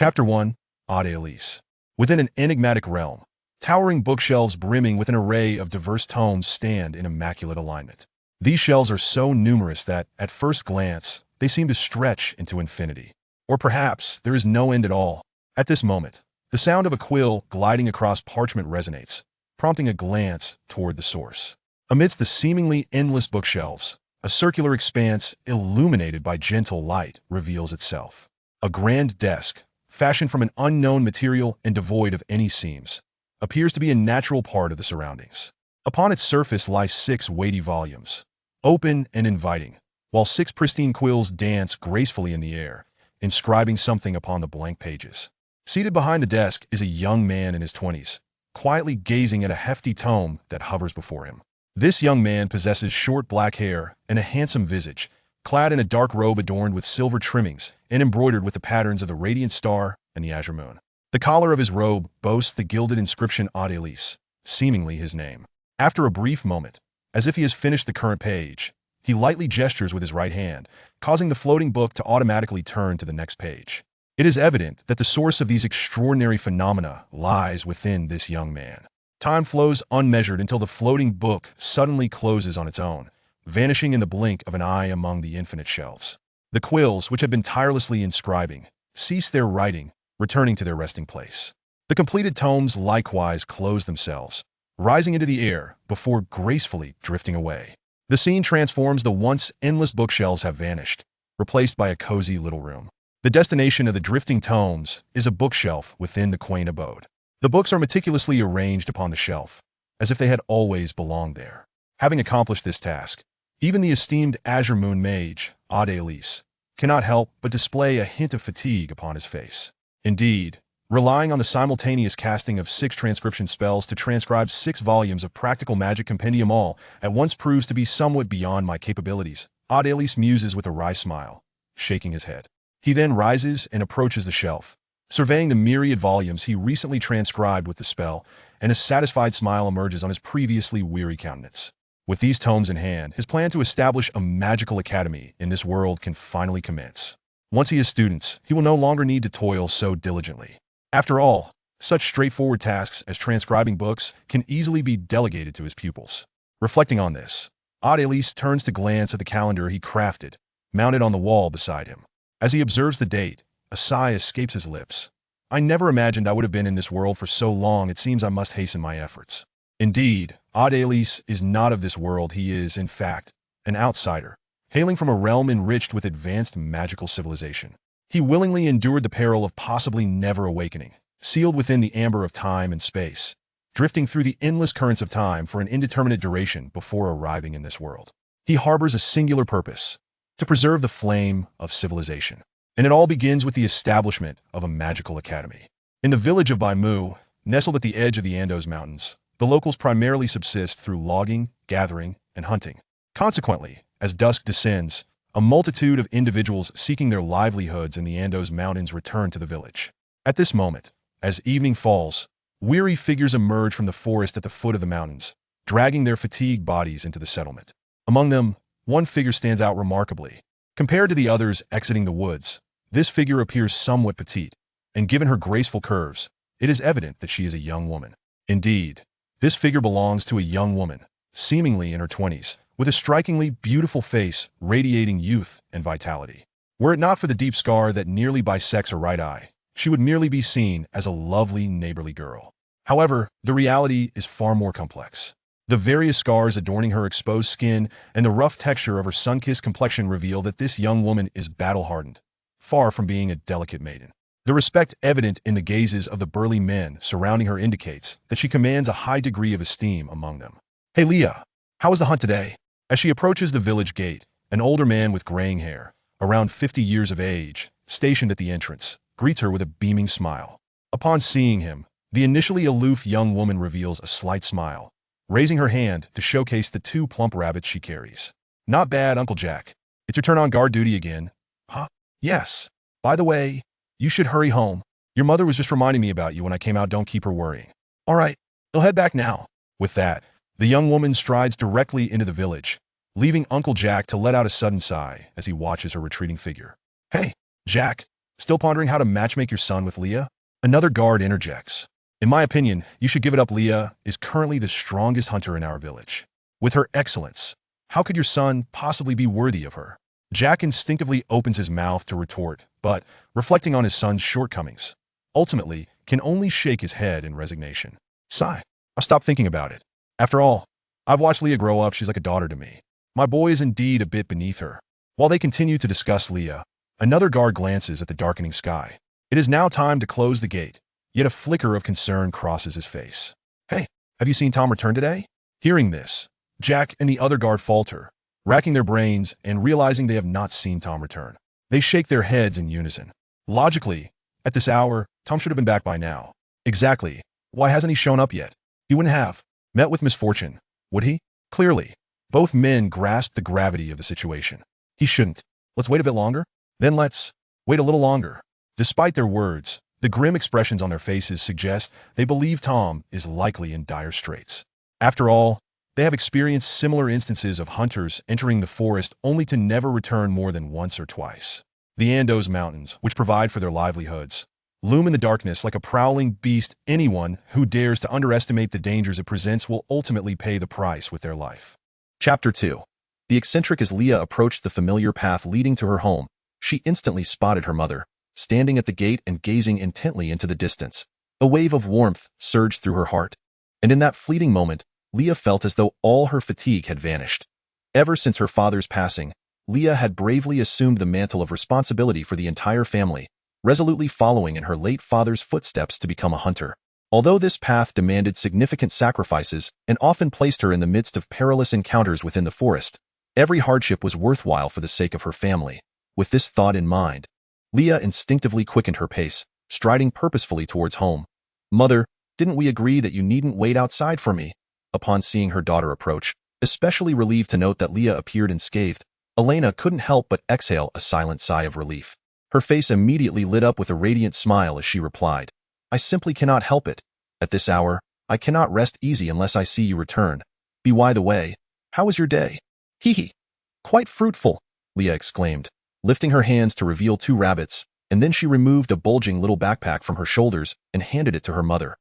Chapter 1. Ade Elise. Within an enigmatic realm, towering bookshelves brimming with an array of diverse tomes stand in immaculate alignment. These shelves are so numerous that, at first glance, they seem to stretch into infinity. Or perhaps there is no end at all. At this moment, the sound of a quill gliding across parchment resonates, prompting a glance toward the source. Amidst the seemingly endless bookshelves, a circular expanse illuminated by gentle light reveals itself. A grand desk, fashioned from an unknown material and devoid of any seams, appears to be a natural part of the surroundings. Upon its surface lie 6 weighty volumes, open and inviting, while 6 pristine quills dance gracefully in the air, inscribing something upon the blank pages. Seated behind the desk is a young man in his 20s, quietly gazing at a hefty tome that hovers before him. This young man possesses short black hair and a handsome visage, clad in a dark robe adorned with silver trimmings and embroidered with the patterns of the radiant star and the azure moon. The collar of his robe boasts the gilded inscription Ade Elise, seemingly his name. After a brief moment, as if he has finished the current page, he lightly gestures with his right hand, causing the floating book to automatically turn to the next page. It is evident that the source of these extraordinary phenomena lies within this young man. Time flows unmeasured until the floating book suddenly closes on its own, vanishing in the blink of an eye among the infinite shelves. The quills, which had been tirelessly inscribing, cease their writing, returning to their resting place. The completed tomes likewise close themselves, rising into the air before gracefully drifting away. The scene transforms. The once endless bookshelves have vanished, replaced by a cozy little room. The destination of the drifting tomes is a bookshelf within the quaint abode. The books are meticulously arranged upon the shelf, as if they had always belonged there. Having accomplished this task, even the esteemed Azure Moon mage, Ade Elise, cannot help but display a hint of fatigue upon his face. Indeed, relying on the simultaneous casting of 6 transcription spells to transcribe 6 volumes of practical magic compendium all at once proves to be somewhat beyond my capabilities, Ade Elise muses with a wry smile, shaking his head. He then rises and approaches the shelf, surveying the myriad volumes he recently transcribed with the spell, and a satisfied smile emerges on his previously weary countenance. With these tomes in hand, his plan to establish a magical academy in this world can finally commence. Once he has students, he will no longer need to toil so diligently. After all, such straightforward tasks as transcribing books can easily be delegated to his pupils. Reflecting on this, Ade Elise turns to glance at the calendar he crafted, mounted on the wall beside him. As he observes the date, a sigh escapes his lips. I never imagined I would have been in this world for so long. It seems I must hasten my efforts. Indeed, Ade Elise is not of this world. He is, in fact, an outsider, hailing from a realm enriched with advanced magical civilization. He willingly endured the peril of possibly never awakening, sealed within the amber of time and space, drifting through the endless currents of time for an indeterminate duration before arriving in this world. He harbors a singular purpose: to preserve the flame of civilization. And it all begins with the establishment of a magical academy. In the village of Baimu, nestled at the edge of the Andes Mountains, the locals primarily subsist through logging, gathering, and hunting. Consequently, as dusk descends, a multitude of individuals seeking their livelihoods in the Andes Mountains return to the village. At this moment, as evening falls, weary figures emerge from the forest at the foot of the mountains, dragging their fatigued bodies into the settlement. Among them, one figure stands out remarkably. Compared to the others exiting the woods, this figure appears somewhat petite, and given her graceful curves, it is evident that she is a young woman. Indeed, this figure belongs to a young woman, seemingly in her 20s, with a strikingly beautiful face radiating youth and vitality. Were it not for the deep scar that nearly bisects her right eye, she would merely be seen as a lovely neighborly girl. However, the reality is far more complex. The various scars adorning her exposed skin and the rough texture of her sun-kissed complexion reveal that this young woman is battle-hardened, far from being a delicate maiden. The respect evident in the gazes of the burly men surrounding her indicates that she commands a high degree of esteem among them. "Hey Leah, how was the hunt today?" As she approaches the village gate, an older man with graying hair, around 50 years of age, stationed at the entrance, greets her with a beaming smile. Upon seeing him, the initially aloof young woman reveals a slight smile, raising her hand to showcase the 2 plump rabbits she carries. "Not bad, Uncle Jack. It's your turn on guard duty again." "Huh? Yes. By the way, you should hurry home. Your mother was just reminding me about you when I came out. Don't keep her worrying." "All right, they'll head back now." With that, the young woman strides directly into the village, leaving Uncle Jack to let out a sudden sigh as he watches her retreating figure. "Hey, Jack, Still pondering how to matchmake your son with Leah? Another guard interjects. In my opinion, you should give it up. Leah is currently the strongest hunter in our village. With her excellence, how could your son possibly be worthy of her? Jack instinctively opens his mouth to retort, but, reflecting on his son's shortcomings, ultimately can only shake his head in resignation. Sigh. I'll stop thinking about it. After all, I've watched Leah grow up. She's like a daughter to me. My boy is indeed a bit beneath her. While they continue to discuss Leah, another guard glances at the darkening sky. It is now time to close the gate, yet a flicker of concern crosses his face. Hey, have you seen Tom return today? Hearing this, Jack and the other guard falter, racking their brains and realizing they have not seen Tom return. They shake their heads in unison. Logically, at this hour, Tom should have been back by now. Exactly. Why hasn't he shown up yet? He wouldn't have met with misfortune, would he? Clearly, both men grasped the gravity of the situation. He shouldn't. Let's wait a bit longer? Then let's wait a little longer. Despite their words, the grim expressions on their faces suggest they believe Tom is likely in dire straits. After all, they have experienced similar instances of hunters entering the forest only to never return more than once or twice. The Andes Mountains, which provide for their livelihoods, loom in the darkness like a prowling beast. Anyone who dares to underestimate the dangers it presents will ultimately pay the price with their life. Chapter 2. The eccentric. As Leah approached the familiar path leading to her home, she instantly spotted her mother, standing at the gate and gazing intently into the distance. A wave of warmth surged through her heart, and in that fleeting moment, Leah felt as though all her fatigue had vanished. Ever since her father's passing, Leah had bravely assumed the mantle of responsibility for the entire family, resolutely following in her late father's footsteps to become a hunter. Although this path demanded significant sacrifices and often placed her in the midst of perilous encounters within the forest, every hardship was worthwhile for the sake of her family. With this thought in mind, Leah instinctively quickened her pace, striding purposefully towards home. Mother, didn't we agree that you needn't wait outside for me? Upon seeing her daughter approach, especially relieved to note that Leah appeared unscathed, Elena couldn't help but exhale a silent sigh of relief. Her face immediately lit up with a radiant smile as she replied, I simply cannot help it. At this hour, I cannot rest easy unless I see you return. By the way, how was your day? Hee hee. Quite fruitful, Leah exclaimed, lifting her hands to reveal 2 rabbits, and then she removed a bulging little backpack from her shoulders and handed it to her mother.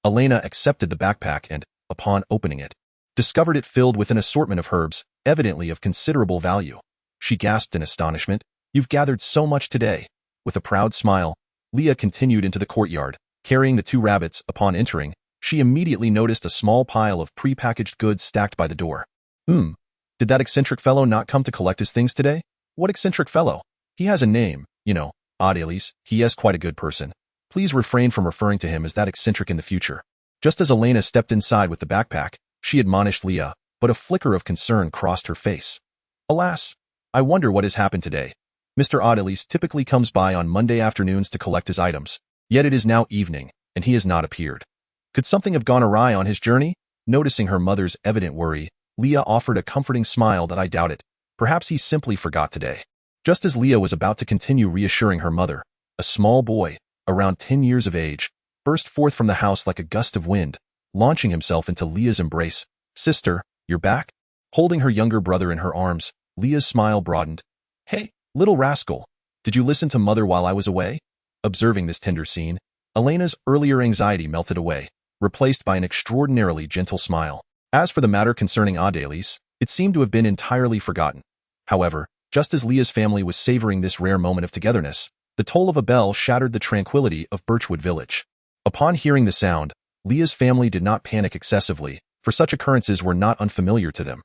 Elena accepted the backpack and, upon opening it, discovered it filled with an assortment of herbs, evidently of considerable value. She gasped in astonishment. You've gathered so much today. With a proud smile, Leah continued into the courtyard, carrying the 2 rabbits. Upon entering, she immediately noticed a small pile of prepackaged goods stacked by the door. Did that eccentric fellow not come to collect his things today? What eccentric fellow? He has a name, you know, Adelis. He is quite a good person. Please refrain from referring to him as that eccentric in the future. Just as Elena stepped inside with the backpack, she admonished Leah, but a flicker of concern crossed her face. Alas, I wonder what has happened today. Mr. Adelis typically comes by on Monday afternoons to collect his items, yet it is now evening, and he has not appeared. Could something have gone awry on his journey? Noticing her mother's evident worry, Leah offered a comforting smile that I doubt it. Perhaps he simply forgot today. Just as Leah was about to continue reassuring her mother, a small boy, around 10 years of age, burst forth from the house like a gust of wind, launching himself into Leah's embrace. Sister, you're back? Holding her younger brother in her arms, Leah's smile broadened. Hey, little rascal, did you listen to Mother while I was away? Observing this tender scene, Elena's earlier anxiety melted away, replaced by an extraordinarily gentle smile. As for the matter concerning Adelis, it seemed to have been entirely forgotten. However, just as Leah's family was savoring this rare moment of togetherness, the toll of a bell shattered the tranquility of Birchwood Village. Upon hearing the sound, Leah's family did not panic excessively, for such occurrences were not unfamiliar to them.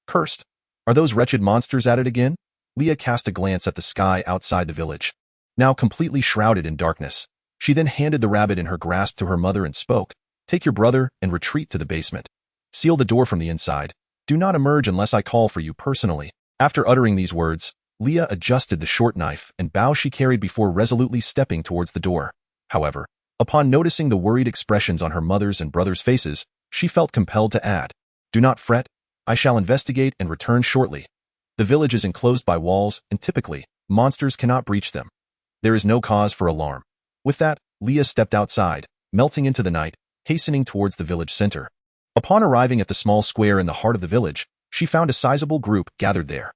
Cursed! Are those wretched monsters at it again? Leah cast a glance at the sky outside the village, now completely shrouded in darkness. She then handed the rabbit in her grasp to her mother and spoke, Take your brother and retreat to the basement. Seal the door from the inside. Do not emerge unless I call for you personally. After uttering these words, Leah adjusted the short knife and bow she carried before resolutely stepping towards the door. However, upon noticing the worried expressions on her mother's and brother's faces, she felt compelled to add, Do not fret. I shall investigate and return shortly. The village is enclosed by walls, and typically, monsters cannot breach them. There is no cause for alarm. With that, Leah stepped outside, melting into the night, hastening towards the village center. Upon arriving at the small square in the heart of the village, she found a sizable group gathered there.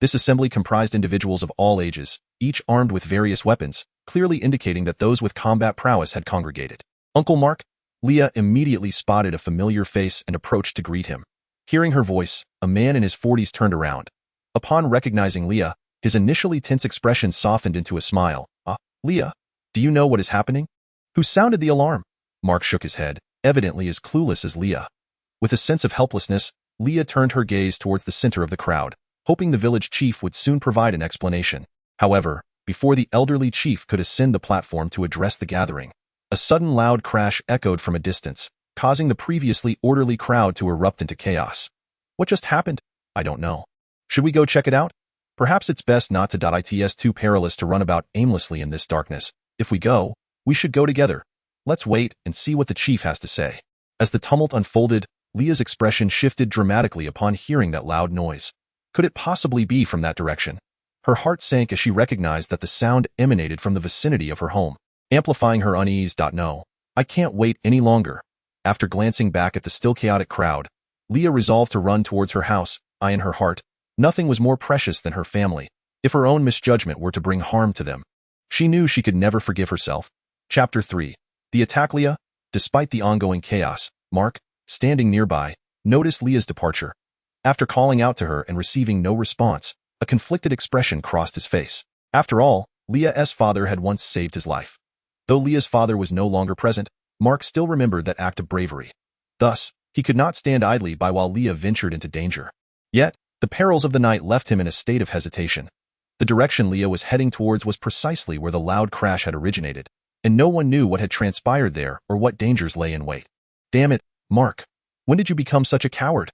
This assembly comprised individuals of all ages, each armed with various weapons, clearly indicating that those with combat prowess had congregated. "Uncle Mark?" Leah immediately spotted a familiar face and approached to greet him. Hearing her voice, a man in his 40s turned around. Upon recognizing Leah, his initially tense expression softened into a smile. Leah, do you know what is happening?" "Who sounded the alarm?" Mark shook his head, evidently as clueless as Leah. With a sense of helplessness, Leah turned her gaze towards the center of the crowd, hoping the village chief would soon provide an explanation. However, before the elderly chief could ascend the platform to address the gathering, a sudden loud crash echoed from a distance, causing the previously orderly crowd to erupt into chaos. "What just happened?" "I don't know. Should we go check it out?" "Perhaps it's best not to. It's too perilous to run about aimlessly in this darkness. If we go, we should go together. Let's wait and see what the chief has to say." As the tumult unfolded, Leah's expression shifted dramatically upon hearing that loud noise. Could it possibly be from that direction? Her heart sank as she recognized that the sound emanated from the vicinity of her home, amplifying her unease. "No, I can't wait any longer." After glancing back at the still chaotic crowd, Leah resolved to run towards her house. In her heart, nothing was more precious than her family. If her own misjudgment were to bring harm to them, she knew she could never forgive herself. Chapter 3. The attack. Leah, despite the ongoing chaos, Mark, standing nearby, noticed Leah's departure. After calling out to her and receiving no response, a conflicted expression crossed his face. After all, Leah's father had once saved his life. Though Leah's father was no longer present, Mark still remembered that act of bravery. Thus, he could not stand idly by while Leah ventured into danger. Yet, the perils of the night left him in a state of hesitation. The direction Leah was heading towards was precisely where the loud crash had originated, and no one knew what had transpired there or what dangers lay in wait. "Damn it, Mark. When did you become such a coward?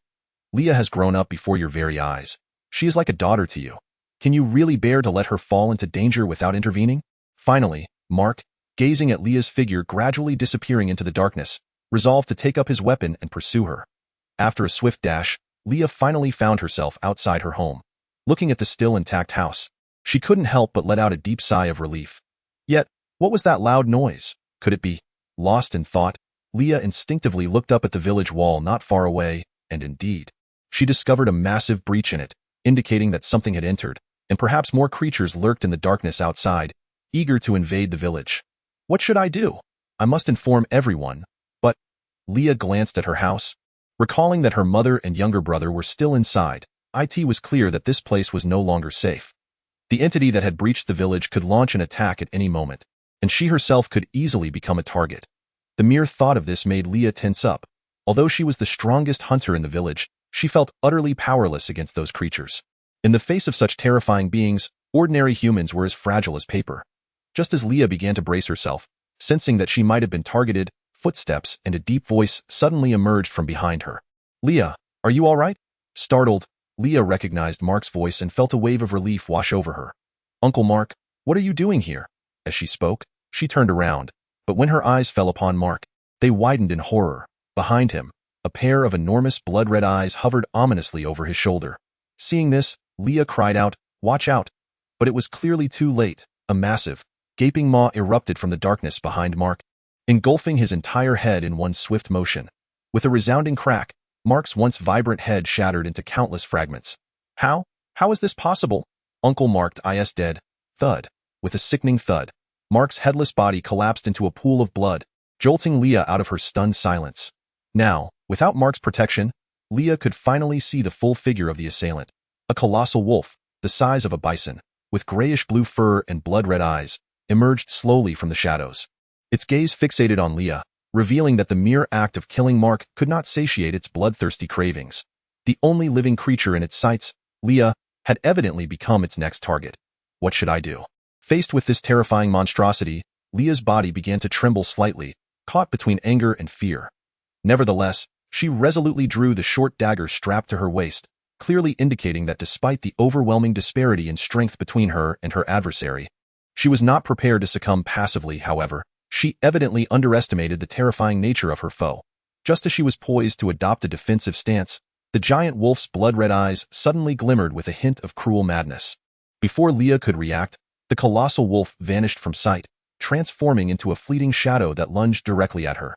Leah has grown up before your very eyes. She is like a daughter to you. Can you really bear to let her fall into danger without intervening?" Finally, Mark, gazing at Leah's figure gradually disappearing into the darkness, resolved to take up his weapon and pursue her. After a swift dash, Leah finally found herself outside her home. Looking at the still intact house, she couldn't help but let out a deep sigh of relief. Yet, what was that loud noise? Could it be? Lost in thought, Leah instinctively looked up at the village wall not far away, and indeed, she discovered a massive breach in it, indicating that something had entered, and perhaps more creatures lurked in the darkness outside, eager to invade the village. "What should I do? I must inform everyone." But Leah glanced at her house. Recalling that her mother and younger brother were still inside, it was clear that this place was no longer safe. The entity that had breached the village could launch an attack at any moment, and she herself could easily become a target. The mere thought of this made Leah tense up. Although she was the strongest hunter in the village, she felt utterly powerless against those creatures. In the face of such terrifying beings, ordinary humans were as fragile as paper. Just as Leah began to brace herself, sensing that she might have been targeted, footsteps and a deep voice suddenly emerged from behind her. "Leah, are you all right?" Startled, Leah recognized Mark's voice and felt a wave of relief wash over her. "Uncle Mark, what are you doing here?" As she spoke, she turned around, but when her eyes fell upon Mark, they widened in horror. Behind him, a pair of enormous blood-red eyes hovered ominously over his shoulder. Seeing this, Leah cried out, "Watch out!" But it was clearly too late. A massive, gaping maw erupted from the darkness behind Mark, engulfing his entire head in one swift motion. With a resounding crack, Mark's once vibrant head shattered into countless fragments. How is this possible?" "Uncle Mark is dead." Thud. With a sickening thud, Mark's headless body collapsed into a pool of blood, jolting Leah out of her stunned silence. Now, without Mark's protection, Leah could finally see the full figure of the assailant. A colossal wolf, the size of a bison, with grayish-blue fur and blood-red eyes, emerged slowly from the shadows. Its gaze fixated on Leah, revealing that the mere act of killing Mark could not satiate its bloodthirsty cravings. The only living creature in its sights, Leah, had evidently become its next target. What should I do? Faced with this terrifying monstrosity, Leah's body began to tremble slightly, caught between anger and fear. Nevertheless, she resolutely drew the short dagger strapped to her waist, clearly indicating that despite the overwhelming disparity in strength between her and her adversary, she was not prepared to succumb passively. However, she evidently underestimated the terrifying nature of her foe. Just as she was poised to adopt a defensive stance, the giant wolf's blood-red eyes suddenly glimmered with a hint of cruel madness. Before Leah could react, the colossal wolf vanished from sight, transforming into a fleeting shadow that lunged directly at her.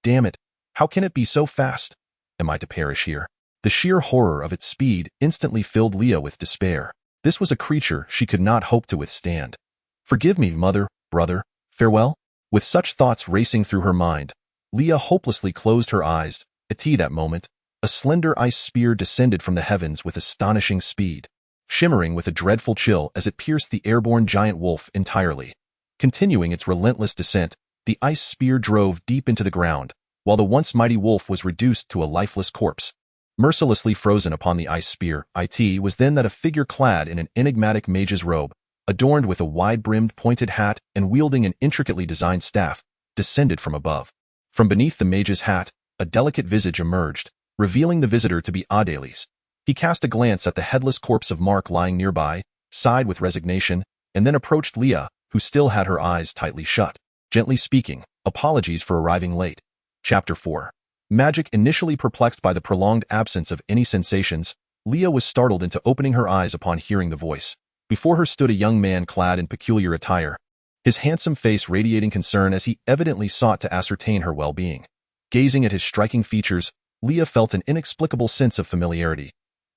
Damn it! How can it be so fast? Am I to perish here? The sheer horror of its speed instantly filled Leah with despair. This was a creature she could not hope to withstand. "Forgive me, mother," Brother, farewell? With such thoughts racing through her mind, Leah hopelessly closed her eyes. At that moment, a slender ice spear descended from the heavens with astonishing speed, shimmering with a dreadful chill as it pierced the airborne giant wolf entirely. Continuing its relentless descent, the ice spear drove deep into the ground, while the once mighty wolf was reduced to a lifeless corpse. Mercilessly frozen upon the ice spear, it was then that a figure clad in an enigmatic mage's robe, adorned with a wide-brimmed pointed hat and wielding an intricately designed staff, descended from above. From beneath the mage's hat, a delicate visage emerged, revealing the visitor to be Adélis. He cast a glance at the headless corpse of Mark lying nearby, sighed with resignation, and then approached Leah, who still had her eyes tightly shut. Gently speaking, apologies for arriving late. Chapter 4. Magic. Initially perplexed by the prolonged absence of any sensations, Leah was startled into opening her eyes upon hearing the voice. Before her stood a young man clad in peculiar attire, his handsome face radiating concern as he evidently sought to ascertain her well-being. Gazing at his striking features, Leah felt an inexplicable sense of familiarity.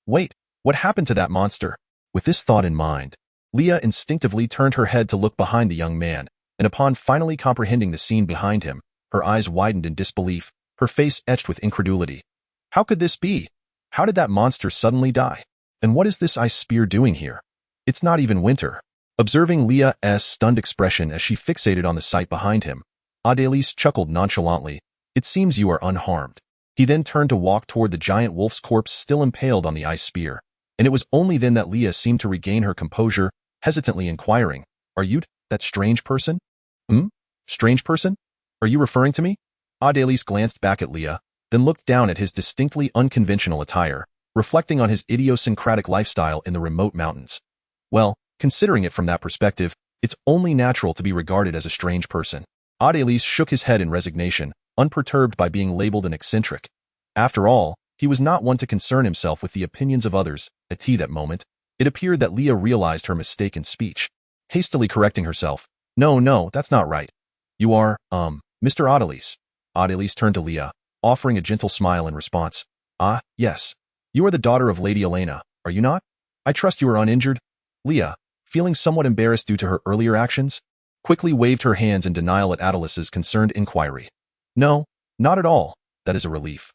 Wait, what happened to that monster? With this thought in mind, Leah instinctively turned her head to look behind the young man, and upon finally comprehending the scene behind him, her eyes widened in disbelief, her face etched with incredulity. How could this be? How did that monster suddenly die? And what is this ice spear doing here? It's not even winter. Observing Leah's stunned expression as she fixated on the sight behind him, Adélis chuckled nonchalantly. It seems you are unharmed. He then turned to walk toward the giant wolf's corpse still impaled on the ice spear, and it was only then that Leah seemed to regain her composure, hesitantly inquiring, Are you that strange person? Strange person? Are you referring to me? Adélis glanced back at Leah, then looked down at his distinctly unconventional attire, reflecting on his idiosyncratic lifestyle in the remote mountains. Well, considering it from that perspective, it's only natural to be regarded as a strange person. Adélis shook his head in resignation, unperturbed by being labeled an eccentric. After all, he was not one to concern himself with the opinions of others. At that moment, it appeared that Leah realized her mistake in speech. Hastily correcting herself, No, that's not right. You are, Mr. Adélis. Adélis turned to Leah, offering a gentle smile in response. Ah, yes. You are the daughter of Lady Elena, are you not? I trust you are uninjured? Leah, feeling somewhat embarrassed due to her earlier actions, quickly waved her hands in denial at Adélis's concerned inquiry. No, not at all. That is a relief.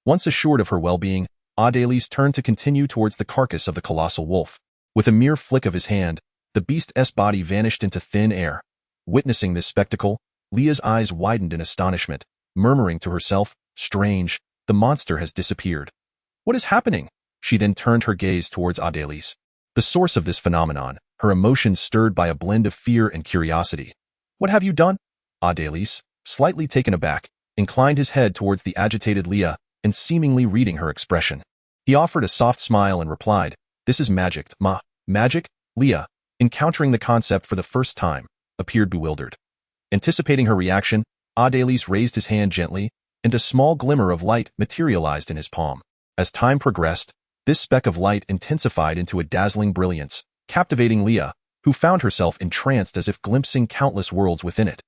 Once assured of her well-being, Adélis turned to continue towards the carcass of the colossal wolf. With a mere flick of his hand, the beast's body vanished into thin air. Witnessing this spectacle, Leah's eyes widened in astonishment, murmuring to herself, Strange, the monster has disappeared. What is happening? She then turned her gaze towards Adélis. The source of this phenomenon, her emotions stirred by a blend of fear and curiosity. What have you done? Adélis, slightly taken aback, inclined his head towards the agitated Leah and seemingly reading her expression. He offered a soft smile and replied, This is magic, ma. Magic? Leah, encountering the concept for the first time, appeared bewildered. Anticipating her reaction, Adélis raised his hand gently, and a small glimmer of light materialized in his palm. As time progressed, this speck of light intensified into a dazzling brilliance, captivating Leah, who found herself entranced as if glimpsing countless worlds within it.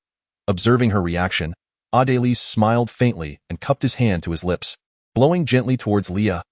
Observing her reaction, Adélis smiled faintly and cupped his hand to his lips, blowing gently towards Leah.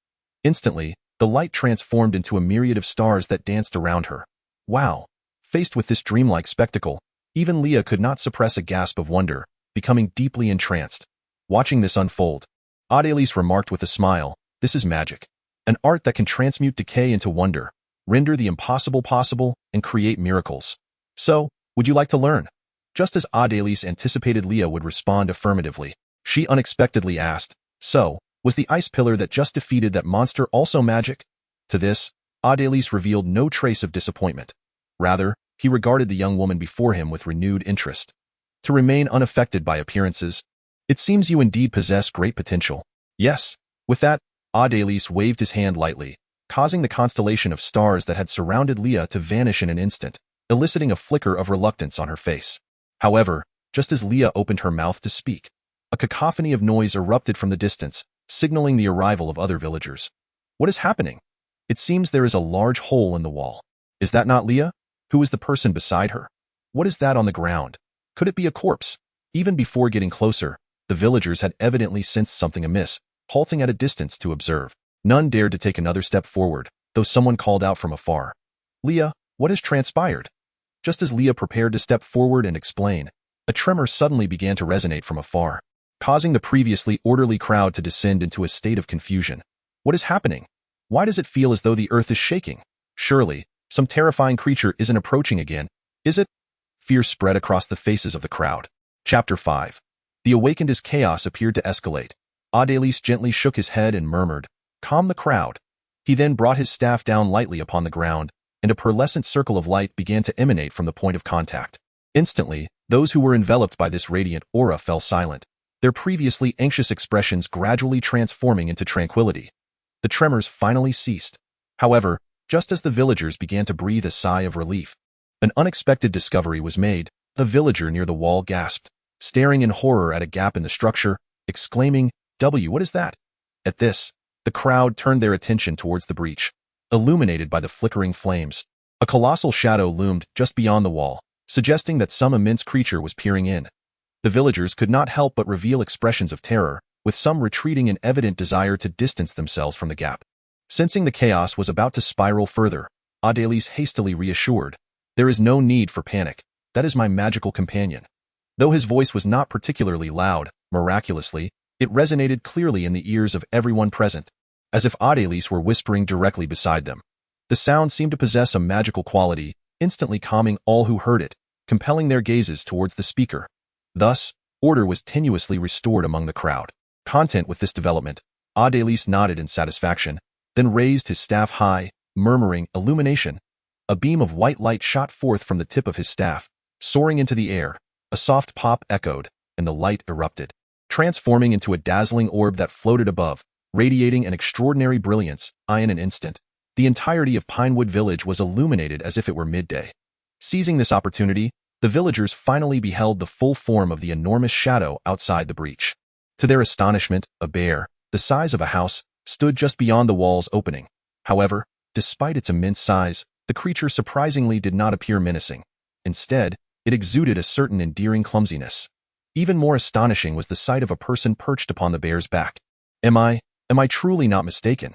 Instantly, the light transformed into a myriad of stars that danced around her. Wow! Faced with this dreamlike spectacle, even Leah could not suppress a gasp of wonder, becoming deeply entranced. Watching this unfold, Adélis remarked with a smile, This is magic. An art that can transmute decay into wonder, render the impossible possible, and create miracles. So, would you like to learn? Just as Adélis anticipated Leah would respond affirmatively, she unexpectedly asked, So, was the ice pillar that just defeated that monster also magic? To this, Adélis revealed no trace of disappointment. Rather, he regarded the young woman before him with renewed interest. To remain unaffected by appearances, it seems you indeed possess great potential. Yes. With that, Adélis waved his hand lightly, causing the constellation of stars that had surrounded Leah to vanish in an instant, eliciting a flicker of reluctance on her face. However, just as Leah opened her mouth to speak, a cacophony of noise erupted from the distance, signaling the arrival of other villagers. What is happening? It seems there is a large hole in the wall. Is that not Leah? Who is the person beside her? What is that on the ground? Could it be a corpse? Even before getting closer, the villagers had evidently sensed something amiss, halting at a distance to observe. None dared to take another step forward, though someone called out from afar. Leah, what has transpired? Just as Leah prepared to step forward and explain, a tremor suddenly began to resonate from afar, causing the previously orderly crowd to descend into a state of confusion. What is happening? Why does it feel as though the earth is shaking? Surely, some terrifying creature isn't approaching again, is it? Fear spread across the faces of the crowd. Chapter 5. The awakened as chaos appeared to escalate. Adelis gently shook his head and murmured, "Calm the crowd." He then brought his staff down lightly upon the ground, and a pearlescent circle of light began to emanate from the point of contact. Instantly, those who were enveloped by this radiant aura fell silent, their previously anxious expressions gradually transforming into tranquility. The tremors finally ceased. However, just as the villagers began to breathe a sigh of relief, an unexpected discovery was made. A villager near the wall gasped, staring in horror at a gap in the structure, exclaiming, What is that?" At this, the crowd turned their attention towards the breach. Illuminated by the flickering flames, a colossal shadow loomed just beyond the wall, suggesting that some immense creature was peering in. The villagers could not help but reveal expressions of terror, with some retreating in evident desire to distance themselves from the gap. Sensing the chaos was about to spiral further, Adelis hastily reassured, "There is no need for panic. That is my magical companion." Though his voice was not particularly loud, miraculously, it resonated clearly in the ears of everyone present, as if Adelis were whispering directly beside them. The sound seemed to possess a magical quality, instantly calming all who heard it, compelling their gazes towards the speaker. Thus, order was tenuously restored among the crowd. Content with this development, Adelis nodded in satisfaction, then raised his staff high, murmuring, "Illumination." A beam of white light shot forth from the tip of his staff, soaring into the air. A soft pop echoed, and the light erupted, transforming into a dazzling orb that floated above, radiating an extraordinary brilliance. In an instant, the entirety of Pinewood Village was illuminated as if it were midday. Seizing this opportunity, the villagers finally beheld the full form of the enormous shadow outside the breach. To their astonishment, a bear, the size of a house, stood just beyond the wall's opening. However, despite its immense size, the creature surprisingly did not appear menacing. Instead, it exuded a certain endearing clumsiness. Even more astonishing was the sight of a person perched upon the bear's back. Am I truly not mistaken?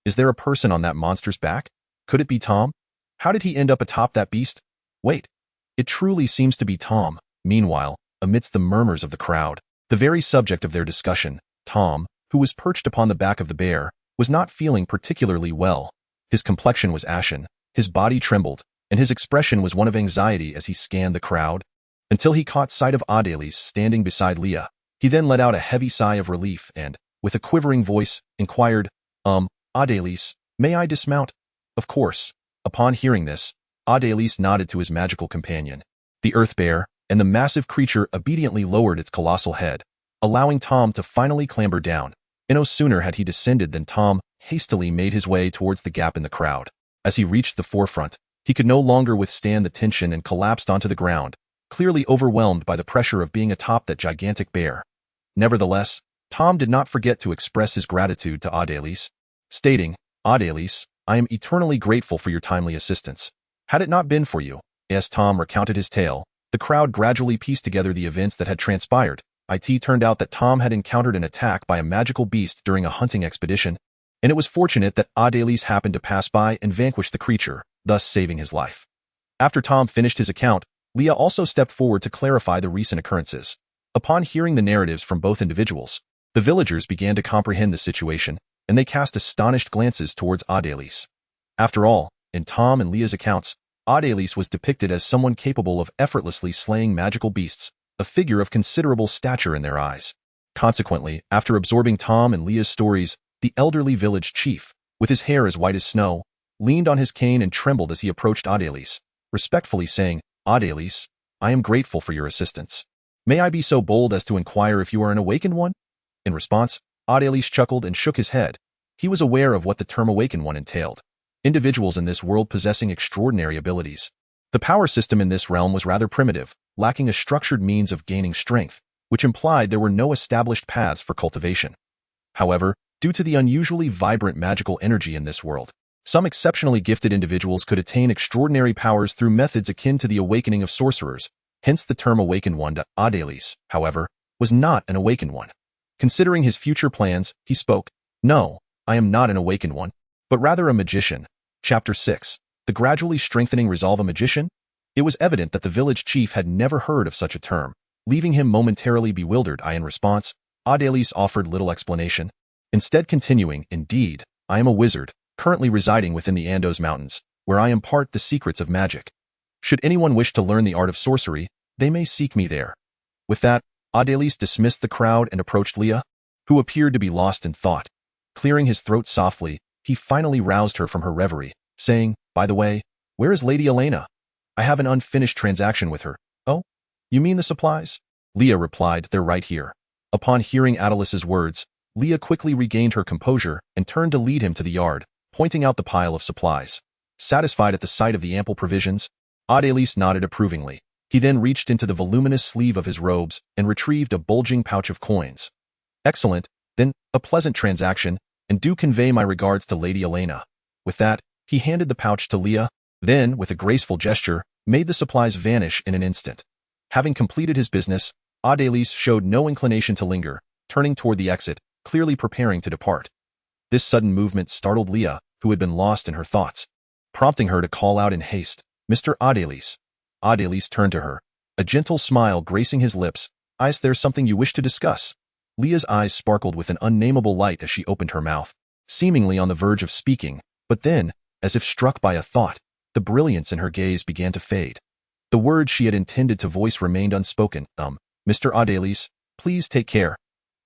Is there a person on that monster's back? Could it be Tom? How did he end up atop that beast? Wait, it truly seems to be Tom. Meanwhile, amidst the murmurs of the crowd, the very subject of their discussion, Tom, who was perched upon the back of the bear, was not feeling particularly well. His complexion was ashen, his body trembled, and his expression was one of anxiety as he scanned the crowd, until he caught sight of Adelis standing beside Leah. He then let out a heavy sigh of relief and, with a quivering voice, inquired, Adelis, may I dismount?" Of course. Upon hearing this, Adelis nodded to his magical companion. The earth bear and the massive creature obediently lowered its colossal head, allowing Tom to finally clamber down. And no sooner had he descended than Tom hastily made his way towards the gap in the crowd. As he reached the forefront, he could no longer withstand the tension and collapsed onto the ground, clearly overwhelmed by the pressure of being atop that gigantic bear. Nevertheless, Tom did not forget to express his gratitude to Adelis, stating, "Adelis, I am eternally grateful for your timely assistance. Had it not been for you," as Tom recounted his tale, the crowd gradually pieced together the events that had transpired. It turned out that Tom had encountered an attack by a magical beast during a hunting expedition, and it was fortunate that Adelis happened to pass by and vanquish the creature, thus saving his life. After Tom finished his account, Leah also stepped forward to clarify the recent occurrences. Upon hearing the narratives from both individuals, the villagers began to comprehend the situation, and they cast astonished glances towards Adelis. After all, in Tom and Leah's accounts, Adelis was depicted as someone capable of effortlessly slaying magical beasts, a figure of considerable stature in their eyes. Consequently, after absorbing Tom and Leah's stories, the elderly village chief, with his hair as white as snow, leaned on his cane and trembled as he approached Adelis, respectfully saying, "Adelis, I am grateful for your assistance. May I be so bold as to inquire if you are an awakened one?" In response, Adelis chuckled and shook his head. He was aware of what the term awakened one entailed. Individuals in this world possessing extraordinary abilities. The power system in this realm was rather primitive, lacking a structured means of gaining strength, which implied there were no established paths for cultivation. However, due to the unusually vibrant magical energy in this world, some exceptionally gifted individuals could attain extraordinary powers through methods akin to the awakening of sorcerers, hence the term awakened one. Adelis, however, was not an awakened one. Considering his future plans, he spoke, "No, I am not an awakened one, but rather a magician." Chapter 6. The gradually strengthening resolve. A magician? It was evident that the village chief had never heard of such a term, leaving him momentarily bewildered. In response, Adelise offered little explanation, instead continuing, "Indeed, I am a wizard, currently residing within the Andos Mountains, where I impart the secrets of magic. Should anyone wish to learn the art of sorcery, they may seek me there." With that, Adelise dismissed the crowd and approached Leah, who appeared to be lost in thought. Clearing his throat softly, he finally roused her from her reverie, saying, "By the way, where is Lady Elena? I have an unfinished transaction with her." "Oh, you mean the supplies?" Leah replied, "They're right here." Upon hearing Adelice's words, Leah quickly regained her composure and turned to lead him to the yard, pointing out the pile of supplies. Satisfied at the sight of the ample provisions, Adelise nodded approvingly. He then reached into the voluminous sleeve of his robes and retrieved a bulging pouch of coins. "Excellent, then, a pleasant transaction, and do convey my regards to Lady Elena." With that, he handed the pouch to Leah, then, with a graceful gesture, made the supplies vanish in an instant. Having completed his business, Adelise showed no inclination to linger, turning toward the exit, clearly preparing to depart. This sudden movement startled Leah, who had been lost in her thoughts, prompting her to call out in haste, "Mr. Adelise." Adelise turned to her, a gentle smile gracing his lips. "Is there something you wish to discuss?" Leah's eyes sparkled with an unnameable light as she opened her mouth, seemingly on the verge of speaking, but then, as if struck by a thought, the brilliance in her gaze began to fade. The words she had intended to voice remained unspoken. "Mr. Adelise, please take care."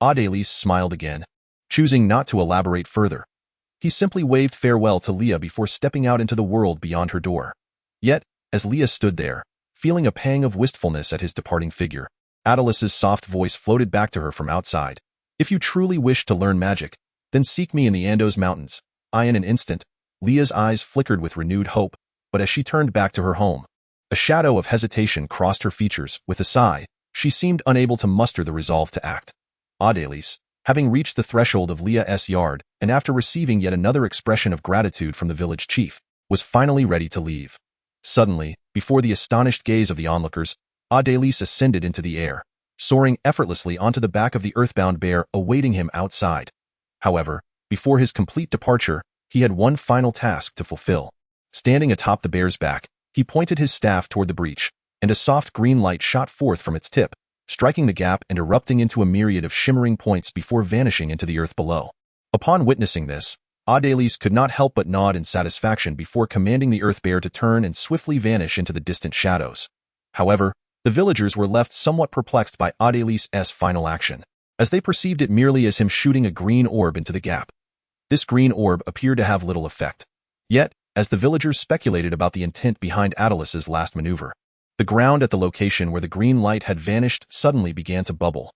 Adelise smiled again, choosing not to elaborate further. He simply waved farewell to Leah before stepping out into the world beyond her door. Yet, as Leah stood there, feeling a pang of wistfulness at his departing figure, Adelice's soft voice floated back to her from outside. "If you truly wish to learn magic, then seek me in the Andos Mountains." In an instant, Leah's eyes flickered with renewed hope, but as she turned back to her home, a shadow of hesitation crossed her features. With a sigh, she seemed unable to muster the resolve to act. Adelise, having reached the threshold of Leah's yard, and after receiving yet another expression of gratitude from the village chief, was finally ready to leave. Suddenly, before the astonished gaze of the onlookers, Adelise ascended into the air, soaring effortlessly onto the back of the earthbound bear awaiting him outside. However, before his complete departure, he had one final task to fulfill. Standing atop the bear's back, he pointed his staff toward the breach, and a soft green light shot forth from its tip, striking the gap and erupting into a myriad of shimmering points before vanishing into the earth below. Upon witnessing this, Adelise could not help but nod in satisfaction before commanding the earth bear to turn and swiftly vanish into the distant shadows. However, the villagers were left somewhat perplexed by Adelise's final action, as they perceived it merely as him shooting a green orb into the gap. This green orb appeared to have little effect. Yet, as the villagers speculated about the intent behind Adelice's last maneuver, the ground at the location where the green light had vanished suddenly began to bubble.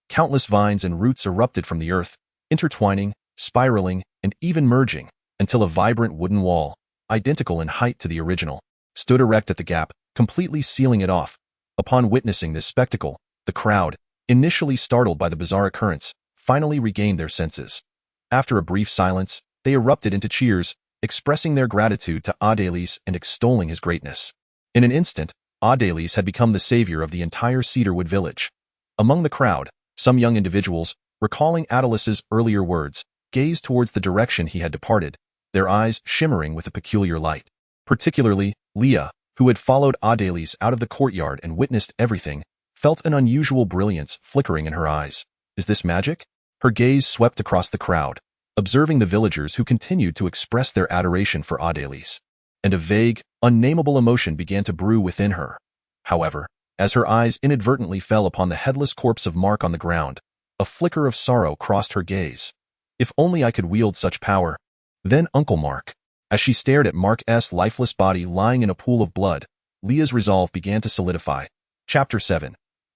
Countless vines and roots erupted from the earth, intertwining, spiraling, and even merging, until a vibrant wooden wall, identical in height to the original, stood erect at the gap, completely sealing it off. Upon witnessing this spectacle, the crowd, initially startled by the bizarre occurrence, finally regained their senses. After a brief silence, they erupted into cheers, expressing their gratitude to Adelise and extolling his greatness. In an instant, Adelise had become the savior of the entire Cedarwood village. Among the crowd, some young individuals, recalling Adelice's earlier words, gazed towards the direction he had departed, their eyes shimmering with a peculiar light. Particularly, Leah, who had followed Adelise out of the courtyard and witnessed everything, felt an unusual brilliance flickering in her eyes. "Is this magic?" Her gaze swept across the crowd, observing the villagers who continued to express their adoration for Adelise, and a vague, unnameable emotion began to brew within her. However, as her eyes inadvertently fell upon the headless corpse of Mark on the ground, a flicker of sorrow crossed her gaze. "If only I could wield such power." Then Uncle Mark. As she stared at Mark's lifeless body lying in a pool of blood, Leah's resolve began to solidify. Chapter 7.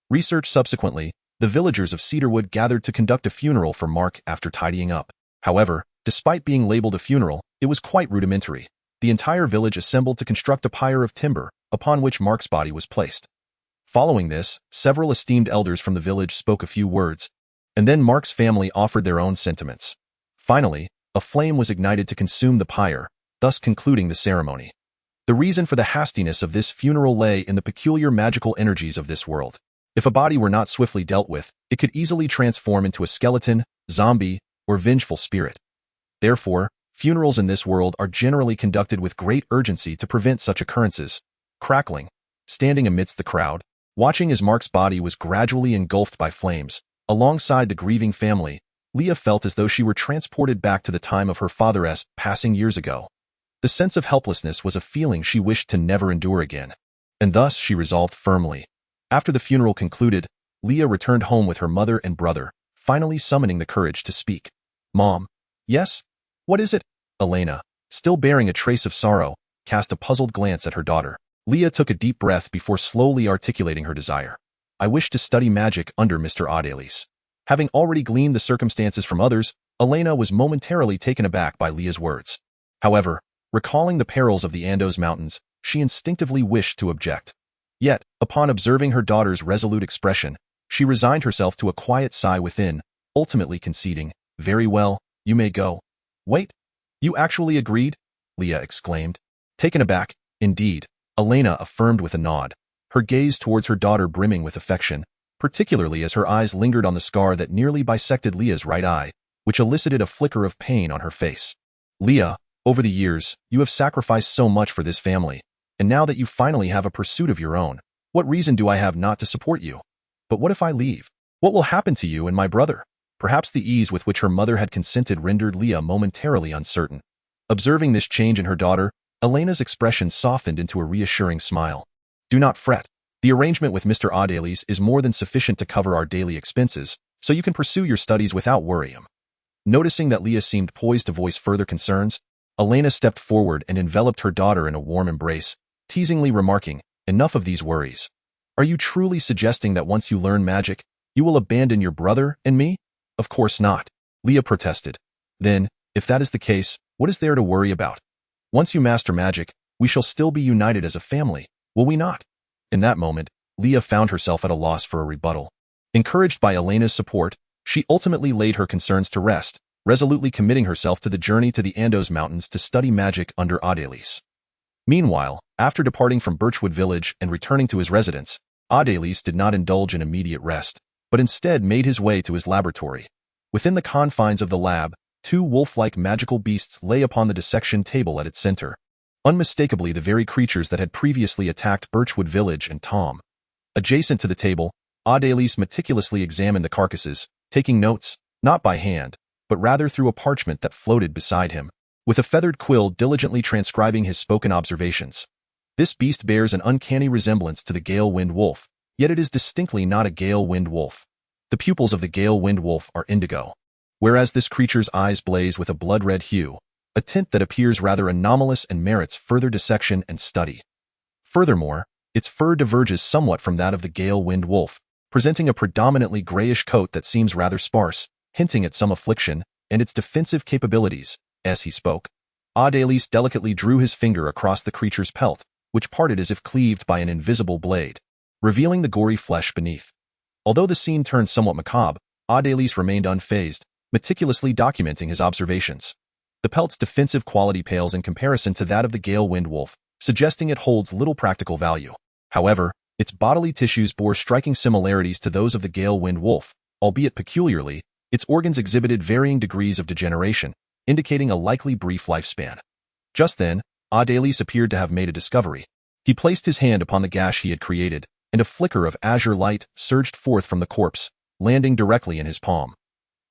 Research. Subsequently, the villagers of Cedarwood gathered to conduct a funeral for Mark after tidying up. However, despite being labeled a funeral, it was quite rudimentary. The entire village assembled to construct a pyre of timber, upon which Mark's body was placed. Following this, several esteemed elders from the village spoke a few words, and then Mark's family offered their own sentiments. Finally, a flame was ignited to consume the pyre, thus concluding the ceremony. The reason for the hastiness of this funeral lay in the peculiar magical energies of this world. If a body were not swiftly dealt with, it could easily transform into a skeleton, zombie, or vengeful spirit. Therefore, funerals in this world are generally conducted with great urgency to prevent such occurrences. Crackling, standing amidst the crowd, watching as Mark's body was gradually engulfed by flames. Alongside the grieving family, Leah felt as though she were transported back to the time of her father's passing years ago. The sense of helplessness was a feeling she wished to never endure again. And thus she resolved firmly. After the funeral concluded, Leah returned home with her mother and brother, finally summoning the courage to speak. "Mom." "Yes? What is it?" Elena, still bearing a trace of sorrow, cast a puzzled glance at her daughter. Leah took a deep breath before slowly articulating her desire. "I wish to study magic under Mr. Audelis." Having already gleaned the circumstances from others, Elena was momentarily taken aback by Leah's words. However, recalling the perils of the Andos Mountains, she instinctively wished to object. Yet, upon observing her daughter's resolute expression, she resigned herself to a quiet sigh within, ultimately conceding, "Very well, you may go." "Wait, you actually agreed?" Leah exclaimed. Taken aback, indeed, Elena affirmed with a nod, her gaze towards her daughter brimming with affection, particularly as her eyes lingered on the scar that nearly bisected Leah's right eye, which elicited a flicker of pain on her face. "Leah, over the years, you have sacrificed so much for this family, and now that you finally have a pursuit of your own, what reason do I have not to support you? But what if I leave? What will happen to you and my brother?" Perhaps the ease with which her mother had consented rendered Leah momentarily uncertain. Observing this change in her daughter, Elena's expression softened into a reassuring smile. "Do not fret. The arrangement with Mr. Audelis is more than sufficient to cover our daily expenses, so you can pursue your studies without worry." Noticing that Leah seemed poised to voice further concerns, Elena stepped forward and enveloped her daughter in a warm embrace, teasingly remarking, "Enough of these worries. Are you truly suggesting that once you learn magic, you will abandon your brother and me?" "Of course not," Leah protested. "Then, if that is the case, what is there to worry about? Once you master magic, we shall still be united as a family, will we not?" In that moment, Leah found herself at a loss for a rebuttal. Encouraged by Elena's support, she ultimately laid her concerns to rest, resolutely committing herself to the journey to the Andos Mountains to study magic under Audelis. Meanwhile, after departing from Birchwood Village and returning to his residence, Audelis did not indulge in immediate rest, but instead made his way to his laboratory. Within the confines of the lab, two wolf-like magical beasts lay upon the dissection table at its center, unmistakably the very creatures that had previously attacked Birchwood Village and Tom. Adjacent to the table, Audelis meticulously examined the carcasses, taking notes, not by hand, but rather through a parchment that floated beside him, with a feathered quill diligently transcribing his spoken observations. This beast bears an uncanny resemblance to the gale-wind wolf, yet it is distinctly not a gale-wind wolf. The pupils of the gale-wind wolf are indigo, whereas this creature's eyes blaze with a blood-red hue, a tint that appears rather anomalous and merits further dissection and study. Furthermore, its fur diverges somewhat from that of the gale-wind wolf, presenting a predominantly grayish coat that seems rather sparse, hinting at some affliction, and its defensive capabilities. As he spoke, Audelis delicately drew his finger across the creature's pelt, which parted as if cleaved by an invisible blade, revealing the gory flesh beneath. Although the scene turned somewhat macabre, Audelis remained unfazed, meticulously documenting his observations. The pelt's defensive quality pales in comparison to that of the gale-wind wolf, suggesting it holds little practical value. However, its bodily tissues bore striking similarities to those of the gale-wind wolf, albeit peculiarly, its organs exhibited varying degrees of degeneration, indicating a likely brief lifespan. Just then, Audelis appeared to have made a discovery. He placed his hand upon the gash he had created, and a flicker of azure light surged forth from the corpse, landing directly in his palm.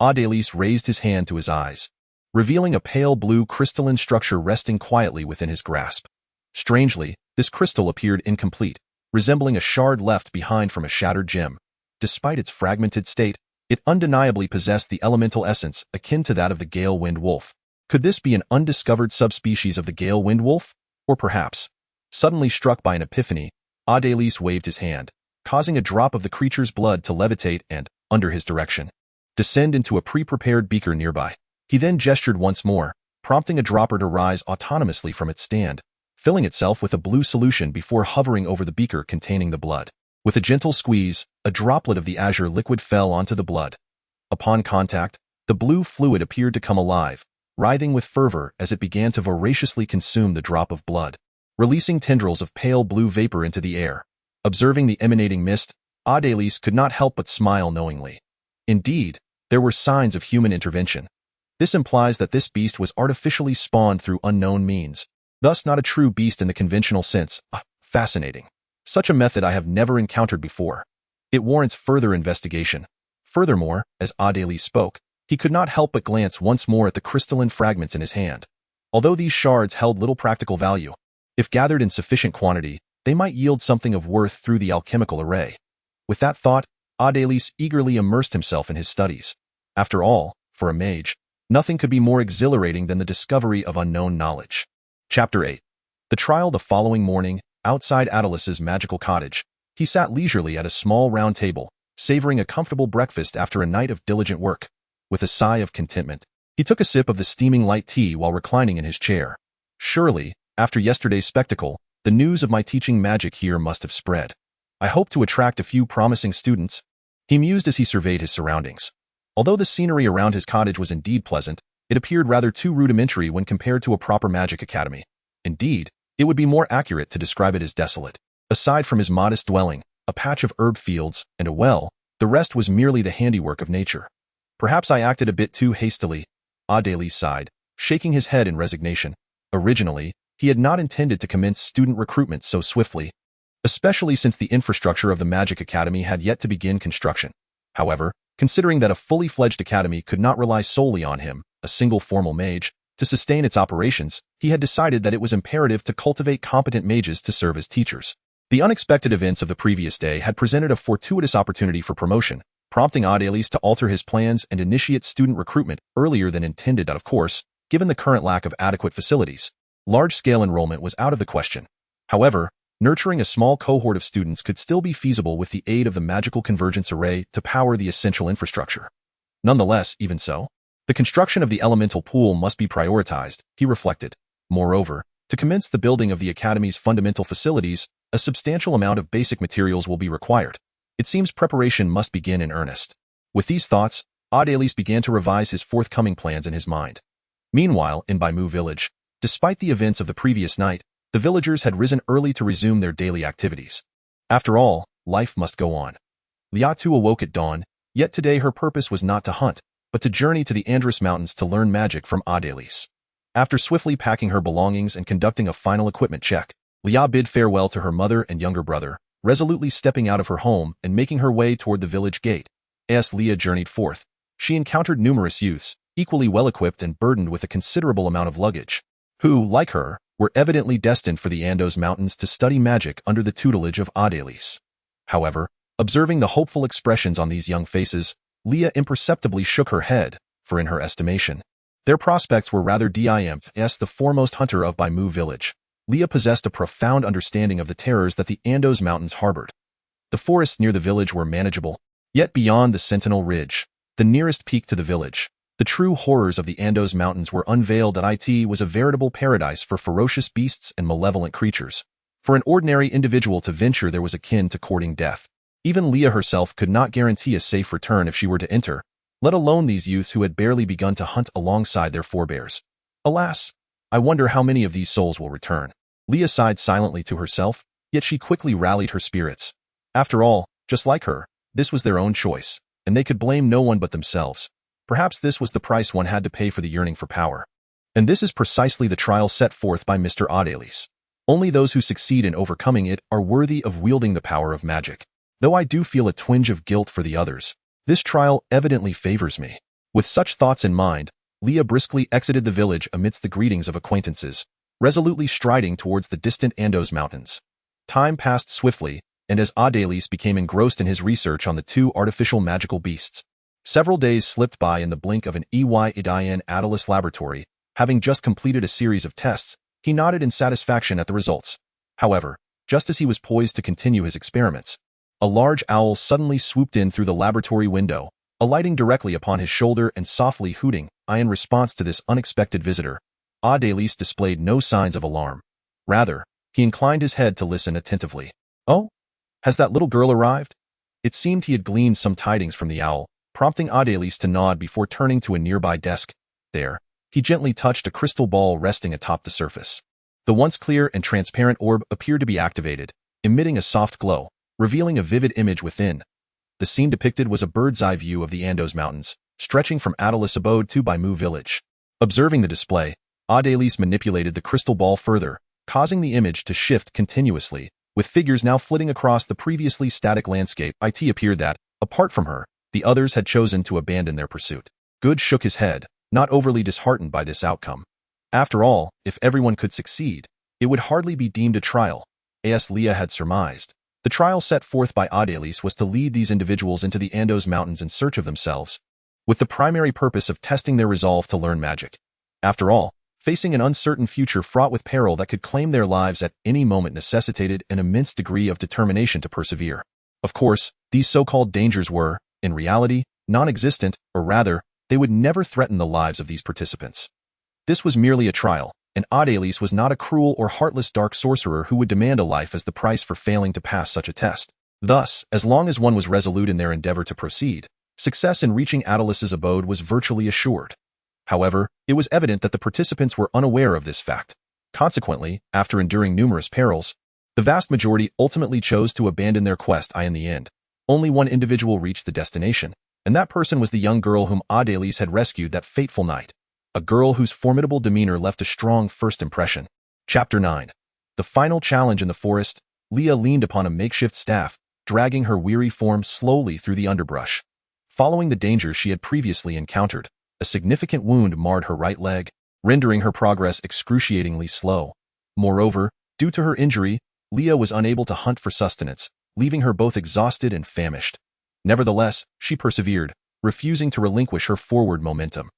Audelis raised his hand to his eyes, revealing a pale blue crystalline structure resting quietly within his grasp. Strangely, this crystal appeared incomplete, resembling a shard left behind from a shattered gem. Despite its fragmented state, it undeniably possessed the elemental essence akin to that of the gale-wind wolf. Could this be an undiscovered subspecies of the gale-wind wolf? Or perhaps, suddenly struck by an epiphany, Audelis waved his hand, causing a drop of the creature's blood to levitate and, under his direction, descend into a pre-prepared beaker nearby. He then gestured once more, prompting a dropper to rise autonomously from its stand, filling itself with a blue solution before hovering over the beaker containing the blood. With a gentle squeeze, a droplet of the azure liquid fell onto the blood. Upon contact, the blue fluid appeared to come alive, writhing with fervor as it began to voraciously consume the drop of blood, releasing tendrils of pale blue vapor into the air. Observing the emanating mist, Audelis could not help but smile knowingly. Indeed, there were signs of human intervention. This implies that this beast was artificially spawned through unknown means, thus not a true beast in the conventional sense. Fascinating. Such a method I have never encountered before. It warrants further investigation. Furthermore, as Adélie spoke, he could not help but glance once more at the crystalline fragments in his hand. Although these shards held little practical value, if gathered in sufficient quantity, they might yield something of worth through the alchemical array. With that thought, Adélie eagerly immersed himself in his studies. After all, for a mage, nothing could be more exhilarating than the discovery of unknown knowledge. Chapter 8. The trial. The following morning, outside Adélie's magical cottage, he sat leisurely at a small round table, savoring a comfortable breakfast after a night of diligent work. With a sigh of contentment, he took a sip of the steaming light tea while reclining in his chair. Surely, after yesterday's spectacle, the news of my teaching magic here must have spread. I hope to attract a few promising students, he mused as he surveyed his surroundings. Although the scenery around his cottage was indeed pleasant, it appeared rather too rudimentary when compared to a proper magic academy. Indeed, it would be more accurate to describe it as desolate. Aside from his modest dwelling, a patch of herb fields, and a well, the rest was merely the handiwork of nature. Perhaps I acted a bit too hastily, Adélie sighed, shaking his head in resignation. Originally, he had not intended to commence student recruitment so swiftly, especially since the infrastructure of the Magic Academy had yet to begin construction. However, considering that a fully fledged academy could not rely solely on him, a single formal mage, to sustain its operations, he had decided that it was imperative to cultivate competent mages to serve as teachers. The unexpected events of the previous day had presented a fortuitous opportunity for promotion, prompting Adélie to alter his plans and initiate student recruitment earlier than intended. Of course, given the current lack of adequate facilities, large-scale enrollment was out of the question. However, nurturing a small cohort of students could still be feasible with the aid of the magical convergence array to power the essential infrastructure. Nonetheless, even so, the construction of the elemental pool must be prioritized, he reflected. Moreover, to commence the building of the Academy's fundamental facilities, a substantial amount of basic materials will be required. It seems preparation must begin in earnest. With these thoughts, Adélie began to revise his forthcoming plans in his mind. Meanwhile, in Baimu village, despite the events of the previous night, the villagers had risen early to resume their daily activities. After all, life must go on. Lia too awoke at dawn, yet today her purpose was not to hunt, but to journey to the Andrus Mountains to learn magic from Adélie. After swiftly packing her belongings and conducting a final equipment check, Lia bid farewell to her mother and younger brother, resolutely stepping out of her home and making her way toward the village gate. As Lia journeyed forth, she encountered numerous youths, equally well-equipped and burdened with a considerable amount of luggage, who, like her, were evidently destined for the Andrus Mountains to study magic under the tutelage of Adélie. However, observing the hopeful expressions on these young faces, Lia imperceptibly shook her head, for in her estimation, their prospects were rather dim. As the foremost hunter of Baimu village, Lia possessed a profound understanding of the terrors that the Andrus Mountains harbored. The forests near the village were manageable, yet beyond the Sentinel Ridge, the nearest peak to the village, the true horrors of the Andrus Mountains were unveiled. It was a veritable paradise for ferocious beasts and malevolent creatures. For an ordinary individual to venture there was akin to courting death. Even Lia herself could not guarantee a safe return if she were to enter, let alone these youths who had barely begun to hunt alongside their forebears. Alas, I wonder how many of these souls will return. Lia sighed silently to herself, yet she quickly rallied her spirits. After all, just like her, this was their own choice, and they could blame no one but themselves. Perhaps this was the price one had to pay for the yearning for power. And this is precisely the trial set forth by Mr. Adélie. Only those who succeed in overcoming it are worthy of wielding the power of magic. Though I do feel a twinge of guilt for the others, this trial evidently favors me. With such thoughts in mind, Lia briskly exited the village amidst the greetings of acquaintances, resolutely striding towards the distant Andrus Mountains. Time passed swiftly, and as Adélie became engrossed in his research on the two artificial magical beasts, several days slipped by in the blink of an Idayan Adélie laboratory. Having just completed a series of tests, he nodded in satisfaction at the results. However, just as he was poised to continue his experiments, a large owl suddenly swooped in through the laboratory window, alighting directly upon his shoulder and softly hooting. In response to this unexpected visitor, Adélie displayed no signs of alarm. Rather, he inclined his head to listen attentively. Oh? Has that little girl arrived? It seemed he had gleaned some tidings from the owl, prompting Adélie to nod before turning to a nearby desk. There, he gently touched a crystal ball resting atop the surface. The once clear and transparent orb appeared to be activated, emitting a soft glow, revealing a vivid image within. The scene depicted was a bird's-eye view of the Andrus Mountains, stretching from Adélie's abode to Baimu village. Observing the display, Adélie manipulated the crystal ball further, causing the image to shift continuously, With figures now flitting across the previously static landscape, it appeared that, apart from her, the others had chosen to abandon their pursuit. Good shook his head, not overly disheartened by this outcome. After all, if everyone could succeed, it would hardly be deemed a trial, as Leah had surmised. The trial set forth by Adelis was to lead these individuals into the Andos Mountains in search of themselves, with the primary purpose of testing their resolve to learn magic. After all, facing an uncertain future fraught with peril that could claim their lives at any moment necessitated an immense degree of determination to persevere. Of course, these so-called dangers were, in reality, non-existent, or rather, they would never threaten the lives of these participants. This was merely a trial, and Adelis was not a cruel or heartless dark sorcerer who would demand a life as the price for failing to pass such a test. Thus, as long as one was resolute in their endeavor to proceed, success in reaching Adelis's abode was virtually assured. However, it was evident that the participants were unaware of this fact. Consequently, after enduring numerous perils, the vast majority ultimately chose to abandon their quest. In the end, only one individual reached the destination, and that person was the young girl whom Adelis had rescued that fateful night. A girl whose formidable demeanor left a strong first impression. Chapter 9. The final challenge in the forest. Leah leaned upon a makeshift staff, dragging her weary form slowly through the underbrush. Following the dangers she had previously encountered, a significant wound marred her right leg, rendering her progress excruciatingly slow. Moreover, due to her injury, Leah was unable to hunt for sustenance, leaving her both exhausted and famished. Nevertheless, she persevered, refusing to relinquish her forward momentum.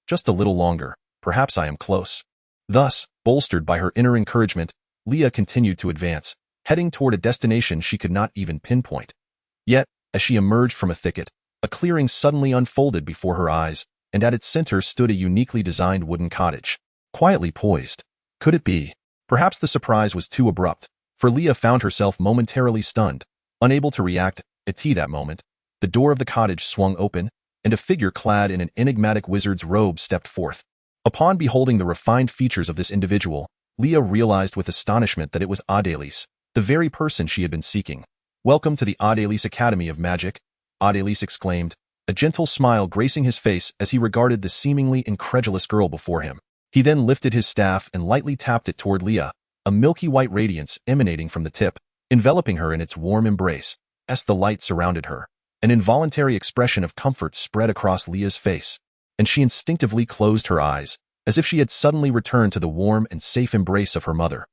Just a little longer, perhaps I am close. Thus, bolstered by her inner encouragement, Leah continued to advance, heading toward a destination she could not even pinpoint. Yet, as she emerged from a thicket, a clearing suddenly unfolded before her eyes, and at its center stood a uniquely designed wooden cottage, quietly poised. Could it be? Perhaps the surprise was too abrupt, for Leah found herself momentarily stunned, unable to react. At that moment, the door of the cottage swung open, and a figure clad in an enigmatic wizard's robe stepped forth. Upon beholding the refined features of this individual, Leah realized with astonishment that it was Adelis, the very person she had been seeking. "Welcome to the Adelis Academy of Magic," Adelis exclaimed, a gentle smile gracing his face as he regarded the seemingly incredulous girl before him. He then lifted his staff and lightly tapped it toward Leah, a milky white radiance emanating from the tip, enveloping her in its warm embrace. As the light surrounded her, an involuntary expression of comfort spread across Leah's face, and she instinctively closed her eyes, as if she had suddenly returned to the warm and safe embrace of her mother.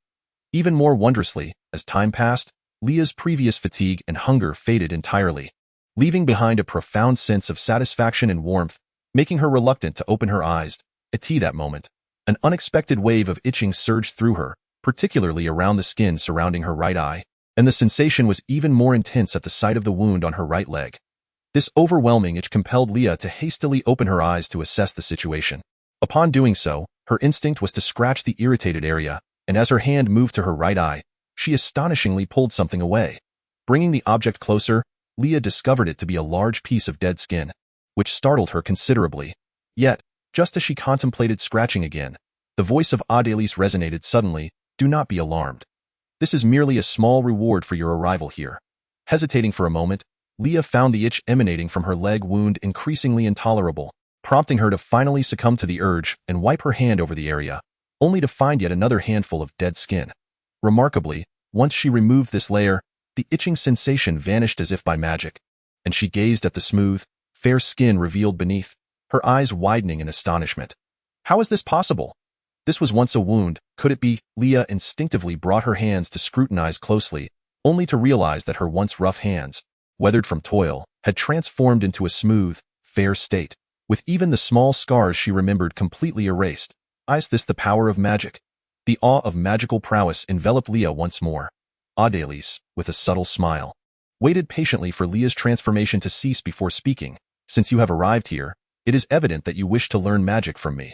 Even more wondrously, as time passed, Leah's previous fatigue and hunger faded entirely, leaving behind a profound sense of satisfaction and warmth, making her reluctant to open her eyes. At that moment, an unexpected wave of itching surged through her, particularly around the skin surrounding her right eye, and the sensation was even more intense at the sight of the wound on her right leg. This overwhelming itch compelled Leah to hastily open her eyes to assess the situation. Upon doing so, her instinct was to scratch the irritated area, and as her hand moved to her right eye, she astonishingly pulled something away. Bringing the object closer, Leah discovered it to be a large piece of dead skin, which startled her considerably. Yet, just as she contemplated scratching again, the voice of Adelis resonated suddenly. "Do not be alarmed. This is merely a small reward for your arrival here." Hesitating for a moment, Leah found the itch emanating from her leg wound increasingly intolerable, prompting her to finally succumb to the urge and wipe her hand over the area, only to find yet another handful of dead skin. Remarkably, once she removed this layer, the itching sensation vanished as if by magic, and she gazed at the smooth, fair skin revealed beneath, her eyes widening in astonishment. How is this possible? This was once a wound, could it be? Leah instinctively brought her hands to scrutinize closely, only to realize that her once rough hands, weathered from toil, had transformed into a smooth, fair state, with even the small scars she remembered completely erased. Is this the power of magic? The awe of magical prowess enveloped Leah once more. Adelis, with a subtle smile, waited patiently for Leah's transformation to cease before speaking. "Since you have arrived here, it is evident that you wish to learn magic from me."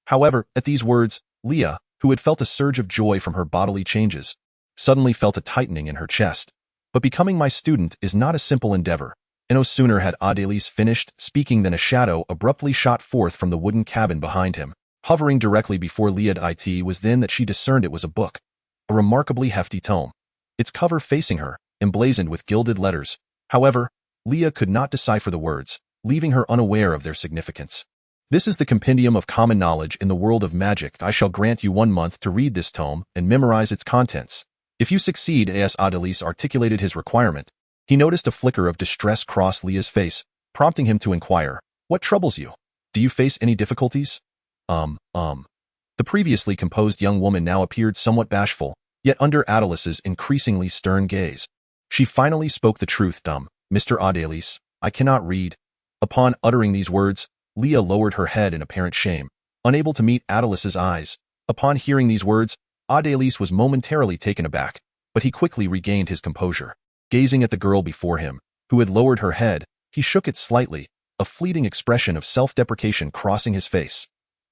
However, at these words, Leah, who had felt a surge of joy from her bodily changes, suddenly felt a tightening in her chest. "But becoming my student is not a simple endeavor." And no sooner had Adelis finished speaking than a shadow abruptly shot forth from the wooden cabin behind him, hovering directly before Leah. It was then that she discerned it was a book, a remarkably hefty tome, its cover facing her, emblazoned with gilded letters. However, Leah could not decipher the words, leaving her unaware of their significance. "This is the compendium of common knowledge in the world of magic. I shall grant you 1 month to read this tome and memorize its contents. If you succeed, as Adelise articulated his requirement, he noticed a flicker of distress cross Leah's face, prompting him to inquire, "What troubles you? Do you face any difficulties?" The previously composed young woman now appeared somewhat bashful, yet under Adelice's increasingly stern gaze. She finally spoke the truth, "Mr. Adelise, I cannot read." Upon uttering these words, Leah lowered her head in apparent shame, unable to meet Adelice's eyes. Upon hearing these words, Adelise was momentarily taken aback, but he quickly regained his composure. Gazing at the girl before him, who had lowered her head, he shook it slightly, a fleeting expression of self-deprecation crossing his face.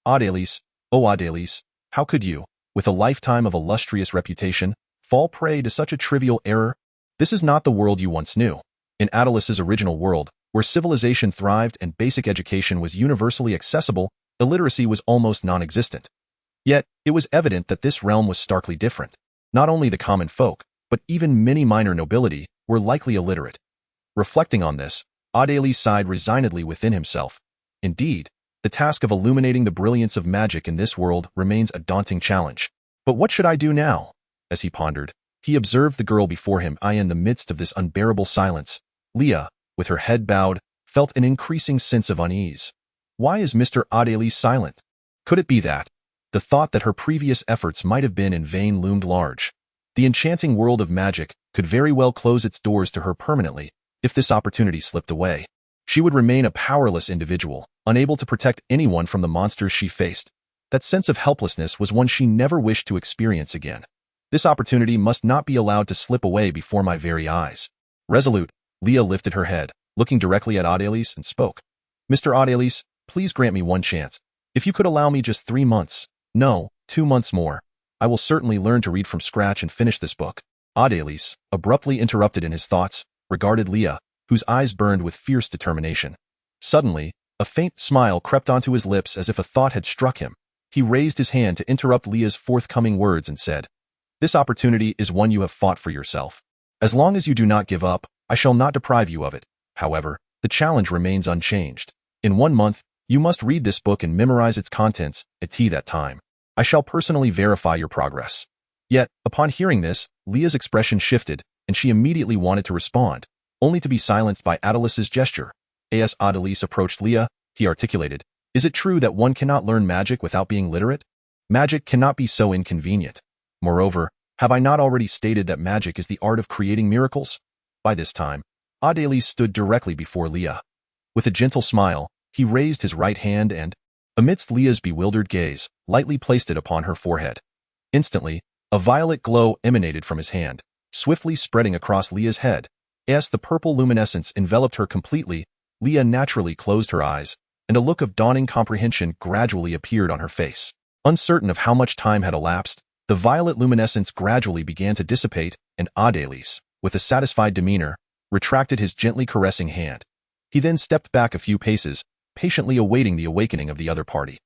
"Adelise, oh Adelise, how could you, with a lifetime of illustrious reputation, fall prey to such a trivial error? This is not the world you once knew. In Adelice's original world, where civilization thrived and basic education was universally accessible, illiteracy was almost non-existent. Yet, it was evident that this realm was starkly different. Not only the common folk, but even many minor nobility were likely illiterate." Reflecting on this, Adelise sighed resignedly within himself. Indeed, the task of illuminating the brilliance of magic in this world remains a daunting challenge. But what should I do now? As he pondered, he observed the girl before him in the midst of this unbearable silence. Leah, with her head bowed, felt an increasing sense of unease. Why is Mr. Adelise silent? Could it be that the thought that her previous efforts might have been in vain loomed large? The enchanting world of magic could very well close its doors to her permanently if this opportunity slipped away. She would remain a powerless individual, unable to protect anyone from the monsters she faced. That sense of helplessness was one she never wished to experience again. This opportunity must not be allowed to slip away before my very eyes. Resolute, Leah lifted her head, looking directly at Adelise, and spoke. "Mr. Adelise, please grant me one chance. If you could allow me just 3 months, no, 2 months more, I will certainly learn to read from scratch and finish this book." Adelise, abruptly interrupted in his thoughts, regarded Leah, whose eyes burned with fierce determination. Suddenly, a faint smile crept onto his lips as if a thought had struck him. He raised his hand to interrupt Leah's forthcoming words and said, "This opportunity is one you have fought for yourself. As long as you do not give up, I shall not deprive you of it. However, the challenge remains unchanged. In 1 month, you must read this book and memorize its contents at that time. I shall personally verify your progress." Yet, upon hearing this, Leah's expression shifted, and she immediately wanted to respond, only to be silenced by Adelice's gesture. As Adelise approached Leah, he articulated, "Is it true that one cannot learn magic without being literate? Magic cannot be so inconvenient. Moreover, have I not already stated that magic is the art of creating miracles?" By this time, Adelise stood directly before Leah. With a gentle smile, he raised his right hand and, amidst Leah's bewildered gaze, lightly placed it upon her forehead. Instantly, a violet glow emanated from his hand, swiftly spreading across Leah's head. As the purple luminescence enveloped her completely, Leah naturally closed her eyes, and a look of dawning comprehension gradually appeared on her face. Uncertain of how much time had elapsed, the violet luminescence gradually began to dissipate, and Adelise, with a satisfied demeanor, retracted his gently caressing hand. He then stepped back a few paces, patiently awaiting the awakening of the other party.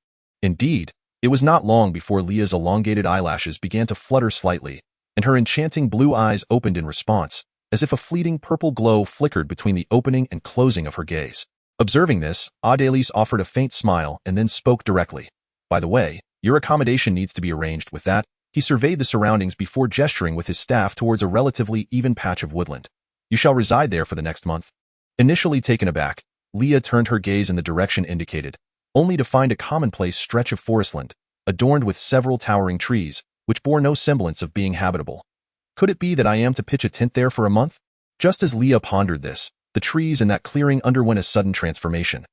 Indeed, it was not long before Leah's elongated eyelashes began to flutter slightly, and her enchanting blue eyes opened in response, as if a fleeting purple glow flickered between the opening and closing of her gaze. Observing this, Adelise offered a faint smile and then spoke directly. "By the way, your accommodation needs to be arranged." With that, he surveyed the surroundings before gesturing with his staff towards a relatively even patch of woodland. "You shall reside there for the next month." Initially taken aback, Leah turned her gaze in the direction indicated, only to find a commonplace stretch of forestland, adorned with several towering trees, which bore no semblance of being habitable. Could it be that I am to pitch a tent there for a month? Just as Leah pondered this, the trees in that clearing underwent a sudden transformation.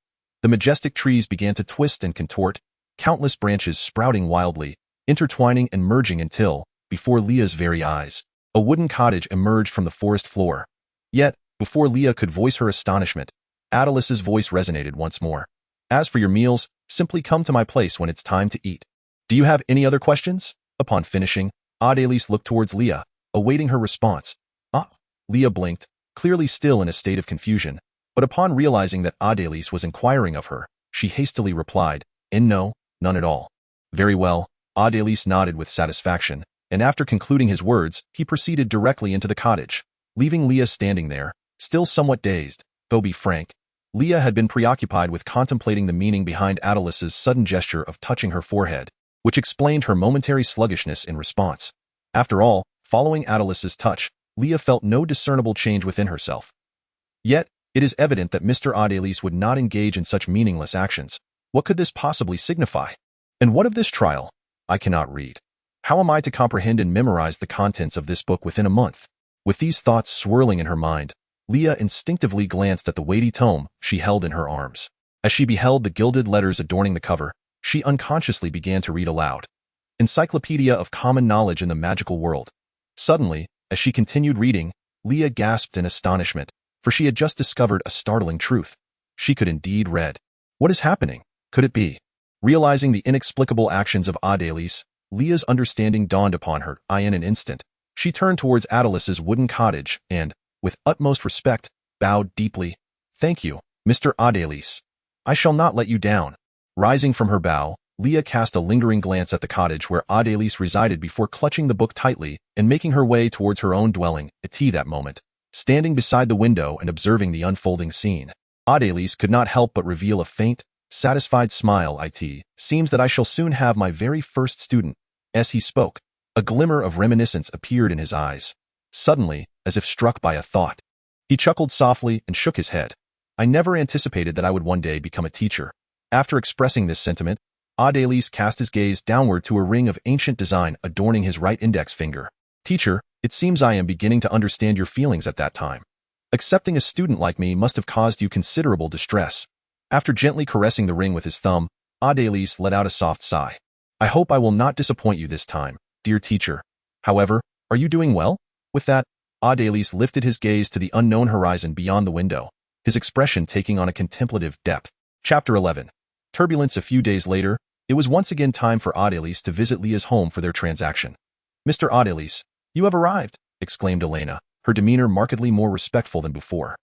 The majestic trees began to twist and contort, countless branches sprouting wildly, intertwining and merging until, before Leah's very eyes, a wooden cottage emerged from the forest floor. Yet, before Leah could voice her astonishment, Adelice's voice resonated once more. "As for your meals, simply come to my place when it's time to eat. Do you have any other questions?" Upon finishing, Adelise looked towards Leah, awaiting her response. Leah blinked, clearly still in a state of confusion, but upon realizing that Adelise was inquiring of her, she hastily replied, No, none at all." "Very well," Adelise nodded with satisfaction, and after concluding his words, he proceeded directly into the cottage, leaving Leah standing there, still somewhat dazed. Though be frank, Leah had been preoccupied with contemplating the meaning behind Adelice's sudden gesture of touching her forehead, which explained her momentary sluggishness in response. After all, Following Adelys's touch, Leah felt no discernible change within herself. Yet, it is evident that Mr. Adelys would not engage in such meaningless actions. What could this possibly signify? And what of this trial? I cannot read. How am I to comprehend and memorize the contents of this book within a month? With these thoughts swirling in her mind, Leah instinctively glanced at the weighty tome she held in her arms. As she beheld the gilded letters adorning the cover, she unconsciously began to read aloud. Encyclopedia of Common Knowledge in the Magical World. Suddenly, as she continued reading, Leah gasped in astonishment, for she had just discovered a startling truth. She could indeed read. What is happening? Could it be? Realizing the inexplicable actions of Adelys, Leah's understanding dawned upon her. In an instant, she turned towards Adelys's wooden cottage and, with utmost respect, bowed deeply. Thank you, Mr. Adelys. I shall not let you down. Rising from her bow, Leah cast a lingering glance at the cottage where Adelys resided before clutching the book tightly and making her way towards her own dwelling. That moment, standing beside the window and observing the unfolding scene, Adelys could not help but reveal a faint, satisfied smile. It seems that I shall soon have my very first student. As he spoke, a glimmer of reminiscence appeared in his eyes. Suddenly, as if struck by a thought, he chuckled softly and shook his head. I never anticipated that I would one day become a teacher. After expressing this sentiment, Adelys cast his gaze downward to a ring of ancient design adorning his right index finger. Teacher, it seems I am beginning to understand your feelings at that time. Accepting a student like me must have caused you considerable distress. After gently caressing the ring with his thumb, Adelys let out a soft sigh. I hope I will not disappoint you this time, dear teacher. However, are you doing well? With that, Adelys lifted his gaze to the unknown horizon beyond the window, his expression taking on a contemplative depth. Chapter 11. Turbulence. A few days later, it was once again time for Adelys to visit Leah's home for their transaction. Mr. Adelys, you have arrived, exclaimed Elena, her demeanor markedly more respectful than before.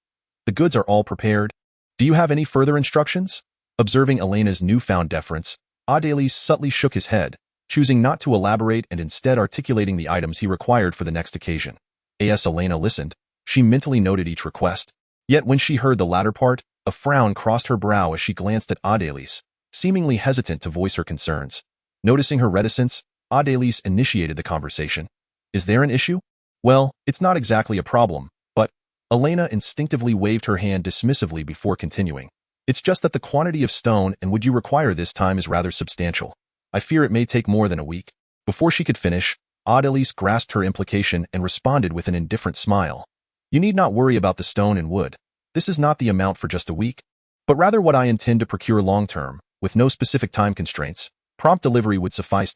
The goods are all prepared. Do you have any further instructions? Observing Elena's newfound deference, Adelys subtly shook his head, choosing not to elaborate and instead articulating the items he required for the next occasion. As Elena listened, she mentally noted each request. Yet when she heard the latter part, a frown crossed her brow as she glanced at Adelys, seemingly hesitant to voice her concerns. Noticing her reticence, Adelys initiated the conversation. Is there an issue? Well, it's not exactly a problem, but Elena instinctively waved her hand dismissively before continuing. It's just that the quantity of stone and wood you require this time is rather substantial. I fear it may take more than a week. Before she could finish, Adelys grasped her implication and responded with an indifferent smile. You need not worry about the stone and wood. This is not the amount for just a week, but rather what I intend to procure long-term, with no specific time constraints. Prompt delivery would suffice.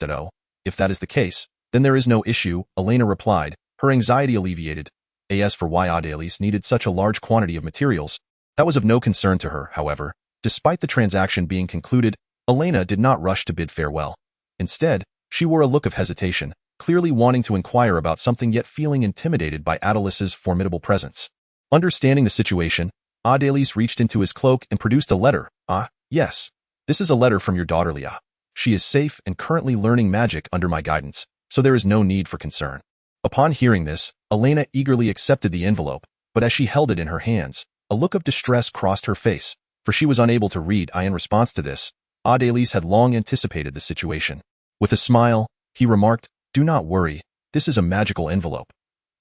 If that is the case, then there is no issue, Elena replied, her anxiety alleviated. As for why Adelys needed such a large quantity of materials, that was of no concern to her. However, despite the transaction being concluded, Elena did not rush to bid farewell. Instead, she wore a look of hesitation, clearly wanting to inquire about something yet feeling intimidated by Adelys's formidable presence. Understanding the situation, Adelys reached into his cloak and produced a letter. Yes. This is a letter from your daughter Leah. She is safe and currently learning magic under my guidance, so there is no need for concern. Upon hearing this, Elena eagerly accepted the envelope, but as she held it in her hands, a look of distress crossed her face, for she was unable to read. In response to this, Adelys had long anticipated the situation. With a smile, he remarked, Do not worry, this is a magical envelope.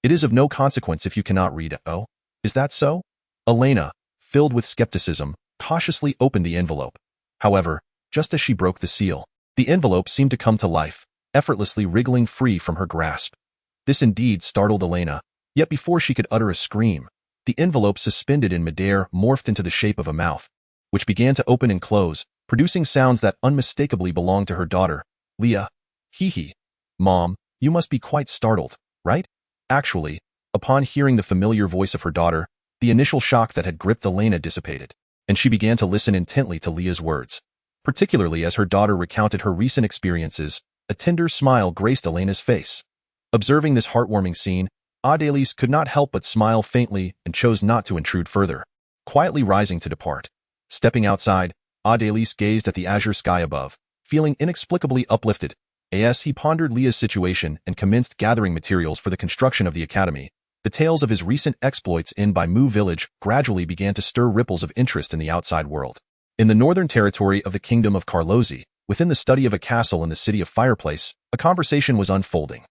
It is of no consequence if you cannot read. Oh, is that so? Elena, filled with skepticism, cautiously opened the envelope. However, just as she broke the seal, the envelope seemed to come to life, effortlessly wriggling free from her grasp. This indeed startled Elena, yet before she could utter a scream, the envelope suspended in midair morphed into the shape of a mouth, which began to open and close, producing sounds that unmistakably belonged to her daughter, Leah. Hee. Mom, you must be quite startled, right? Actually, upon hearing the familiar voice of her daughter, the initial shock that had gripped Elena dissipated, and she began to listen intently to Leah's words. Particularly as her daughter recounted her recent experiences, a tender smile graced Elena's face. Observing this heartwarming scene, Adelys could not help but smile faintly and chose not to intrude further, quietly rising to depart. Stepping outside, Adelys gazed at the azure sky above, feeling inexplicably uplifted. As he pondered Leah's situation and commenced gathering materials for the construction of the academy, the tales of his recent exploits in Mu village gradually began to stir ripples of interest in the outside world. In the northern territory of the kingdom of Carlosi, within the study of a castle in the city of Fireplace, a conversation was unfolding.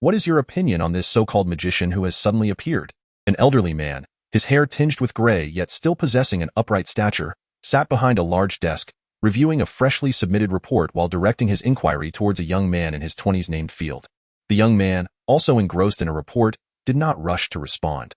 what is your opinion on this so-called magician who has suddenly appeared? An elderly man, his hair tinged with gray yet still possessing an upright stature, sat behind a large desk, reviewing a freshly submitted report while directing his inquiry towards a young man in his 20s named Field. The young man, also engrossed in a report, did not rush to respond.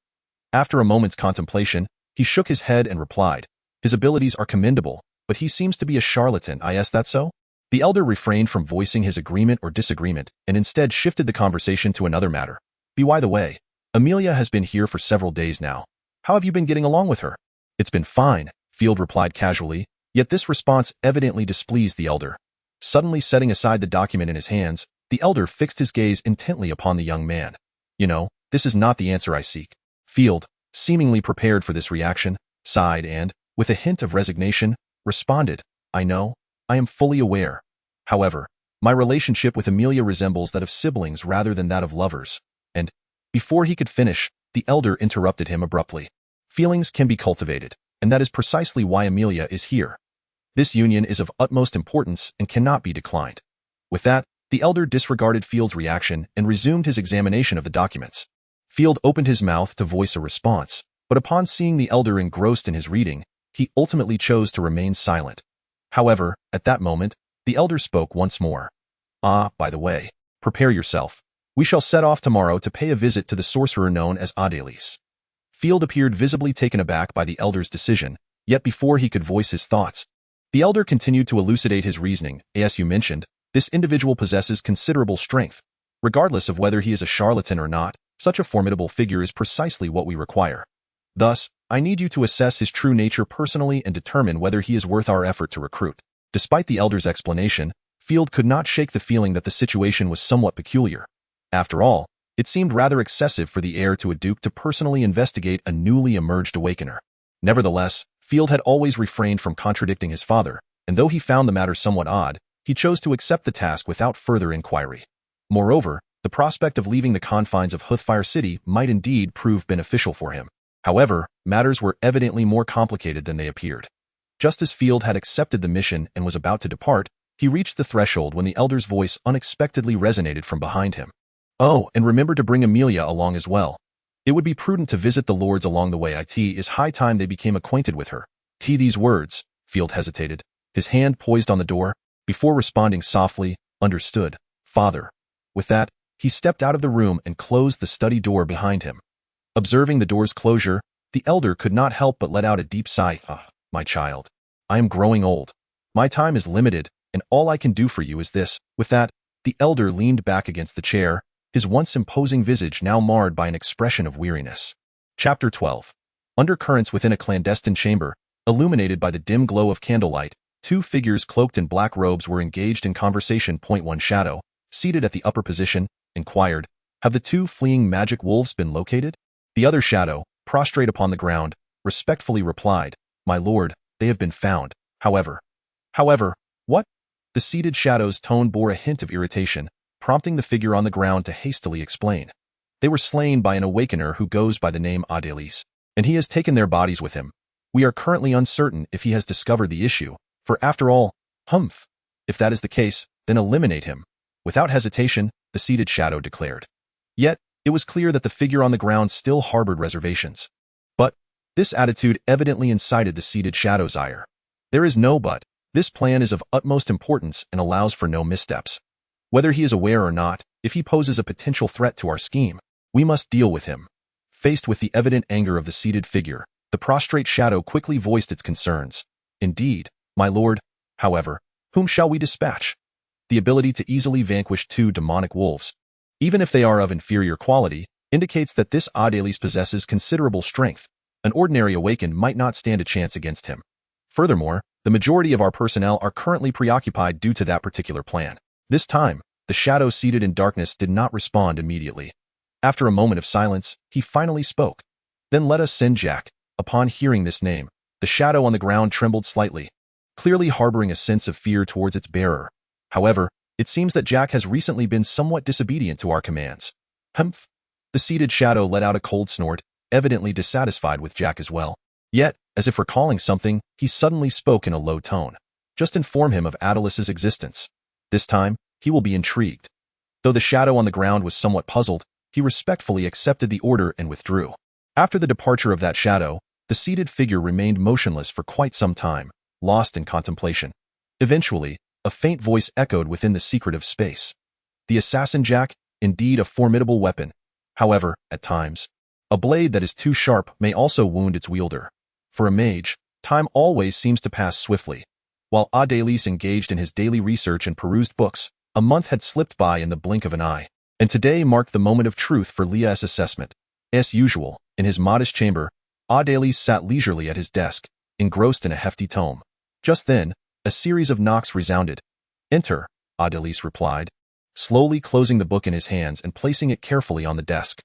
After a moment's contemplation, he shook his head and replied, "His abilities are commendable, but he seems to be a charlatan. Is that so?" The elder refrained from voicing his agreement or disagreement and instead shifted the conversation to another matter. By the way, Amelia has been here for several days now. How have you been getting along with her?" "It's been fine," Field replied casually, yet this response evidently displeased the elder. Suddenly setting aside the document in his hands, the elder fixed his gaze intently upon the young man. "You know, this is not the answer I seek." Field, seemingly prepared for this reaction, sighed and, with a hint of resignation, responded, "I know, I am fully aware. However, my relationship with Amelia resembles that of siblings rather than that of lovers." And, before he could finish, the elder interrupted him abruptly. "Feelings can be cultivated, and that is precisely why Amelia is here. This union is of utmost importance and cannot be declined." With that, the elder disregarded Field's reaction and resumed his examination of the documents. Field opened his mouth to voice a response, but upon seeing the elder engrossed in his reading, he ultimately chose to remain silent. However, at that moment, the elder spoke once more. "By the way, prepare yourself. We shall set off tomorrow to pay a visit to the sorcerer known as Adelis." Field appeared visibly taken aback by the elder's decision, yet before he could voice his thoughts, the elder continued to elucidate his reasoning. "As you mentioned, this individual possesses considerable strength. Regardless of whether he is a charlatan or not, such a formidable figure is precisely what we require. Thus, I need you to assess his true nature personally and determine whether he is worth our effort to recruit." Despite the elder's explanation, Field could not shake the feeling that the situation was somewhat peculiar. After all, it seemed rather excessive for the heir to a duke to personally investigate a newly emerged awakener. Nevertheless, Field had always refrained from contradicting his father, and though he found the matter somewhat odd, he chose to accept the task without further inquiry. Moreover, the prospect of leaving the confines of Hoothfire City might indeed prove beneficial for him. However, matters were evidently more complicated than they appeared. Just as Field had accepted the mission and was about to depart, he reached the threshold when the elder's voice unexpectedly resonated from behind him. "Oh, and remember to bring Amelia along as well. It would be prudent to visit the lords along the way. It is high time they became acquainted with her." These words, Field hesitated, his hand poised on the door, before responding softly, "Understood, father." With that, he stepped out of the room and closed the study door behind him. Observing the door's closure, the elder could not help but let out a deep sigh. "My child, I am growing old. My time is limited, and all I can do for you is this." With that, the elder leaned back against the chair, his once imposing visage now marred by an expression of weariness. Chapter 12. Undercurrents within a clandestine chamber, illuminated by the dim glow of candlelight, two figures cloaked in black robes were engaged in conversation. One shadow, seated at the upper position, inquired, "Have the two fleeing magic wolves been located?" The other shadow, prostrate upon the ground, respectfully replied, "My lord, they have been found. However, what?" The seated shadow's tone bore a hint of irritation, prompting the figure on the ground to hastily explain. "They were slain by an awakener who goes by the name Adelis, and he has taken their bodies with him. We are currently uncertain if he has discovered the issue, for after all, if that is the case, then eliminate him." Without hesitation, the seated shadow declared. Yet, it was clear that the figure on the ground still harbored reservations. But, this attitude evidently incited the seated shadow's ire. "There is no but. This plan is of utmost importance and allows for no missteps. Whether he is aware or not, if he poses a potential threat to our scheme, we must deal with him." Faced with the evident anger of the seated figure, the prostrate shadow quickly voiced its concerns. "Indeed, my lord. However, whom shall we dispatch?" The ability to easily vanquish two demonic wolves, even if they are of inferior quality, indicates that this Adelis possesses considerable strength. An ordinary awakened might not stand a chance against him. Furthermore, the majority of our personnel are currently preoccupied due to that particular plan. This time, the shadow seated in darkness did not respond immediately. After a moment of silence, he finally spoke. "Then let us send Jack." Upon hearing this name, the shadow on the ground trembled slightly, clearly harboring a sense of fear towards its bearer. "However, it seems that Jack has recently been somewhat disobedient to our commands." The seated shadow let out a cold snort, evidently dissatisfied with Jack as well. Yet, as if recalling something, he suddenly spoke in a low tone. "Just inform him of Adelis's existence. This time, he will be intrigued." Though the shadow on the ground was somewhat puzzled, he respectfully accepted the order and withdrew. After the departure of that shadow, the seated figure remained motionless for quite some time, lost in contemplation. Eventually, a faint voice echoed within the secretive space. The assassin jack, indeed a formidable weapon. However, at times, a blade that is too sharp may also wound its wielder. For a mage, time always seems to pass swiftly. While Adelis engaged in his daily research and perused books, a month had slipped by in the blink of an eye, and today marked the moment of truth for Leah's assessment. As usual, in his modest chamber, Adelis sat leisurely at his desk, engrossed in a hefty tome. Just then, a series of knocks resounded. "Enter," Adelis replied, slowly closing the book in his hands and placing it carefully on the desk.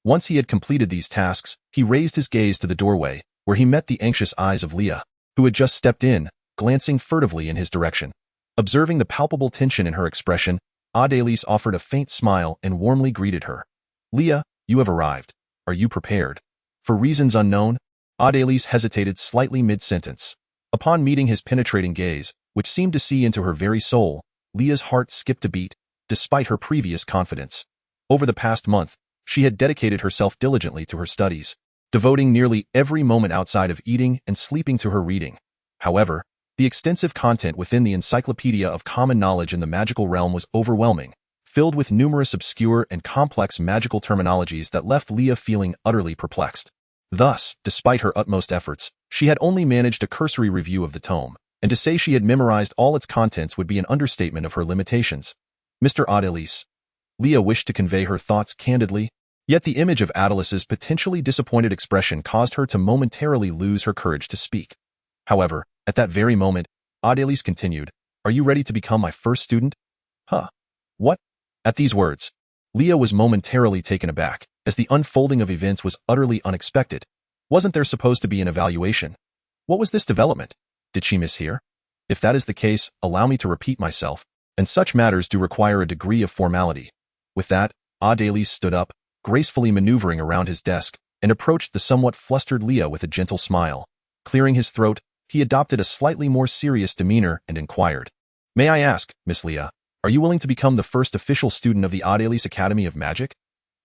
Once he had completed these tasks, he raised his gaze to the doorway, where he met the anxious eyes of Leah, who had just stepped in, glancing furtively in his direction. Observing the palpable tension in her expression, Adelis offered a faint smile and warmly greeted her. "Leah, you have arrived. Are you prepared?" For reasons unknown, Adelis hesitated slightly mid-sentence. Upon meeting his penetrating gaze, which seemed to see into her very soul, Leah's heart skipped a beat, despite her previous confidence. Over the past month, she had dedicated herself diligently to her studies, devoting nearly every moment outside of eating and sleeping to her reading. However, the extensive content within the Encyclopedia of Common Knowledge in the magical realm was overwhelming, filled with numerous obscure and complex magical terminologies that left Leah feeling utterly perplexed. Thus, despite her utmost efforts, she had only managed a cursory review of the tome, and to say she had memorized all its contents would be an understatement of her limitations. "Mr. Adelis." Leah wished to convey her thoughts candidly, yet the image of Adelis's potentially disappointed expression caused her to momentarily lose her courage to speak. However, at that very moment, Adelis continued, "Are you ready to become my first student?" "Huh? What?" At these words, Leah was momentarily taken aback, as the unfolding of events was utterly unexpected. Wasn't there supposed to be an evaluation? What was this development? Did she mishear? If that is the case, allow me to repeat myself, and such matters do require a degree of formality. With that, Adelis stood up, gracefully maneuvering around his desk, and approached the somewhat flustered Leah with a gentle smile. Clearing his throat, he adopted a slightly more serious demeanor and inquired, "May I ask, Miss Leah, are you willing to become the first official student of the Adelis Academy of Magic?"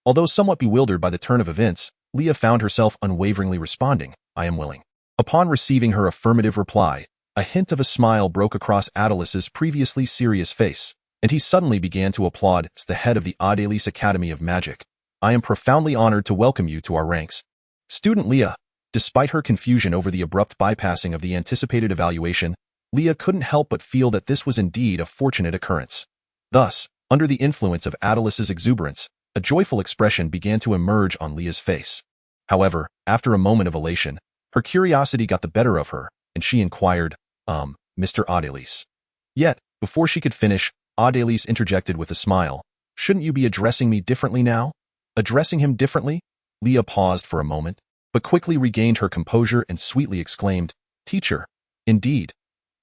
Although somewhat bewildered by the turn of events, Leah found herself unwaveringly responding, "I am willing." Upon receiving her affirmative reply, a hint of a smile broke across Adelis's previously serious face, and he suddenly began to applaud as the head of the Adelis Academy of Magic. "I am profoundly honored to welcome you to our ranks." Student Leah. Despite her confusion over the abrupt bypassing of the anticipated evaluation, Leah couldn't help but feel that this was indeed a fortunate occurrence. Thus, under the influence of Adelis's exuberance, a joyful expression began to emerge on Leah's face. However, after a moment of elation, her curiosity got the better of her, and she inquired, Mr. Adelis." Yet, before she could finish, Adelis interjected with a smile, "Shouldn't you be addressing me differently now?" Addressing him differently? Leah paused for a moment, but quickly regained her composure and sweetly exclaimed, "Teacher." "Indeed."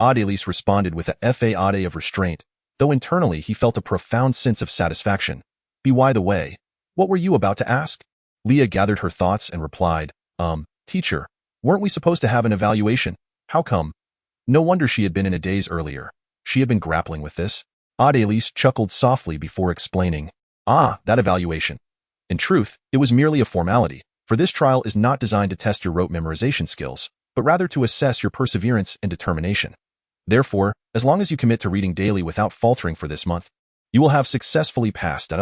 Adelis responded with a fade of restraint, though internally he felt a profound sense of satisfaction. By the way, what were you about to ask?" Leah gathered her thoughts and replied, Teacher, weren't we supposed to have an evaluation? How come?" No wonder she had been in a daze earlier. She had been grappling with this. Adelis chuckled softly before explaining, "That evaluation. In truth, it was merely a formality, for this trial is not designed to test your rote memorization skills, but rather to assess your perseverance and determination. Therefore, as long as you commit to reading daily without faltering for this month, you will have successfully passed.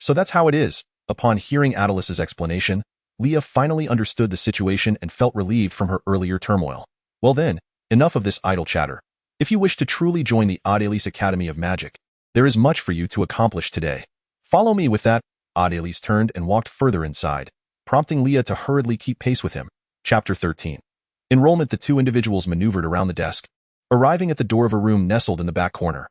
So that's how it is." Upon hearing Adelis's explanation, Leah finally understood the situation and felt relieved from her earlier turmoil. "Well then, enough of this idle chatter. If you wish to truly join the Adelis Academy of Magic, there is much for you to accomplish today. Follow me." With that, Adelis turned and walked further inside, prompting Leah to hurriedly keep pace with him. Chapter 13. Enrollment. The two individuals maneuvered around the desk, arriving at the door of a room nestled in the back corner.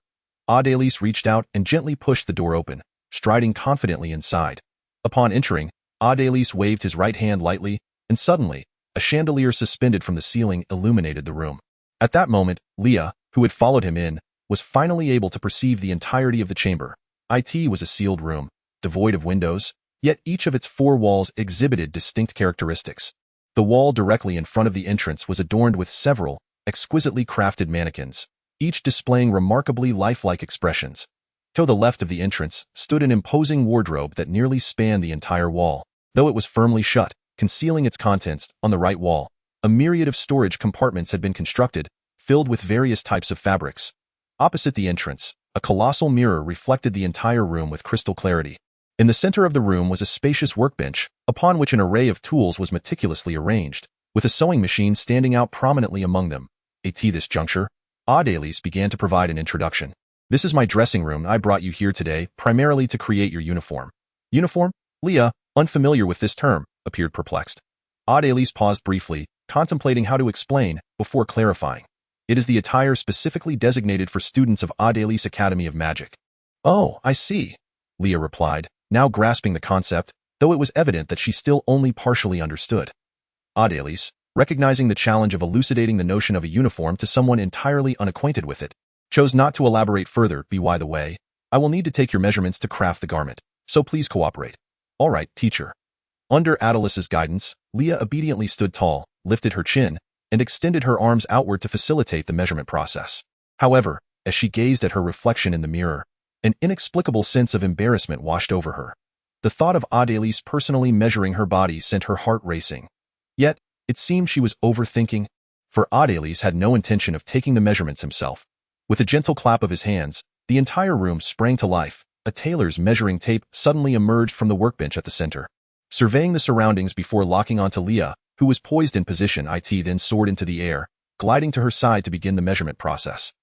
Adelis reached out and gently pushed the door open, striding confidently inside. Upon entering, Adelis waved his right hand lightly, and suddenly, a chandelier suspended from the ceiling illuminated the room. At that moment, Leah, who had followed him in, was finally able to perceive the entirety of the chamber. It was a sealed room, devoid of windows, yet each of its four walls exhibited distinct characteristics. The wall directly in front of the entrance was adorned with several exquisitely crafted mannequins, each displaying remarkably lifelike expressions. To the left of the entrance stood an imposing wardrobe that nearly spanned the entire wall, though it was firmly shut, concealing its contents. On the right wall, a myriad of storage compartments had been constructed, filled with various types of fabrics. Opposite the entrance, a colossal mirror reflected the entire room with crystal clarity. In the center of the room was a spacious workbench, upon which an array of tools was meticulously arranged, with a sewing machine standing out prominently among them. At this juncture, Adelise began to provide an introduction. This is my dressing room. I brought you here today primarily to create your uniform. Uniform? Leah, unfamiliar with this term, appeared perplexed. Adelise paused briefly, contemplating how to explain, before clarifying. It is the attire specifically designated for students of Adelise Academy of Magic. Oh, I see, Leah replied, now grasping the concept, though it was evident that she still only partially understood. Adelise, recognizing the challenge of elucidating the notion of a uniform to someone entirely unacquainted with it, chose not to elaborate further. By the way, I will need to take your measurements to craft the garment, so please cooperate. All right, teacher. Under Adelice's guidance, Leah obediently stood tall, lifted her chin, and extended her arms outward to facilitate the measurement process. However, as she gazed at her reflection in the mirror, an inexplicable sense of embarrassment washed over her. The thought of Adelise personally measuring her body sent her heart racing. Yet, it seemed she was overthinking, for Adelise had no intention of taking the measurements himself. With a gentle clap of his hands, the entire room sprang to life. A tailor's measuring tape suddenly emerged from the workbench at the center. Surveying the surroundings before locking onto Leah, who was poised in position, it then soared into the air, gliding to her side to begin the measurement process.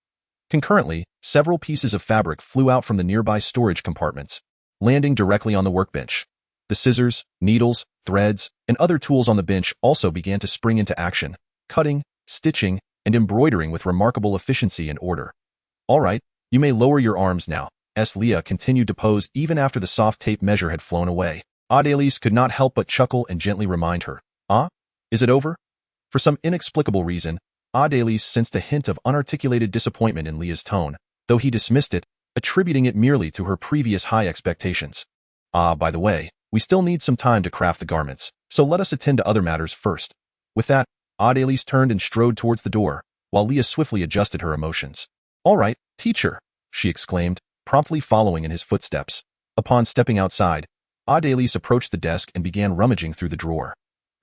Concurrently, several pieces of fabric flew out from the nearby storage compartments, landing directly on the workbench. The scissors, needles, threads, and other tools on the bench also began to spring into action, cutting, stitching, and embroidering with remarkable efficiency and order. All right, you may lower your arms now, as Leah continued to pose even after the soft tape measure had flown away. Adelise could not help but chuckle and gently remind her, is it over? For some inexplicable reason, Adelise sensed a hint of unarticulated disappointment in Leah's tone, though he dismissed it, attributing it merely to her previous high expectations. By the way, we still need some time to craft the garments, so let us attend to other matters first. With that, Adelise turned and strode towards the door, while Leah swiftly adjusted her emotions. All right, teacher, she exclaimed, promptly following in his footsteps. Upon stepping outside, Adelise approached the desk and began rummaging through the drawer.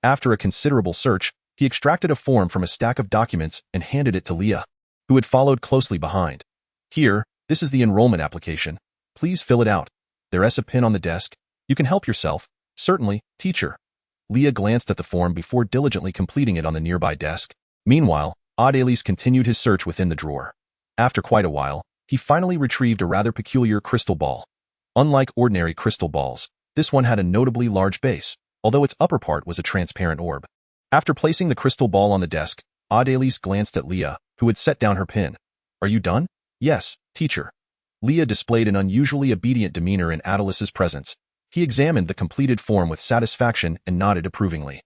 After a considerable search, he extracted a form from a stack of documents and handed it to Leah, who had followed closely behind. Here, this is the enrollment application. Please fill it out. There's a pin on the desk. You can help yourself. Certainly, teacher. Leah glanced at the form before diligently completing it on the nearby desk. Meanwhile, Adelise continued his search within the drawer. After quite a while, he finally retrieved a rather peculiar crystal ball. Unlike ordinary crystal balls, this one had a notably large base, although its upper part was a transparent orb. After placing the crystal ball on the desk, Adelise glanced at Leah, who had set down her pen. Are you done? Yes, teacher. Leah displayed an unusually obedient demeanor in Adelice's presence. He examined the completed form with satisfaction and nodded approvingly.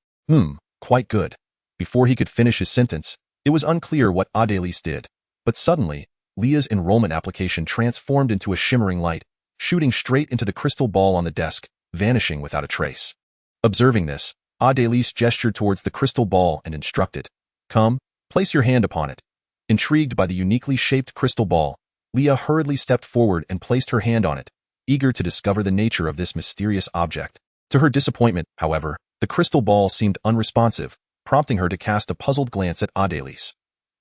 Quite good. Before he could finish his sentence, it was unclear what Adelise did. But suddenly, Leah's enrollment application transformed into a shimmering light, shooting straight into the crystal ball on the desk, vanishing without a trace. Observing this, Adelise gestured towards the crystal ball and instructed, "Come, place your hand upon it." Intrigued by the uniquely shaped crystal ball, Leah hurriedly stepped forward and placed her hand on it, eager to discover the nature of this mysterious object. To her disappointment, however, the crystal ball seemed unresponsive, prompting her to cast a puzzled glance at Adelise.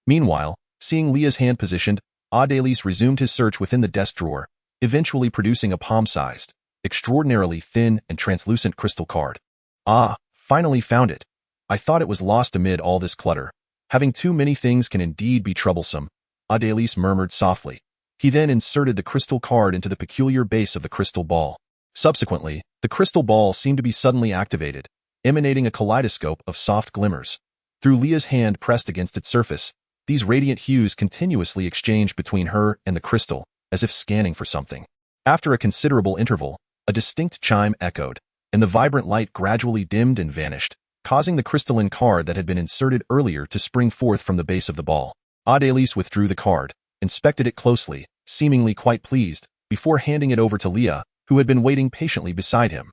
Meanwhile, seeing Leah's hand positioned, Adelise resumed his search within the desk drawer, eventually producing a palm-sized, extraordinarily thin and translucent crystal card. Finally found it. I thought it was lost amid all this clutter. Having too many things can indeed be troublesome, Adelise murmured softly. He then inserted the crystal card into the peculiar base of the crystal ball. Subsequently, the crystal ball seemed to be suddenly activated, emanating a kaleidoscope of soft glimmers. Through Leah's hand pressed against its surface, these radiant hues continuously exchanged between her and the crystal, as if scanning for something. After a considerable interval, a distinct chime echoed, and the vibrant light gradually dimmed and vanished, causing the crystalline card that had been inserted earlier to spring forth from the base of the ball. Adelise withdrew the card, inspected it closely, seemingly quite pleased, before handing it over to Leah, who had been waiting patiently beside him.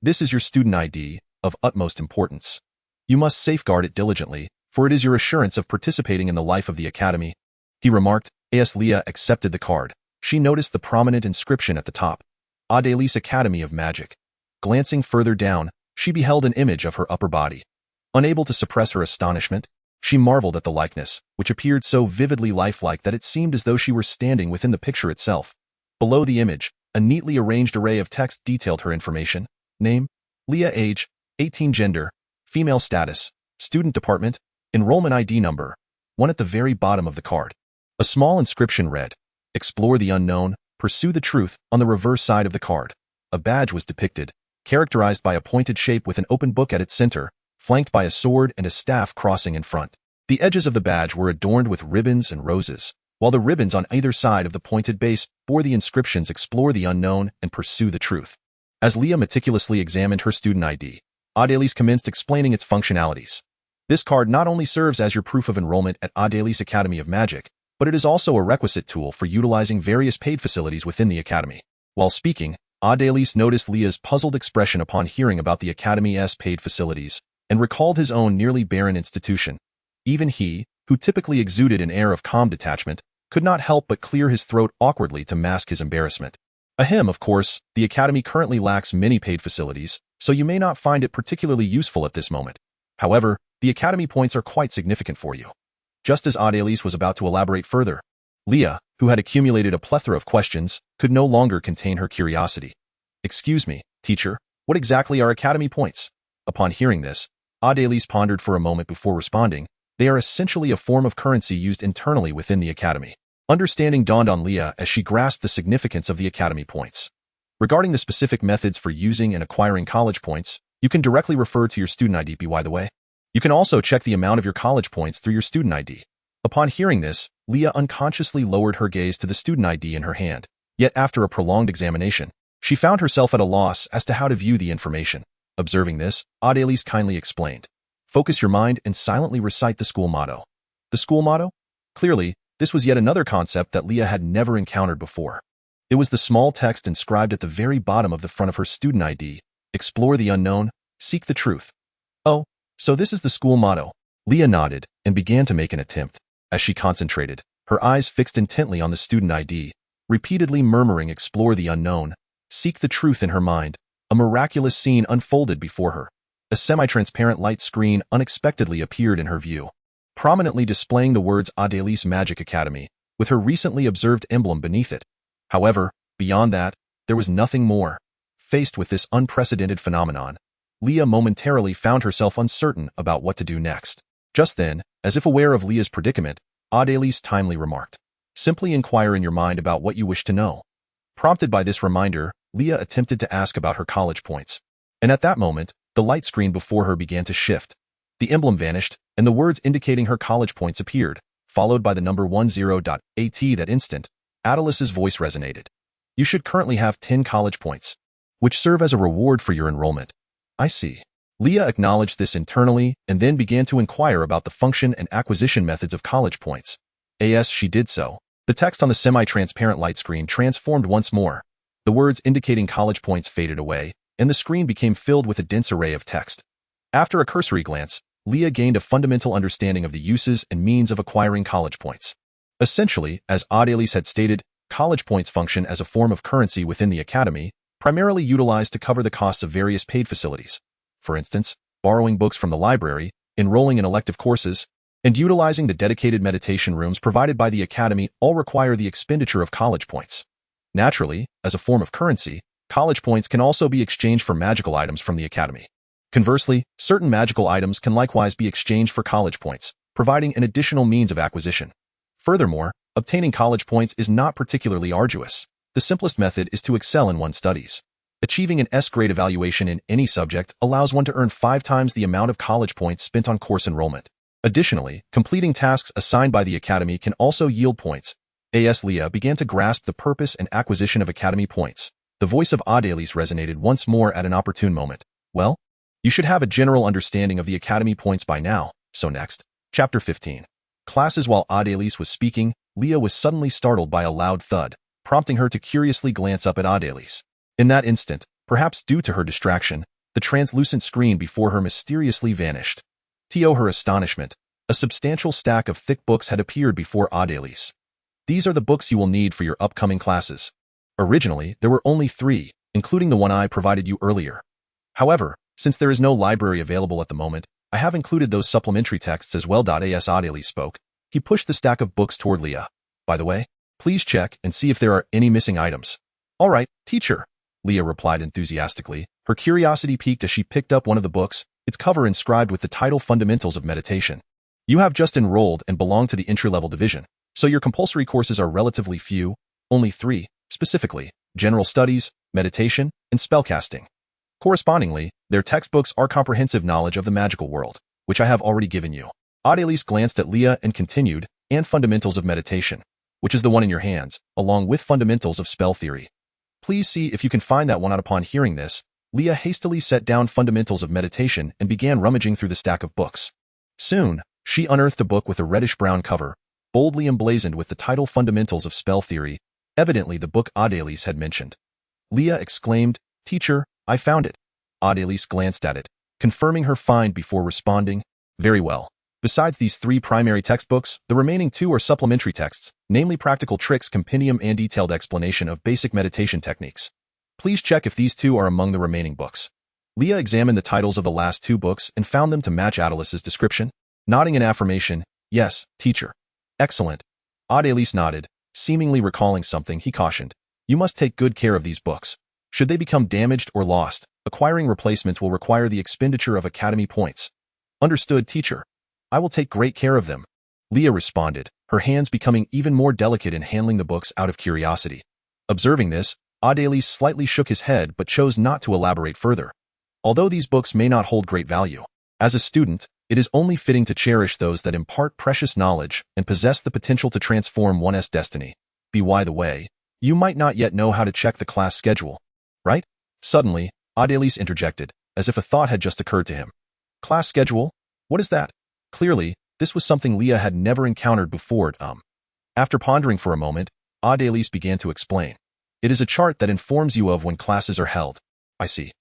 This is your student ID, of utmost importance. You must safeguard it diligently, for it is your assurance of participating in the life of the academy, he remarked, as Leah accepted the card. She noticed the prominent inscription at the top, Adélis Academy of Magic. Glancing further down, she beheld an image of her upper body. Unable to suppress her astonishment, she marveled at the likeness, which appeared so vividly lifelike that it seemed as though she were standing within the picture itself. Below the image, a neatly arranged array of text detailed her information: name, Leah, age, 18, gender, female status, student department, enrollment ID number. One at the very bottom of the card. A small inscription read, Explore the unknown, pursue the truth. On the reverse side of the card, a badge was depicted, characterized by a pointed shape with an open book at its center, flanked by a sword and a staff crossing in front. The edges of the badge were adorned with ribbons and roses, while the ribbons on either side of the pointed base bore the inscriptions Explore the unknown and pursue the truth. As Leah meticulously examined her student ID, Adélis commenced explaining its functionalities. This card not only serves as your proof of enrollment at Adélis Academy of Magic, but it is also a requisite tool for utilizing various paid facilities within the Academy. While speaking, Adélis noticed Leah's puzzled expression upon hearing about the Academy's paid facilities, and recalled his own nearly barren institution. Even he, who typically exuded an air of calm detachment, could not help but clear his throat awkwardly to mask his embarrassment. Ahem, of course, the Academy currently lacks many paid facilities, so you may not find it particularly useful at this moment. However, the Academy points are quite significant for you. Just as Adélis was about to elaborate further, Leah, who had accumulated a plethora of questions, could no longer contain her curiosity. Excuse me, teacher, what exactly are Academy points? Upon hearing this, Adélis pondered for a moment before responding. They are essentially a form of currency used internally within the Academy. Understanding dawned on Leah as she grasped the significance of the Academy points. Regarding the specific methods for using and acquiring college points, you can directly refer to your student ID. By the way, you can also check the amount of your college points through your student ID. Upon hearing this, Leah unconsciously lowered her gaze to the student ID in her hand. Yet after a prolonged examination, she found herself at a loss as to how to view the information. Observing this, Adélis kindly explained, Focus your mind and silently recite the school motto. The school motto? Clearly, this was yet another concept that Leah had never encountered before. It was the small text inscribed at the very bottom of the front of her student ID, Explore the unknown, seek the truth. Oh, so this is the school motto. Leah nodded and began to make an attempt. As she concentrated, her eyes fixed intently on the student ID, repeatedly murmuring Explore the unknown, seek the truth in her mind. A miraculous scene unfolded before her. A semi-transparent light screen unexpectedly appeared in her view, prominently displaying the words Adélis Magic Academy, with her recently observed emblem beneath it. However, beyond that, there was nothing more. Faced with this unprecedented phenomenon, Leah momentarily found herself uncertain about what to do next. Just then, as if aware of Leah's predicament, Adélis timely remarked, Simply inquire in your mind about what you wish to know. Prompted by this reminder, Leah attempted to ask about her college points. And at that moment, the light screen before her began to shift. The emblem vanished, and the words indicating her college points appeared, followed by the number 10.at. That instant, Adélis's voice resonated. You should currently have 10 college points, which serve as a reward for your enrollment. I see. Leah acknowledged this internally and then began to inquire about the function and acquisition methods of college points. As she did so, the text on the semi-transparent light screen transformed once more. The words indicating college points faded away, and the screen became filled with a dense array of text. After a cursory glance, Leah gained a fundamental understanding of the uses and means of acquiring college points. Essentially, as Adélis had stated, college points function as a form of currency within the Academy, primarily utilized to cover the costs of various paid facilities. For instance, borrowing books from the library, enrolling in elective courses, and utilizing the dedicated meditation rooms provided by the Academy all require the expenditure of college points. Naturally, as a form of currency, college points can also be exchanged for magical items from the Academy. Conversely, certain magical items can likewise be exchanged for college points, providing an additional means of acquisition. Furthermore, obtaining college points is not particularly arduous. The simplest method is to excel in one's studies. Achieving an S-grade evaluation in any subject allows one to earn 5 times the amount of college points spent on course enrollment. Additionally, completing tasks assigned by the Academy can also yield points. As Leah began to grasp the purpose and acquisition of Academy points, the voice of Adélis resonated once more at an opportune moment. Well, you should have a general understanding of the Academy points by now. So next, Chapter 15. Classes. While Adélis was speaking, Leah was suddenly startled by a loud thud, prompting her to curiously glance up at Adélis. In that instant, perhaps due to her distraction, the translucent screen before her mysteriously vanished. To her astonishment, a substantial stack of thick books had appeared before Adélis. These are the books you will need for your upcoming classes. Originally, there were only 3, including the one I provided you earlier. However, since there is no library available at the moment, I have included those supplementary texts as well. As Adelie spoke, he pushed the stack of books toward Leah. By the way, please check and see if there are any missing items. All right, teacher, Leah replied enthusiastically. Her curiosity piqued as she picked up one of the books, its cover inscribed with the title Fundamentals of Meditation. You have just enrolled and belong to the entry-level division, so your compulsory courses are relatively few, only 3, specifically, general studies, meditation, and spellcasting. Correspondingly, their textbooks are comprehensive knowledge of the magical world, which I have already given you. Adelie glanced at Leah and continued, and Fundamentals of Meditation, which is the one in your hands, along with Fundamentals of Spell Theory. Please see if you can find that one out. Upon hearing this, Leah hastily set down Fundamentals of Meditation and began rummaging through the stack of books. Soon, she unearthed a book with a reddish-brown cover, boldly emblazoned with the title Fundamentals of Spell Theory, evidently the book Adelie had mentioned. Leah exclaimed, "Teacher, I found it." Adelie glanced at it, confirming her find before responding, "Very well. Besides these 3 primary textbooks, the remaining 2 are supplementary texts, namely Practical Tricks Compendium and Detailed Explanation of Basic Meditation Techniques. Please check if these 2 are among the remaining books." Leah examined the titles of the last 2 books and found them to match Adelie's description, nodding in affirmation, "Yes, teacher." "Excellent." Adelie nodded, seemingly recalling something. He cautioned, "You must take good care of these books. Should they become damaged or lost, acquiring replacements will require the expenditure of academy points." "Understood, teacher. I will take great care of them," Leah responded, her hands becoming even more delicate in handling the books out of curiosity. Observing this, Adelie slightly shook his head but chose not to elaborate further. Although these books may not hold great value, as a student, it is only fitting to cherish those that impart precious knowledge and possess the potential to transform one's destiny. By the way, you might not yet know how to check the class schedule, right? Suddenly, Adelie interjected, as if a thought had just occurred to him. Class schedule? What is that? Clearly, this was something Leah had never encountered before. After pondering for a moment, Adelie began to explain. "It is a chart that informs you of when classes are held." "I see."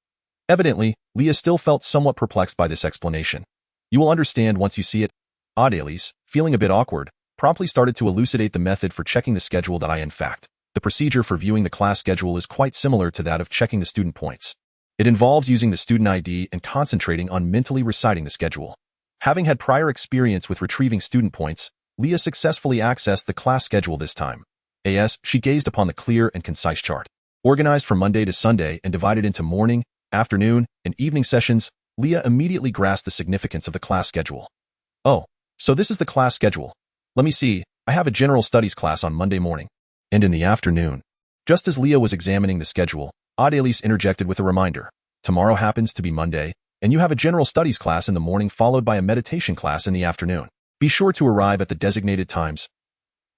Evidently, Leah still felt somewhat perplexed by this explanation. "You will understand once you see it." Adelie, feeling a bit awkward, promptly started to elucidate the method for checking the schedule. In fact, the procedure for viewing the class schedule is quite similar to that of checking the student points. It involves using the student ID and concentrating on mentally reciting the schedule. Having had prior experience with retrieving student points, Leah successfully accessed the class schedule this time. As she gazed upon the clear and concise chart, organized from Monday to Sunday and divided into morning, afternoon, and evening sessions, Leah immediately grasped the significance of the class schedule. "Oh, so this is the class schedule. Let me see, I have a general studies class on Monday morning, and in the afternoon." Just as Leah was examining the schedule, Adelie interjected with a reminder. "Tomorrow happens to be Monday, and you have a general studies class in the morning followed by a meditation class in the afternoon. Be sure to arrive at the designated times."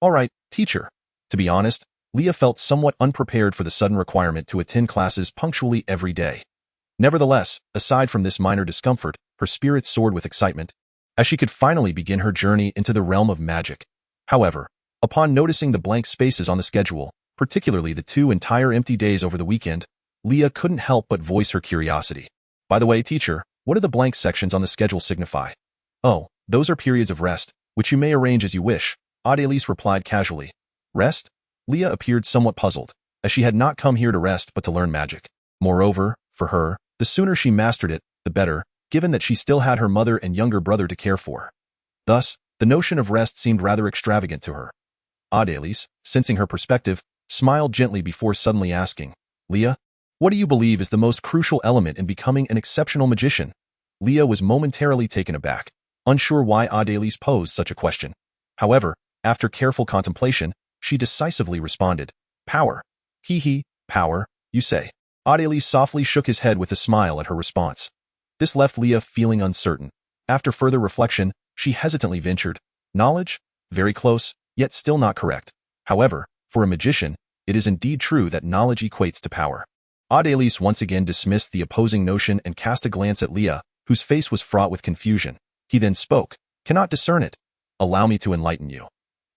"All right, teacher." To be honest, Leah felt somewhat unprepared for the sudden requirement to attend classes punctually every day. Nevertheless, aside from this minor discomfort, her spirits soared with excitement, as she could finally begin her journey into the realm of magic. However, upon noticing the blank spaces on the schedule, particularly the 2 entire empty days over the weekend, Leah couldn't help but voice her curiosity. "By the way, teacher, what do the blank sections on the schedule signify?" "Oh, those are periods of rest, which you may arrange as you wish," Adelie replied casually. "Rest?" Leah appeared somewhat puzzled, as she had not come here to rest but to learn magic. Moreover, for her, the sooner she mastered it, the better, given that she still had her mother and younger brother to care for. Thus, the notion of rest seemed rather extravagant to her. Adelie, sensing her perspective, smiled gently before suddenly asking, "Leah, what do you believe is the most crucial element in becoming an exceptional magician?" Leah was momentarily taken aback, unsure why Adelie posed such a question. However, after careful contemplation, she decisively responded, "Power." Power, you say?" Adelie softly shook his head with a smile at her response. This left Leah feeling uncertain. After further reflection, she hesitantly ventured, "Knowledge? Very close, yet still not correct. However, for a magician, it is indeed true that knowledge equates to power." Adelie once again dismissed the opposing notion and cast a glance at Leah, whose face was fraught with confusion. He then spoke, "Cannot discern it. Allow me to enlighten you.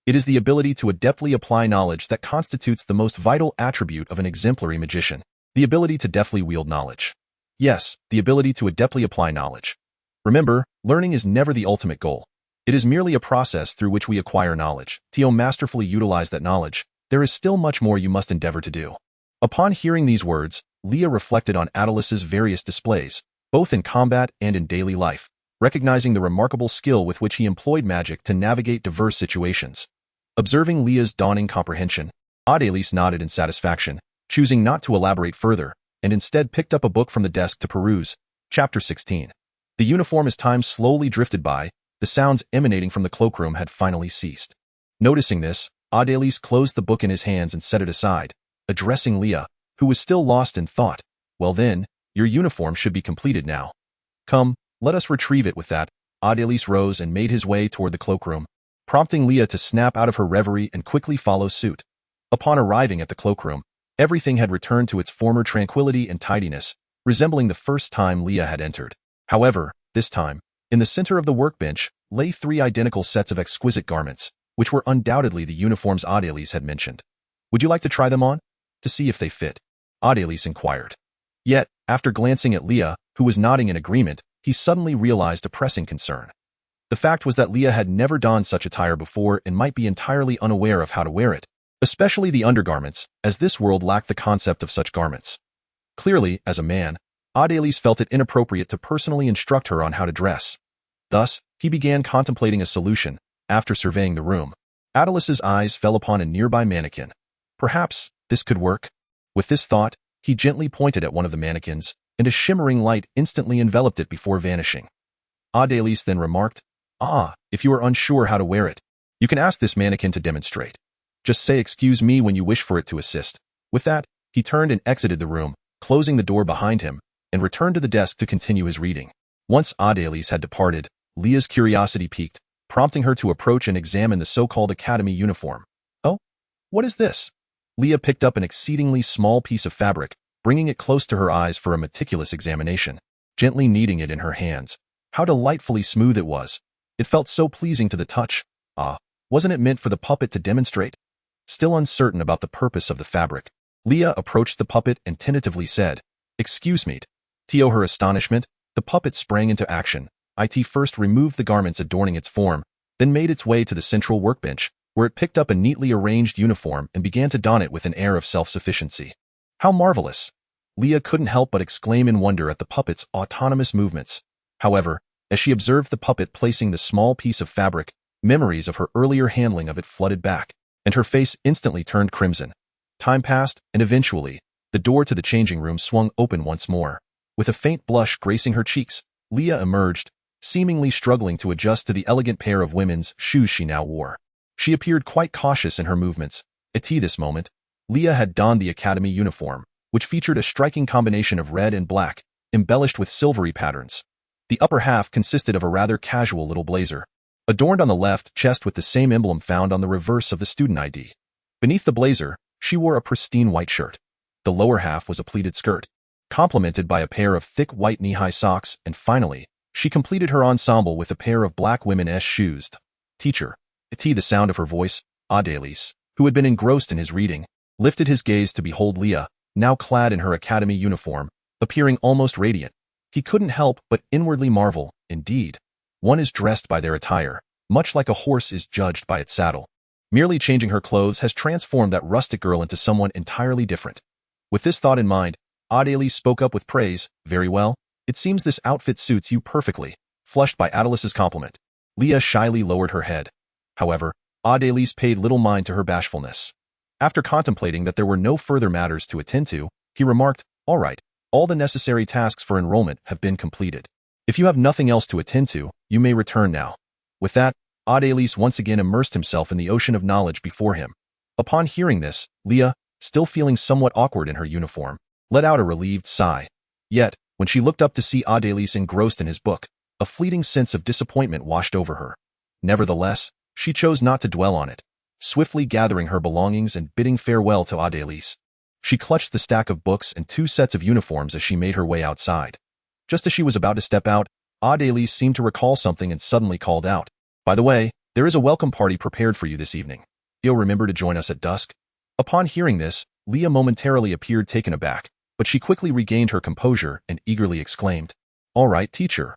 It is the ability to adeptly apply knowledge that constitutes the most vital attribute of an exemplary magician. The ability to deftly wield knowledge. Yes, the ability to adeptly apply knowledge. Remember, learning is never the ultimate goal. It is merely a process through which we acquire knowledge. Theo masterfully utilized that knowledge. There is still much more you must endeavor to do. Upon hearing these words, Leah reflected on Adelys's various displays, both in combat and in daily life, recognizing the remarkable skill with which he employed magic to navigate diverse situations. Observing Leah's dawning comprehension, Adelys nodded in satisfaction, choosing not to elaborate further, and instead picked up a book from the desk to peruse. Chapter 16. The uniform. As time slowly drifted by, the sounds emanating from the cloakroom had finally ceased. Noticing this, Adelys closed the book in his hands and set it aside, addressing Leah, who was still lost in thought. Well then, your uniform should be completed now. Come, let us retrieve it. With that, Adelys rose and made his way toward the cloakroom, prompting Leah to snap out of her reverie and quickly follow suit. Upon arriving at the cloakroom, everything had returned to its former tranquility and tidiness, resembling the first time Leah had entered. However, this time, in the center of the workbench, lay 3 identical sets of exquisite garments, which were undoubtedly the uniforms Adelys had mentioned. Would you like to try them on? To see if they fit? Adelys inquired. Yet, after glancing at Leah, who was nodding in agreement, he suddenly realized a pressing concern. The fact was that Leah had never donned such attire before and might be entirely unaware of how to wear it, especially the undergarments, as this world lacked the concept of such garments. Clearly, as a man, Adelys felt it inappropriate to personally instruct her on how to dress. Thus, he began contemplating a solution. After surveying the room, Adelys's eyes fell upon a nearby mannequin. Perhaps this could work. With this thought, he gently pointed at one of the mannequins, and a shimmering light instantly enveloped it before vanishing. Adelys then remarked, if you are unsure how to wear it, you can ask this mannequin to demonstrate. Just say excuse me when you wish for it to assist. With that, he turned and exited the room, closing the door behind him, and returned to the desk to continue his reading. Once Adelys had departed, Leah's curiosity piqued, prompting her to approach and examine the so-called academy uniform. Oh, what is this? Leah picked up an exceedingly small piece of fabric, bringing it close to her eyes for a meticulous examination, gently kneading it in her hands. How delightfully smooth it was. It felt so pleasing to the touch. Wasn't it meant for the puppet to demonstrate? Still uncertain about the purpose of the fabric, Leah approached the puppet and tentatively said, "Excuse me." To her astonishment, the puppet sprang into action. It first removed the garments adorning its form, then made its way to the central workbench, where it picked up a neatly arranged uniform and began to don it with an air of self-sufficiency. How marvelous! Leah couldn't help but exclaim in wonder at the puppet's autonomous movements. However, as she observed the puppet placing the small piece of fabric, memories of her earlier handling of it flooded back, and her face instantly turned crimson. Time passed, and eventually, the door to the changing room swung open once more. With a faint blush gracing her cheeks, Leah emerged, seemingly struggling to adjust to the elegant pair of women's shoes she now wore. She appeared quite cautious in her movements. At this moment, Leah had donned the academy uniform, which featured a striking combination of red and black, embellished with silvery patterns. The upper half consisted of a rather casual little blazer, adorned on the left chest with the same emblem found on the reverse of the student ID. Beneath the blazer, she wore a pristine white shirt. The lower half was a pleated skirt, complemented by a pair of thick white knee-high socks, and finally, she completed her ensemble with a pair of black women's shoes. Teacher. The sound of her voice, Adelys, who had been engrossed in his reading, lifted his gaze to behold Leah, now clad in her academy uniform, appearing almost radiant. He couldn't help but inwardly marvel. Indeed, one is dressed by their attire, much like a horse is judged by its saddle. Merely changing her clothes has transformed that rustic girl into someone entirely different. With this thought in mind, Adelys spoke up with praise. Very well. It seems this outfit suits you perfectly. Flushed by Adelys's compliment, Leah shyly lowered her head. However, Adelys paid little mind to her bashfulness. After contemplating that there were no further matters to attend to, he remarked, "All right, all the necessary tasks for enrollment have been completed. If you have nothing else to attend to, you may return now." With that, Adelys once again immersed himself in the ocean of knowledge before him. Upon hearing this, Leah, still feeling somewhat awkward in her uniform, let out a relieved sigh. Yet, when she looked up to see Adelys engrossed in his book, a fleeting sense of disappointment washed over her. Nevertheless, she chose not to dwell on it. Swiftly gathering her belongings and bidding farewell to Adelys, she clutched the stack of books and 2 sets of uniforms as she made her way outside. Just as she was about to step out, Adelys seemed to recall something and suddenly called out, "By the way, there is a welcome party prepared for you this evening. You'll remember to join us at dusk?" Upon hearing this, Leah momentarily appeared taken aback, but she quickly regained her composure and eagerly exclaimed, "All right, teacher.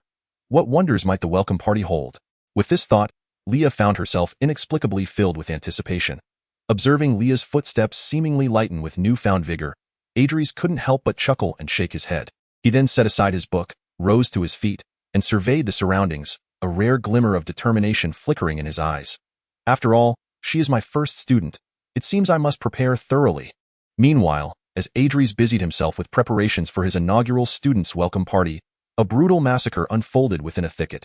What wonders might the welcome party hold?" With this thought, Leah found herself inexplicably filled with anticipation. Observing Leah's footsteps seemingly lighten with newfound vigor, Adries couldn't help but chuckle and shake his head. He then set aside his book, rose to his feet, and surveyed the surroundings, a rare glimmer of determination flickering in his eyes. After all, she is my first student. It seems I must prepare thoroughly. Meanwhile, as Adries busied himself with preparations for his inaugural students' welcome party, a brutal massacre unfolded within a thicket.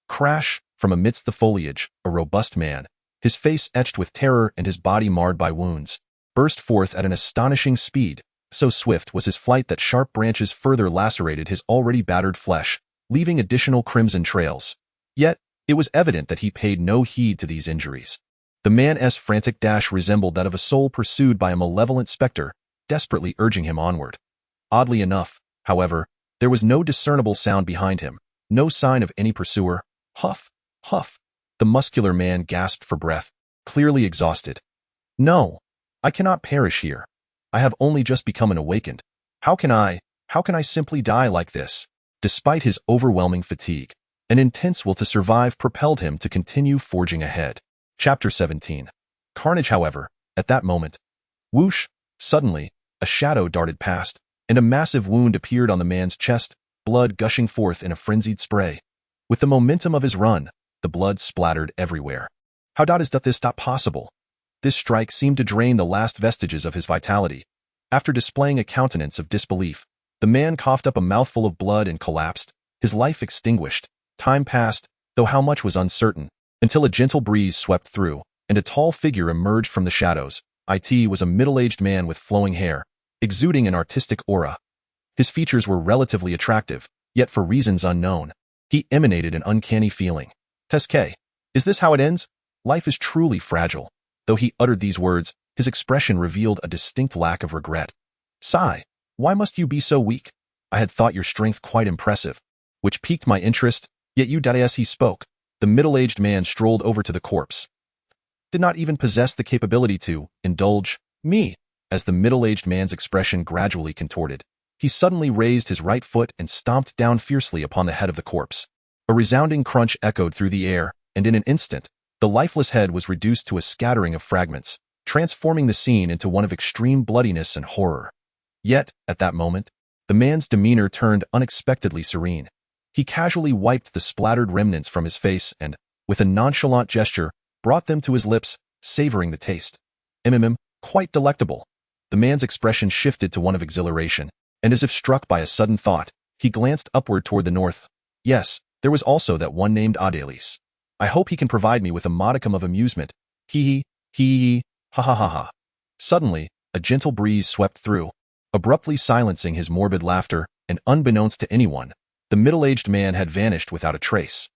Crash, from amidst the foliage, a robust man, his face etched with terror and his body marred by wounds, burst forth at an astonishing speed. So swift was his flight that sharp branches further lacerated his already battered flesh, leaving additional crimson trails. Yet, it was evident that he paid no heed to these injuries. The man's frantic dash resembled that of a soul pursued by a malevolent specter, desperately urging him onward. Oddly enough, however, there was no discernible sound behind him, no sign of any pursuer. Huff, huff. The muscular man gasped for breath, clearly exhausted. No, I cannot perish here. I have only just become an awakened. How can I simply die like this? Despite his overwhelming fatigue, an intense will to survive propelled him to continue forging ahead. Chapter 17. Carnage, however, at that moment. Whoosh! Suddenly, a shadow darted past, and a massive wound appeared on the man's chest, blood gushing forth in a frenzied spray. With the momentum of his run, the blood splattered everywhere. How is this possible? This strike seemed to drain the last vestiges of his vitality. After displaying a countenance of disbelief, the man coughed up a mouthful of blood and collapsed, his life extinguished. Time passed, though how much was uncertain, until a gentle breeze swept through, and a tall figure emerged from the shadows. It was a middle-aged man with flowing hair, exuding an artistic aura. His features were relatively attractive, yet for reasons unknown, he emanated an uncanny feeling. Teske, is this how it ends? Life is truly fragile. Though he uttered these words, his expression revealed a distinct lack of regret. Sigh, why must you be so weak? I had thought your strength quite impressive, which piqued my interest, yet you did as he spoke. The middle-aged man strolled over to the corpse. Did not even possess the capability to indulge me. As the middle-aged man's expression gradually contorted, he suddenly raised his right foot and stomped down fiercely upon the head of the corpse. A resounding crunch echoed through the air, and in an instant, the lifeless head was reduced to a scattering of fragments, transforming the scene into one of extreme bloodiness and horror. Yet, at that moment, the man's demeanor turned unexpectedly serene. He casually wiped the splattered remnants from his face and, with a nonchalant gesture, brought them to his lips, savoring the taste. Quite delectable. The man's expression shifted to one of exhilaration, and as if struck by a sudden thought, he glanced upward toward the north. Yes, there was also that one named Adries. I hope he can provide me with a modicum of amusement. Hee hee, ha ha ha ha. Suddenly, a gentle breeze swept through, abruptly silencing his morbid laughter, and unbeknownst to anyone, the middle-aged man had vanished without a trace.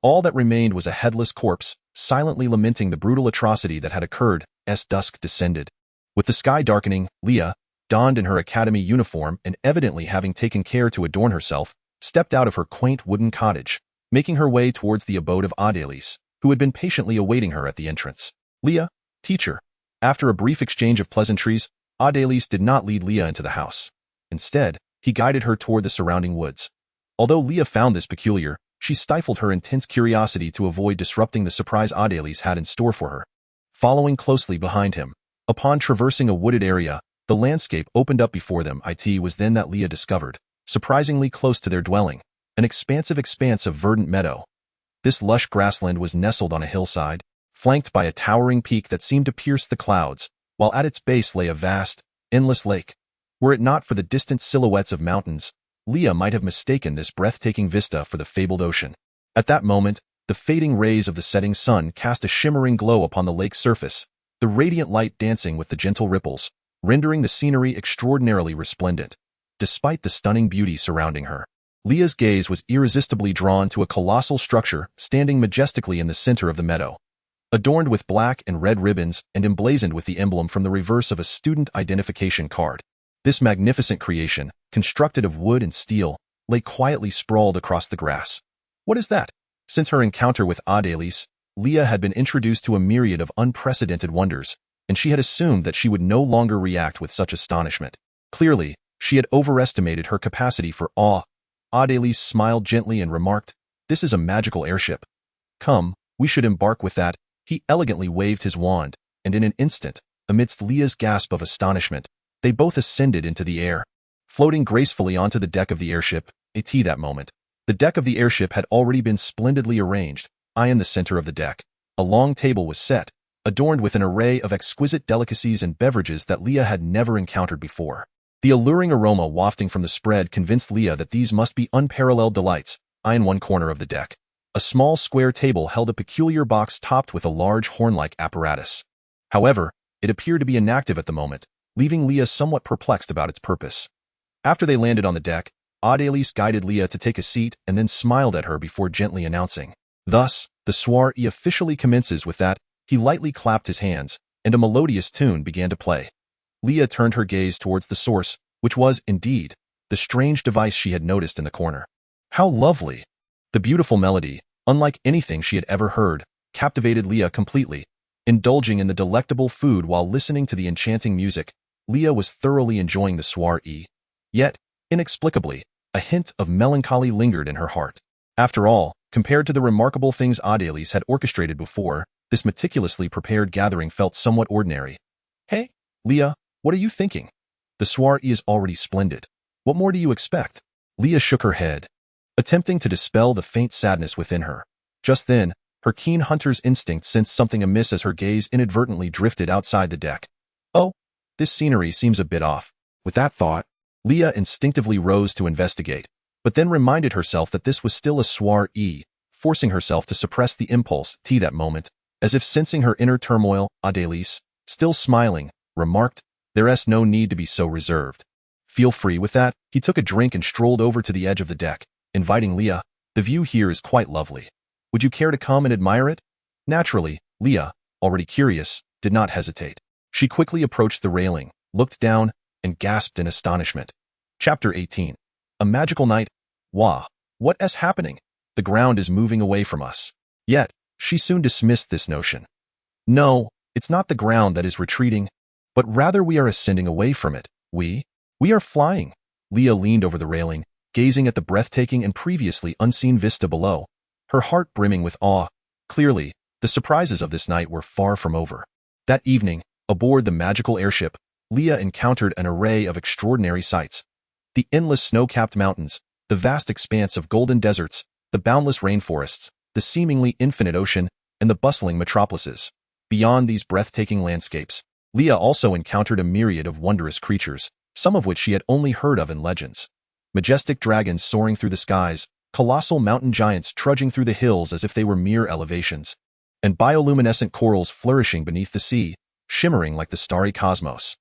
All that remained was a headless corpse, silently lamenting the brutal atrocity that had occurred as dusk descended. With the sky darkening, Leah, donned in her academy uniform and evidently having taken care to adorn herself, stepped out of her quaint wooden cottage, making her way towards the abode of Adries, who had been patiently awaiting her at the entrance. Leah, teacher. After a brief exchange of pleasantries, Adries did not lead Leah into the house. Instead, he guided her toward the surrounding woods. Although Leah found this peculiar, she stifled her intense curiosity to avoid disrupting the surprise Adries had in store for her. Following closely behind him, upon traversing a wooded area, the landscape opened up before them. It was then that Leah discovered, surprisingly close to their dwelling, an expansive expanse of verdant meadow. This lush grassland was nestled on a hillside, flanked by a towering peak that seemed to pierce the clouds, while at its base lay a vast, endless lake. Were it not for the distant silhouettes of mountains, Leah might have mistaken this breathtaking vista for the fabled ocean. At that moment, the fading rays of the setting sun cast a shimmering glow upon the lake's surface, the radiant light dancing with the gentle ripples, rendering the scenery extraordinarily resplendent. Despite the stunning beauty surrounding her, Leah's gaze was irresistibly drawn to a colossal structure standing majestically in the center of the meadow. Adorned with black and red ribbons and emblazoned with the emblem from the reverse of a student identification card, this magnificent creation, constructed of wood and steel, lay quietly sprawled across the grass. What is that? Since her encounter with Adries, Leah had been introduced to a myriad of unprecedented wonders, and she had assumed that she would no longer react with such astonishment. Clearly, she had overestimated her capacity for awe. Adries smiled gently and remarked, "This is a magical airship. Come, We should embark with that. He elegantly waved his wand, and in an instant, amidst Leah's gasp of astonishment, they both ascended into the air, floating gracefully onto the deck of the airship. That moment. The deck of the airship had already been splendidly arranged. In the center of the deck, a long table was set, adorned with an array of exquisite delicacies and beverages that Leah had never encountered before. The alluring aroma wafting from the spread convinced Leah that these must be unparalleled delights. In one corner of the deck, a small square table held a peculiar box topped with a large horn-like apparatus. However, it appeared to be inactive at the moment, leaving Leah somewhat perplexed about its purpose. After they landed on the deck, Adelise guided Leah to take a seat and then smiled at her before gently announcing, "Thus, the soiree officially commences." With that, he lightly clapped his hands, and a melodious tune began to play. Leah turned her gaze towards the source, which was, indeed, the strange device she had noticed in the corner. How lovely! The beautiful melody, unlike anything she had ever heard, captivated Leah completely. Indulging in the delectable food while listening to the enchanting music, Leah was thoroughly enjoying the soiree. Yet, inexplicably, a hint of melancholy lingered in her heart. After all, compared to the remarkable things Adelise had orchestrated before, this meticulously prepared gathering felt somewhat ordinary. "Hey, Leah, what are you thinking? The soiree is already splendid. What more do you expect?" Leah shook her head, attempting to dispel the faint sadness within her. Just then, her keen hunter's instinct sensed something amiss as her gaze inadvertently drifted outside the deck. "Oh, this scenery seems a bit off." With that thought, Leah instinctively rose to investigate, but then reminded herself that this was still a soiree, forcing herself to suppress the impulse. That moment, as if sensing her inner turmoil, Adelise, still smiling, remarked, "There's no need to be so reserved. Feel free." With that, he took a drink and strolled over to the edge of the deck, inviting Leah, "The view here is quite lovely. Would you care to come and admire it?" Naturally, Leah, already curious, did not hesitate. She quickly approached the railing, looked down, and gasped in astonishment. Chapter 18. A magical night. Wah! What's happening? The ground is moving away from us. Yet, she soon dismissed this notion. No, it's not the ground that is retreating, but rather we are ascending away from it. We are flying. Leah leaned over the railing, gazing at the breathtaking and previously unseen vista below, her heart brimming with awe. Clearly, the surprises of this night were far from over. That evening, aboard the magical airship, Leah encountered an array of extraordinary sights. The endless snow-capped mountains, the vast expanse of golden deserts, the boundless rainforests, the seemingly infinite ocean, and the bustling metropolises. Beyond these breathtaking landscapes, Leah also encountered a myriad of wondrous creatures, some of which she had only heard of in legends. Majestic dragons soaring through the skies, colossal mountain giants trudging through the hills as if they were mere elevations, and bioluminescent corals flourishing beneath the sea, shimmering like the starry cosmos.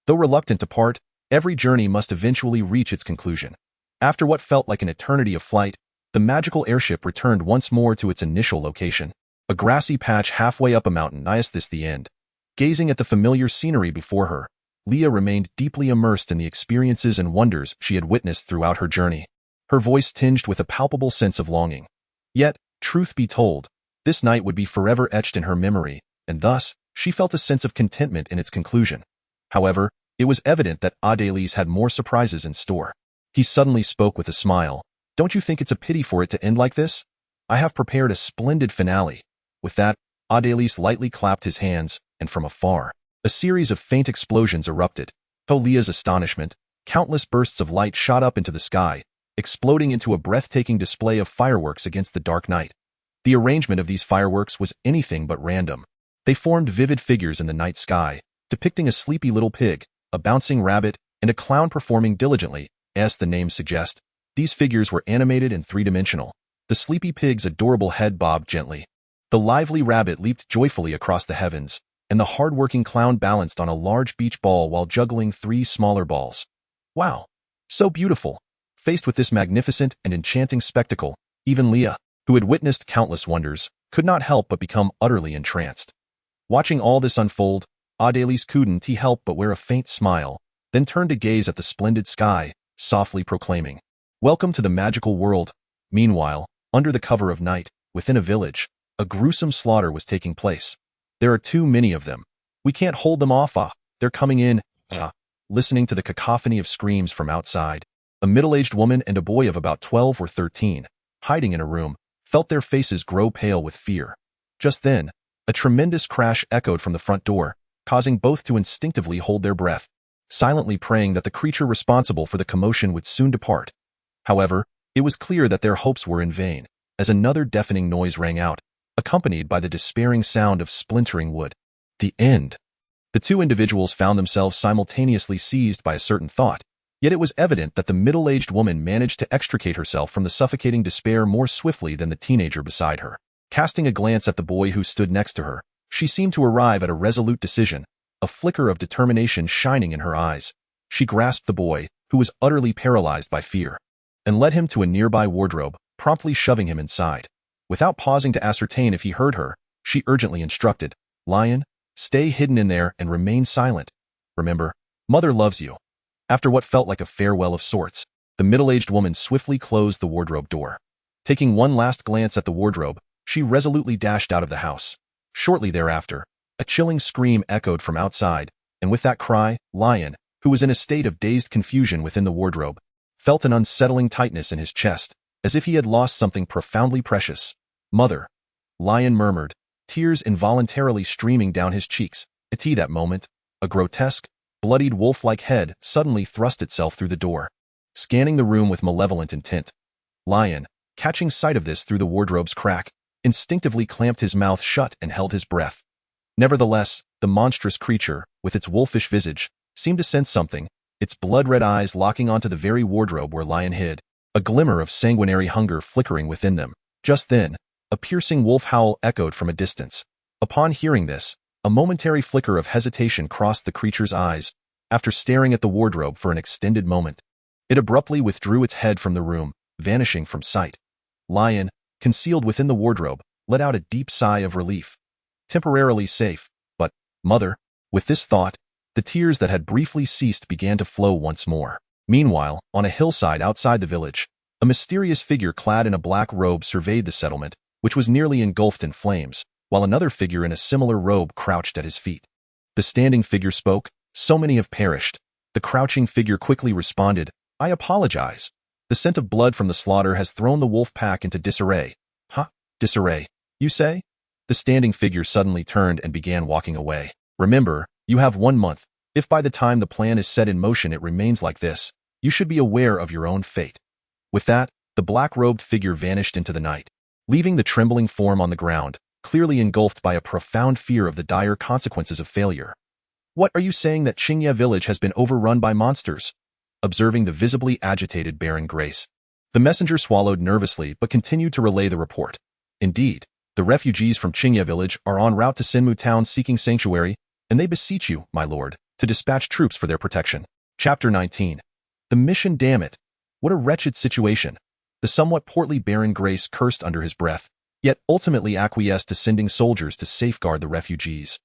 Though reluctant to part, every journey must eventually reach its conclusion. After what felt like an eternity of flight, the magical airship returned once more to its initial location, a grassy patch halfway up a mountain. Is this the end? Gazing at the familiar scenery before her, Leah remained deeply immersed in the experiences and wonders she had witnessed throughout her journey, her voice tinged with a palpable sense of longing. Yet, truth be told, this night would be forever etched in her memory, and thus, she felt a sense of contentment in its conclusion. However, it was evident that Adelise had more surprises in store. He suddenly spoke with a smile. "Don't you think it's a pity for it to end like this? I have prepared a splendid finale." With that, Adelise lightly clapped his hands, and from afar, a series of faint explosions erupted. To Leah's astonishment, countless bursts of light shot up into the sky, exploding into a breathtaking display of fireworks against the dark night. The arrangement of these fireworks was anything but random. They formed vivid figures in the night sky, depicting a sleepy little pig, a bouncing rabbit, and a clown performing diligently. As the names suggest, these figures were animated and three-dimensional. The sleepy pig's adorable head bobbed gently. The lively rabbit leaped joyfully across the heavens, and the hard-working clown balanced on a large beach ball while juggling three smaller balls. Wow! So beautiful! Faced with this magnificent and enchanting spectacle, even Leah, who had witnessed countless wonders, could not help but become utterly entranced. Watching all this unfold, Adelise couldn't help but wear a faint smile, then turned to gaze at the splendid sky, softly proclaiming, "Welcome to the magical world." Meanwhile, under the cover of night, within a village, a gruesome slaughter was taking place. "There are too many of them. We can't hold them off. They're coming in." Listening to the cacophony of screams from outside, a middle-aged woman and a boy of about 12 or 13, hiding in a room, felt their faces grow pale with fear. Just then, a tremendous crash echoed from the front door, causing both to instinctively hold their breath, silently praying that the creature responsible for the commotion would soon depart. However, it was clear that their hopes were in vain, as another deafening noise rang out, accompanied by the despairing sound of splintering wood. The end. The two individuals found themselves simultaneously seized by a certain thought, yet it was evident that the middle-aged woman managed to extricate herself from the suffocating despair more swiftly than the teenager beside her. Casting a glance at the boy who stood next to her, she seemed to arrive at a resolute decision, a flicker of determination shining in her eyes. She grasped the boy, who was utterly paralyzed by fear, and led him to a nearby wardrobe, promptly shoving him inside. Without pausing to ascertain if he heard her, she urgently instructed, "Lion, stay hidden in there and remain silent. Remember, Mother loves you." After what felt like a farewell of sorts, the middle-aged woman swiftly closed the wardrobe door. Taking one last glance at the wardrobe, she resolutely dashed out of the house. Shortly thereafter, a chilling scream echoed from outside, and with that cry, Lion, who was in a state of dazed confusion within the wardrobe, felt an unsettling tightness in his chest, as if he had lost something profoundly precious. "Mother," Lion murmured, tears involuntarily streaming down his cheeks. At that moment, a grotesque, bloodied wolf-like head suddenly thrust itself through the door, scanning the room with malevolent intent. Lion, catching sight of this through the wardrobe's crack, instinctively clamped his mouth shut and held his breath. Nevertheless, the monstrous creature, with its wolfish visage, seemed to sense something, its blood-red eyes locking onto the very wardrobe where Lion hid, a glimmer of sanguinary hunger flickering within them. Just then, a piercing wolf howl echoed from a distance. Upon hearing this, a momentary flicker of hesitation crossed the creature's eyes. After staring at the wardrobe for an extended moment, it abruptly withdrew its head from the room, vanishing from sight. Lion, concealed within the wardrobe, let out a deep sigh of relief. Temporarily safe, but, Mother, with this thought, the tears that had briefly ceased began to flow once more. Meanwhile, on a hillside outside the village, a mysterious figure clad in a black robe surveyed the settlement, which was nearly engulfed in flames, while another figure in a similar robe crouched at his feet. The standing figure spoke, "So many have perished." The crouching figure quickly responded, "I apologize. The scent of blood from the slaughter has thrown the wolf pack into disarray." "Huh? Disarray, you say?" The standing figure suddenly turned and began walking away. "Remember, you have 1 month. If by the time the plan is set in motion it remains like this, you should be aware of your own fate." With that, the black-robed figure vanished into the night, leaving the trembling form on the ground, clearly engulfed by a profound fear of the dire consequences of failure. "What are you saying, that Qingye village has been overrun by monsters?" Observing the visibly agitated Baron Grace, the messenger swallowed nervously but continued to relay the report. "Indeed, the refugees from Qingye village are en route to Sinmu town seeking sanctuary, and they beseech you, my lord, to dispatch troops for their protection." Chapter 19. The mission, damn it. What a wretched situation. The somewhat portly Baron Grace cursed under his breath, yet ultimately acquiesced to sending soldiers to safeguard the refugees.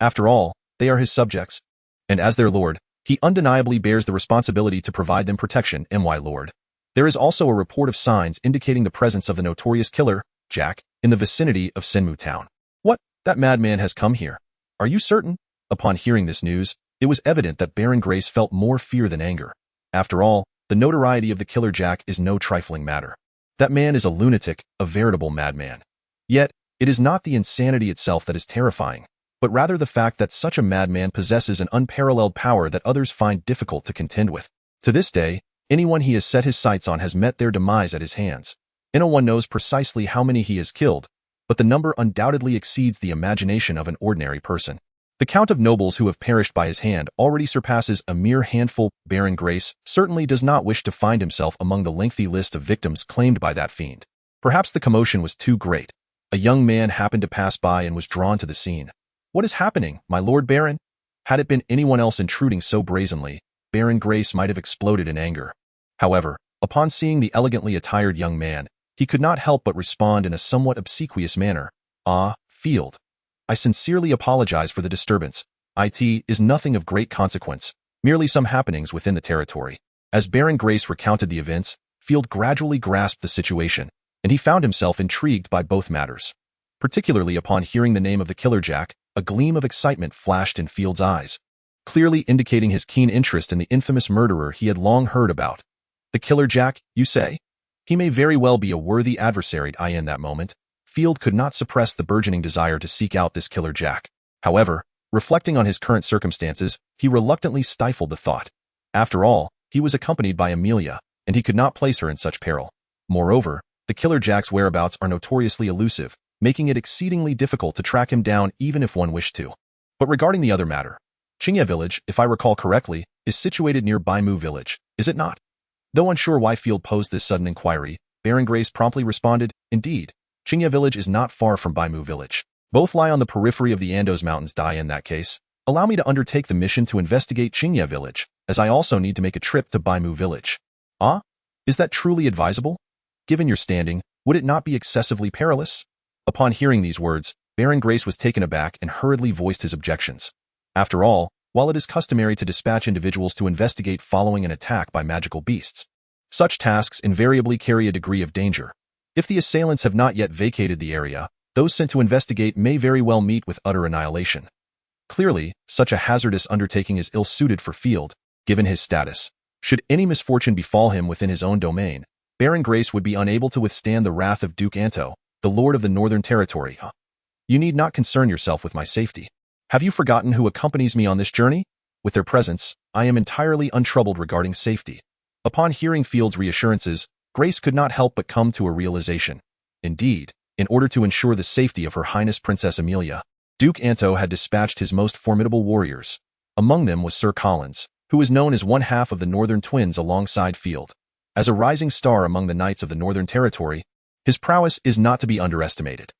After all, they are his subjects, and as their lord, he undeniably bears the responsibility to provide them protection, my lord. There is also a report of signs indicating the presence of the notorious killer, Jack, in the vicinity of Sinmu town. "What? That madman has come here. Are you certain?" Upon hearing this news, it was evident that Baron Grace felt more fear than anger. After all, the notoriety of the killer Jack is no trifling matter. That man is a lunatic, a veritable madman. Yet, it is not the insanity itself that is terrifying, but rather the fact that such a madman possesses an unparalleled power that others find difficult to contend with. To this day, anyone he has set his sights on has met their demise at his hands. No one knows precisely how many he has killed, but the number undoubtedly exceeds the imagination of an ordinary person. The count of nobles who have perished by his hand already surpasses a mere handful. Baron Grace certainly does not wish to find himself among the lengthy list of victims claimed by that fiend. Perhaps the commotion was too great. A young man happened to pass by and was drawn to the scene. "What is happening, my lord Baron?" Had it been anyone else intruding so brazenly, Baron Grace might have exploded in anger. However, upon seeing the elegantly attired young man, he could not help but respond in a somewhat obsequious manner. "Ah, Field. I sincerely apologize for the disturbance. It is nothing of great consequence, merely some happenings within the territory." As Baron Grace recounted the events, Field gradually grasped the situation, and he found himself intrigued by both matters. Particularly upon hearing the name of the killer Jack, a gleam of excitement flashed in Field's eyes, clearly indicating his keen interest in the infamous murderer he had long heard about. "The killer Jack, you say? He may very well be a worthy adversary." In that moment, Field could not suppress the burgeoning desire to seek out this killer Jack. However, reflecting on his current circumstances, he reluctantly stifled the thought. After all, he was accompanied by Amelia, and he could not place her in such peril. Moreover, the killer Jack's whereabouts are notoriously elusive, making it exceedingly difficult to track him down even if one wished to. But regarding the other matter, Qingye village, if I recall correctly, is situated near Baimu village, is it not? Though unsure why Field posed this sudden inquiry, Baron Grace promptly responded, indeed, Qingye village is not far from Baimu village. Both lie on the periphery of the Andos Mountains. In that case, allow me to undertake the mission to investigate Qingye village, as I also need to make a trip to Baimu village. Ah? Is that truly advisable? Given your standing, would it not be excessively perilous? Upon hearing these words, Baron Grace was taken aback and hurriedly voiced his objections. After all, while it is customary to dispatch individuals to investigate following an attack by magical beasts, such tasks invariably carry a degree of danger. If the assailants have not yet vacated the area, those sent to investigate may very well meet with utter annihilation. Clearly, such a hazardous undertaking is ill-suited for Field, given his status. Should any misfortune befall him within his own domain, Baron Grace would be unable to withstand the wrath of Duke Anto, the Lord of the Northern Territory. You need not concern yourself with my safety. Have you forgotten who accompanies me on this journey? With their presence, I am entirely untroubled regarding safety. Upon hearing Field's reassurances, Grace could not help but come to a realization. Indeed, in order to ensure the safety of Her Highness Princess Amelia, Duke Anto had dispatched his most formidable warriors. Among them was Sir Collins, who was known as one half of the Northern Twins alongside Field. As a rising star among the knights of the Northern Territory, his prowess is not to be underestimated.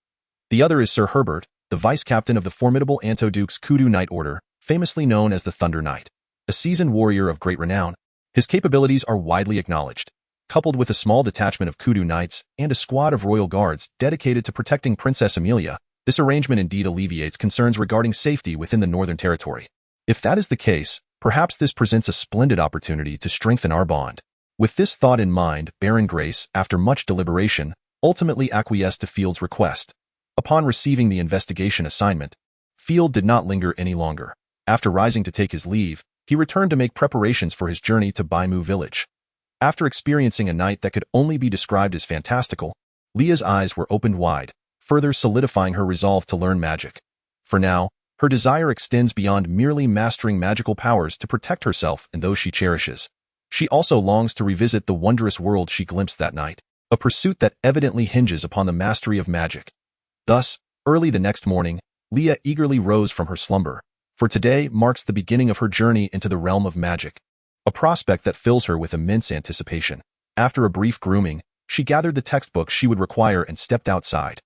The other is Sir Herbert, the vice-captain of the formidable Anto Duke's Kudu Knight Order, famously known as the Thunder Knight. A seasoned warrior of great renown, his capabilities are widely acknowledged. Coupled with a small detachment of Kudu Knights and a squad of royal guards dedicated to protecting Princess Amelia, this arrangement indeed alleviates concerns regarding safety within the Northern Territory. If that is the case, perhaps this presents a splendid opportunity to strengthen our bond. With this thought in mind, Baron Grace, after much deliberation, ultimately acquiesced to Field's request. Upon receiving the investigation assignment, Field did not linger any longer. After rising to take his leave, he returned to make preparations for his journey to Baimu village. After experiencing a night that could only be described as fantastical, Leah's eyes were opened wide, further solidifying her resolve to learn magic. For now, her desire extends beyond merely mastering magical powers to protect herself and those she cherishes. She also longs to revisit the wondrous world she glimpsed that night, a pursuit that evidently hinges upon the mastery of magic. Thus, early the next morning, Leah eagerly rose from her slumber, for today marks the beginning of her journey into the realm of magic, a prospect that fills her with immense anticipation. After a brief grooming, she gathered the textbooks she would require and stepped outside.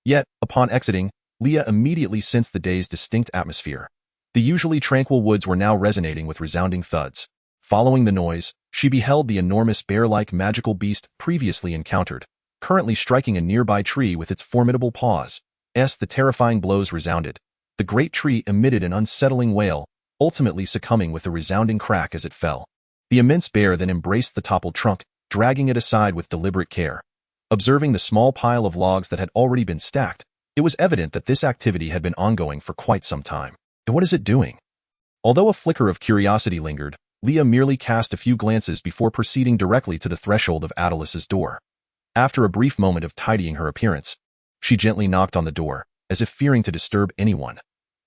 Yet, upon exiting, Leah immediately sensed the day's distinct atmosphere. The usually tranquil woods were now resonating with resounding thuds. Following the noise, she beheld the enormous bear-like magical beast previously encountered, currently striking a nearby tree with its formidable paws. As the terrifying blows resounded, the great tree emitted an unsettling wail, ultimately succumbing with a resounding crack as it fell. The immense bear then embraced the toppled trunk, dragging it aside with deliberate care. Observing the small pile of logs that had already been stacked, it was evident that this activity had been ongoing for quite some time. And what is it doing? Although a flicker of curiosity lingered, Leah merely cast a few glances before proceeding directly to the threshold of Adelis's door. After a brief moment of tidying her appearance, she gently knocked on the door, as if fearing to disturb anyone.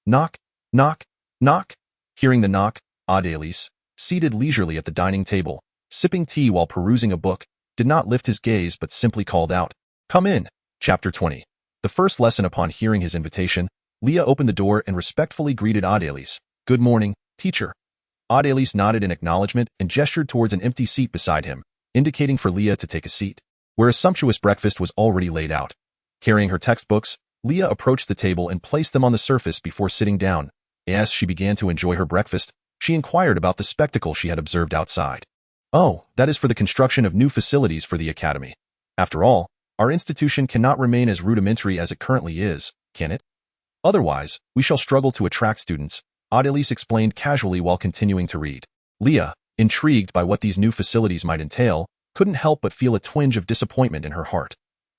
Knock, knock, knock. Hearing the knock, Adelis, seated leisurely at the dining table, sipping tea while perusing a book, did not lift his gaze but simply called out, "Come in." Chapter 20. The first lesson. Upon hearing his invitation, Leah opened the door and respectfully greeted Adelis. "Good morning, teacher." Adelis nodded in acknowledgement and gestured towards an empty seat beside him, indicating for Leah to take a seat, where a sumptuous breakfast was already laid out. Carrying her textbooks, Leah approached the table and placed them on the surface before sitting down. As she began to enjoy her breakfast, she inquired about the spectacle she had observed outside. "Oh, that is for the construction of new facilities for the academy. After all, our institution cannot remain as rudimentary as it currently is, can it? Otherwise, we shall struggle to attract students," Adelis explained casually while continuing to read. Leah, intrigued by what these new facilities might entail, couldn't help but feel a twinge of disappointment in her heart.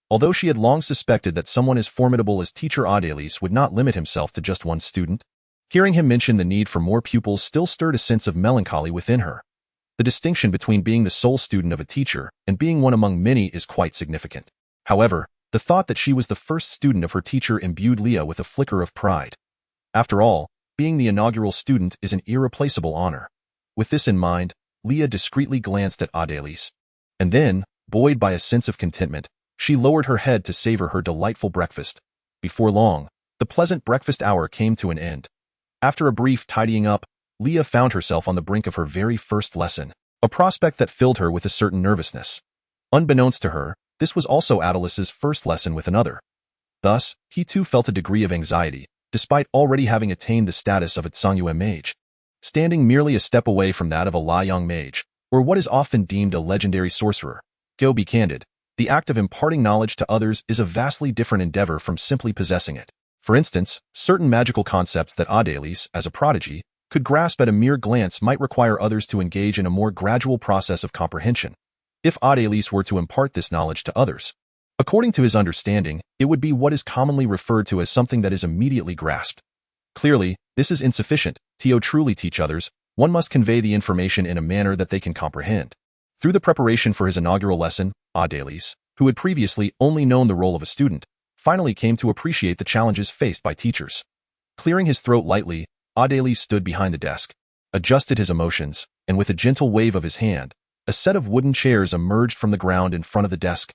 Although she had long suspected that someone as formidable as teacher Adelis would not limit himself to just one student, hearing him mention the need for more pupils still stirred a sense of melancholy within her. The distinction between being the sole student of a teacher and being one among many is quite significant. However, The thought that she was the first student of her teacher imbued Leah with a flicker of pride. After all, being the inaugural student is an irreplaceable honor. With this in mind, Leah discreetly glanced at Adelise. And then, buoyed by a sense of contentment, she lowered her head to savor her delightful breakfast. Before long, the pleasant breakfast hour came to an end. After a brief tidying up, Leah found herself on the brink of her very first lesson, a prospect that filled her with a certain nervousness. Unbeknownst to her, this was also Adelice's first lesson with another. Thus, he too felt a degree of anxiety, despite already having attained the status of a Tsangyu mage. Standing merely a step away from that of a Liang mage, or what is often deemed a legendary sorcerer, go be candid, the act of imparting knowledge to others is a vastly different endeavor from simply possessing it. For instance, certain magical concepts that Adelise, as a prodigy, could grasp at a mere glance might require others to engage in a more gradual process of comprehension. If Adelise were to impart this knowledge to others, according to his understanding, it would be what is commonly referred to as something that is immediately grasped. Clearly, this is insufficient. To truly teach others, one must convey the information in a manner that they can comprehend. Through the preparation for his inaugural lesson, Adelise, who had previously only known the role of a student, finally came to appreciate the challenges faced by teachers. Clearing his throat lightly, Adelise stood behind the desk, adjusted his emotions, and with a gentle wave of his hand, a set of wooden chairs emerged from the ground in front of the desk.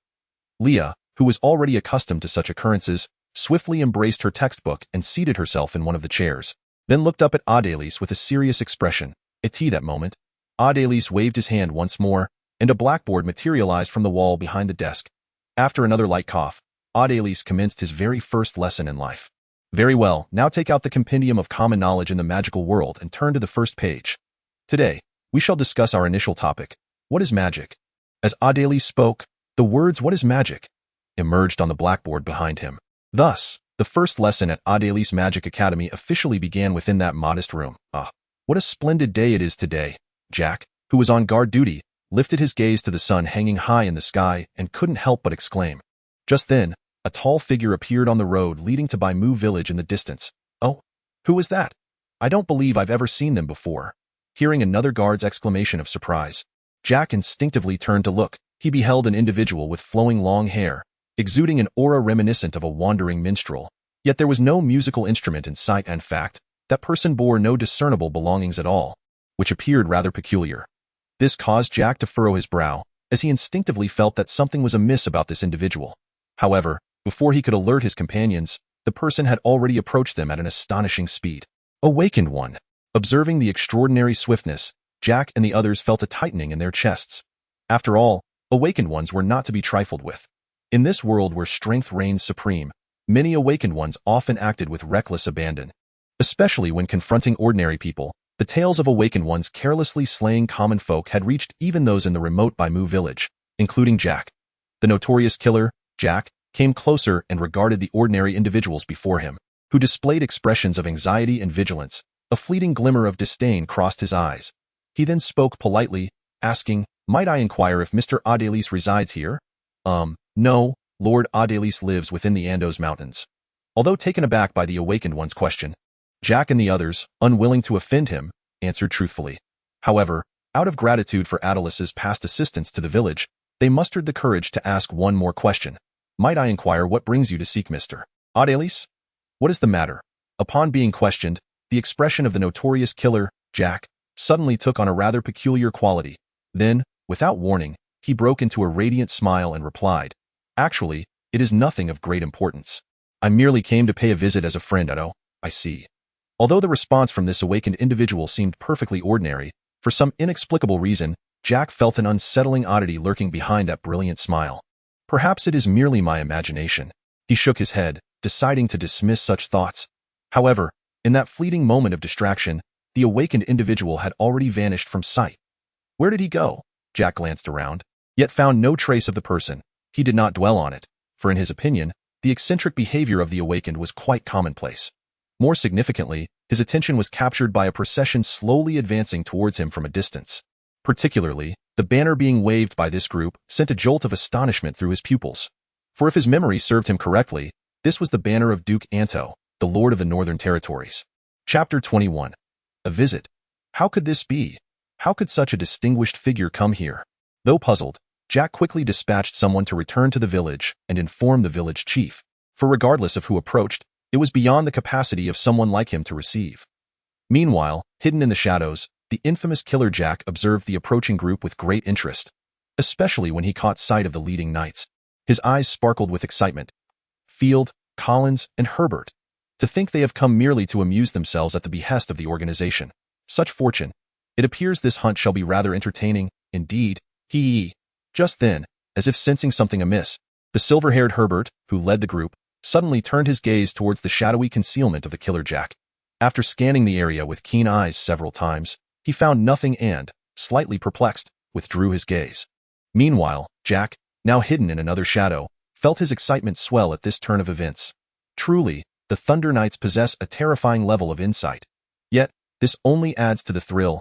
Leah, who was already accustomed to such occurrences, swiftly embraced her textbook and seated herself in one of the chairs, then looked up at Adelise with a serious expression. At that moment, Adelise waved his hand once more, and a blackboard materialized from the wall behind the desk. After another light cough, Adelise commenced his very first lesson in life. Very well, now take out the compendium of common knowledge in the magical world and turn to the first page. Today, we shall discuss our initial topic, what is magic? As Adelise spoke, the words "what is magic" emerged on the blackboard behind him. Thus, the first lesson at Adelise Magic Academy officially began within that modest room. Ah, what a splendid day it is today. Jack, who was on guard duty, lifted his gaze to the sun hanging high in the sky and couldn't help but exclaim. Just then, a tall figure appeared on the road leading to Baimu village in the distance. Oh, who was that? I don't believe I've ever seen them before. Hearing another guard's exclamation of surprise, Jack instinctively turned to look. He beheld an individual with flowing long hair, exuding an aura reminiscent of a wandering minstrel. Yet there was no musical instrument in sight. In fact, that person bore no discernible belongings at all, which appeared rather peculiar. This caused Jack to furrow his brow, as he instinctively felt that something was amiss about this individual. However, before he could alert his companions, the person had already approached them at an astonishing speed. Awakened one. Observing the extraordinary swiftness, Jack and the others felt a tightening in their chests. After all, awakened ones were not to be trifled with. In this world where strength reigns supreme, many awakened ones often acted with reckless abandon. Especially when confronting ordinary people, the tales of awakened ones carelessly slaying common folk had reached even those in the remote Baimu village, including Jack. The notorious killer, Jack, came closer and regarded the ordinary individuals before him, who displayed expressions of anxiety and vigilance. A fleeting glimmer of disdain crossed his eyes. He then spoke politely, asking, "Might I inquire if Mr. Adelise resides here?" No, Lord Adelise lives within the Andos Mountains." Although taken aback by the awakened one's question, Jack and the others, unwilling to offend him, answered truthfully. However, out of gratitude for Adelice's past assistance to the village, they mustered the courage to ask one more question. "Might I inquire what brings you to seek Mr. Adelise? What is the matter?" Upon being questioned, the expression of the notorious killer, Jack, suddenly took on a rather peculiar quality. Then, without warning, he broke into a radiant smile and replied, "Actually, it is nothing of great importance. I merely came to pay a visit as a friend. Oh, I see." Although the response from this awakened individual seemed perfectly ordinary, for some inexplicable reason, Jack felt an unsettling oddity lurking behind that brilliant smile. Perhaps it is merely my imagination. He shook his head, deciding to dismiss such thoughts. However, in that fleeting moment of distraction, the awakened individual had already vanished from sight. Where did he go? Jack glanced around, yet found no trace of the person. He did not dwell on it, for in his opinion, the eccentric behavior of the awakened was quite commonplace. More significantly, his attention was captured by a procession slowly advancing towards him from a distance. Particularly, the banner being waved by this group sent a jolt of astonishment through his pupils. For if his memory served him correctly, this was the banner of Duke Anto, the Lord of the Northern Territories. Chapter 21. A visit. How could this be? How could such a distinguished figure come here? Though puzzled, Jack quickly dispatched someone to return to the village and inform the village chief, for regardless of who approached, it was beyond the capacity of someone like him to receive. Meanwhile, hidden in the shadows, the infamous Killer Jack observed the approaching group with great interest, especially when he caught sight of the leading knights. His eyes sparkled with excitement. Field, Collins, and Herbert. To think they have come merely to amuse themselves at the behest of the organization. Such fortune. It appears this hunt shall be rather entertaining, indeed. Hee. Just then, as if sensing something amiss, the silver-haired Herbert, who led the group, suddenly turned his gaze towards the shadowy concealment of the Killer Jack. After scanning the area with keen eyes several times, he found nothing and, slightly perplexed, withdrew his gaze. Meanwhile, Jack, now hidden in another shadow, felt his excitement swell at this turn of events. Truly, the Thunder Knights possess a terrifying level of insight. Yet, this only adds to the thrill.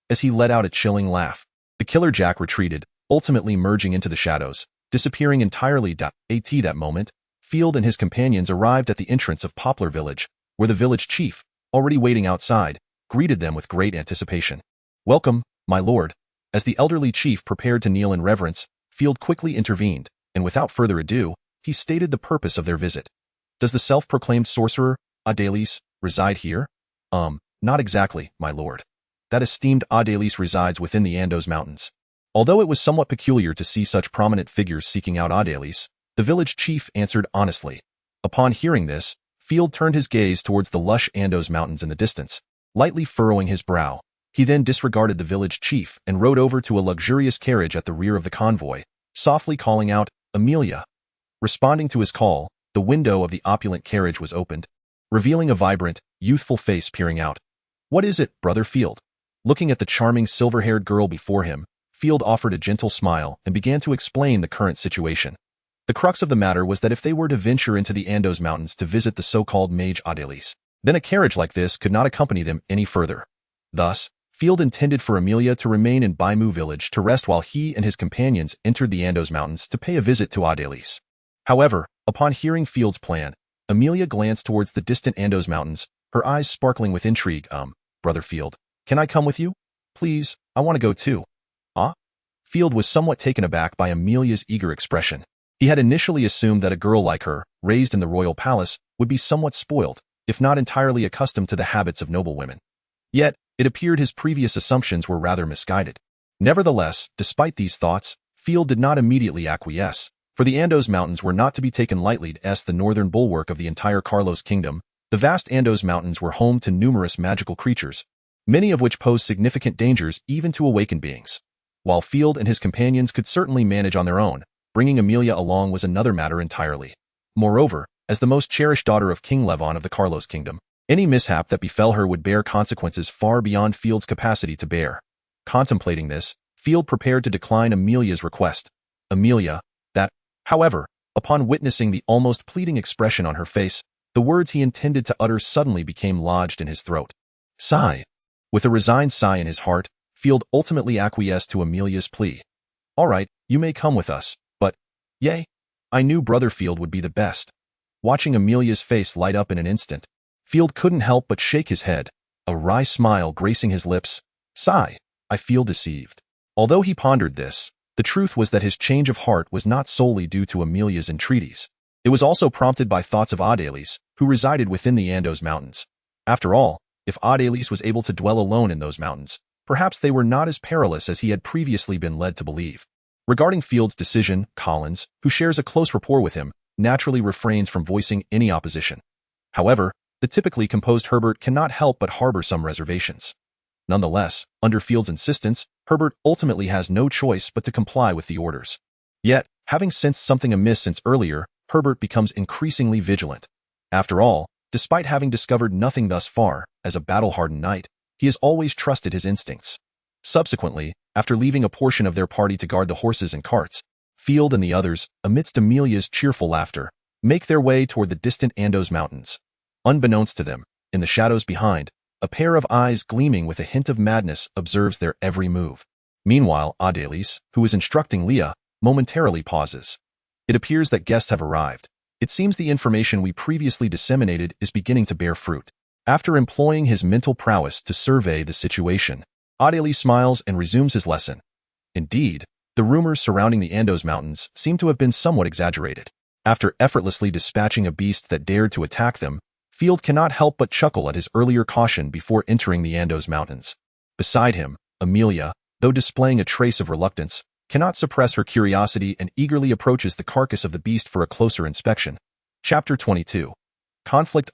As he let out a chilling laugh. The Killer Jack retreated, ultimately merging into the shadows, disappearing entirely. At that moment, Field and his companions arrived at the entrance of Poplar Village, where the village chief, already waiting outside, greeted them with great anticipation. "Welcome, my lord." As the elderly chief prepared to kneel in reverence, Field quickly intervened, and without further ado, he stated the purpose of their visit. "Does the self-proclaimed sorcerer, Adelis, reside here?" Not exactly, my lord. That esteemed Adelis resides within the Andos Mountains." Although it was somewhat peculiar to see such prominent figures seeking out Adelis, the village chief answered honestly. Upon hearing this, Field turned his gaze towards the lush Andos Mountains in the distance, lightly furrowing his brow. He then disregarded the village chief and rode over to a luxurious carriage at the rear of the convoy, softly calling out, "Amelia." Responding to his call, the window of the opulent carriage was opened, revealing a vibrant, youthful face peering out. "What is it, brother Field?" Looking at the charming silver-haired girl before him, Field offered a gentle smile and began to explain the current situation. The crux of the matter was that if they were to venture into the Andos Mountains to visit the so-called mage Adelis, then a carriage like this could not accompany them any further. Thus, Field intended for Amelia to remain in Baimu village to rest while he and his companions entered the Andos Mountains to pay a visit to Adelis. However, upon hearing Field's plan, Amelia glanced towards the distant Andos Mountains, her eyes sparkling with intrigue. "Brother Field, can I come with you? Please, I want to go too." Field was somewhat taken aback by Amelia's eager expression. He had initially assumed that a girl like her, raised in the royal palace, would be somewhat spoiled, if not entirely accustomed to the habits of noble women. Yet, it appeared his previous assumptions were rather misguided. Nevertheless, despite these thoughts, Field did not immediately acquiesce, for the Andos Mountains were not to be taken lightly as the northern bulwark of the entire Carlos kingdom. The vast Andos Mountains were home to numerous magical creatures, many of which posed significant dangers even to awakened beings. While Field and his companions could certainly manage on their own, bringing Amelia along was another matter entirely. Moreover, as the most cherished daughter of King Levon of the Carlos kingdom, any mishap that befell her would bear consequences far beyond Field's capacity to bear. Contemplating this, Field prepared to decline Amelia's request. However, upon witnessing the almost pleading expression on her face, the words he intended to utter suddenly became lodged in his throat. Sigh. With a resigned sigh in his heart, Field ultimately acquiesced to Amelia's plea. "All right, you may come with us, but, I knew Brother Field would be the best." Watching Amelia's face light up in an instant, Field couldn't help but shake his head, a wry smile gracing his lips. Sigh. I feel deceived. Although he pondered this, the truth was that his change of heart was not solely due to Amelia's entreaties. It was also prompted by thoughts of Adelis, who resided within the Andos Mountains. After all, if Adelis was able to dwell alone in those mountains, perhaps they were not as perilous as he had previously been led to believe. Regarding Field's decision, Collins, who shares a close rapport with him, naturally refrains from voicing any opposition. However, the typically composed Herbert cannot help but harbor some reservations. Nonetheless, under Field's insistence, Herbert ultimately has no choice but to comply with the orders. Yet, having sensed something amiss since earlier, Herbert becomes increasingly vigilant. After all, despite having discovered nothing thus far, as a battle-hardened knight, he has always trusted his instincts. Subsequently, after leaving a portion of their party to guard the horses and carts, Field and the others, amidst Amelia's cheerful laughter, make their way toward the distant Andos Mountains. Unbeknownst to them, in the shadows behind, a pair of eyes gleaming with a hint of madness observes their every move. Meanwhile, Adelis, who is instructing Leah, momentarily pauses. It appears that guests have arrived. It seems the information we previously disseminated is beginning to bear fruit. After employing his mental prowess to survey the situation, Adelis smiles and resumes his lesson. Indeed, The rumors surrounding the Andos Mountains seem to have been somewhat exaggerated. After effortlessly dispatching a beast that dared to attack them, Field cannot help but chuckle at his earlier caution before entering the Andos Mountains. Beside him, Amelia, though displaying a trace of reluctance, cannot suppress her curiosity and eagerly approaches the carcass of the beast for a closer inspection. Chapter 22. Conflict.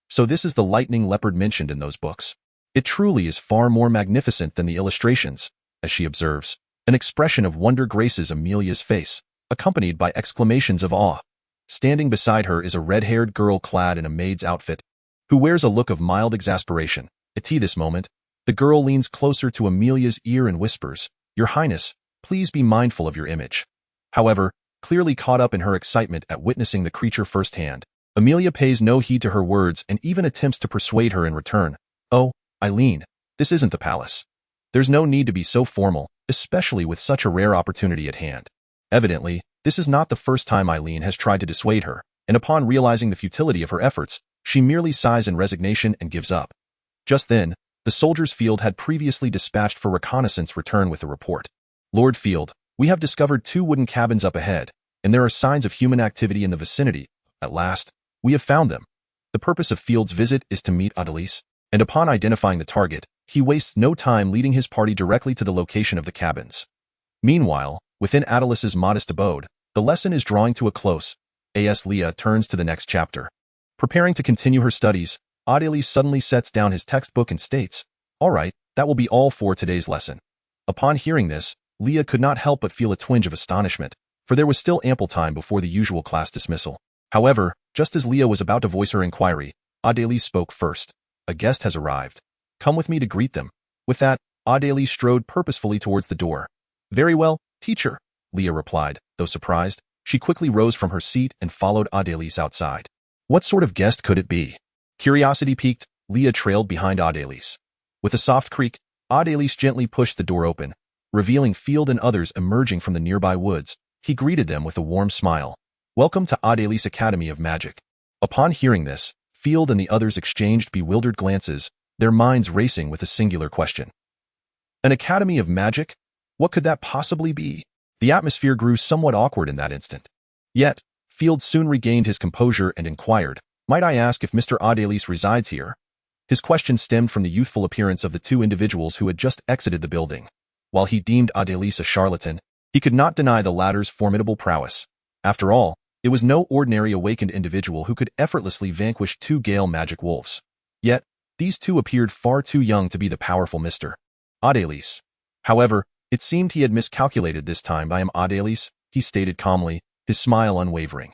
So this is the lightning leopard mentioned in those books. It truly is far more magnificent than the illustrations, as she observes. An expression of wonder graces Amelia's face, accompanied by exclamations of awe. Standing beside her is a red-haired girl clad in a maid's outfit, who wears a look of mild exasperation. At this moment, the girl leans closer to Amelia's ear and whispers, "Your Highness, please be mindful of your image." However, clearly caught up in her excitement at witnessing the creature firsthand, Amelia pays no heed to her words and even attempts to persuade her in return. "Oh, Eileen, this isn't the palace. There's no need to be so formal, especially with such a rare opportunity at hand." Evidently, this is not the first time Eileen has tried to dissuade her, and upon realizing the futility of her efforts, she merely sighs in resignation and gives up. Just then, the soldiers Field had previously dispatched for reconnaissance return with the report. "Lord Field, we have discovered 2 wooden cabins up ahead, and there are signs of human activity in the vicinity. At last, we have found them." The purpose of Field's visit is to meet Adelise, and upon identifying the target, he wastes no time leading his party directly to the location of the cabins. Meanwhile, within Adelice's modest abode, the lesson is drawing to a close. As Leah turns to the next chapter. Preparing to continue her studies, Adelise suddenly sets down his textbook and states, "All right, that will be all for today's lesson." Upon hearing this, Leah could not help but feel a twinge of astonishment, for there was still ample time before the usual class dismissal. However, just as Leah was about to voice her inquiry, Adelise spoke first. "A guest has arrived. Come with me to greet them." With that, Adelise strode purposefully towards the door. "Very well, teacher," Leah replied, though surprised. She quickly rose from her seat and followed Adelise outside. What sort of guest could it be? Curiosity piqued, Leah trailed behind Adelise. With a soft creak, Adelise gently pushed the door open, revealing Field and others emerging from the nearby woods. He greeted them with a warm smile. "Welcome to Adelise Academy of Magic." Upon hearing this, Field and the others exchanged bewildered glances, their minds racing with a singular question. An Academy of Magic? What could that possibly be? The atmosphere grew somewhat awkward in that instant. Yet, Field soon regained his composure and inquired, "Might I ask if Mr. Adelise resides here?" His question stemmed from the youthful appearance of the 2 individuals who had just exited the building. While he deemed Adelise a charlatan, he could not deny the latter's formidable prowess. After all, it was no ordinary awakened individual who could effortlessly vanquish 2 Gale magic wolves. Yet, these 2 appeared far too young to be the powerful Mr. Adelise. However, it seemed he had miscalculated this time. "I am Adelise," he stated calmly, his smile unwavering.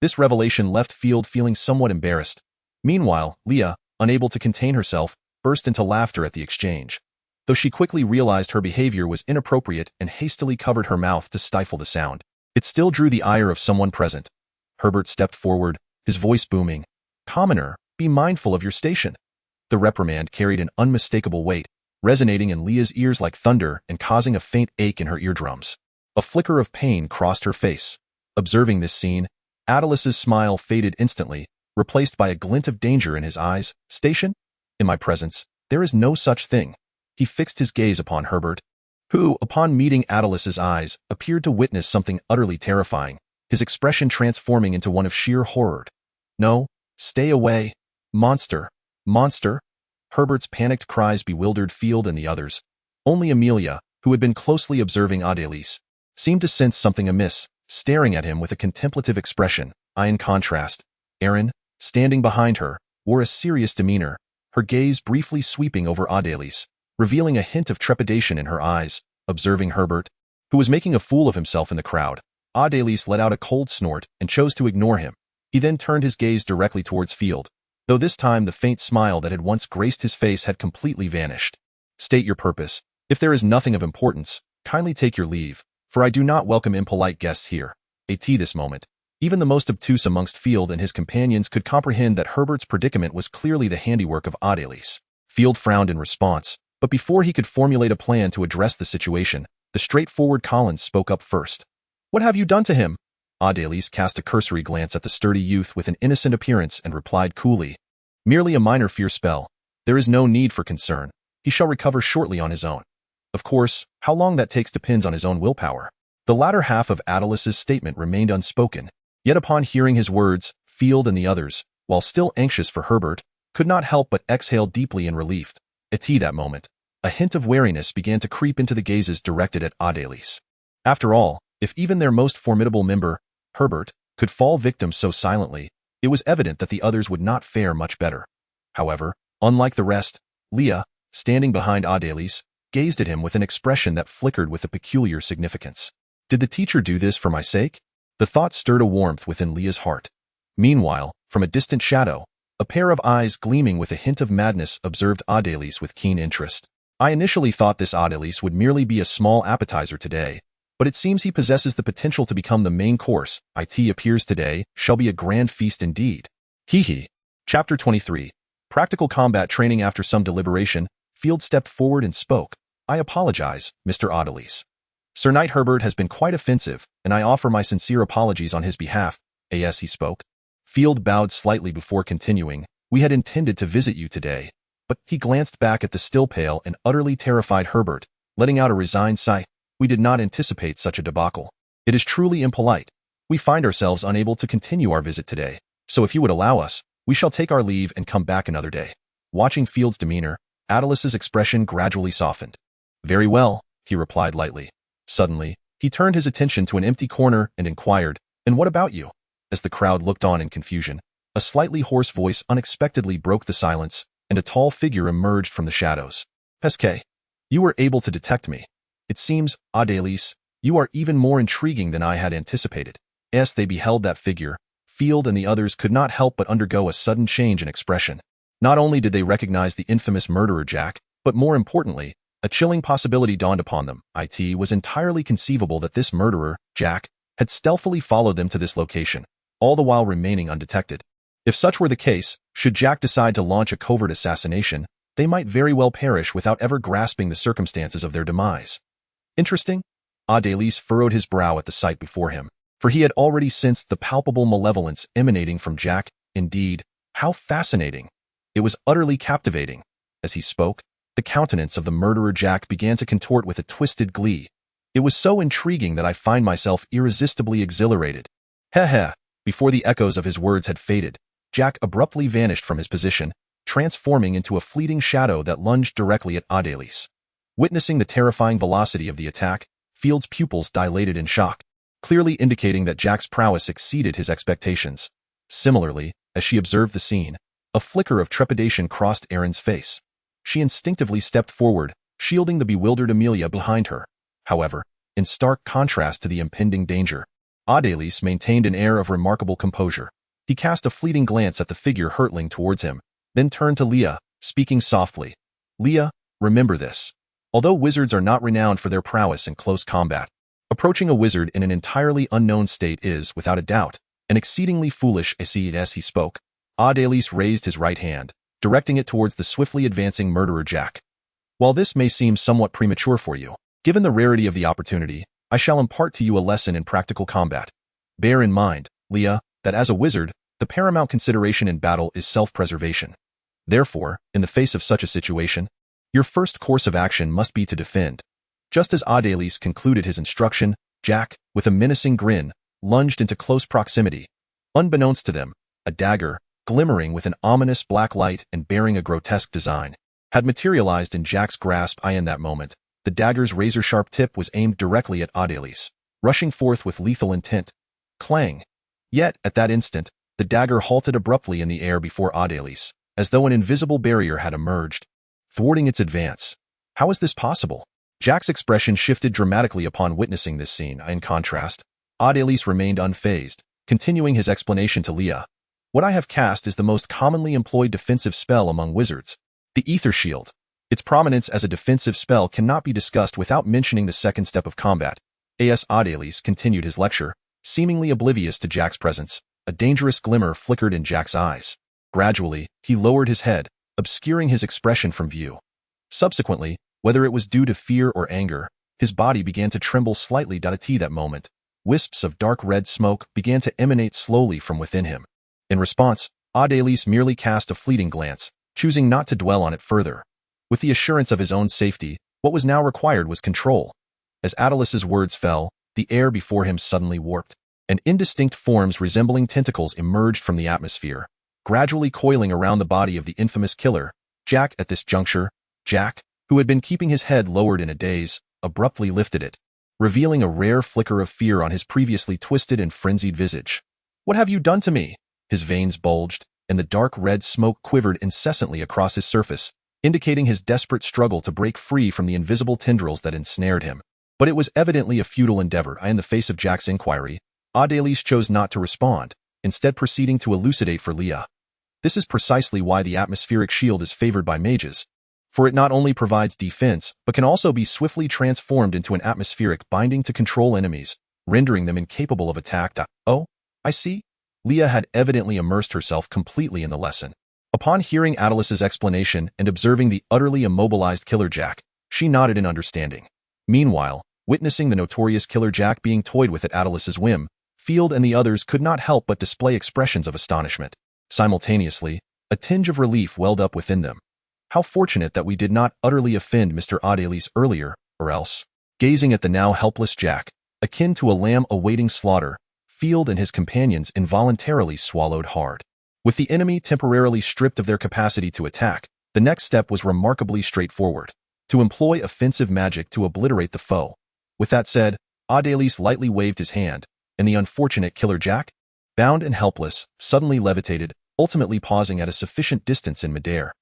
This revelation left Field feeling somewhat embarrassed. Meanwhile, Leah, unable to contain herself, burst into laughter at the exchange. Though she quickly realized her behavior was inappropriate and hastily covered her mouth to stifle the sound, it still drew the ire of someone present. Herbert stepped forward, his voice booming. "Commoner, be mindful of your station." The reprimand carried an unmistakable weight, resonating in Leah's ears like thunder and causing a faint ache in her eardrums. A flicker of pain crossed her face. Observing this scene, Adelice's smile faded instantly, replaced by a glint of danger in his eyes. "Station? In my presence, there is no such thing." He fixed his gaze upon Herbert, who, upon meeting Adelice's eyes, appeared to witness something utterly terrifying, his expression transforming into one of sheer horror. "No, stay away. Monster, monster." Herbert's panicked cries bewildered Field and the others. Only Amelia, who had been closely observing Adelise, seemed to sense something amiss, staring at him with a contemplative expression. In contrast, Erin, standing behind her, wore a serious demeanor, her gaze briefly sweeping over Adelise, revealing a hint of trepidation in her eyes. Observing Herbert, who was making a fool of himself in the crowd, Adelise let out a cold snort and chose to ignore him. He then turned his gaze directly towards Field, though this time the faint smile that had once graced his face had completely vanished. "State your purpose. If there is nothing of importance, kindly take your leave, for I do not welcome impolite guests here." At this moment, even the most obtuse amongst Field and his companions could comprehend that Herbert's predicament was clearly the handiwork of Adelise. Field frowned in response, but before he could formulate a plan to address the situation, the straightforward Collins spoke up first. "What have you done to him?" Adelise cast a cursory glance at the sturdy youth with an innocent appearance and replied coolly, "Merely a minor fear spell. There is no need for concern. He shall recover shortly on his own. Of course, how long that takes depends on his own willpower." The latter half of Adelys's statement remained unspoken, yet upon hearing his words, Field and the others, while still anxious for Herbert, could not help but exhale deeply in relief. At that moment, a hint of wariness began to creep into the gazes directed at Adelys. After all, if even their most formidable member, Herbert, could fall victim so silently, it was evident that the others would not fare much better. However, unlike the rest, Leah, standing behind Adelys, gazed at him with an expression that flickered with a peculiar significance. Did the teacher do this for my sake? The thought stirred a warmth within Leah's heart. Meanwhile, from a distant shadow, a pair of eyes gleaming with a hint of madness observed Adelys with keen interest. I initially thought this Adelys would merely be a small appetizer today, but it seems he possesses the potential to become the main course. It appears today shall be a grand feast indeed. Hee. Chapter 23. Practical combat training. After some deliberation, Field stepped forward and spoke. I apologize, Mr. Adelys. Sir Knight Herbert has been quite offensive, and I offer my sincere apologies on his behalf. As he spoke, Field bowed slightly before continuing. We had intended to visit you today. But he glanced back at the still pale and utterly terrified Herbert, letting out a resigned sigh. We did not anticipate such a debacle. It is truly impolite. We find ourselves unable to continue our visit today, so if you would allow us, we shall take our leave and come back another day. Watching Field's demeanor, Adelys's expression gradually softened. Very well, he replied lightly. Suddenly, he turned his attention to an empty corner and inquired, and what about you? As the crowd looked on in confusion, a slightly hoarse voice unexpectedly broke the silence, and a tall figure emerged from the shadows. Pesquet, you were able to detect me. It seems, Adelys, you are even more intriguing than I had anticipated. As they beheld that figure, Field and the others could not help but undergo a sudden change in expression. Not only did they recognize the infamous murderer Jack, but more importantly, a chilling possibility dawned upon them. It was entirely conceivable that this murderer, Jack, had stealthily followed them to this location, all the while remaining undetected. If such were the case, should Jack decide to launch a covert assassination, they might very well perish without ever grasping the circumstances of their demise. Interesting? Adelys furrowed his brow at the sight before him, for he had already sensed the palpable malevolence emanating from Jack. Indeed, how fascinating! It was utterly captivating. As he spoke, the countenance of the murderer Jack began to contort with a twisted glee. It was so intriguing that I find myself irresistibly exhilarated. Heh. Before the echoes of his words had faded, Jack abruptly vanished from his position, transforming into a fleeting shadow that lunged directly at Adelys. Witnessing the terrifying velocity of the attack, Field's pupils dilated in shock, clearly indicating that Jack's prowess exceeded his expectations. Similarly, as she observed the scene, a flicker of trepidation crossed Erin's face. She instinctively stepped forward, shielding the bewildered Amelia behind her. However, in stark contrast to the impending danger, Adelys maintained an air of remarkable composure. He cast a fleeting glance at the figure hurtling towards him, then turned to Leah, speaking softly. Leah, remember this. Although wizards are not renowned for their prowess in close combat, approaching a wizard in an entirely unknown state is, without a doubt, an exceedingly foolish. As he spoke, Adelys raised his right hand, directing it towards the swiftly advancing murderer Jack. While this may seem somewhat premature for you, given the rarity of the opportunity, I shall impart to you a lesson in practical combat. Bear in mind, Leah, that as a wizard, the paramount consideration in battle is self-preservation. Therefore, in the face of such a situation, your first course of action must be to defend. Just as Adelys concluded his instruction, Jack, with a menacing grin, lunged into close proximity. Unbeknownst to them, a dagger, glimmering with an ominous black light and bearing a grotesque design, had materialized in Jack's grasp. In that moment, the dagger's razor-sharp tip was aimed directly at Adelys, rushing forth with lethal intent. Clang! Yet, at that instant, the dagger halted abruptly in the air before Adelys, as though an invisible barrier had emerged, thwarting its advance. How is this possible? Jack's expression shifted dramatically upon witnessing this scene. In contrast, Adelys remained unfazed, continuing his explanation to Leah. What I have cast is the most commonly employed defensive spell among wizards, the Ether Shield. Its prominence as a defensive spell cannot be discussed without mentioning the second step of combat. As Adelys continued his lecture, seemingly oblivious to Jack's presence, a dangerous glimmer flickered in Jack's eyes. Gradually, he lowered his head, obscuring his expression from view. Subsequently, whether it was due to fear or anger, his body began to tremble slightly. At that moment, wisps of dark red smoke began to emanate slowly from within him. In response, Adelys merely cast a fleeting glance, choosing not to dwell on it further. With the assurance of his own safety, what was now required was control. As Adelys's words fell, the air before him suddenly warped, and indistinct forms resembling tentacles emerged from the atmosphere, gradually coiling around the body of the infamous killer. Jack, at this juncture, Jack, who had been keeping his head lowered in a daze, abruptly lifted it, revealing a rare flicker of fear on his previously twisted and frenzied visage. "What have you done to me?" His veins bulged, and the dark red smoke quivered incessantly across his surface, indicating his desperate struggle to break free from the invisible tendrils that ensnared him. But it was evidently a futile endeavor. In the face of Jack's inquiry, Adelise chose not to respond, instead proceeding to elucidate for Leah. This is precisely why the atmospheric shield is favored by mages, for it not only provides defense, but can also be swiftly transformed into an atmospheric binding to control enemies, rendering them incapable of attack. "Oh, I see." Leah had evidently immersed herself completely in the lesson. Upon hearing Adelice's explanation and observing the utterly immobilized Killer Jack, she nodded in understanding. Meanwhile, witnessing the notorious Killer Jack being toyed with at Adelice's whim, Field and the others could not help but display expressions of astonishment. Simultaneously, a tinge of relief welled up within them. How fortunate that we did not utterly offend Mr. Adelice earlier, or else. Gazing at the now helpless Jack, akin to a lamb awaiting slaughter, Field and his companions involuntarily swallowed hard. With the enemy temporarily stripped of their capacity to attack, the next step was remarkably straightforward: to employ offensive magic to obliterate the foe. With that said, Adelice lightly waved his hand, and the unfortunate Killer Jack, bound and helpless, suddenly levitated, ultimately pausing at a sufficient distance in midair.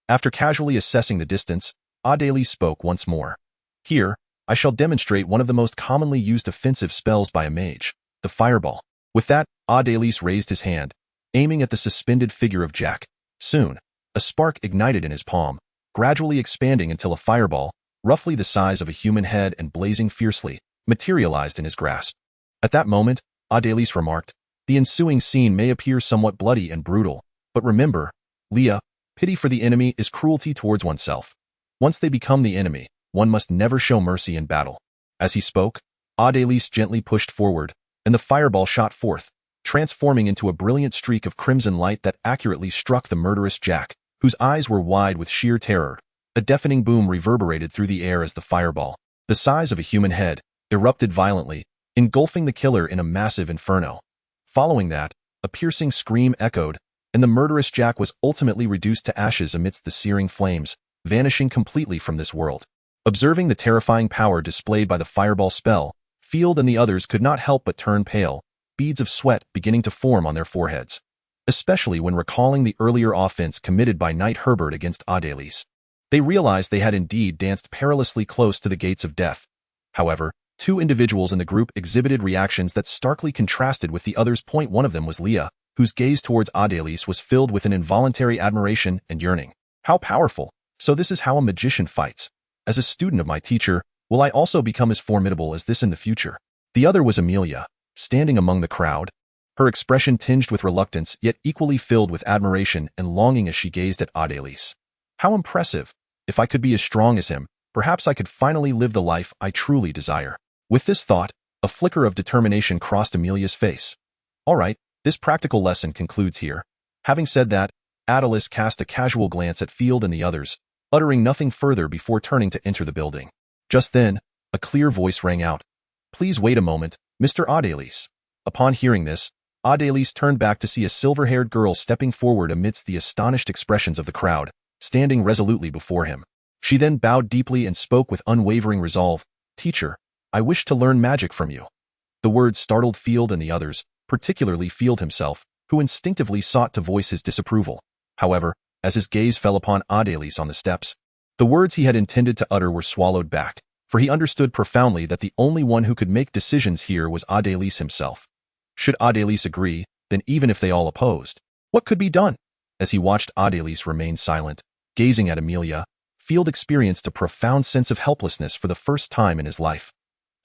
After casually assessing the distance, Adelice spoke once more. "Here, I shall demonstrate one of the most commonly used offensive spells by a mage, the fireball." With that, Adelice raised his hand, aiming at the suspended figure of Jack. Soon, a spark ignited in his palm, gradually expanding until a fireball, roughly the size of a human head and blazing fiercely, materialized in his grasp. At that moment, Adelice remarked, "The ensuing scene may appear somewhat bloody and brutal, but remember, Leah, pity for the enemy is cruelty towards oneself. Once they become the enemy, one must never show mercy in battle." As he spoke, Adelice gently pushed forward, and the fireball shot forth, transforming into a brilliant streak of crimson light that accurately struck the murderous Jack, whose eyes were wide with sheer terror. A deafening boom reverberated through the air as the fireball, the size of a human head, erupted violently, engulfing the killer in a massive inferno. Following that, a piercing scream echoed, and the murderous Jack was ultimately reduced to ashes amidst the searing flames, vanishing completely from this world. Observing the terrifying power displayed by the fireball spell, Field and the others could not help but turn pale, beads of sweat beginning to form on their foreheads, especially when recalling the earlier offense committed by Knight Herbert against Adelice. They realized they had indeed danced perilously close to the gates of death. However, two individuals in the group exhibited reactions that starkly contrasted with the others. One of them was Leah, whose gaze towards Adelice was filled with an involuntary admiration and yearning. "How powerful! So this is how a magician fights. As a student of my teacher, will I also become as formidable as this in the future?" The other was Amelia, standing among the crowd, her expression tinged with reluctance yet equally filled with admiration and longing as she gazed at Adelice. "How impressive! If I could be as strong as him, perhaps I could finally live the life I truly desire." With this thought, a flicker of determination crossed Amelia's face. "All right, this practical lesson concludes here." Having said that, Adelice cast a casual glance at Field and the others, uttering nothing further before turning to enter the building. Just then, a clear voice rang out. "Please wait a moment, Mr. Adelice." Upon hearing this, Adelice turned back to see a silver-haired girl stepping forward amidst the astonished expressions of the crowd, standing resolutely before him. She then bowed deeply and spoke with unwavering resolve. "Teacher, I wish to learn magic from you." The words startled Field and the others, particularly Field himself, who instinctively sought to voice his disapproval. However, as his gaze fell upon Adelice on the steps, the words he had intended to utter were swallowed back, for he understood profoundly that the only one who could make decisions here was Adelice himself. Should Adelice agree, then even if they all opposed, what could be done? As he watched Adelice remain silent, gazing at Amelia, Field experienced a profound sense of helplessness for the first time in his life.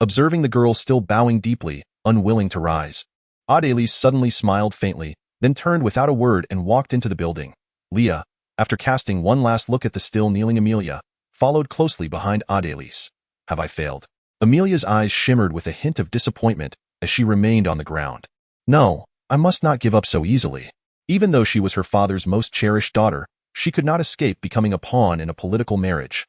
Observing the girl still bowing deeply, unwilling to rise, Adelice suddenly smiled faintly, then turned without a word and walked into the building. Leah, after casting one last look at the still kneeling Amelia, followed closely behind Adelice. "Have I failed?" Amelia's eyes shimmered with a hint of disappointment as she remained on the ground. "No, I must not give up so easily." Even though she was her father's most cherished daughter, she could not escape becoming a pawn in a political marriage.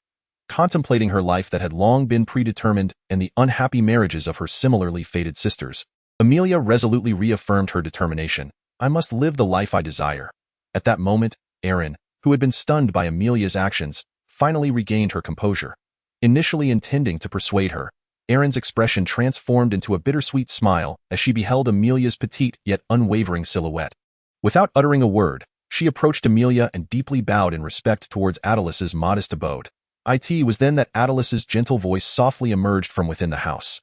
contemplating her life that had long been predetermined and the unhappy marriages of her similarly fated sisters. Amelia resolutely reaffirmed her determination. I must live the life I desire. At that moment, Erin, who had been stunned by Amelia's actions, finally regained her composure. Initially intending to persuade her, Erin's expression transformed into a bittersweet smile as she beheld Amelia's petite yet unwavering silhouette. Without uttering a word, she approached Amelia and deeply bowed in respect towards Adelaise's modest abode. It was then that Adelaise's gentle voice softly emerged from within the house.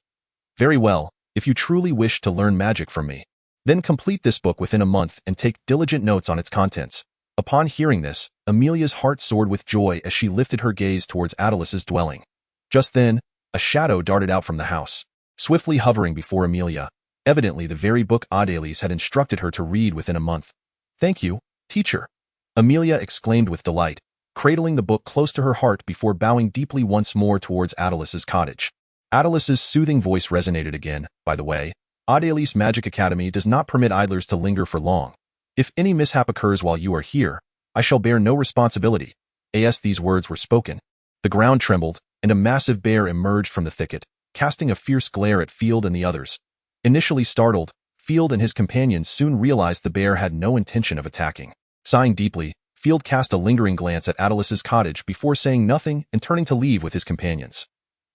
Very well, if you truly wish to learn magic from me, then complete this book within a month and take diligent notes on its contents. Upon hearing this, Amelia's heart soared with joy as she lifted her gaze towards Adelaise's dwelling. Just then, a shadow darted out from the house, swiftly hovering before Amelia, evidently the very book Adelaise had instructed her to read within a month. Thank you, teacher, Amelia exclaimed with delight, cradling the book close to her heart before bowing deeply once more towards Adelaise's cottage. Adelaise's soothing voice resonated again. By the way, Adelaise Magic Academy does not permit idlers to linger for long. If any mishap occurs while you are here, I shall bear no responsibility. As these words were spoken, the ground trembled, and a massive bear emerged from the thicket, casting a fierce glare at Field and the others. Initially startled, Field and his companions soon realized the bear had no intention of attacking. Sighing deeply, Field cast a lingering glance at Adelaise's cottage before saying nothing and turning to leave with his companions.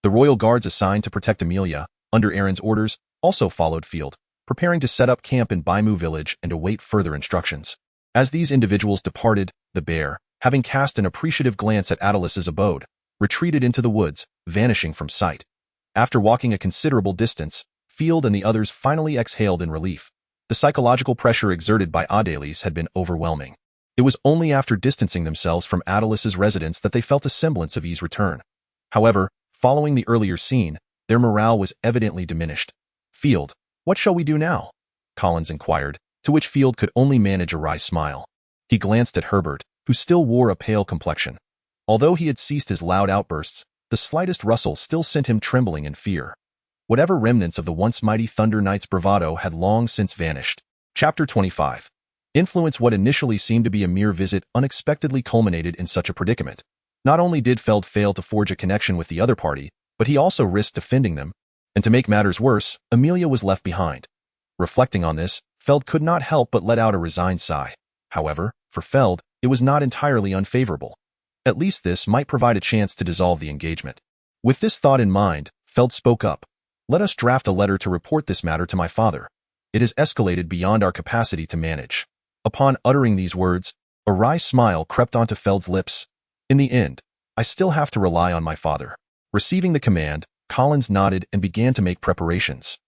The royal guards assigned to protect Amelia, under Erin's orders, also followed Field, preparing to set up camp in Baimu village and await further instructions. As these individuals departed, the bear, having cast an appreciative glance at Adelaise's abode, retreated into the woods, vanishing from sight. After walking a considerable distance, Field and the others finally exhaled in relief. The psychological pressure exerted by Adelaise had been overwhelming. It was only after distancing themselves from Adelaise's residence that they felt a semblance of ease return. However, following the earlier scene, their morale was evidently diminished. Field, what shall we do now? Collins inquired, to which Field could only manage a wry smile. He glanced at Herbert, who still wore a pale complexion. Although he had ceased his loud outbursts, the slightest rustle still sent him trembling in fear. Whatever remnants of the once mighty Thunder Knight's bravado had long since vanished. Chapter 25. Influence. What initially seemed to be a mere visit unexpectedly culminated in such a predicament. Not only did Feld fail to forge a connection with the other party, but he also risked offending them. And to make matters worse, Amelia was left behind. Reflecting on this, Feld could not help but let out a resigned sigh. However, for Feld, it was not entirely unfavorable. At least this might provide a chance to dissolve the engagement. With this thought in mind, Feld spoke up. Let us draft a letter to report this matter to my father. It has escalated beyond our capacity to manage. Upon uttering these words, a wry smile crept onto Feld's lips. In the end, I still have to rely on my father. Receiving the command, Collins nodded and began to make preparations.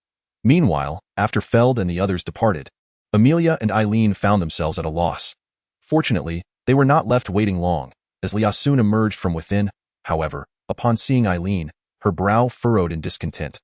Meanwhile, after Feld and the others departed, Amelia and Eileen found themselves at a loss. Fortunately, they were not left waiting long, as Leah soon emerged from within. However, upon seeing Eileen, her brow furrowed in discontent.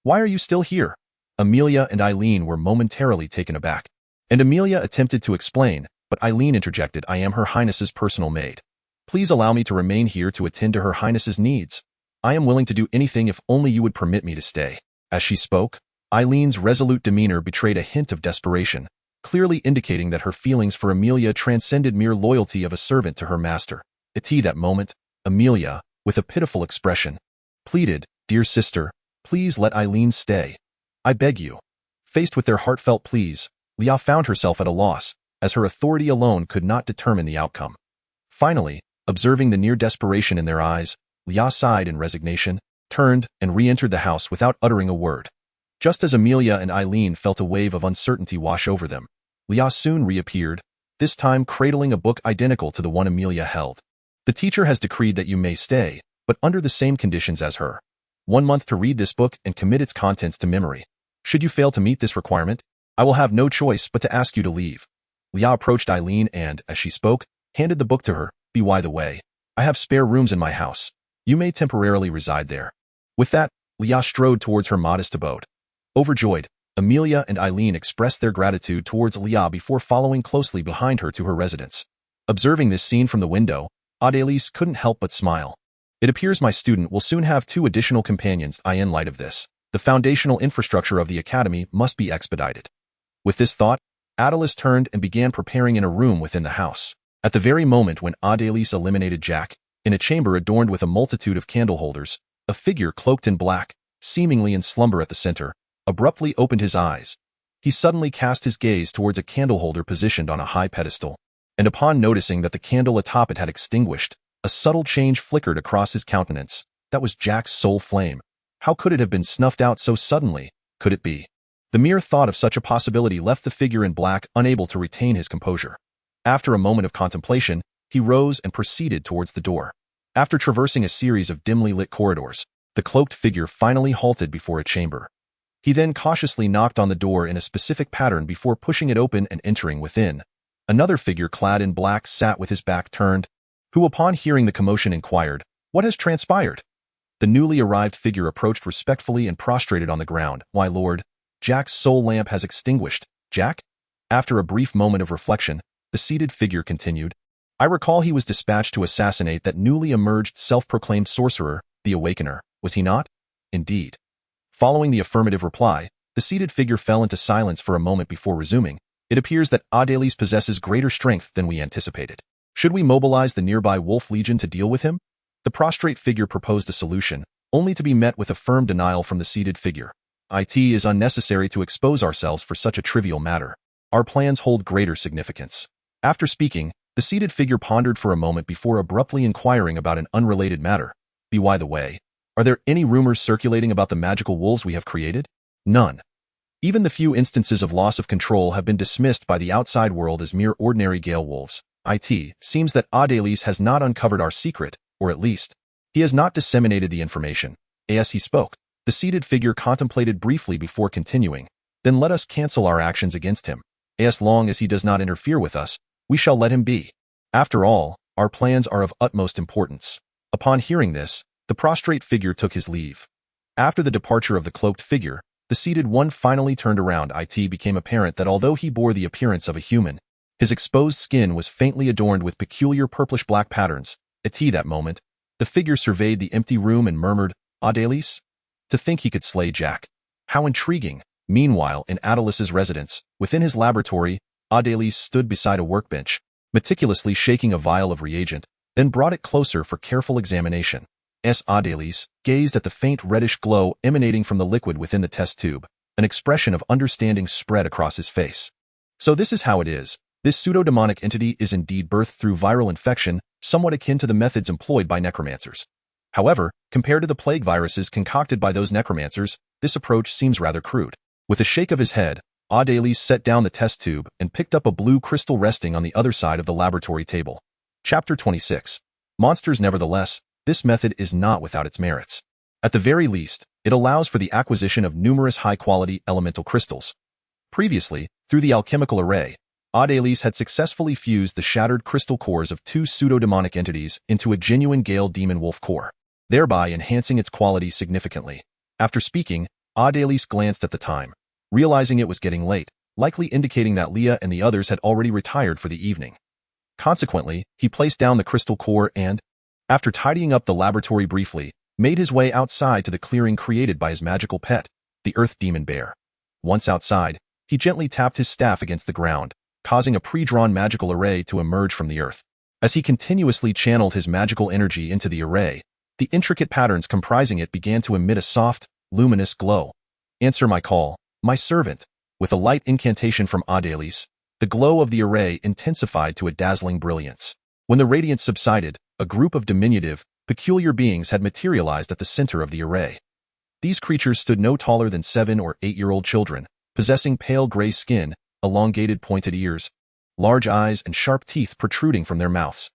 Why are you still here? Amelia and Eileen were momentarily taken aback. And Amelia attempted to explain, but Eileen interjected, I am Her Highness's personal maid. Please allow me to remain here to attend to Her Highness's needs. I am willing to do anything if only you would permit me to stay. As she spoke, Eileen's resolute demeanor betrayed a hint of desperation, clearly indicating that her feelings for Amelia transcended mere loyalty of a servant to her master. At that moment, Amelia, with a pitiful expression, pleaded, Dear sister, please let Eileen stay. I beg you. Faced with their heartfelt pleas, Leah found herself at a loss, as her authority alone could not determine the outcome. Finally, observing the near desperation in their eyes, Leah sighed in resignation, turned, and re-entered the house without uttering a word. Just as Amelia and Eileen felt a wave of uncertainty wash over them, Leah soon reappeared, this time cradling a book identical to the one Amelia held. The teacher has decreed that you may stay, but under the same conditions as her. 1 month to read this book and commit its contents to memory. Should you fail to meet this requirement, I will have no choice but to ask you to leave. Leah approached Eileen and, as she spoke, handed the book to her. By the way, I have spare rooms in my house. You may temporarily reside there. With that, Leah strode towards her modest abode. Overjoyed, Amelia and Eileen expressed their gratitude towards Leah before following closely behind her to her residence. Observing this scene from the window, Adelaise couldn't help but smile. It appears my student will soon have 2 additional companions. In light of this, the foundational infrastructure of the academy must be expedited. With this thought, Adelaise turned and began preparing in a room within the house. At the very moment when Adelaise eliminated Jack, In a chamber adorned with a multitude of candle holders, a figure cloaked in black, seemingly in slumber at the center, abruptly opened his eyes. He suddenly cast his gaze towards a candle holder positioned on a high pedestal, and upon noticing that the candle atop it had extinguished, a subtle change flickered across his countenance. That was Jack's soul flame. How could it have been snuffed out so suddenly? Could it be? The mere thought of such a possibility left the figure in black unable to retain his composure. After a moment of contemplation, he rose and proceeded towards the door. After traversing a series of dimly lit corridors, the cloaked figure finally halted before a chamber. He then cautiously knocked on the door in a specific pattern before pushing it open and entering within. Another figure clad in black sat with his back turned, who upon hearing the commotion inquired, "What has transpired?" The newly arrived figure approached respectfully and prostrated on the ground. "Why, Lord, Jack's soul lamp has extinguished." "Jack?" After a brief moment of reflection, the seated figure continued, "I recall he was dispatched to assassinate that newly emerged self-proclaimed sorcerer, the Awakener, was he not?" "Indeed." Following the affirmative reply, the seated figure fell into silence for a moment before resuming. "It appears that Adelis possesses greater strength than we anticipated. Should we mobilize the nearby Wolf Legion to deal with him?" The prostrate figure proposed a solution, only to be met with a firm denial from the seated figure. "It is unnecessary to expose ourselves for such a trivial matter. Our plans hold greater significance." After speaking, the seated figure pondered for a moment before abruptly inquiring about an unrelated matter. "By the way, are there any rumors circulating about the magical wolves we have created?" "None. Even the few instances of loss of control have been dismissed by the outside world as mere ordinary gale wolves. It seems that Adelis has not uncovered our secret, or at least, he has not disseminated the information." As he spoke, the seated figure contemplated briefly before continuing, "Then let us cancel our actions against him. As long as he does not interfere with us, we shall let him be. After all, our plans are of utmost importance." Upon hearing this, the prostrate figure took his leave. After the departure of the cloaked figure, the seated one finally turned around. It became apparent that although he bore the appearance of a human, his exposed skin was faintly adorned with peculiar purplish-black patterns. At that moment, the figure surveyed the empty room and murmured, "Adelis? To think he could slay Jack. How intriguing." Meanwhile, in Adelis's residence, within his laboratory, Adelis stood beside a workbench, meticulously shaking a vial of reagent, then brought it closer for careful examination. Adelis gazed at the faint reddish glow emanating from the liquid within the test tube. An expression of understanding spread across his face. "So this is how it is. This pseudo-demonic entity is indeed birthed through viral infection, somewhat akin to the methods employed by necromancers. However, compared to the plague viruses concocted by those necromancers, this approach seems rather crude." With a shake of his head, Adelis set down the test tube and picked up a blue crystal resting on the other side of the laboratory table. Chapter 26. Monsters. Nevertheless, this method is not without its merits. At the very least, it allows for the acquisition of numerous high-quality elemental crystals. Previously, through the alchemical array, Adelis had successfully fused the shattered crystal cores of two pseudo-demonic entities into a genuine Gale demon wolf core, thereby enhancing its quality significantly. After speaking, Adelis glanced at the time, realizing it was getting late, likely indicating that Leah and the others had already retired for the evening. Consequently, he placed down the crystal core and, after tidying up the laboratory briefly, made his way outside to the clearing created by his magical pet, the earth demon bear. Once outside, he gently tapped his staff against the ground, causing a pre-drawn magical array to emerge from the earth. As he continuously channeled his magical energy into the array, the intricate patterns comprising it began to emit a soft, luminous glow. "Answer my call, my servant." With a light incantation from Adelis, the glow of the array intensified to a dazzling brilliance. When the radiance subsided, a group of diminutive, peculiar beings had materialized at the center of the array. These creatures stood no taller than 7 or 8-year-old children, possessing pale gray skin, elongated pointed ears, large eyes, and sharp teeth protruding from their mouths.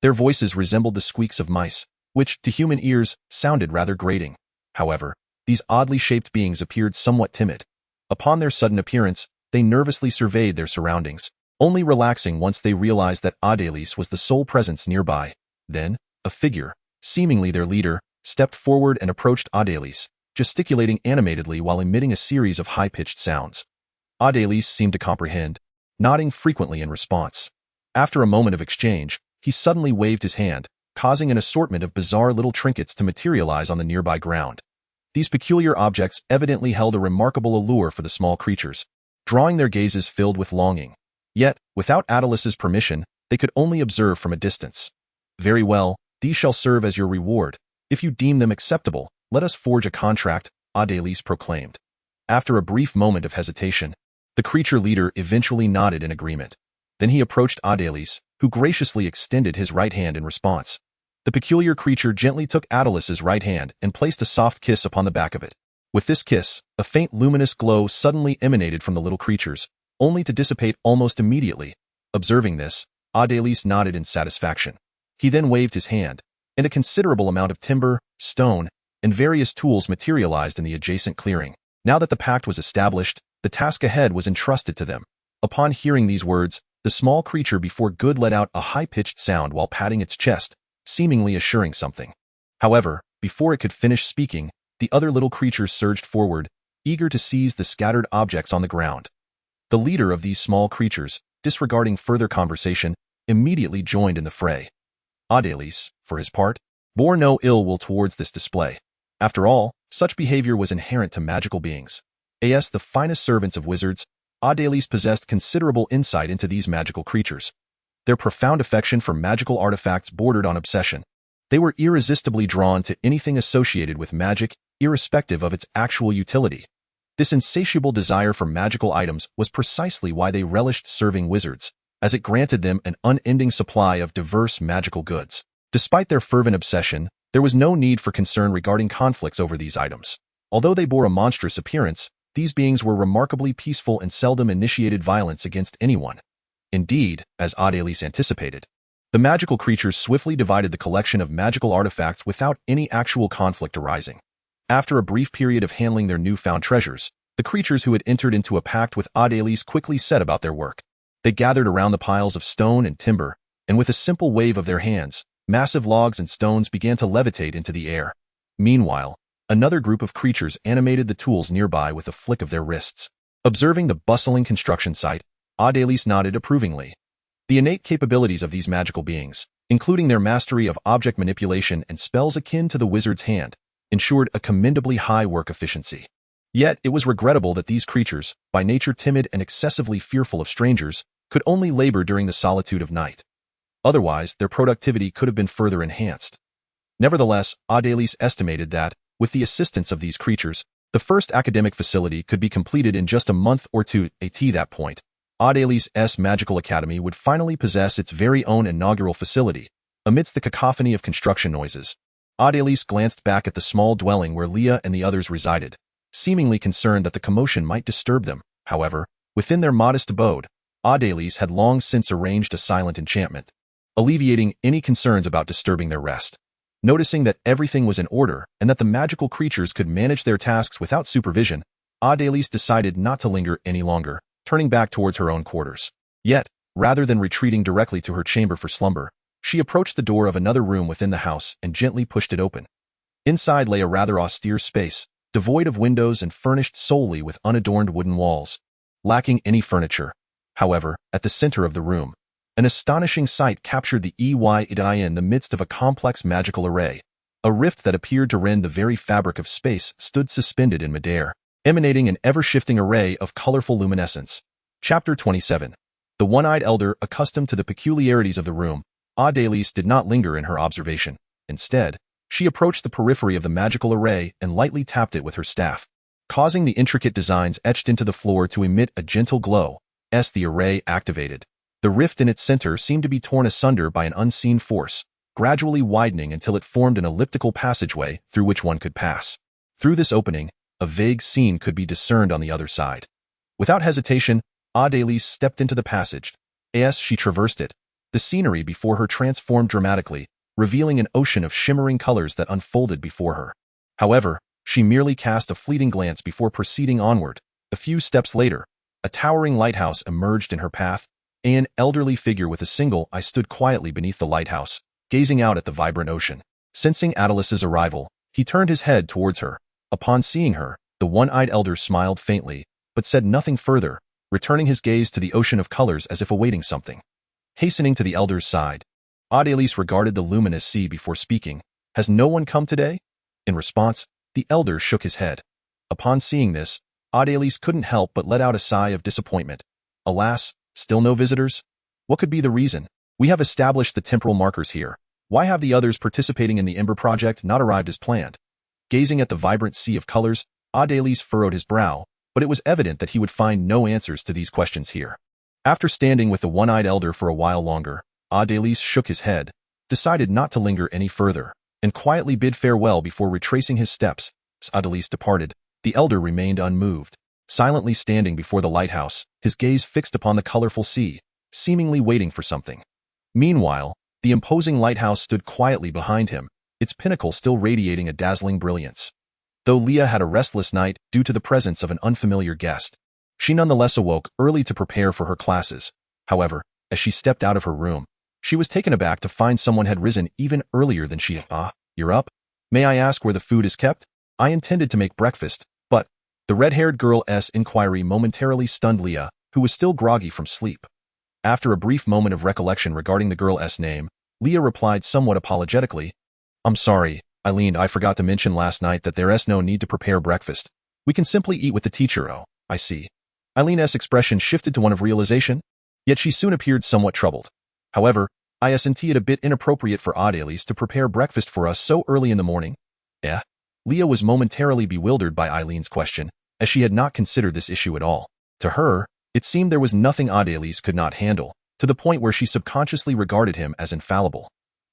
Their voices resembled the squeaks of mice, which, to human ears, sounded rather grating. However, these oddly shaped beings appeared somewhat timid. Upon their sudden appearance, they nervously surveyed their surroundings, only relaxing once they realized that Adelis was the sole presence nearby. Then, a figure, seemingly their leader, stepped forward and approached Adelis, gesticulating animatedly while emitting a series of high-pitched sounds. Adelis seemed to comprehend, nodding frequently in response. After a moment of exchange, he suddenly waved his hand, causing an assortment of bizarre little trinkets to materialize on the nearby ground. These peculiar objects evidently held a remarkable allure for the small creatures, drawing their gazes filled with longing. Yet, without Adelis's permission, they could only observe from a distance. "Very well, These shall serve as your reward. If you deem them acceptable, let us forge a contract, Adelis proclaimed. After a brief moment of hesitation, the creature leader eventually nodded in agreement. Then he approached Adelis, who graciously extended his right hand in response. The peculiar creature gently took Adelis's right hand and placed a soft kiss upon the back of it. With this kiss, a faint luminous glow suddenly emanated from the little creatures, only to dissipate almost immediately. Observing this, Adelis nodded in satisfaction. He then waved his hand, and a considerable amount of timber, stone, and various tools materialized in the adjacent clearing. Now that the pact was established, the task ahead was entrusted to them. Upon hearing these words, the small creature before good let out a high-pitched sound while patting its chest, seemingly assuring something. However, before it could finish speaking, the other little creatures surged forward, eager to seize the scattered objects on the ground. The leader of these small creatures, disregarding further conversation, immediately joined in the fray. Adelis, for his part, bore no ill will towards this display. After all, such behavior was inherent to magical beings. As the finest servants of wizards, Adelis possessed considerable insight into these magical creatures. Their profound affection for magical artifacts bordered on obsession. They were irresistibly drawn to anything associated with magic, irrespective of its actual utility. This insatiable desire for magical items was precisely why they relished serving wizards, as it granted them an unending supply of diverse magical goods. Despite their fervent obsession, there was no need for concern regarding conflicts over these items. Although they bore a monstrous appearance, these beings were remarkably peaceful and seldom initiated violence against anyone. Indeed, as Adelis anticipated, the magical creatures swiftly divided the collection of magical artifacts without any actual conflict arising. After a brief period of handling their newfound treasures, the creatures who had entered into a pact with Adelis quickly set about their work. They gathered around the piles of stone and timber, and with a simple wave of their hands, massive logs and stones began to levitate into the air. Meanwhile, another group of creatures animated the tools nearby with a flick of their wrists. Observing the bustling construction site, Adelis nodded approvingly. The innate capabilities of these magical beings, including their mastery of object manipulation and spells akin to the wizard's hand, ensured a commendably high work efficiency. Yet it was regrettable that these creatures, by nature timid and excessively fearful of strangers, could only labor during the solitude of night. Otherwise, their productivity could have been further enhanced. Nevertheless, Adelis estimated that, with the assistance of these creatures, the first academic facility could be completed in just a month or two. At that point, Adelis' Magical Academy would finally possess its very own inaugural facility. Amidst the cacophony of construction noises, Adelis glanced back at the small dwelling where Leah and the others resided, seemingly concerned that the commotion might disturb them. However, within their modest abode, Adelis had long since arranged a silent enchantment, alleviating any concerns about disturbing their rest. Noticing that everything was in order and that the magical creatures could manage their tasks without supervision, Adelis decided not to linger any longer, turning back towards her own quarters. Yet, rather than retreating directly to her chamber for slumber, she approached the door of another room within the house and gently pushed it open. Inside lay a rather austere space, devoid of windows and furnished solely with unadorned wooden walls, lacking any furniture. However, at the center of the room, an astonishing sight captured the eye in the midst of a complex magical array. A rift that appeared to rend the very fabric of space stood suspended in midair, emanating an ever-shifting array of colorful luminescence. Chapter 27. The one-eyed elder, accustomed to the peculiarities of the room, Adelis did not linger in her observation. Instead, she approached the periphery of the magical array and lightly tapped it with her staff, causing the intricate designs etched into the floor to emit a gentle glow. As the array activated, the rift in its center seemed to be torn asunder by an unseen force, gradually widening until it formed an elliptical passageway through which one could pass. Through this opening, a vague scene could be discerned on the other side. Without hesitation, Adelis stepped into the passage. As she traversed it, the scenery before her transformed dramatically, revealing an ocean of shimmering colors that unfolded before her. However, she merely cast a fleeting glance before proceeding onward. A few steps later, a towering lighthouse emerged in her path. An elderly figure with a single eye stood quietly beneath the lighthouse, gazing out at the vibrant ocean. Sensing Adelis's arrival, he turned his head towards her. Upon seeing her, the one-eyed elder smiled faintly, but said nothing further, returning his gaze to the ocean of colors as if awaiting something. Hastening to the elder's side, Adelis regarded the luminous sea before speaking. "Has no one come today?" In response, the elder shook his head. Upon seeing this, Adelis couldn't help but let out a sigh of disappointment. Alas, still no visitors? What could be the reason? We have established the temporal markers here. Why have the others participating in the Ember project not arrived as planned? Gazing at the vibrant sea of colors, Adelis furrowed his brow, but it was evident that he would find no answers to these questions here. After standing with the one-eyed elder for a while longer, Adelis shook his head, decided not to linger any further, and quietly bid farewell before retracing his steps. As Adelis departed, the elder remained unmoved, silently standing before the lighthouse, his gaze fixed upon the colorful sea, seemingly waiting for something. Meanwhile, the imposing lighthouse stood quietly behind him, its pinnacle still radiating a dazzling brilliance. Though Leah had a restless night due to the presence of an unfamiliar guest, she nonetheless awoke early to prepare for her classes. However, as she stepped out of her room, she was taken aback to find someone had risen even earlier than she had. "Ah, you're up? May I ask where the food is kept? I intended to make breakfast, but..." The red-haired girl's inquiry momentarily stunned Leah, who was still groggy from sleep. After a brief moment of recollection regarding the girl's name, Leah replied somewhat apologetically, "I'm sorry, Eileen, I forgot to mention last night that there's no need to prepare breakfast. We can simply eat with the teacher." "Oh, I see." Eileen's expression shifted to one of realization, yet she soon appeared somewhat troubled. "However, isn't it a bit inappropriate for Adelis to prepare breakfast for us so early in the morning?" "Eh?" Leah was momentarily bewildered by Eileen's question, as she had not considered this issue at all. To her, it seemed there was nothing Adelis could not handle, to the point where she subconsciously regarded him as infallible.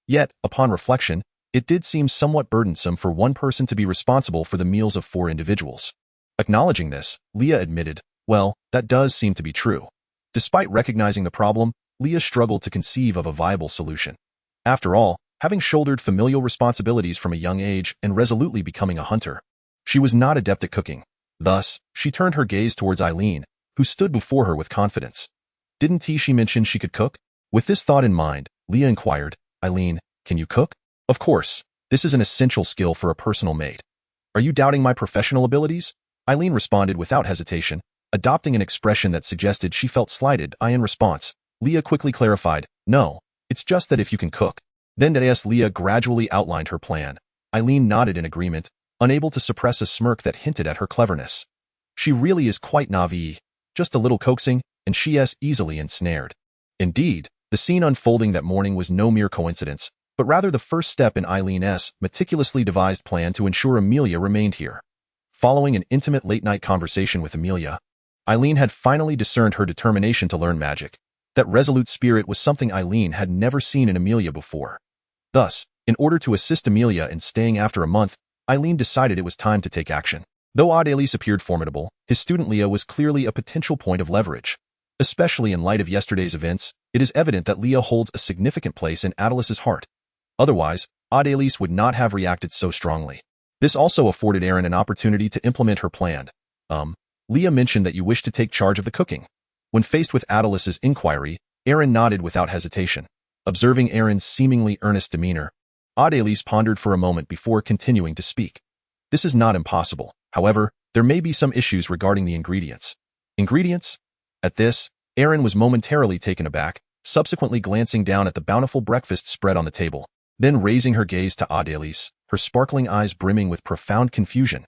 Yet, upon reflection, it did seem somewhat burdensome for one person to be responsible for the meals of 4 individuals. Acknowledging this, Leah admitted, "Well, that does seem to be true." Despite recognizing the problem, Leah struggled to conceive of a viable solution. After all, having shouldered familial responsibilities from a young age and resolutely becoming a hunter, she was not adept at cooking. Thus, she turned her gaze towards Eileen, who stood before her with confidence. "Didn't she mention she could cook?" With this thought in mind, Leah inquired, "Eileen, can you cook?" "Of course. This is an essential skill for a personal mate." "Are you doubting my professional abilities?" Eileen responded without hesitation, adopting an expression that suggested she felt slighted. In response, Leah quickly clarified, "No, it's just that if you can cook." Then as Leah gradually outlined her plan, Eileen nodded in agreement, unable to suppress a smirk that hinted at her cleverness. She really is quite naive, just a little coaxing, and she's easily ensnared. Indeed, the scene unfolding that morning was no mere coincidence, but rather the first step in Eileen's meticulously devised plan to ensure Amelia remained here. Following an intimate late-night conversation with Amelia, Eileen had finally discerned her determination to learn magic. That resolute spirit was something Eileen had never seen in Amelia before. Thus, in order to assist Amelia in staying after a month, Eileen decided it was time to take action. Though Adelis appeared formidable, his student Leah was clearly a potential point of leverage. Especially in light of yesterday's events, it is evident that Leah holds a significant place in Adelis's heart. Otherwise, Adelis would not have reacted so strongly. This also afforded Erin an opportunity to implement her plan. Leah mentioned that you wish to take charge of the cooking." When faced with Adelis's inquiry, Erin nodded without hesitation. Observing Erin's seemingly earnest demeanor, Adelis pondered for a moment before continuing to speak. "This is not impossible. However, there may be some issues regarding the ingredients." "Ingredients?" At this, Erin was momentarily taken aback, subsequently glancing down at the bountiful breakfast spread on the table. Then raising her gaze to Adelis, her sparkling eyes brimming with profound confusion.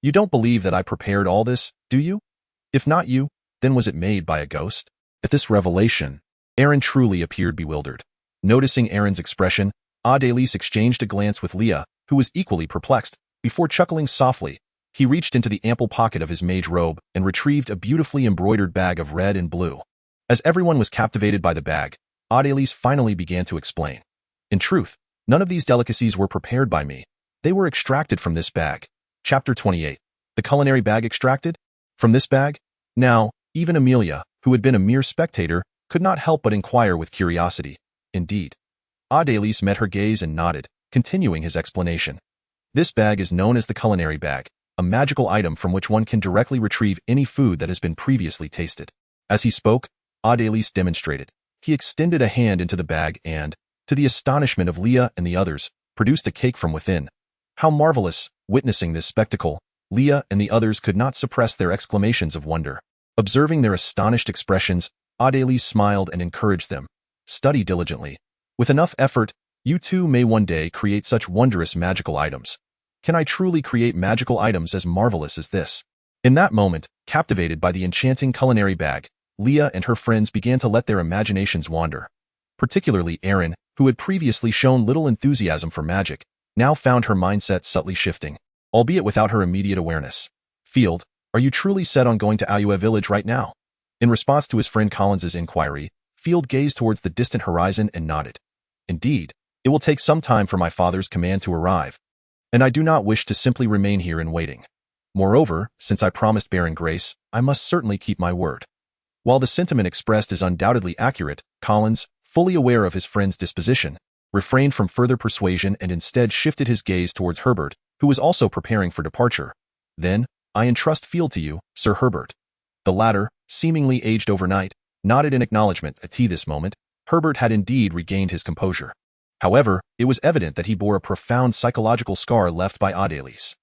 You don't believe that I prepared all this, do you? If not you, then was it made by a ghost?" At this revelation, Erin truly appeared bewildered. Noticing Erin's expression, Adelis exchanged a glance with Leah, who was equally perplexed. Before chuckling softly, he reached into the ample pocket of his mage robe and retrieved a beautifully embroidered bag of red and blue. As everyone was captivated by the bag, Adelis finally began to explain. "In truth, none of these delicacies were prepared by me. They were extracted from this bag." Chapter 28. The culinary bag extracted? From this bag? Now, even Amelia, who had been a mere spectator, could not help but inquire with curiosity. Indeed. Adelis met her gaze and nodded, continuing his explanation. "This bag is known as the culinary bag, a magical item from which one can directly retrieve any food that has been previously tasted." As he spoke, Adelis demonstrated. He extended a hand into the bag and, to the astonishment of Leah and the others, produced a cake from within. How marvelous! Witnessing this spectacle, Leah and the others could not suppress their exclamations of wonder. Observing their astonished expressions, Adelis smiled and encouraged them. "Study diligently. With enough effort, you too may one day create such wondrous magical items." Can I truly create magical items as marvelous as this? In that moment, captivated by the enchanting culinary bag, Leah and her friends began to let their imaginations wander. Particularly Erin, who had previously shown little enthusiasm for magic, now found her mindset subtly shifting, albeit without her immediate awareness. "Field, are you truly set on going to Alua village right now?" In response to his friend Collins's inquiry, Field gazed towards the distant horizon and nodded. "Indeed, it will take some time for my father's command to arrive, and I do not wish to simply remain here in waiting. Moreover, since I promised Baron Grace, I must certainly keep my word." While the sentiment expressed is undoubtedly accurate, Collins, fully aware of his friend's disposition, refrained from further persuasion and instead shifted his gaze towards Herbert, who was also preparing for departure. "Then, I entrust Field to you, Sir Herbert." The latter, seemingly aged overnight, nodded in acknowledgement. At this moment, Herbert had indeed regained his composure. However, it was evident that he bore a profound psychological scar left by Adeliz.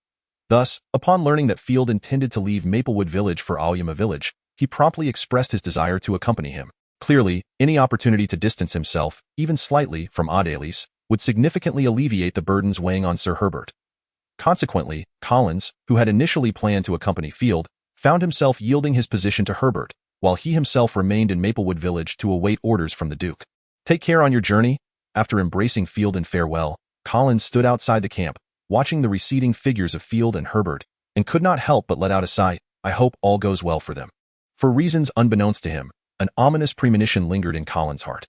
Thus, upon learning that Field intended to leave Maplewood Village for Aluma Village, he promptly expressed his desire to accompany him. Clearly, any opportunity to distance himself, even slightly, from Adeliz, would significantly alleviate the burdens weighing on Sir Herbert. Consequently, Collins, who had initially planned to accompany Field, found himself yielding his position to Herbert, while he himself remained in Maplewood Village to await orders from the Duke. "Take care on your journey." After embracing Field in farewell, Collins stood outside the camp, watching the receding figures of Field and Herbert, and could not help but let out a sigh. "I hope all goes well for them." For reasons unbeknownst to him, an ominous premonition lingered in Collins' heart.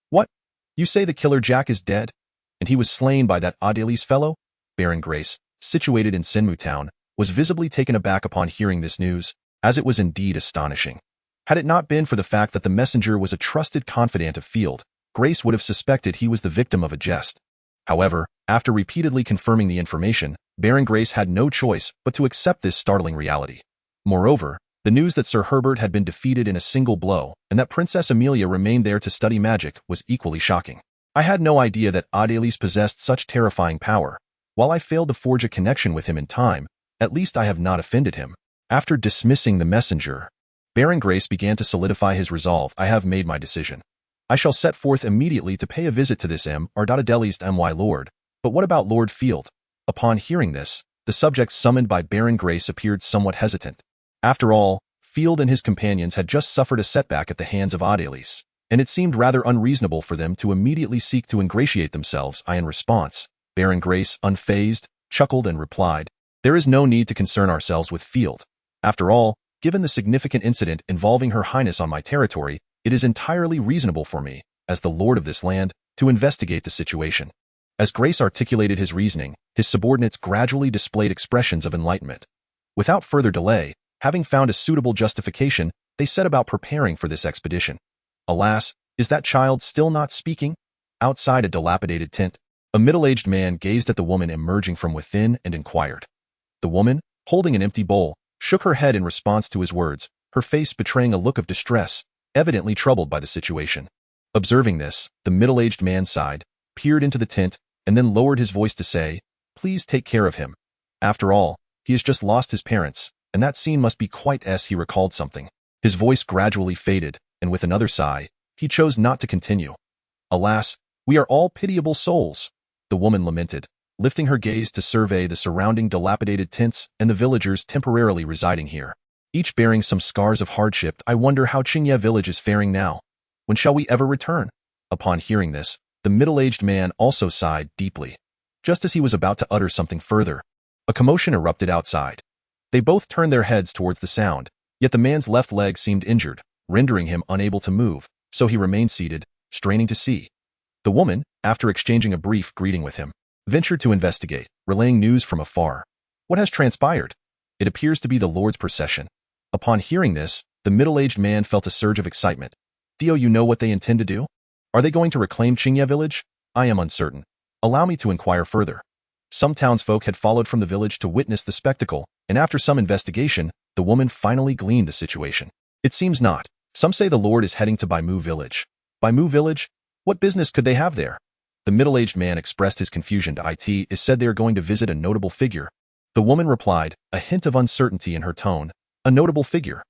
"What? You say the killer Jack is dead? And he was slain by that Adeliz fellow?" Baron Grace, situated in Sinmu town, was visibly taken aback upon hearing this news, as it was indeed astonishing. Had it not been for the fact that the messenger was a trusted confidant of Field, Grace would have suspected he was the victim of a jest. However, after repeatedly confirming the information, Baron Grace had no choice but to accept this startling reality. Moreover, the news that Sir Herbert had been defeated in a single blow and that Princess Amelia remained there to study magic was equally shocking. "I had no idea that Adeliz possessed such terrifying power. While I failed to forge a connection with him in time, at least I have not offended him." After dismissing the messenger, Baron Grace began to solidify his resolve. "I have made my decision. I shall set forth immediately to pay a visit to this Adeliz my lord. But what about Lord Field?" Upon hearing this, the subject summoned by Baron Grace appeared somewhat hesitant. After all, Field and his companions had just suffered a setback at the hands of Adeliz, and it seemed rather unreasonable for them to immediately seek to ingratiate themselves. In response, Baron Grace, unfazed, chuckled and replied, "There is no need to concern ourselves with Field. After all, given the significant incident involving Her Highness on my territory, it is entirely reasonable for me, as the lord of this land, to investigate the situation." As Grace articulated his reasoning, his subordinates gradually displayed expressions of enlightenment. Without further delay, having found a suitable justification, they set about preparing for this expedition. Alas, is that child still not speaking? Outside a dilapidated tent, a middle-aged man gazed at the woman emerging from within and inquired. The woman, holding an empty bowl, shook her head in response to his words, her face betraying a look of distress, evidently troubled by the situation. Observing this, the middle-aged man sighed, peered into the tent, and then lowered his voice to say, "Please take care of him. After all, he has just lost his parents, and that scene must be quite he recalled something." His voice gradually faded, and with another sigh, he chose not to continue. "Alas, we are all pitiable souls," the woman lamented, lifting her gaze to survey the surrounding dilapidated tents and the villagers temporarily residing here, each bearing some scars of hardship. "I wonder how Qingye village is faring now. When shall we ever return?" Upon hearing this, the middle-aged man also sighed deeply. Just as he was about to utter something further, a commotion erupted outside. They both turned their heads towards the sound, yet the man's left leg seemed injured, rendering him unable to move, so he remained seated, straining to see. The woman, after exchanging a brief greeting with him, ventured to investigate, relaying news from afar. "What has transpired? It appears to be the Lord's procession." Upon hearing this, the middle-aged man felt a surge of excitement. "Do you know what they intend to do? Are they going to reclaim Qingye village? I am uncertain. Allow me to inquire further." Some townsfolk had followed from the village to witness the spectacle, and after some investigation, the woman finally gleaned the situation. "It seems not. Some say the Lord is heading to Baimu village." "Baimu village? What business could they have there?" The middle-aged man expressed his confusion. "It is said they are going to visit a notable figure." The woman replied, a hint of uncertainty in her tone. "A notable figure?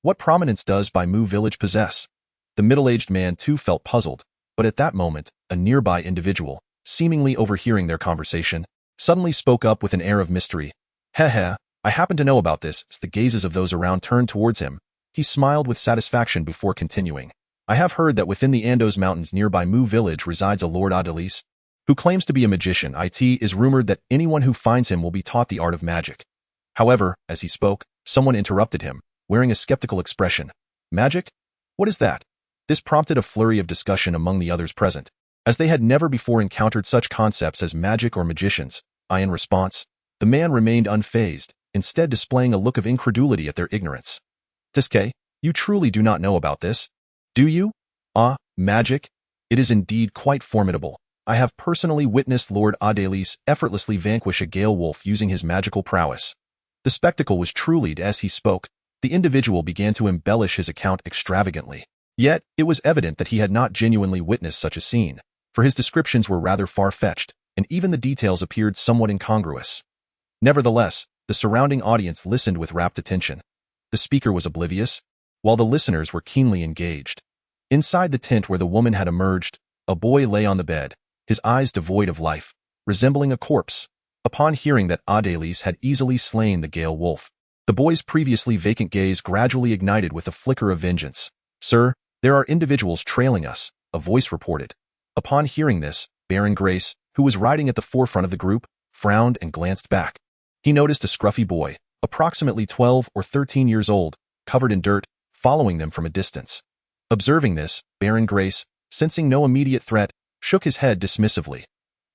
What prominence does Baimu village possess?" The middle-aged man too felt puzzled, but at that moment, a nearby individual, seemingly overhearing their conversation, suddenly spoke up with an air of mystery. "Heh, I happen to know about this." As the gazes of those around turned towards him, he smiled with satisfaction before continuing. I have heard that within the Andos Mountains nearby Mu village resides a Lord Adelis, who claims to be a magician. It is rumored that anyone who finds him will be taught the art of magic. However, as he spoke, someone interrupted him, wearing a skeptical expression. Magic? What is that? This prompted a flurry of discussion among the others present, as they had never before encountered such concepts as magic or magicians. In response, the man remained unfazed, instead displaying a look of incredulity at their ignorance. Tiske, you truly do not know about this, do you? Magic? It is indeed quite formidable. I have personally witnessed Lord Adelis effortlessly vanquish a gale wolf using his magical prowess. The spectacle was truly as he spoke. The individual began to embellish his account extravagantly. Yet, it was evident that he had not genuinely witnessed such a scene, for his descriptions were rather far-fetched, and even the details appeared somewhat incongruous. Nevertheless, the surrounding audience listened with rapt attention. The speaker was oblivious, while the listeners were keenly engaged. Inside the tent where the woman had emerged, a boy lay on the bed, his eyes devoid of life, resembling a corpse. Upon hearing that Adelis had easily slain the gale wolf, the boy's previously vacant gaze gradually ignited with a flicker of vengeance. Sir, there are individuals trailing us, a voice reported. Upon hearing this, Baron Grace, who was riding at the forefront of the group, frowned and glanced back. He noticed a scruffy boy, approximately 12 or 13 years old, covered in dirt, following them from a distance. Observing this, Baron Grace, sensing no immediate threat, shook his head dismissively.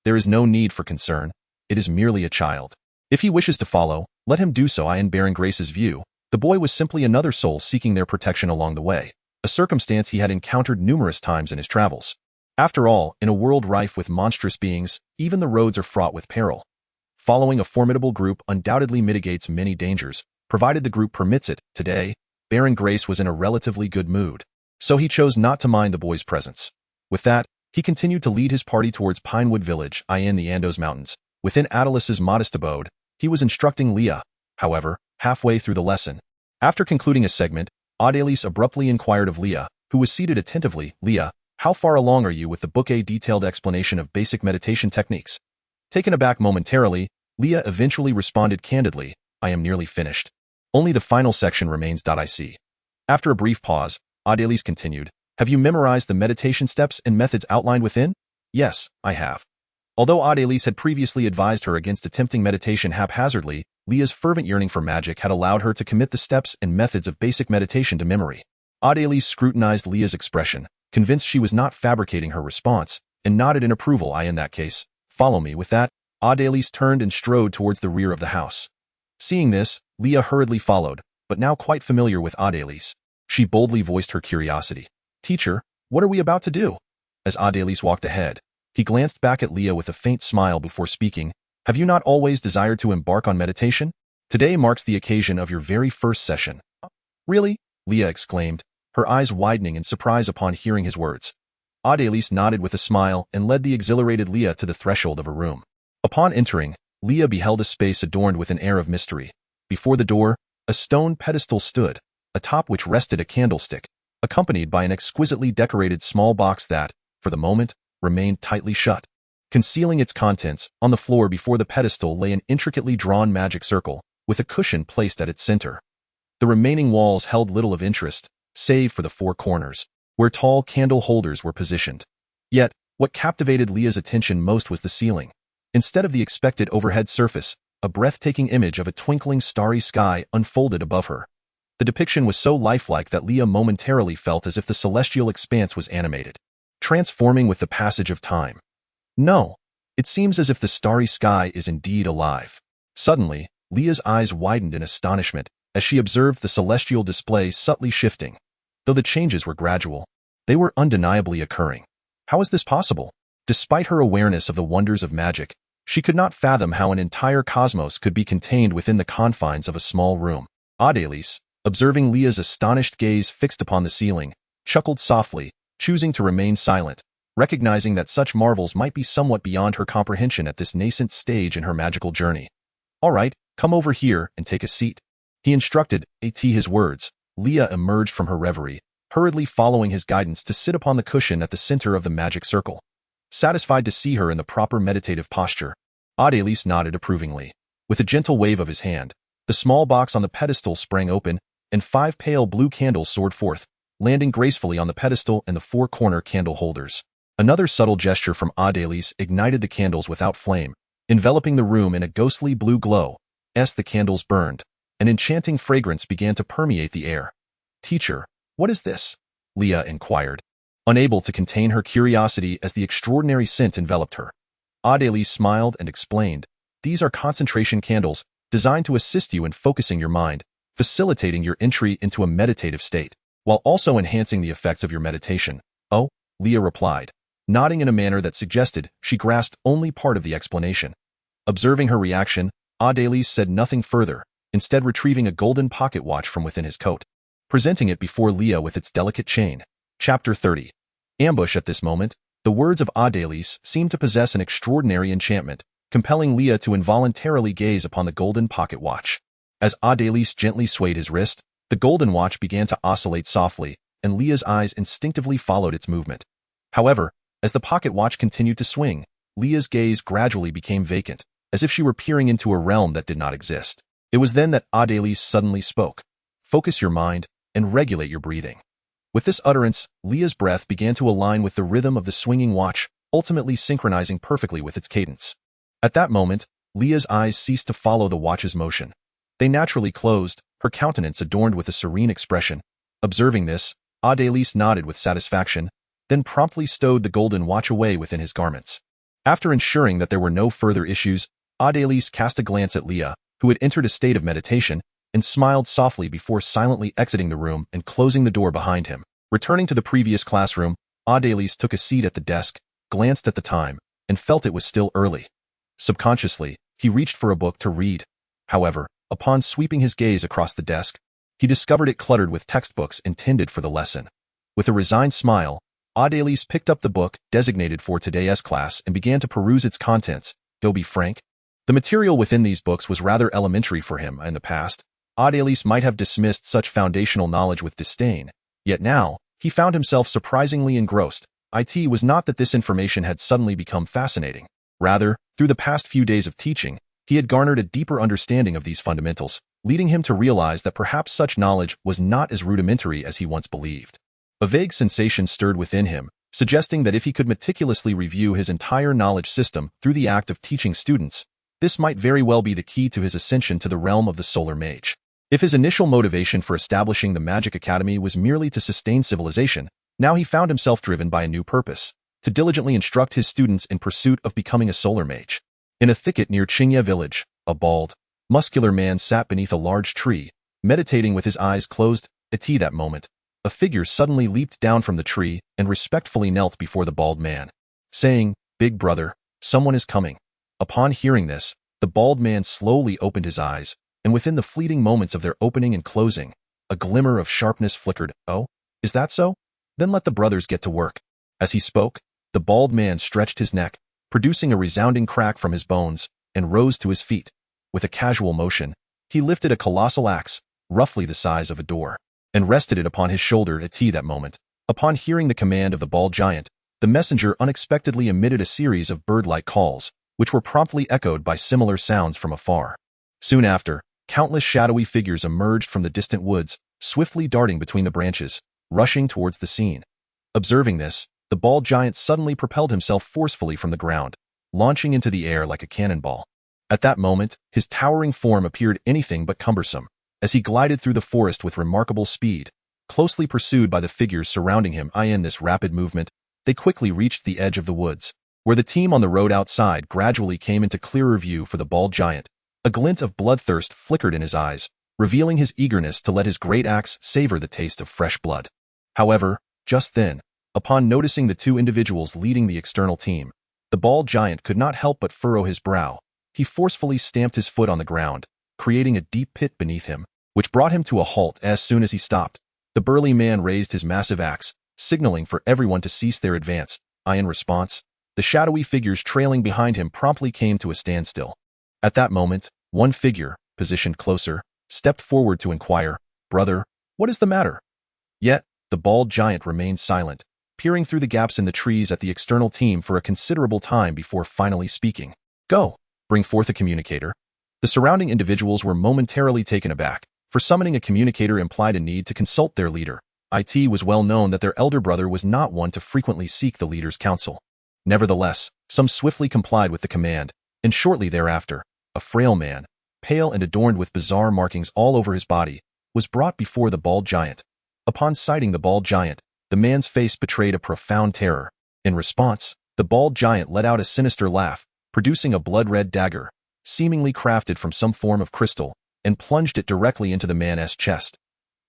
There is no need for concern. It is merely a child. If he wishes to follow, let him do so. In Baron Grace's view, the boy was simply another soul seeking their protection along the way, a circumstance he had encountered numerous times in his travels. After all, in a world rife with monstrous beings, even the roads are fraught with peril. Following a formidable group undoubtedly mitigates many dangers, provided the group permits it. Today, Baron Grace was in a relatively good mood, so he chose not to mind the boy's presence. With that, he continued to lead his party towards Pinewood Village, in the Andos Mountains. Within Adelis's modest abode, he was instructing Leah. However, halfway through the lesson, after concluding a segment, Adelis abruptly inquired of Leah, who was seated attentively. Leah, how far along are you with the book? A detailed explanation of basic meditation techniques. Taken aback momentarily, Leah eventually responded candidly, I am nearly finished. Only the final section remains. I see. After a brief pause, Adelis continued, have you memorized the meditation steps and methods outlined within? Yes, I have. Although Adelis had previously advised her against attempting meditation haphazardly, Leah's fervent yearning for magic had allowed her to commit the steps and methods of basic meditation to memory. Adelis scrutinized Leah's expression, convinced she was not fabricating her response, and nodded in approval. In that case, follow me. With that, Adelis turned and strode towards the rear of the house. Seeing this, Leah hurriedly followed, but now quite familiar with Adelis, she boldly voiced her curiosity. Teacher, what are we about to do? As Adelis walked ahead, he glanced back at Leah with a faint smile before speaking. Have you not always desired to embark on meditation? Today marks the occasion of your very first session. Really? Leah exclaimed, her eyes widening in surprise upon hearing his words. Adelis nodded with a smile and led the exhilarated Leah to the threshold of a room. Upon entering, Leah beheld a space adorned with an air of mystery. Before the door, a stone pedestal stood, atop which rested a candlestick, accompanied by an exquisitely decorated small box that, for the moment, remained tightly shut. Concealing its contents, on the floor before the pedestal lay an intricately drawn magic circle, with a cushion placed at its center. The remaining walls held little of interest, save for the four corners, where tall candle holders were positioned. Yet, what captivated Leah's attention most was the ceiling. Instead of the expected overhead surface, a breathtaking image of a twinkling starry sky unfolded above her. The depiction was so lifelike that Leah momentarily felt as if the celestial expanse was animated, transforming with the passage of time. No, it seems as if the starry sky is indeed alive. Suddenly, Leah's eyes widened in astonishment as she observed the celestial display subtly shifting. Though the changes were gradual, they were undeniably occurring. How is this possible? Despite her awareness of the wonders of magic, she could not fathom how an entire cosmos could be contained within the confines of a small room. Adelis, observing Leah's astonished gaze fixed upon the ceiling, chuckled softly, choosing to remain silent, recognizing that such marvels might be somewhat beyond her comprehension at this nascent stage in her magical journey. All right, come over here and take a seat. He instructed. At his words, Leah emerged from her reverie, hurriedly following his guidance to sit upon the cushion at the center of the magic circle. Satisfied to see her in the proper meditative posture, Adelis nodded approvingly. With a gentle wave of his hand, the small box on the pedestal sprang open, and 5 pale blue candles soared forth, landing gracefully on the pedestal and the four-corner candle holders. Another subtle gesture from Adelis ignited the candles without flame, enveloping the room in a ghostly blue glow. As the candles burned, an enchanting fragrance began to permeate the air. "Teacher, what is this?" Leah inquired, unable to contain her curiosity as the extraordinary scent enveloped her. Adelis smiled and explained, "These are concentration candles designed to assist you in focusing your mind, facilitating your entry into a meditative state, while also enhancing the effects of your meditation." "Oh," Leah replied, nodding in a manner that suggested she grasped only part of the explanation. Observing her reaction, Adelis said nothing further, instead retrieving a golden pocket watch from within his coat, presenting it before Leah with its delicate chain. Chapter 30. Ambush. At this moment, the words of Adelis seemed to possess an extraordinary enchantment, compelling Leah to involuntarily gaze upon the golden pocket watch. As Adelis gently swayed his wrist, the golden watch began to oscillate softly, and Leah's eyes instinctively followed its movement. However, as the pocket watch continued to swing, Leah's gaze gradually became vacant, as if she were peering into a realm that did not exist. It was then that Adelis suddenly spoke. "Focus your mind and regulate your breathing." With this utterance, Leah's breath began to align with the rhythm of the swinging watch, ultimately synchronizing perfectly with its cadence. At that moment, Leah's eyes ceased to follow the watch's motion. They naturally closed, her countenance adorned with a serene expression. Observing this, Adelis nodded with satisfaction, then promptly stowed the golden watch away within his garments. After ensuring that there were no further issues, Adelis cast a glance at Leah, who had entered a state of meditation, and smiled softly before silently exiting the room and closing the door behind him. Returning to the previous classroom, Adelis took a seat at the desk, glanced at the time, and felt it was still early. Subconsciously, he reached for a book to read. However, upon sweeping his gaze across the desk, he discovered it cluttered with textbooks intended for the lesson. With a resigned smile, Adelis picked up the book designated for today's class and began to peruse its contents. To be frank, the material within these books was rather elementary for him. In the past, Adelis might have dismissed such foundational knowledge with disdain, yet now, he found himself surprisingly engrossed. It was not that this information had suddenly become fascinating. Rather, through the past few days of teaching, he had garnered a deeper understanding of these fundamentals, leading him to realize that perhaps such knowledge was not as rudimentary as he once believed. A vague sensation stirred within him, suggesting that if he could meticulously review his entire knowledge system through the act of teaching students, this might very well be the key to his ascension to the realm of the solar mage. If his initial motivation for establishing the Magic Academy was merely to sustain civilization, now he found himself driven by a new purpose, to diligently instruct his students in pursuit of becoming a solar mage. In a thicket near Qingye village, a bald, muscular man sat beneath a large tree, meditating with his eyes closed. At that moment, a figure suddenly leaped down from the tree and respectfully knelt before the bald man, saying, "Big brother, someone is coming." Upon hearing this, the bald man slowly opened his eyes, and within the fleeting moments of their opening and closing, a glimmer of sharpness flickered. "Oh, is that so? Then let the brothers get to work." As he spoke, the bald man stretched his neck, producing a resounding crack from his bones, and rose to his feet. With a casual motion, he lifted a colossal axe, roughly the size of a door, and rested it upon his shoulder. At that moment, upon hearing the command of the bald giant, the messenger unexpectedly emitted a series of bird-like calls, which were promptly echoed by similar sounds from afar. Soon after, countless shadowy figures emerged from the distant woods, swiftly darting between the branches, rushing towards the scene. Observing this, the bald giant suddenly propelled himself forcefully from the ground, launching into the air like a cannonball. At that moment, his towering form appeared anything but cumbersome, as he glided through the forest with remarkable speed, closely pursued by the figures surrounding him. In this rapid movement, they quickly reached the edge of the woods, where the team on the road outside gradually came into clearer view for the bald giant. A glint of bloodthirst flickered in his eyes, revealing his eagerness to let his great axe savor the taste of fresh blood. However, just then, upon noticing the two individuals leading the external team, the bald giant could not help but furrow his brow. He forcefully stamped his foot on the ground, creating a deep pit beneath him, which brought him to a halt. As soon as he stopped, the burly man raised his massive axe, signaling for everyone to cease their advance. In response, the shadowy figures trailing behind him promptly came to a standstill. At that moment, one figure, positioned closer, stepped forward to inquire, "Brother, what is the matter?" Yet, the bald giant remained silent, peering through the gaps in the trees at the external team for a considerable time before finally speaking. "Go, bring forth a communicator." The surrounding individuals were momentarily taken aback, for summoning a communicator implied a need to consult their leader. It was well known that their elder brother was not one to frequently seek the leader's counsel. Nevertheless, some swiftly complied with the command, and shortly thereafter, a frail man, pale and adorned with bizarre markings all over his body, was brought before the bald giant. Upon sighting the bald giant, the man's face betrayed a profound terror. In response, the bald giant let out a sinister laugh, producing a blood-red dagger, seemingly crafted from some form of crystal, and plunged it directly into the man's chest.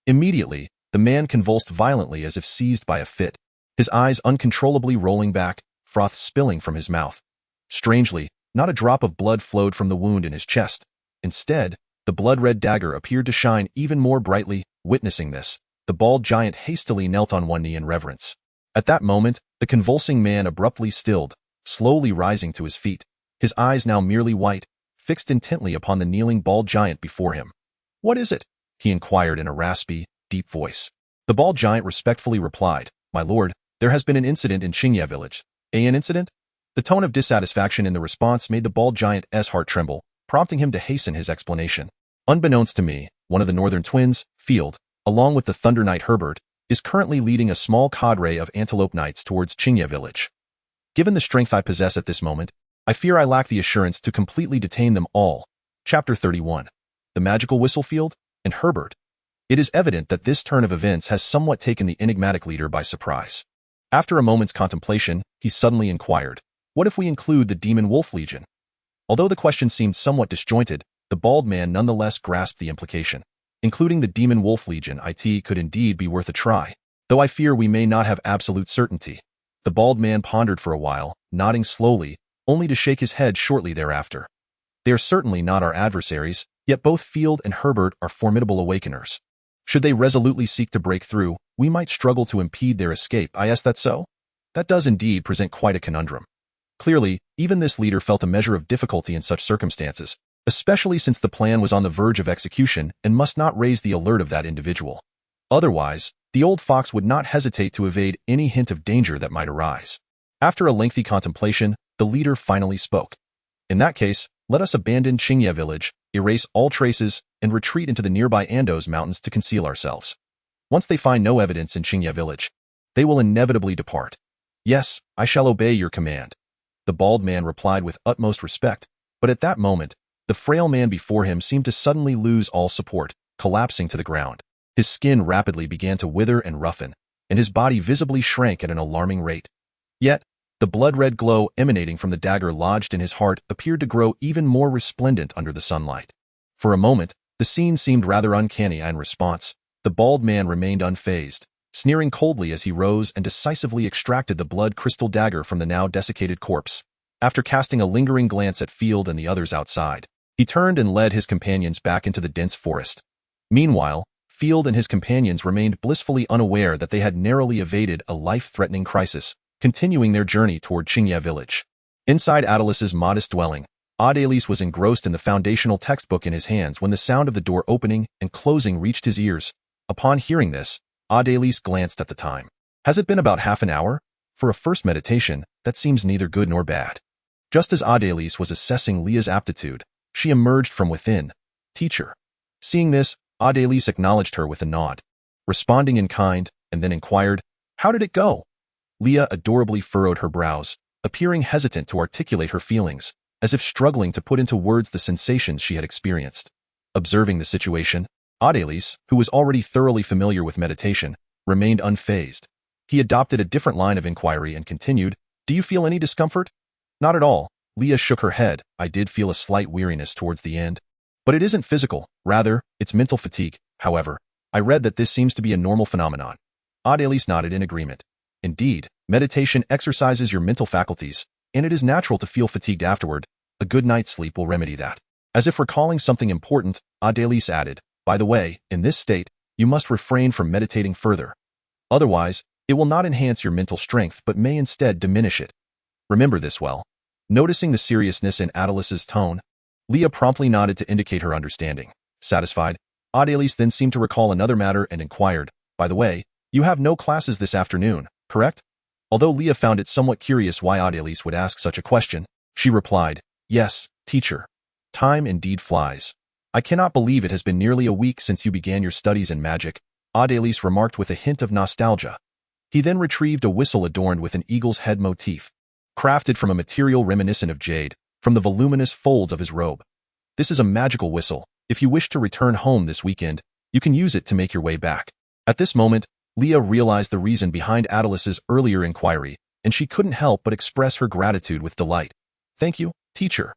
Immediately, the man convulsed violently as if seized by a fit, his eyes uncontrollably rolling back, froth spilling from his mouth. Strangely, not a drop of blood flowed from the wound in his chest. Instead, the blood-red dagger appeared to shine even more brightly. Witnessing this, the bald giant hastily knelt on one knee in reverence. At that moment, the convulsing man abruptly stilled, slowly rising to his feet, his eyes now merely white, fixed intently upon the kneeling bald giant before him. "What is it?" he inquired in a raspy, deep voice. The bald giant respectfully replied, "My lord, there has been an incident in Qingya village." An incident? The tone of dissatisfaction in the response made the bald giant's heart tremble, prompting him to hasten his explanation. "Unbeknownst to me, one of the northern twins, Field, along with the Thunder Knight Herbert, is currently leading a small cadre of Antelope Knights towards Qingya village. Given the strength I possess at this moment, I fear I lack the assurance to completely detain them all." Chapter 31. The Magical Whistle Field and Herbert. It is evident that this turn of events has somewhat taken the enigmatic leader by surprise. After a moment's contemplation, he suddenly inquired, "What if we include the Demon Wolf Legion?" Although the question seemed somewhat disjointed, the bald man nonetheless grasped the implication. Including the Demon Wolf Legion, it could indeed be worth a try, though I fear we may not have absolute certainty. The bald man pondered for a while, nodding slowly, only to shake his head shortly thereafter. "They are certainly not our adversaries, yet both Field and Herbert are formidable awakeners. Should they resolutely seek to break through, we might struggle to impede their escape. Is that so? That does indeed present quite a conundrum." Clearly, even this leader felt a measure of difficulty in such circumstances, especially since the plan was on the verge of execution and must not raise the alert of that individual. Otherwise, the old fox would not hesitate to evade any hint of danger that might arise. After a lengthy contemplation, the leader finally spoke. "In that case, let us abandon Qingya village, erase all traces, and retreat into the nearby Andos mountains to conceal ourselves. Once they find no evidence in Qingya village, they will inevitably depart." "Yes, I shall obey your command," the bald man replied with utmost respect, but at that moment, the frail man before him seemed to suddenly lose all support, collapsing to the ground. His skin rapidly began to wither and roughen, and his body visibly shrank at an alarming rate. Yet, the blood-red glow emanating from the dagger lodged in his heart appeared to grow even more resplendent under the sunlight. For a moment, the scene seemed rather uncanny, and in response, the bald man remained unfazed, sneering coldly as he rose and decisively extracted the blood crystal dagger from the now desiccated corpse. After casting a lingering glance at Field and the others outside, he turned and led his companions back into the dense forest. Meanwhile, Field and his companions remained blissfully unaware that they had narrowly evaded a life-threatening crisis, continuing their journey toward Qingya village. Inside Adelis's modest dwelling, Adelis was engrossed in the foundational textbook in his hands when the sound of the door opening and closing reached his ears. Upon hearing this, Adelis glanced at the time. "Has it been about half an hour? For a first meditation, that seems neither good nor bad." Just as Adelis was assessing Leah's aptitude, she emerged from within. "Teacher." Seeing this, Adelis acknowledged her with a nod, responding in kind, and then inquired, "How did it go?" Leah adorably furrowed her brows, appearing hesitant to articulate her feelings, as if struggling to put into words the sensations she had experienced. Observing the situation, Adelis, who was already thoroughly familiar with meditation, remained unfazed. He adopted a different line of inquiry and continued, "Do you feel any discomfort?" "Not at all." Leah shook her head. "I did feel a slight weariness towards the end. But it isn't physical, rather, it's mental fatigue. However, I read that this seems to be a normal phenomenon." Adelis nodded in agreement. "Indeed, meditation exercises your mental faculties, and it is natural to feel fatigued afterward. A good night's sleep will remedy that." As if recalling something important, Adelis added, "By the way, in this state, you must refrain from meditating further. Otherwise, it will not enhance your mental strength but may instead diminish it. Remember this well." Noticing the seriousness in Adelis's tone, Leah promptly nodded to indicate her understanding. Satisfied, Adelis then seemed to recall another matter and inquired, "By the way, you have no classes this afternoon, correct?" Although Leah found it somewhat curious why Adelis would ask such a question, she replied, "Yes, teacher. Time indeed flies. I cannot believe it has been nearly a week since you began your studies in magic. Adelise remarked with a hint of nostalgia. He then retrieved a whistle adorned with an eagle's head motif, crafted from a material reminiscent of jade, from the voluminous folds of his robe. This is a magical whistle. If you wish to return home this weekend, you can use it to make your way back. At this moment, Leah realized the reason behind Adelice's earlier inquiry, and she couldn't help but express her gratitude with delight. Thank you, teacher.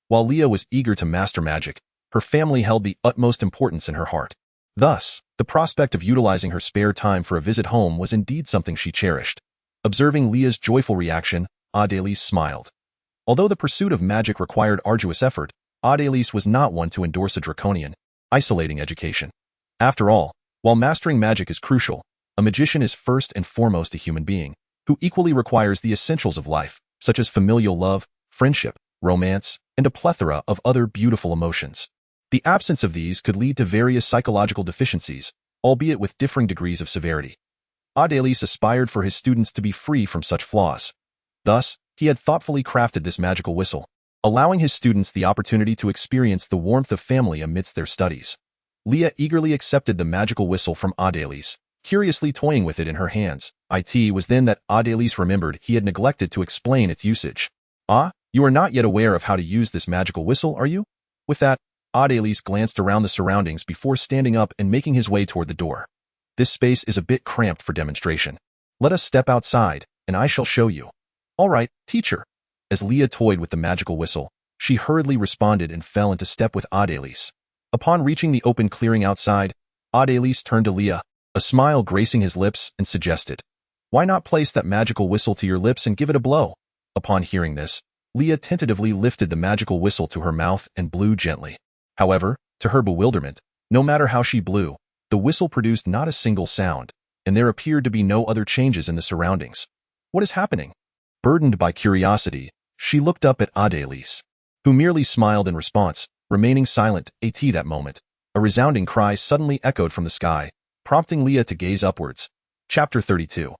While Leah was eager to master magic, her family held the utmost importance in her heart. Thus, the prospect of utilizing her spare time for a visit home was indeed something she cherished. Observing Leah's joyful reaction, Adelise smiled. Although the pursuit of magic required arduous effort, Adelise was not one to endorse a draconian, isolating education. After all, while mastering magic is crucial, a magician is first and foremost a human being, who equally requires the essentials of life, such as familial love, friendship, romance, and a plethora of other beautiful emotions. The absence of these could lead to various psychological deficiencies, albeit with differing degrees of severity. Adelise aspired for his students to be free from such flaws. Thus, he had thoughtfully crafted this magical whistle, allowing his students the opportunity to experience the warmth of family amidst their studies. Leah eagerly accepted the magical whistle from Adelise, curiously toying with it in her hands. It was then that Adelise remembered he had neglected to explain its usage. Ah, you are not yet aware of how to use this magical whistle, are you? With that, Adelise glanced around the surroundings before standing up and making his way toward the door. This space is a bit cramped for demonstration. Let us step outside, and I shall show you. All right, teacher. As Leah toyed with the magical whistle, she hurriedly responded and fell into step with Adelise. Upon reaching the open clearing outside, Adelise turned to Leah, a smile gracing his lips, and suggested, "Why not place that magical whistle to your lips and give it a blow?" Upon hearing this, Leah tentatively lifted the magical whistle to her mouth and blew gently. However, to her bewilderment, no matter how she blew, the whistle produced not a single sound, and there appeared to be no other changes in the surroundings. What is happening? Burdened by curiosity, she looked up at Adelise, who merely smiled in response, remaining silent. At that moment, a resounding cry suddenly echoed from the sky, prompting Leah to gaze upwards. Chapter 32.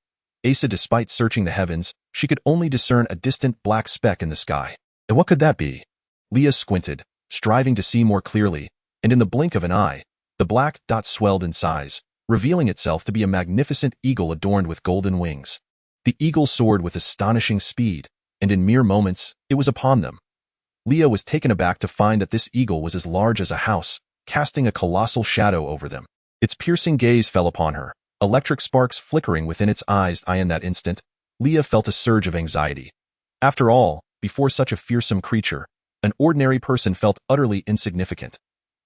Asa. Despite searching the heavens, she could only discern a distant black speck in the sky. And what could that be? Leah squinted, striving to see more clearly, and in the blink of an eye, the black dot swelled in size, revealing itself to be a magnificent eagle adorned with golden wings. The eagle soared with astonishing speed, and in mere moments, it was upon them. Leah was taken aback to find that this eagle was as large as a house, casting a colossal shadow over them. Its piercing gaze fell upon her, electric sparks flickering within its eyes. In that instant, Leah felt a surge of anxiety. After all, before such a fearsome creature, an ordinary person felt utterly insignificant.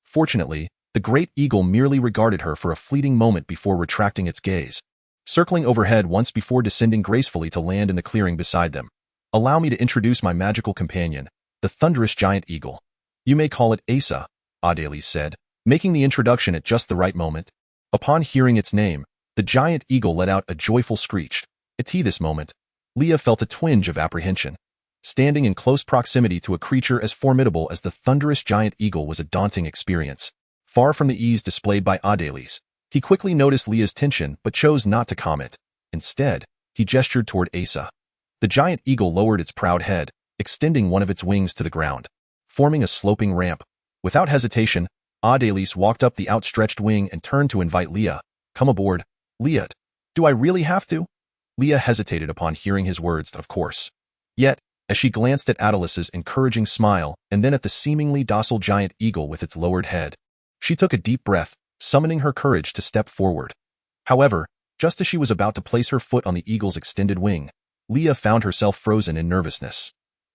Fortunately, the great eagle merely regarded her for a fleeting moment before retracting its gaze, circling overhead once before descending gracefully to land in the clearing beside them. "Allow me to introduce my magical companion, the thunderous giant eagle. You may call it Asa," Adelise said, making the introduction at just the right moment. Upon hearing its name, the giant eagle let out a joyful screech. At this moment, Leah felt a twinge of apprehension. Standing in close proximity to a creature as formidable as the thunderous giant eagle was a daunting experience. Far from the ease displayed by Adelise, he quickly noticed Leah's tension but chose not to comment. Instead, he gestured toward Asa. The giant eagle lowered its proud head, extending one of its wings to the ground, forming a sloping ramp. Without hesitation, Adelise walked up the outstretched wing and turned to invite Leah. "Come aboard." "Leah, do I really have to?" Leah hesitated upon hearing his words, of course. Yet, as she glanced at Adelice's encouraging smile and then at the seemingly docile giant eagle with its lowered head, she took a deep breath, summoning her courage to step forward. However, just as she was about to place her foot on the eagle's extended wing, Leah found herself frozen in nervousness.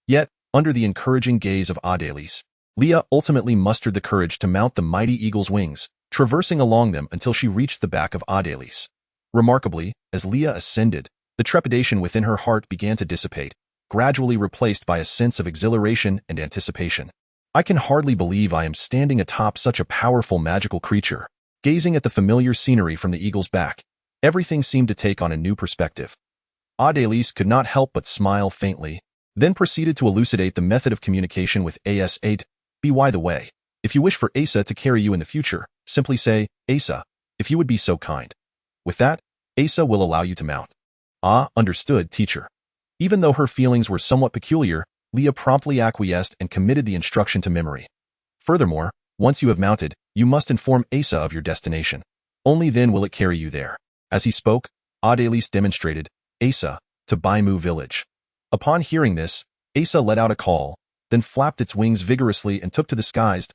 Yet, under the encouraging gaze of Adelise, Leah ultimately mustered the courage to mount the mighty eagle's wings, traversing along them until she reached the back of Adelise. Remarkably, as Leah ascended, the trepidation within her heart began to dissipate, gradually replaced by a sense of exhilaration and anticipation. "I can hardly believe I am standing atop such a powerful magical creature." Gazing at the familiar scenery from the eagle's back, everything seemed to take on a new perspective. Adelise could not help but smile faintly, then proceeded to elucidate the method of communication with Asa. By the way, if you wish for Asa to carry you in the future, simply say, "Asa, if you would be so kind." With that, Asa will allow you to mount. "Ah, understood, teacher." Even though her feelings were somewhat peculiar, Leah promptly acquiesced and committed the instruction to memory. Furthermore, once you have mounted, you must inform Asa of your destination. Only then will it carry you there. As he spoke, Adelise demonstrated, Asa, to Baimu village. Upon hearing this, Asa let out a call, then flapped its wings vigorously and took to the skies.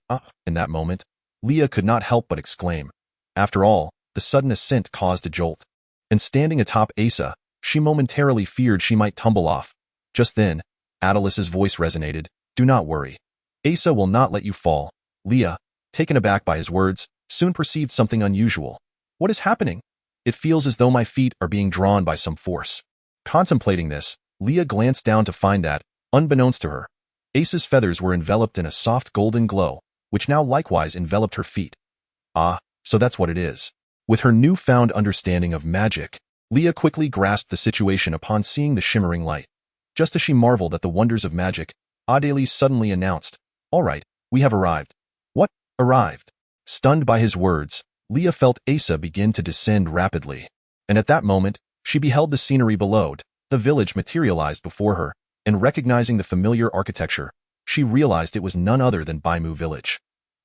In that moment, Leah could not help but exclaim. After all, the sudden ascent caused a jolt. And standing atop Asa, she momentarily feared she might tumble off. Just then, Adelice's voice resonated, do not worry. Asa will not let you fall. Leah, taken aback by his words, soon perceived something unusual. What is happening? It feels as though my feet are being drawn by some force. Contemplating this, Leah glanced down to find that, unbeknownst to her, Asa's feathers were enveloped in a soft golden glow, which now likewise enveloped her feet. Ah, so that's what it is. With her newfound understanding of magic, Leah quickly grasped the situation upon seeing the shimmering light. Just as she marveled at the wonders of magic, Adelise suddenly announced, all right, we have arrived. What? Arrived? Stunned by his words, Leah felt Asa begin to descend rapidly. And at that moment, she beheld the scenery below. The village materialized before her, and recognizing the familiar architecture, she realized it was none other than Baimu village.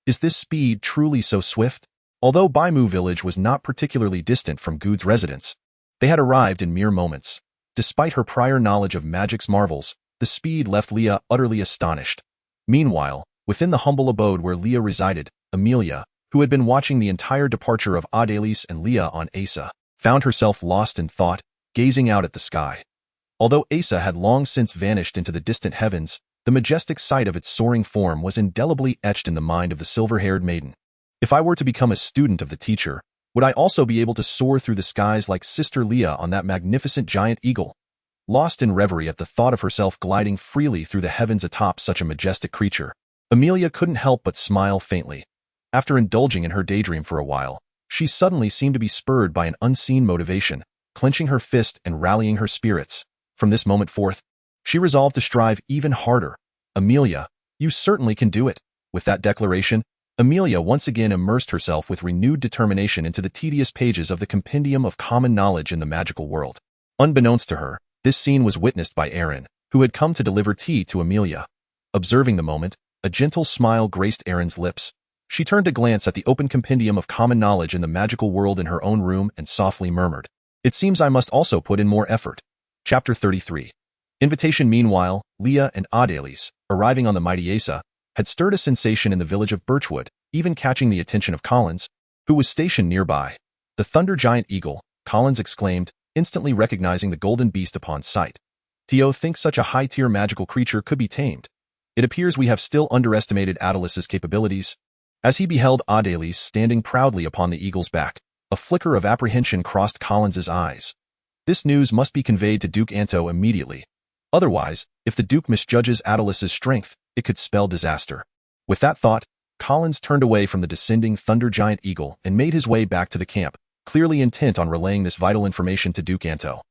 Is this speed truly so swift? Although Baimu village was not particularly distant from Gude's residence, they had arrived in mere moments. Despite her prior knowledge of magic's marvels, the speed left Leah utterly astonished. Meanwhile, within the humble abode where Leah resided, Amelia, who had been watching the entire departure of Adelise and Leah on Asa, found herself lost in thought, gazing out at the sky. Although Asa had long since vanished into the distant heavens, the majestic sight of its soaring form was indelibly etched in the mind of the silver-haired maiden. If I were to become a student of the teacher, would I also be able to soar through the skies like Sister Leah on that magnificent giant eagle? Lost in reverie at the thought of herself gliding freely through the heavens atop such a majestic creature, Amelia couldn't help but smile faintly. After indulging in her daydream for a while, she suddenly seemed to be spurred by an unseen motivation, clenching her fist and rallying her spirits. From this moment forth, she resolved to strive even harder. Amelia, you certainly can do it. With that declaration, Amelia once again immersed herself with renewed determination into the tedious pages of the Compendium of Common Knowledge in the magical world. Unbeknownst to her, this scene was witnessed by Aaron, who had come to deliver tea to Amelia. Observing the moment, a gentle smile graced Aaron's lips. She turned to glance at the open Compendium of Common Knowledge in the magical world in her own room and softly murmured, it seems I must also put in more effort. Chapter 33. Invitation. Meanwhile, Leah and Adelise, arriving on the mighty Asa, had stirred a sensation in the village of Birchwood, even catching the attention of Collins, who was stationed nearby. The thunder giant eagle, Collins exclaimed, instantly recognizing the golden beast upon sight. Tio thinks such a high-tier magical creature could be tamed. It appears we have still underestimated Adelice's capabilities. As he beheld Adelise standing proudly upon the eagle's back, a flicker of apprehension crossed Collins's eyes. This news must be conveyed to Duke Anto immediately. Otherwise, if the Duke misjudges Adelice's strength, it could spell disaster. With that thought, Collins turned away from the descending thunder giant eagle and made his way back to the camp, clearly intent on relaying this vital information to Duke Anto.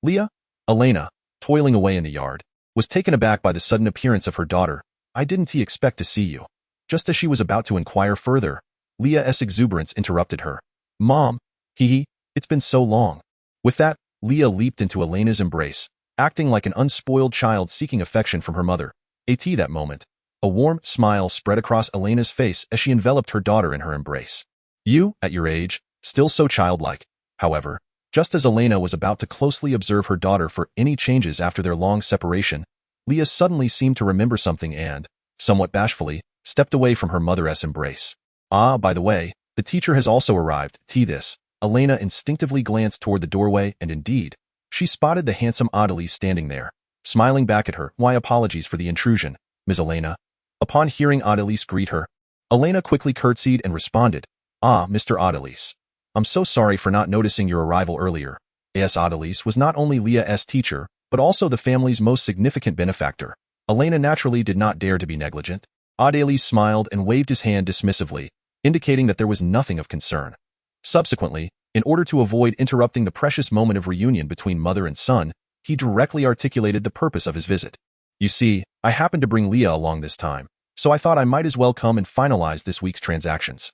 Leah, Elena, toiling away in the yard, was taken aback by the sudden appearance of her daughter. I didn't expect to see you. Just as she was about to inquire further, Leah's exuberance interrupted her. Mom, it's been so long. With that, Leah leaped into Elena's embrace, acting like an unspoiled child seeking affection from her mother. At that moment, a warm smile spread across Elena's face as she enveloped her daughter in her embrace. You, at your age, still so childlike. However, just as Elena was about to closely observe her daughter for any changes after their long separation, Leah suddenly seemed to remember something and, somewhat bashfully, stepped away from her mother's embrace. Ah, by the way, the teacher has also arrived. This, Elena instinctively glanced toward the doorway and indeed, she spotted the handsome Adelise standing there, smiling back at her. Why, apologies for the intrusion, Ms. Elena. Upon hearing Adelise greet her, Elena quickly curtsied and responded, Ah, Mr. Adelise. I'm so sorry for not noticing your arrival earlier. As Adelise was not only Leah's teacher, but also the family's most significant benefactor. Elena naturally did not dare to be negligent. Adelise smiled and waved his hand dismissively, indicating that there was nothing of concern. Subsequently, in order to avoid interrupting the precious moment of reunion between mother and son, he directly articulated the purpose of his visit. You see, I happened to bring Leah along this time, so I thought I might as well come and finalize this week's transactions.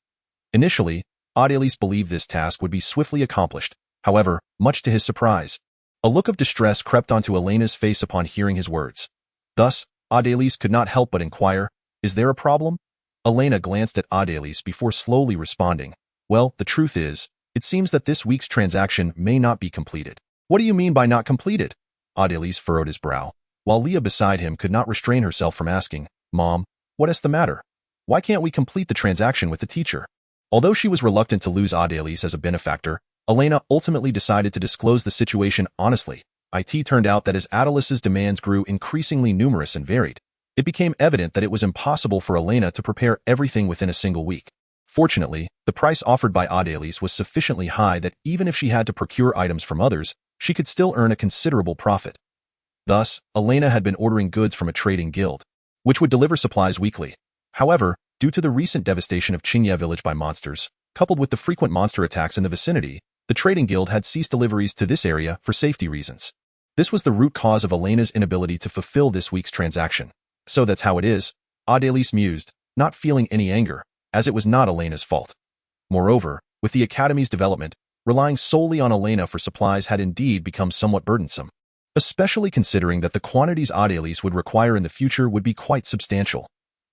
Initially, Adelise believed this task would be swiftly accomplished. However, much to his surprise, a look of distress crept onto Elena's face upon hearing his words. Thus, Adelise could not help but inquire, Is there a problem? Elena glanced at Adelise before slowly responding, Well, the truth is, It seems that this week's transaction may not be completed. What do you mean by not completed? Adelise furrowed his brow, while Leah beside him could not restrain herself from asking, Mom, what is the matter? Why can't we complete the transaction with the teacher? Although she was reluctant to lose Adelise as a benefactor, Elena ultimately decided to disclose the situation honestly. It turned out that as Adelice's demands grew increasingly numerous and varied, it became evident that it was impossible for Elena to prepare everything within a single week. Fortunately, the price offered by Adelise was sufficiently high that even if she had to procure items from others, she could still earn a considerable profit. Thus, Elena had been ordering goods from a trading guild, which would deliver supplies weekly. However, due to the recent devastation of Qingye village by monsters, coupled with the frequent monster attacks in the vicinity, the trading guild had ceased deliveries to this area for safety reasons. This was the root cause of Elena's inability to fulfill this week's transaction. So that's how it is, Adelise mused, not feeling any anger, as it was not Elena's fault. Moreover, with the Academy's development, relying solely on Elena for supplies had indeed become somewhat burdensome, especially considering that the quantities Adelise would require in the future would be quite substantial.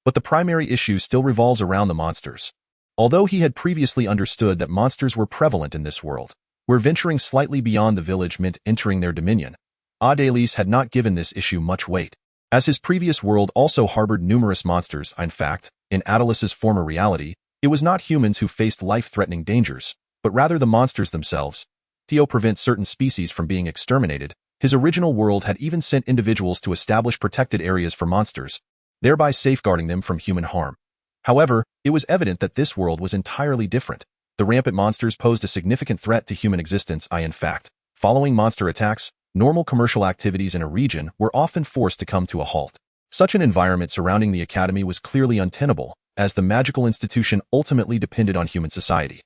But the primary issue still revolves around the monsters. Although he had previously understood that monsters were prevalent in this world, where venturing slightly beyond the village meant entering their dominion, Adelise had not given this issue much weight, as his previous world also harbored numerous monsters. In fact, in Adelice's former reality, it was not humans who faced life-threatening dangers, but rather the monsters themselves. To prevent certain species from being exterminated, his original world had even sent individuals to establish protected areas for monsters, thereby safeguarding them from human harm. However, it was evident that this world was entirely different. The rampant monsters posed a significant threat to human existence. In fact, following monster attacks, normal commercial activities in a region were often forced to come to a halt. Such an environment surrounding the Academy was clearly untenable, as the magical institution ultimately depended on human society.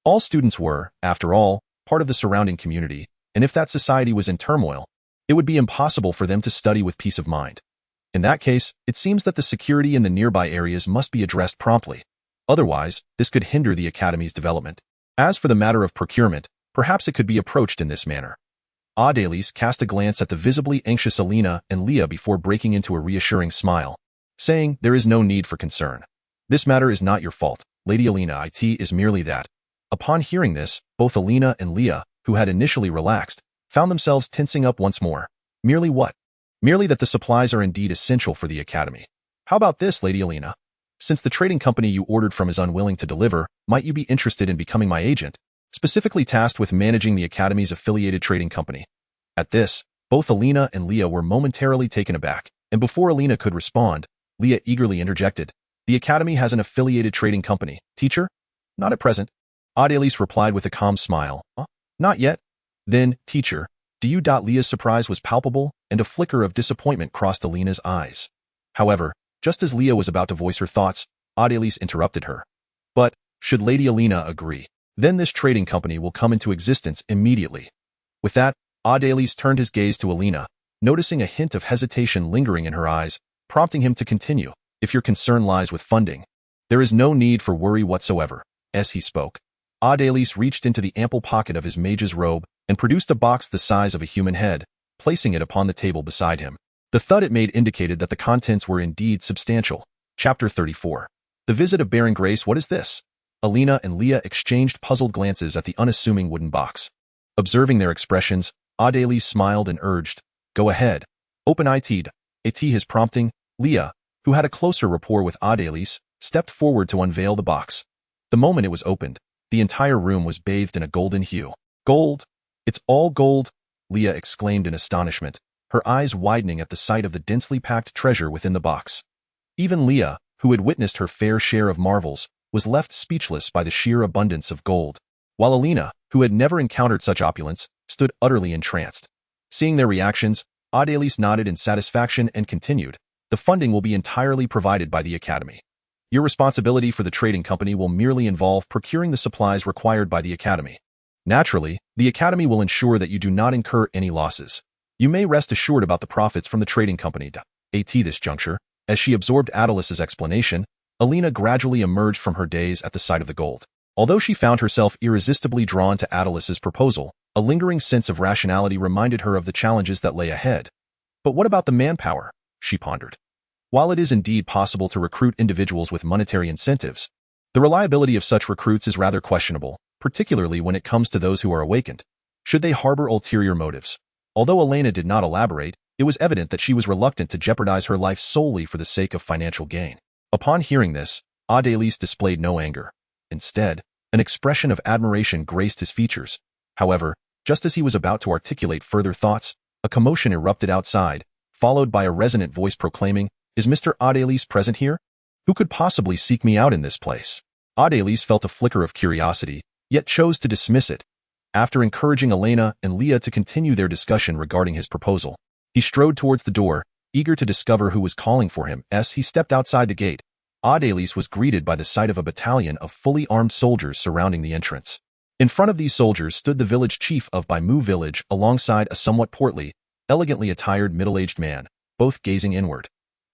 All students were, after all, part of the surrounding community, and if that society was in turmoil, it would be impossible for them to study with peace of mind. In that case, it seems that the security in the nearby areas must be addressed promptly. Otherwise, this could hinder the Academy's development. As for the matter of procurement, perhaps it could be approached in this manner. Adelise cast a glance at the visibly anxious Elena and Leah before breaking into a reassuring smile, saying, There is no need for concern. This matter is not your fault, Lady Elena. It is merely that. Upon hearing this, both Elena and Leah, who had initially relaxed, found themselves tensing up once more. Merely what? Merely that the supplies are indeed essential for the Academy. How about this, Lady Elena? Since the trading company you ordered from is unwilling to deliver, might you be interested in becoming my agent, specifically tasked with managing the Academy's affiliated trading company? At this, both Elena and Leah were momentarily taken aback, and before Elena could respond, Leah eagerly interjected, The Academy has an affiliated trading company. Teacher? Not at present. Adelise replied with a calm smile. Not yet. Then, teacher, do you? Leah's surprise was palpable, and a flicker of disappointment crossed Elena's eyes. However, just as Leah was about to voice her thoughts, Adelise interrupted her. But, should Lady Elena agree, then this trading company will come into existence immediately. With that, Adelise turned his gaze to Elena, noticing a hint of hesitation lingering in her eyes, prompting him to continue. If your concern lies with funding, there is no need for worry whatsoever. As he spoke, Adelise reached into the ample pocket of his mage's robe and produced a box the size of a human head, placing it upon the table beside him. The thud it made indicated that the contents were indeed substantial. Chapter 34. The Visit of Baron Grace. What is this? Elena and Leah exchanged puzzled glances at the unassuming wooden box. Observing their expressions, Adelise smiled and urged, Go ahead. Open it. At his prompting, Leah, who had a closer rapport with Adelise, stepped forward to unveil the box. The moment it was opened, the entire room was bathed in a golden hue. Gold? It's all gold? Leah exclaimed in astonishment, her eyes widening at the sight of the densely packed treasure within the box. Even Leah, who had witnessed her fair share of marvels, was left speechless by the sheer abundance of gold, while Elena, who had never encountered such opulence, stood utterly entranced. Seeing their reactions, Adelise nodded in satisfaction and continued, The funding will be entirely provided by the Academy. Your responsibility for the trading company will merely involve procuring the supplies required by the Academy. Naturally, the Academy will ensure that you do not incur any losses. You may rest assured about the profits from the trading company. At this juncture, as she absorbed Adelice's explanation, Elena gradually emerged from her daze at the sight of the gold. Although she found herself irresistibly drawn to Adelice's proposal, a lingering sense of rationality reminded her of the challenges that lay ahead. But what about the manpower? She pondered. While it is indeed possible to recruit individuals with monetary incentives, the reliability of such recruits is rather questionable, particularly when it comes to those who are awakened. Should they harbor ulterior motives? Although Elena did not elaborate, it was evident that she was reluctant to jeopardize her life solely for the sake of financial gain. Upon hearing this, Adelise displayed no anger. Instead, an expression of admiration graced his features. However, just as he was about to articulate further thoughts, a commotion erupted outside, followed by a resonant voice proclaiming, "Is Mr. Adelise present here? Who could possibly seek me out in this place?" Adelise felt a flicker of curiosity, yet chose to dismiss it. After encouraging Elena and Leah to continue their discussion regarding his proposal, he strode towards the door, eager to discover who was calling for him. As he stepped outside the gate, Adelise was greeted by the sight of a battalion of fully armed soldiers surrounding the entrance. In front of these soldiers stood the village chief of Baimu village alongside a somewhat portly, elegantly attired middle-aged man, both gazing inward.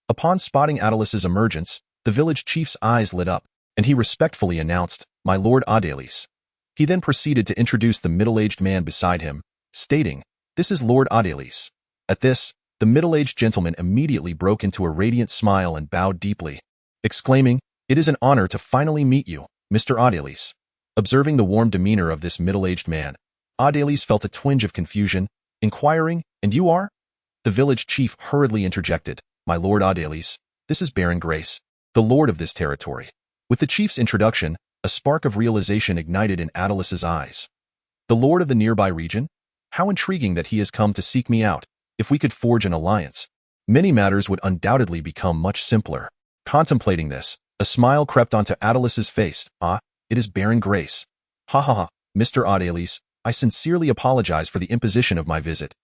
Upon spotting Adelice's emergence, the village chief's eyes lit up, and he respectfully announced, "My lord Adelise." He then proceeded to introduce the middle-aged man beside him, stating, "This is Lord Adelise." At this, the middle-aged gentleman immediately broke into a radiant smile and bowed deeply, exclaiming, "It is an honor to finally meet you, Mr. Adelise." Observing the warm demeanor of this middle-aged man, Adelise felt a twinge of confusion, inquiring, "And you are?" The village chief hurriedly interjected, "My lord Adelise, this is Baron Grace, the lord of this territory." With the chief's introduction, a spark of realization ignited in Adelice's eyes. "The lord of the nearby region? How intriguing that he has come to seek me out. If we could forge an alliance, many matters would undoubtedly become much simpler." Contemplating this, a smile crept onto Adelice's face. "Ah, it is Baron Grace. Ha ha ha, Mr. Adelise, I sincerely apologize for the imposition of my visit.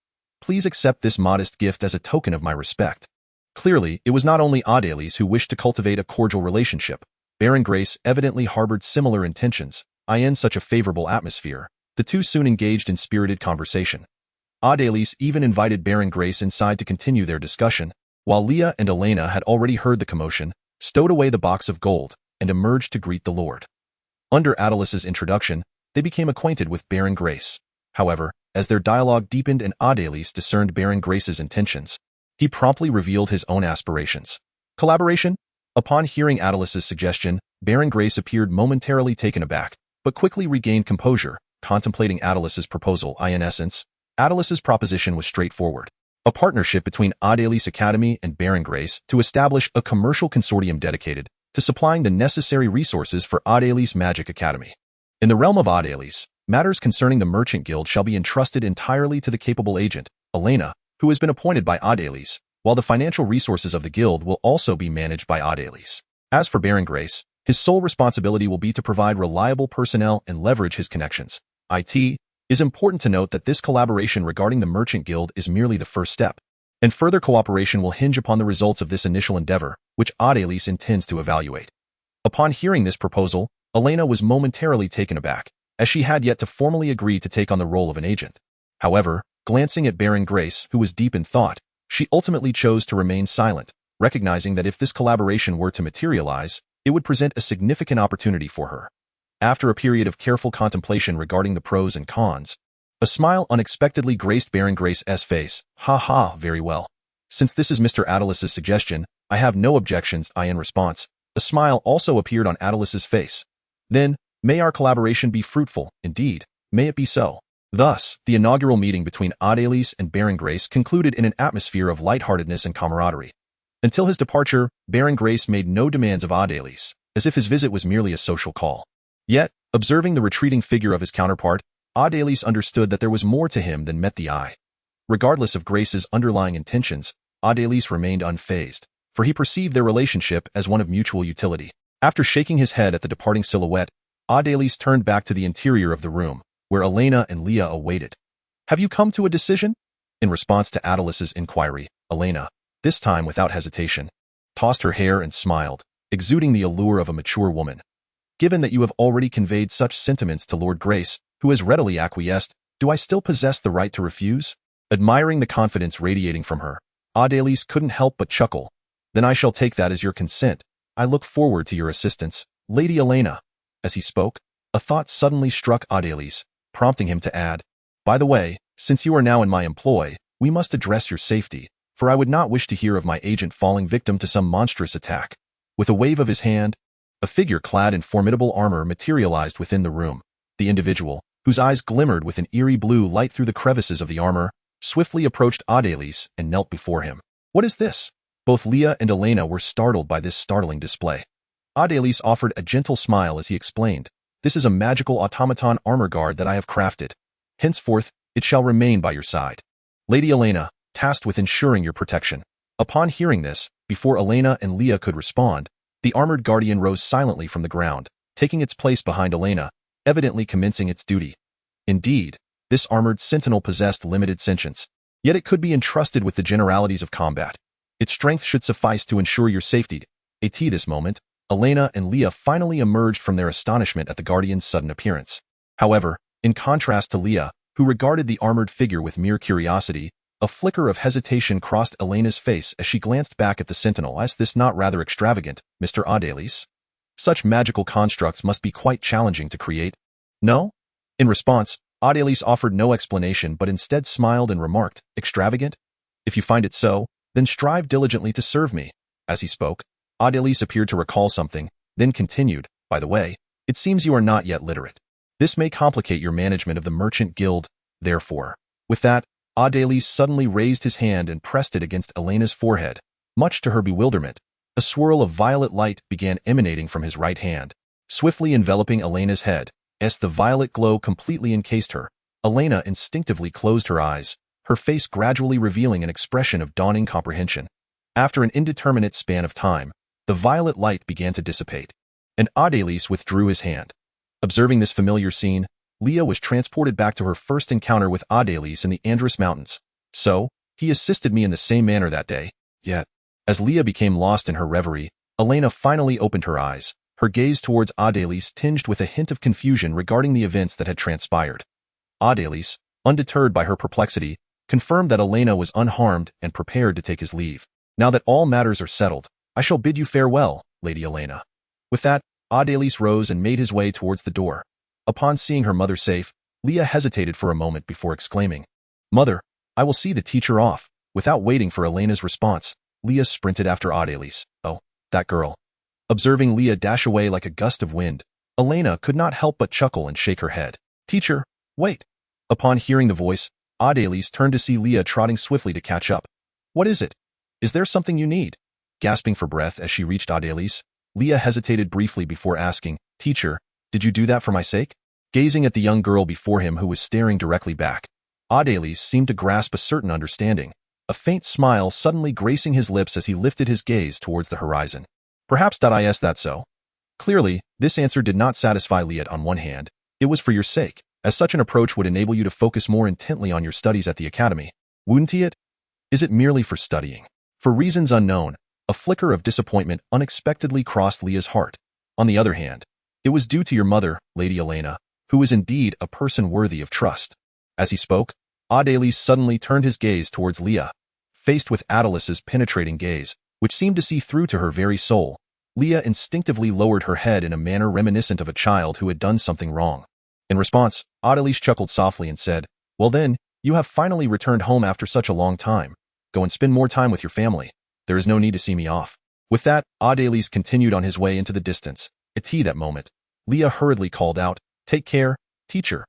Please accept this modest gift as a token of my respect." Clearly, it was not only Adelise who wished to cultivate a cordial relationship. Baron Grace evidently harbored similar intentions. In such a favorable atmosphere, the two soon engaged in spirited conversation. Adelise even invited Baron Grace inside to continue their discussion, while Leah and Elena had already heard the commotion, stowed away the box of gold, and emerged to greet the lord. Under Adelice's introduction, they became acquainted with Baron Grace. However, as their dialogue deepened and Adelise discerned Baron Grace's intentions, he promptly revealed his own aspirations. Collaboration? Upon hearing Adelice's suggestion, Baron Grace appeared momentarily taken aback, but quickly regained composure, contemplating Adelice's proposal. In essence, Adelice's proposition was straightforward: a partnership between Adelise Academy and Baron Grace to establish a commercial consortium dedicated to supplying the necessary resources for Adelise Magic Academy. In the realm of Adelise, matters concerning the Merchant Guild shall be entrusted entirely to the capable agent, Elena, who has been appointed by Adelise, while the financial resources of the guild will also be managed by Adelise. As for Baron Grace, his sole responsibility will be to provide reliable personnel and leverage his connections. It is important to note that this collaboration regarding the Merchant Guild is merely the first step, and further cooperation will hinge upon the results of this initial endeavor, which Adelise intends to evaluate. Upon hearing this proposal, Elena was momentarily taken aback, as she had yet to formally agree to take on the role of an agent. However, glancing at Baron Grace, who was deep in thought, she ultimately chose to remain silent, recognizing that if this collaboration were to materialize, it would present a significant opportunity for her. After a period of careful contemplation regarding the pros and cons, a smile unexpectedly graced Baron Grace's face. "Ha ha, very well. Since this is Mr. Adelice's suggestion, I have no objections." In response, a smile also appeared on Adelice's face. "Then, may our collaboration be fruitful. Indeed, may it be so." Thus, the inaugural meeting between Adelise and Baron Grace concluded in an atmosphere of lightheartedness and camaraderie. Until his departure, Baron Grace made no demands of Adelise, as if his visit was merely a social call. Yet, observing the retreating figure of his counterpart, Adelise understood that there was more to him than met the eye. Regardless of Grace's underlying intentions, Adelise remained unfazed, for he perceived their relationship as one of mutual utility. After shaking his head at the departing silhouette, Adelise turned back to the interior of the room, where Elena and Leah awaited. "Have you come to a decision?" In response to Adelice's inquiry, Elena, this time without hesitation, tossed her hair and smiled, exuding the allure of a mature woman. "Given that you have already conveyed such sentiments to Lord Grace, who has readily acquiesced, do I still possess the right to refuse?" Admiring the confidence radiating from her, Adelise couldn't help but chuckle. "Then I shall take that as your consent. I look forward to your assistance, Lady Elena." As he spoke, a thought suddenly struck Adelise, prompting him to add, "By the way, since you are now in my employ, we must address your safety, for I would not wish to hear of my agent falling victim to some monstrous attack." With a wave of his hand, a figure clad in formidable armor materialized within the room. The individual, whose eyes glimmered with an eerie blue light through the crevices of the armor, swiftly approached Adelis and knelt before him. "What is this?" Both Leah and Elena were startled by this startling display. Adelis offered a gentle smile as he explained, "This is a magical automaton armor guard that I have crafted. Henceforth, it shall remain by your side. Lady Elena, tasked with ensuring your protection." Upon hearing this, before Elena and Leah could respond, the armored guardian rose silently from the ground, taking its place behind Elena, evidently commencing its duty. Indeed, this armored sentinel possessed limited sentience, yet it could be entrusted with the generalities of combat. Its strength should suffice to ensure your safety. At this moment, Elena and Leah finally emerged from their astonishment at the guardian's sudden appearance. However, in contrast to Leah, who regarded the armored figure with mere curiosity, a flicker of hesitation crossed Elena's face as she glanced back at the sentinel. "Is this not rather extravagant, Mr. Adelis? Such magical constructs must be quite challenging to create." "No?" In response, Adelis offered no explanation but instead smiled and remarked, "Extravagant? If you find it so, then strive diligently to serve me." As he spoke, Adelis appeared to recall something, then continued, "By the way, it seems you are not yet literate. This may complicate your management of the merchant guild, therefore." With that, Adelis suddenly raised his hand and pressed it against Elena's forehead. Much to her bewilderment, a swirl of violet light began emanating from his right hand, swiftly enveloping Elena's head. As the violet glow completely encased her, Elena instinctively closed her eyes, her face gradually revealing an expression of dawning comprehension. After an indeterminate span of time, the violet light began to dissipate, and Adelis withdrew his hand. Observing this familiar scene, Leah was transported back to her first encounter with Adelis in the Andrus Mountains. "So, he assisted me in the same manner that day." Yet, as Leah became lost in her reverie, Elena finally opened her eyes, her gaze towards Adelis tinged with a hint of confusion regarding the events that had transpired. Adelis, undeterred by her perplexity, confirmed that Elena was unharmed and prepared to take his leave. "Now that all matters are settled, I shall bid you farewell, Lady Elena." With that, Adelis rose and made his way towards the door. Upon seeing her mother safe, Leah hesitated for a moment before exclaiming, "Mother, I will see the teacher off." Without waiting for Elena's response, Leah sprinted after Adelis. "Oh, that girl." Observing Leah dash away like a gust of wind, Elena could not help but chuckle and shake her head. "Teacher, wait." Upon hearing the voice, Adelis turned to see Leah trotting swiftly to catch up. "What is it? Is there something you need?" Gasping for breath as she reached Adelis, Leah hesitated briefly before asking, "Teacher, did you do that for my sake?" Gazing at the young girl before him who was staring directly back, Adelis seemed to grasp a certain understanding, a faint smile suddenly gracing his lips as he lifted his gaze towards the horizon. "Perhaps is that so?" Clearly, this answer did not satisfy Leah. On one hand, it was for your sake, as such an approach would enable you to focus more intently on your studies at the academy. Wouldn't it? Is it merely for studying? For reasons unknown, a flicker of disappointment unexpectedly crossed Leah's heart. On the other hand, it was due to your mother, Lady Elena, who is indeed a person worthy of trust. As he spoke, Adelis suddenly turned his gaze towards Leah. Faced with Adelis's penetrating gaze, which seemed to see through to her very soul, Leah instinctively lowered her head in a manner reminiscent of a child who had done something wrong. In response, Adelis chuckled softly and said, "Well then, you have finally returned home after such a long time. Go and spend more time with your family. There is no need to see me off." With that, Adelis continued on his way into the distance. At that moment, Leah hurriedly called out, "Take care, teacher."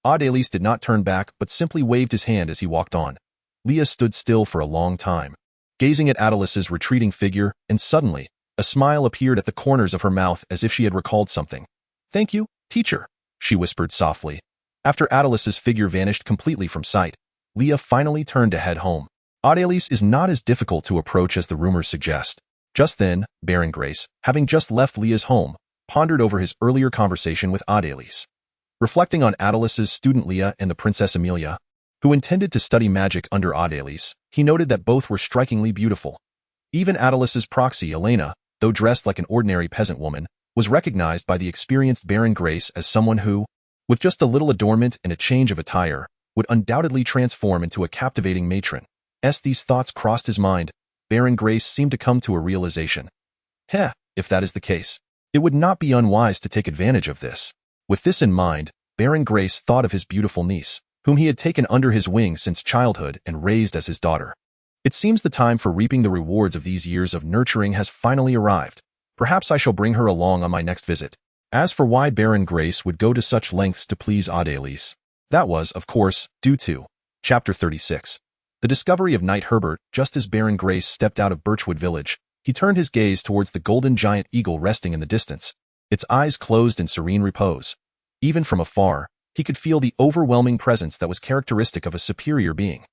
Adelis did not turn back but simply waved his hand as he walked on. Leah stood still for a long time, gazing at Adelis's retreating figure, and suddenly, a smile appeared at the corners of her mouth as if she had recalled something. "Thank you, teacher," she whispered softly. After Adelis's figure vanished completely from sight, Leah finally turned to head home. Adelis is not as difficult to approach as the rumors suggest. Just then, Baron Grace, having just left Leah's home, pondered over his earlier conversation with Adelis. Reflecting on Adelis's student Leah and the Princess Amelia, who intended to study magic under Adelis, he noted that both were strikingly beautiful. Even Adelis's proxy, Elena, though dressed like an ordinary peasant woman, was recognized by the experienced Baron Grace as someone who, with just a little adornment and a change of attire, would undoubtedly transform into a captivating matron. As these thoughts crossed his mind, Baron Grace seemed to come to a realization. If that is the case, it would not be unwise to take advantage of this. With this in mind, Baron Grace thought of his beautiful niece, whom he had taken under his wing since childhood and raised as his daughter. It seems the time for reaping the rewards of these years of nurturing has finally arrived. Perhaps I shall bring her along on my next visit. As for why Baron Grace would go to such lengths to please Adelise, that was, of course, due to Chapter 36. The discovery of Knight Herbert. Just as Baron Grace stepped out of Birchwood Village, he turned his gaze towards the golden giant eagle resting in the distance, its eyes closed in serene repose. Even from afar, he could feel the overwhelming presence that was characteristic of a superior being.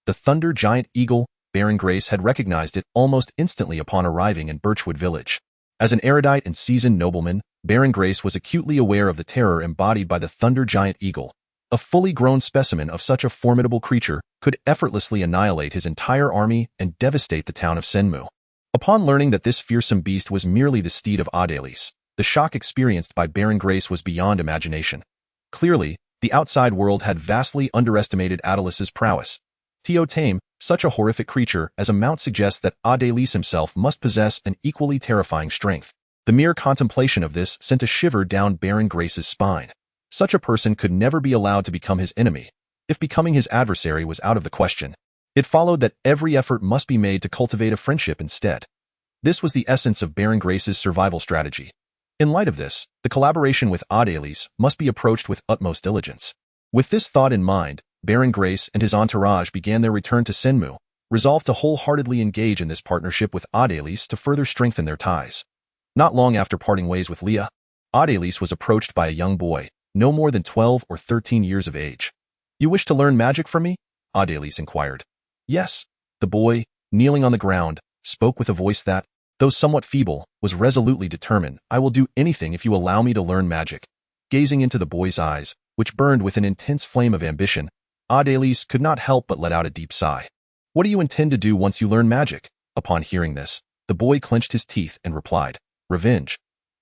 The thunder giant eagle, Baron Grace had recognized it almost instantly upon arriving in Birchwood Village. As an erudite and seasoned nobleman, Baron Grace was acutely aware of the terror embodied by the thunder giant eagle. A fully grown specimen of such a formidable creature could effortlessly annihilate his entire army and devastate the town of Senmu. Upon learning that this fearsome beast was merely the steed of Adelise, the shock experienced by Baron Grace was beyond imagination. Clearly, the outside world had vastly underestimated Adelice's prowess. To tame such a horrific creature as a mount suggests that Adelise himself must possess an equally terrifying strength. The mere contemplation of this sent a shiver down Baron Grace's spine. Such a person could never be allowed to become his enemy. If becoming his adversary was out of the question, it followed that every effort must be made to cultivate a friendship instead. This was the essence of Baron Grace's survival strategy. In light of this, the collaboration with Adelise must be approached with utmost diligence. With this thought in mind, Baron Grace and his entourage began their return to Senmu, resolved to wholeheartedly engage in this partnership with Adelise to further strengthen their ties. Not long after parting ways with Leah, Adelise was approached by a young boy, no more than 12 or 13 years of age. "You wish to learn magic from me?" Adelise inquired. "Yes." The boy, kneeling on the ground, spoke with a voice that, though somewhat feeble, was resolutely determined. "I will do anything if you allow me to learn magic." Gazing into the boy's eyes, which burned with an intense flame of ambition, Adelise could not help but let out a deep sigh. "What do you intend to do once you learn magic?" Upon hearing this, the boy clenched his teeth and replied, "Revenge."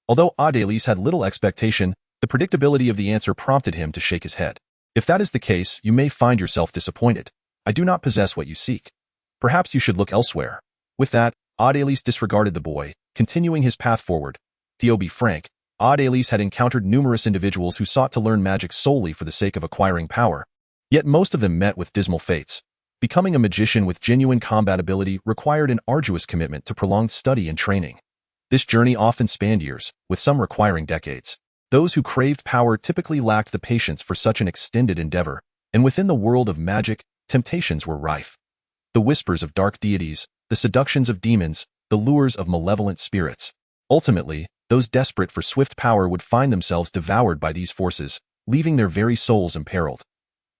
Although Adelise had little expectation, the predictability of the answer prompted him to shake his head. "If that is the case, you may find yourself disappointed. I do not possess what you seek. Perhaps you should look elsewhere." With that, Adelise disregarded the boy, continuing his path forward. To be frank, Adelise had encountered numerous individuals who sought to learn magic solely for the sake of acquiring power. Yet most of them met with dismal fates. Becoming a magician with genuine combat ability required an arduous commitment to prolonged study and training. This journey often spanned years, with some requiring decades. Those who craved power typically lacked the patience for such an extended endeavor, and within the world of magic, temptations were rife. The whispers of dark deities, the seductions of demons, the lures of malevolent spirits. Ultimately, those desperate for swift power would find themselves devoured by these forces, leaving their very souls imperiled.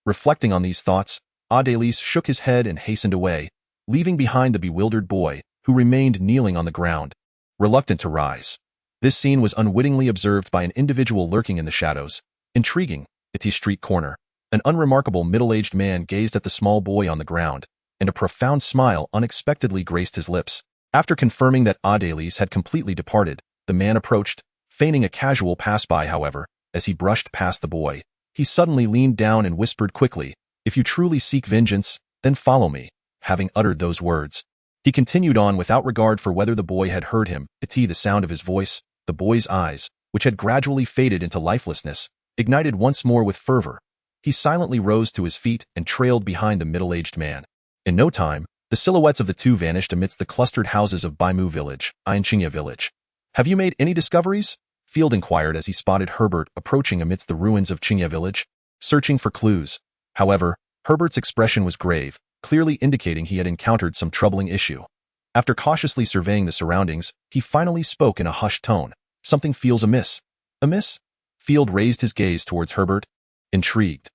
Reflecting on these thoughts, Adelise shook his head and hastened away, leaving behind the bewildered boy, who remained kneeling on the ground, reluctant to rise. This scene was unwittingly observed by an individual lurking in the shadows. Intriguing, at the street corner, an unremarkable middle-aged man gazed at the small boy on the ground, and a profound smile unexpectedly graced his lips. After confirming that Adelise had completely departed, the man approached, feigning a casual pass-by. However, as he brushed past the boy, he suddenly leaned down and whispered quickly, "If you truly seek vengeance, then follow me." Having uttered those words, he continued on without regard for whether the boy had heard him. The sound of his voice, the boy's eyes, which had gradually faded into lifelessness, ignited once more with fervor. He silently rose to his feet and trailed behind the middle-aged man. In no time, the silhouettes of the two vanished amidst the clustered houses of Baimu Village, Ainchinya Village. "Have you made any discoveries?" Field inquired as he spotted Herbert approaching amidst the ruins of Chinya Village, searching for clues. However, Herbert's expression was grave, clearly indicating he had encountered some troubling issue. After cautiously surveying the surroundings, he finally spoke in a hushed tone. "Something feels amiss." "Amiss?" Field raised his gaze towards Herbert, intrigued.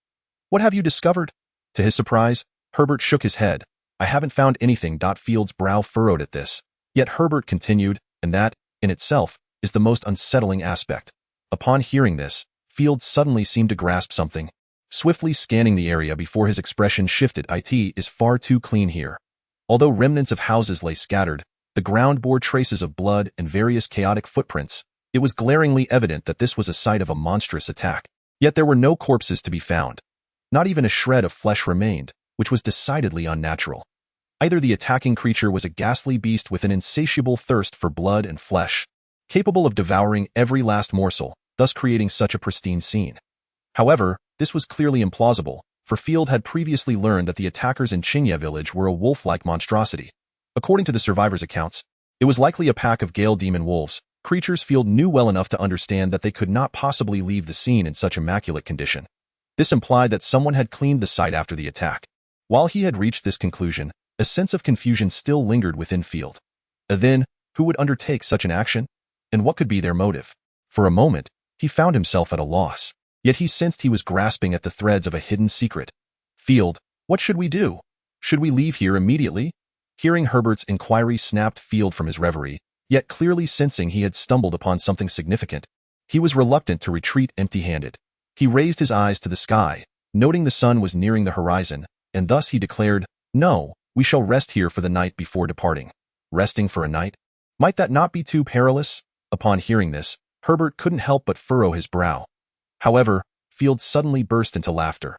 "What have you discovered?" To his surprise, Herbert shook his head. "I haven't found anything." Field's brow furrowed at this. Yet Herbert continued, "And that, in itself, is the most unsettling aspect." Upon hearing this, Field suddenly seemed to grasp something. Swiftly scanning the area before his expression shifted, "It is far too clean here." Although remnants of houses lay scattered, the ground bore traces of blood and various chaotic footprints, it was glaringly evident that this was a site of a monstrous attack. Yet there were no corpses to be found. Not even a shred of flesh remained, which was decidedly unnatural. Either the attacking creature was a ghastly beast with an insatiable thirst for blood and flesh, capable of devouring every last morsel, thus creating such a pristine scene. However, this was clearly implausible, for Field had previously learned that the attackers in Chinya Village were a wolf-like monstrosity. According to the survivors' accounts, it was likely a pack of Gale demon wolves, Creatures Field knew well enough to understand that they could not possibly leave the scene in such immaculate condition. This implied that someone had cleaned the site after the attack. While he had reached this conclusion, a sense of confusion still lingered within Field. Then, who would undertake such an action? And what could be their motive? For a moment, he found himself at a loss. Yet he sensed he was grasping at the threads of a hidden secret. Field, what should we do? Should we leave here immediately? Hearing Herbert's inquiry snapped Field from his reverie, yet clearly sensing he had stumbled upon something significant. He was reluctant to retreat empty-handed. He raised his eyes to the sky, noting the sun was nearing the horizon, and thus he declared, "No, we shall rest here for the night before departing." Resting for a night? Might that not be too perilous? Upon hearing this, Herbert couldn't help but furrow his brow. However, Field suddenly burst into laughter.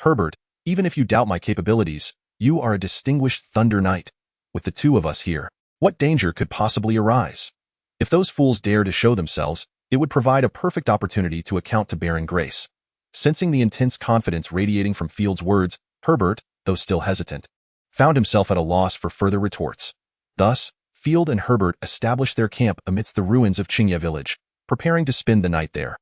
"Herbert, even if you doubt my capabilities, you are a distinguished Thunder Knight. With the two of us here, what danger could possibly arise? If those fools dare to show themselves, it would provide a perfect opportunity to account to Baron Grace." Sensing the intense confidence radiating from Field's words, Herbert, though still hesitant, found himself at a loss for further retorts. Thus, Field and Herbert established their camp amidst the ruins of Qingye village, preparing to spend the night there.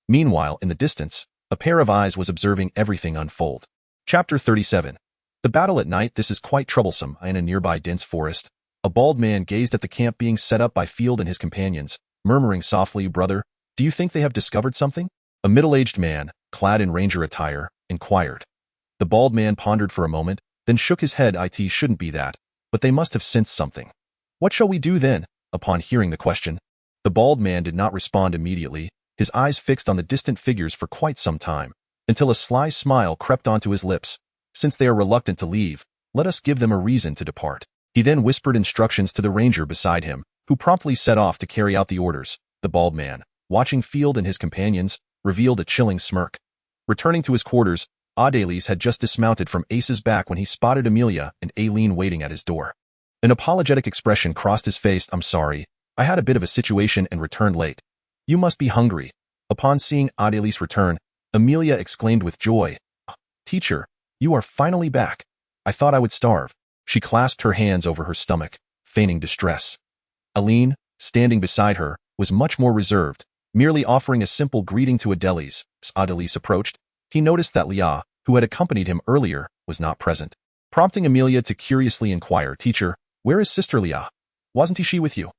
Meanwhile, in the distance, a pair of eyes was observing everything unfold. Chapter 37. The battle at night. This is quite troublesome. In a nearby dense forest, a bald man gazed at the camp being set up by Field and his companions, murmuring softly, "Brother, do you think they have discovered something?" A middle-aged man, clad in ranger attire, inquired. The bald man pondered for a moment, then shook his head. "It shouldn't be that, but they must have sensed something." "What shall we do then?" Upon hearing the question, the bald man did not respond immediately, his eyes fixed on the distant figures for quite some time, until a sly smile crept onto his lips. "Since they are reluctant to leave, let us give them a reason to depart." He then whispered instructions to the ranger beside him, who promptly set off to carry out the orders. The bald man, watching Field and his companions, revealed a chilling smirk. Returning to his quarters, Adeliz had just dismounted from Ace's back when he spotted Amelia and Aileen waiting at his door. An apologetic expression crossed his face. "I'm sorry, I had a bit of a situation and returned late. You must be hungry." Upon seeing Adeliz return, Amelia exclaimed with joy, "Teacher, you are finally back. I thought I would starve." She clasped her hands over her stomach, feigning distress. Aileen, standing beside her, was much more reserved, merely offering a simple greeting to Adeliz. As Adeliz approached, he noticed that Leah, who had accompanied him earlier, was not present, prompting Amelia to curiously inquire, "Teacher, where is Sister Leah? Wasn't she with you?"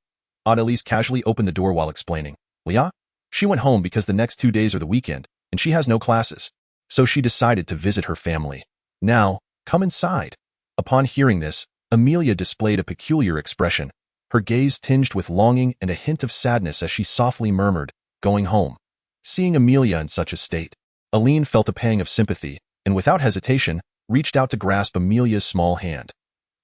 Adeliz casually opened the door while explaining, "Leah? She went home because the next 2 days are the weekend, and she has no classes. So she decided to visit her family. Now, come inside." Upon hearing this, Amelia displayed a peculiar expression, her gaze tinged with longing and a hint of sadness as she softly murmured, "Going home." Seeing Amelia in such a state, Aileen felt a pang of sympathy, and without hesitation, reached out to grasp Amelia's small hand.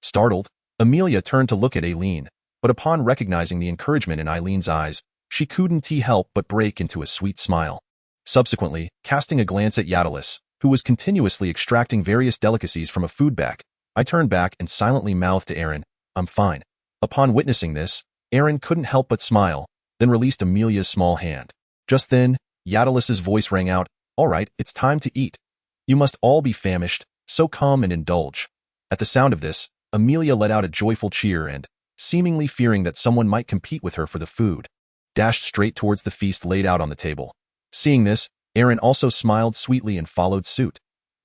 Startled, Amelia turned to look at Aileen, but upon recognizing the encouragement in Aileen's eyes, she couldn't help but break into a sweet smile. Subsequently, casting a glance at Yadalis, who was continuously extracting various delicacies from a food bag, I turned back and silently mouthed to Aaron, "I'm fine." Upon witnessing this, Aaron couldn't help but smile, then released Amelia's small hand. Just then, Yadalis's voice rang out, "All right, it's time to eat. You must all be famished, so come and indulge." At the sound of this, Amelia let out a joyful cheer and, seemingly fearing that someone might compete with her for the food, dashed straight towards the feast laid out on the table. Seeing this, Aaron also smiled sweetly and followed suit.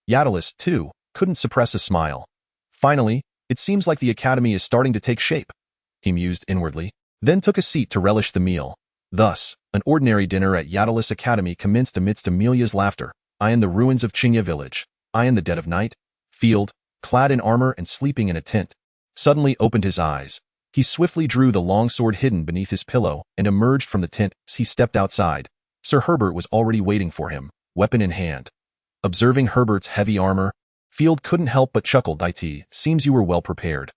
Yadalis, too, couldn't suppress a smile. "Finally, it seems like the academy is starting to take shape," he mused inwardly, then took a seat to relish the meal. Thus, an ordinary dinner at Yadalis Academy commenced amidst Amelia's laughter. I in the ruins of Qingye village, I in the dead of night, Field, clad in armor and sleeping in a tent, suddenly opened his eyes. He swiftly drew the long sword hidden beneath his pillow and emerged from the tent. As he stepped outside, Sir Herbert was already waiting for him, weapon in hand. Observing Herbert's heavy armor, Field couldn't help but chuckle. "It seems you were well prepared."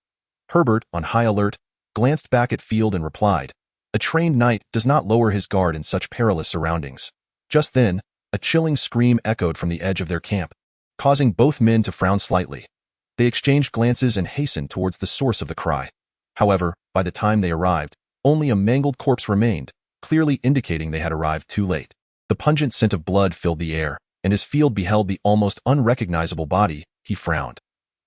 Herbert, on high alert, glanced back at Field and replied, "A trained knight does not lower his guard in such perilous surroundings." Just then, a chilling scream echoed from the edge of their camp, causing both men to frown slightly. They exchanged glances and hastened towards the source of the cry. However, by the time they arrived, only a mangled corpse remained, clearly indicating they had arrived too late. The pungent scent of blood filled the air, and as Field beheld the almost unrecognizable body, he frowned.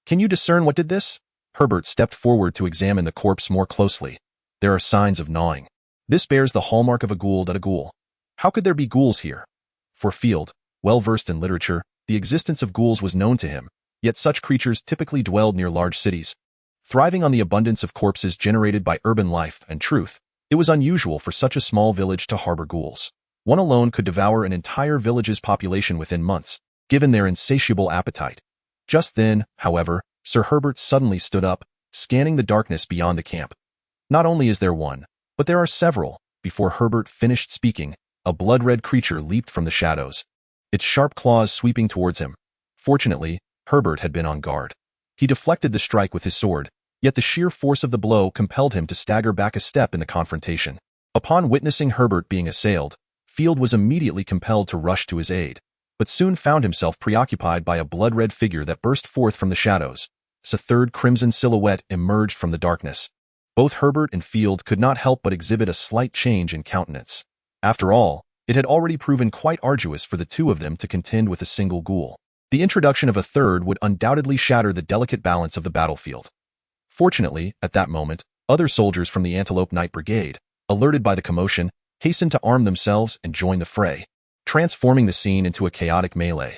"Can you discern what did this?" Herbert stepped forward to examine the corpse more closely. "There are signs of gnawing." This bears the hallmark of a ghoul. How could there be ghouls here? For Field, well versed in literature, the existence of ghouls was known to him, yet such creatures typically dwelled near large cities. Thriving on the abundance of corpses generated by urban life and truth, it was unusual for such a small village to harbor ghouls. One alone could devour an entire village's population within months, given their insatiable appetite. Just then, however, Sir Herbert suddenly stood up, scanning the darkness beyond the camp. Not only is there one, but there are several. Before Herbert finished speaking, a blood-red creature leaped from the shadows, its sharp claws sweeping towards him. Fortunately, Herbert had been on guard. He deflected the strike with his sword, yet the sheer force of the blow compelled him to stagger back a step in the confrontation. Upon witnessing Herbert being assailed, Field was immediately compelled to rush to his aid, but soon found himself preoccupied by a blood-red figure that burst forth from the shadows. A third crimson silhouette emerged from the darkness. Both Herbert and Field could not help but exhibit a slight change in countenance. After all, it had already proven quite arduous for the two of them to contend with a single ghoul. The introduction of a third would undoubtedly shatter the delicate balance of the battlefield. Fortunately, at that moment, other soldiers from the Antelope Night Brigade, alerted by the commotion, hastened to arm themselves and join the fray, transforming the scene into a chaotic melee.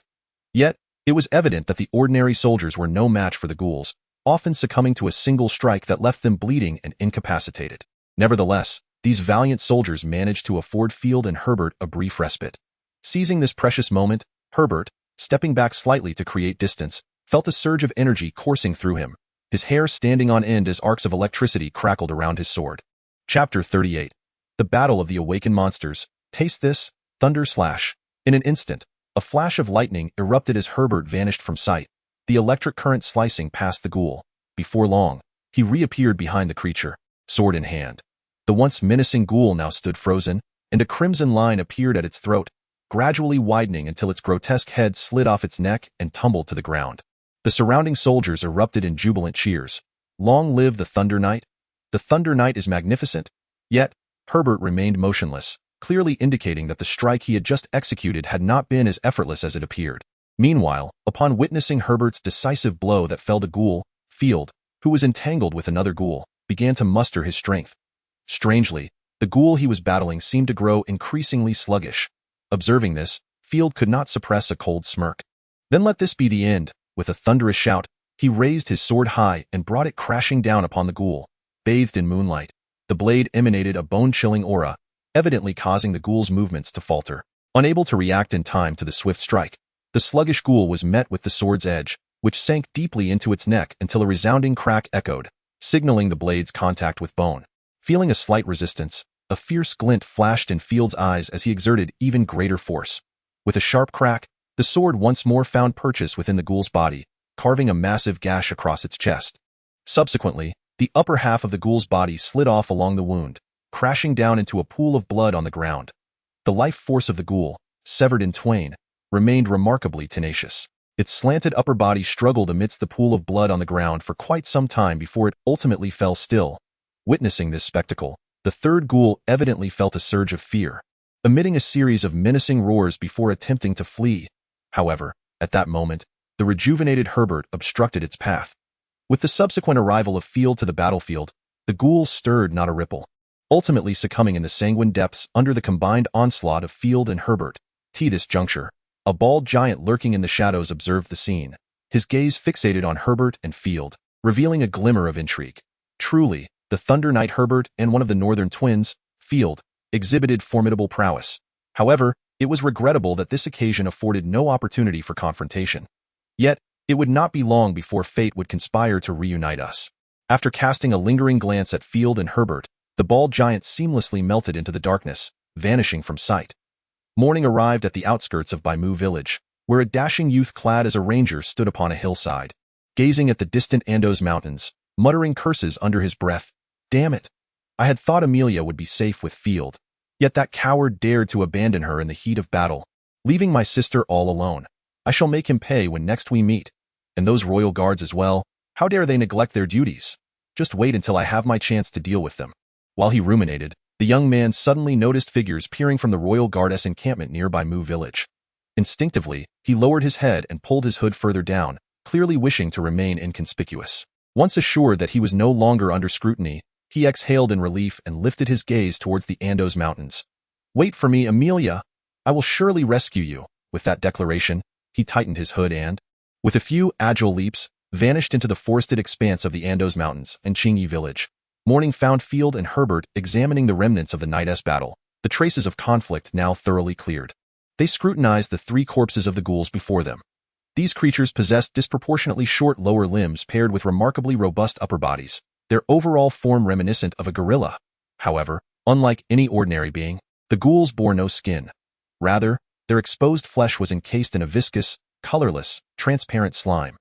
Yet, it was evident that the ordinary soldiers were no match for the ghouls, often succumbing to a single strike that left them bleeding and incapacitated. Nevertheless, these valiant soldiers managed to afford Field and Herbert a brief respite. Seizing this precious moment, Herbert, stepping back slightly to create distance, felt a surge of energy coursing through him, his hair standing on end as arcs of electricity crackled around his sword. Chapter 38. The Battle of the Awakened Monsters. Taste this, thunder slash. In an instant, a flash of lightning erupted as Herbert vanished from sight, the electric current slicing past the ghoul. Before long, he reappeared behind the creature, sword in hand. The once menacing ghoul now stood frozen, and a crimson line appeared at its throat, gradually widening until its grotesque head slid off its neck and tumbled to the ground. The surrounding soldiers erupted in jubilant cheers. Long live the Thunder Knight! The Thunder Knight is magnificent. Yet, Herbert remained motionless, clearly indicating that the strike he had just executed had not been as effortless as it appeared. Meanwhile, upon witnessing Herbert's decisive blow that felled a ghoul, Field, who was entangled with another ghoul, began to muster his strength. Strangely, the ghoul he was battling seemed to grow increasingly sluggish. Observing this, Field could not suppress a cold smirk. Then let this be the end. With a thunderous shout, he raised his sword high and brought it crashing down upon the ghoul. Bathed in moonlight, the blade emanated a bone-chilling aura, evidently causing the ghoul's movements to falter. Unable to react in time to the swift strike, the sluggish ghoul was met with the sword's edge, which sank deeply into its neck until a resounding crack echoed, signaling the blade's contact with bone. Feeling a slight resistance, a fierce glint flashed in Field's eyes as he exerted even greater force. With a sharp crack, the sword once more found purchase within the ghoul's body, carving a massive gash across its chest. Subsequently, the upper half of the ghoul's body slid off along the wound, crashing down into a pool of blood on the ground. The life force of the ghoul, severed in twain, remained remarkably tenacious. Its slanted upper body struggled amidst the pool of blood on the ground for quite some time before it ultimately fell still. Witnessing this spectacle, the third ghoul evidently felt a surge of fear, emitting a series of menacing roars before attempting to flee. However, at that moment, the rejuvenated Herbert obstructed its path. With the subsequent arrival of Field to the battlefield, the ghoul stirred not a ripple, ultimately succumbing in the sanguine depths under the combined onslaught of Field and Herbert. At this juncture, a bald giant lurking in the shadows observed the scene, his gaze fixated on Herbert and Field, revealing a glimmer of intrigue. Truly, the Thunder Knight Herbert and one of the Northern twins, Field, exhibited formidable prowess. However, it was regrettable that this occasion afforded no opportunity for confrontation. Yet, it would not be long before fate would conspire to reunite us. After casting a lingering glance at Field and Herbert, the bald giant seamlessly melted into the darkness, vanishing from sight. Morning arrived at the outskirts of Baimu village, where a dashing youth clad as a ranger stood upon a hillside, gazing at the distant Andos mountains, muttering curses under his breath. Damn it! I had thought Amelia would be safe with Field, yet that coward dared to abandon her in the heat of battle, leaving my sister all alone. I shall make him pay when next we meet. And those royal guards as well, how dare they neglect their duties? Just wait until I have my chance to deal with them. While he ruminated, the young man suddenly noticed figures peering from the royal guard's encampment near Baimu village. Instinctively, he lowered his head and pulled his hood further down, clearly wishing to remain inconspicuous. Once assured that he was no longer under scrutiny, He exhaled in relief and lifted his gaze towards the Andos Mountains. "Wait for me, Amelia. I will surely rescue you." With that declaration, he tightened his hood and, with a few agile leaps, vanished into the forested expanse of the Andos Mountains and Qingyi village. Morning found Field and Herbert examining the remnants of the night's battle, the traces of conflict now thoroughly cleared. They scrutinized the 3 corpses of the ghouls before them. These creatures possessed disproportionately short lower limbs paired with remarkably robust upper bodies, their overall form reminiscent of a gorilla. However, unlike any ordinary being, the ghouls bore no skin. Rather, their exposed flesh was encased in a viscous, colorless, transparent slime.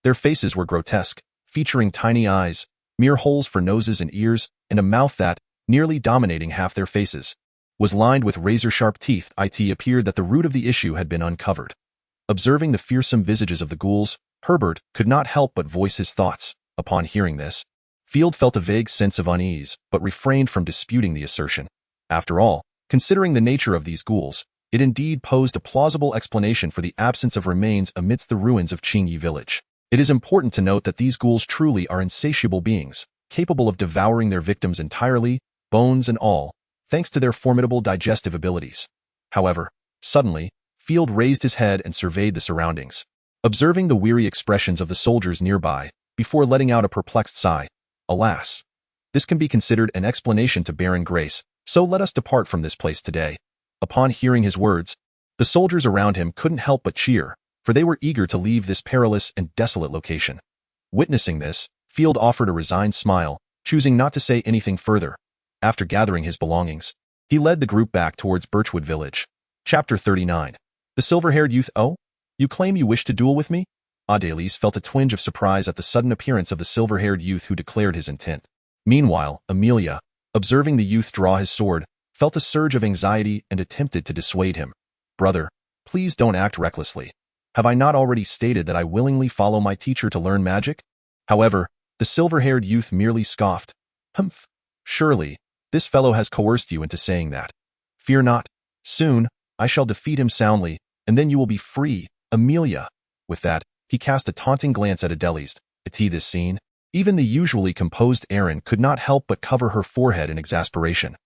Their faces were grotesque, featuring tiny eyes, mere holes for noses and ears, and a mouth that, nearly dominating half their faces, was lined with razor-sharp teeth. It appeared that the root of the issue had been uncovered. Observing the fearsome visages of the ghouls, Herbert could not help but voice his thoughts. Upon hearing this, Field felt a vague sense of unease, but refrained from disputing the assertion. After all, considering the nature of these ghouls, it indeed posed a plausible explanation for the absence of remains amidst the ruins of Qingyi village. It is important to note that these ghouls truly are insatiable beings, capable of devouring their victims entirely, bones and all, thanks to their formidable digestive abilities. However, suddenly, Field raised his head and surveyed the surroundings. Observing the weary expressions of the soldiers nearby, before letting out a perplexed sigh, "Alas, this can be considered an explanation to Baron Grace, so let us depart from this place today." Upon hearing his words, the soldiers around him couldn't help but cheer, for they were eager to leave this perilous and desolate location. Witnessing this, Field offered a resigned smile, choosing not to say anything further. After gathering his belongings, he led the group back towards Birchwood Village. Chapter 39. The silver-haired youth. "Oh, you claim you wish to duel with me?" Adelise felt a twinge of surprise at the sudden appearance of the silver-haired youth who declared his intent. Meanwhile, Amelia, observing the youth draw his sword, felt a surge of anxiety and attempted to dissuade him. "Brother, please don't act recklessly. Have I not already stated that I willingly follow my teacher to learn magic?" However, the silver-haired youth merely scoffed. "Humph. Surely, this fellow has coerced you into saying that. Fear not. Soon, I shall defeat him soundly, and then you will be free, Amelia." With that, he cast a taunting glance at Adelise. This scene, even the usually composed Erin could not help but cover her forehead in exasperation.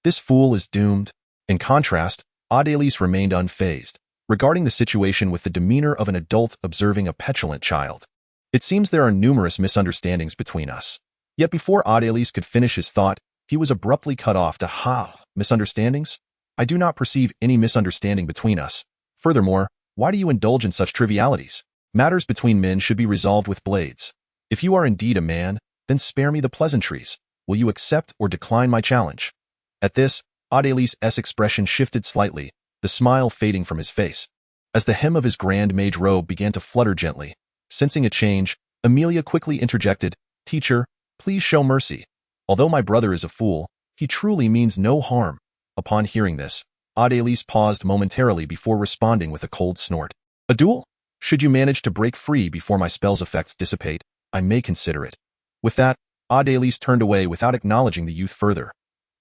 "This fool is doomed." In contrast, Adelise remained unfazed, regarding the situation with the demeanor of an adult observing a petulant child. "It seems there are numerous misunderstandings between us." Yet before Adelise could finish his thought, he was abruptly cut off. Misunderstandings? I do not perceive any misunderstanding between us. Furthermore, why do you indulge in such trivialities? Matters between men should be resolved with blades. If you are indeed a man, then spare me the pleasantries. Will you accept or decline my challenge?" At this, Adelise's expression shifted slightly, the smile fading from his face. As the hem of his grand mage robe began to flutter gently, sensing a change, Amelia quickly interjected, "Teacher, please show mercy. Although my brother is a fool, he truly means no harm." Upon hearing this, Adelise paused momentarily before responding with a cold snort. "A duel? Should you manage to break free before my spell's effects dissipate, I may consider it." With that, Adelise turned away without acknowledging the youth further.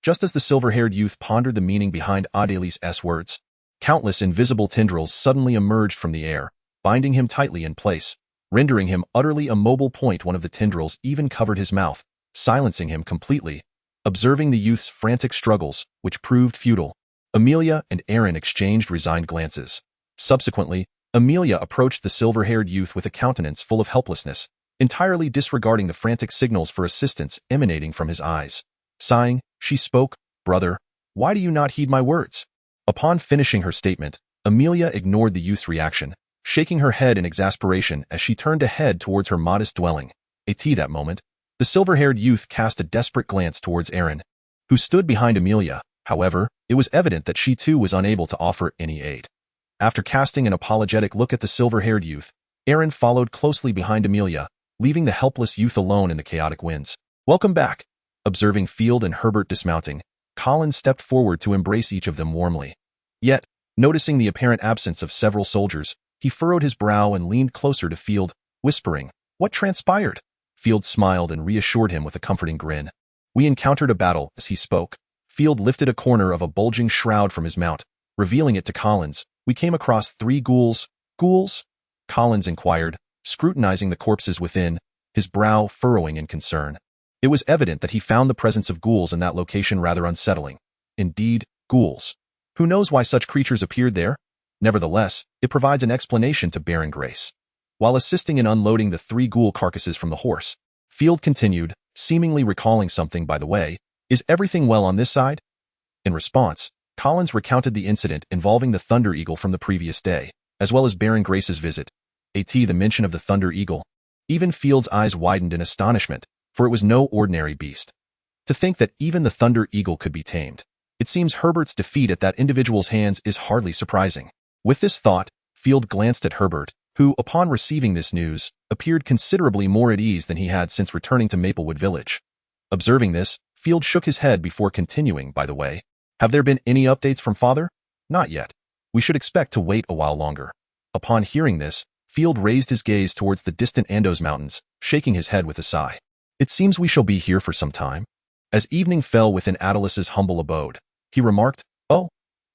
Just as the silver-haired youth pondered the meaning behind Adelise's words, countless invisible tendrils suddenly emerged from the air, binding him tightly in place, rendering him utterly immobile. One of the tendrils even covered his mouth, silencing him completely. Observing the youth's frantic struggles, which proved futile, Amelia and Erin exchanged resigned glances. Subsequently, Amelia approached the silver-haired youth with a countenance full of helplessness, entirely disregarding the frantic signals for assistance emanating from his eyes. Sighing, she spoke, "Brother, why do you not heed my words?" Upon finishing her statement, Amelia ignored the youth's reaction, shaking her head in exasperation as she turned to head towards her modest dwelling. At that moment, the silver-haired youth cast a desperate glance towards Erin, who stood behind Amelia. However, it was evident that she too was unable to offer any aid. After casting an apologetic look at the silver-haired youth, Erin followed closely behind Amelia, leaving the helpless youth alone in the chaotic winds. "Welcome back." Observing Field and Herbert dismounting, Colin stepped forward to embrace each of them warmly. Yet, noticing the apparent absence of several soldiers, he furrowed his brow and leaned closer to Field, whispering, "What transpired?" Field smiled and reassured him with a comforting grin. "We encountered a battle." As he spoke, Field lifted a corner of a bulging shroud from his mount, revealing it to Collins. "We came across 3 ghouls." "Ghouls?" Collins inquired, scrutinizing the corpses within, his brow furrowing in concern. It was evident that he found the presence of ghouls in that location rather unsettling. Indeed, ghouls. Who knows why such creatures appeared there? Nevertheless, it provides an explanation to Baron Grace. While assisting in unloading the 3 ghoul carcasses from the horse, Field continued, seemingly recalling something by the way, "Is everything well on this side?" In response, Collins recounted the incident involving the Thunder Eagle from the previous day, as well as Baron Grace's visit. The mention of the Thunder Eagle. Even Field's eyes widened in astonishment, for it was no ordinary beast. To think that even the Thunder Eagle could be tamed. It seems Herbert's defeat at that individual's hands is hardly surprising. With this thought, Field glanced at Herbert, who, upon receiving this news, appeared considerably more at ease than he had since returning to Maplewood Village. Observing this, Field shook his head before continuing, "By the way, have there been any updates from Father?" "Not yet. We should expect to wait a while longer." Upon hearing this, Field raised his gaze towards the distant Andos Mountains, shaking his head with a sigh. "It seems we shall be here for some time." As evening fell within Adelis's humble abode, he remarked, "Oh,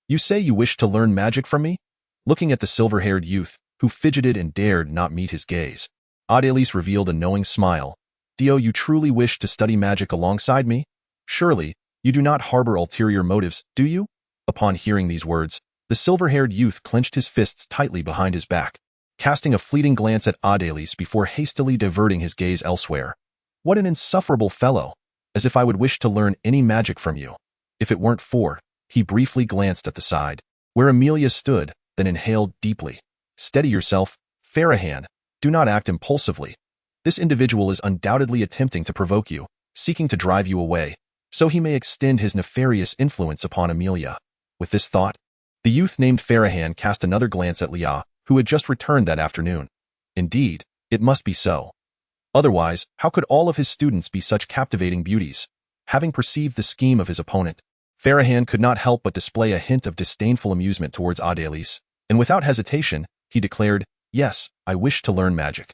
you say you wish to learn magic from me?" Looking at the silver-haired youth, who fidgeted and dared not meet his gaze, Adelis revealed a knowing smile. "Dio, you truly wish to study magic alongside me? Surely, you do not harbor ulterior motives, do you?" Upon hearing these words, the silver-haired youth clenched his fists tightly behind his back, casting a fleeting glance at Adelis before hastily diverting his gaze elsewhere. "What an insufferable fellow! As if I would wish to learn any magic from you. If it weren't for—" He briefly glanced at the side, where Amelia stood, then inhaled deeply. "Steady yourself, Farahan. Do not act impulsively. This individual is undoubtedly attempting to provoke you, seeking to drive you away, so he may extend his nefarious influence upon Amelia." With this thought, the youth named Farahan cast another glance at Leah, who had just returned that afternoon. Indeed, it must be so. Otherwise, how could all of his students be such captivating beauties? Having perceived the scheme of his opponent, Farahan could not help but display a hint of disdainful amusement towards Adelis, and without hesitation, he declared, "Yes, I wish to learn magic.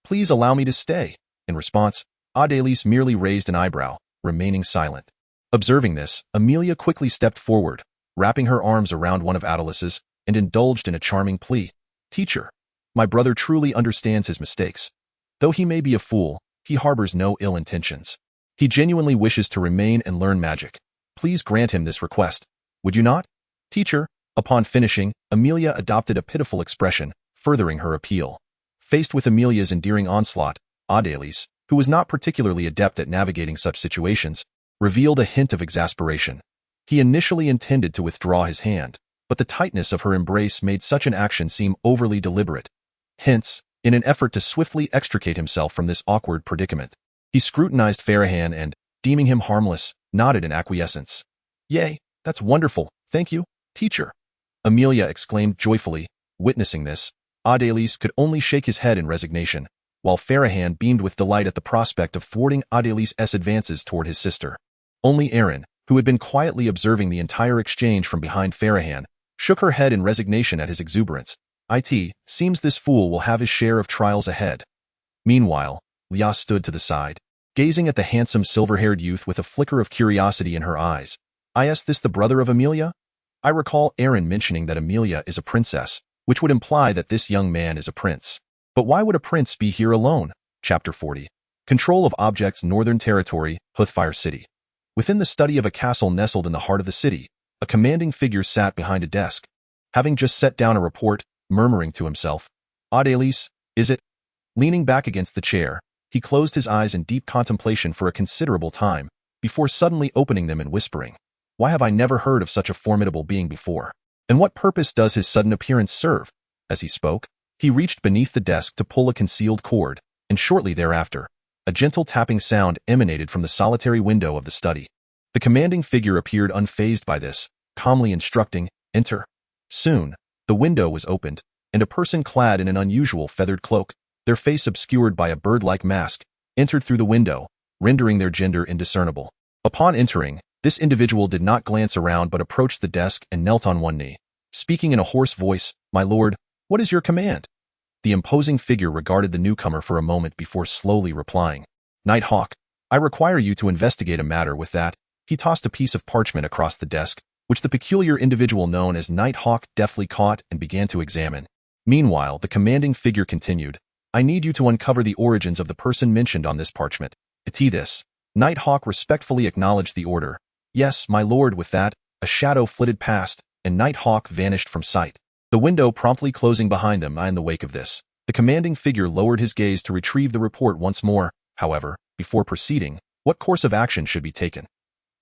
Please allow me to stay." In response, Adelis merely raised an eyebrow, remaining silent. Observing this, Amelia quickly stepped forward, wrapping her arms around one of Adelis's, and indulged in a charming plea. "Teacher, my brother truly understands his mistakes. Though he may be a fool, he harbors no ill intentions. He genuinely wishes to remain and learn magic. Please grant him this request. Would you not?" "Teacher." Upon finishing, Amelia adopted a pitiful expression, furthering her appeal. Faced with Amelia's endearing onslaught, Adelis, who was not particularly adept at navigating such situations, revealed a hint of exasperation. He initially intended to withdraw his hand, but the tightness of her embrace made such an action seem overly deliberate. Hence, in an effort to swiftly extricate himself from this awkward predicament, he scrutinized Farahan and, deeming him harmless, nodded in acquiescence. "Yay, that's wonderful, thank you, teacher," Amelia exclaimed joyfully. Witnessing this, Adelis could only shake his head in resignation, while Farahan beamed with delight at the prospect of thwarting Adelis' advances toward his sister. Only Erin, who had been quietly observing the entire exchange from behind Farahan, shook her head in resignation at his exuberance. Seems this fool will have his share of trials ahead." Meanwhile, Leah stood to the side, gazing at the handsome silver-haired youth with a flicker of curiosity in her eyes. "Is this the brother of Amelia? I recall Erin mentioning that Amelia is a princess, which would imply that this young man is a prince. But why would a prince be here alone?" Chapter 40. Control of Objects, Northern Territory, Heathfire City. Within the study of a castle nestled in the heart of the city, a commanding figure sat behind a desk. Having just set down a report, murmuring to himself, "Adelis, is it?" Leaning back against the chair, he closed his eyes in deep contemplation for a considerable time, before suddenly opening them and whispering, "Why have I never heard of such a formidable being before? And what purpose does his sudden appearance serve?" As he spoke, he reached beneath the desk to pull a concealed cord, and shortly thereafter, a gentle tapping sound emanated from the solitary window of the study. The commanding figure appeared unfazed by this, calmly instructing, "Enter." Soon, the window was opened, and a person clad in an unusual feathered cloak, their face obscured by a bird-like mask, entered through the window, rendering their gender indiscernible. Upon entering, this individual did not glance around but approached the desk and knelt on one knee. Speaking in a hoarse voice, "My lord, what is your command?" The imposing figure regarded the newcomer for a moment before slowly replying, "Nighthawk, I require you to investigate a matter with that." He tossed a piece of parchment across the desk, which the peculiar individual known as Nighthawk deftly caught and began to examine. Meanwhile, the commanding figure continued, "I need you to uncover the origins of the person mentioned on this parchment. This, Nighthawk respectfully acknowledged the order. "Yes, my lord." With that, a shadow flitted past, and Nighthawk vanished from sight. The window promptly closing behind them. In the wake of this, the commanding figure lowered his gaze to retrieve the report once more. However, before proceeding, what course of action should be taken?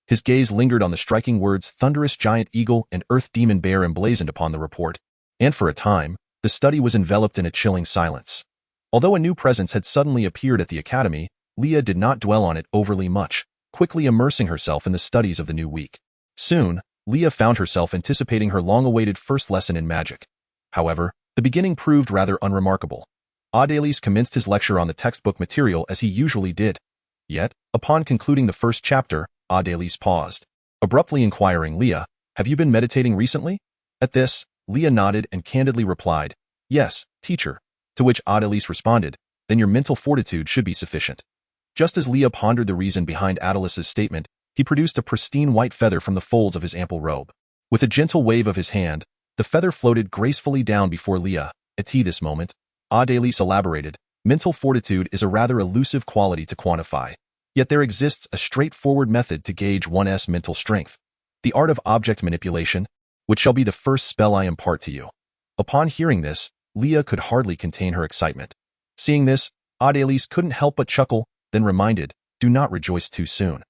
His gaze lingered on the striking words "thunderous giant eagle" and "earth demon bear" emblazoned upon the report, and for a time, the study was enveloped in a chilling silence. Although a new presence had suddenly appeared at the academy, Leah did not dwell on it overly much, quickly immersing herself in the studies of the new week. Soon, Leah found herself anticipating her long-awaited first lesson in magic. However, the beginning proved rather unremarkable. Adelis commenced his lecture on the textbook material as he usually did. Yet, upon concluding the first chapter, Adelis paused, abruptly inquiring, "Leah, have you been meditating recently?" At this, Leah nodded and candidly replied, "Yes, teacher," to which Adelis responded, "Then your mental fortitude should be sufficient." Just as Leah pondered the reason behind Adelis's statement, he produced a pristine white feather from the folds of his ample robe. With a gentle wave of his hand, the feather floated gracefully down before Leah. At this moment, Adelis elaborated, "Mental fortitude is a rather elusive quality to quantify. Yet there exists a straightforward method to gauge one's mental strength. The art of object manipulation, which shall be the first spell I impart to you." Upon hearing this, Leah could hardly contain her excitement. Seeing this, Adelis couldn't help but chuckle, then reminded, "Do not rejoice too soon.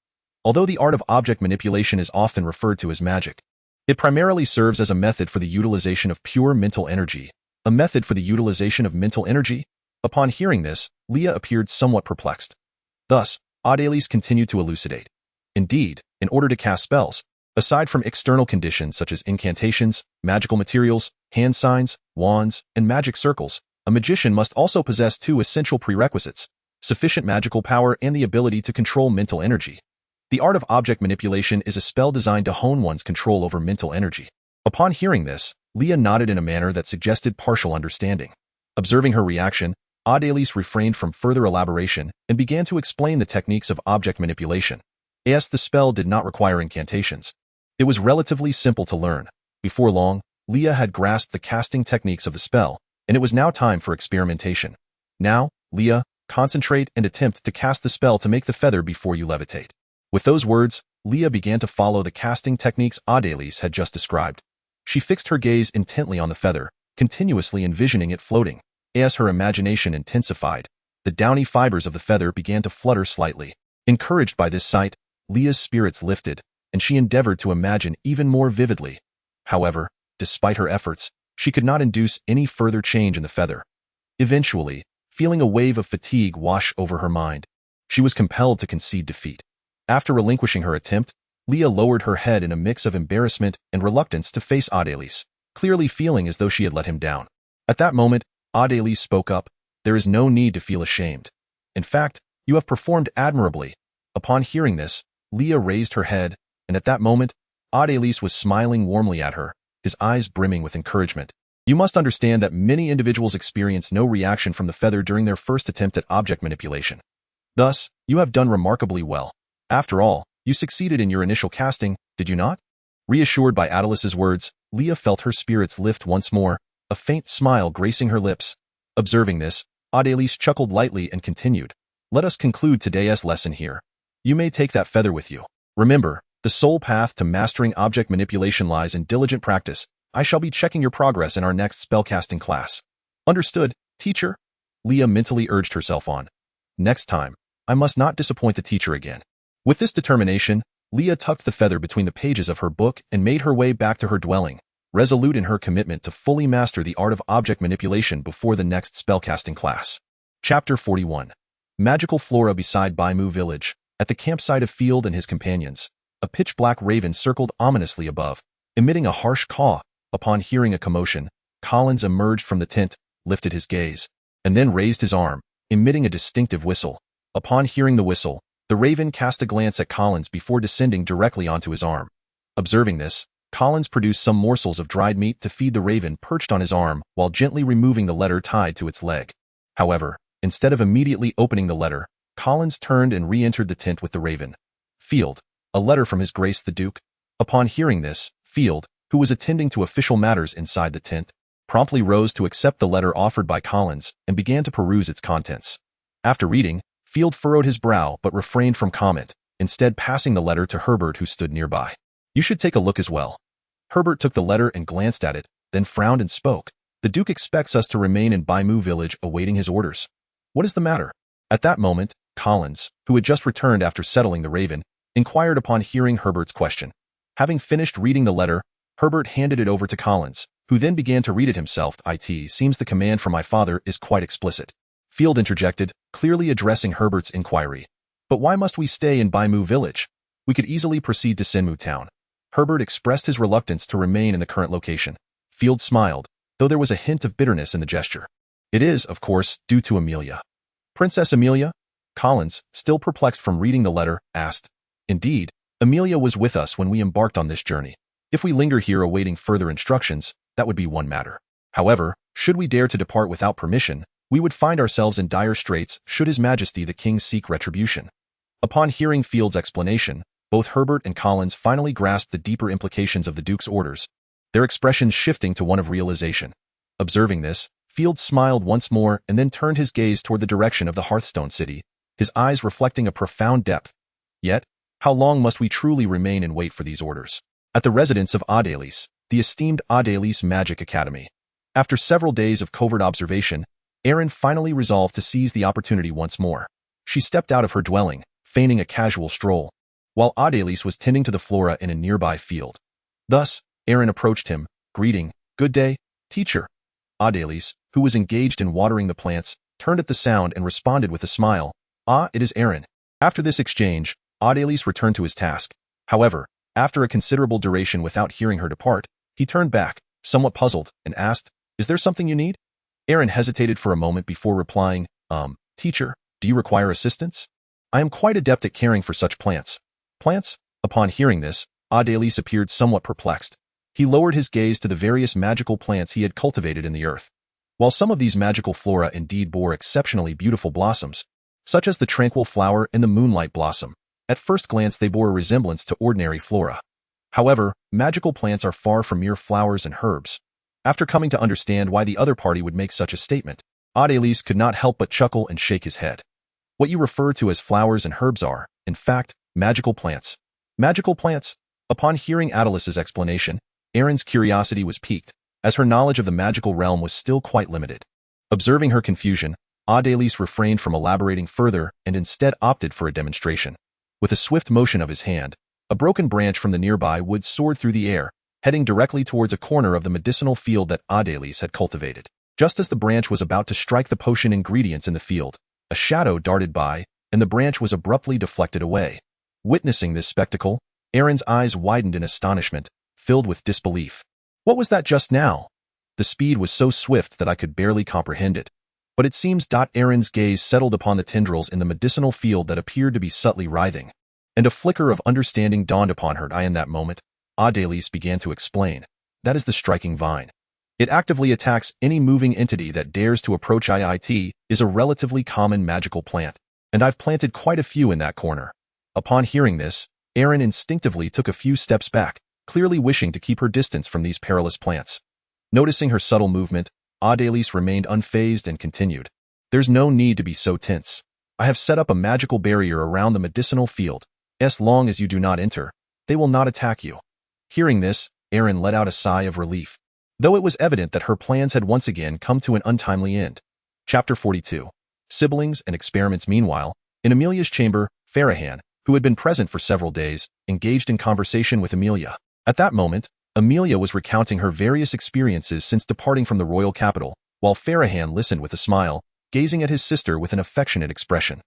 Although the art of object manipulation is often referred to as magic, it primarily serves as a method for the utilization of pure mental energy." A method for the utilization of mental energy? Upon hearing this, Leah appeared somewhat perplexed. Thus, Adelis continued to elucidate. Indeed, in order to cast spells, aside from external conditions such as incantations, magical materials, hand signs, wands, and magic circles, a magician must also possess two essential prerequisites: sufficient magical power and the ability to control mental energy. The art of object manipulation is a spell designed to hone one's control over mental energy. Upon hearing this, Leah nodded in a manner that suggested partial understanding. Observing her reaction, Adelis refrained from further elaboration and began to explain the techniques of object manipulation. As the spell did not require incantations, it was relatively simple to learn. Before long, Leah had grasped the casting techniques of the spell, and it was now time for experimentation. "Now, Leah, concentrate and attempt to cast the spell to make the feather before you levitate." With those words, Leah began to follow the casting techniques Adelis had just described. She fixed her gaze intently on the feather, continuously envisioning it floating. As her imagination intensified, the downy fibers of the feather began to flutter slightly. Encouraged by this sight, Leah's spirits lifted, and she endeavored to imagine even more vividly. However, despite her efforts, she could not induce any further change in the feather. Eventually, feeling a wave of fatigue wash over her mind, she was compelled to concede defeat. After relinquishing her attempt, Leah lowered her head in a mix of embarrassment and reluctance to face Adelis, clearly feeling as though she had let him down. At that moment, Adelis spoke up, "There is no need to feel ashamed. In fact, you have performed admirably." Upon hearing this, Leah raised her head, and at that moment, Adelis was smiling warmly at her, his eyes brimming with encouragement. "You must understand that many individuals experience no reaction from the feather during their first attempt at object manipulation. Thus, you have done remarkably well. After all, you succeeded in your initial casting, did you not?" Reassured by Adelis's words, Leah felt her spirits lift once more, a faint smile gracing her lips. Observing this, Adelis chuckled lightly and continued, "Let us conclude today's lesson here. You may take that feather with you. Remember, the sole path to mastering object manipulation lies in diligent practice. I shall be checking your progress in our next spellcasting class." "Understood, teacher?" Leah mentally urged herself on. "Next time, I must not disappoint the teacher again." With this determination, Leah tucked the feather between the pages of her book and made her way back to her dwelling, resolute in her commitment to fully master the art of object manipulation before the next spellcasting class. Chapter 41. Magical flora beside Baimu village. At the campsite of Field and his companions, a pitch-black raven circled ominously above, emitting a harsh caw. Upon hearing a commotion, Collins emerged from the tent, lifted his gaze, and then raised his arm, emitting a distinctive whistle. Upon hearing the whistle, the raven cast a glance at Collins before descending directly onto his arm. Observing this, Collins produced some morsels of dried meat to feed the raven perched on his arm while gently removing the letter tied to its leg. However, instead of immediately opening the letter, Collins turned and re-entered the tent with the raven. "Field, a letter from His Grace the Duke." Upon hearing this, Field, who was attending to official matters inside the tent, promptly rose to accept the letter offered by Collins and began to peruse its contents. After reading, Field furrowed his brow but refrained from comment, instead passing the letter to Herbert, who stood nearby. "You should take a look as well." Herbert took the letter and glanced at it, then frowned and spoke. "The Duke expects us to remain in Baimu village awaiting his orders. What is the matter?" At that moment, Collins, who had just returned after settling the Raven, inquired upon hearing Herbert's question. Having finished reading the letter, Herbert handed it over to Collins, who then began to read it himself. "It seems the command from my father is quite explicit." Field interjected, clearly addressing Herbert's inquiry. "But why must we stay in Baimu village? We could easily proceed to Sinmu town." Herbert expressed his reluctance to remain in the current location. Field smiled, though there was a hint of bitterness in the gesture. "It is, of course, due to Amelia." "Princess Amelia?" Collins, still perplexed from reading the letter, asked. "Indeed, Amelia was with us when we embarked on this journey. If we linger here awaiting further instructions, that would be one matter. However, should we dare to depart without permission, we would find ourselves in dire straits should His Majesty the King seek retribution." Upon hearing Field's explanation, both Herbert and Collins finally grasped the deeper implications of the Duke's orders, their expressions shifting to one of realization. Observing this, Field smiled once more and then turned his gaze toward the direction of the Hearthstone City, his eyes reflecting a profound depth. Yet, how long must we truly remain and wait for these orders? At the residence of Adelis, the esteemed Adelis Magic Academy. After several days of covert observation, Erin finally resolved to seize the opportunity once more. She stepped out of her dwelling, feigning a casual stroll, while Adelis was tending to the flora in a nearby field. Thus, Erin approached him, greeting, "Good day, teacher." Adelis, who was engaged in watering the plants, turned at the sound and responded with a smile, "Ah, it is Erin." After this exchange, Adelis returned to his task. However, after a considerable duration without hearing her depart, he turned back, somewhat puzzled, and asked, "Is there something you need?" Erin hesitated for a moment before replying, Teacher, do you require assistance? I am quite adept at caring for such plants." "Plants?" Upon hearing this, Adelis appeared somewhat perplexed. He lowered his gaze to the various magical plants he had cultivated in the earth. While some of these magical flora indeed bore exceptionally beautiful blossoms, such as the tranquil flower and the moonlight blossom, at first glance they bore a resemblance to ordinary flora. However, magical plants are far from mere flowers and herbs. After coming to understand why the other party would make such a statement, Adelis could not help but chuckle and shake his head. "What you refer to as flowers and herbs are, in fact, magical plants." "Magical plants?" Upon hearing Adelis's explanation, Erin's curiosity was piqued, as her knowledge of the magical realm was still quite limited. Observing her confusion, Adelis refrained from elaborating further and instead opted for a demonstration. With a swift motion of his hand, a broken branch from the nearby wood soared through the air, heading directly towards a corner of the medicinal field that Adelis had cultivated. Just as the branch was about to strike the potion ingredients in the field, a shadow darted by, and the branch was abruptly deflected away. Witnessing this spectacle, Erin's eyes widened in astonishment, filled with disbelief. "What was that just now?" The speed was so swift that I could barely comprehend it. But it seems Erin's gaze settled upon the tendrils in the medicinal field that appeared to be subtly writhing, and a flicker of understanding dawned upon her. In that moment, Adelis began to explain. "That is the striking vine. It actively attacks any moving entity that dares to approach. It is a relatively common magical plant, and I've planted quite a few in that corner." Upon hearing this, Erin instinctively took a few steps back, clearly wishing to keep her distance from these perilous plants. Noticing her subtle movement, Adelis remained unfazed and continued, "There's no need to be so tense. I have set up a magical barrier around the medicinal field. As long as you do not enter, they will not attack you." Hearing this, Erin let out a sigh of relief, though it was evident that her plans had once again come to an untimely end. Chapter 42. Siblings and Experiments. Meanwhile, in Amelia's chamber, Farahan, who had been present for several days, engaged in conversation with Amelia. At that moment, Amelia was recounting her various experiences since departing from the royal capital, while Farahan listened with a smile, gazing at his sister with an affectionate expression.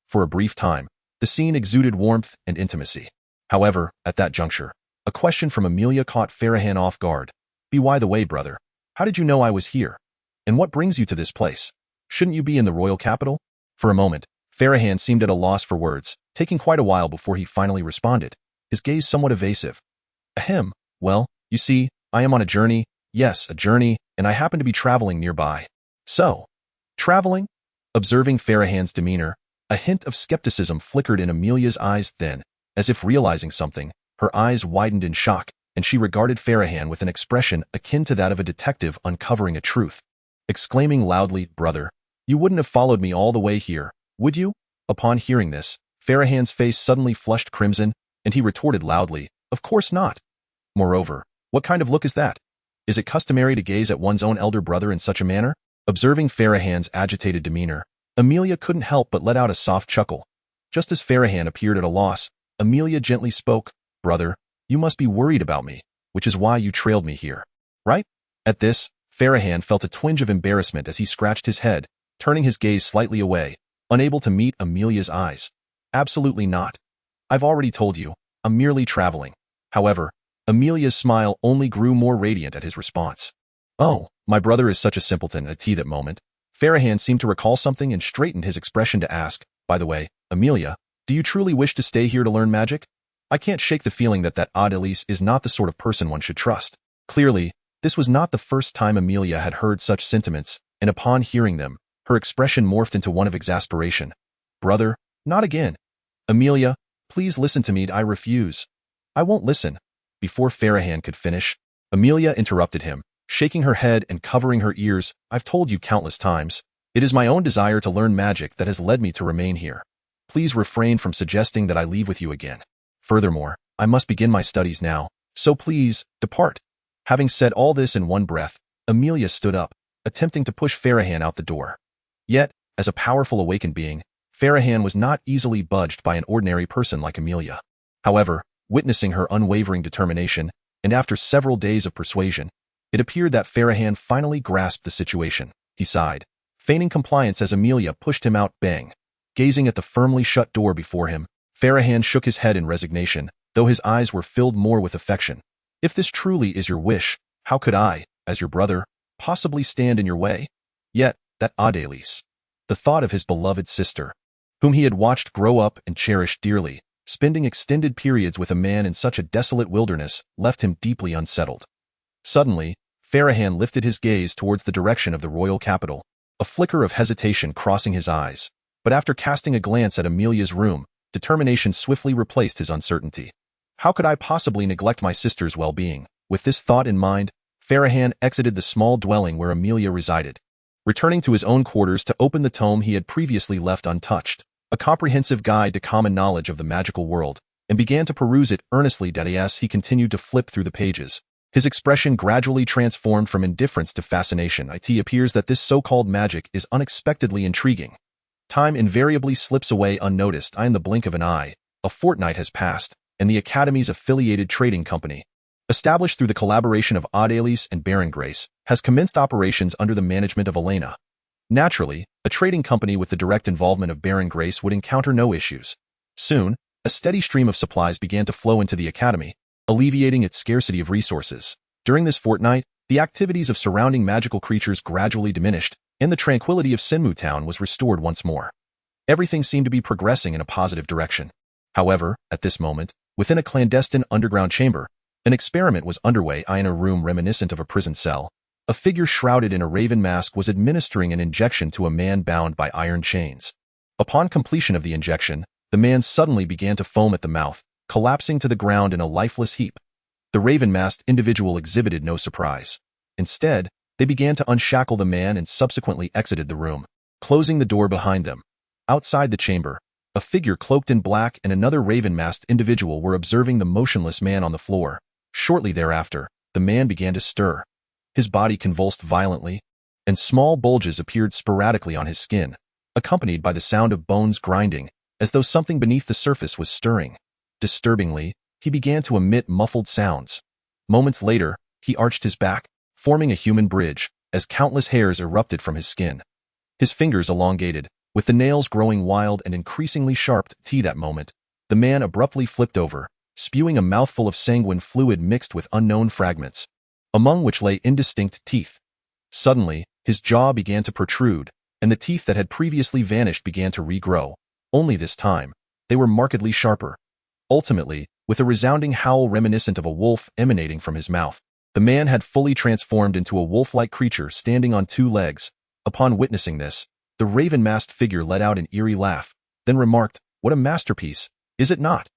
For a brief time, the scene exuded warmth and intimacy. However, at that juncture, a question from Amelia caught Farahan off guard. By the way, brother, how did you know I was here? And what brings you to this place? Shouldn't you be in the royal capital?" For a moment, Farahan seemed at a loss for words, taking quite a while before he finally responded, his gaze somewhat evasive. "Ahem, well, you see, I am on a journey, yes, a journey, and I happen to be traveling nearby." "So, traveling?" Observing Farahan's demeanor, a hint of skepticism flickered in Amelia's eyes. Then, as if realizing something, her eyes widened in shock, and she regarded Farahan with an expression akin to that of a detective uncovering a truth. Exclaiming loudly, "Brother, you wouldn't have followed me all the way here, would you?" Upon hearing this, Farahan's face suddenly flushed crimson, and he retorted loudly, "Of course not. Moreover, what kind of look is that? Is it customary to gaze at one's own elder brother in such a manner?" Observing Farahan's agitated demeanor, Amelia couldn't help but let out a soft chuckle. Just as Farahan appeared at a loss, Amelia gently spoke, "Brother, you must be worried about me, which is why you trailed me here, right?" At this, Farahan felt a twinge of embarrassment as he scratched his head, turning his gaze slightly away, unable to meet Amelia's eyes. "Absolutely not. I've already told you, I'm merely traveling." However, Amelia's smile only grew more radiant at his response. "Oh, my brother is such a simpleton." At that moment, Farahan seemed to recall something and straightened his expression to ask, "By the way, Amelia, do you truly wish to stay here to learn magic? I can't shake the feeling that odd Elise is not the sort of person one should trust." Clearly, this was not the first time Amelia had heard such sentiments, and upon hearing them, her expression morphed into one of exasperation. "Brother, not again. Amelia, please listen to me." "I refuse. I won't listen." Before Farahan could finish, Amelia interrupted him, shaking her head and covering her ears. "I've told you countless times. It is my own desire to learn magic that has led me to remain here. Please refrain from suggesting that I leave with you again. Furthermore, I must begin my studies now, so please, depart." Having said all this in one breath, Amelia stood up, attempting to push Farahan out the door. Yet, as a powerful awakened being, Farahan was not easily budged by an ordinary person like Amelia. However, witnessing her unwavering determination, and after several days of persuasion, it appeared that Farahan finally grasped the situation. He sighed, feigning compliance as Amelia pushed him out. Bang! Gazing at the firmly shut door before him, Farahan shook his head in resignation, though his eyes were filled more with affection. "If this truly is your wish, how could I, as your brother, possibly stand in your way?" Yet, that odd Elise. The thought of his beloved sister, whom he had watched grow up and cherished dearly, spending extended periods with a man in such a desolate wilderness, left him deeply unsettled. Suddenly, Farahan lifted his gaze towards the direction of the royal capital, a flicker of hesitation crossing his eyes. But after casting a glance at Amelia's room, determination swiftly replaced his uncertainty. "How could I possibly neglect my sister's well-being?" With this thought in mind, Farahan exited the small dwelling where Amelia resided, returning to his own quarters to open the tome he had previously left untouched, a comprehensive guide to common knowledge of the magical world, and began to peruse it earnestly. As he continued to flip through the pages, his expression gradually transformed from indifference to fascination. It appears that this so-called magic is unexpectedly intriguing. Time invariably slips away unnoticed. In the blink of an eye, a fortnight has passed, and the Academy's affiliated trading company, established through the collaboration of Elise and Baron Grace, has commenced operations under the management of Elena. Naturally, a trading company with the direct involvement of Baron Grace would encounter no issues. Soon, a steady stream of supplies began to flow into the Academy, alleviating its scarcity of resources. During this fortnight, the activities of surrounding magical creatures gradually diminished, and the tranquility of Sinmu Town was restored once more. Everything seemed to be progressing in a positive direction. However, at this moment, within a clandestine underground chamber, an experiment was underway. In a room reminiscent of a prison cell, a figure shrouded in a raven mask was administering an injection to a man bound by iron chains. Upon completion of the injection, the man suddenly began to foam at the mouth, collapsing to the ground in a lifeless heap. The raven-masked individual exhibited no surprise. Instead, they began to unshackle the man and subsequently exited the room, closing the door behind them. Outside the chamber, a figure cloaked in black and another raven-masked individual were observing the motionless man on the floor. Shortly thereafter, the man began to stir. His body convulsed violently, and small bulges appeared sporadically on his skin, accompanied by the sound of bones grinding, as though something beneath the surface was stirring. Disturbingly, he began to emit muffled sounds. Moments later, he arched his back, forming a human bridge, as countless hairs erupted from his skin. His fingers elongated, with the nails growing wild and increasingly sharp. That moment, the man abruptly flipped over, spewing a mouthful of sanguine fluid mixed with unknown fragments, among which lay indistinct teeth. Suddenly, his jaw began to protrude, and the teeth that had previously vanished began to regrow. Only this time, they were markedly sharper. Ultimately, with a resounding howl reminiscent of a wolf emanating from his mouth, the man had fully transformed into a wolf-like creature standing on two legs. Upon witnessing this, the raven-masked figure let out an eerie laugh, then remarked, "What a masterpiece, is it not?"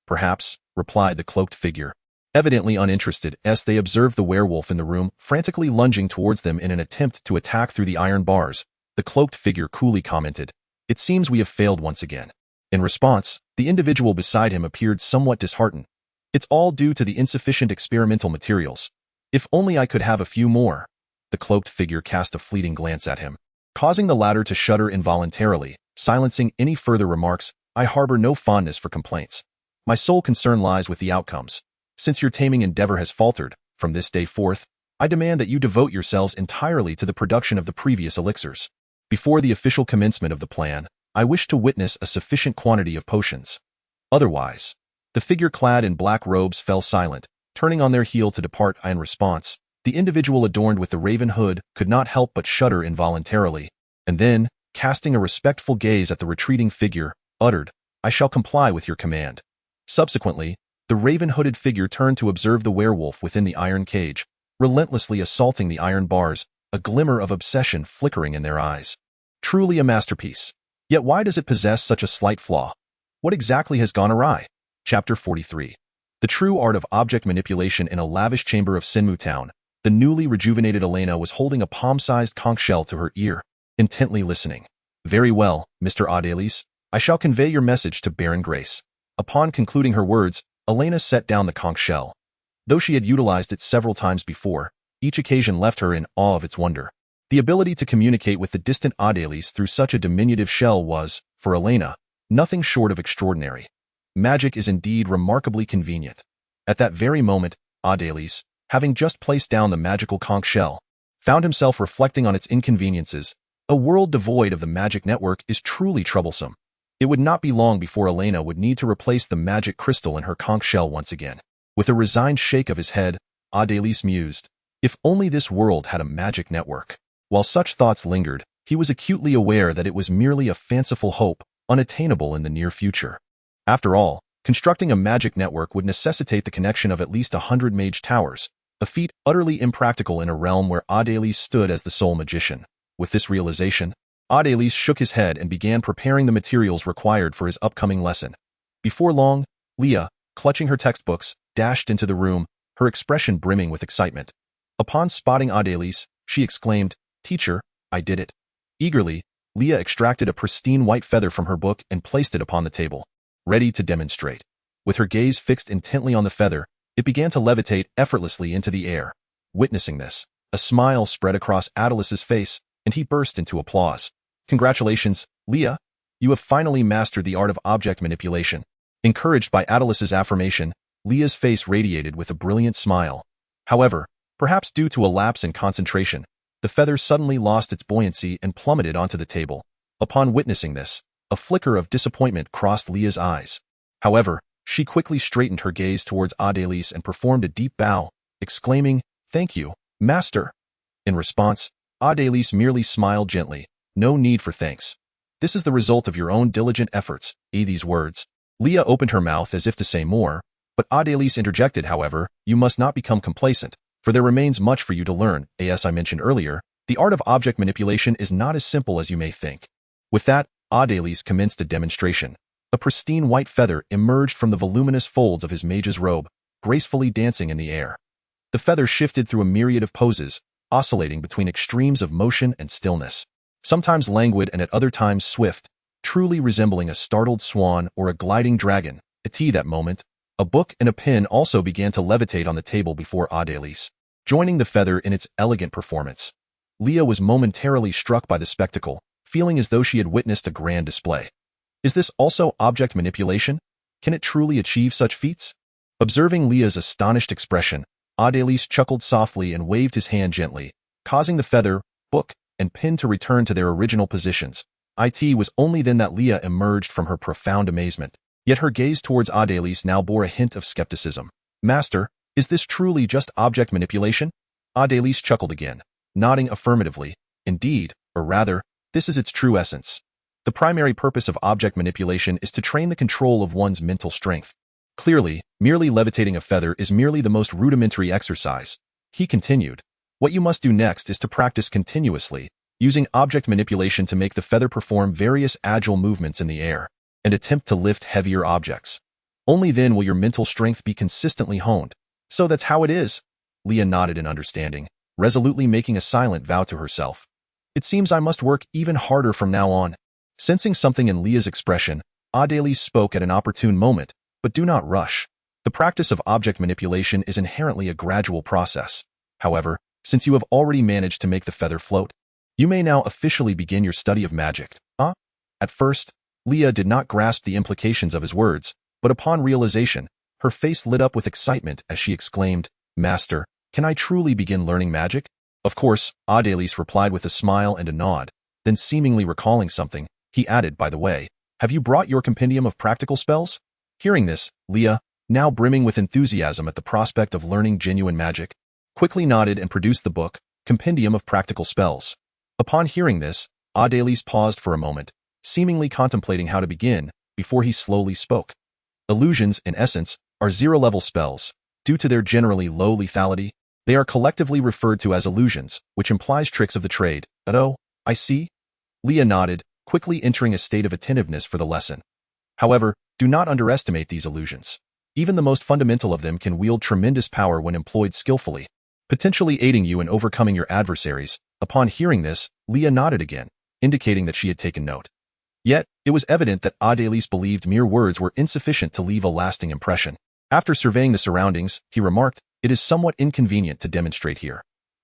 "Perhaps," replied the cloaked figure, evidently uninterested, as they observed the werewolf in the room, frantically lunging towards them in an attempt to attack through the iron bars. The cloaked figure coolly commented, It seems we have failed once again. In response, the individual beside him appeared somewhat disheartened. It's all due to the insufficient experimental materials. If only I could have a few more. The cloaked figure cast a fleeting glance at him, causing the latter to shudder involuntarily, silencing any further remarks. I harbor no fondness for complaints. My sole concern lies with the outcomes. Since your taming endeavor has faltered, from this day forth, I demand that you devote yourselves entirely to the production of the previous elixirs. Before the official commencement of the plan, I wish to witness a sufficient quantity of potions. Otherwise, the figure clad in black robes fell silent, turning on their heel to depart. In response, the individual adorned with the raven hood could not help but shudder involuntarily, and then, casting a respectful gaze at the retreating figure, uttered, "I shall comply with your command." Subsequently, the raven-hooded figure turned to observe the werewolf within the iron cage, relentlessly assaulting the iron bars, a glimmer of obsession flickering in their eyes. Truly a masterpiece. Yet why does it possess such a slight flaw? What exactly has gone awry? Chapter 43. The true art of object manipulation. In a lavish chamber of Sinmu Town, the newly rejuvenated Elena was holding a palm-sized conch shell to her ear, intently listening. Very well, Mr. Audelis, I shall convey your message to Baron Grace. Upon concluding her words, Elena set down the conch shell. Though she had utilized it several times before, each occasion left her in awe of its wonder. The ability to communicate with the distant Audelis through such a diminutive shell was, for Elena, nothing short of extraordinary. Magic is indeed remarkably convenient. At that very moment, Audelis, having just placed down the magical conch shell, found himself reflecting on its inconveniences. A world devoid of the magic network is truly troublesome. It would not be long before Elena would need to replace the magic crystal in her conch shell once again. With a resigned shake of his head, Audelis mused, if only this world had a magic network. While such thoughts lingered, he was acutely aware that it was merely a fanciful hope, unattainable in the near future. After all, constructing a magic network would necessitate the connection of at least 100 mage towers, a feat utterly impractical in a realm where Audelis stood as the sole magician. With this realization, Audelis shook his head and began preparing the materials required for his upcoming lesson. Before long, Leah, clutching her textbooks, dashed into the room, her expression brimming with excitement. Upon spotting Audelis, she exclaimed, "Teacher, I did it." Eagerly, Leah extracted a pristine white feather from her book and placed it upon the table, ready to demonstrate. With her gaze fixed intently on the feather, it began to levitate effortlessly into the air. Witnessing this, a smile spread across Audelis's face, and he burst into applause. Congratulations, Leah. You have finally mastered the art of object manipulation. Encouraged by Audelis's affirmation, Leah's face radiated with a brilliant smile. However, perhaps due to a lapse in concentration, the feather suddenly lost its buoyancy and plummeted onto the table. Upon witnessing this, a flicker of disappointment crossed Leah's eyes. However, she quickly straightened her gaze towards Audelis and performed a deep bow, exclaiming, "Thank you, Master." In response, Audelis merely smiled gently. "No need for thanks. This is the result of your own diligent efforts." These words. Leah opened her mouth as if to say more, but Audelis interjected, "However, you must not become complacent, for there remains much for you to learn. As I mentioned earlier, the art of object manipulation is not as simple as you may think." With that, Audelis commenced a demonstration. A pristine white feather emerged from the voluminous folds of his mage's robe, gracefully dancing in the air. The feather shifted through a myriad of poses, oscillating between extremes of motion and stillness, sometimes languid and at other times swift, truly resembling a startled swan or a gliding dragon. At that moment, a book and a pen also began to levitate on the table before Audelis, joining the feather in its elegant performance. Leah was momentarily struck by the spectacle, feeling as though she had witnessed a grand display. Is this also object manipulation? Can it truly achieve such feats? Observing Leah's astonished expression, Audelis chuckled softly and waved his hand gently, causing the feather, book, and pen to return to their original positions. It was only then that Leah emerged from her profound amazement. Yet her gaze towards Audelis now bore a hint of skepticism. "Master, is this truly just object manipulation?" Audelis chuckled again, nodding affirmatively. "Indeed, or rather, this is its true essence. The primary purpose of object manipulation is to train the control of one's mental strength. Clearly, merely levitating a feather is merely the most rudimentary exercise." He continued. "What you must do next is to practice continuously, using object manipulation to make the feather perform various agile movements in the air, and attempt to lift heavier objects. Only then will your mental strength be consistently honed." "So that's how it is?" Leah nodded in understanding, resolutely making a silent vow to herself. "It seems I must work even harder from now on." Sensing something in Leah's expression, Adélie spoke at an opportune moment, but do not rush. The practice of object manipulation is inherently a gradual process. However, since you have already managed to make the feather float, you may now officially begin your study of magic. At first, Leah did not grasp the implications of his words, but upon realization, her face lit up with excitement as she exclaimed, "Master, can I truly begin learning magic?" Of course, Adélie replied with a smile and a nod. Then, seemingly recalling something, he added, "By the way, have you brought your compendium of practical spells?" Hearing this, Leah, now brimming with enthusiasm at the prospect of learning genuine magic, quickly nodded and produced the book, Compendium of Practical Spells. Upon hearing this, Adélie paused for a moment, seemingly contemplating how to begin, before he slowly spoke. Illusions, in essence, are zero-level spells. Due to their generally low lethality, they are collectively referred to as illusions, which implies tricks of the trade. "Oh, I see." Leah nodded, quickly entering a state of attentiveness for the lesson. However, do not underestimate these illusions. Even the most fundamental of them can wield tremendous power when employed skillfully, potentially aiding you in overcoming your adversaries. Upon hearing this, Leah nodded again, indicating that she had taken note. Yet, it was evident that Adélie believed mere words were insufficient to leave a lasting impression. After surveying the surroundings, he remarked, "It is somewhat inconvenient to demonstrate here.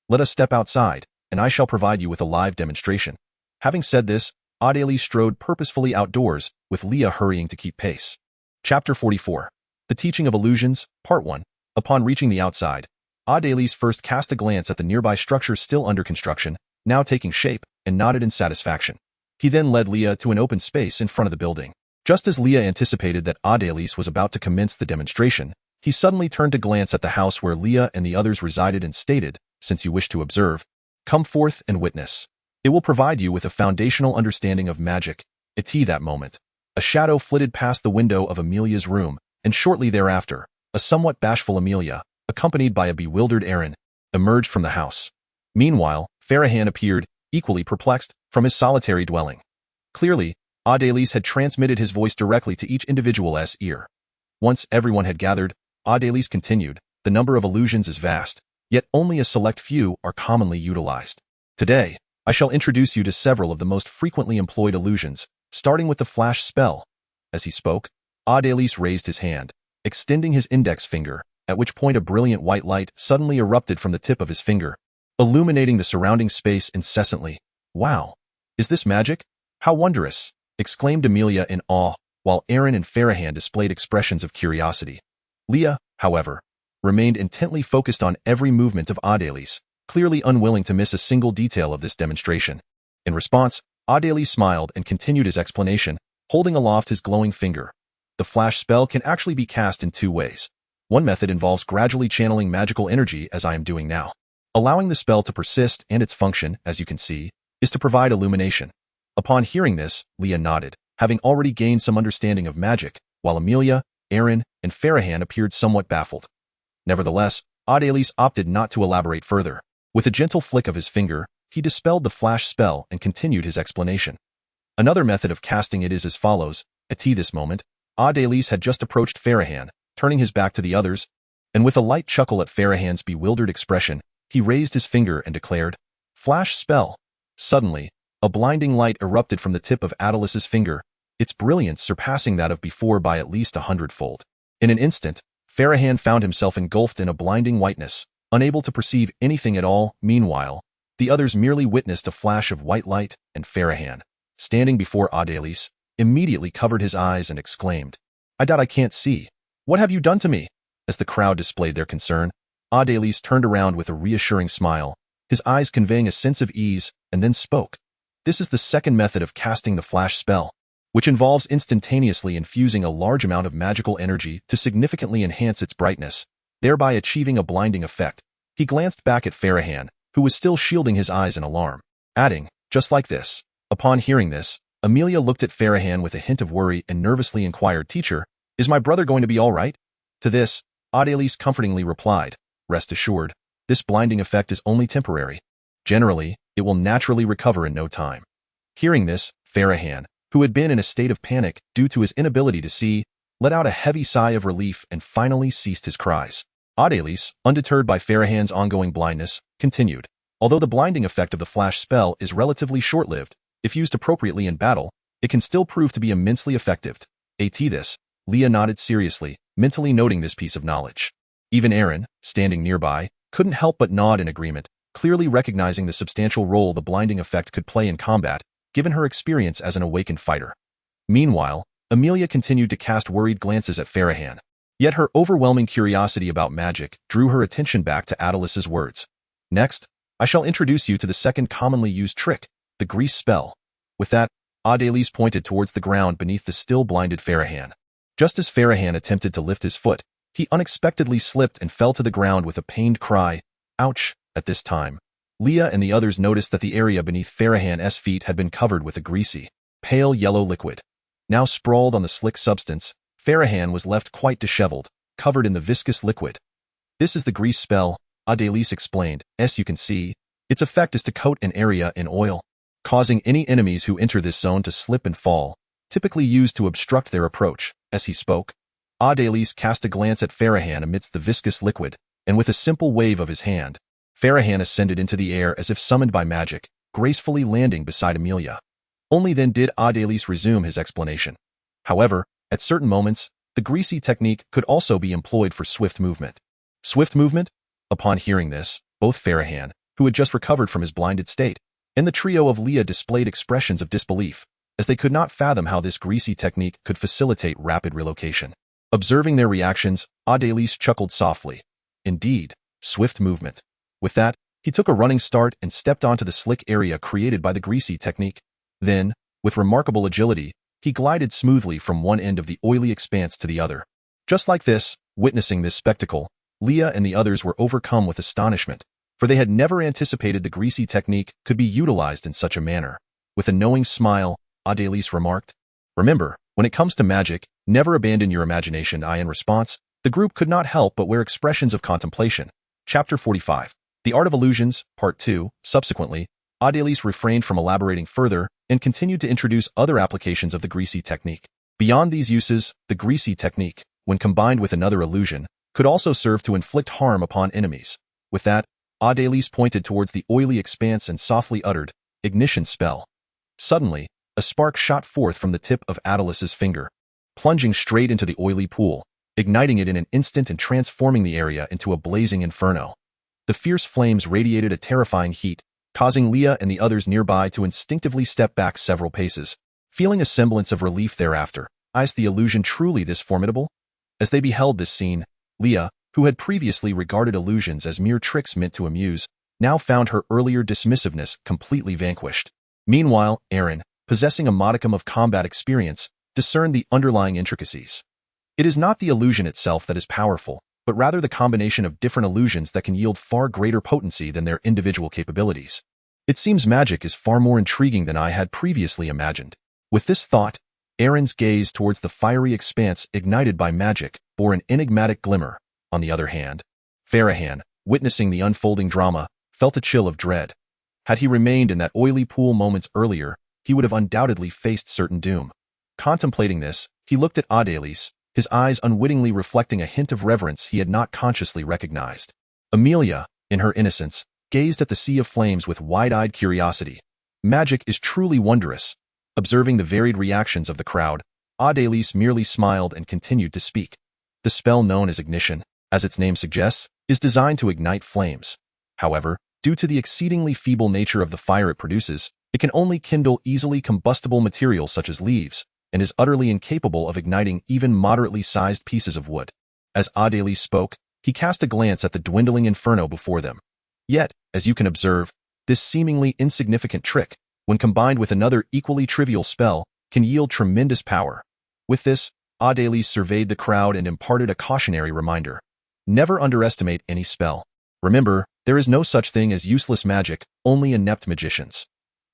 Let us step outside, and I shall provide you with a live demonstration." Having said this, Adélie strode purposefully outdoors, with Leah hurrying to keep pace. Chapter 44. The Teaching of Illusions, Part 1. Upon reaching the outside, Adélie first cast a glance at the nearby structure still under construction, now taking shape, and nodded in satisfaction. He then led Leah to an open space in front of the building. Just as Leah anticipated that Adélie was about to commence the demonstration, he suddenly turned to glance at the house where Leah and the others resided and stated, "Since you wish to observe, come forth and witness. It will provide you with a foundational understanding of magic." At that moment, a shadow flitted past the window of Amelia's room, and shortly thereafter, a somewhat bashful Amelia, accompanied by a bewildered Aaron, emerged from the house. Meanwhile, Farahan appeared, equally perplexed, from his solitary dwelling. Clearly, Adélie had transmitted his voice directly to each individual's ear. Once everyone had gathered, Adélie continued, "The number of illusions is vast, yet only a select few are commonly utilized. Today, I shall introduce you to several of the most frequently employed illusions, starting with the flash spell." As he spoke, Adélie raised his hand, extending his index finger, at which point a brilliant white light suddenly erupted from the tip of his finger, illuminating the surrounding space incessantly. "Wow! Is this magic? How wondrous!" exclaimed Amelia in awe, while Aaron and Farahan displayed expressions of curiosity. Leah, however, remained intently focused on every movement of Adélie, clearly unwilling to miss a single detail of this demonstration. In response, Adélie smiled and continued his explanation, holding aloft his glowing finger. The flash spell can actually be cast in two ways. One method involves gradually channeling magical energy, as I am doing now. Allowing the spell to persist, and its function, as you can see, is to provide illumination. Upon hearing this, Leah nodded, having already gained some understanding of magic, while Amelia, Aaron, and Farahan appeared somewhat baffled. Nevertheless, Adélie opted not to elaborate further. With a gentle flick of his finger, he dispelled the flash spell and continued his explanation. Another method of casting it is as follows. At this moment, Adélie had just approached Farahan, turning his back to the others, and with a light chuckle at Farahan's bewildered expression, he raised his finger and declared, "Flash spell." Suddenly, a blinding light erupted from the tip of Adélie's finger, its brilliance surpassing that of before by at least 100-fold. In an instant, Farahan found himself engulfed in a blinding whiteness, unable to perceive anything at all. Meanwhile, the others merely witnessed a flash of white light, and Farahan, standing before Adélie, immediately covered his eyes and exclaimed, I can't see. What have you done to me?" As the crowd displayed their concern, Adélie turned around with a reassuring smile, his eyes conveying a sense of ease, and then spoke. "This is the second method of casting the flash spell, which involves instantaneously infusing a large amount of magical energy to significantly enhance its brightness, thereby achieving a blinding effect." He glanced back at Farahan, who was still shielding his eyes in alarm, adding, "Just like this." Upon hearing this, Amelia looked at Farahan with a hint of worry and nervously inquired, "Teacher, is my brother going to be all right?" To this, Adélie comfortingly replied, "Rest assured, this blinding effect is only temporary. Generally, it will naturally recover in no time." Hearing this, Farahan, who had been in a state of panic due to his inability to see, let out a heavy sigh of relief and finally ceased his cries. Adélie, undeterred by Farahan's ongoing blindness, continued, "Although the blinding effect of the flash spell is relatively short-lived, if used appropriately in battle, it can still prove to be immensely effective. This, Leah nodded seriously, mentally noting this piece of knowledge. Even Aaron, standing nearby, couldn't help but nod in agreement, clearly recognizing the substantial role the blinding effect could play in combat, given her experience as an awakened fighter. Meanwhile, Amelia continued to cast worried glances at Farahan. Yet her overwhelming curiosity about magic drew her attention back to Adelis's words. Next, I shall introduce you to the second commonly used trick, the grease spell. With that, Adelis pointed towards the ground beneath the still blinded Farahan. Just as Farahan attempted to lift his foot, he unexpectedly slipped and fell to the ground with a pained cry. Ouch! At this time, Leah and the others noticed that the area beneath Farahan's feet had been covered with a greasy, pale yellow liquid. Now sprawled on the slick substance, Farahan was left quite disheveled, covered in the viscous liquid. This is the grease spell, Adelis explained. As you can see, its effect is to coat an area in oil, causing any enemies who enter this zone to slip and fall, typically used to obstruct their approach. As he spoke, Adelis cast a glance at Farahan amidst the viscous liquid, and with a simple wave of his hand, Farahan ascended into the air as if summoned by magic, gracefully landing beside Amelia. Only then did Adelis resume his explanation. However, at certain moments, the greasy technique could also be employed for swift movement. Swift movement? Upon hearing this, both Farahan, who had just recovered from his blinded state, and the trio of Leah displayed expressions of disbelief, as they could not fathom how this greasy technique could facilitate rapid relocation. Observing their reactions, Adelis chuckled softly. Indeed, swift movement. With that, he took a running start and stepped onto the slick area created by the greasy technique. Then, with remarkable agility, he glided smoothly from one end of the oily expanse to the other. Just like this, witnessing this spectacle, Leah and the others were overcome with astonishment, for they had never anticipated the greasy technique could be utilized in such a manner. With a knowing smile, Adelis remarked, "Remember, when it comes to magic, never abandon your imagination." In response, the group could not help but wear expressions of contemplation. Chapter 45. The Art of Illusions, Part 2. Subsequently, Adelis refrained from elaborating further and continued to introduce other applications of the greasy technique. Beyond these uses, the greasy technique, when combined with another illusion, could also serve to inflict harm upon enemies. With that, Adelis pointed towards the oily expanse and softly uttered, "Ignition spell." Suddenly, a spark shot forth from the tip of Adelis's finger, plunging straight into the oily pool, igniting it in an instant and transforming the area into a blazing inferno. The fierce flames radiated a terrifying heat, causing Leah and the others nearby to instinctively step back several paces, feeling a semblance of relief thereafter. Is the illusion truly this formidable? As they beheld this scene, Leah, who had previously regarded illusions as mere tricks meant to amuse, now found her earlier dismissiveness completely vanquished. Meanwhile, Aaron, possessing a modicum of combat experience, discerned the underlying intricacies. It is not the illusion itself that is powerful, but rather the combination of different illusions that can yield far greater potency than their individual capabilities. It seems magic is far more intriguing than I had previously imagined. With this thought, Aaron's gaze towards the fiery expanse ignited by magic bore an enigmatic glimmer. On the other hand, Farahan, witnessing the unfolding drama, felt a chill of dread. Had he remained in that oily pool moments earlier, he would have undoubtedly faced certain doom. Contemplating this, he looked at Adelis, his eyes unwittingly reflecting a hint of reverence he had not consciously recognized. Amelia, in her innocence, gazed at the sea of flames with wide-eyed curiosity. Magic is truly wondrous. Observing the varied reactions of the crowd, Adelis merely smiled and continued to speak. The spell known as ignition, as its name suggests, is designed to ignite flames. However, due to the exceedingly feeble nature of the fire it produces, it can only kindle easily combustible materials such as leaves, and is utterly incapable of igniting even moderately sized pieces of wood. As Adelis spoke, he cast a glance at the dwindling inferno before them. Yet, as you can observe, this seemingly insignificant trick, when combined with another equally trivial spell, can yield tremendous power. With this, Adelis surveyed the crowd and imparted a cautionary reminder. Never underestimate any spell. Remember, there is no such thing as useless magic, only inept magicians.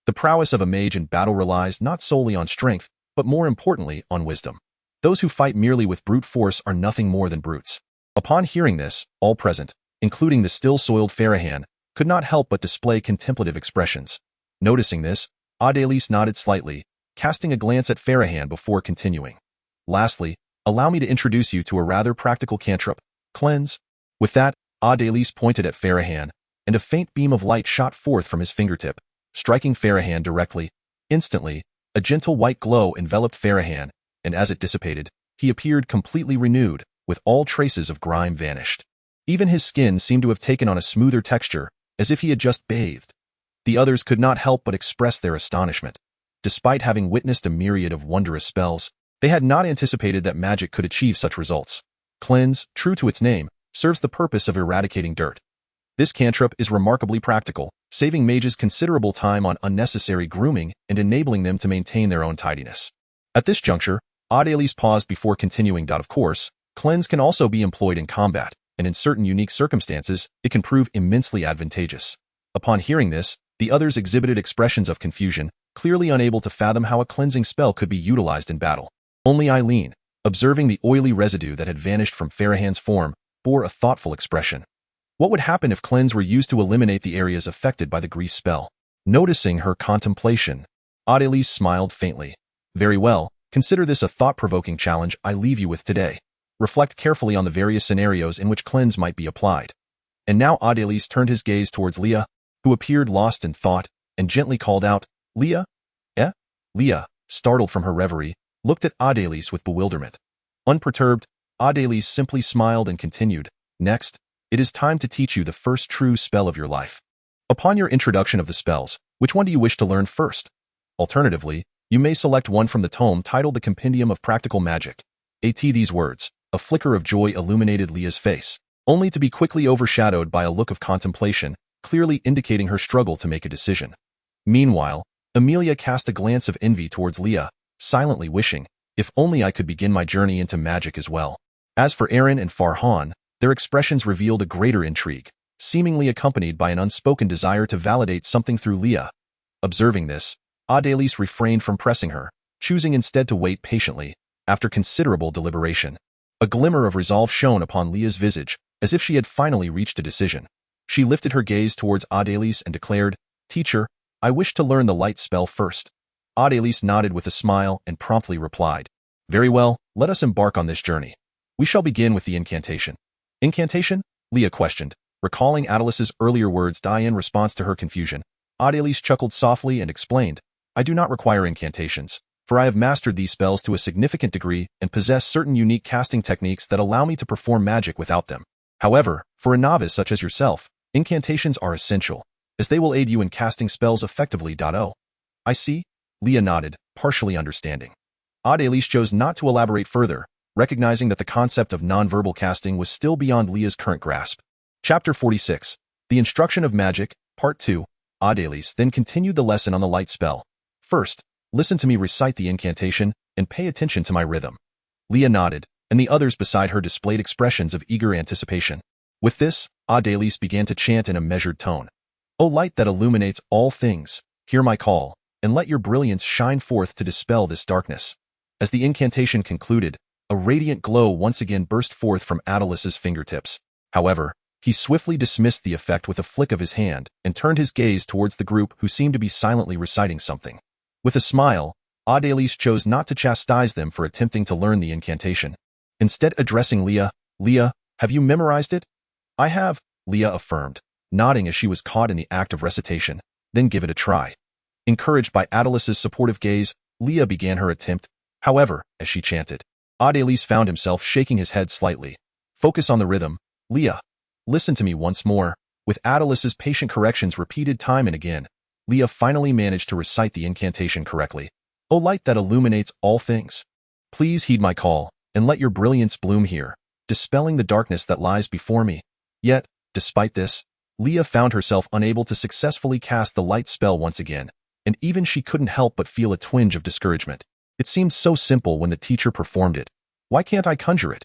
The prowess of a mage in battle relies not solely on strength, but more importantly, on wisdom. Those who fight merely with brute force are nothing more than brutes. Upon hearing this, all present, including the still-soiled Farahan, could not help but display contemplative expressions. Noticing this, Adelis nodded slightly, casting a glance at Farahan before continuing. Lastly, allow me to introduce you to a rather practical cantrip, cleanse. With that, Adelis pointed at Farahan, and a faint beam of light shot forth from his fingertip, striking Farahan directly. Instantly, A gentle white glow enveloped Farahan, and as it dissipated, he appeared completely renewed, with all traces of grime vanished. Even his skin seemed to have taken on a smoother texture, as if he had just bathed. The others could not help but express their astonishment. Despite having witnessed a myriad of wondrous spells, they had not anticipated that magic could achieve such results. Cleanse, true to its name, serves the purpose of eradicating dirt. This cantrip is remarkably practical, saving mages considerable time on unnecessary grooming and enabling them to maintain their own tidiness. At this juncture, Adeliz paused before continuing. Of course, cleanse can also be employed in combat, and in certain unique circumstances, it can prove immensely advantageous. Upon hearing this, the others exhibited expressions of confusion, clearly unable to fathom how a cleansing spell could be utilized in battle. Only Eileen, observing the oily residue that had vanished from Farahan's form, bore a thoughtful expression. What would happen if cleanse were used to eliminate the areas affected by the grease spell? Noticing her contemplation, Adeliz smiled faintly. Very well, consider this a thought-provoking challenge I leave you with today. Reflect carefully on the various scenarios in which cleanse might be applied. And now Adeliz turned his gaze towards Leah, who appeared lost in thought, and gently called out, "Leah? Eh?" Leah, startled from her reverie, looked at Adeliz with bewilderment. Unperturbed, Adeliz simply smiled and continued, "Next, it is time to teach you the first true spell of your life. Upon your introduction of the spells, which one do you wish to learn first? Alternatively, you may select one from the tome titled The Compendium of Practical Magic." At these words, a flicker of joy illuminated Leah's face, only to be quickly overshadowed by a look of contemplation, clearly indicating her struggle to make a decision. Meanwhile, Amelia cast a glance of envy towards Leah, silently wishing, if only I could begin my journey into magic as well. As for Aaron and Farhan, their expressions revealed a greater intrigue, seemingly accompanied by an unspoken desire to validate something through Leah. Observing this, Adeliz refrained from pressing her, choosing instead to wait patiently. After considerable deliberation, a glimmer of resolve shone upon Leah's visage, as if she had finally reached a decision. She lifted her gaze towards Adeliz and declared, "Teacher, I wish to learn the light spell first." Adeliz nodded with a smile and promptly replied, "Very well, let us embark on this journey. We shall begin with the incantation." "Incantation?" Leah questioned, recalling Adeliz's earlier words. In response to her confusion, Adeliz chuckled softly and explained, "I do not require incantations, for I have mastered these spells to a significant degree and possess certain unique casting techniques that allow me to perform magic without them. However, for a novice such as yourself, incantations are essential, as they will aid you in casting spells effectively. Oh, I see," Leah nodded, partially understanding. Adeliz chose not to elaborate further, recognizing that the concept of nonverbal casting was still beyond Leah's current grasp. Chapter 46, The Instruction of Magic, Part 2. Adeliz then continued the lesson on the light spell. "First, listen to me recite the incantation, and pay attention to my rhythm." Leah nodded, and the others beside her displayed expressions of eager anticipation. With this, Adeliz began to chant in a measured tone. "O light that illuminates all things, hear my call, and let your brilliance shine forth to dispel this darkness." As the incantation concluded, a radiant glow once again burst forth from Adeliz's fingertips. However, he swiftly dismissed the effect with a flick of his hand and turned his gaze towards the group who seemed to be silently reciting something. With a smile, Adeliz chose not to chastise them for attempting to learn the incantation. Instead addressing Leah, "Leah, have you memorized it?" "I have," Leah affirmed, nodding as she was caught in the act of recitation. "Then give it a try." Encouraged by Adeliz's supportive gaze, Leah began her attempt. However, as she chanted, Adeliz found himself shaking his head slightly. "Focus on the rhythm, Leah. Listen to me once more." With Adeliz's patient corrections repeated time and again, Leah finally managed to recite the incantation correctly. "O light that illuminates all things, please heed my call, and let your brilliance bloom here, dispelling the darkness that lies before me." Yet, despite this, Leah found herself unable to successfully cast the light spell once again, and even she couldn't help but feel a twinge of discouragement. It seemed so simple when the teacher performed it. Why can't I conjure it?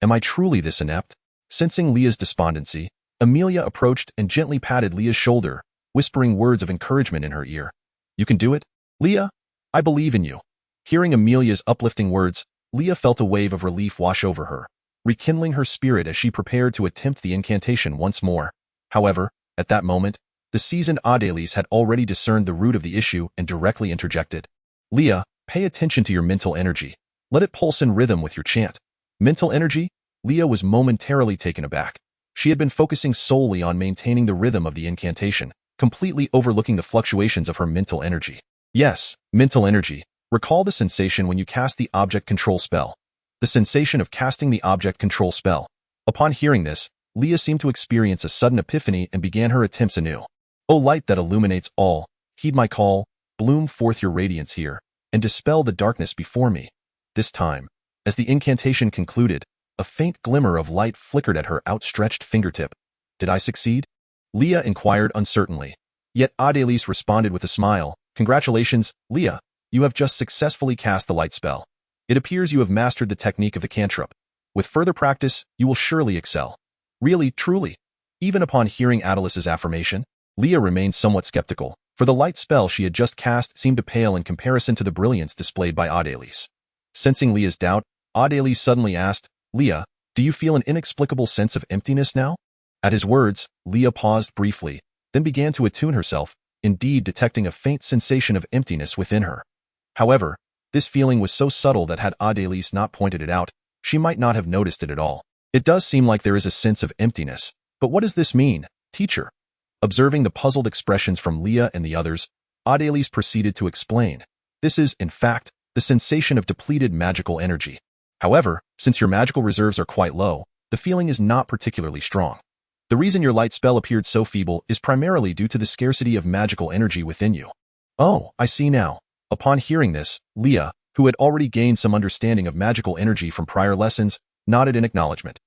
Am I truly this inept? Sensing Leah's despondency, Amelia approached and gently patted Leah's shoulder, whispering words of encouragement in her ear. "You can do it, Leah. I believe in you." Hearing Amelia's uplifting words, Leah felt a wave of relief wash over her, rekindling her spirit as she prepared to attempt the incantation once more. However, at that moment, the seasoned Adeliz had already discerned the root of the issue and directly interjected. "Leah, pay attention to your mental energy. Let it pulse in rhythm with your chant." Mental energy? Leah was momentarily taken aback. She had been focusing solely on maintaining the rhythm of the incantation, completely overlooking the fluctuations of her mental energy. "Yes, mental energy," Recall the sensation when you cast the object control spell. The sensation of casting the object control spell. Upon hearing this, Leah seemed to experience a sudden epiphany and began her attempts anew. O light that illuminates all, heed my call, bloom forth your radiance here, and dispel the darkness before me. This time, as the incantation concluded, a faint glimmer of light flickered at her outstretched fingertip. Did I succeed? Leah inquired uncertainly. Yet Adélis responded with a smile. Congratulations, Leah. You have just successfully cast the light spell. It appears you have mastered the technique of the cantrip. With further practice, you will surely excel. Really, truly. Even upon hearing Adélis's affirmation, Leah remained somewhat skeptical, for the light spell she had just cast seemed to pale in comparison to the brilliance displayed by Adélis. Sensing Leah's doubt, Adélis suddenly asked, Leah, do you feel an inexplicable sense of emptiness now? At his words, Leah paused briefly, then began to attune herself, indeed detecting a faint sensation of emptiness within her. However, this feeling was so subtle that had Adélis not pointed it out, she might not have noticed it at all. It does seem like there is a sense of emptiness, but what does this mean, teacher? Observing the puzzled expressions from Leah and the others, Adélis proceeded to explain. This is, in fact, the sensation of depleted magical energy. However, since your magical reserves are quite low, the feeling is not particularly strong. The reason your light spell appeared so feeble is primarily due to the scarcity of magical energy within you. Oh, I see now. Upon hearing this, Leah, who had already gained some understanding of magical energy from prior lessons, nodded in acknowledgement.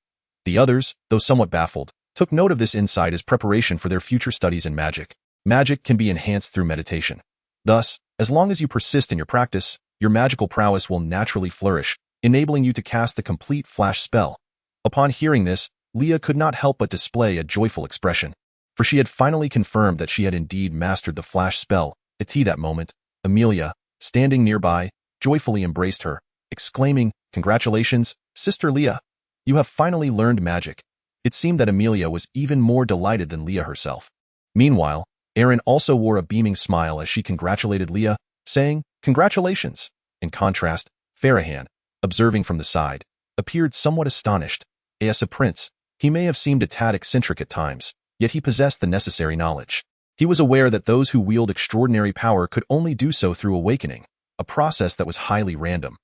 The others, though somewhat baffled, took note of this insight as preparation for their future studies in magic. Magic can be enhanced through meditation. Thus, as long as you persist in your practice, your magical prowess will naturally flourish, enabling you to cast the complete flash spell. Upon hearing this, Leah could not help but display a joyful expression, for she had finally confirmed that she had indeed mastered the flash spell. At that moment, Amelia, standing nearby, joyfully embraced her, exclaiming, Congratulations, Sister Leah! You have finally learned magic. It seemed that Amelia was even more delighted than Leah herself. Meanwhile, Erin also wore a beaming smile as she congratulated Leah, saying, Congratulations! In contrast, Farahan, observing from the side, appeared somewhat astonished. As a prince, he may have seemed a tad eccentric at times, yet he possessed the necessary knowledge. He was aware that those who wield extraordinary power could only do so through awakening, a process that was highly random.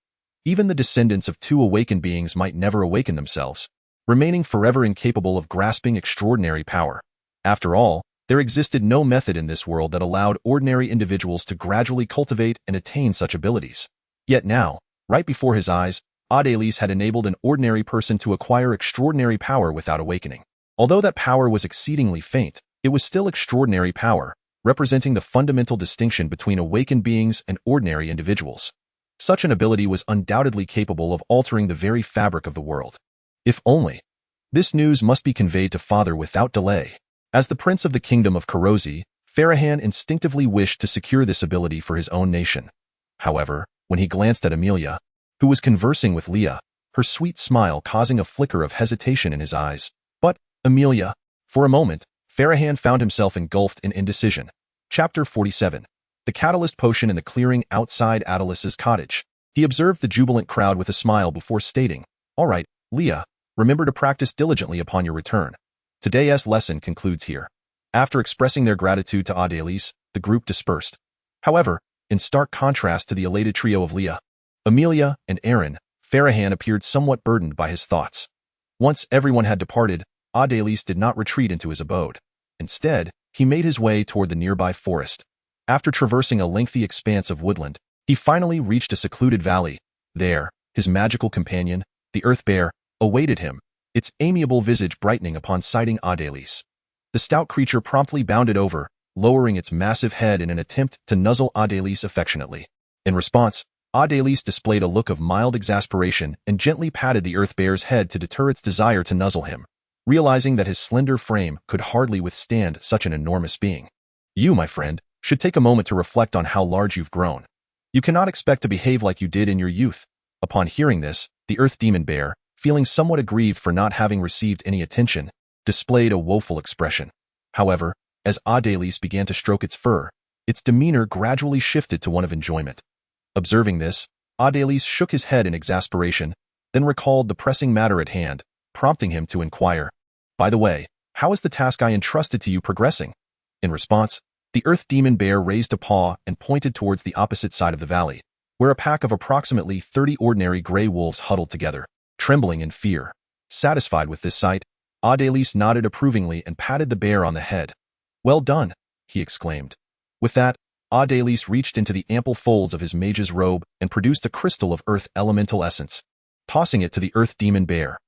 Even the descendants of two awakened beings might never awaken themselves, remaining forever incapable of grasping extraordinary power. After all, there existed no method in this world that allowed ordinary individuals to gradually cultivate and attain such abilities. Yet now, right before his eyes, Adélis had enabled an ordinary person to acquire extraordinary power without awakening. Although that power was exceedingly faint, it was still extraordinary power, representing the fundamental distinction between awakened beings and ordinary individuals. Such an ability was undoubtedly capable of altering the very fabric of the world. If only. This news must be conveyed to father without delay. As the prince of the kingdom of Karozi, Farahan instinctively wished to secure this ability for his own nation. However, when he glanced at Amelia, who was conversing with Leah, her sweet smile causing a flicker of hesitation in his eyes. But, Amelia, for a moment, Farahan found himself engulfed in indecision. Chapter 47. The catalyst potion in the clearing outside Adélis's cottage. He observed the jubilant crowd with a smile before stating, All right, Leah, remember to practice diligently upon your return. Today's lesson concludes here. After expressing their gratitude to Adélis, the group dispersed. However, in stark contrast to the elated trio of Leah, Amelia, and Erin, Farahan appeared somewhat burdened by his thoughts. Once everyone had departed, Adélis did not retreat into his abode. Instead, he made his way toward the nearby forest. After traversing a lengthy expanse of woodland, he finally reached a secluded valley. There, his magical companion, the Earth Bear, awaited him, its amiable visage brightening upon sighting Adélis. The stout creature promptly bounded over, lowering its massive head in an attempt to nuzzle Adélis affectionately. In response, Adélis displayed a look of mild exasperation and gently patted the Earth Bear's head to deter its desire to nuzzle him, realizing that his slender frame could hardly withstand such an enormous being. You, my friend, should take a moment to reflect on how large you've grown. You cannot expect to behave like you did in your youth. Upon hearing this, the Earth Demon Bear, feeling somewhat aggrieved for not having received any attention, displayed a woeful expression. However, as Adélis began to stroke its fur, its demeanor gradually shifted to one of enjoyment. Observing this, Adélis shook his head in exasperation, then recalled the pressing matter at hand, prompting him to inquire, By the way, how is the task I entrusted to you progressing? In response, the Earth Demon Bear raised a paw and pointed towards the opposite side of the valley, where a pack of approximately 30 ordinary gray wolves huddled together, trembling in fear. Satisfied with this sight, Adelise nodded approvingly and patted the bear on the head. "Well done," he exclaimed. With that, Adelise reached into the ample folds of his mage's robe and produced a crystal of earth elemental essence, tossing it to the earth demon bear.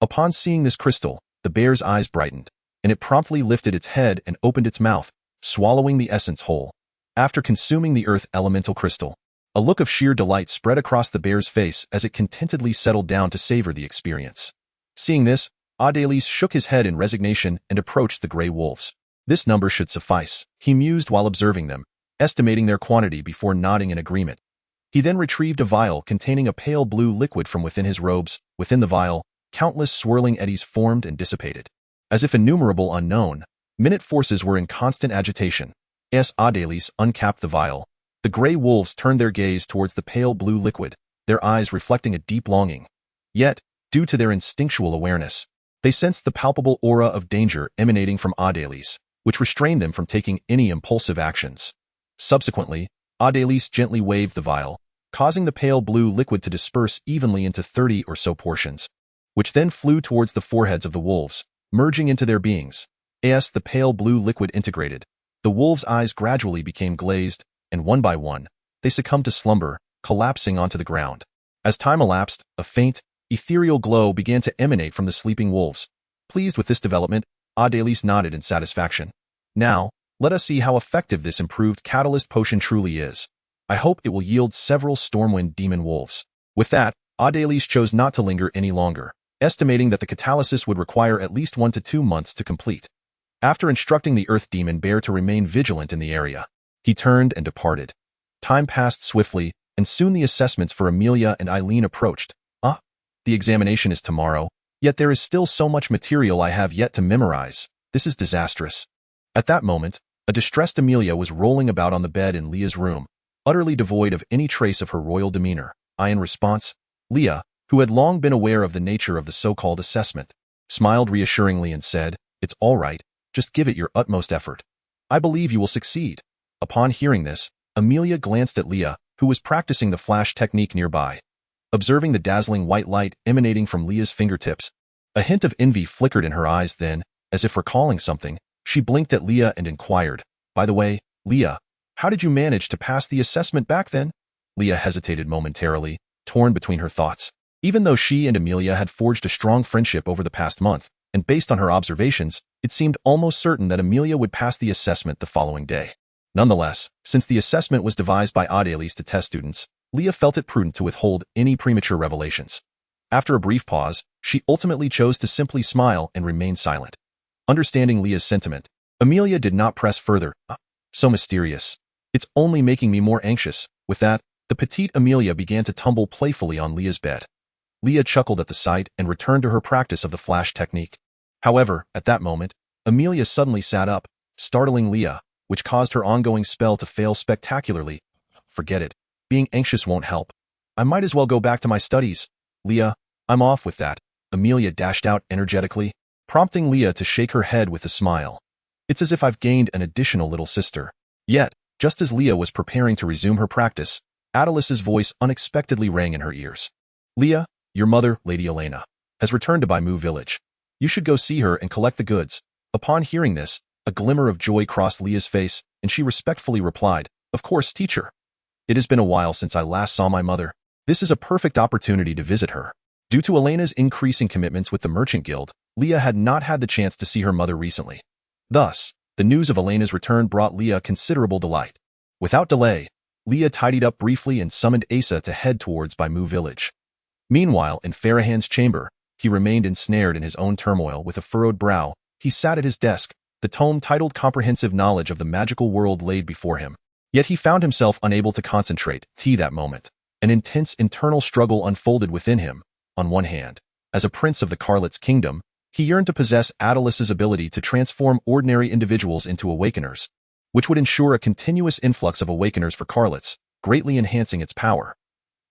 Upon seeing this crystal, the bear's eyes brightened, and it promptly lifted its head and opened its mouth, swallowing the essence whole. After consuming the earth elemental crystal, a look of sheer delight spread across the bear's face as it contentedly settled down to savor the experience. Seeing this, Adelise shook his head in resignation and approached the gray wolves. "This number should suffice," he mused while observing them, estimating their quantity before nodding in agreement. He then retrieved a vial containing a pale blue liquid from within his robes. Within the vial, countless swirling eddies formed and dissipated. As if innumerable unknown, minute forces were in constant agitation. As Adelise uncapped the vial, the gray wolves turned their gaze towards the pale blue liquid, their eyes reflecting a deep longing. Yet, due to their instinctual awareness, they sensed the palpable aura of danger emanating from Adelise, which restrained them from taking any impulsive actions. Subsequently, Adelise gently waved the vial, causing the pale blue liquid to disperse evenly into 30 or so portions, which then flew towards the foreheads of the wolves, merging into their beings. As the pale blue liquid integrated, the wolves' eyes gradually became glazed, and one by one, they succumbed to slumber, collapsing onto the ground. As time elapsed, a faint, ethereal glow began to emanate from the sleeping wolves. Pleased with this development, Adelise nodded in satisfaction. "Now, let us see how effective this improved catalyst potion truly is. I hope it will yield several Stormwind demon wolves." With that, Adelise chose not to linger any longer, estimating that the catalysis would require at least 1 to 2 months to complete. After instructing the Earth Demon Bear to remain vigilant in the area, he turned and departed. Time passed swiftly, and soon the assessments for Amelia and Eileen approached. The examination is tomorrow, yet there is still so much material I have yet to memorize. This is disastrous. At that moment, a distressed Amelia was rolling about on the bed in Leah's room, utterly devoid of any trace of her royal demeanor. In response, Leah, who had long been aware of the nature of the so-called assessment, smiled reassuringly and said, "It's all right, just give it your utmost effort. I believe you will succeed." Upon hearing this, Amelia glanced at Leah, who was practicing the flash technique nearby. Observing the dazzling white light emanating from Leah's fingertips, a hint of envy flickered in her eyes. Then, as if recalling something, she blinked at Leah and inquired, "By the way, Leah, how did you manage to pass the assessment back then?" Leah hesitated momentarily, torn between her thoughts. Even though she and Amelia had forged a strong friendship over the past month, and based on her observations, it seemed almost certain that Amelia would pass the assessment the following day. Nonetheless, since the assessment was devised by Adelise to test students, Leah felt it prudent to withhold any premature revelations. After a brief pause, she ultimately chose to simply smile and remain silent. Understanding Leah's sentiment, Amelia did not press further. So mysterious. It's only making me more anxious." With that, the petite Amelia began to tumble playfully on Leah's bed. Leah chuckled at the sight and returned to her practice of the flash technique. However, at that moment, Amelia suddenly sat up, startling Leah, which caused her ongoing spell to fail spectacularly. "Forget it. Being anxious won't help. I might as well go back to my studies. Leah, I'm off with that." Amelia dashed out energetically, prompting Leah to shake her head with a smile. "It's as if I've gained an additional little sister." Yet, just as Leah was preparing to resume her practice, Adelice's voice unexpectedly rang in her ears. "Leah, your mother, Lady Elena, has returned to Baimu village. You should go see her and collect the goods." Upon hearing this, a glimmer of joy crossed Leah's face, and she respectfully replied, "Of course, teacher. It has been a while since I last saw my mother. This is a perfect opportunity to visit her." Due to Elena's increasing commitments with the Merchant Guild, Leah had not had the chance to see her mother recently. Thus, the news of Elena's return brought Leah considerable delight. Without delay, Leah tidied up briefly and summoned Asa to head towards Baimu village. Meanwhile, in Farahan's chamber, he remained ensnared in his own turmoil. With a furrowed brow, he sat at his desk, the tome titled Comprehensive Knowledge of the Magical World laid before him. Yet he found himself unable to concentrate. That moment, an intense internal struggle unfolded within him. On one hand, as a prince of the Carlet's kingdom, he yearned to possess Adelice's ability to transform ordinary individuals into awakeners, which would ensure a continuous influx of awakeners for Carlets, greatly enhancing its power.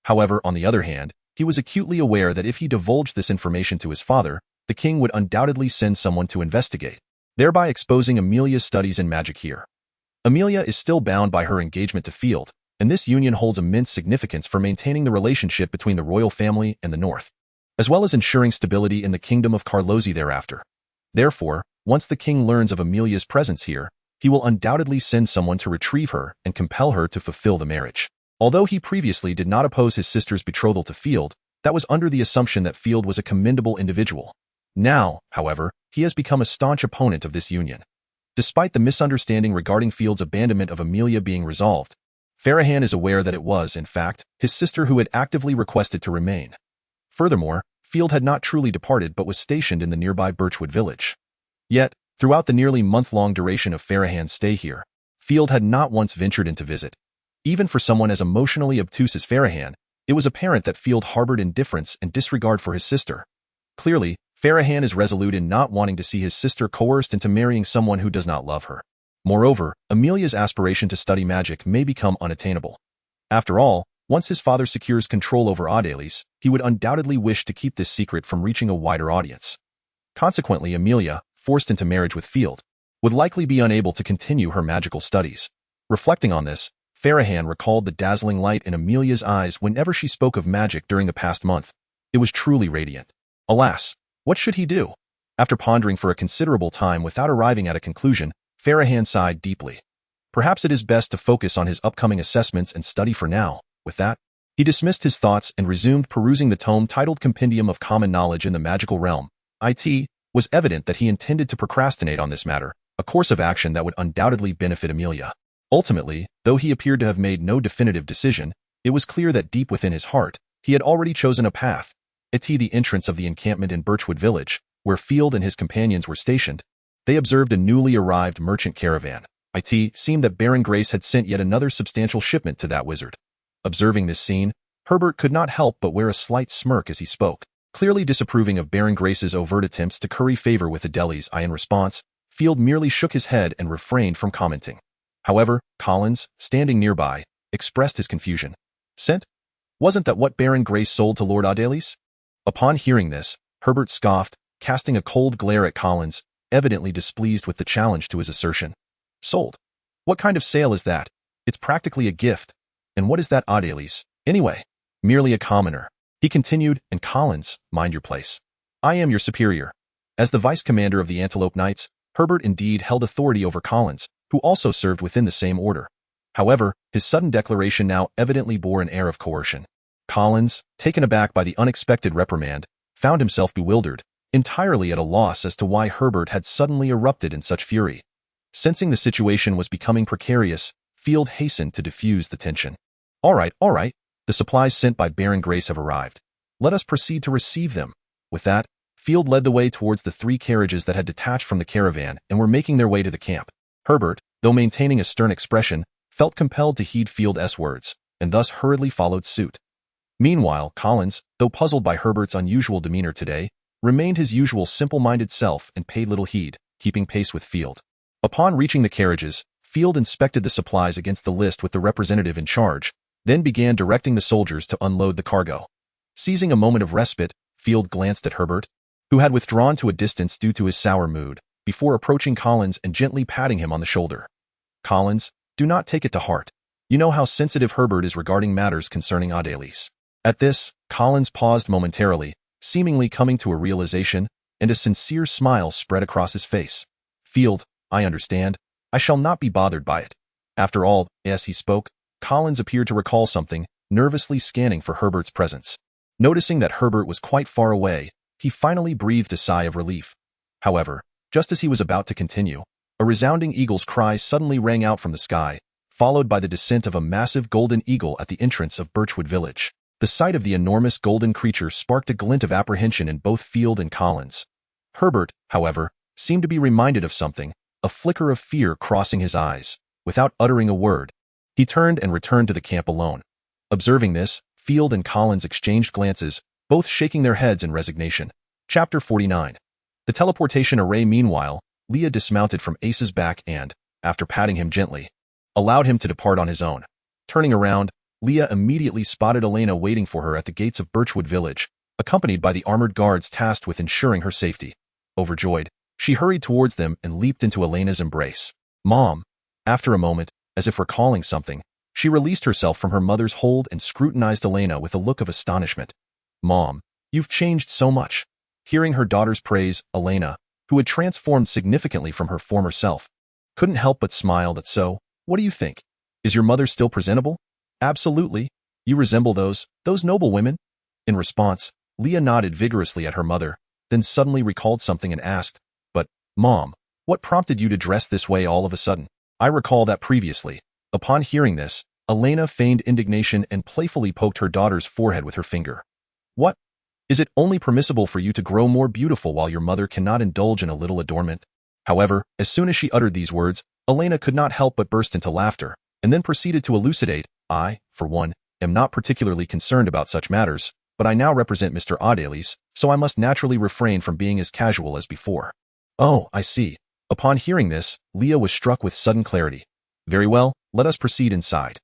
However, on the other hand, he was acutely aware that if he divulged this information to his father, the king would undoubtedly send someone to investigate, thereby exposing Amelia's studies in magic here. Amelia is still bound by her engagement to Field, and this union holds immense significance for maintaining the relationship between the royal family and the north, as well as ensuring stability in the kingdom of Carlosi thereafter. Therefore, once the king learns of Amelia's presence here, he will undoubtedly send someone to retrieve her and compel her to fulfill the marriage. Although he previously did not oppose his sister's betrothal to Field, that was under the assumption that Field was a commendable individual. Now, however, he has become a staunch opponent of this union. Despite the misunderstanding regarding Field's abandonment of Amelia being resolved, Farahan is aware that it was, in fact, his sister who had actively requested to remain. Furthermore, Field had not truly departed but was stationed in the nearby Birchwood village. Yet, throughout the nearly month-long duration of Farahan's stay here, Field had not once ventured in to visit. Even for someone as emotionally obtuse as Farahan, it was apparent that Field harbored indifference and disregard for his sister. Clearly, Farahan is resolute in not wanting to see his sister coerced into marrying someone who does not love her. Moreover, Amelia's aspiration to study magic may become unattainable. After all, once his father secures control over Audelis, he would undoubtedly wish to keep this secret from reaching a wider audience. Consequently, Amelia, forced into marriage with Field, would likely be unable to continue her magical studies. Reflecting on this, Farahan recalled the dazzling light in Amelia's eyes whenever she spoke of magic during the past month. It was truly radiant. Alas, what should he do? After pondering for a considerable time without arriving at a conclusion, Farahan sighed deeply. Perhaps it is best to focus on his upcoming assessments and study for now. With that, he dismissed his thoughts and resumed perusing the tome titled Compendium of Common Knowledge in the Magical Realm. It was evident that he intended to procrastinate on this matter, a course of action that would undoubtedly benefit Amelia. Ultimately, though he appeared to have made no definitive decision, it was clear that deep within his heart, he had already chosen a path. The entrance of the encampment in Birchwood village, where Field and his companions were stationed, they observed a newly arrived merchant caravan. It seemed that Baron Grace had sent yet another substantial shipment to that wizard. Observing this scene, Herbert could not help but wear a slight smirk as he spoke, clearly disapproving of Baron Grace's overt attempts to curry favor with Adelis. In response, Field merely shook his head and refrained from commenting. However, Collins, standing nearby, expressed his confusion. Sent? Wasn't that what Baron Grace sold to Lord Audelis? Upon hearing this, Herbert scoffed, casting a cold glare at Collins, evidently displeased with the challenge to his assertion. Sold? What kind of sale is that? It's practically a gift. And what is that Audelis, anyway? Merely a commoner. He continued, and Collins, mind your place. I am your superior. As the vice-commander of the Antelope Knights, Herbert indeed held authority over Collins, who also served within the same order. However, his sudden declaration now evidently bore an air of coercion. Collins, taken aback by the unexpected reprimand, found himself bewildered, entirely at a loss as to why Herbert had suddenly erupted in such fury. Sensing the situation was becoming precarious, Field hastened to diffuse the tension. All right. The supplies sent by Baron Grace have arrived. Let us proceed to receive them. With that, Field led the way towards the 3 carriages that had detached from the caravan and were making their way to the camp. Herbert, though maintaining a stern expression, felt compelled to heed Field's words, and thus hurriedly followed suit. Meanwhile, Collins, though puzzled by Herbert's unusual demeanor today, remained his usual simple-minded self and paid little heed, keeping pace with Field. Upon reaching the carriages, Field inspected the supplies against the list with the representative in charge, then began directing the soldiers to unload the cargo. Seizing a moment of respite, Field glanced at Herbert, who had withdrawn to a distance due to his sour mood, before approaching Collins and gently patting him on the shoulder. Collins, do not take it to heart. You know how sensitive Herbert is regarding matters concerning Audelis. At this, Collins paused momentarily, seemingly coming to a realization, and a sincere smile spread across his face. Field, I understand. I shall not be bothered by it. After all, as he spoke, Collins appeared to recall something, nervously scanning for Herbert's presence. Noticing that Herbert was quite far away, he finally breathed a sigh of relief. However, just as he was about to continue, a resounding eagle's cry suddenly rang out from the sky, followed by the descent of a massive golden eagle at the entrance of Birchwood village. The sight of the enormous golden creature sparked a glint of apprehension in both Field and Collins. Herbert, however, seemed to be reminded of something, a flicker of fear crossing his eyes. Without uttering a word, he turned and returned to the camp alone. Observing this, Field and Collins exchanged glances, both shaking their heads in resignation. Chapter 49. The teleportation array. Meanwhile, Leah dismounted from Ace's back and, after patting him gently, allowed him to depart on his own. Turning around, Leah immediately spotted Elena waiting for her at the gates of Birchwood village, accompanied by the armored guards tasked with ensuring her safety. Overjoyed, she hurried towards them and leaped into Elena's embrace. Mom. After a moment, as if recalling something, She released herself from her mother's hold and scrutinized Elena with a look of astonishment. "Mom, you've changed so much." Hearing her daughter's praise, Elena, who had transformed significantly from her former self, couldn't help but smile. "That's so. What do you think? Is your mother still presentable?" "Absolutely. You resemble those noble women." In response, Leah nodded vigorously at her mother, then suddenly recalled something and asked, "But, Mom, what prompted you to dress this way all of a sudden?" "I recall that previously." Upon hearing this, Elena feigned indignation and playfully poked her daughter's forehead with her finger. "What? Is it only permissible for you to grow more beautiful while your mother cannot indulge in a little adornment?" However, as soon as she uttered these words, Elena could not help but burst into laughter, and then proceeded to elucidate, "I, for one, am not particularly concerned about such matters, but I now represent Mr. Audelis, so I must naturally refrain from being as casual as before." "Oh, I see." Upon hearing this, Leah was struck with sudden clarity. "Very well, let us proceed inside.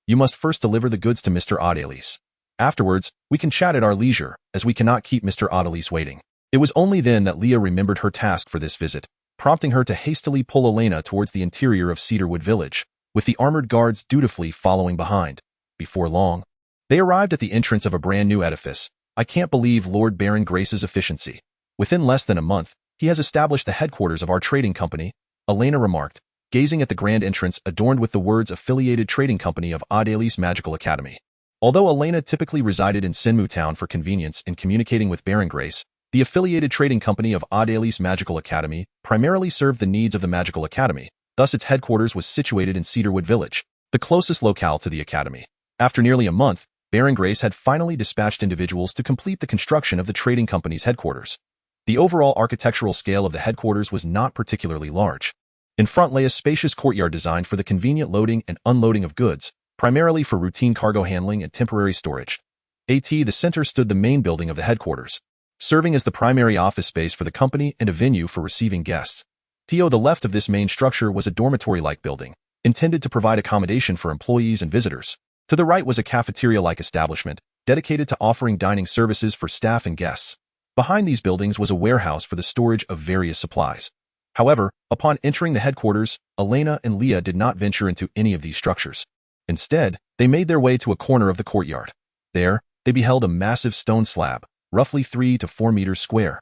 You must first deliver the goods to Mr. Audelis. Afterwards, we can chat at our leisure, as we cannot keep Mr. Audelis waiting." It was only then that Leah remembered her task for this visit, prompting her to hastily pull Elena towards the interior of Cedarwood Village, with the armored guards dutifully following behind. Before long, they arrived at the entrance of a brand new edifice. "I can't believe Lord Baron Grace's efficiency. Within less than a month, he has established the headquarters of our trading company," Elena remarked, gazing at the grand entrance adorned with the words "Affiliated Trading Company of Audelis Magical Academy." Although Elena typically resided in Sinmu Town for convenience in communicating with Baron Grace, the Affiliated Trading Company of Audelis Magical Academy primarily served the needs of the Magical Academy, thus its headquarters was situated in Cedarwood Village, the closest locale to the academy. After nearly a month, Baron Grace had finally dispatched individuals to complete the construction of the trading company's headquarters. The overall architectural scale of the headquarters was not particularly large. In front lay a spacious courtyard designed for the convenient loading and unloading of goods, primarily for routine cargo handling and temporary storage. At the center stood the main building of the headquarters, serving as the primary office space for the company and a venue for receiving guests. To the left of this main structure was a dormitory-like building, intended to provide accommodation for employees and visitors. To the right was a cafeteria-like establishment, dedicated to offering dining services for staff and guests. Behind these buildings was a warehouse for the storage of various supplies. However, upon entering the headquarters, Elena and Leah did not venture into any of these structures. Instead, they made their way to a corner of the courtyard. There, they beheld a massive stone slab, roughly 3 to 4 meters square.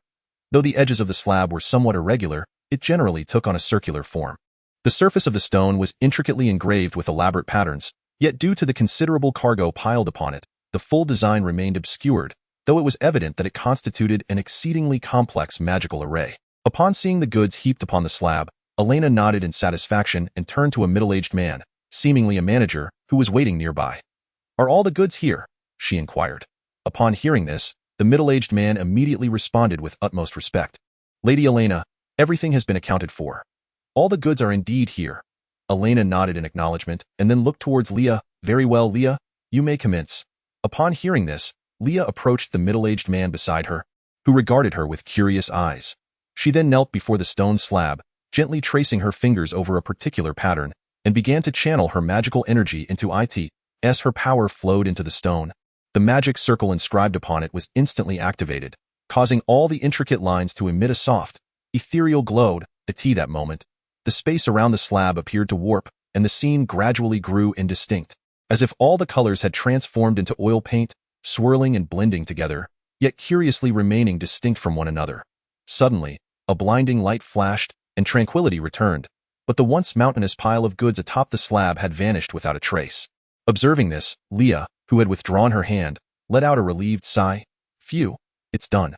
Though the edges of the slab were somewhat irregular, it generally took on a circular form. The surface of the stone was intricately engraved with elaborate patterns, yet due to the considerable cargo piled upon it, the full design remained obscured, though it was evident that it constituted an exceedingly complex magical array. Upon seeing the goods heaped upon the slab, Elena nodded in satisfaction and turned to a middle-aged man, seemingly a manager, who was waiting nearby. "Are all the goods here?" she inquired. Upon hearing this, the middle-aged man immediately responded with utmost respect. "Lady Elena, everything has been accounted for. All the goods are indeed here." Elena nodded in acknowledgement and then looked towards Leah. "Very well, Leah, you may commence." Upon hearing this, Leah approached the middle-aged man beside her, who regarded her with curious eyes. She then knelt before the stone slab, gently tracing her fingers over a particular pattern, and began to channel her magical energy into it. As her power flowed into the stone, the magic circle inscribed upon it was instantly activated, causing all the intricate lines to emit a soft, ethereal glow. At that moment, the space around the slab appeared to warp, and the scene gradually grew indistinct, as if all the colors had transformed into oil paint, swirling and blending together, yet curiously remaining distinct from one another. Suddenly, a blinding light flashed, and tranquility returned, but the once mountainous pile of goods atop the slab had vanished without a trace. Observing this, Leah, who had withdrawn her hand, let out a relieved sigh. "Phew, it's done."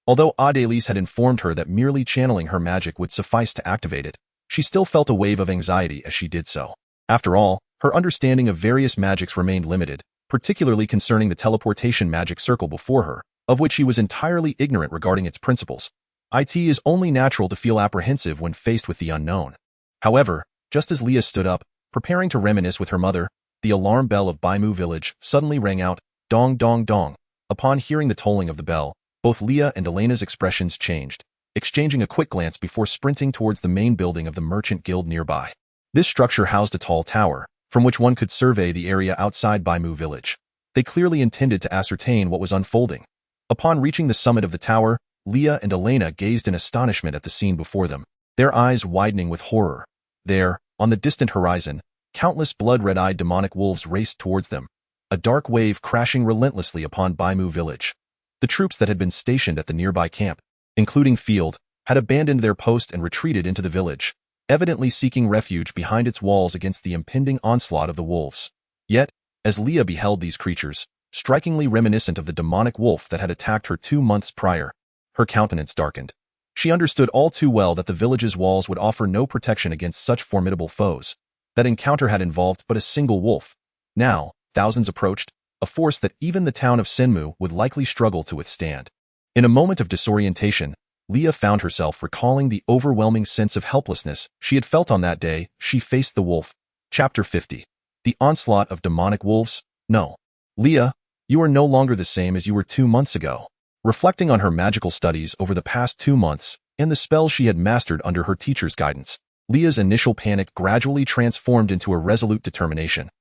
Although Audelis had informed her that merely channeling her magic would suffice to activate it, she still felt a wave of anxiety as she did so. After all, her understanding of various magics remained limited, particularly concerning the teleportation magic circle before her, of which she was entirely ignorant regarding its principles. It is only natural to feel apprehensive when faced with the unknown. However, just as Leah stood up, preparing to reminisce with her mother, the alarm bell of Baimu village suddenly rang out, dong dong dong. Upon hearing the tolling of the bell, both Leah and Elena's expressions changed, exchanging a quick glance before sprinting towards the main building of the merchant guild nearby. This structure housed a tall tower, from which one could survey the area outside Baimu village. They clearly intended to ascertain what was unfolding. Upon reaching the summit of the tower, Leah and Elena gazed in astonishment at the scene before them, their eyes widening with horror. There, on the distant horizon, Countless blood-red-eyed demonic wolves raced towards them, a dark wave crashing relentlessly upon Baimu village. The troops that had been stationed at the nearby camp, including Field, had abandoned their post and retreated into the village, evidently seeking refuge behind its walls against the impending onslaught of the wolves. Yet, as Leah beheld these creatures, strikingly reminiscent of the demonic wolf that had attacked her 2 months prior, her countenance darkened. She understood all too well that the village's walls would offer no protection against such formidable foes. That encounter had involved but a single wolf. Now, thousands approached, a force that even the town of Senmu would likely struggle to withstand. In a moment of disorientation, Leah found herself recalling the overwhelming sense of helplessness she had felt on that day she faced the wolf. Chapter 50. The onslaught of demonic wolves? No. Leah, you are no longer the same as you were 2 months ago. Reflecting on her magical studies over the past 2 months and the spells she had mastered under her teacher's guidance, Leah's initial panic gradually transformed into a resolute determination.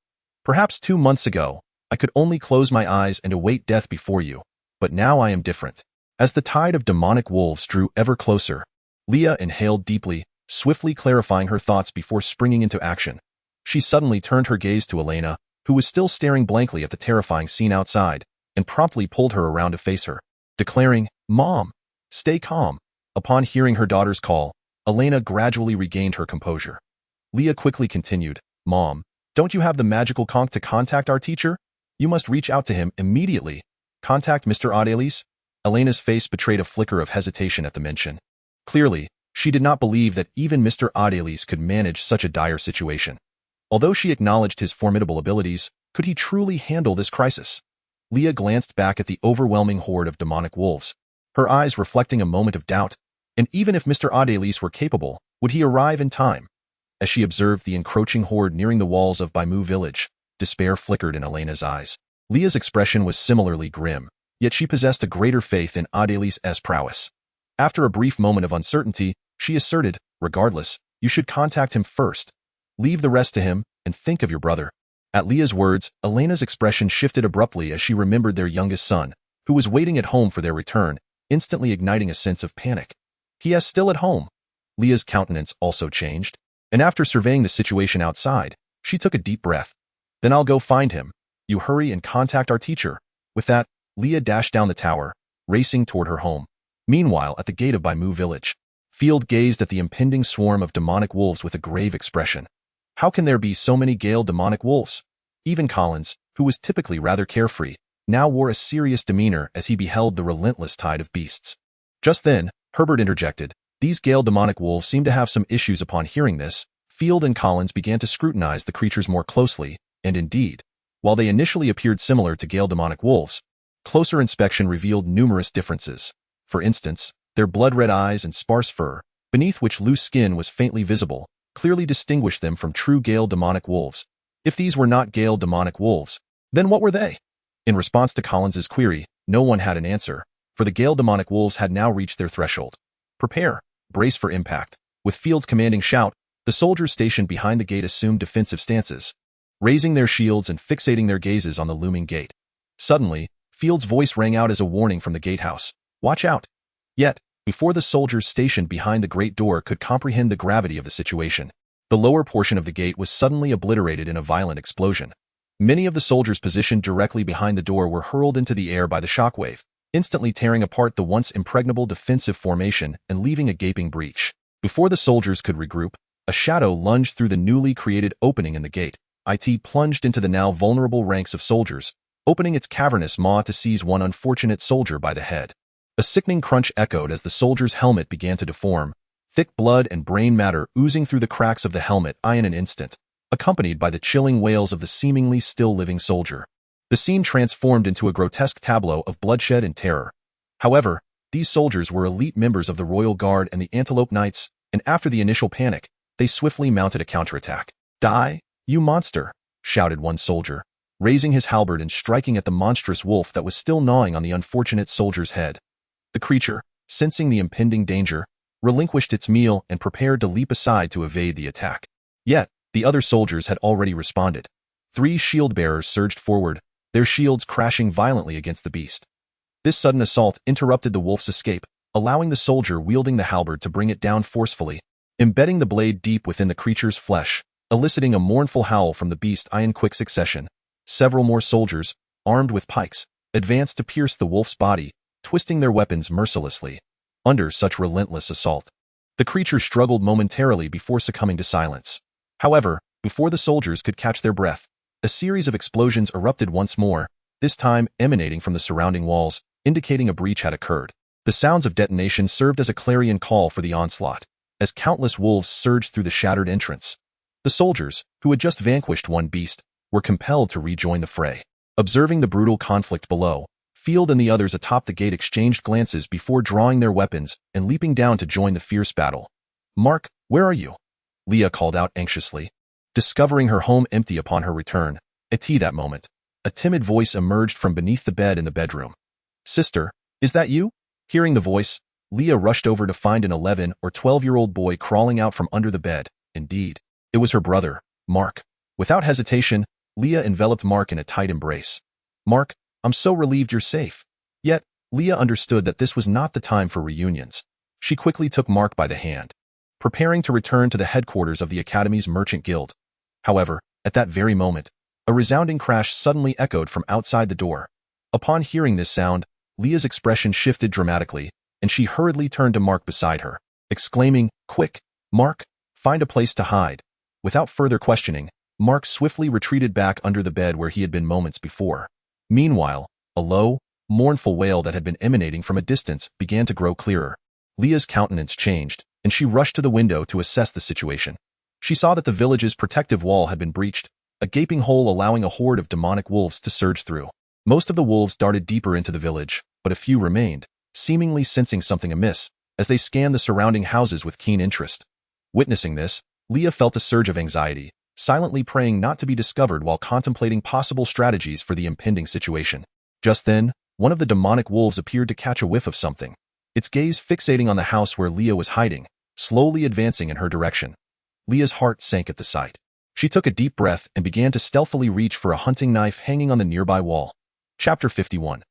Perhaps 2 months ago, I could only close my eyes and await death before you, but now I am different. As the tide of demonic wolves drew ever closer, Leah inhaled deeply, swiftly clarifying her thoughts before springing into action. She suddenly turned her gaze to Elena, who was still staring blankly at the terrifying scene outside, and promptly pulled her around to face her, declaring, "Mom, stay calm." Upon hearing her daughter's call, Elena gradually regained her composure. Leah quickly continued, "Mom, don't you have the magical conch to contact our teacher? You must reach out to him immediately. Contact Mr. Adelis?" Elena's face betrayed a flicker of hesitation at the mention. Clearly, she did not believe that even Mr. Adelis could manage such a dire situation. Although she acknowledged his formidable abilities, could he truly handle this crisis? Leah glanced back at the overwhelming horde of demonic wolves, her eyes reflecting a moment of doubt. And even if Mr. Adelis were capable, would he arrive in time? As she observed the encroaching horde nearing the walls of Baimu village, despair flickered in Elena's eyes. Leah's expression was similarly grim, yet she possessed a greater faith in Adelis' prowess. After a brief moment of uncertainty, she asserted, "Regardless, you should contact him first. Leave the rest to him, and think of your brother." At Leah's words, Elena's expression shifted abruptly as she remembered their youngest son, who was waiting at home for their return, instantly igniting a sense of panic. "He is still at home." Leah's countenance also changed, and after surveying the situation outside, she took a deep breath. "Then I'll go find him. You hurry and contact our teacher." With that, Leah dashed down the tower, racing toward her home. Meanwhile, at the gate of Baimu village, Field gazed at the impending swarm of demonic wolves with a grave expression. How can there be so many Gale demonic wolves? Even Collins, who was typically rather carefree, now wore a serious demeanor as he beheld the relentless tide of beasts. Just then, Herbert interjected, "These Gale demonic wolves seem to have some issues." Upon hearing this, Field and Collins began to scrutinize the creatures more closely, and indeed, while they initially appeared similar to Gale demonic wolves, closer inspection revealed numerous differences. For instance, their blood-red eyes and sparse fur, beneath which loose skin was faintly visible, clearly distinguished them from true Gale demonic wolves. If these were not Gale demonic wolves, then what were they? In response to Collins's query, no one had an answer, for the Gale demonic wolves had now reached their threshold. "Prepare, brace for impact." With Field's commanding shout, the soldiers stationed behind the gate assumed defensive stances, raising their shields and fixating their gazes on the looming gate. Suddenly, Field's voice rang out as a warning from the gatehouse, "Watch out!" Yet, before the soldiers stationed behind the great door could comprehend the gravity of the situation, the lower portion of the gate was suddenly obliterated in a violent explosion. Many of the soldiers positioned directly behind the door were hurled into the air by the shockwave, instantly tearing apart the once impregnable defensive formation and leaving a gaping breach. Before the soldiers could regroup, a shadow lunged through the newly created opening in the gate. It plunged into the now vulnerable ranks of soldiers, opening its cavernous maw to seize one unfortunate soldier by the head. A sickening crunch echoed as the soldier's helmet began to deform, thick blood and brain matter oozing through the cracks of the helmet in an instant, accompanied by the chilling wails of the seemingly still living soldier. The scene transformed into a grotesque tableau of bloodshed and terror. However, these soldiers were elite members of the Royal Guard and the Antelope Knights, and after the initial panic, they swiftly mounted a counterattack. "Die, you monster!" shouted one soldier, raising his halberd and striking at the monstrous wolf that was still gnawing on the unfortunate soldier's head. The creature, sensing the impending danger, relinquished its meal and prepared to leap aside to evade the attack. Yet, the other soldiers had already responded. 3 shield-bearers surged forward, their shields crashing violently against the beast. This sudden assault interrupted the wolf's escape, allowing the soldier wielding the halberd to bring it down forcefully, embedding the blade deep within the creature's flesh. eliciting a mournful howl from the beast. In quick succession, several more soldiers, armed with pikes, advanced to pierce the wolf's body, twisting their weapons mercilessly. Under such relentless assault, the creature struggled momentarily before succumbing to silence. However, before the soldiers could catch their breath, a series of explosions erupted once more, this time emanating from the surrounding walls, indicating a breach had occurred. The sounds of detonation served as a clarion call for the onslaught, as countless wolves surged through the shattered entrance. The soldiers, who had just vanquished one beast, were compelled to rejoin the fray. Observing the brutal conflict below, Field and the others atop the gate exchanged glances before drawing their weapons and leaping down to join the fierce battle. "Mark, where are you?" Leah called out anxiously. Discovering her home empty upon her return, at that moment, a timid voice emerged from beneath the bed in the bedroom. "Sister, is that you?" Hearing the voice, Leah rushed over to find an 11 or 12-year-old boy crawling out from under the bed. Indeed, it was her brother, Mark. Without hesitation, Leah enveloped Mark in a tight embrace. "Mark, I'm so relieved you're safe." Yet, Leah understood that this was not the time for reunions. She quickly took Mark by the hand, preparing to return to the headquarters of the Academy's Merchant Guild. However, at that very moment, a resounding crash suddenly echoed from outside the door. Upon hearing this sound, Leah's expression shifted dramatically, and she hurriedly turned to Mark beside her, exclaiming, "Quick, Mark, find a place to hide." Without further questioning, Mark swiftly retreated back under the bed where he had been moments before. Meanwhile, a low, mournful wail that had been emanating from a distance began to grow clearer. Leah's countenance changed, and she rushed to the window to assess the situation. She saw that the village's protective wall had been breached, a gaping hole allowing a horde of demonic wolves to surge through. Most of the wolves darted deeper into the village, but a few remained, seemingly sensing something amiss, as they scanned the surrounding houses with keen interest. Witnessing this, Leah felt a surge of anxiety, silently praying not to be discovered while contemplating possible strategies for the impending situation. Just then, one of the demonic wolves appeared to catch a whiff of something, its gaze fixating on the house where Leah was hiding, slowly advancing in her direction. Leah's heart sank at the sight. She took a deep breath and began to stealthily reach for a hunting knife hanging on the nearby wall. Chapter 51.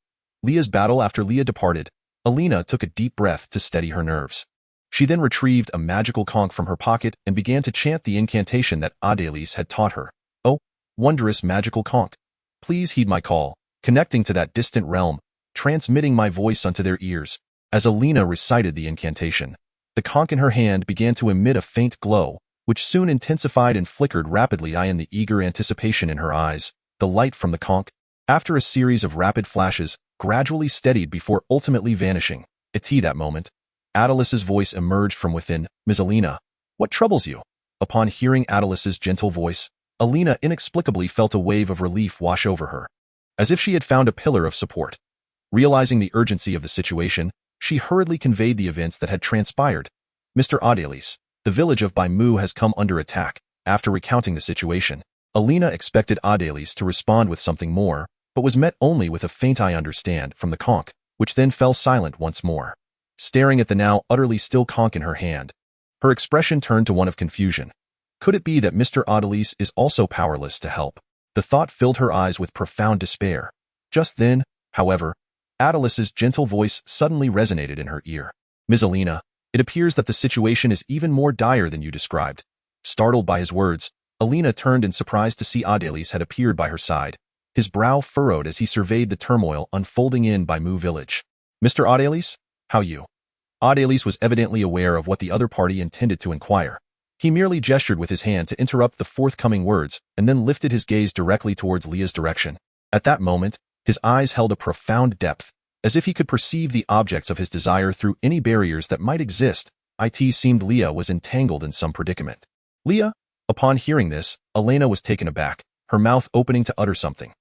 Leah's battle. After Leah departed, Alina took a deep breath to steady her nerves. She then retrieved a magical conch from her pocket and began to chant the incantation that Adélis had taught her. "Oh, wondrous magical conch, please heed my call," connecting to that distant realm, transmitting my voice unto their ears. As Alina recited the incantation, the conch in her hand began to emit a faint glow, which soon intensified and flickered rapidly. In the eager anticipation in her eyes, the light from the conch, after a series of rapid flashes, gradually steadied before ultimately vanishing. At that moment, Adélis's voice emerged from within. "Ms. Alina, what troubles you?" Upon hearing Adélis's gentle voice, Alina inexplicably felt a wave of relief wash over her, as if she had found a pillar of support. Realizing the urgency of the situation, she hurriedly conveyed the events that had transpired. "Mr. Adélis, the village of Baimu has come under attack." After recounting the situation, Alina expected Adélis to respond with something more, but was met only with a faint "I understand" from the conch, which then fell silent once more. Staring at the now utterly still conch in her hand, her expression turned to one of confusion. Could it be that Mr. Adélis is also powerless to help? The thought filled her eyes with profound despair. Just then, however, Adélis's gentle voice suddenly resonated in her ear. "Ms. Alina, it appears that the situation is even more dire than you described." Startled by his words, Alina turned in surprise to see Adélis had appeared by her side. His brow furrowed as he surveyed the turmoil unfolding in Baimu village. "Mr. Adélis, how you?" Adélis was evidently aware of what the other party intended to inquire. He merely gestured with his hand to interrupt the forthcoming words and then lifted his gaze directly towards Leah's direction. At that moment, his eyes held a profound depth, as if he could perceive the objects of his desire through any barriers that might exist. It seemed Leah was entangled in some predicament. "Leah?" Upon hearing this, Alina was taken aback, her mouth opening to utter something.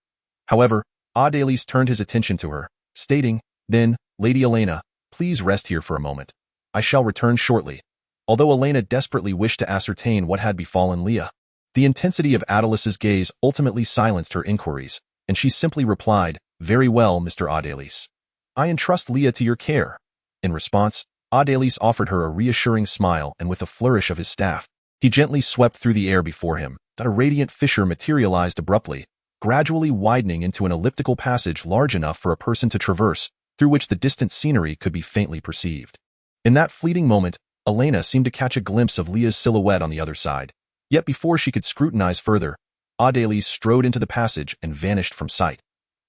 However, Adélis turned his attention to her, stating, "Then, Lady Alina, please rest here for a moment. I shall return shortly." Although Alina desperately wished to ascertain what had befallen Leah, the intensity of Adélis's gaze ultimately silenced her inquiries, and she simply replied, "Very well, Mr. Adélis. I entrust Leah to your care." In response, Adélis offered her a reassuring smile, and with a flourish of his staff, he gently swept through the air before him. That a radiant fissure materialized abruptly, gradually widening into an elliptical passage large enough for a person to traverse, through which the distant scenery could be faintly perceived. In that fleeting moment, Alina seemed to catch a glimpse of Leah's silhouette on the other side. Yet before she could scrutinize further, Adélie strode into the passage and vanished from sight.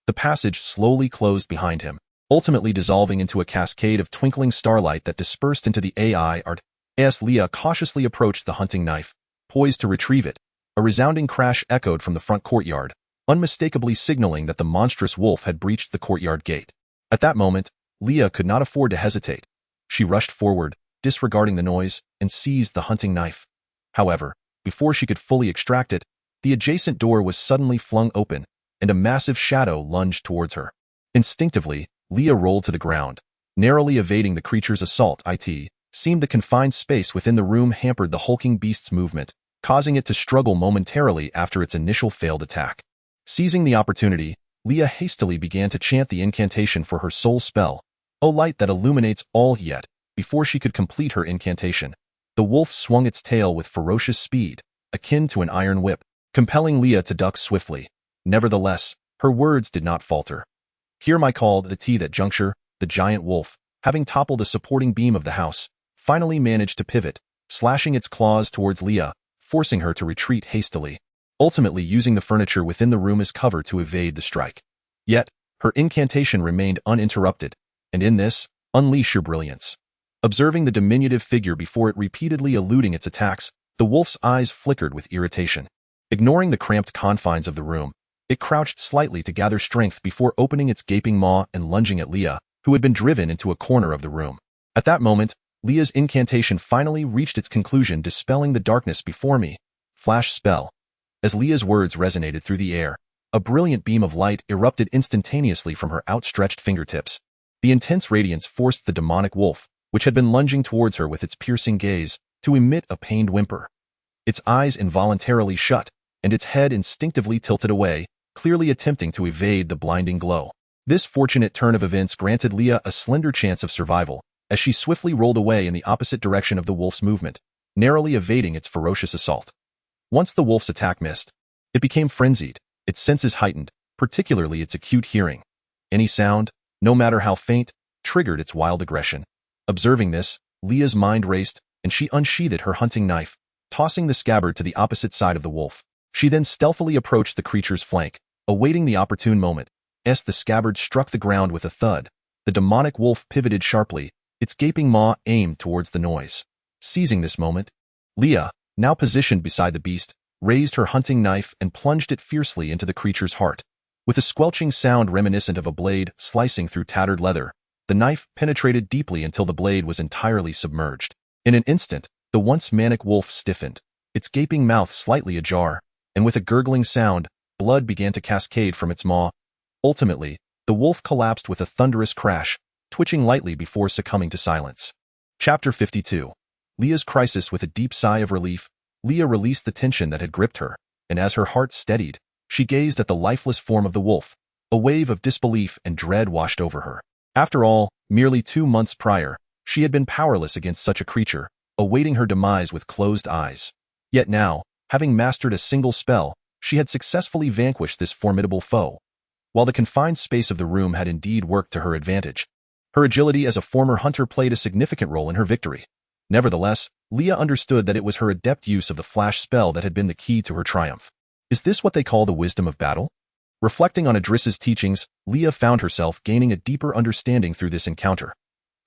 The passage slowly closed behind him, ultimately dissolving into a cascade of twinkling starlight that dispersed into the AI art. As Leah cautiously approached the hunting knife, poised to retrieve it, a resounding crash echoed from the front courtyard, unmistakably signaling that the monstrous wolf had breached the courtyard gate. At that moment, Leah could not afford to hesitate. She rushed forward, disregarding the noise, and seized the hunting knife. However, before she could fully extract it, the adjacent door was suddenly flung open, and a massive shadow lunged towards her. Instinctively, Leah rolled to the ground, narrowly evading the creature's assault. It seemed the confined space within the room hampered the hulking beast's movement, causing it to struggle momentarily after its initial failed attack. Seizing the opportunity, Leah hastily began to chant the incantation for her soul spell, "O light that illuminates all." Yet, before she could complete her incantation, the wolf swung its tail with ferocious speed, akin to an iron whip, compelling Leah to duck swiftly. Nevertheless, her words did not falter. "Hear my call." At that juncture, the giant wolf, having toppled a supporting beam of the house, finally managed to pivot, slashing its claws towards Leah, forcing her to retreat hastily, ultimately using the furniture within the room as cover to evade the strike. Yet, her incantation remained uninterrupted, and in this, unleash your brilliance. Observing the diminutive figure before it repeatedly eluding its attacks, the wolf's eyes flickered with irritation. Ignoring the cramped confines of the room, it crouched slightly to gather strength before opening its gaping maw and lunging at Leah, who had been driven into a corner of the room. At that moment, Leah's incantation finally reached its conclusion, dispelling the darkness before me. Flash spell. As Leah's words resonated through the air, a brilliant beam of light erupted instantaneously from her outstretched fingertips. The intense radiance forced the demonic wolf, which had been lunging towards her with its piercing gaze, to emit a pained whimper. Its eyes involuntarily shut, and its head instinctively tilted away, clearly attempting to evade the blinding glow. This fortunate turn of events granted Leah a slender chance of survival, as she swiftly rolled away in the opposite direction of the wolf's movement, narrowly evading its ferocious assault. Once the wolf's attack missed, it became frenzied, its senses heightened, particularly its acute hearing. Any sound, no matter how faint, triggered its wild aggression. Observing this, Leah's mind raced, and she unsheathed her hunting knife, tossing the scabbard to the opposite side of the wolf. She then stealthily approached the creature's flank, awaiting the opportune moment. As the scabbard struck the ground with a thud, the demonic wolf pivoted sharply, its gaping maw aimed towards the noise. Seizing this moment, Leah, now positioned beside the beast, raised her hunting knife and plunged it fiercely into the creature's heart. With a squelching sound reminiscent of a blade slicing through tattered leather, the knife penetrated deeply until the blade was entirely submerged. In an instant, the once manic wolf stiffened, its gaping mouth slightly ajar, and with a gurgling sound, blood began to cascade from its maw. Ultimately, the wolf collapsed with a thunderous crash, twitching lightly before succumbing to silence. Chapter 52. Leah's crisis. With a deep sigh of relief, Leah released the tension that had gripped her, and as her heart steadied, she gazed at the lifeless form of the wolf. A wave of disbelief and dread washed over her. After all, merely 2 months prior, she had been powerless against such a creature, awaiting her demise with closed eyes. Yet now, having mastered a single spell, she had successfully vanquished this formidable foe. While the confined space of the room had indeed worked to her advantage, her agility as a former hunter played a significant role in her victory. Nevertheless, Leah understood that it was her adept use of the flash spell that had been the key to her triumph. Is this what they call the wisdom of battle? Reflecting on Idris's teachings, Leah found herself gaining a deeper understanding through this encounter.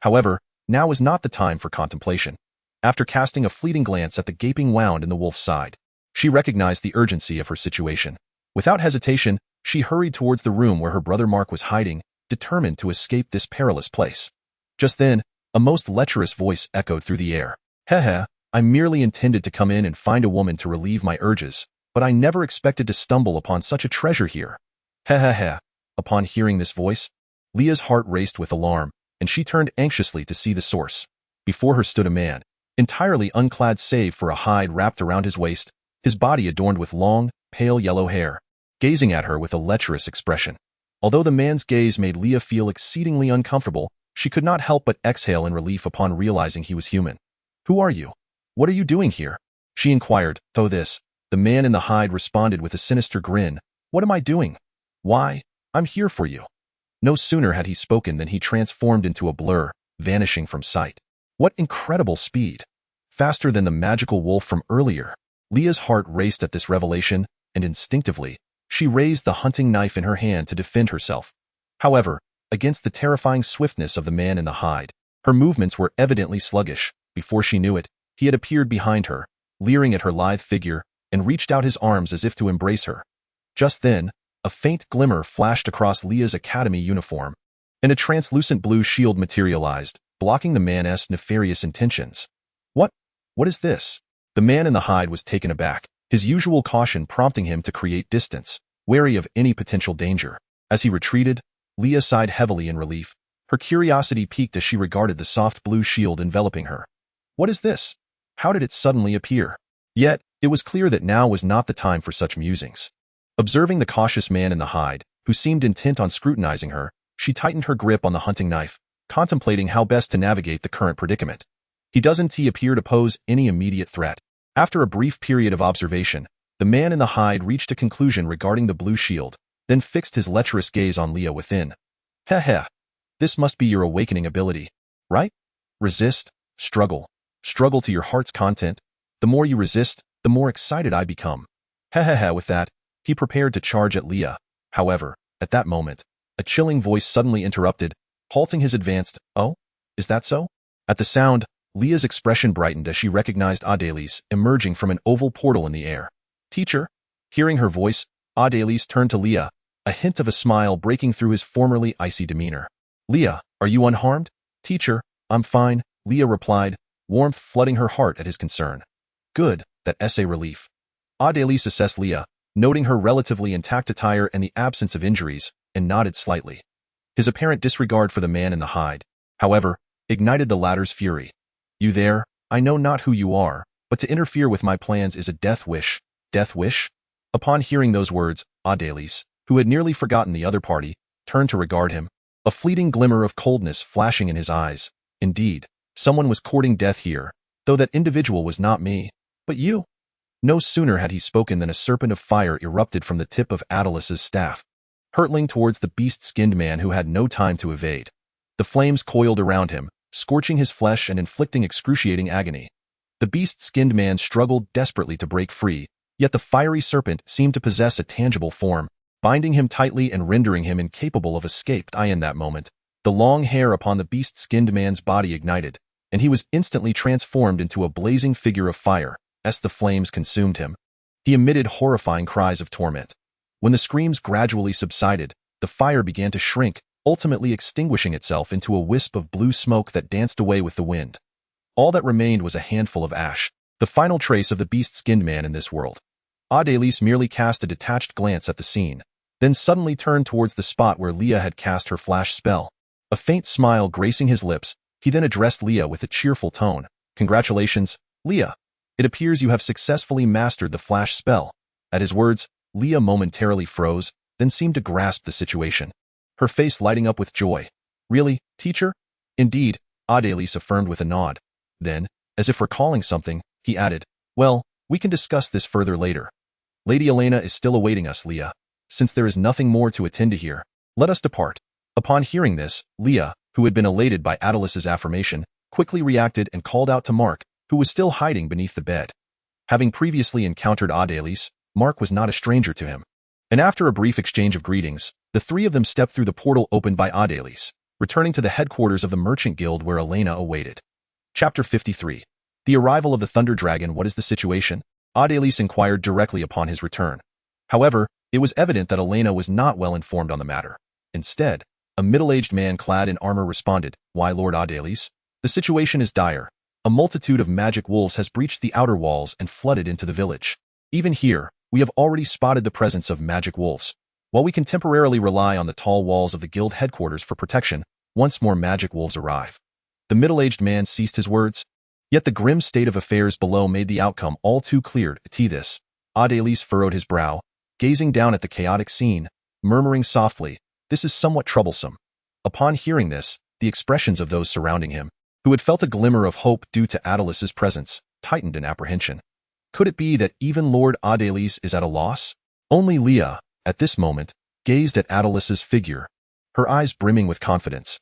However, now was not the time for contemplation. After casting a fleeting glance at the gaping wound in the wolf's side, she recognized the urgency of her situation. Without hesitation, she hurried towards the room where her brother Mark was hiding, determined to escape this perilous place. Just then, a most lecherous voice echoed through the air. "Heh, I merely intended to come in and find a woman to relieve my urges, but I never expected to stumble upon such a treasure here." Heh. Upon hearing this voice, Leah's heart raced with alarm, and she turned anxiously to see the source. Before her stood a man, entirely unclad save for a hide wrapped around his waist, his body adorned with long, pale yellow hair, gazing at her with a lecherous expression. Although the man's gaze made Leah feel exceedingly uncomfortable, she could not help but exhale in relief upon realizing he was human. "Who are you? What are you doing here?" she inquired. To this, the man in the hide responded with a sinister grin. "What am I doing? Why, I'm here for you." No sooner had he spoken than he transformed into a blur, vanishing from sight. What incredible speed! Faster than the magical wolf from earlier. Leah's heart raced at this revelation, and instinctively, she raised the hunting knife in her hand to defend herself. However, against the terrifying swiftness of the man in the hide, her movements were evidently sluggish. Before she knew it, he had appeared behind her, leering at her lithe figure, and reached out his arms as if to embrace her. Just then, a faint glimmer flashed across Leah's academy uniform, and a translucent blue shield materialized, blocking the man's nefarious intentions. What is this? The man in the hide was taken aback, his usual caution prompting him to create distance, wary of any potential danger. As he retreated, Leah sighed heavily in relief. Her curiosity piqued as she regarded the soft blue shield enveloping her. What is this? How did it suddenly appear? Yet, it was clear that now was not the time for such musings. Observing the cautious man in the hide, who seemed intent on scrutinizing her, she tightened her grip on the hunting knife, contemplating how best to navigate the current predicament. He doesn't appear to pose any immediate threat. After a brief period of observation, the man in the hide reached a conclusion regarding the blue shield, then fixed his lecherous gaze on Leah within. Heh. This must be your awakening ability, right? Resist, struggle to your heart's content. The more you resist, the more excited I become. Heh. With that, he prepared to charge at Leah. However, at that moment, a chilling voice suddenly interrupted, halting his advance. Oh, is that so? At the sound, Leah's expression brightened as she recognized Adélis emerging from an oval portal in the air. Teacher? Hearing her voice, Adélis turned to Leah, a hint of a smile breaking through his formerly icy demeanor. Leah, are you unharmed? Teacher, I'm fine, Leah replied, warmth flooding her heart at his concern. Good, that essay relief. Adélis assessed Leah, noting her relatively intact attire and the absence of injuries, and nodded slightly. His apparent disregard for the man in the hide, however, ignited the latter's fury. You there? I know not who you are, but to interfere with my plans is a death wish. Death wish? Upon hearing those words, Adélis, who had nearly forgotten the other party, turned to regard him, a fleeting glimmer of coldness flashing in his eyes. Indeed, someone was courting death here, though that individual was not me, but you. No sooner had he spoken than a serpent of fire erupted from the tip of Adélis's staff, hurtling towards the beast-skinned man who had no time to evade. The flames coiled around him, scorching his flesh and inflicting excruciating agony. The beast-skinned man struggled desperately to break free, yet the fiery serpent seemed to possess a tangible form, binding him tightly and rendering him incapable of escape. In that moment, the long hair upon the beast-skinned man's body ignited, and he was instantly transformed into a blazing figure of fire, as the flames consumed him. He emitted horrifying cries of torment. When the screams gradually subsided, the fire began to shrink, ultimately extinguishing itself into a wisp of blue smoke that danced away with the wind. All that remained was a handful of ash, the final trace of the beast-skinned man in this world. Adélis merely cast a detached glance at the scene, then suddenly turned towards the spot where Leah had cast her flash spell. A faint smile gracing his lips, he then addressed Leah with a cheerful tone. Congratulations, Leah. It appears you have successfully mastered the flash spell. At his words, Leah momentarily froze, then seemed to grasp the situation, her face lighting up with joy. Really, teacher? Indeed, Adélis affirmed with a nod. Then, as if recalling something, he added, well, we can discuss this further later. Lady Elena is still awaiting us, Leah. Since there is nothing more to attend to here, let us depart. Upon hearing this, Leah, who had been elated by Adélis's affirmation, quickly reacted and called out to Mark, who was still hiding beneath the bed. Having previously encountered Adélis, Mark was not a stranger to him. And after a brief exchange of greetings, the three of them stepped through the portal opened by Adélis, returning to the headquarters of the Merchant Guild where Elena awaited. Chapter 53. The arrival of the Thunder Dragon. What is the situation? Adélis inquired directly upon his return. However, it was evident that Elena was not well informed on the matter. Instead, a middle-aged man clad in armor responded, Why, Lord Adélis? The situation is dire. A multitude of magic wolves has breached the outer walls and flooded into the village. Even here, we have already spotted the presence of magic wolves. While we can temporarily rely on the tall walls of the guild headquarters for protection, once more magic wolves arrive. The middle-aged man ceased his words. Yet the grim state of affairs below made the outcome all too clear. To this, Adélis furrowed his brow, gazing down at the chaotic scene, murmuring softly, This is somewhat troublesome. Upon hearing this, the expressions of those surrounding him, who had felt a glimmer of hope due to Adélis's presence, tightened in apprehension. Could it be that even Lord Adélis is at a loss? Only Leah, at this moment, gazed at Adélis's figure, her eyes brimming with confidence.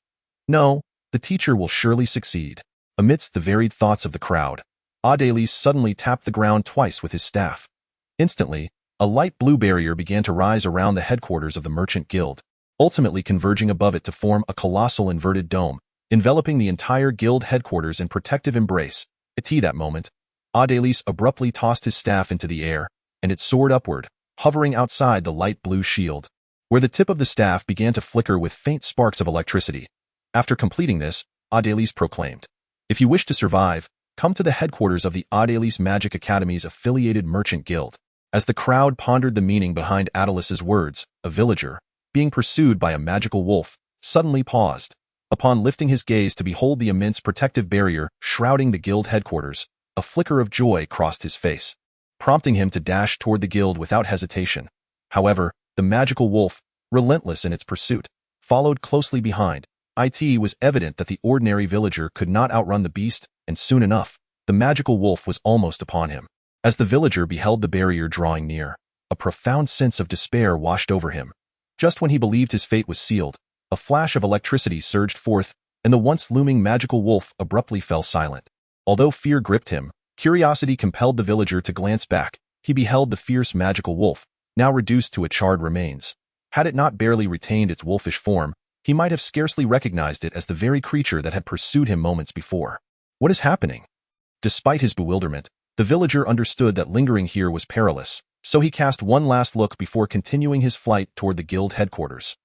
No, the teacher will surely succeed. Amidst the varied thoughts of the crowd, Adelis suddenly tapped the ground twice with his staff. Instantly, a light blue barrier began to rise around the headquarters of the Merchant Guild, ultimately converging above it to form a colossal inverted dome, enveloping the entire guild headquarters in protective embrace. At that moment, Adelis abruptly tossed his staff into the air, and it soared upward, hovering outside the light blue shield, where the tip of the staff began to flicker with faint sparks of electricity. After completing this, Adelis proclaimed, "If you wish to survive, come to the headquarters of the Adelis Magic Academy's affiliated Merchant Guild." As the crowd pondered the meaning behind Adelis's words, a villager, being pursued by a magical wolf, suddenly paused. Upon lifting his gaze to behold the immense protective barrier shrouding the guild headquarters, a flicker of joy crossed his face, prompting him to dash toward the guild without hesitation. However, the magical wolf, relentless in its pursuit, followed closely behind. It was evident that the ordinary villager could not outrun the beast, and soon enough, the magical wolf was almost upon him. As the villager beheld the barrier drawing near, a profound sense of despair washed over him. Just when he believed his fate was sealed, a flash of electricity surged forth, and the once looming magical wolf abruptly fell silent. Although fear gripped him, curiosity compelled the villager to glance back. He beheld the fierce magical wolf, now reduced to a charred remains. Had it not barely retained its wolfish form, he might have scarcely recognized it as the very creature that had pursued him moments before. What is happening? Despite his bewilderment, the villager understood that lingering here was perilous, so he cast one last look before continuing his flight toward the guild headquarters.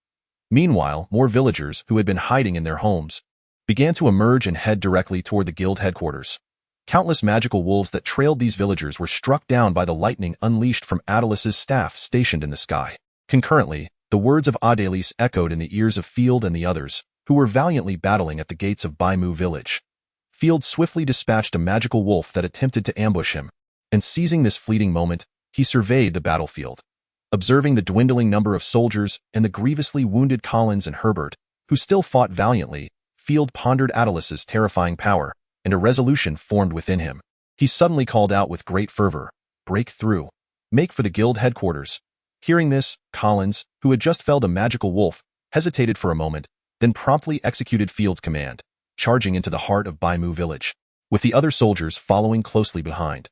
Meanwhile, more villagers, who had been hiding in their homes, began to emerge and head directly toward the guild headquarters. Countless magical wolves that trailed these villagers were struck down by the lightning unleashed from Adelis's staff stationed in the sky. Concurrently, the words of Adelis echoed in the ears of Field and the others, who were valiantly battling at the gates of Baimu village. Field swiftly dispatched a magical wolf that attempted to ambush him, and seizing this fleeting moment, he surveyed the battlefield. Observing the dwindling number of soldiers and the grievously wounded Collins and Herbert, who still fought valiantly, Field pondered Adelis's terrifying power, and a resolution formed within him. He suddenly called out with great fervor, "Break through! Make for the guild headquarters!" Hearing this, Collins, who had just felled a magical wolf, hesitated for a moment, then promptly executed Field's command, charging into the heart of Baimu village, with the other soldiers following closely behind.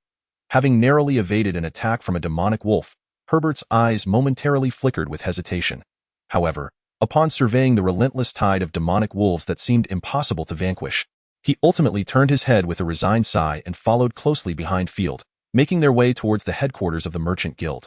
Having narrowly evaded an attack from a demonic wolf, Herbert's eyes momentarily flickered with hesitation. However, upon surveying the relentless tide of demonic wolves that seemed impossible to vanquish, he ultimately turned his head with a resigned sigh and followed closely behind Field, making their way towards the headquarters of the Merchant Guild.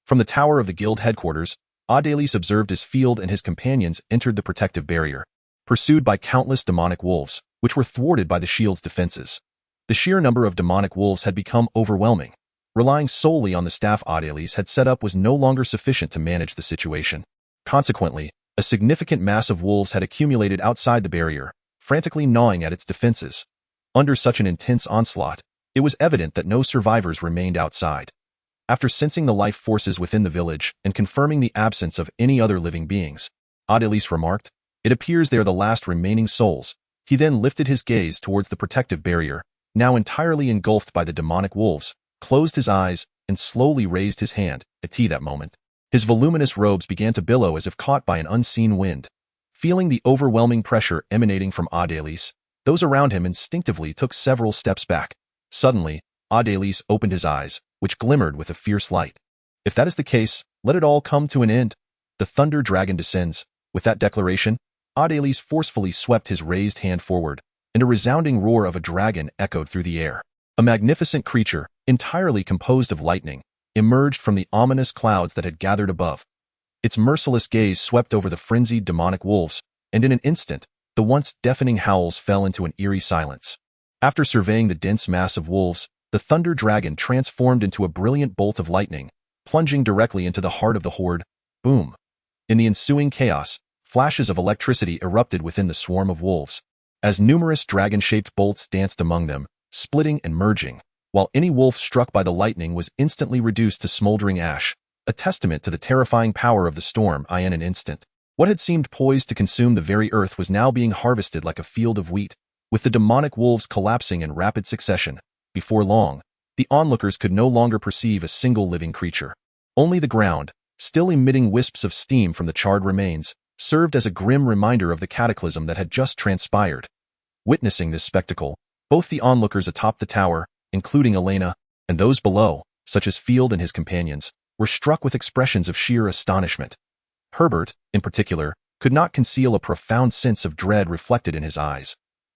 From the tower of the guild headquarters, Adelis observed as Field and his companions entered the protective barrier, pursued by countless demonic wolves, which were thwarted by the shield's defenses. The sheer number of demonic wolves had become overwhelming. Relying solely on the staff Adelis had set up was no longer sufficient to manage the situation. Consequently, a significant mass of wolves had accumulated outside the barrier, frantically gnawing at its defenses. Under such an intense onslaught, it was evident that no survivors remained outside. After sensing the life forces within the village and confirming the absence of any other living beings, Adelis remarked, "It appears they are the last remaining souls." He then lifted his gaze towards the protective barrier, now entirely engulfed by the demonic wolves, closed his eyes, and slowly raised his hand. At that moment, his voluminous robes began to billow as if caught by an unseen wind. Feeling the overwhelming pressure emanating from Adelis, those around him instinctively took several steps back. Suddenly, Adelis opened his eyes, which glimmered with a fierce light. "If that is the case, let it all come to an end. The thunder dragon descends." With that declaration, Adelis forcefully swept his raised hand forward, and a resounding roar of a dragon echoed through the air. A magnificent creature, entirely composed of lightning, emerged from the ominous clouds that had gathered above. Its merciless gaze swept over the frenzied demonic wolves, and in an instant, the once deafening howls fell into an eerie silence. After surveying the dense mass of wolves, the thunder dragon transformed into a brilliant bolt of lightning, plunging directly into the heart of the horde. Boom! In the ensuing chaos, flashes of electricity erupted within the swarm of wolves, as numerous dragon-shaped bolts danced among them, splitting and merging, while any wolf struck by the lightning was instantly reduced to smoldering ash, a testament to the terrifying power of the storm. In an instant, what had seemed poised to consume the very earth was now being harvested like a field of wheat, with the demonic wolves collapsing in rapid succession. Before long, the onlookers could no longer perceive a single living creature. Only the ground, still emitting wisps of steam from the charred remains, served as a grim reminder of the cataclysm that had just transpired. Witnessing this spectacle, both the onlookers atop the tower including Elena, and those below, such as Field and his companions, were struck with expressions of sheer astonishment. Herbert, in particular, could not conceal a profound sense of dread reflected in his eyes.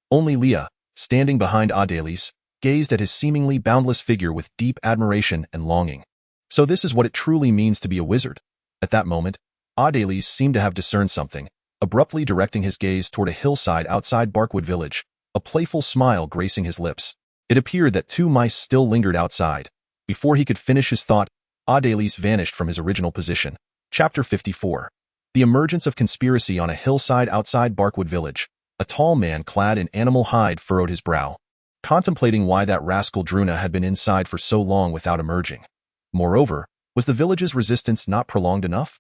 Only Leah, standing behind Adélis, gazed at his seemingly boundless figure with deep admiration and longing. So this is what it truly means to be a wizard. At that moment, Adélis seemed to have discerned something, abruptly directing his gaze toward a hillside outside Barkwood Village, a playful smile gracing his lips. It appeared that two mice still lingered outside. Before he could finish his thought, Adélis vanished from his original position. Chapter 54. The emergence of conspiracy on a hillside outside Barkwood Village. A tall man clad in animal hide furrowed his brow, contemplating why that rascal Druna had been inside for so long without emerging. Moreover, was the village's resistance not prolonged enough?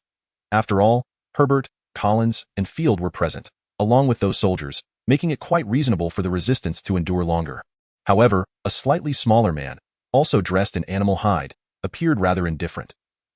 After all, Herbert, Collins, and Field were present, along with those soldiers, making it quite reasonable for the resistance to endure longer. However, a slightly smaller man, also dressed in animal hide, appeared rather indifferent.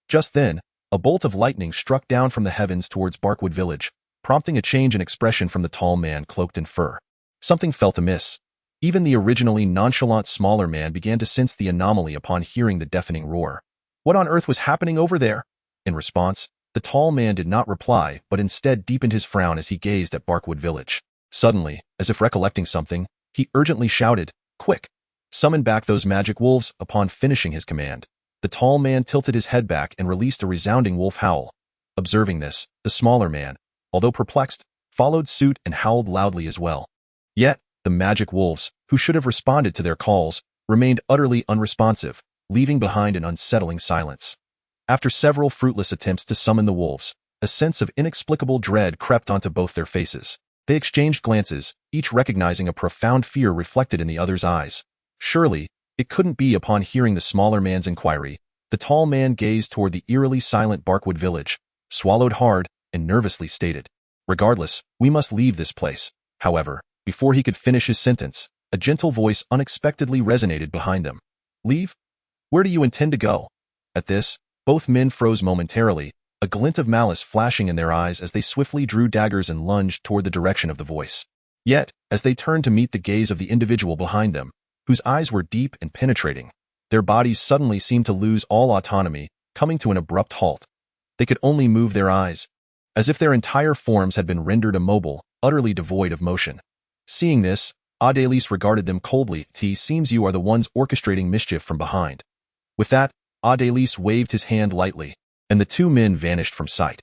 Just then, a bolt of lightning struck down from the heavens towards Barkwood Village, prompting a change in expression from the tall man cloaked in fur. Something felt amiss. Even the originally nonchalant smaller man began to sense the anomaly upon hearing the deafening roar. What on earth was happening over there? In response, the tall man did not reply, but instead deepened his frown as he gazed at Barkwood Village. Suddenly, as if recollecting something, he urgently shouted, "Quick! Summon back those magic wolves." Upon finishing his command, the tall man tilted his head back and released a resounding wolf howl. Observing this, the smaller man, although perplexed, followed suit and howled loudly as well. Yet, the magic wolves, who should have responded to their calls, remained utterly unresponsive, leaving behind an unsettling silence. After several fruitless attempts to summon the wolves, a sense of inexplicable dread crept onto both their faces. They exchanged glances, each recognizing a profound fear reflected in the other's eyes. Surely, it couldn't be. Upon hearing the smaller man's inquiry, the tall man gazed toward the eerily silent Barkwood Village, swallowed hard, and nervously stated, "Regardless, we must leave this place." However, before he could finish his sentence, a gentle voice unexpectedly resonated behind them. "Leave? Where do you intend to go?" At this, both men froze momentarily, a glint of malice flashing in their eyes as they swiftly drew daggers and lunged toward the direction of the voice. Yet, as they turned to meet the gaze of the individual behind them, whose eyes were deep and penetrating, their bodies suddenly seemed to lose all autonomy, coming to an abrupt halt. They could only move their eyes, as if their entire forms had been rendered immobile, utterly devoid of motion. Seeing this, Adélis regarded them coldly. "It seems you are the ones orchestrating mischief from behind." With that, Adélis waved his hand lightly, and the two men vanished from sight.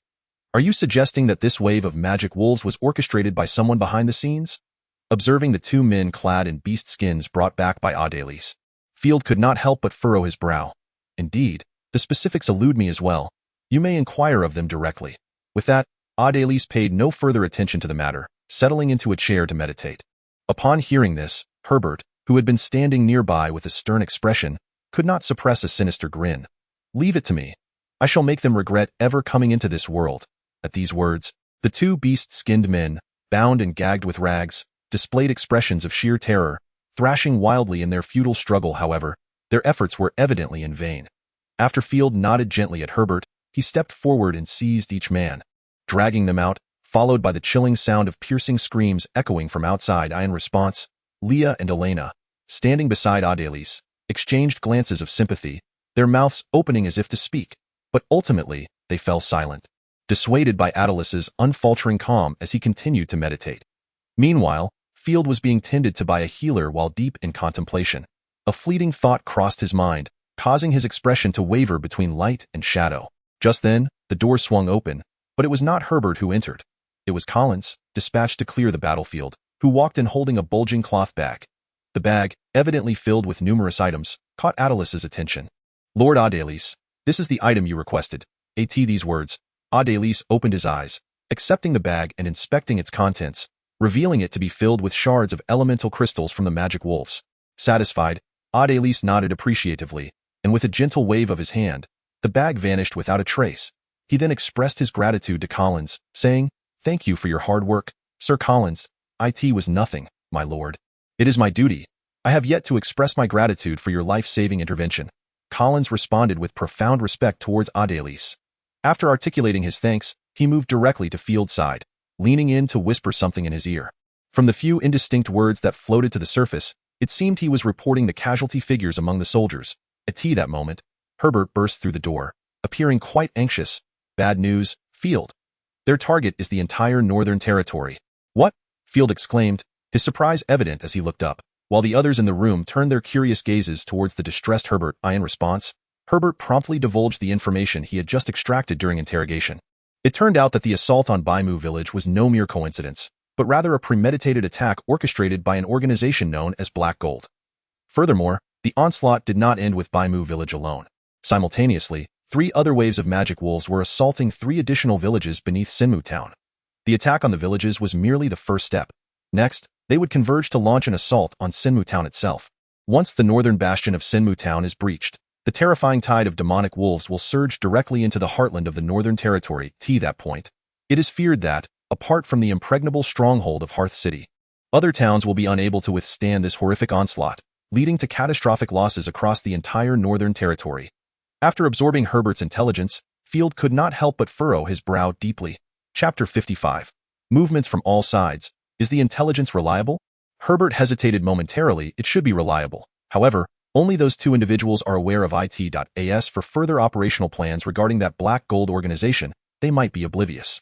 "Are you suggesting that this wave of magic wolves was orchestrated by someone behind the scenes?" Observing the two men clad in beast skins brought back by Adélis, Field could not help but furrow his brow. "Indeed, the specifics elude me as well. You may inquire of them directly." With that, Adélis paid no further attention to the matter, settling into a chair to meditate. Upon hearing this, Herbert, who had been standing nearby with a stern expression, could not suppress a sinister grin. "Leave it to me. I shall make them regret ever coming into this world." At these words, the two beast-skinned men, bound and gagged with rags, displayed expressions of sheer terror, thrashing wildly in their futile struggle. However, their efforts were evidently in vain. After Field nodded gently at Herbert, he stepped forward and seized each man, dragging them out, followed by the chilling sound of piercing screams echoing from outside. In response, Leah and Elena, standing beside Adélis, exchanged glances of sympathy, their mouths opening as if to speak, but ultimately, they fell silent, dissuaded by Adélis's unfaltering calm as he continued to meditate. Meanwhile, Field was being tended to by a healer while deep in contemplation. A fleeting thought crossed his mind, causing his expression to waver between light and shadow. Just then, the door swung open, but it was not Herbert who entered. It was Collins, dispatched to clear the battlefield, who walked in holding a bulging cloth bag. The bag, evidently filled with numerous items, caught Adélis's attention. "Lord Adélis, this is the item you requested." At these words, Adélis opened his eyes, accepting the bag and inspecting its contents, revealing it to be filled with shards of elemental crystals from the magic wolves. Satisfied, Adélis nodded appreciatively, and with a gentle wave of his hand, the bag vanished without a trace. He then expressed his gratitude to Collins, saying, "Thank you for your hard work, Sir Collins. It was nothing, my lord. It is my duty. I have yet to express my gratitude for your life-saving intervention." Collins responded with profound respect towards Adélis. After articulating his thanks, he moved directly to Field's side, leaning in to whisper something in his ear. From the few indistinct words that floated to the surface, It seemed he was reporting the casualty figures among the soldiers. At that moment, Herbert burst through the door, appearing quite anxious. Bad news, Field. Their target is the entire Northern Territory. What? Field exclaimed, his surprise evident as he looked up, while the others in the room turned their curious gazes towards the distressed Herbert. In response, Herbert promptly divulged the information he had just extracted during interrogation. It turned out that the assault on Baimu village was no mere coincidence, but rather a premeditated attack orchestrated by an organization known as Black Gold. Furthermore, the onslaught did not end with Baimu village alone. Simultaneously, 3 other waves of magic wolves were assaulting 3 additional villages beneath Sinmu town. The attack on the villages was merely the first step. Next, they would converge to launch an assault on Sinmu town itself. Once the northern bastion of Sinmu town is breached, the terrifying tide of demonic wolves will surge directly into the heartland of the Northern Territory. To that point, it is feared that, apart from the impregnable stronghold of Hearth City, other towns will be unable to withstand this horrific onslaught, leading to catastrophic losses across the entire Northern Territory. After absorbing Herbert's intelligence, Field could not help but furrow his brow deeply. Chapter 55. Movements from all sides. Is the intelligence reliable? Herbert hesitated momentarily. It should be reliable. However, only those 2 individuals are aware of IT.as for further operational plans regarding that Black Gold organization. They might be oblivious.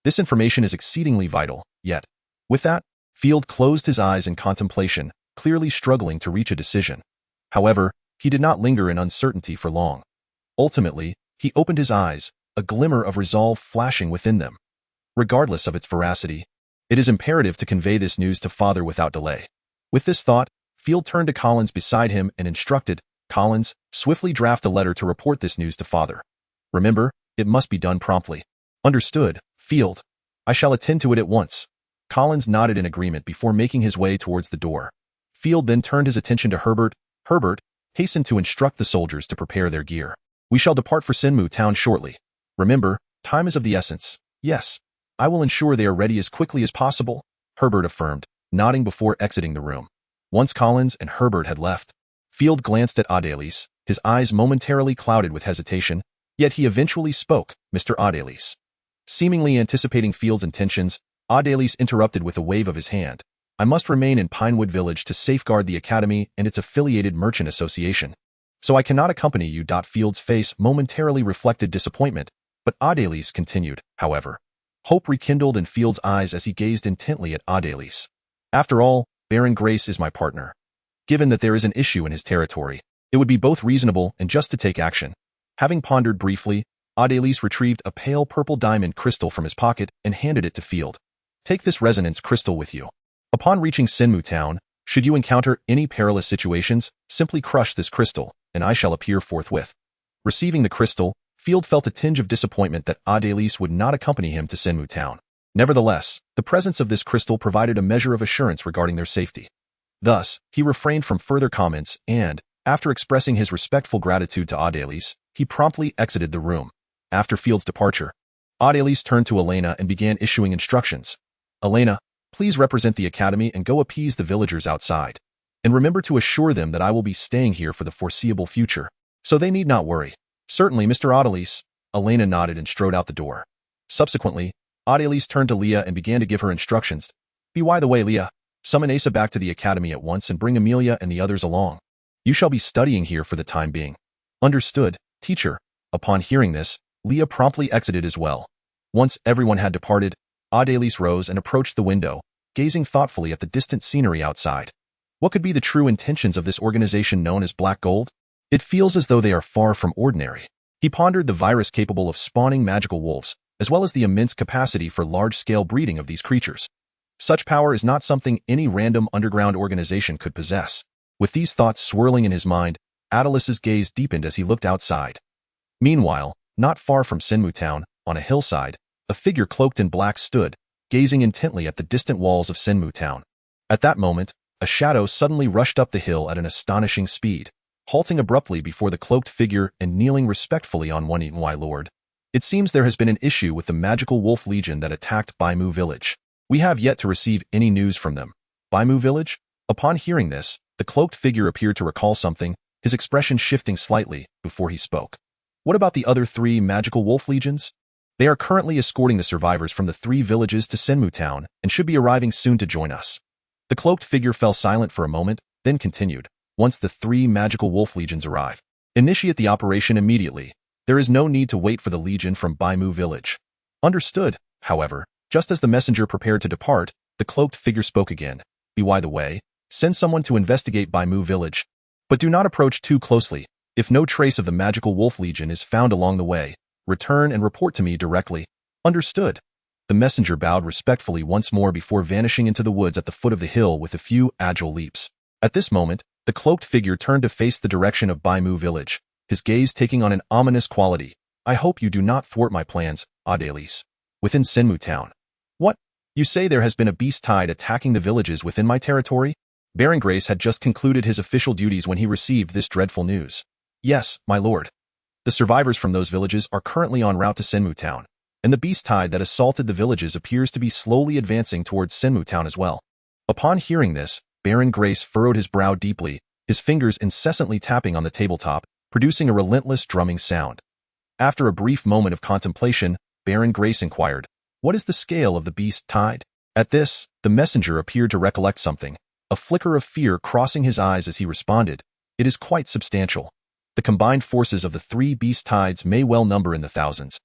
This information is exceedingly vital, yet. With that, Field closed his eyes in contemplation, clearly struggling to reach a decision. However, he did not linger in uncertainty for long. Ultimately, he opened his eyes, a glimmer of resolve flashing within them. Regardless of its veracity, it is imperative to convey this news to Father without delay. With this thought, Field turned to Collins beside him and instructed, Collins, swiftly draft a letter to report this news to Father. Remember, it must be done promptly. Understood, Field. I shall attend to it at once. Collins nodded in agreement before making his way towards the door. Field then turned his attention to Herbert. Herbert, hasten to instruct the soldiers to prepare their gear. We shall depart for Sinmu town shortly. Remember, time is of the essence. Yes. I will ensure they are ready as quickly as possible, Herbert affirmed, nodding before exiting the room. Once Collins and Herbert had left, Field glanced at Adelise, his eyes momentarily clouded with hesitation, yet he eventually spoke, Mr. Adelise. Seemingly anticipating Field's intentions, Adelise interrupted with a wave of his hand. I must remain in Pinewood Village to safeguard the Academy and its affiliated merchant association. So I cannot accompany you. Field's face momentarily reflected disappointment, but Adelise continued, however. Hope rekindled in Field's eyes as he gazed intently at Adelise. After all, Baron Grace is my partner. Given that there is an issue in his territory, it would be both reasonable and just to take action. Having pondered briefly, Adelise retrieved a pale purple diamond crystal from his pocket and handed it to Field. Take this resonance crystal with you. Upon reaching Sinmu town, should you encounter any perilous situations, simply crush this crystal, and I shall appear forthwith. Receiving the crystal, Field felt a tinge of disappointment that Adelise would not accompany him to Sinmu town. Nevertheless, the presence of this crystal provided a measure of assurance regarding their safety. Thus, he refrained from further comments and, after expressing his respectful gratitude to Adelise, he promptly exited the room. After Field's departure, Adelise turned to Elena and began issuing instructions. Elena, please represent the Academy and go appease the villagers outside. And remember to assure them that I will be staying here for the foreseeable future, so they need not worry. Certainly, Mr. Adelise. Elena nodded and strode out the door. Subsequently, Adelise turned to Leah and began to give her instructions. By the way, Leah, summon Asa back to the Academy at once and bring Amelia and the others along. You shall be studying here for the time being. Understood, teacher. Upon hearing this, Leah promptly exited as well. Once everyone had departed, Adelise rose and approached the window, gazing thoughtfully at the distant scenery outside. What could be the true intentions of this organization known as Black Gold? It feels as though they are far from ordinary. He pondered the virus capable of spawning magical wolves, as well as the immense capacity for large-scale breeding of these creatures. Such power is not something any random underground organization could possess. With these thoughts swirling in his mind, Adelice's gaze deepened as he looked outside. Meanwhile, not far from Sinmu town, on a hillside, a figure cloaked in black stood, gazing intently at the distant walls of Sinmu town. At that moment, a shadow suddenly rushed up the hill at an astonishing speed, halting abruptly before the cloaked figure and kneeling respectfully on one knee. "My lord, it seems there has been an issue with the magical wolf legion that attacked Baimu village. We have yet to receive any news from them." Baimu village? Upon hearing this, the cloaked figure appeared to recall something, his expression shifting slightly before he spoke. "What about the other 3 magical wolf legions? They are currently escorting the survivors from the 3 villages to Sinmu town and should be arriving soon to join us." The cloaked figure fell silent for a moment, then continued, once the 3 magical wolf legions arrive, initiate the operation immediately. There is no need to wait for the legion from Baimu village. Understood, however. Just as the messenger prepared to depart, the cloaked figure spoke again. By the way, send someone to investigate Baimu village. But do not approach too closely. If no trace of the magical wolf legion is found along the way, return and report to me directly. Understood. The messenger bowed respectfully once more before vanishing into the woods at the foot of the hill with a few agile leaps. At this moment, the cloaked figure turned to face the direction of Baimu village, his gaze taking on an ominous quality. I hope you do not thwart my plans, Adelis. Within Senmu town. What? You say there has been a beast tide attacking the villages within my territory? Baron Grace had just concluded his official duties when he received this dreadful news. Yes, my lord. The survivors from those villages are currently en route to Senmu town, and the beast tide that assaulted the villages appears to be slowly advancing towards Senmu town as well. Upon hearing this, Baron Grace furrowed his brow deeply, his fingers incessantly tapping on the tabletop, producing a relentless drumming sound. After a brief moment of contemplation, Baron Grace inquired, "What is the scale of the beast tide?" At this, the messenger appeared to recollect something, a flicker of fear crossing his eyes as he responded, "It is quite substantial. The combined forces of the 3 beast tides may well number in the thousands.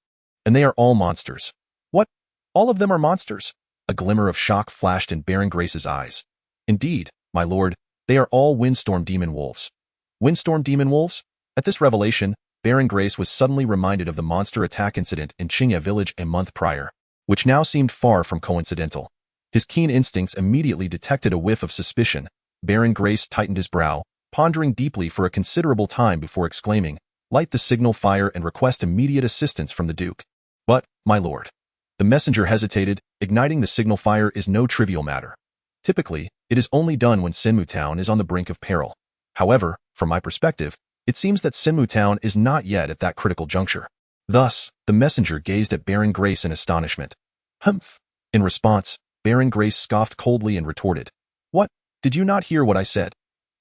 And they are all monsters." What? All of them are monsters? A glimmer of shock flashed in Baron Grace's eyes. Indeed, my lord, they are all windstorm demon wolves. Windstorm demon wolves? At this revelation, Baron Grace was suddenly reminded of the monster attack incident in Qingya village a month prior, which now seemed far from coincidental. His keen instincts immediately detected a whiff of suspicion. Baron Grace tightened his brow, pondering deeply for a considerable time before exclaiming, "Light the signal fire and request immediate assistance from the Duke." But, my lord. The messenger hesitated. Igniting the signal fire is no trivial matter. Typically, it is only done when Senmu town is on the brink of peril. However, from my perspective, it seems that Senmu town is not yet at that critical juncture. Thus, the messenger gazed at Baron Grace in astonishment. Humph. In response, Baron Grace scoffed coldly and retorted, "What? Did you not hear what I said?"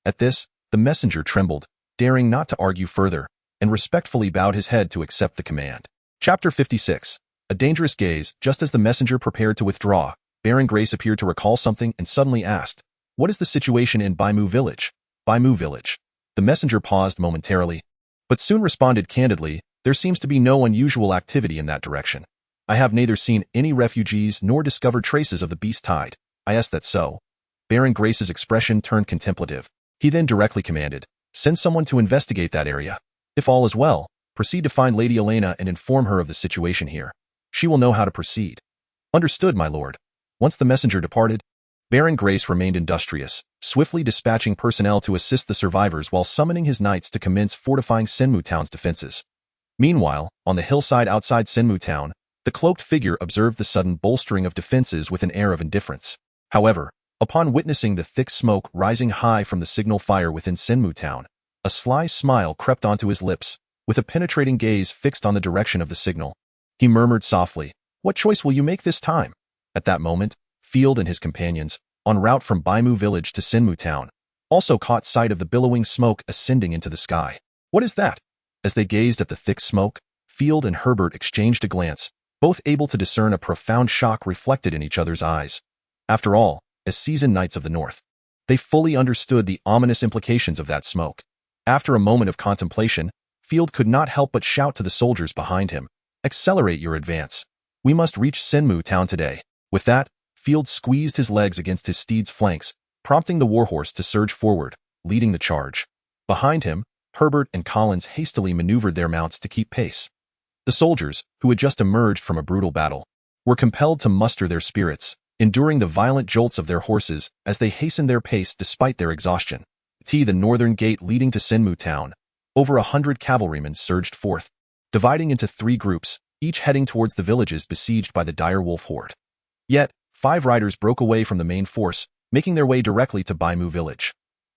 At this, the messenger trembled, daring not to argue further, and respectfully bowed his head to accept the command. Chapter 56. A dangerous gaze. Just as the messenger prepared to withdraw, Baron Grace appeared to recall something and suddenly asked, "What is the situation in Baimu village?" Baimu village. The messenger paused momentarily, but soon responded candidly, "There seems to be no unusual activity in that direction. I have neither seen any refugees nor discovered traces of the beast tide." "I asked that so?" Baron Grace's expression turned contemplative. He then directly commanded, "Send someone to investigate that area. If all is well, proceed to find Lady Elena and inform her of the situation here. She will know how to proceed." "Understood, my lord." Once the messenger departed, Baron Grace remained industrious, swiftly dispatching personnel to assist the survivors while summoning his knights to commence fortifying Senmu town's defenses. Meanwhile, on the hillside outside Senmu town, the cloaked figure observed the sudden bolstering of defenses with an air of indifference. However, upon witnessing the thick smoke rising high from the signal fire within Senmu town, a sly smile crept onto his lips, with a penetrating gaze fixed on the direction of the signal. He murmured softly, "What choice will you make this time?" At that moment, Field and his companions, en route from Baimu village to Senmu town, also caught sight of the billowing smoke ascending into the sky. "What is that?" As they gazed at the thick smoke, Field and Herbert exchanged a glance, both able to discern a profound shock reflected in each other's eyes. After all, as seasoned knights of the North, they fully understood the ominous implications of that smoke. After a moment of contemplation, Field could not help but shout to the soldiers behind him, "Accelerate your advance. We must reach Senmu town today." With that, Field squeezed his legs against his steed's flanks, prompting the warhorse to surge forward, leading the charge. Behind him, Herbert and Collins hastily maneuvered their mounts to keep pace. The soldiers, who had just emerged from a brutal battle, were compelled to muster their spirits, enduring the violent jolts of their horses as they hastened their pace despite their exhaustion. The northern gate leading to Senmu town, over 100 cavalrymen surged forth, dividing into 3 groups, each heading towards the villages besieged by the dire wolf horde. Yet, 5 riders broke away from the main force, making their way directly to Baimu village.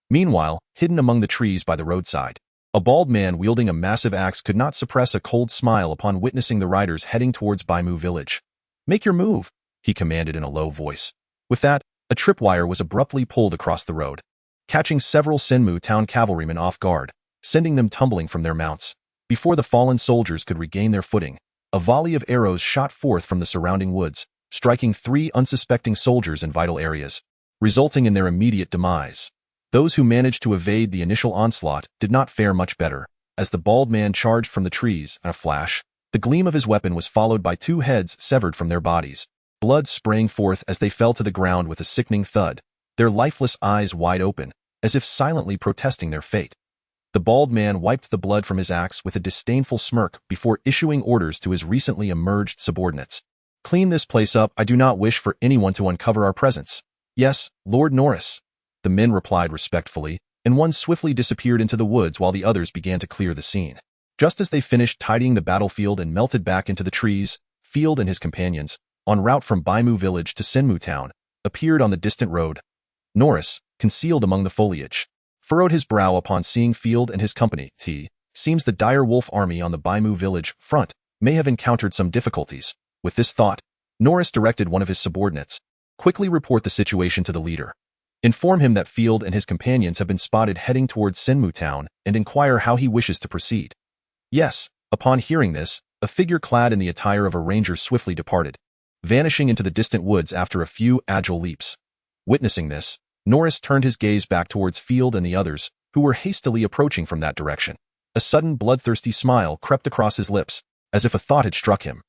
Meanwhile, hidden among the trees by the roadside, a bald man wielding a massive axe could not suppress a cold smile upon witnessing the riders heading towards Baimu village. "Make your move," he commanded in a low voice. With that, a tripwire was abruptly pulled across the road, catching several Senmu town cavalrymen off guard, sending them tumbling from their mounts. Before the fallen soldiers could regain their footing, a volley of arrows shot forth from the surrounding woods, striking 3 unsuspecting soldiers in vital areas, resulting in their immediate demise. Those who managed to evade the initial onslaught did not fare much better. As the bald man charged from the trees in a flash, the gleam of his weapon was followed by two heads severed from their bodies. Blood sprang forth as they fell to the ground with a sickening thud, their lifeless eyes wide open, as if silently protesting their fate. The bald man wiped the blood from his axe with a disdainful smirk before issuing orders to his recently emerged subordinates. "Clean this place up. I do not wish for anyone to uncover our presence." "Yes, Lord Norris," the men replied respectfully, and one swiftly disappeared into the woods while the others began to clear the scene. Just as they finished tidying the battlefield and melted back into the trees, Field and his companions, en route from Baimu village to Senmu town, appeared on the distant road. Norris, concealed among the foliage, furrowed his brow upon seeing Field and his company. Seems the dire wolf army on the Baimu village front may have encountered some difficulties. With this thought, Norris directed one of his subordinates, "Quickly report the situation to the leader. Inform him that Field and his companions have been spotted heading towards Senmu town and inquire how he wishes to proceed." "Yes." Upon hearing this, a figure clad in the attire of a ranger swiftly departed, vanishing into the distant woods after a few agile leaps. Witnessing this, Norris turned his gaze back towards Field and the others, who were hastily approaching from that direction. A sudden bloodthirsty smile crept across his lips, as if a thought had struck him.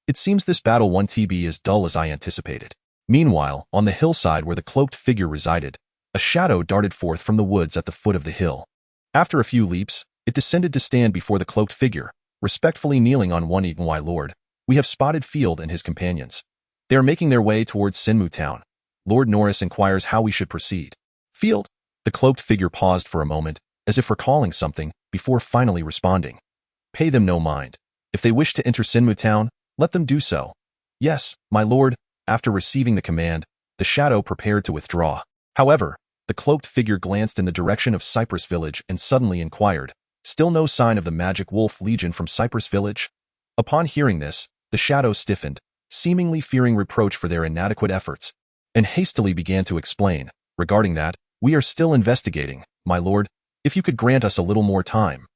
"It seems this battle won't be as dull as I anticipated." Meanwhile, on the hillside where the cloaked figure resided, a shadow darted forth from the woods at the foot of the hill. After a few leaps, it descended to stand before the cloaked figure, respectfully kneeling on one knee. "Why, Lord, we have spotted Field and his companions. They are making their way towards Senmu town. Lord Norris inquires how we should proceed." "Field?" The cloaked figure paused for a moment, as if recalling something, before finally responding. "Pay them no mind. If they wish to enter Senmu town, let them do so." "Yes, my lord." After receiving the command, the shadow prepared to withdraw. However, the cloaked figure glanced in the direction of Cypress Village and suddenly inquired, "Still no sign of the Magic Wolf Legion from Cypress Village?" Upon hearing this, the shadow stiffened, seemingly fearing reproach for their inadequate efforts, and hastily began to explain, "Regarding that, we are still investigating, my lord. If you could grant us a little more time."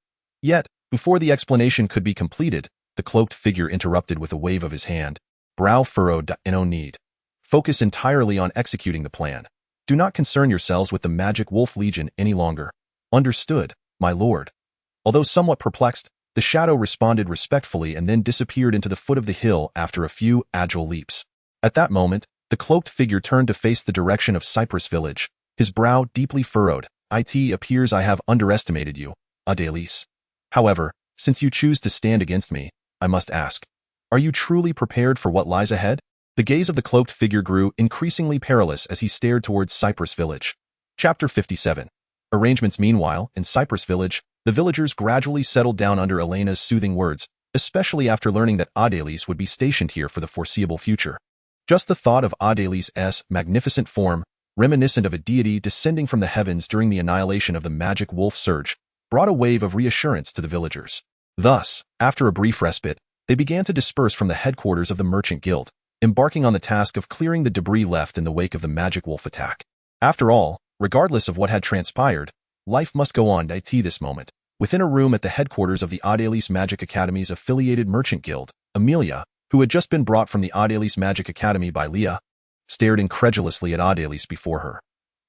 Yet, before the explanation could be completed, the cloaked figure interrupted with a wave of his hand, brow furrowed. "No need. Focus entirely on executing the plan. Do not concern yourselves with the Magic Wolf Legion any longer." "Understood, my lord." Although somewhat perplexed, the shadow responded respectfully and then disappeared into the foot of the hill after a few agile leaps. At that moment, the cloaked figure turned to face the direction of Cypress Village, his brow deeply furrowed. "It appears I have underestimated you, Adelise. However, since you choose to stand against me, I must ask, are you truly prepared for what lies ahead?" The gaze of the cloaked figure grew increasingly perilous as he stared towards Cypress Village. Chapter 57. Arrangements. Meanwhile, in Cypress Village, the villagers gradually settled down under Elena's soothing words, especially after learning that Adelise would be stationed here for the foreseeable future. Just the thought of Adelise's magnificent form, reminiscent of a deity descending from the heavens during the annihilation of the magic wolf surge, brought a wave of reassurance to the villagers. Thus, after a brief respite, they began to disperse from the headquarters of the Merchant Guild, embarking on the task of clearing the debris left in the wake of the magic wolf attack. After all, regardless of what had transpired, life must go on. This moment, within a room at the headquarters of the Adelise Magic Academy's affiliated Merchant Guild, Amelia, who had just been brought from the Adelise Magic Academy by Leah, stared incredulously at Adelise before her.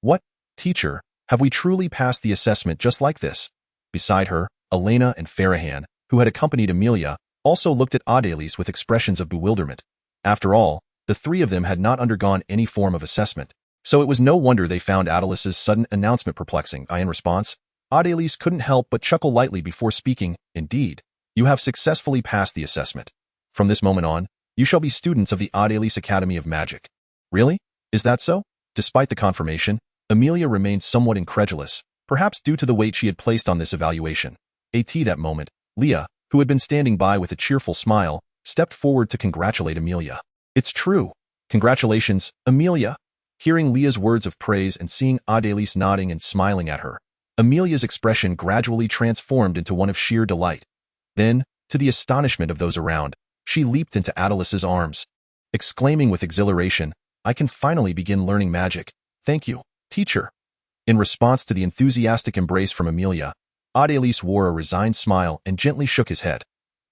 "What, teacher, have we truly passed the assessment just like this?" Beside her, Elena and Farahan, who had accompanied Amelia, also looked at Adelise with expressions of bewilderment. After all, the three of them had not undergone any form of assessment, so it was no wonder they found Adelise's sudden announcement perplexing. In response, Adelise couldn't help but chuckle lightly before speaking. "Indeed, you have successfully passed the assessment. From this moment on, you shall be students of the Adelise Academy of Magic." "Really? Is that so?" Despite the confirmation, Amelia remained somewhat incredulous, perhaps due to the weight she had placed on this evaluation. That moment, Leah, who had been standing by with a cheerful smile, stepped forward to congratulate Amelia. "It's true. Congratulations, Amelia." Hearing Leah's words of praise and seeing Adelise nodding and smiling at her, Amelia's expression gradually transformed into one of sheer delight. Then, to the astonishment of those around, she leaped into Adelise's arms, exclaiming with exhilaration, "I can finally begin learning magic. Thank you, teacher." In response to the enthusiastic embrace from Amelia, Adelise wore a resigned smile and gently shook his head.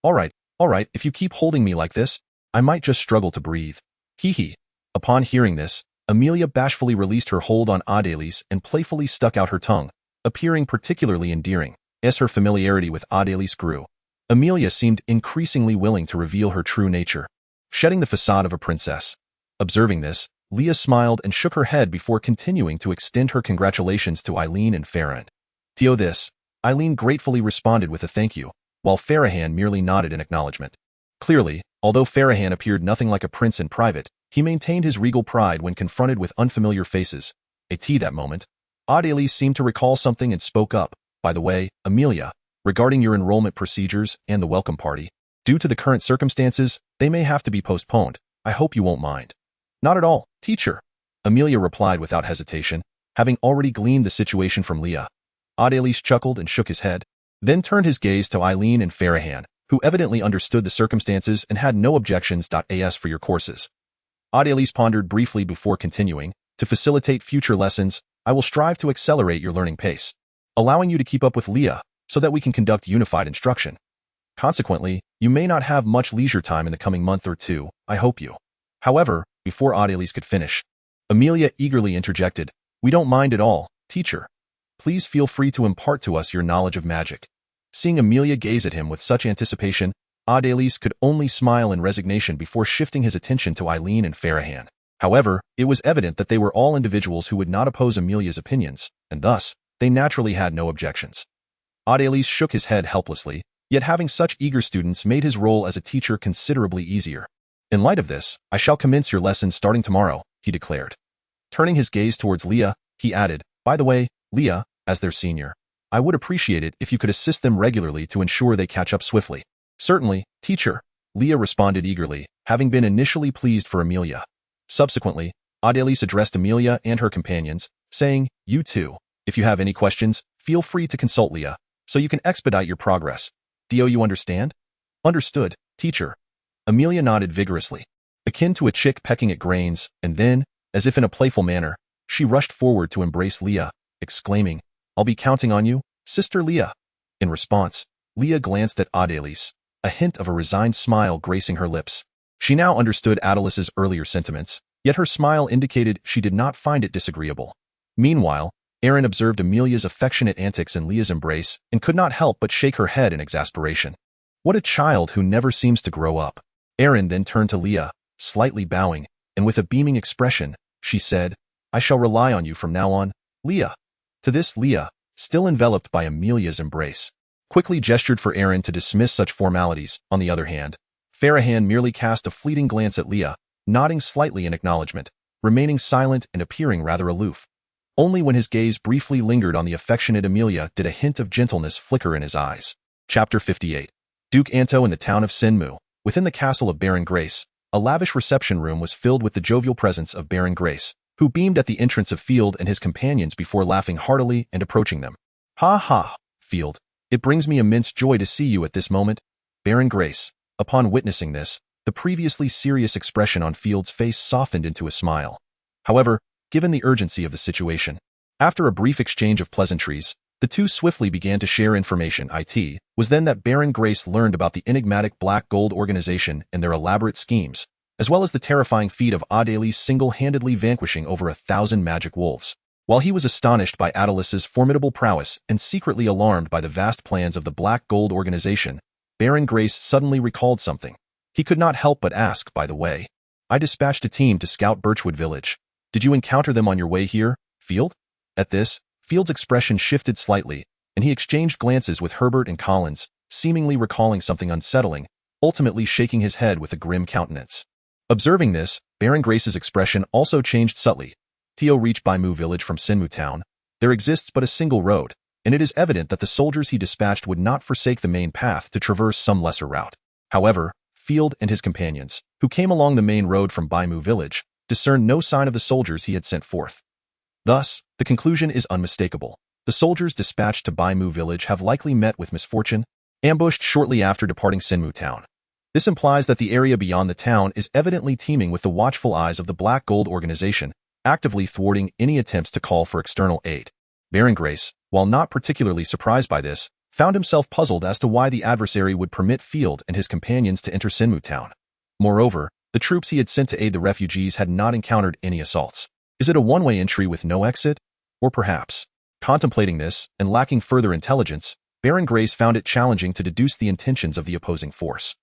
All right, if you keep holding me like this, I might just struggle to breathe." Hee hee. Upon hearing this, Amelia bashfully released her hold on Adeliz and playfully stuck out her tongue, appearing particularly endearing. As her familiarity with Adeliz grew, Amelia seemed increasingly willing to reveal her true nature, shedding the facade of a princess. Observing this, Leah smiled and shook her head before continuing to extend her congratulations to Eileen and Farhan. To this, Eileen gratefully responded with a thank you, while Farhan merely nodded in acknowledgement. Clearly, although Farhan appeared nothing like a prince in private, he maintained his regal pride when confronted with unfamiliar faces. That moment, Adeliz seemed to recall something and spoke up. By the way, Amelia, regarding your enrollment procedures and the welcome party, due to the current circumstances, they may have to be postponed. I hope you won't mind. Not at all, teacher, Amelia replied without hesitation, having already gleaned the situation from Leah. Adeliz chuckled and shook his head, then turned his gaze to Eileen and Farhan, who evidently understood the circumstances and had no objections. As for your courses, Adeliz pondered briefly before continuing, to facilitate future lessons, I will strive to accelerate your learning pace, allowing you to keep up with Leah, so that we can conduct unified instruction. Consequently, you may not have much leisure time in the coming month or two, I hope you. However, before Adeliz could finish, Amelia eagerly interjected, we don't mind at all, teacher. Please feel free to impart to us your knowledge of magic. Seeing Amelia gaze at him with such anticipation, Adeliz could only smile in resignation before shifting his attention to Eileen and Farhan. However, it was evident that they were all individuals who would not oppose Amelia's opinions, and thus, they naturally had no objections. Adeliz shook his head helplessly, yet having such eager students made his role as a teacher considerably easier. In light of this, I shall commence your lessons starting tomorrow, he declared. Turning his gaze towards Leah, he added, by the way, Leah, as their senior, I would appreciate it if you could assist them regularly to ensure they catch up swiftly. Certainly, teacher, Leah responded eagerly, having been initially pleased for Amelia. Subsequently, Adeliz addressed Amelia and her companions, saying, you too, if you have any questions, feel free to consult Leah, so you can expedite your progress. Do you understand? Understood, teacher. Amelia nodded vigorously, akin to a chick pecking at grains, and then, as if in a playful manner, she rushed forward to embrace Leah, exclaiming, I'll be counting on you, Sister Leah. In response, Leah glanced at Adeliz, a hint of a resigned smile gracing her lips. She now understood Adeliz's earlier sentiments, yet her smile indicated she did not find it disagreeable. Meanwhile, Erin observed Amelia's affectionate antics in Leah's embrace and could not help but shake her head in exasperation. What a child who never seems to grow up. Erin then turned to Leah, slightly bowing, and with a beaming expression, she said, I shall rely on you from now on, Leah. To this Leah, still enveloped by Amelia's embrace, quickly gestured for Erin to dismiss such formalities. On the other hand, Farhan merely cast a fleeting glance at Leah, nodding slightly in acknowledgement, remaining silent and appearing rather aloof. Only when his gaze briefly lingered on the affectionate Amelia did a hint of gentleness flicker in his eyes. Chapter 58. Duke Anto in the town of Sinmu. Within the castle of Baron Grace, a lavish reception room was filled with the jovial presence of Baron Grace, who beamed at the entrance of Field and his companions before laughing heartily and approaching them. Ha ha, Field, it brings me immense joy to see you at this moment. Baron Grace. Upon witnessing this, the previously serious expression on Field's face softened into a smile. However, given the urgency of the situation, after a brief exchange of pleasantries, the two swiftly began to share information. It was then that Baron Grace learned about the enigmatic Black Gold organization and their elaborate schemes, as well as the terrifying feat of Adeliz single-handedly vanquishing over 1,000 magic wolves. While he was astonished by Adeliz's formidable prowess and secretly alarmed by the vast plans of the Black Gold organization, Baron Grace suddenly recalled something. He could not help but ask, by the way, I dispatched a team to scout Birchwood Village. Did you encounter them on your way here, Field? At this, Field's expression shifted slightly, and he exchanged glances with Herbert and Collins, seemingly recalling something unsettling, ultimately shaking his head with a grim countenance. Observing this, Baron Grace's expression also changed subtly. Tio reached Baimu village from Sinmu town. There exists but a single road, and it is evident that the soldiers he dispatched would not forsake the main path to traverse some lesser route. However, Field and his companions, who came along the main road from Baimu village, discerned no sign of the soldiers he had sent forth. Thus, the conclusion is unmistakable. The soldiers dispatched to Baimu village have likely met with misfortune, ambushed shortly after departing Sinmu town. This implies that the area beyond the town is evidently teeming with the watchful eyes of the Black Gold organization, actively thwarting any attempts to call for external aid. Baron Grace, while not particularly surprised by this, found himself puzzled as to why the adversary would permit Field and his companions to enter Sinmu town. Moreover, the troops he had sent to aid the refugees had not encountered any assaults. Is it a one-way entry with no exit? Or perhaps, contemplating this and lacking further intelligence, Baron Grace found it challenging to deduce the intentions of the opposing force.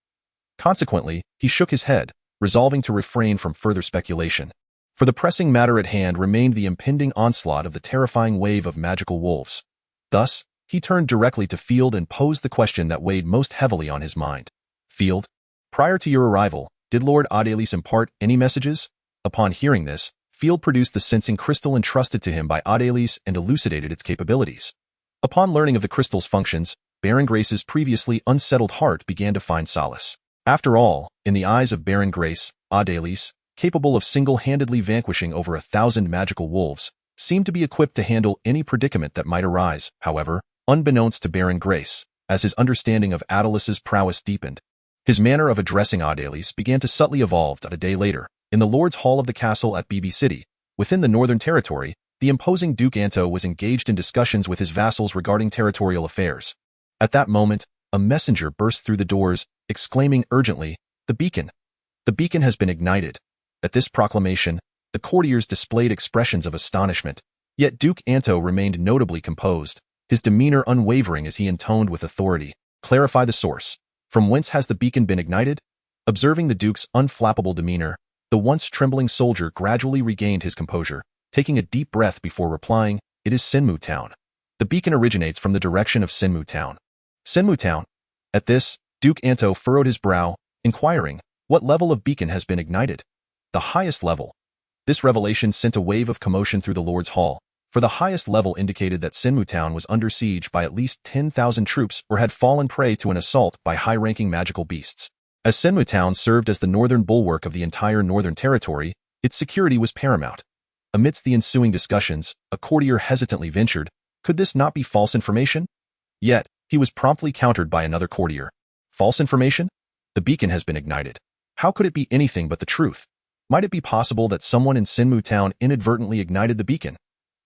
Consequently, he shook his head, resolving to refrain from further speculation. For the pressing matter at hand remained the impending onslaught of the terrifying wave of magical wolves. Thus, he turned directly to Field and posed the question that weighed most heavily on his mind. Field, prior to your arrival, did Lord Adelis impart any messages? Upon hearing this, Field produced the sensing crystal entrusted to him by Adelis and elucidated its capabilities. Upon learning of the crystal's functions, Baron Grace's previously unsettled heart began to find solace. After all, in the eyes of Baron Grace, Adelis, capable of single-handedly vanquishing over 1,000 magical wolves, seemed to be equipped to handle any predicament that might arise. However, unbeknownst to Baron Grace, as his understanding of Adelis's prowess deepened, his manner of addressing Adelis began to subtly evolve. A day later, in the Lord's Hall of the castle at BB City, within the Northern Territory, the imposing Duke Anto was engaged in discussions with his vassals regarding territorial affairs. At that moment, a messenger burst through the doors, exclaiming urgently, "The beacon! The beacon has been ignited!" At this proclamation, the courtiers displayed expressions of astonishment, yet Duke Anto remained notably composed, his demeanor unwavering as he intoned with authority, "Clarify the source. From whence has the beacon been ignited?" Observing the Duke's unflappable demeanor, the once trembling soldier gradually regained his composure, taking a deep breath before replying, "It is Sinmu Town. The beacon originates from the direction of Sinmu Town." Sinmu Town? At this, Duke Anto furrowed his brow, inquiring, "What level of beacon has been ignited?" "The highest level." This revelation sent a wave of commotion through the Lord's Hall, for the highest level indicated that Sinmu Town was under siege by at least 10,000 troops or had fallen prey to an assault by high-ranking magical beasts. As Sinmu Town served as the northern bulwark of the entire Northern Territory, its security was paramount. Amidst the ensuing discussions, a courtier hesitantly ventured, "Could this not be false information?" Yet, he was promptly countered by another courtier. "False information? The beacon has been ignited. How could it be anything but the truth? Might it be possible that someone in Sinmu Town inadvertently ignited the beacon?"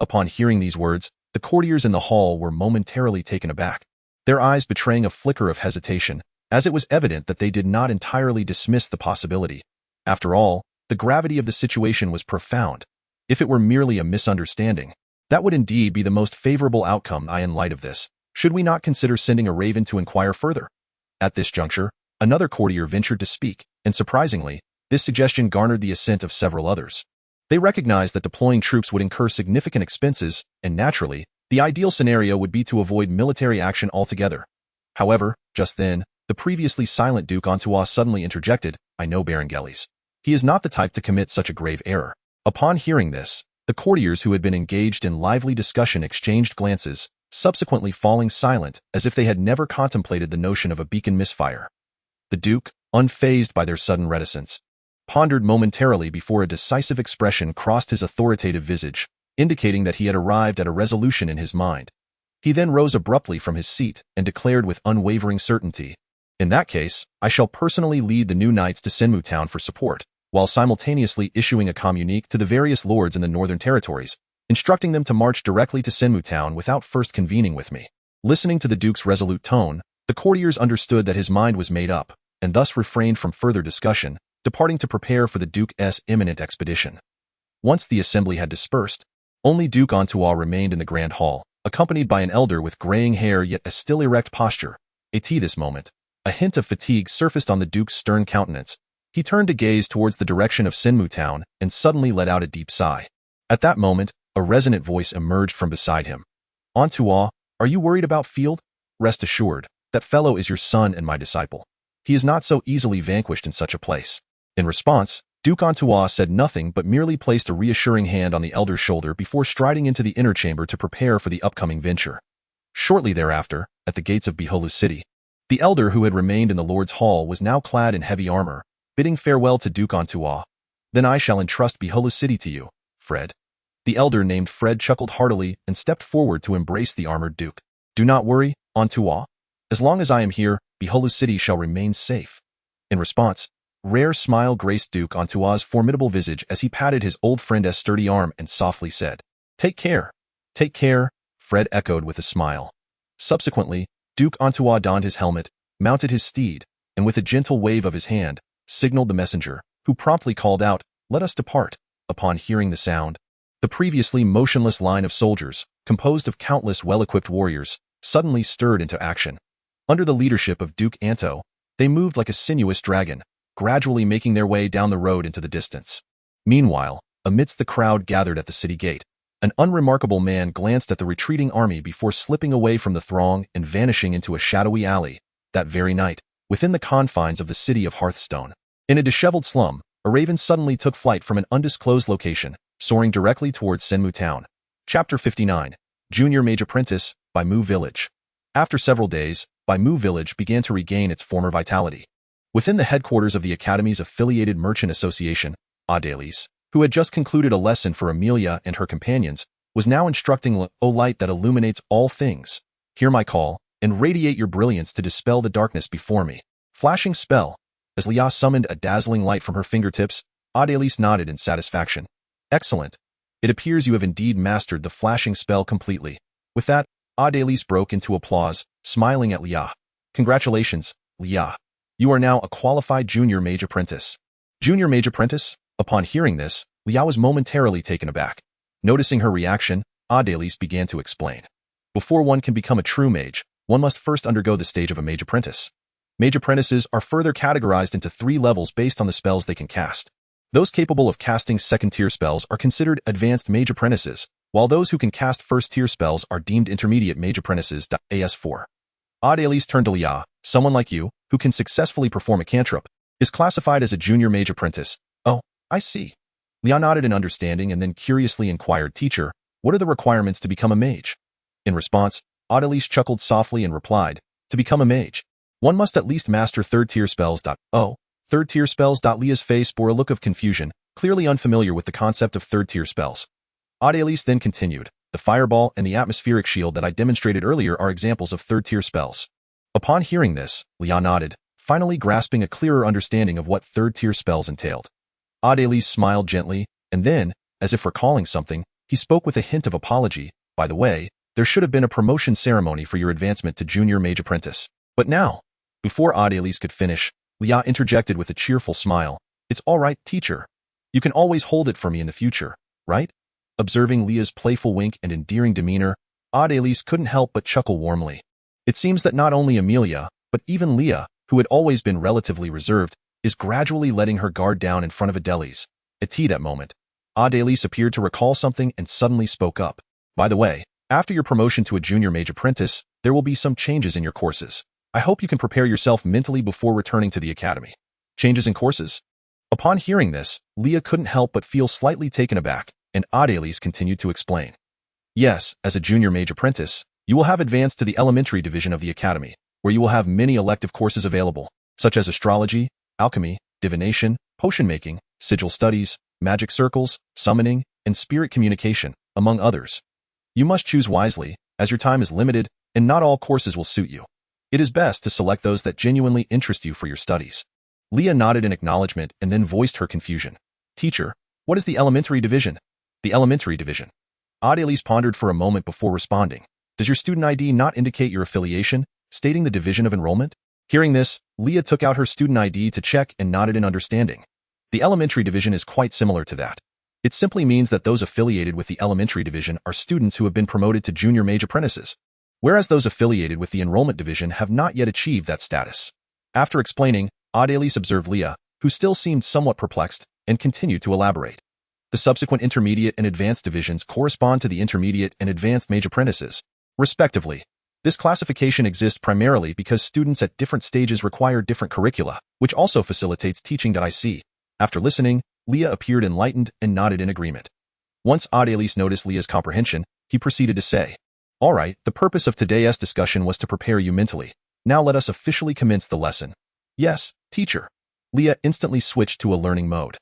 Upon hearing these words, the courtiers in the hall were momentarily taken aback, their eyes betraying a flicker of hesitation, as it was evident that they did not entirely dismiss the possibility. After all, the gravity of the situation was profound. If it were merely a misunderstanding, that would indeed be the most favorable outcome. In light of this, should we not consider sending a raven to inquire further? At this juncture, another courtier ventured to speak, and surprisingly, this suggestion garnered the assent of several others. They recognized that deploying troops would incur significant expenses, and naturally, the ideal scenario would be to avoid military action altogether. However, just then, the previously silent Duke Antois suddenly interjected, "I know Baron Gellies. He is not the type to commit such a grave error." Upon hearing this, the courtiers who had been engaged in lively discussion exchanged glances, subsequently falling silent as if they had never contemplated the notion of a beacon misfire. The Duke, unfazed by their sudden reticence, pondered momentarily before a decisive expression crossed his authoritative visage, indicating that he had arrived at a resolution in his mind. He then rose abruptly from his seat and declared with unwavering certainty, "In that case, I shall personally lead the new knights to Sinmu Town for support, while simultaneously issuing a communique to the various lords in the Northern Territories, instructing them to march directly to Sinmu Town without first convening with me." Listening to the Duke's resolute tone, the courtiers understood that his mind was made up, and thus refrained from further discussion, departing to prepare for the Duke's imminent expedition. Once the assembly had dispersed, only Duke Antois remained in the Grand Hall, accompanied by an elder with graying hair yet a still erect posture. At this moment, a hint of fatigue surfaced on the Duke's stern countenance. He turned to gaze towards the direction of Sinmu Town and suddenly let out a deep sigh. At that moment, a resonant voice emerged from beside him. "Antois, are you worried about Field? Rest assured, that fellow is your son and my disciple. He is not so easily vanquished in such a place." In response, Duke Antois said nothing but merely placed a reassuring hand on the elder's shoulder before striding into the inner chamber to prepare for the upcoming venture. Shortly thereafter, at the gates of Biholu City, the elder who had remained in the Lord's Hall was now clad in heavy armor, bidding farewell to Duke Antois. "Then I shall entrust Biholu City to you, Fred." The elder named Fred chuckled heartily and stepped forward to embrace the armored Duke. "Do not worry, Antois. As long as I am here, Biholu City shall remain safe." In response, rare smile graced Duke Antois' formidable visage as he patted his old friend's sturdy arm and softly said, "Take care. Take care," Fred echoed with a smile. Subsequently, Duke Antois donned his helmet, mounted his steed, and with a gentle wave of his hand, signaled the messenger, who promptly called out, "Let us depart." Upon hearing the sound, The previously motionless line of soldiers, composed of countless well-equipped warriors, suddenly stirred into action. Under the leadership of Duke Anto, they moved like a sinuous dragon, gradually making their way down the road into the distance. Meanwhile, amidst the crowd gathered at the city gate, an unremarkable man glanced at the retreating army before slipping away from the throng and vanishing into a shadowy alley, that very night, within the confines of the city of Hearthstone. In a disheveled slum, a raven suddenly took flight from an undisclosed location, soaring directly towards Senmu Town. Chapter 59, Junior Mage Apprentice, by Mu Village. After several days, By Mu Village began to regain its former vitality. Within the headquarters of the Academy's affiliated merchant association, Adelis, who had just concluded a lesson for Amelia and her companions, was now instructing O light that illuminates all things. Hear my call, and radiate your brilliance to dispel the darkness before me. Flashing spell. As Lia summoned a dazzling light from her fingertips, Adelis nodded in satisfaction. Excellent. It appears you have indeed mastered the flashing spell completely. With that, Adelis broke into applause, smiling at Lia. Congratulations, Lia. You are now a qualified junior mage apprentice. Junior mage apprentice? Upon hearing this, Lia was momentarily taken aback. Noticing her reaction, Adelis began to explain. Before one can become a true mage, one must first undergo the stage of a mage apprentice. Mage apprentices are further categorized into 3 levels based on the spells they can cast. Those capable of casting second-tier spells are considered advanced mage apprentices, while those who can cast first-tier spells are deemed intermediate mage apprentices. AS4. Adelis turned to Lia. Someone like you, who can successfully perform a cantrip, is classified as a junior mage apprentice. Oh, I see. Lia nodded in understanding and then curiously inquired, Teacher, what are the requirements to become a mage? In response, Adelis chuckled softly and replied, To become a mage, one must at least master third-tier spells. Oh, third-tier spells. Lia's face bore a look of confusion, clearly unfamiliar with the concept of third-tier spells. Adelis then continued, The fireball and the atmospheric shield that I demonstrated earlier are examples of third-tier spells. Upon hearing this, Lia nodded, finally grasping a clearer understanding of what third-tier spells entailed. Adelis smiled gently, and then, as if recalling something, he spoke with a hint of apology. By the way, there should have been a promotion ceremony for your advancement to junior mage apprentice. But now, before Adelis could finish, Lia interjected with a cheerful smile. It's all right, teacher. You can always hold it for me in the future, right? Observing Lia's playful wink and endearing demeanor, Adelis couldn't help but chuckle warmly. It seems that not only Amelia, but even Lia, who had always been relatively reserved, is gradually letting her guard down in front of Adelis. At that moment, Adelis appeared to recall something and suddenly spoke up. By the way, after your promotion to a junior mage apprentice, there will be some changes in your courses. I hope you can prepare yourself mentally before returning to the academy. Changes in courses? Upon hearing this, Lia couldn't help but feel slightly taken aback, and Adelis continued to explain. Yes, as a junior mage apprentice, you will have advanced to the elementary division of the academy, where you will have many elective courses available, such as astrology, alchemy, divination, potion making, sigil studies, magic circles, summoning, and spirit communication, among others. You must choose wisely, as your time is limited, and not all courses will suit you. It is best to select those that genuinely interest you for your studies. Lia nodded in acknowledgement and then voiced her confusion. Teacher, what is the elementary division? The elementary division. Adelis pondered for a moment before responding. Does your student ID not indicate your affiliation, stating the division of enrollment? Hearing this, Lia took out her student ID to check and nodded in understanding. The elementary division is quite similar to that. It simply means that those affiliated with the elementary division are students who have been promoted to junior mage apprentices, whereas those affiliated with the enrollment division have not yet achieved that status. After explaining, Adelis observed Lia, who still seemed somewhat perplexed, and continued to elaborate. The subsequent intermediate and advanced divisions correspond to the intermediate and advanced mage apprentices, respectively. This classification exists primarily because students at different stages require different curricula, which also facilitates teaching. I see. After listening, Lia appeared enlightened and nodded in agreement. Once Adelis noticed Lia's comprehension, he proceeded to say, All right, the purpose of today's discussion was to prepare you mentally. Now let us officially commence the lesson. Yes, teacher. Lia instantly switched to a learning mode.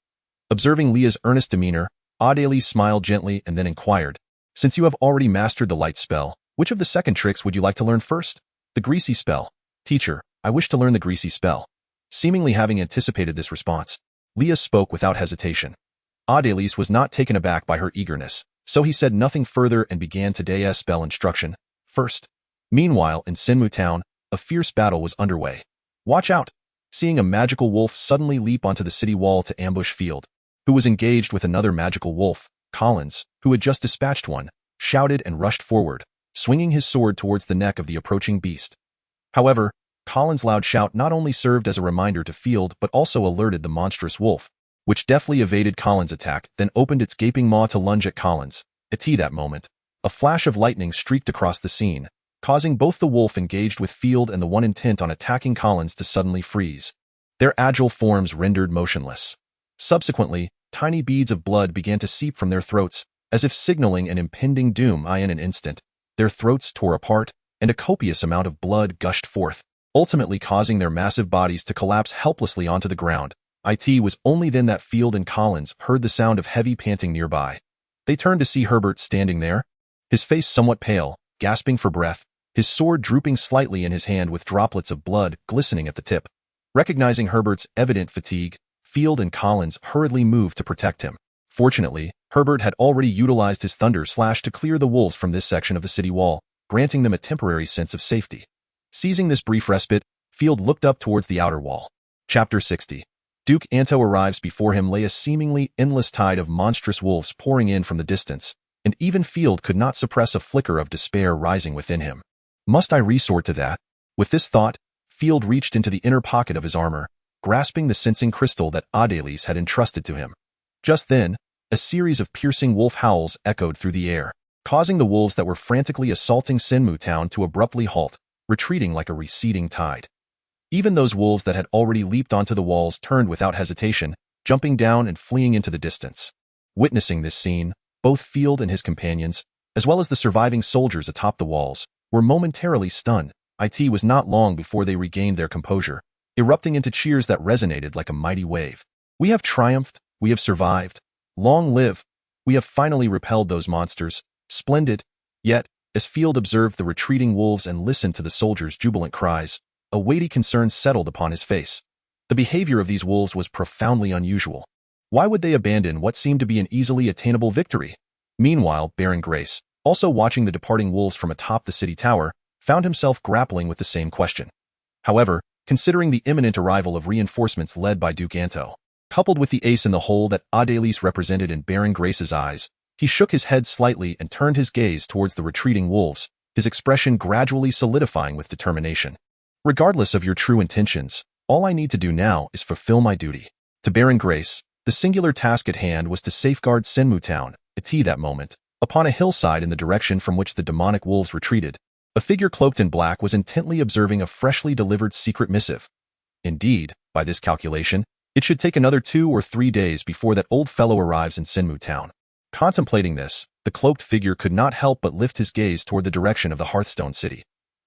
Observing Lia's earnest demeanor, Adelis smiled gently and then inquired, Since you have already mastered the light spell, which of the second tricks would you like to learn first? The greasy spell. Teacher, I wish to learn the greasy spell. Seemingly having anticipated this response, Lia spoke without hesitation. Adelis was not taken aback by her eagerness, so he said nothing further and began today's spell instruction. First. Meanwhile, in Senmu Town, a fierce battle was underway. Watch out! Seeing a magical wolf suddenly leap onto the city wall to ambush Field, who was engaged with another magical wolf, Collins, who had just dispatched one, shouted and rushed forward, swinging his sword towards the neck of the approaching beast. However, Collins' loud shout not only served as a reminder to Field but also alerted the monstrous wolf, which deftly evaded Collins' attack, then opened its gaping maw to lunge at Collins. At that moment, a flash of lightning streaked across the scene, causing both the wolf engaged with Field and the one intent on attacking Collins to suddenly freeze, their agile forms rendered motionless. Subsequently, tiny beads of blood began to seep from their throats, as if signaling an impending doom. In an instant, their throats tore apart, and a copious amount of blood gushed forth, ultimately causing their massive bodies to collapse helplessly onto the ground. It was only then that Field and Collins heard the sound of heavy panting nearby. They turned to see Herbert standing there, his face somewhat pale, gasping for breath, his sword drooping slightly in his hand with droplets of blood glistening at the tip. Recognizing Herbert's evident fatigue, Field and Collins hurriedly moved to protect him. Fortunately, Herbert had already utilized his thunder slash to clear the wolves from this section of the city wall, granting them a temporary sense of safety. Seizing this brief respite, Field looked up towards the outer wall. Chapter 60. Duke Anto arrives. Before him lay a seemingly endless tide of monstrous wolves pouring in from the distance, and even Field could not suppress a flicker of despair rising within him. Must I resort to that? With this thought, Field reached into the inner pocket of his armor, grasping the sensing crystal that Adeliz had entrusted to him. Just then, a series of piercing wolf howls echoed through the air, causing the wolves that were frantically assaulting Senmu Town to abruptly halt, retreating like a receding tide. Even those wolves that had already leaped onto the walls turned without hesitation, jumping down and fleeing into the distance. Witnessing this scene, both Field and his companions, as well as the surviving soldiers atop the walls, were momentarily stunned. It was not long before they regained their composure, erupting into cheers that resonated like a mighty wave. We have triumphed, we have survived. Long live! We have finally repelled those monsters. Splendid! Yet, as Field observed the retreating wolves and listened to the soldiers' jubilant cries, a weighty concern settled upon his face. The behavior of these wolves was profoundly unusual. Why would they abandon what seemed to be an easily attainable victory? Meanwhile, Baron Grace, also watching the departing wolves from atop the city tower, found himself grappling with the same question. However, considering the imminent arrival of reinforcements led by Duke Anto, coupled with the ace in the hole that Adeliz represented in Baron Grace's eyes, he shook his head slightly and turned his gaze towards the retreating wolves, his expression gradually solidifying with determination. Regardless of your true intentions, all I need to do now is fulfill my duty. To Baron Grace, the singular task at hand was to safeguard Senmu Town. At that moment, upon a hillside in the direction from which the demonic wolves retreated, a figure cloaked in black was intently observing a freshly delivered secret missive. Indeed, by this calculation, it should take another 2 or 3 days before that old fellow arrives in Senmu Town. Contemplating this, the cloaked figure could not help but lift his gaze toward the direction of the Hearthstone City.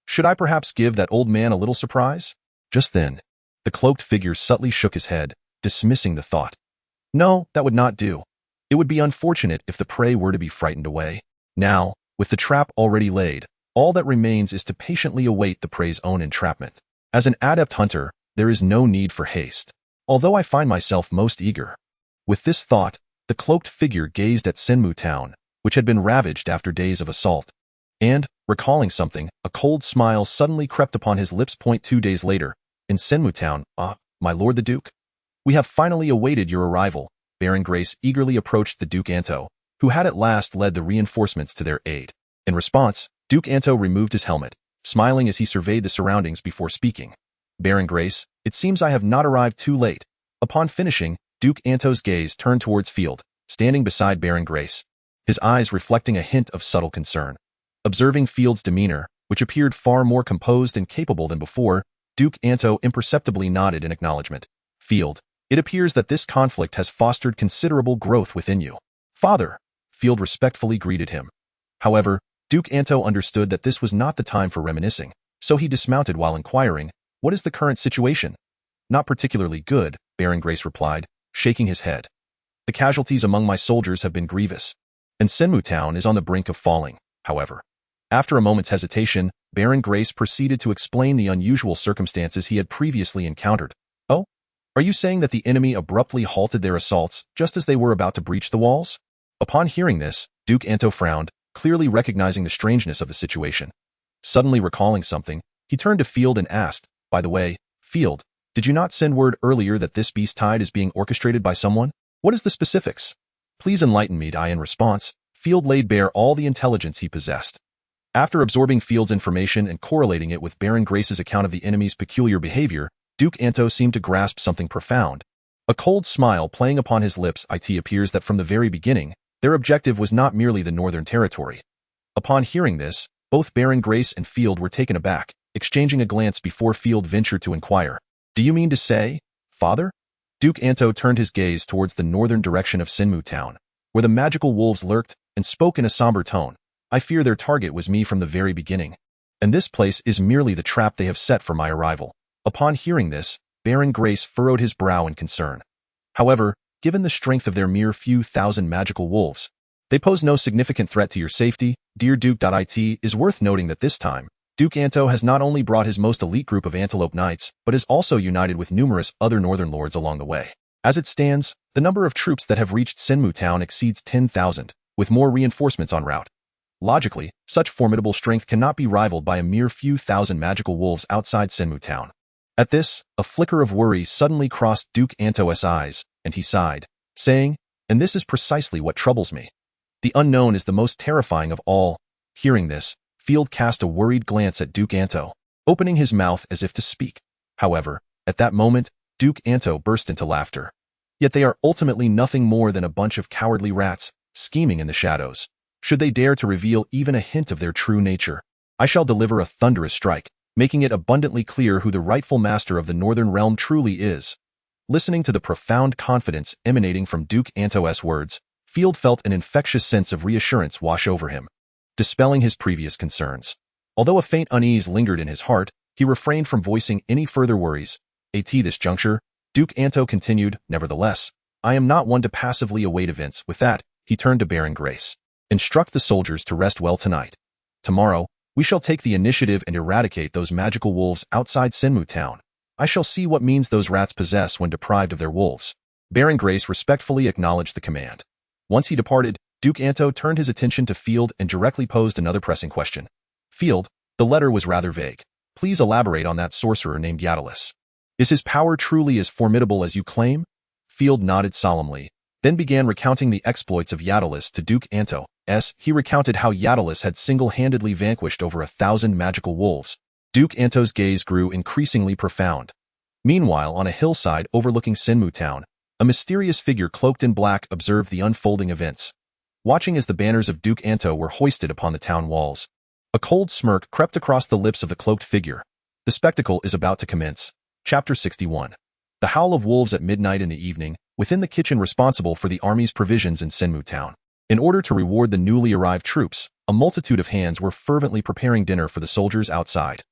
Should I perhaps give that old man a little surprise? Just then, the cloaked figure subtly shook his head, dismissing the thought. No, that would not do. It would be unfortunate if the prey were to be frightened away. Now, with the trap already laid, all that remains is to patiently await the prey's own entrapment. As an adept hunter, there is no need for haste, although I find myself most eager. With this thought, the cloaked figure gazed at Senmu Town, which had been ravaged after days of assault. And, recalling something, a cold smile suddenly crept upon his lips. 2 days later, in Senmu Town, my lord the Duke? We have finally awaited your arrival. Baron Grace eagerly approached the Duke Anto, who had at last led the reinforcements to their aid. In response, Duke Anto removed his helmet, smiling as he surveyed the surroundings before speaking. Baron Grace, it seems I have not arrived too late. Upon finishing, Duke Anto's gaze turned towards Field, standing beside Baron Grace, his eyes reflecting a hint of subtle concern. Observing Field's demeanor, which appeared far more composed and capable than before, Duke Anto imperceptibly nodded in acknowledgement. Field, it appears that this conflict has fostered considerable growth within you. Father, Field respectfully greeted him. However, Duke Anto understood that this was not the time for reminiscing, so he dismounted while inquiring, what is the current situation? Not particularly good, Baron Grace replied, shaking his head. The casualties among my soldiers have been grievous, and Senmu Town is on the brink of falling, however. After a moment's hesitation, Baron Grace proceeded to explain the unusual circumstances he had previously encountered. Oh? Are you saying that the enemy abruptly halted their assaults just as they were about to breach the walls? Upon hearing this, Duke Anto frowned, clearly recognizing the strangeness of the situation. Suddenly recalling something, he turned to Field and asked, by the way, Field, did you not send word earlier that this beast tide is being orchestrated by someone? What is the specifics? Please enlighten me. In response, Field laid bare all the intelligence he possessed. After absorbing Field's information and correlating it with Baron Grace's account of the enemy's peculiar behavior, Duke Anto seemed to grasp something profound. A cold smile playing upon his lips, it appears that from the very beginning, their objective was not merely the Northern Territory. Upon hearing this, both Baron Grace and Field were taken aback, exchanging a glance before Field ventured to inquire. Do you mean to say, Father? Duke Anto turned his gaze towards the northern direction of Sinmu Town, where the magical wolves lurked, and spoke in a somber tone. I fear their target was me from the very beginning. And this place is merely the trap they have set for my arrival. Upon hearing this, Baron Grace furrowed his brow in concern. However, given the strength of their mere few thousand magical wolves, they pose no significant threat to your safety, dear Duke. It is worth noting that this time, Duke Anto has not only brought his most elite group of Antelope Knights, but is also united with numerous other northern lords along the way. As it stands, the number of troops that have reached Sinmu Town exceeds 10,000, with more reinforcements en route. Logically, such formidable strength cannot be rivaled by a mere few thousand magical wolves outside Sinmu Town. At this, a flicker of worry suddenly crossed Duke Anto's eyes, and he sighed, saying, and this is precisely what troubles me. The unknown is the most terrifying of all. Hearing this, Field cast a worried glance at Duke Anto, opening his mouth as if to speak. However, at that moment, Duke Anto burst into laughter. Yet they are ultimately nothing more than a bunch of cowardly rats, scheming in the shadows. Should they dare to reveal even a hint of their true nature, I shall deliver a thunderous strike, making it abundantly clear who the rightful master of the Northern Realm truly is. Listening to the profound confidence emanating from Duke Anto's words, Field felt an infectious sense of reassurance wash over him, dispelling his previous concerns. Although a faint unease lingered in his heart, he refrained from voicing any further worries. At this juncture, Duke Anto continued, nevertheless, I am not one to passively await events. With that, he turned to Baron Grace. Instruct the soldiers to rest well tonight. Tomorrow, we shall take the initiative and eradicate those magical wolves outside Sinmu Town. I shall see what means those rats possess when deprived of their wolves. Baron Grace respectfully acknowledged the command. Once he departed, Duke Anto turned his attention to Field and directly posed another pressing question. Field, the letter was rather vague. Please elaborate on that sorcerer named Yadalus. Is his power truly as formidable as you claim? Field nodded solemnly, then began recounting the exploits of Yadalus to Duke Anto. He recounted how Yadalus had single-handedly vanquished over 1,000 magical wolves. Duke Anto's gaze grew increasingly profound. Meanwhile, on a hillside overlooking Sinmu Town, a mysterious figure cloaked in black observed the unfolding events. Watching as the banners of Duke Anto were hoisted upon the town walls, a cold smirk crept across the lips of the cloaked figure. The spectacle is about to commence. Chapter 61. The howl of wolves at midnight in the evening, within the kitchen responsible for the army's provisions in Sinmu Town. In order to reward the newly arrived troops, a multitude of hands were fervently preparing dinner for the soldiers outside.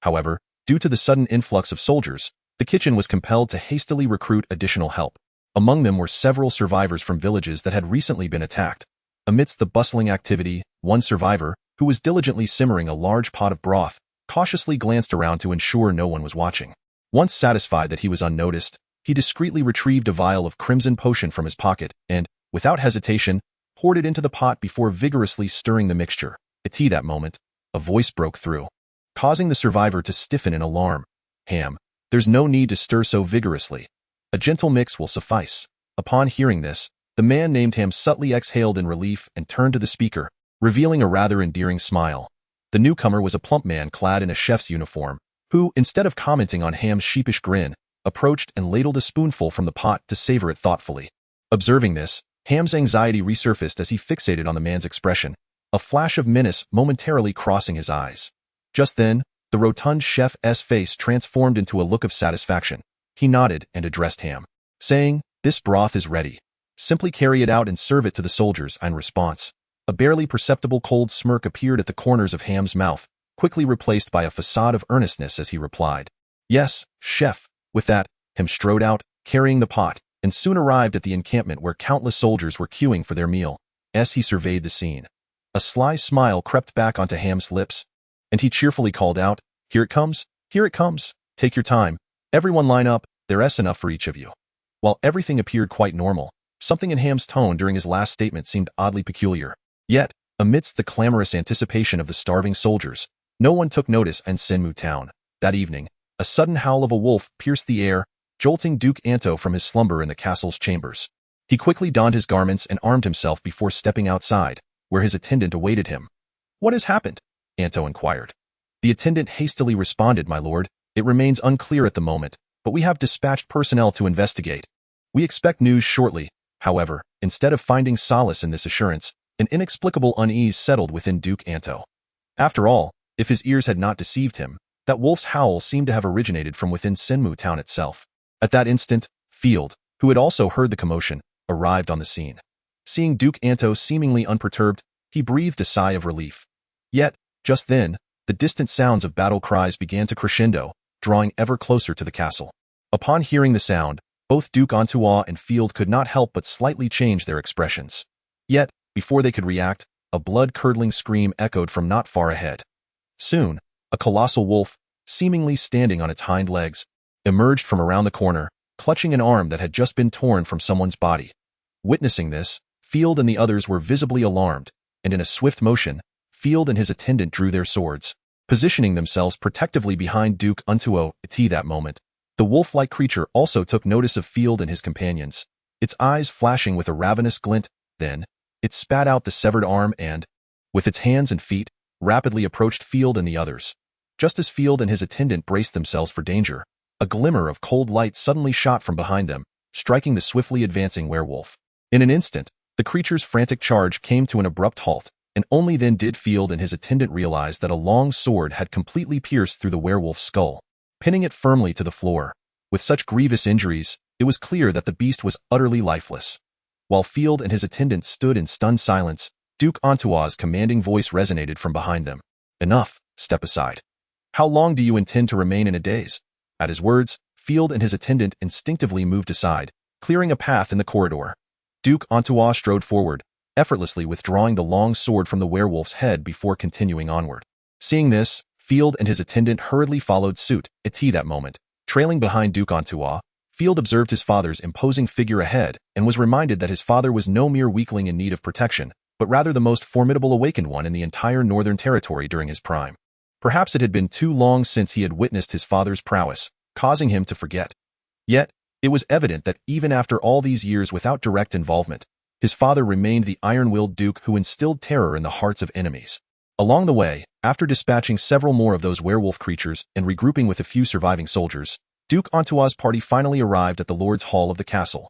However, due to the sudden influx of soldiers, the kitchen was compelled to hastily recruit additional help. Among them were several survivors from villages that had recently been attacked. Amidst the bustling activity, one survivor, who was diligently simmering a large pot of broth, cautiously glanced around to ensure no one was watching. Once satisfied that he was unnoticed, he discreetly retrieved a vial of crimson potion from his pocket and, without hesitation, poured it into the pot before vigorously stirring the mixture. At that moment, a voice broke through, causing the survivor to stiffen in alarm. Ham, there's no need to stir so vigorously. A gentle mix will suffice. Upon hearing this, the man named Ham subtly exhaled in relief and turned to the speaker, revealing a rather endearing smile. The newcomer was a plump man clad in a chef's uniform, who, instead of commenting on Ham's sheepish grin, approached and ladled a spoonful from the pot to savor it thoughtfully. Observing this, Ham's anxiety resurfaced as he fixated on the man's expression, a flash of menace momentarily crossing his eyes. Just then, the rotund chef's face transformed into a look of satisfaction. He nodded and addressed Ham, saying, "This broth is ready. Simply carry it out and serve it to the soldiers." In response, a barely perceptible cold smirk appeared at the corners of Ham's mouth, quickly replaced by a facade of earnestness as he replied, "Yes, chef." With that, Ham strode out, carrying the pot, and soon arrived at the encampment where countless soldiers were queuing for their meal. As he surveyed the scene, a sly smile crept back onto Ham's lips, and he cheerfully called out, "Here it comes, here it comes. Take your time. Everyone line up, there's enough for each of you." While everything appeared quite normal, something in Ham's tone during his last statement seemed oddly peculiar. Yet, amidst the clamorous anticipation of the starving soldiers, no one took notice in Sinmu Town. That evening, a sudden howl of a wolf pierced the air, jolting Duke Anto from his slumber in the castle's chambers. He quickly donned his garments and armed himself before stepping outside, where his attendant awaited him. "What has happened?" Anto inquired. The attendant hastily responded, "My lord, it remains unclear at the moment, but we have dispatched personnel to investigate. We expect news shortly." However, instead of finding solace in this assurance, an inexplicable unease settled within Duke Anto. After all, if his ears had not deceived him, that wolf's howl seemed to have originated from within Senmu town itself. At that instant, Field, who had also heard the commotion, arrived on the scene. Seeing Duke Anto seemingly unperturbed, he breathed a sigh of relief. Yet, just then, the distant sounds of battle cries began to crescendo, drawing ever closer to the castle. Upon hearing the sound, both Duke Antois and Field could not help but slightly change their expressions. Yet, before they could react, a blood-curdling scream echoed from not far ahead. Soon, a colossal wolf, seemingly standing on its hind legs, emerged from around the corner, clutching an arm that had just been torn from someone's body. Witnessing this, Field and the others were visibly alarmed, and in a swift motion, Field and his attendant drew their swords, positioning themselves protectively behind Duke Antois. At that moment, the wolf-like creature also took notice of Field and his companions, its eyes flashing with a ravenous glint. Then, it spat out the severed arm and, with its hands and feet, rapidly approached Field and the others. Just as Field and his attendant braced themselves for danger, a glimmer of cold light suddenly shot from behind them, striking the swiftly advancing werewolf. In an instant, the creature's frantic charge came to an abrupt halt, and only then did Field and his attendant realize that a long sword had completely pierced through the werewolf's skull, pinning it firmly to the floor. With such grievous injuries, it was clear that the beast was utterly lifeless. While Field and his attendant stood in stunned silence, Duke Antois' commanding voice resonated from behind them. "Enough, step aside. How long do you intend to remain in a daze?" At his words, Field and his attendant instinctively moved aside, clearing a path in the corridor. Duke Antois strode forward, effortlessly withdrawing the long sword from the werewolf's head before continuing onward. Seeing this, Field and his attendant hurriedly followed suit. At that moment, trailing behind Duke Antois, Field observed his father's imposing figure ahead and was reminded that his father was no mere weakling in need of protection, but rather the most formidable awakened one in the entire Northern Territory during his prime. Perhaps it had been too long since he had witnessed his father's prowess, causing him to forget. Yet, it was evident that even after all these years without direct involvement, his father remained the iron-willed duke who instilled terror in the hearts of enemies. Along the way, after dispatching several more of those werewolf creatures and regrouping with a few surviving soldiers, Duke Antois' party finally arrived at the Lord's Hall of the castle.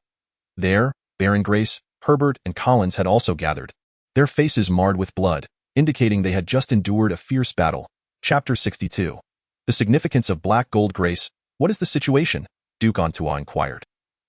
There, Baron Grace, Herbert, and Collins had also gathered, their faces marred with blood, indicating they had just endured a fierce battle. Chapter 62. The significance of Black Gold Grace. "What is the situation?" Duke Antois inquired.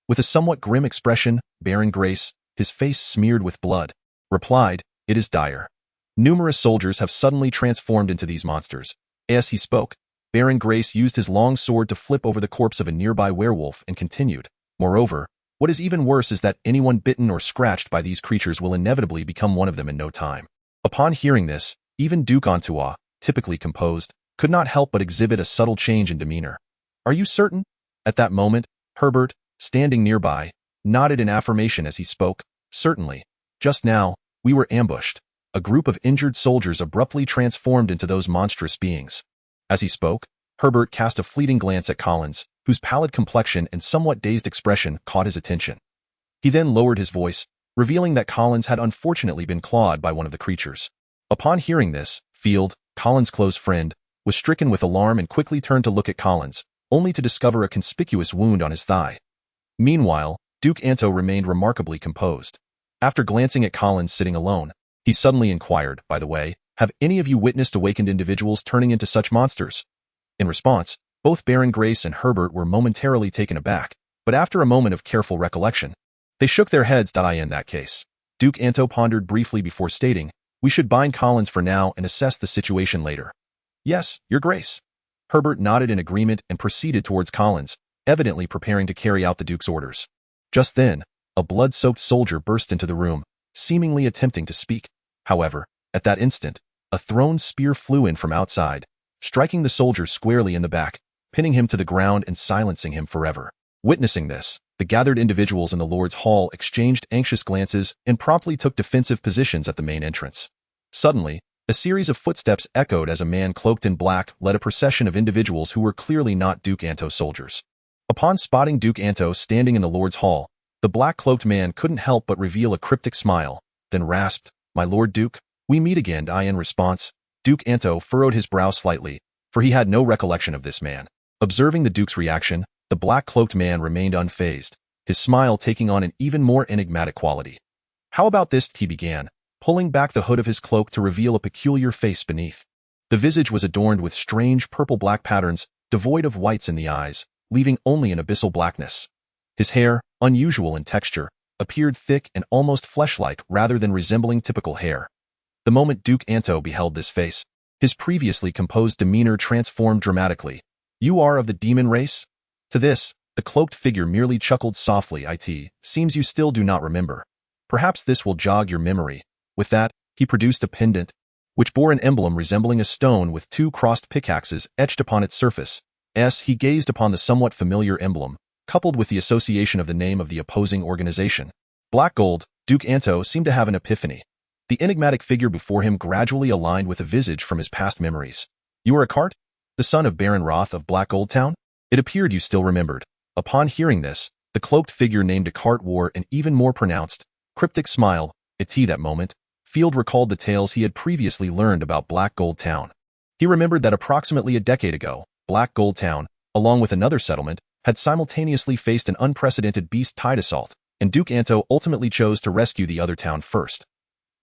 With a somewhat grim expression, Baron Grace, his face smeared with blood, replied, "It is dire. Numerous soldiers have suddenly transformed into these monsters." As he spoke, Baron Grace used his long sword to flip over the corpse of a nearby werewolf and continued, "Moreover, what is even worse is that anyone bitten or scratched by these creatures will inevitably become one of them in no time." Upon hearing this, even Duke Antois, typically composed, could not help but exhibit a subtle change in demeanor. "Are you certain?" At that moment, Herbert, standing nearby, nodded in affirmation as he spoke. "Certainly. Just now, we were ambushed. A group of injured soldiers abruptly transformed into those monstrous beings." As he spoke, Herbert cast a fleeting glance at Collins, whose pallid complexion and somewhat dazed expression caught his attention. He then lowered his voice, revealing that Collins had unfortunately been clawed by one of the creatures. Upon hearing this, Field, Collins' close friend, was stricken with alarm and quickly turned to look at Collins, only to discover a conspicuous wound on his thigh. Meanwhile, Duke Anto remained remarkably composed. After glancing at Collins sitting alone, he suddenly inquired, "By the way, have any of you witnessed awakened individuals turning into such monsters?" In response, both Baron Grace and Herbert were momentarily taken aback, but after a moment of careful recollection, they shook their heads. In that case, Duke Anto pondered briefly before stating, "We should bind Collins for now and assess the situation later." "Yes, Your Grace." Herbert nodded in agreement and proceeded towards Collins, evidently preparing to carry out the Duke's orders. Just then, a blood-soaked soldier burst into the room, seemingly attempting to speak. However, at that instant, a thrown spear flew in from outside, striking the soldier squarely in the back, pinning him to the ground and silencing him forever. Witnessing this, the gathered individuals in the Lord's Hall exchanged anxious glances and promptly took defensive positions at the main entrance. Suddenly, a series of footsteps echoed as a man cloaked in black led a procession of individuals who were clearly not Duke Anto's soldiers. Upon spotting Duke Anto standing in the Lord's Hall, The black-cloaked man couldn't help but reveal a cryptic smile, then rasped, "My lord Duke, we meet again." In response, Duke Anto furrowed his brow slightly, for he had no recollection of this man. Observing the Duke's reaction, the black-cloaked man remained unfazed, his smile taking on an even more enigmatic quality. "How about this?" he began, pulling back the hood of his cloak to reveal a peculiar face beneath. The visage was adorned with strange purple-black patterns, devoid of whites in the eyes, leaving only an abyssal blackness. His hair, unusual in texture, appeared thick and almost flesh-like rather than resembling typical hair. The moment Duke Anto beheld this face, his previously composed demeanor transformed dramatically. "You are of the demon race?" To this, the cloaked figure merely chuckled softly. "It seems you still do not remember. Perhaps this will jog your memory." With that, he produced a pendant, which bore an emblem resembling a stone with two crossed pickaxes etched upon its surface. As he gazed upon the somewhat familiar emblem, coupled with the association of the name of the opposing organization, Black Gold, Duke Anto seemed to have an epiphany. The enigmatic figure before him gradually aligned with a visage from his past memories. "You are a cart? The son of Baron Roth of Black Gold Town?" It appeared you still remembered. Upon hearing this, the cloaked figure named Descartes wore an even more pronounced, cryptic smile. That moment, Field recalled the tales he had previously learned about Black Gold Town. He remembered that approximately a decade ago, Black Gold Town, along with another settlement, had simultaneously faced an unprecedented beast-tide assault, and Duke Anto ultimately chose to rescue the other town first.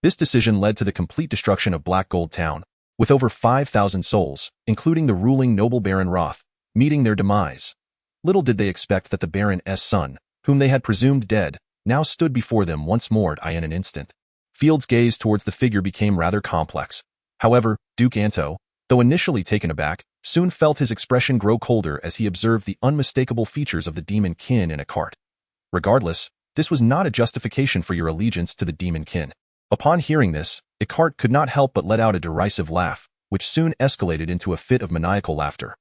This decision led to the complete destruction of Black Gold Town, with over 5,000 souls, including the ruling noble Baron Roth, meeting their demise. Little did they expect that the Baron's son, whom they had presumed dead, now stood before them once more. In an instant, Field's gaze towards the figure became rather complex. However, Duke Anto, though initially taken aback, soon felt his expression grow colder as he observed the unmistakable features of the demon kin in a cart. Regardless, this was not a justification for your allegiance to the demon kin. Upon hearing this, Descartes could not help but let out a derisive laugh, which soon escalated into a fit of maniacal laughter.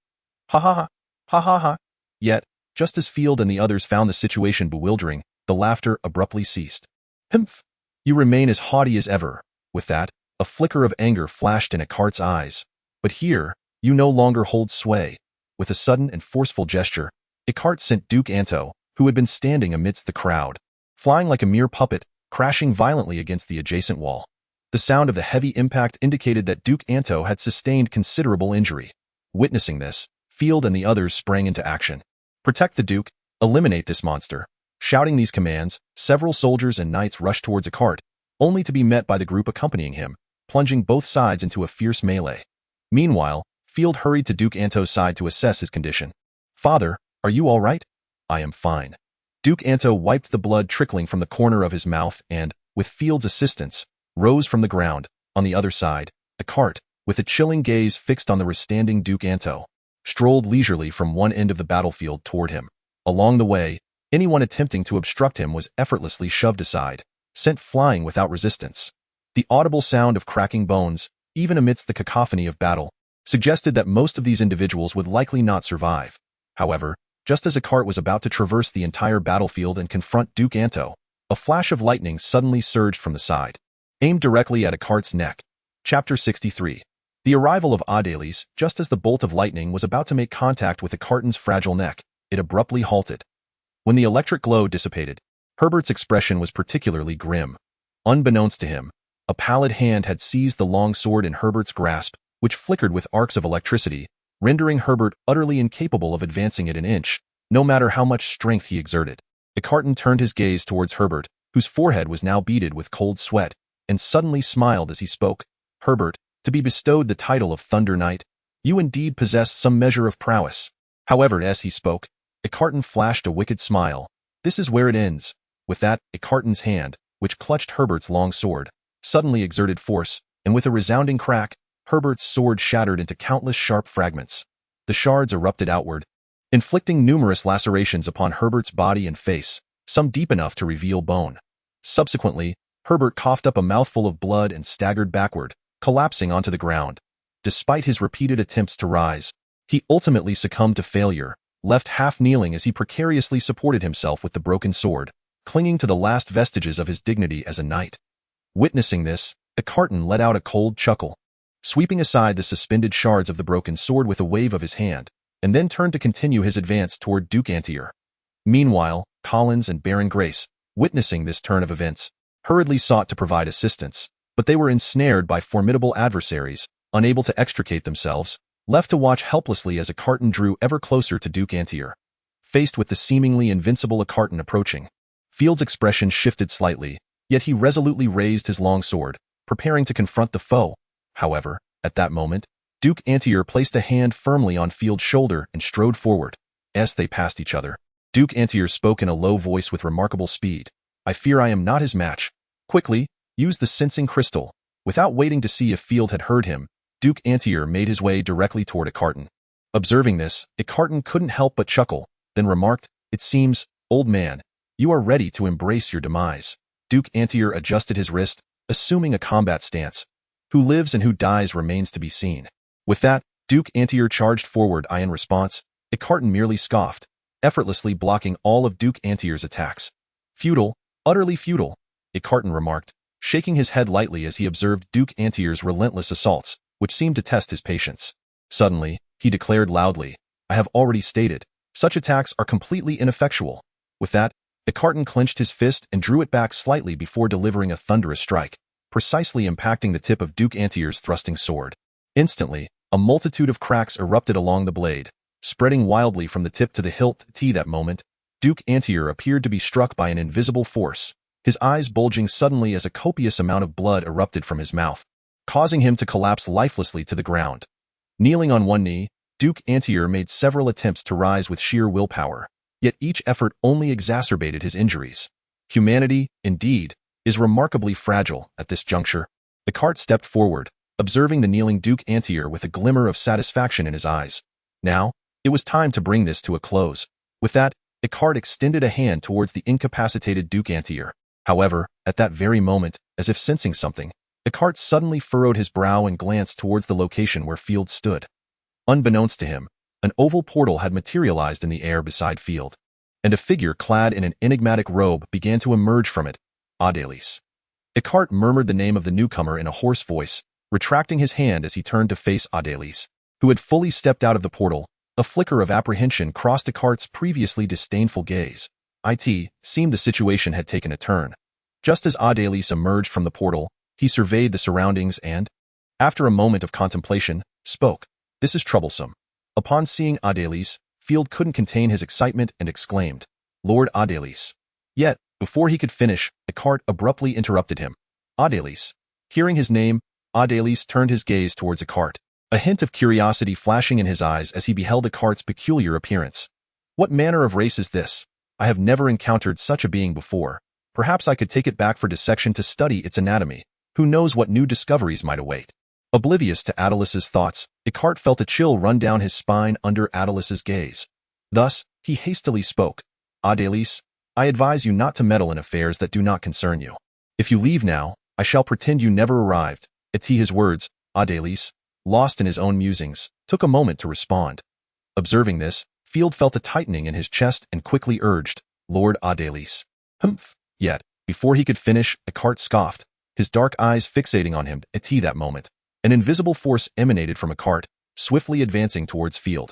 "Ha ha ha, ha ha ha." Yet, just as Field and the others found the situation bewildering, the laughter abruptly ceased. "Humph! You remain as haughty as ever." With that, a flicker of anger flashed in Descartes' eyes. "But here, you no longer hold sway." With a sudden and forceful gesture, Descartes sent Duke Anto, who had been standing amidst the crowd, flying like a mere puppet, crashing violently against the adjacent wall. The sound of the heavy impact indicated that Duke Anto had sustained considerable injury. Witnessing this, Field and the others sprang into action. "Protect the Duke, eliminate this monster." Shouting these commands, several soldiers and knights rushed towards Descartes, only to be met by the group accompanying him, plunging both sides into a fierce melee. Meanwhile, Field hurried to Duke Anto's side to assess his condition. "Father, are you all right?" "I am fine." Duke Anto wiped the blood trickling from the corner of his mouth and, with Field's assistance, rose from the ground. On the other side, Descartes, with a chilling gaze fixed on the standing Duke Anto, strolled leisurely from one end of the battlefield toward him. Along the way, anyone attempting to obstruct him was effortlessly shoved aside, sent flying without resistance. The audible sound of cracking bones, even amidst the cacophony of battle, suggested that most of these individuals would likely not survive. However, just as Descartes was about to traverse the entire battlefield and confront Duke Anto, a flash of lightning suddenly surged from the side, aimed directly at Descartes' neck. Chapter 63. The arrival of Adélis, just as the bolt of lightning was about to make contact with Descartes' fragile neck, it abruptly halted. When the electric glow dissipated, Herbert's expression was particularly grim. Unbeknownst to him, a pallid hand had seized the long sword in Herbert's grasp, which flickered with arcs of electricity, rendering Herbert utterly incapable of advancing it an inch, no matter how much strength he exerted. Descartes turned his gaze towards Herbert, whose forehead was now beaded with cold sweat, and suddenly smiled as he spoke. "Herbert, to be bestowed the title of Thunder Knight, you indeed possess some measure of prowess." However, as he spoke, Descartes flashed a wicked smile. "This is where it ends." With that, Descartes' hand, which clutched Herbert's long sword, suddenly exerted force, and with a resounding crack, Herbert's sword shattered into countless sharp fragments. The shards erupted outward, inflicting numerous lacerations upon Herbert's body and face, some deep enough to reveal bone. Subsequently, Herbert coughed up a mouthful of blood and staggered backward, collapsing onto the ground. Despite his repeated attempts to rise, he ultimately succumbed to failure, left half-kneeling as he precariously supported himself with the broken sword, clinging to the last vestiges of his dignity as a knight. Witnessing this, Descartes let out a cold chuckle, sweeping aside the suspended shards of the broken sword with a wave of his hand, and then turned to continue his advance toward Duke Antier. Meanwhile, Collins and Baron Grace, witnessing this turn of events, hurriedly sought to provide assistance, but they were ensnared by formidable adversaries, unable to extricate themselves, left to watch helplessly as Acarton drew ever closer to Duke Antier. Faced with the seemingly invincible Acarton approaching, Field's expression shifted slightly, yet he resolutely raised his long sword, preparing to confront the foe. However, at that moment, Duke Antier placed a hand firmly on Field's shoulder and strode forward. As they passed each other, Duke Antier spoke in a low voice with remarkable speed. "I fear I am not his match. Quickly, use the sensing crystal." Without waiting to see if Field had heard him, Duke Antier made his way directly toward Acarton. Observing this, Acarton couldn't help but chuckle, then remarked, "It seems, old man, you are ready to embrace your demise." Duke Antier adjusted his wrist, assuming a combat stance. Who lives and who dies remains to be seen. With that, Duke Antier charged forward. In response, Acarton merely scoffed, effortlessly blocking all of Duke Antier's attacks. "Futile, utterly futile," Acarton remarked, shaking his head lightly as he observed Duke Antier's relentless assaults, which seemed to test his patience. Suddenly, he declared loudly, "I have already stated, such attacks are completely ineffectual." With that, Acarton clenched his fist and drew it back slightly before delivering a thunderous strike, precisely impacting the tip of Duke Antier's thrusting sword. Instantly, a multitude of cracks erupted along the blade, spreading wildly from the tip to the hilt. That moment, Duke Antier appeared to be struck by an invisible force, his eyes bulging suddenly as a copious amount of blood erupted from his mouth, causing him to collapse lifelessly to the ground. Kneeling on one knee, Duke Antier made several attempts to rise with sheer willpower, yet each effort only exacerbated his injuries. Humanity, indeed, is remarkably fragile at this juncture. Descartes stepped forward, observing the kneeling Duke Antier with a glimmer of satisfaction in his eyes. Now, it was time to bring this to a close. With that, Descartes extended a hand towards the incapacitated Duke Antier. However, at that very moment, as if sensing something, Descartes suddenly furrowed his brow and glanced towards the location where Field stood. Unbeknownst to him, an oval portal had materialized in the air beside Field, and a figure clad in an enigmatic robe began to emerge from it. Adélis. Descartes murmured the name of the newcomer in a hoarse voice, retracting his hand as he turned to face Adélis, who had fully stepped out of the portal. A flicker of apprehension crossed Descartes' previously disdainful gaze. It seemed the situation had taken a turn. Just as Adélis emerged from the portal, he surveyed the surroundings and, after a moment of contemplation, spoke. "This is troublesome." Upon seeing Adélis, Field couldn't contain his excitement and exclaimed, "Lord Adélis." Yet, before he could finish, Descartes abruptly interrupted him. "Adélis." Hearing his name, Adélis turned his gaze towards Descartes, a hint of curiosity flashing in his eyes as he beheld Descartes' peculiar appearance. "What manner of race is this? I have never encountered such a being before. Perhaps I could take it back for dissection to study its anatomy. Who knows what new discoveries might await?" Oblivious to Adélis's thoughts, Descartes felt a chill run down his spine under Adélis's gaze. Thus, he hastily spoke. "Adélis, I advise you not to meddle in affairs that do not concern you. If you leave now, I shall pretend you never arrived." At his words, Adélis, lost in his own musings, took a moment to respond. Observing this, Field felt a tightening in his chest and quickly urged, "Lord Adélis." "Humph." Yet, before he could finish, Descartes scoffed, his dark eyes fixating on him. At that moment, an invisible force emanated from Descartes, swiftly advancing towards Field.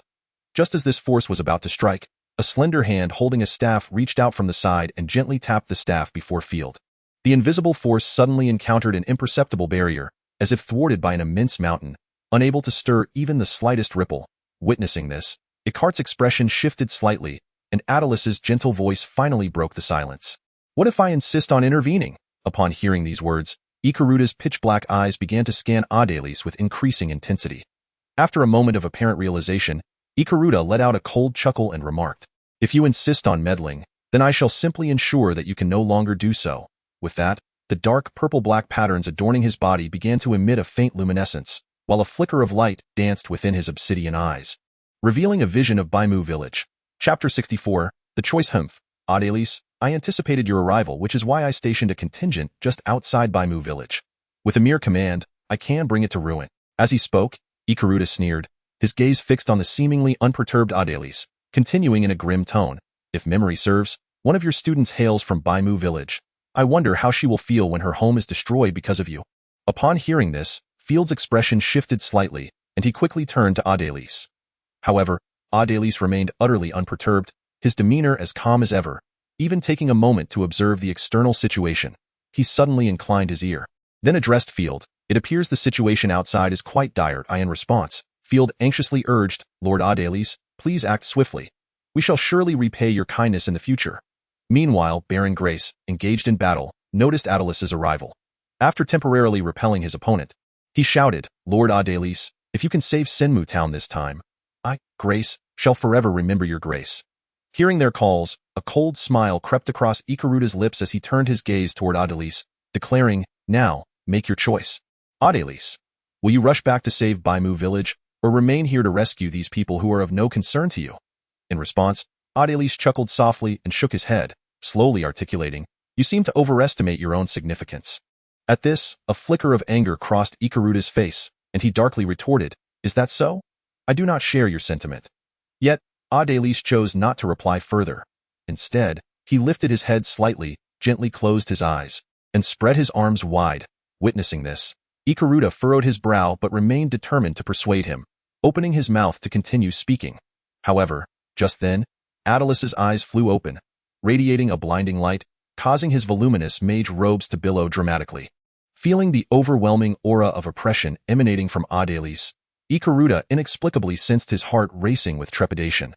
Just as this force was about to strike, a slender hand holding a staff reached out from the side and gently tapped the staff before Field. The invisible force suddenly encountered an imperceptible barrier, as if thwarted by an immense mountain, unable to stir even the slightest ripple. Witnessing this, Descartes' expression shifted slightly, and Adélis's gentle voice finally broke the silence. "What if I insist on intervening?" Upon hearing these words, Icaruta's pitch-black eyes began to scan Adélis with increasing intensity. After a moment of apparent realization, Icaruta let out a cold chuckle and remarked, "If you insist on meddling, then I shall simply ensure that you can no longer do so." With that, the dark purple-black patterns adorning his body began to emit a faint luminescence, while a flicker of light danced within his obsidian eyes, revealing a vision of Baimu village. Chapter 64, The Choice. "Humph, Adélis, I anticipated your arrival, which is why I stationed a contingent just outside Baimu village. With a mere command, I can bring it to ruin." As he spoke, Icaruta sneered, his gaze fixed on the seemingly unperturbed Adélis, continuing in a grim tone, "If memory serves, one of your students hails from Baimu village. I wonder how she will feel when her home is destroyed because of you." Upon hearing this, Field's expression shifted slightly, and he quickly turned to Adélis. However, Adélis remained utterly unperturbed, his demeanor as calm as ever. even taking a moment to observe the external situation. He suddenly inclined his ear. Then addressed Field. It appears the situation outside is quite dire. In response, Field anxiously urged, Lord Adelis, please act swiftly. We shall surely repay your kindness in the future. Meanwhile, Baron Grace, engaged in battle, noticed Adelis's arrival. After temporarily repelling his opponent, he shouted, Lord Adelis, if you can save Sinmu Town this time, I, Grace, shall forever remember your grace. Hearing their calls, a cold smile crept across Ikaruda's lips as he turned his gaze toward Adelis, declaring, now, make your choice. Adelis, will you rush back to save Baimu village, or remain here to rescue these people who are of no concern to you? In response, Adelis chuckled softly and shook his head, slowly articulating, you seem to overestimate your own significance. At this, a flicker of anger crossed Ikaruda's face, and he darkly retorted, is that so? I do not share your sentiment. Yet, Adelis chose not to reply further. Instead, he lifted his head slightly, gently closed his eyes, and spread his arms wide. Witnessing this, Ikaruda furrowed his brow but remained determined to persuade him, opening his mouth to continue speaking. However, just then, Adelis's eyes flew open, radiating a blinding light, causing his voluminous mage robes to billow dramatically. Feeling the overwhelming aura of oppression emanating from Adelis, Ikaruda inexplicably sensed his heart racing with trepidation.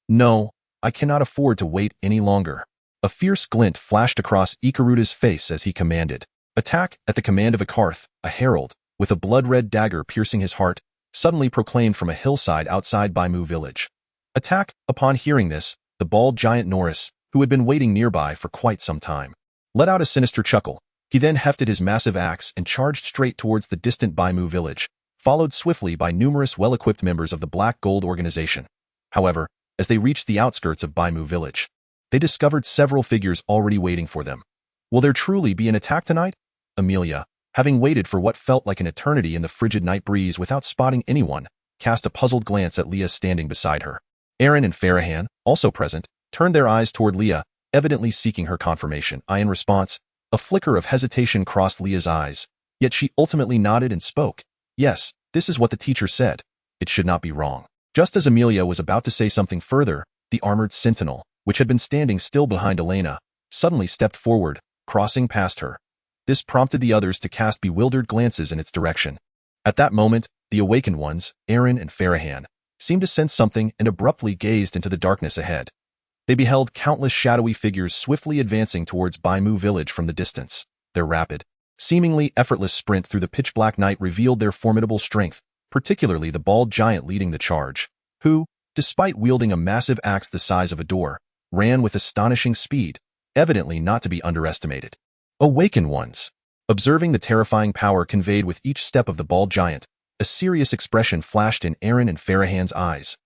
No, I cannot afford to wait any longer. A fierce glint flashed across Ikaruda's face as he commanded. Attack! At the command of Akarth, a herald, with a blood-red dagger piercing his heart, suddenly proclaimed from a hillside outside Baimu village. Attack! Upon hearing this, the bald giant Norris, who had been waiting nearby for quite some time, let out a sinister chuckle. He then hefted his massive axe and charged straight towards the distant Baimu village, followed swiftly by numerous well-equipped members of the Black Gold organization. However, as they reached the outskirts of Baimu village, they discovered several figures already waiting for them. Will there truly be an attack tonight? Amelia, having waited for what felt like an eternity in the frigid night breeze without spotting anyone, cast a puzzled glance at Leah standing beside her. Aaron and Farahan, also present, turned their eyes toward Leah, evidently seeking her confirmation. In response, a flicker of hesitation crossed Leah's eyes, yet she ultimately nodded and spoke. Yes, this is what the teacher said. It should not be wrong. Just as Amelia was about to say something further, the armored sentinel, which had been standing still behind Elena, suddenly stepped forward, crossing past her. This prompted the others to cast bewildered glances in its direction. At that moment, the awakened ones, Aaron and Farahan, seemed to sense something and abruptly gazed into the darkness ahead. They beheld countless shadowy figures swiftly advancing towards Baimu village from the distance. Their rapid, seemingly effortless sprint through the pitch-black night revealed their formidable strength, particularly the bald giant leading the charge, who, despite wielding a massive axe the size of a door, ran with astonishing speed, evidently not to be underestimated. Awakened ones. Observing the terrifying power conveyed with each step of the bald giant, a serious expression flashed in Aaron and Farahan's eyes.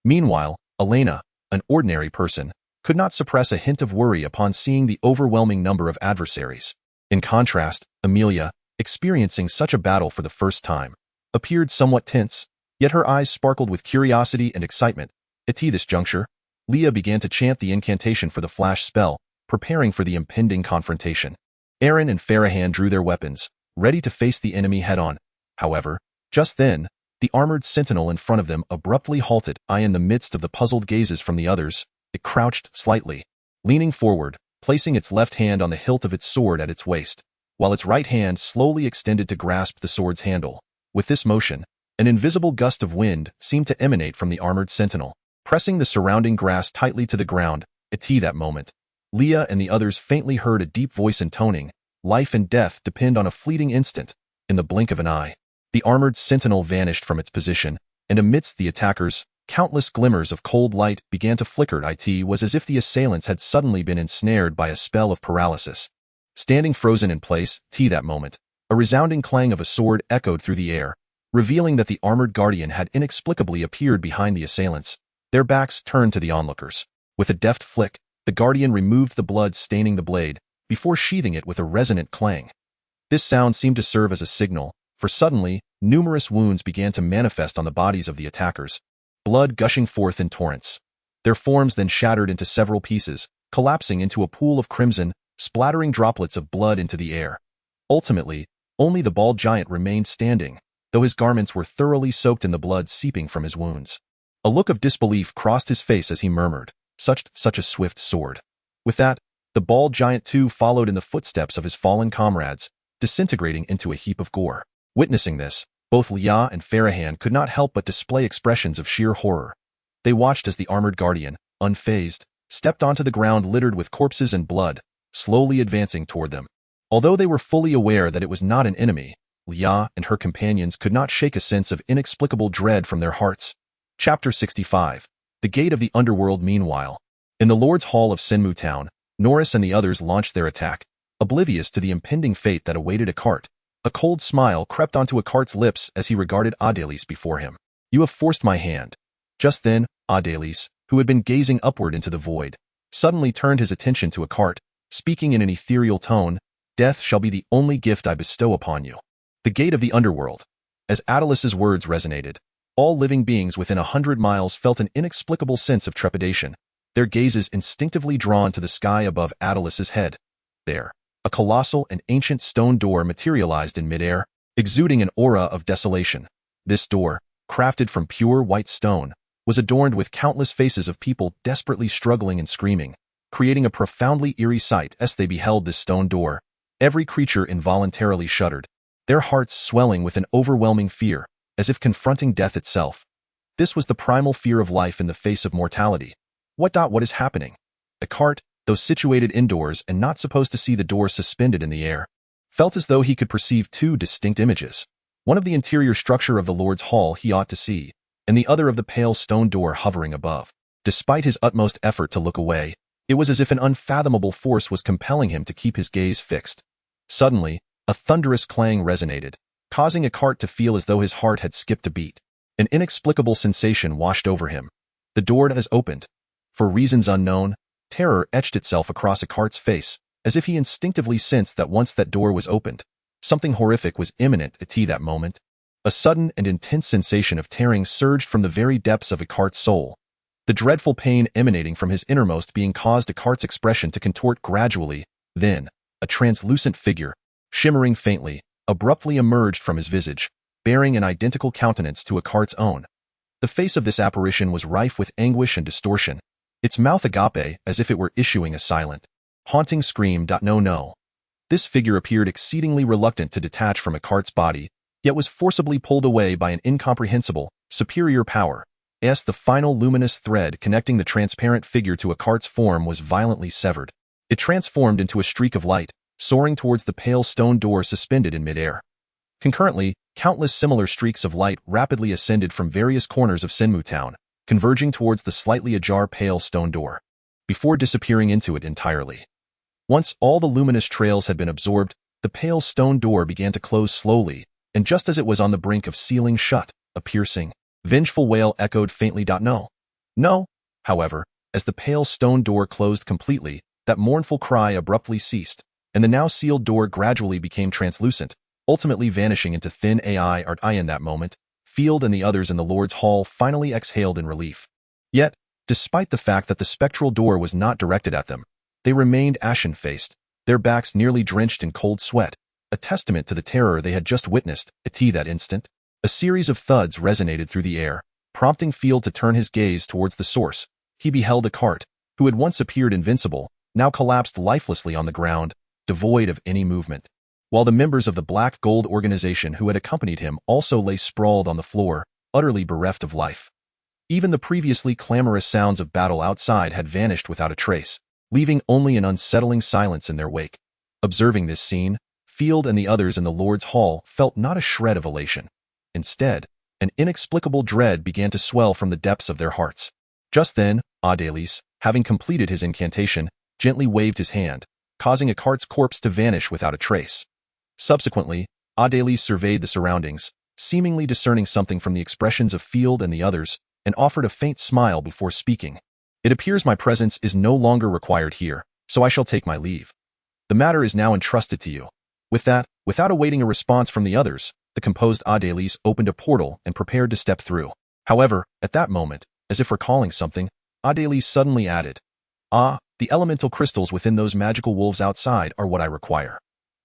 Meanwhile, Elena, an ordinary person, could not suppress a hint of worry upon seeing the overwhelming number of adversaries. In contrast, Amelia, experiencing such a battle for the first time, appeared somewhat tense, yet her eyes sparkled with curiosity and excitement. At this juncture, Leah began to chant the incantation for the flash spell, preparing for the impending confrontation. Aaron and Farahan drew their weapons, ready to face the enemy head-on. However, just then, the armored sentinel in front of them abruptly halted. In the midst of the puzzled gazes from the others, it crouched slightly, leaning forward, placing its left hand on the hilt of its sword at its waist, while its right hand slowly extended to grasp the sword's handle. With this motion, an invisible gust of wind seemed to emanate from the armored sentinel, pressing the surrounding grass tightly to the ground. At that moment, Leah and the others faintly heard a deep voice intoning, life and death depend on a fleeting instant. In the blink of an eye, the armored sentinel vanished from its position, and amidst the attackers, countless glimmers of cold light began to flicker. It was as if the assailants had suddenly been ensnared by a spell of paralysis. Standing frozen in place, that moment, a resounding clang of a sword echoed through the air, revealing that the armored guardian had inexplicably appeared behind the assailants, their backs turned to the onlookers. With a deft flick, the guardian removed the blood staining the blade, before sheathing it with a resonant clang. This sound seemed to serve as a signal, for suddenly, numerous wounds began to manifest on the bodies of the attackers, blood gushing forth in torrents. Their forms then shattered into several pieces, collapsing into a pool of crimson, splattering droplets of blood into the air. Ultimately, only the bald giant remained standing, though his garments were thoroughly soaked in the blood seeping from his wounds. A look of disbelief crossed his face as he murmured, such a swift sword. With that, the bald giant too followed in the footsteps of his fallen comrades, disintegrating into a heap of gore. Witnessing this, both Leah and Farahan could not help but display expressions of sheer horror. They watched as the armored guardian, unfazed, stepped onto the ground littered with corpses and blood, slowly advancing toward them. Although they were fully aware that it was not an enemy, Leah and her companions could not shake a sense of inexplicable dread from their hearts. Chapter 65. The Gate of the Underworld. Meanwhile, in the Lord's Hall of Senmu Town, Norris and the others launched their attack, oblivious to the impending fate that awaited Akart. A cold smile crept onto Akart's lips as he regarded Adelis before him. "You have forced my hand." Just then, Adelis, who had been gazing upward into the void, suddenly turned his attention to Akart, speaking in an ethereal tone, "Death shall be the only gift I bestow upon you." The Gate of the Underworld. As Adelis's words resonated, all living beings within 100 miles felt an inexplicable sense of trepidation, their gazes instinctively drawn to the sky above Adelis's head. There, a colossal and ancient stone door materialized in midair, exuding an aura of desolation. This door, crafted from pure white stone, was adorned with countless faces of people desperately struggling and screaming, creating a profoundly eerie sight as they beheld this stone door. Every creature involuntarily shuddered, their hearts swelling with an overwhelming fear, as if confronting death itself. This was the primal fear of life in the face of mortality. What is happening? Akart, though situated indoors and not supposed to see the door suspended in the air, felt as though he could perceive two distinct images. One of the interior structure of the Lord's Hall he ought to see, and the other of the pale stone door hovering above. Despite his utmost effort to look away, it was as if an unfathomable force was compelling him to keep his gaze fixed. Suddenly, a thunderous clang resonated, causing Akart to feel as though his heart had skipped a beat. An inexplicable sensation washed over him. The door has opened. For reasons unknown, terror etched itself across Akart's face, as if he instinctively sensed that once that door was opened, something horrific was imminent at that moment. A sudden and intense sensation of tearing surged from the very depths of Akart's soul, the dreadful pain emanating from his innermost being caused Akart's expression to contort gradually. Then, a translucent figure, shimmering faintly, abruptly emerged from his visage, bearing an identical countenance to Akart's own. The face of this apparition was rife with anguish and distortion, its mouth agape as if it were issuing a silent, haunting scream. No. This figure appeared exceedingly reluctant to detach from Akart's body, yet was forcibly pulled away by an incomprehensible, superior power. As the final luminous thread connecting the transparent figure to Akart's form was violently severed, it transformed into a streak of light, soaring towards the pale stone door suspended in midair. Concurrently, countless similar streaks of light rapidly ascended from various corners of Senmu Town, converging towards the slightly ajar pale stone door, before disappearing into it entirely. Once all the luminous trails had been absorbed, the pale stone door began to close slowly, and just as it was on the brink of sealing shut, a piercing, vengeful wail echoed faintly. No. However, as the pale stone door closed completely, that mournful cry abruptly ceased, and the now sealed door gradually became translucent, ultimately vanishing into thin air. In that moment, Field and the others in the Lord's Hall finally exhaled in relief. Yet, despite the fact that the spectral door was not directed at them, they remained ashen-faced, their backs nearly drenched in cold sweat, a testament to the terror they had just witnessed. At that instant, a series of thuds resonated through the air, prompting Field to turn his gaze towards the source. He beheld Akart, who had once appeared invincible, now collapsed lifelessly on the ground, devoid of any movement, while the members of the Black Gold organization who had accompanied him also lay sprawled on the floor, utterly bereft of life. Even the previously clamorous sounds of battle outside had vanished without a trace, leaving only an unsettling silence in their wake. Observing this scene, Field and the others in the Lord's Hall felt not a shred of elation. Instead, an inexplicable dread began to swell from the depths of their hearts. Just then, Adelis, having completed his incantation, gently waved his hand, causing Akart's corpse to vanish without a trace. Subsequently, Adelis surveyed the surroundings, seemingly discerning something from the expressions of Field and the others, and offered a faint smile before speaking. "It appears my presence is no longer required here, so I shall take my leave. The matter is now entrusted to you." With that, without awaiting a response from the others, the composed Adelis opened a portal and prepared to step through. However, at that moment, as if recalling something, Adelis suddenly added, "The elemental crystals within those magical wolves outside are what I require.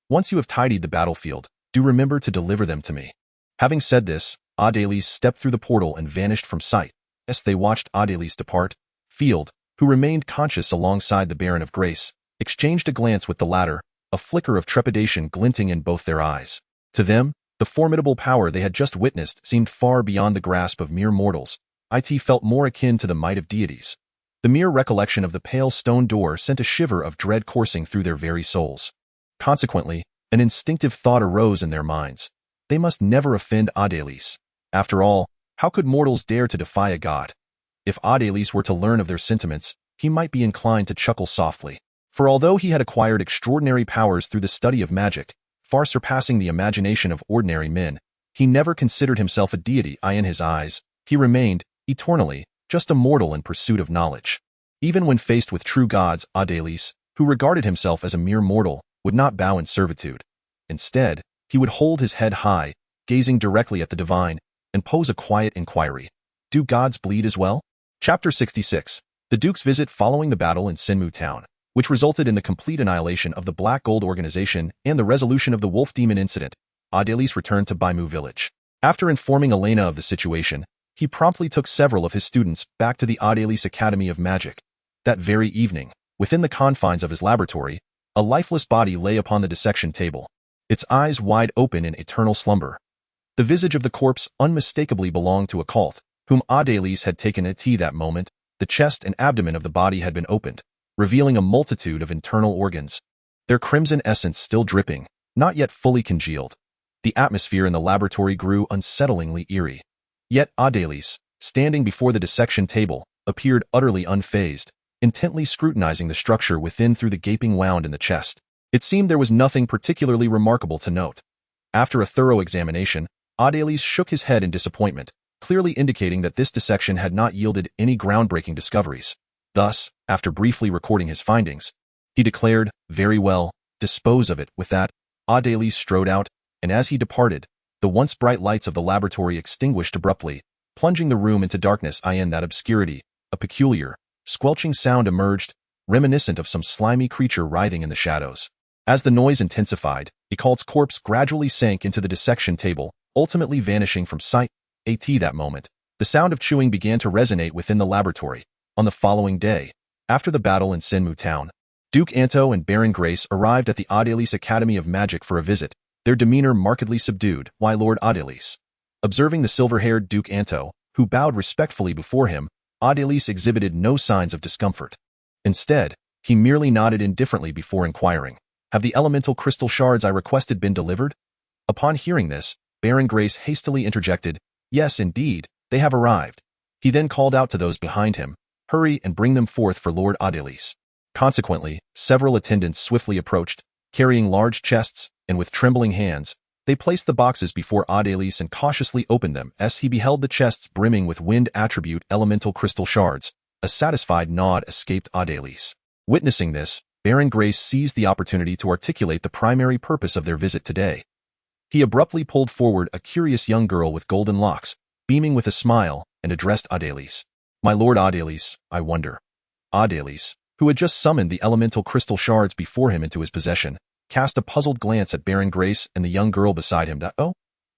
Once you have tidied the battlefield, do remember to deliver them to me." Having said this, Adelis stepped through the portal and vanished from sight. As they watched Adelis depart, Field, who remained conscious alongside the Baron of Grace, exchanged a glance with the latter, a flicker of trepidation glinting in both their eyes. To them, the formidable power they had just witnessed seemed far beyond the grasp of mere mortals. It felt more akin to the might of deities. The mere recollection of the pale stone door sent a shiver of dread coursing through their very souls. Consequently, an instinctive thought arose in their minds. They must never offend Adélis. After all, how could mortals dare to defy a god? If Adélis were to learn of their sentiments, he might be inclined to chuckle softly. For although he had acquired extraordinary powers through the study of magic, far surpassing the imagination of ordinary men, he never considered himself a deity. In his eyes, he remained, eternally, just a mortal in pursuit of knowledge. Even when faced with true gods, Adélis, who regarded himself as a mere mortal, would not bow in servitude. Instead, he would hold his head high, gazing directly at the divine, and pose a quiet inquiry. Do gods bleed as well? Chapter 66. The Duke's visit following the battle in Sinmu town, which resulted in the complete annihilation of the Black Gold organization and the resolution of the Wolf Demon incident. Adélis returned to Baimu village. After informing Elena of the situation, he promptly took several of his students back to the Adélis Academy of Magic. That very evening, within the confines of his laboratory, a lifeless body lay upon the dissection table, its eyes wide open in eternal slumber. The visage of the corpse unmistakably belonged to a cult, whom Adélis had taken at that moment. The chest and abdomen of the body had been opened, revealing a multitude of internal organs, their crimson essence still dripping, not yet fully congealed. The atmosphere in the laboratory grew unsettlingly eerie. Yet Adélis, standing before the dissection table, appeared utterly unfazed, intently scrutinizing the structure within through the gaping wound in the chest. It seemed there was nothing particularly remarkable to note. After a thorough examination, Adélis shook his head in disappointment, clearly indicating that this dissection had not yielded any groundbreaking discoveries. Thus, after briefly recording his findings, he declared, "Very well, dispose of it." With that, Adélis strode out, and as he departed, the once bright lights of the laboratory extinguished abruptly, plunging the room into darkness. In that obscurity, a peculiar, squelching sound emerged, reminiscent of some slimy creature writhing in the shadows. As the noise intensified, Ecolt's corpse gradually sank into the dissection table, ultimately vanishing from sight. At that moment, the sound of chewing began to resonate within the laboratory. On the following day, after the battle in Sinmu town, Duke Anto and Baron Grace arrived at the Adélis Academy of Magic for a visit, their demeanor markedly subdued. Why, Lord Adélis? Observing the silver-haired Duke Anto, who bowed respectfully before him, Adélis exhibited no signs of discomfort. Instead, he merely nodded indifferently before inquiring, "Have the elemental crystal shards I requested been delivered?" Upon hearing this, Baron Grace hastily interjected, "Yes, indeed, they have arrived." He then called out to those behind him, "Hurry and bring them forth for Lord Adélis." Consequently, several attendants swiftly approached, carrying large chests, and with trembling hands, they placed the boxes before Adélis and cautiously opened them. As he beheld the chests brimming with wind attribute elemental crystal shards, a satisfied nod escaped Adélis. Witnessing this, Baron Grace seized the opportunity to articulate the primary purpose of their visit today. He abruptly pulled forward a curious young girl with golden locks, beaming with a smile, and addressed Adélis. "My Lord Adélis, I wonder." Adélis, who had just summoned the elemental crystal shards before him into his possession, cast a puzzled glance at Baron Grace and the young girl beside him. "Oh?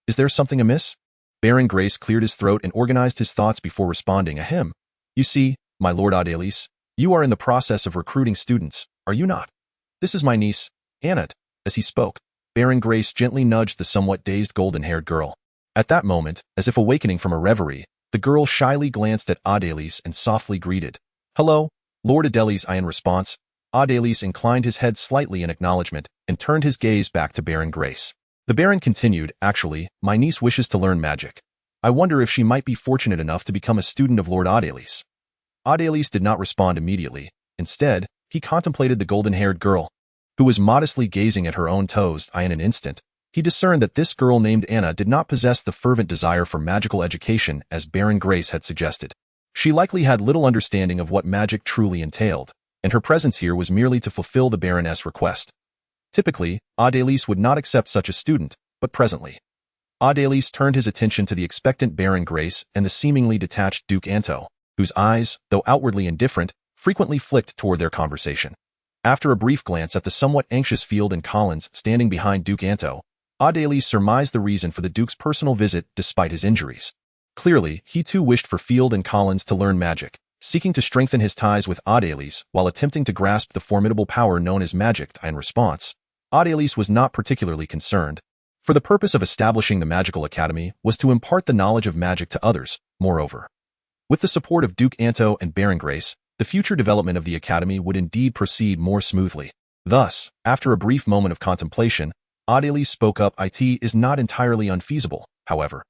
Is there something amiss?" Baron Grace cleared his throat and organized his thoughts before responding. "Ahem. You see, my Lord Adélis, you are in the process of recruiting students, are you not? This is my niece, Anna." As he spoke, Baron Grace gently nudged the somewhat dazed golden-haired girl. At that moment, as if awakening from a reverie, the girl shyly glanced at Adélis and softly greeted, "Hello, Lord Adélis." In response, Adélis inclined his head slightly in acknowledgement and turned his gaze back to Baron Grace. The Baron continued, "Actually, my niece wishes to learn magic. I wonder if she might be fortunate enough to become a student of Lord Adélis." Adélis did not respond immediately. Instead, he contemplated the golden-haired girl, who was modestly gazing at her own toes. In an instant, he discerned that this girl named Anna did not possess the fervent desire for magical education as Baron Grace had suggested. She likely had little understanding of what magic truly entailed, and her presence here was merely to fulfill the Baroness' request. Typically, Adélis would not accept such a student, but presently, Adélis turned his attention to the expectant Baron Grace and the seemingly detached Duke Anto, whose eyes, though outwardly indifferent, frequently flicked toward their conversation. After a brief glance at the somewhat anxious Field and Collins standing behind Duke Anto, Adélis surmised the reason for the Duke's personal visit despite his injuries. Clearly, he too wished for Field and Collins to learn magic. seeking to strengthen his ties with Adélis while attempting to grasp the formidable power known as magic. In response, Adélis was not particularly concerned, for the purpose of establishing the Magical Academy was to impart the knowledge of magic to others. Moreover, with the support of Duke Anto and Baron Grace, the future development of the Academy would indeed proceed more smoothly. Thus, after a brief moment of contemplation, Adélis spoke up. It is not entirely unfeasible, however.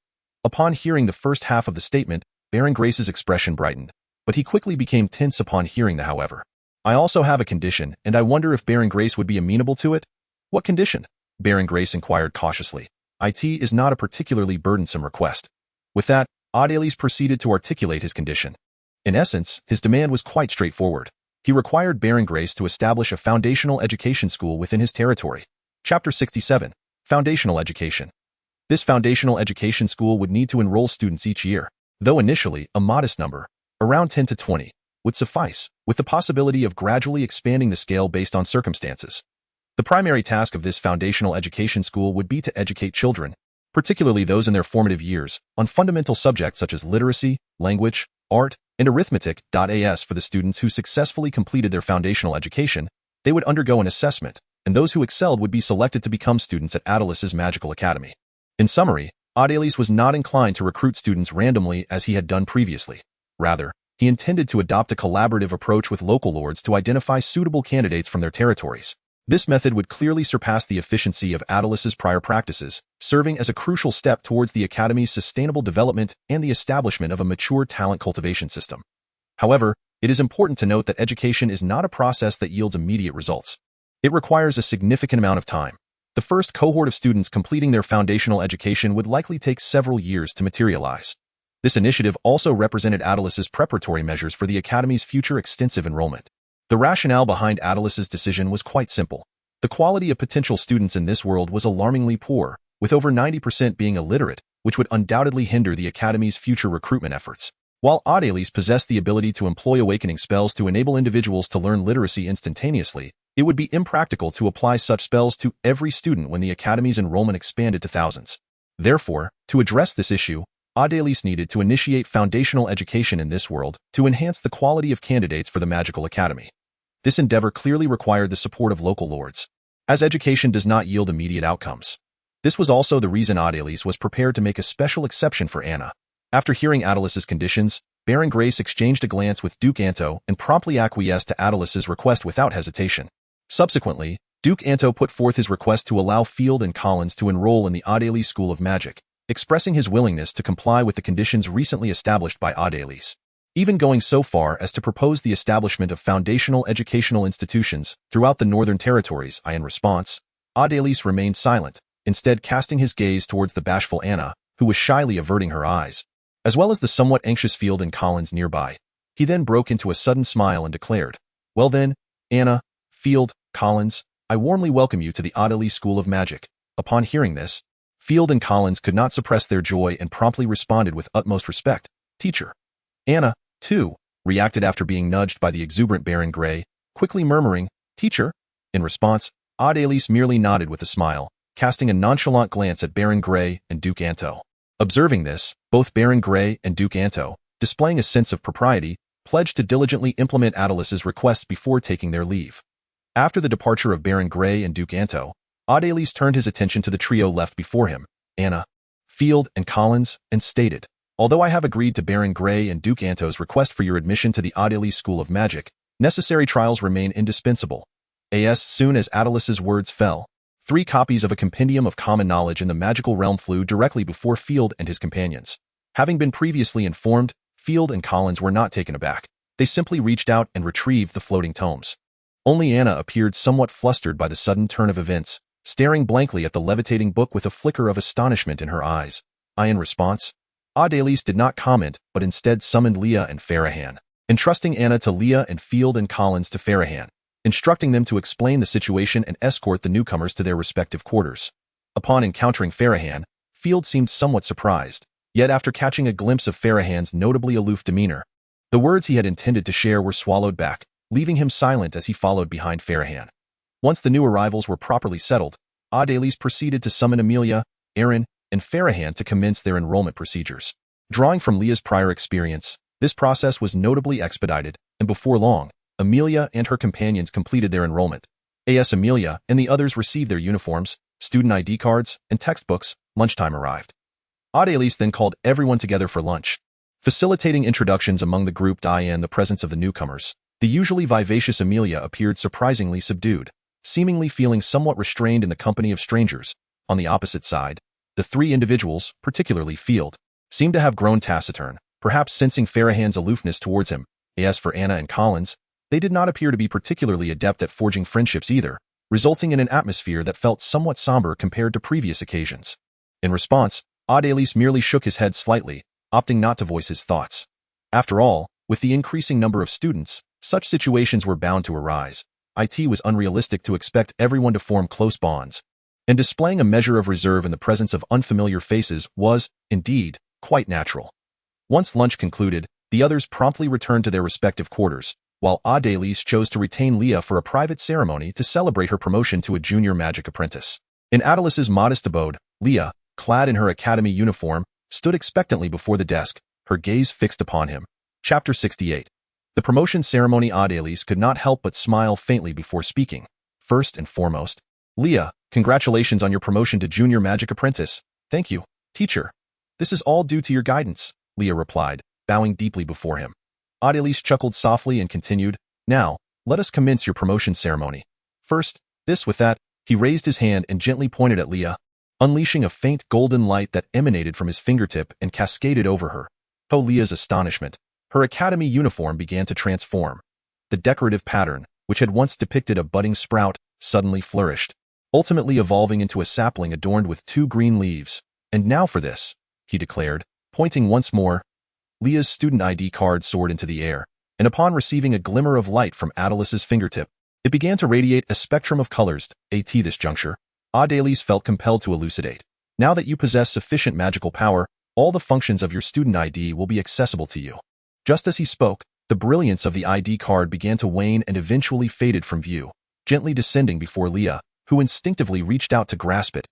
Upon hearing the first half of the statement, Baron Grace's expression brightened, but he quickly became tense upon hearing the however. I also have a condition, and I wonder if Baron Grace would be amenable to it? What condition? Baron Grace inquired cautiously. It is not a particularly burdensome request. With that, Adélis proceeded to articulate his condition. In essence, his demand was quite straightforward. He required Baron Grace to establish a foundational education school within his territory. Chapter 67. Foundational Education. This foundational education school would need to enroll students each year, though initially a modest number, around 10 to 20, would suffice, with the possibility of gradually expanding the scale based on circumstances. The primary task of this foundational education school would be to educate children, particularly those in their formative years, on fundamental subjects such as literacy, language, art, and arithmetic. As for the students who successfully completed their foundational education, they would undergo an assessment, and those who excelled would be selected to become students at Adélis's Magical Academy. In summary, Adélis was not inclined to recruit students randomly as he had done previously. Rather, he intended to adopt a collaborative approach with local lords to identify suitable candidates from their territories. This method would clearly surpass the efficiency of Adélis's prior practices, serving as a crucial step towards the Academy's sustainable development and the establishment of a mature talent cultivation system. However, it is important to note that education is not a process that yields immediate results. It requires a significant amount of time. The first cohort of students completing their foundational education would likely take several years to materialize. This initiative also represented Adélis's preparatory measures for the Academy's future extensive enrollment. The rationale behind Adélis's decision was quite simple. The quality of potential students in this world was alarmingly poor, with over 90% being illiterate, which would undoubtedly hinder the Academy's future recruitment efforts. While Adélis possessed the ability to employ awakening spells to enable individuals to learn literacy instantaneously, it would be impractical to apply such spells to every student when the Academy's enrollment expanded to thousands. Therefore, to address this issue, Adélis needed to initiate foundational education in this world to enhance the quality of candidates for the Magical Academy. This endeavor clearly required the support of local lords, as education does not yield immediate outcomes. This was also the reason Adélis was prepared to make a special exception for Anna. After hearing Adélis's conditions, Baron Grace exchanged a glance with Duke Anto and promptly acquiesced to Adélis's request without hesitation. Subsequently, Duke Anto put forth his request to allow Field and Collins to enroll in the Adélis School of Magic, expressing his willingness to comply with the conditions recently established by Adélis, even going so far as to propose the establishment of foundational educational institutions throughout the Northern Territories. In response, Adélis remained silent, instead casting his gaze towards the bashful Anna, who was shyly averting her eyes, as well as the somewhat anxious Field and Collins nearby. He then broke into a sudden smile and declared, "Well then, Anna, Field, Collins, I warmly welcome you to the Adélis School of Magic." Upon hearing this, Field and Collins could not suppress their joy and promptly responded with utmost respect. "Teacher." Anna, too, reacted after being nudged by the exuberant Baron Grey, quickly murmuring, "Teacher." In response, Adélis merely nodded with a smile, casting a nonchalant glance at Baron Grey and Duke Anto. Observing this, both Baron Grey and Duke Anto, displaying a sense of propriety, pledged to diligently implement Adélis's requests before taking their leave. After the departure of Baron Grey and Duke Anto, Adélis turned his attention to the trio left before him, Anna, Field, and Collins, and stated, "Although I have agreed to Baron Grey and Duke Anto's request for your admission to the Adélis School of Magic, necessary trials remain indispensable." As soon as Adélis's words fell, 3 copies of a compendium of common knowledge in the magical realm flew directly before Field and his companions. Having been previously informed, Field and Collins were not taken aback. They simply reached out and retrieved the floating tomes. Only Anna appeared somewhat flustered by the sudden turn of events, staring blankly at the levitating book with a flicker of astonishment in her eyes. In response, Adélis did not comment but instead summoned Leah and Farahan, entrusting Anna to Leah and Field and Collins to Farahan, instructing them to explain the situation and escort the newcomers to their respective quarters. Upon encountering Farahan, Field seemed somewhat surprised, yet after catching a glimpse of Farahan's notably aloof demeanor, the words he had intended to share were swallowed back, leaving him silent as he followed behind Farahan. Once the new arrivals were properly settled, Adélis proceeded to summon Amelia, Aaron, and Farahan to commence their enrollment procedures. Drawing from Leah's prior experience, This process was notably expedited, and before long, Amelia and her companions completed their enrollment. As Amelia and the others received their uniforms, student ID cards, and textbooks, lunchtime arrived. Adelise then called everyone together for lunch. Facilitating introductions among the group in the presence of the newcomers, the usually vivacious Amelia appeared surprisingly subdued, seemingly feeling somewhat restrained in the company of strangers. On the opposite side, the three individuals, particularly Field, seemed to have grown taciturn, perhaps sensing Farahan's aloofness towards him. As for Anna and Collins, they did not appear to be particularly adept at forging friendships either, resulting in an atmosphere that felt somewhat somber compared to previous occasions. In response, Adelise merely shook his head slightly, opting not to voice his thoughts. After all, with the increasing number of students, such situations were bound to arise. It was unrealistic to expect everyone to form close bonds, and displaying a measure of reserve in the presence of unfamiliar faces was, indeed, quite natural. Once lunch concluded, the others promptly returned to their respective quarters, while Adelise chose to retain Leah for a private ceremony to celebrate her promotion to a junior magic apprentice. In Adelice's modest abode, Leah, clad in her academy uniform, stood expectantly before the desk, her gaze fixed upon him. Chapter 68. The promotion ceremony. Adelise could not help but smile faintly before speaking. First and foremost, Leah, congratulations on your promotion to junior magic apprentice. Thank you, teacher. This is all due to your guidance, Leah replied, bowing deeply before him. Adelise chuckled softly and continued, now, let us commence your promotion ceremony. First, with that, he raised his hand and gently pointed at Leah, unleashing a faint golden light that emanated from his fingertip and cascaded over her. To Leah's astonishment, her academy uniform began to transform. The decorative pattern, which had once depicted a budding sprout, suddenly flourished, ultimately evolving into a sapling adorned with 2 green leaves. And now for this, he declared, pointing once more. Leah's student ID card soared into the air, and upon receiving a glimmer of light from Adelice's fingertip, it began to radiate a spectrum of colors. At this juncture, Adelise felt compelled to elucidate. Now that you possess sufficient magical power, all the functions of your student ID will be accessible to you. Just as he spoke, the brilliance of the ID card began to wane and eventually faded from view, gently descending before Leah, who instinctively reached out to grasp it.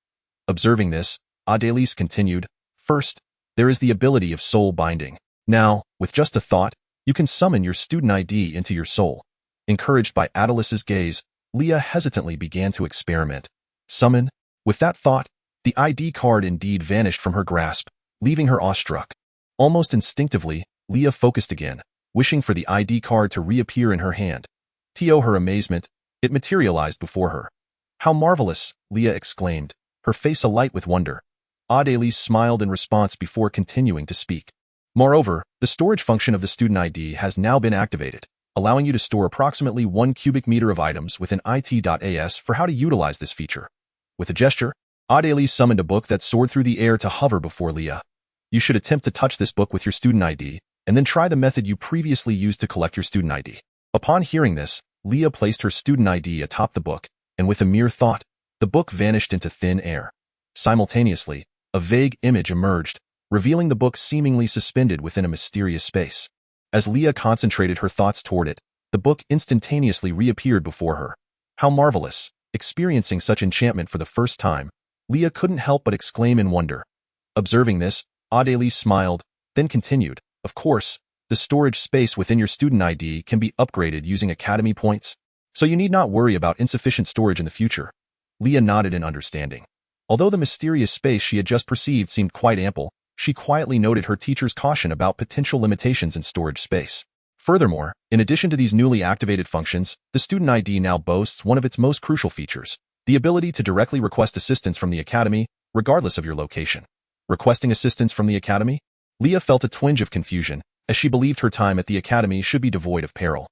Observing this, Adelise continued, first, there is the ability of soul binding. Now, with just a thought, you can summon your student ID into your soul. Encouraged by Adelice's gaze, Leah hesitantly began to experiment. Summon? With that thought, the ID card indeed vanished from her grasp, leaving her awestruck. Almost instinctively, Leah focused again, wishing for the ID card to reappear in her hand. To her amazement, it materialized before her. How marvelous, Leah exclaimed, her face alight with wonder. Adelise smiled in response before continuing to speak. Moreover, the storage function of the student ID has now been activated, allowing you to store approximately 1 cubic meter of items within it.as. For how to utilize this feature. With a gesture, Adelise summoned a book that soared through the air to hover before Leah. You should attempt to touch this book with your student ID, and then try the method you previously used to collect your student ID. Upon hearing this, Leah placed her student ID atop the book, and with a mere thought, the book vanished into thin air. Simultaneously, a vague image emerged, revealing the book seemingly suspended within a mysterious space. As Leah concentrated her thoughts toward it, the book instantaneously reappeared before her. How marvelous! Experiencing such enchantment for the first time, Leah couldn't help but exclaim in wonder. Observing this, Adelise smiled, then continued, of course, the storage space within your student ID can be upgraded using academy points, so you need not worry about insufficient storage in the future. Leah nodded in understanding. Although the mysterious space she had just perceived seemed quite ample, she quietly noted her teacher's caution about potential limitations in storage space. Furthermore, in addition to these newly activated functions, the student ID now boasts one of its most crucial features, the ability to directly request assistance from the academy, regardless of your location. Requesting assistance from the academy? Leah felt a twinge of confusion, as she believed her time at the academy should be devoid of peril.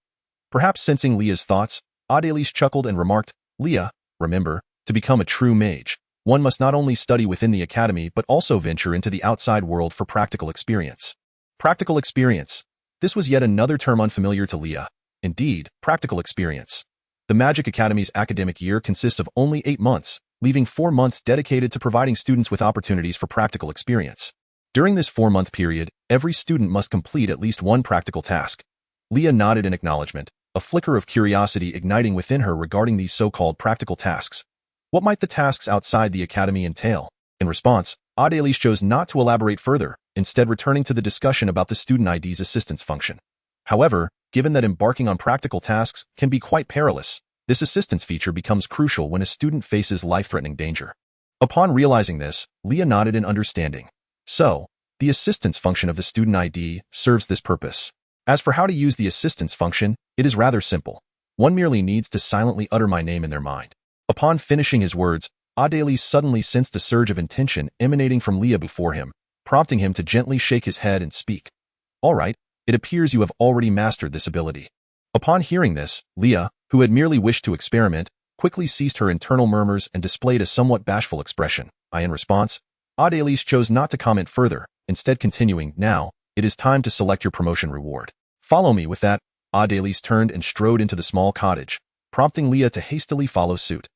Perhaps sensing Leah's thoughts, Adelise chuckled and remarked, Leah, remember, to become a true mage, one must not only study within the academy but also venture into the outside world for practical experience. Practical experience. This was yet another term unfamiliar to Leah. Indeed, practical experience. The Magic Academy's academic year consists of only 8 months, leaving 4 months dedicated to providing students with opportunities for practical experience. During this 4-month period, every student must complete at least one practical task. Leah nodded in acknowledgement, a flicker of curiosity igniting within her regarding these so-called practical tasks. What might the tasks outside the academy entail? In response, Adelise chose not to elaborate further, instead returning to the discussion about the student ID's assistance function. However, given that embarking on practical tasks can be quite perilous, this assistance feature becomes crucial when a student faces life-threatening danger. Upon realizing this, Leah nodded in understanding. So, the assistance function of the student ID serves this purpose. As for how to use the assistance function, it is rather simple. One merely needs to silently utter my name in their mind. Upon finishing his words, Adelise suddenly sensed a surge of intention emanating from Leah before him, prompting him to gently shake his head and speak. All right, it appears you have already mastered this ability. Upon hearing this, Leah, who had merely wished to experiment, quickly ceased her internal murmurs and displayed a somewhat bashful expression. In response, Adelise chose not to comment further, instead continuing, now, it is time to select your promotion reward. Follow me. With that, Adelise turned and strode into the small cottage, prompting Leah to hastily follow suit.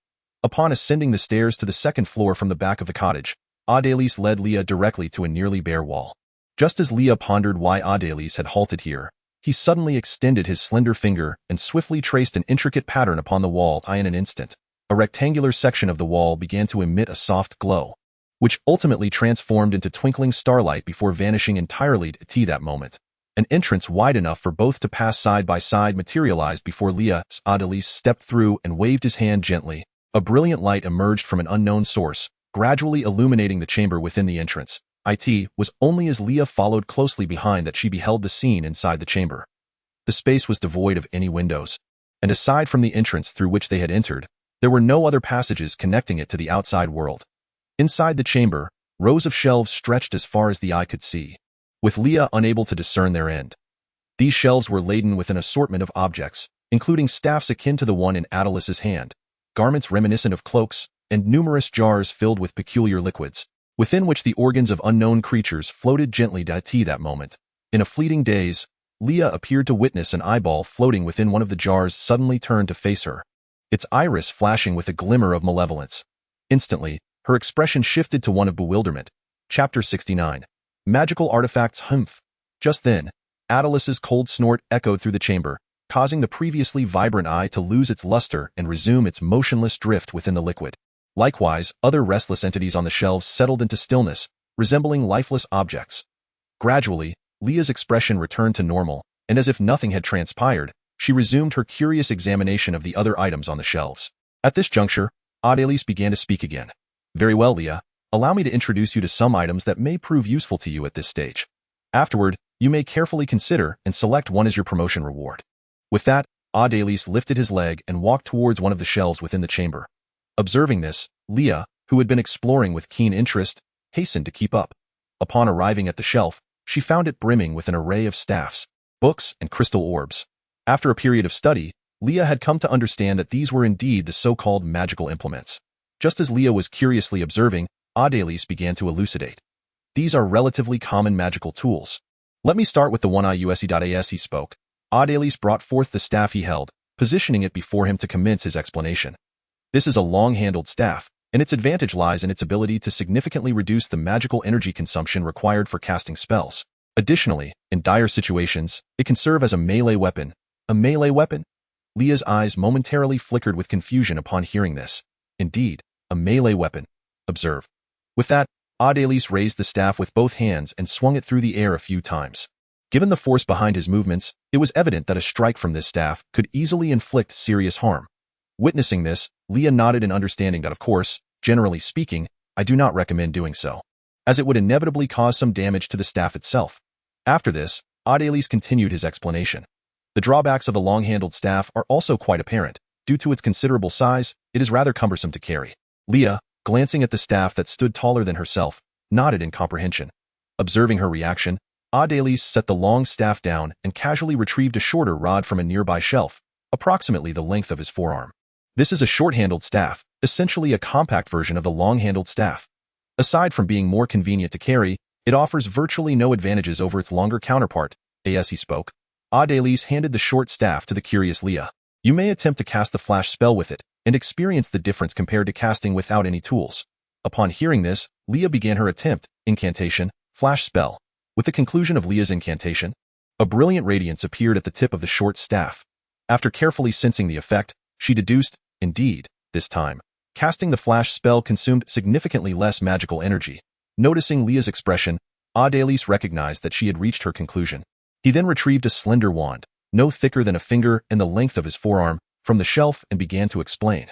Upon ascending the stairs to the second floor from the back of the cottage, Adelise led Leah directly to a nearly bare wall. Just as Leah pondered why Adelise had halted here, he suddenly extended his slender finger and swiftly traced an intricate pattern upon the wall. In an instant, a rectangular section of the wall began to emit a soft glow, which ultimately transformed into twinkling starlight before vanishing entirely. At that moment, an entrance wide enough for both to pass side by side materialized before Leah. Adelise stepped through and waved his hand gently. A brilliant light emerged from an unknown source, gradually illuminating the chamber within the entrance. It was only as Leah followed closely behind that she beheld the scene inside the chamber. The space was devoid of any windows, and aside from the entrance through which they had entered, there were no other passages connecting it to the outside world. Inside the chamber, rows of shelves stretched as far as the eye could see, with Leah unable to discern their end. These shelves were laden with an assortment of objects, including staffs akin to the one in Adelice's hand, garments reminiscent of cloaks, and numerous jars filled with peculiar liquids, within which the organs of unknown creatures floated gently. At that moment, in a fleeting daze, Leah appeared to witness an eyeball floating within one of the jars suddenly turned to face her, its iris flashing with a glimmer of malevolence. Instantly, her expression shifted to one of bewilderment. Chapter 69. Magical Artifacts. Humph. Just then, Adelice's cold snort echoed through the chamber, causing the previously vibrant eye to lose its luster and resume its motionless drift within the liquid. Likewise, other restless entities on the shelves settled into stillness, resembling lifeless objects. Gradually, Leah's expression returned to normal, and as if nothing had transpired, she resumed her curious examination of the other items on the shelves. At this juncture, Adelise began to speak again. Very well, Leah. Allow me to introduce you to some items that may prove useful to you at this stage. Afterward, you may carefully consider and select one as your promotion reward. With that, Adelise lifted his leg and walked towards one of the shelves within the chamber. Observing this, Leah, who had been exploring with keen interest, hastened to keep up. Upon arriving at the shelf, she found it brimming with an array of staffs, books, and crystal orbs. After a period of study, Leah had come to understand that these were indeed the so-called magical implements. Just as Leah was curiously observing, Adelise began to elucidate. These are relatively common magical tools. Let me start with the one IUSE.as. He spoke. Adelise brought forth the staff he held, positioning it before him to commence his explanation. This is a long-handled staff, and its advantage lies in its ability to significantly reduce the magical energy consumption required for casting spells. Additionally, in dire situations, it can serve as a melee weapon. A melee weapon? Leah's eyes momentarily flickered with confusion upon hearing this. Indeed, a melee weapon. Observe. With that, Adelise raised the staff with both hands and swung it through the air a few times. Given the force behind his movements, it was evident that a strike from this staff could easily inflict serious harm. Witnessing this, Leah nodded in understanding that, of course, generally speaking, I do not recommend doing so, as it would inevitably cause some damage to the staff itself. After this, Adelise continued his explanation. The drawbacks of the long-handled staff are also quite apparent. Due to its considerable size, it is rather cumbersome to carry. Leah, glancing at the staff that stood taller than herself, nodded in comprehension. Observing her reaction, Adelise set the long staff down and casually retrieved a shorter rod from a nearby shelf, approximately the length of his forearm. This is a short-handled staff, essentially a compact version of the long-handled staff. Aside from being more convenient to carry, it offers virtually no advantages over its longer counterpart. As he spoke, Adelise handed the short staff to the curious Leah. You may attempt to cast the flash spell with it, and experience the difference compared to casting without any tools. Upon hearing this, Leah began her attempt, incantation, flash spell. With the conclusion of Leah's incantation, a brilliant radiance appeared at the tip of the short staff. After carefully sensing the effect, she deduced, indeed, this time, casting the flash spell consumed significantly less magical energy. Noticing Leah's expression, Adelise recognized that she had reached her conclusion. He then retrieved a slender wand, no thicker than a finger and the length of his forearm, from the shelf and began to explain.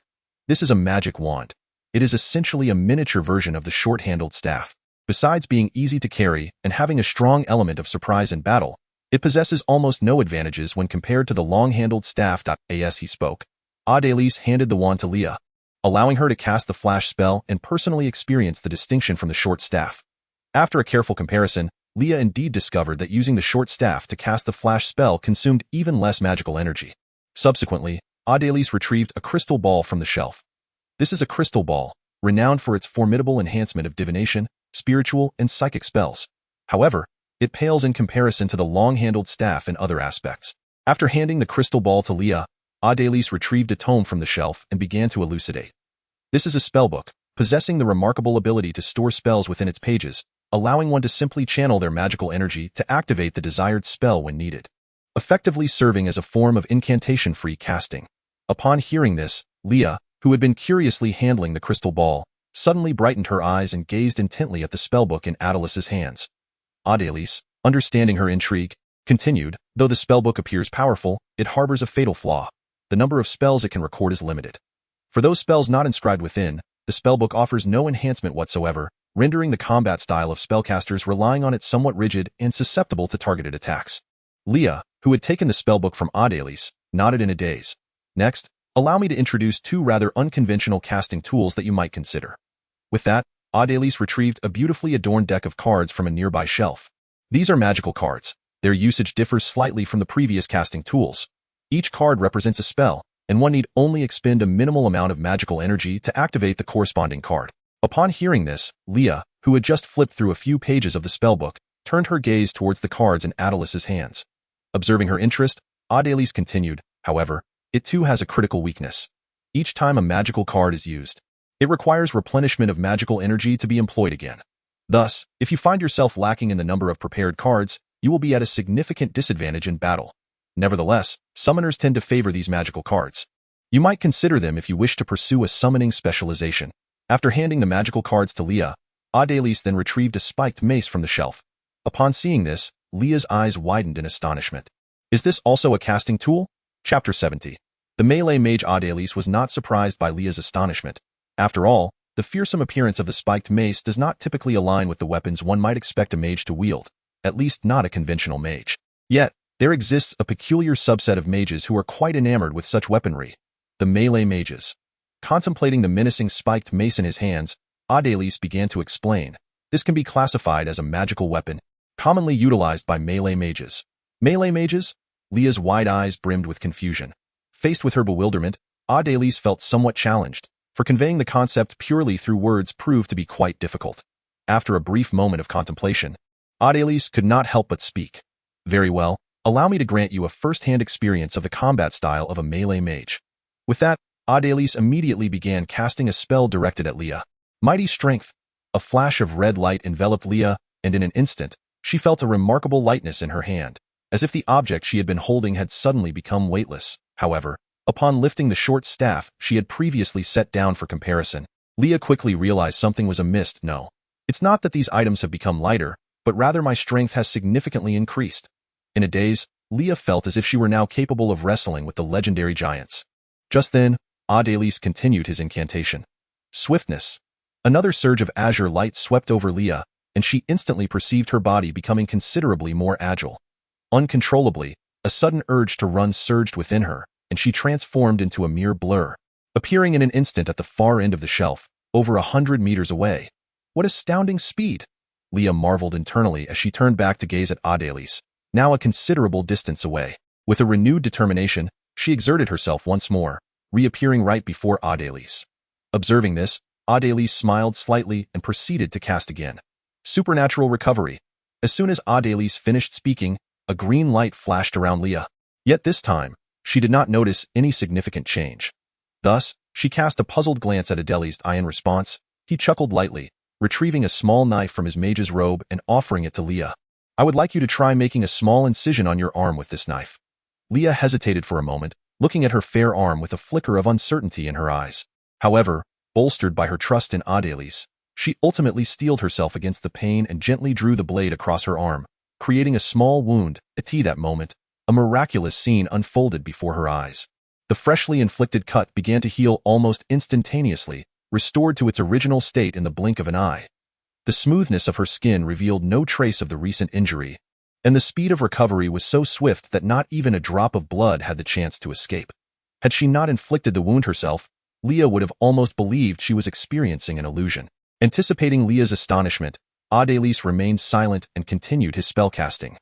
This is a magic wand. It is essentially a miniature version of the short-handled staff. Besides being easy to carry and having a strong element of surprise in battle, it possesses almost no advantages when compared to the long-handled staff. As he spoke, Adelise handed the wand to Leah, allowing her to cast the flash spell and personally experience the distinction from the short staff. After a careful comparison, Leah indeed discovered that using the short staff to cast the flash spell consumed even less magical energy. Subsequently, Adelise retrieved a crystal ball from the shelf. This is a crystal ball, renowned for its formidable enhancement of divination, spiritual, and psychic spells. However, it pales in comparison to the long-handled staff in other aspects. After handing the crystal ball to Leah, Adelise retrieved a tome from the shelf and began to elucidate. This is a spellbook, possessing the remarkable ability to store spells within its pages, allowing one to simply channel their magical energy to activate the desired spell when needed, effectively serving as a form of incantation-free casting. Upon hearing this, Leah, who had been curiously handling the crystal ball, suddenly brightened her eyes and gazed intently at the spellbook in Adelice's hands. Adelise, understanding her intrigue, continued, though the spellbook appears powerful, it harbors a fatal flaw. The number of spells it can record is limited. For those spells not inscribed within, the spellbook offers no enhancement whatsoever, rendering the combat style of spellcasters relying on it somewhat rigid and susceptible to targeted attacks. Leah, who had taken the spellbook from Adelise, nodded in a daze. Next, allow me to introduce two rather unconventional casting tools that you might consider. With that, Adelise retrieved a beautifully adorned deck of cards from a nearby shelf. These are magical cards. Their usage differs slightly from the previous casting tools. Each card represents a spell, and one need only expend a minimal amount of magical energy to activate the corresponding card. Upon hearing this, Leah, who had just flipped through a few pages of the spellbook, turned her gaze towards the cards in Adelice's hands. Observing her interest, Adelise continued, however, it too has a critical weakness. Each time a magical card is used, it requires replenishment of magical energy to be employed again. Thus, if you find yourself lacking in the number of prepared cards, you will be at a significant disadvantage in battle. Nevertheless, summoners tend to favor these magical cards. You might consider them if you wish to pursue a summoning specialization. After handing the magical cards to Leah, Adelise then retrieved a spiked mace from the shelf. Upon seeing this, Leah's eyes widened in astonishment. Is this also a casting tool? Chapter 70. The melee mage Adelise was not surprised by Leah's astonishment. After all, the fearsome appearance of the spiked mace does not typically align with the weapons one might expect a mage to wield, at least not a conventional mage. Yet, there exists a peculiar subset of mages who are quite enamored with such weaponry, the melee mages. Contemplating the menacing spiked mace in his hands, Adelise began to explain. This can be classified as a magical weapon, commonly utilized by melee mages. Melee mages? Leah's wide eyes brimmed with confusion. Faced with her bewilderment, Adelise felt somewhat challenged, for conveying the concept purely through words proved to be quite difficult. After a brief moment of contemplation, Adelise could not help but speak. Very well, allow me to grant you a first-hand experience of the combat style of a melee mage. With that, Adelise immediately began casting a spell directed at Leah. Mighty Strength. A flash of red light enveloped Leah, and in an instant, she felt a remarkable lightness in her hand, as if the object she had been holding had suddenly become weightless. However, upon lifting the short staff she had previously set down for comparison, Leah quickly realized something was amiss. No, it's not that these items have become lighter, but rather my strength has significantly increased. In a daze, Leah felt as if she were now capable of wrestling with the legendary giants. Just then, Adelise continued his incantation. Swiftness. Another surge of azure light swept over Leah, and she instantly perceived her body becoming considerably more agile. Uncontrollably, a sudden urge to run surged within her, and she transformed into a mere blur, appearing in an instant at the far end of the shelf, over 100 meters away. What astounding speed! Leah marveled internally as she turned back to gaze at Adelise, now a considerable distance away. With a renewed determination, she exerted herself once more, reappearing right before Adelise. Observing this, Adelise smiled slightly and proceeded to cast again. Supernatural Recovery. As soon as Adelise finished speaking, a green light flashed around Leah. Yet this time, she did not notice any significant change. Thus, she cast a puzzled glance at Adeli's eye in response. He chuckled lightly, retrieving a small knife from his mage's robe and offering it to Leah. I would like you to try making a small incision on your arm with this knife. Leah hesitated for a moment, looking at her fair arm with a flicker of uncertainty in her eyes. However, bolstered by her trust in Adelise, She ultimately steeled herself against the pain and gently drew the blade across her arm, creating a small wound. At that moment, a miraculous scene unfolded before her eyes. The freshly inflicted cut began to heal almost instantaneously, restored to its original state in the blink of an eye. The smoothness of her skin revealed no trace of the recent injury, and the speed of recovery was so swift that not even a drop of blood had the chance to escape. Had she not inflicted the wound herself, Leah would have almost believed she was experiencing an illusion. Anticipating Leah's astonishment, Adelis remained silent and continued his spellcasting.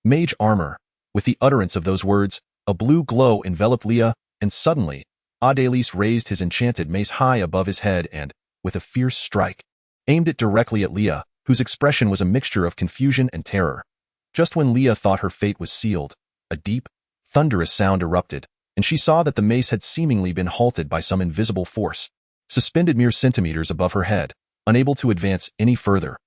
Mage armor. With the utterance of those words, a blue glow enveloped Leah, and suddenly, Adelis raised his enchanted mace high above his head and, with a fierce strike, aimed it directly at Leah, whose expression was a mixture of confusion and terror. Just when Leah thought her fate was sealed, a deep, thunderous sound erupted, and she saw that the mace had seemingly been halted by some invisible force, suspended mere centimeters above her head, unable to advance any further.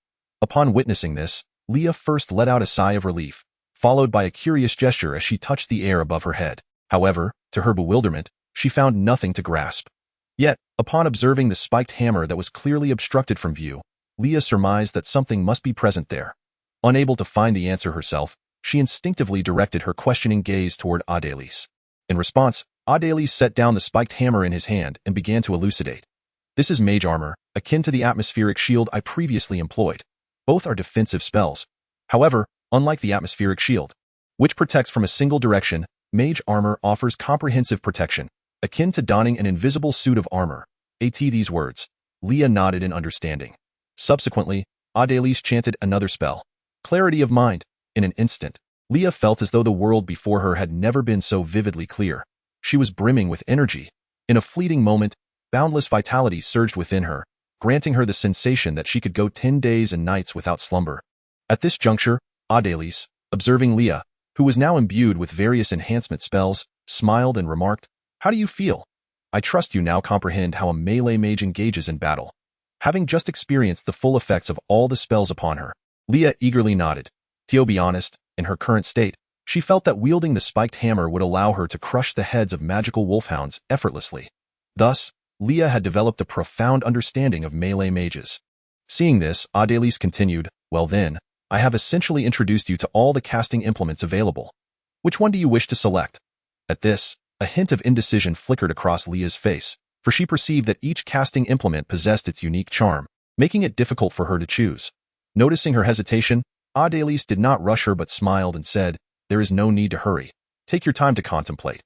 Upon witnessing this, Leah first let out a sigh of relief, followed by a curious gesture as she touched the air above her head. However, to her bewilderment, she found nothing to grasp. Yet, upon observing the spiked hammer that was clearly obstructed from view, Leah surmised that something must be present there. Unable to find the answer herself, she instinctively directed her questioning gaze toward Adelis. In response, Adelis set down the spiked hammer in his hand and began to elucidate. This is mage armor, akin to the atmospheric shield I previously employed. Both are defensive spells. However, unlike the atmospheric shield, which protects from a single direction, mage armor offers comprehensive protection, akin to donning an invisible suit of armor. At these words, Leah nodded in understanding. Subsequently, Adelis chanted another spell. Clarity of mind. In an instant, Leah felt as though the world before her had never been so vividly clear. She was brimming with energy. In a fleeting moment, boundless vitality surged within her, granting her the sensation that she could go 10 days and nights without slumber. At this juncture, Adelis, observing Leah, who was now imbued with various enhancement spells, smiled and remarked, "How do you feel? I trust you now comprehend how a melee mage engages in battle." Having just experienced the full effects of all the spells upon her, Leah eagerly nodded. To be honest, in her current state, she felt that wielding the spiked hammer would allow her to crush the heads of magical wolfhounds effortlessly. Thus, Leah had developed a profound understanding of melee mages. Seeing this, Adelis continued, "Well then, I have essentially introduced you to all the casting implements available. Which one do you wish to select?" At this, a hint of indecision flickered across Leah's face, for she perceived that each casting implement possessed its unique charm, making it difficult for her to choose. Noticing her hesitation, Adelis did not rush her but smiled and said, "There is no need to hurry. Take your time to contemplate.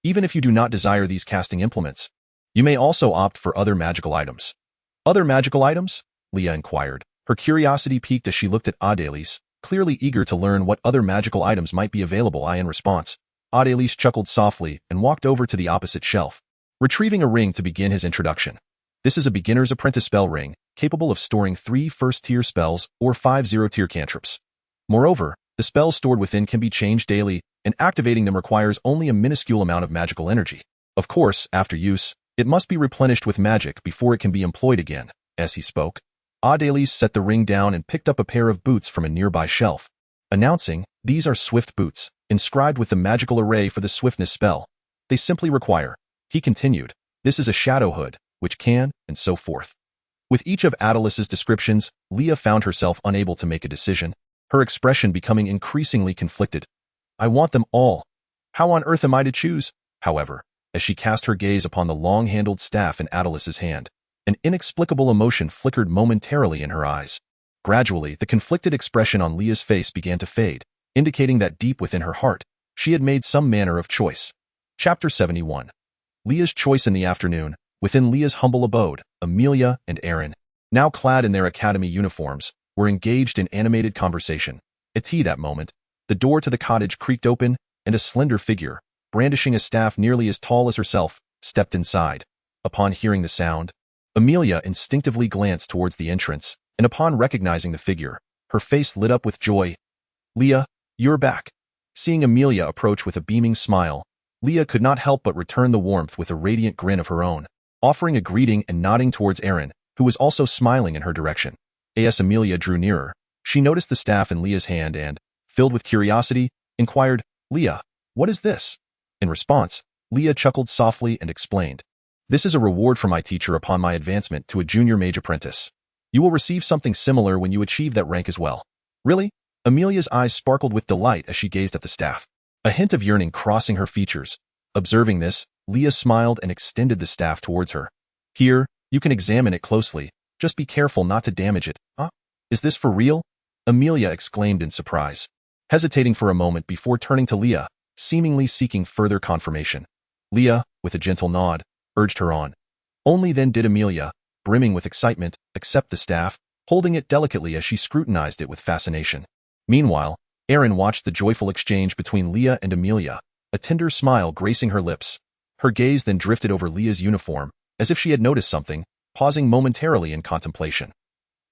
Even if you do not desire these casting implements, you may also opt for other magical items." "Other magical items?" Leah inquired. Her curiosity piqued as she looked at Adelis, clearly eager to learn what other magical items might be available. In response, Adelis chuckled softly and walked over to the opposite shelf, retrieving a ring to begin his introduction. This is a beginner's apprentice spell ring, capable of storing 3 first-tier spells or 5 zero-tier cantrips. Moreover, the spells stored within can be changed daily, and activating them requires only a minuscule amount of magical energy. Of course, after use, it must be replenished with magic before it can be employed again. As he spoke, Adelis set the ring down and picked up a pair of boots from a nearby shelf, announcing, "These are swift boots, inscribed with the magical array for the swiftness spell. They simply require," he continued, "this is a shadow hood, which can," and so forth. With each of Adelis's descriptions, Leah found herself unable to make a decision, her expression becoming increasingly conflicted. "I want them all. How on earth am I to choose?" However, as she cast her gaze upon the long-handled staff in Adelis's hand, an inexplicable emotion flickered momentarily in her eyes. Gradually, the conflicted expression on Leah's face began to fade, indicating that deep within her heart, she had made some manner of choice. Chapter 71. Leah's choice. In the afternoon, within Leah's humble abode, Amelia and Aaron, now clad in their academy uniforms, were engaged in animated conversation. At that moment, the door to the cottage creaked open, and a slender figure, brandishing a staff nearly as tall as herself, stepped inside. Upon hearing the sound, Amelia instinctively glanced towards the entrance, and upon recognizing the figure, her face lit up with joy. "Leah, you're back." Seeing Amelia approach with a beaming smile, Leah could not help but return the warmth with a radiant grin of her own, offering a greeting and nodding towards Aaron, who was also smiling in her direction. As Amelia drew nearer, she noticed the staff in Leah's hand and, filled with curiosity, inquired, "Leah, what is this?" In response, Leah chuckled softly and explained, "This is a reward for my teacher upon my advancement to a junior mage apprentice." You will receive something similar when you achieve that rank as well. Really? Amelia's eyes sparkled with delight as she gazed at the staff, a hint of yearning crossing her features. Observing this, Leah smiled and extended the staff towards her. Here, you can examine it closely. Just be careful not to damage it. Huh? Is this for real? Amelia exclaimed in surprise, hesitating for a moment before turning to Leah, seemingly seeking further confirmation. Leah, with a gentle nod, urged her on. Only then did Amelia, brimming with excitement, accept the staff, holding it delicately as she scrutinized it with fascination. Meanwhile, Erin watched the joyful exchange between Leah and Amelia, a tender smile gracing her lips. Her gaze then drifted over Leah's uniform, as if she had noticed something, pausing momentarily in contemplation.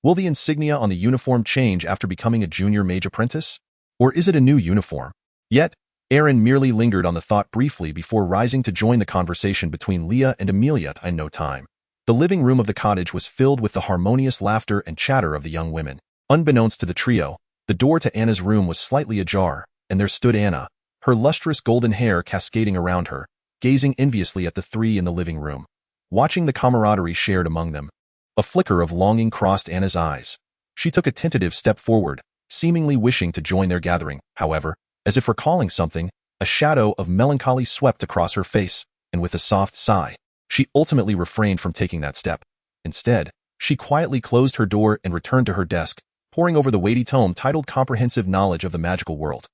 Will the insignia on the uniform change after becoming a junior mage apprentice? Or is it a new uniform? Yet, Erin merely lingered on the thought briefly before rising to join the conversation between Leah and Amelia in no time. The living room of the cottage was filled with the harmonious laughter and chatter of the young women. Unbeknownst to the trio, the door to Anna's room was slightly ajar, and there stood Anna, her lustrous golden hair cascading around her, gazing enviously at the three in the living room, watching the camaraderie shared among them. A flicker of longing crossed Anna's eyes. She took a tentative step forward, seemingly wishing to join their gathering. However, as if recalling something, a shadow of melancholy swept across her face, and with a soft sigh, she ultimately refrained from taking that step. Instead, she quietly closed her door and returned to her desk, poring over the weighty tome titled Comprehensive Knowledge of the Magical World.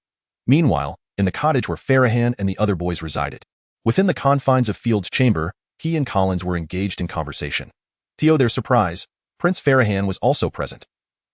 Meanwhile, in the cottage where Farahan and the other boys resided, within the confines of Field's chamber, he and Collins were engaged in conversation. To their surprise, Prince Farahan was also present.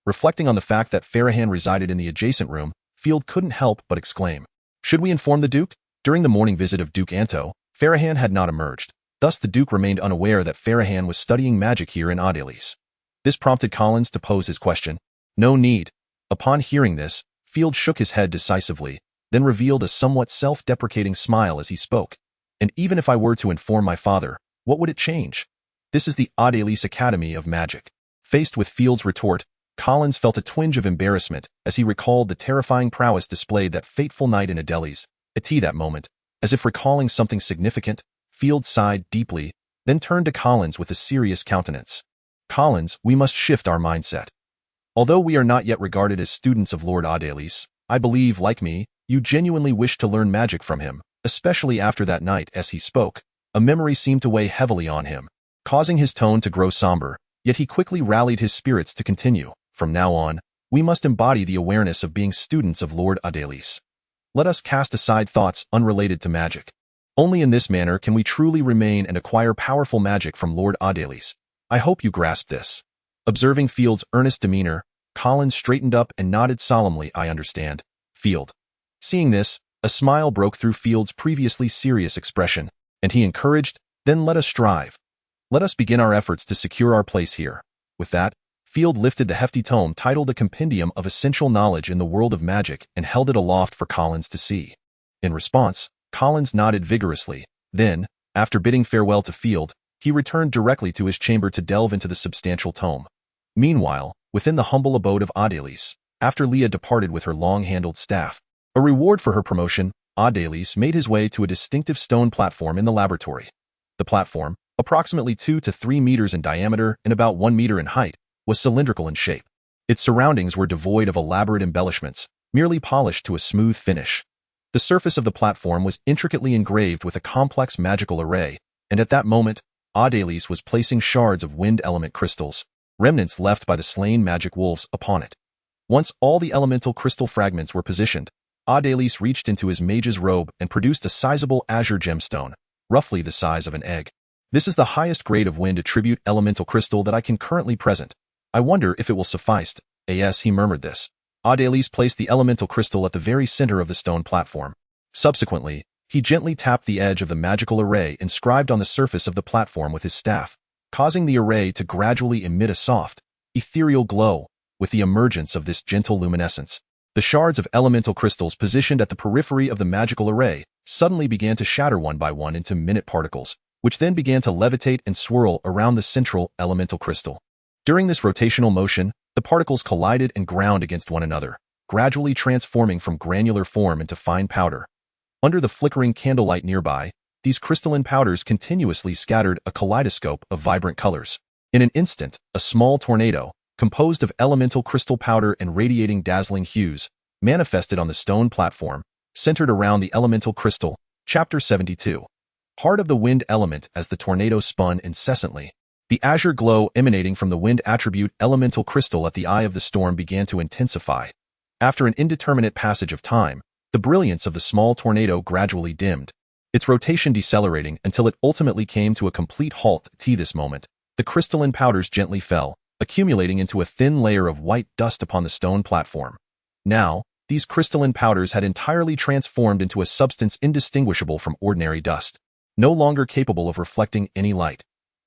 Reflecting on the fact that Farahan resided in the adjacent room, Field couldn't help but exclaim, "Should we inform the Duke?" During the morning visit of Duke Anto, Farahan had not emerged. Thus the Duke remained unaware that Farahan was studying magic here in Adelis. This prompted Collins to pose his question. No need. Upon hearing this, Field shook his head decisively, then revealed a somewhat self-deprecating smile as he spoke. And even if I were to inform my father, what would it change? This is the Adelis Academy of Magic. Faced with Field's retort, Collins felt a twinge of embarrassment as he recalled the terrifying prowess displayed that fateful night in Adelis. At that moment, as if recalling something significant, Field sighed deeply, then turned to Collins with a serious countenance. Collins, we must shift our mindset. Although we are not yet regarded as students of Lord Adelis, I believe, like me, you genuinely wish to learn magic from him, especially after that night. As he spoke, a memory seemed to weigh heavily on him, causing his tone to grow somber, yet he quickly rallied his spirits to continue. From now on, we must embody the awareness of being students of Lord Adelis. Let us cast aside thoughts unrelated to magic. Only in this manner can we truly remain and acquire powerful magic from Lord Adelis. I hope you grasp this. Observing Field's earnest demeanor, Collins straightened up and nodded solemnly. I understand, Field. Seeing this, a smile broke through Field's previously serious expression, and he encouraged, then let us strive. Let us begin our efforts to secure our place here. With that, Field lifted the hefty tome titled A Compendium of Essential Knowledge in the World of Magic and held it aloft for Collins to see. In response, Collins nodded vigorously. Then, after bidding farewell to Field, he returned directly to his chamber to delve into the substantial tome. Meanwhile, within the humble abode of Adelis, after Leah departed with her long-handled staff, a reward for her promotion, Adelis made his way to a distinctive stone platform in the laboratory. The platform, approximately 2 to 3 meters in diameter and about 1 meter in height, was cylindrical in shape. Its surroundings were devoid of elaborate embellishments, merely polished to a smooth finish. The surface of the platform was intricately engraved with a complex magical array, and at that moment, Adelis was placing shards of wind element crystals, remnants left by the slain magic wolves, upon it. Once all the elemental crystal fragments were positioned, Adelis reached into his mage's robe and produced a sizable azure gemstone, roughly the size of an egg. This is the highest grade of wind attribute elemental crystal that I can currently present. I wonder if it will suffice. Yes, he murmured this. Adelis placed the elemental crystal at the very center of the stone platform. Subsequently, he gently tapped the edge of the magical array inscribed on the surface of the platform with his staff, causing the array to gradually emit a soft, ethereal glow. With the emergence of this gentle luminescence, the shards of elemental crystals positioned at the periphery of the magical array suddenly began to shatter one by one into minute particles, which then began to levitate and swirl around the central elemental crystal. During this rotational motion, the particles collided and ground against one another, gradually transforming from granular form into fine powder. Under the flickering candlelight nearby, these crystalline powders continuously scattered a kaleidoscope of vibrant colors. In an instant, a small tornado, composed of elemental crystal powder and radiating dazzling hues, manifested on the stone platform, centered around the elemental crystal. Chapter 72. Heart of the wind element. As the tornado spun incessantly, the azure glow emanating from the wind attribute elemental crystal at the eye of the storm began to intensify. After an indeterminate passage of time, the brilliance of the small tornado gradually dimmed, its rotation decelerating until it ultimately came to a complete halt. At this moment, the crystalline powders gently fell, accumulating into a thin layer of white dust upon the stone platform. Now, these crystalline powders had entirely transformed into a substance indistinguishable from ordinary dust, no longer capable of reflecting any light.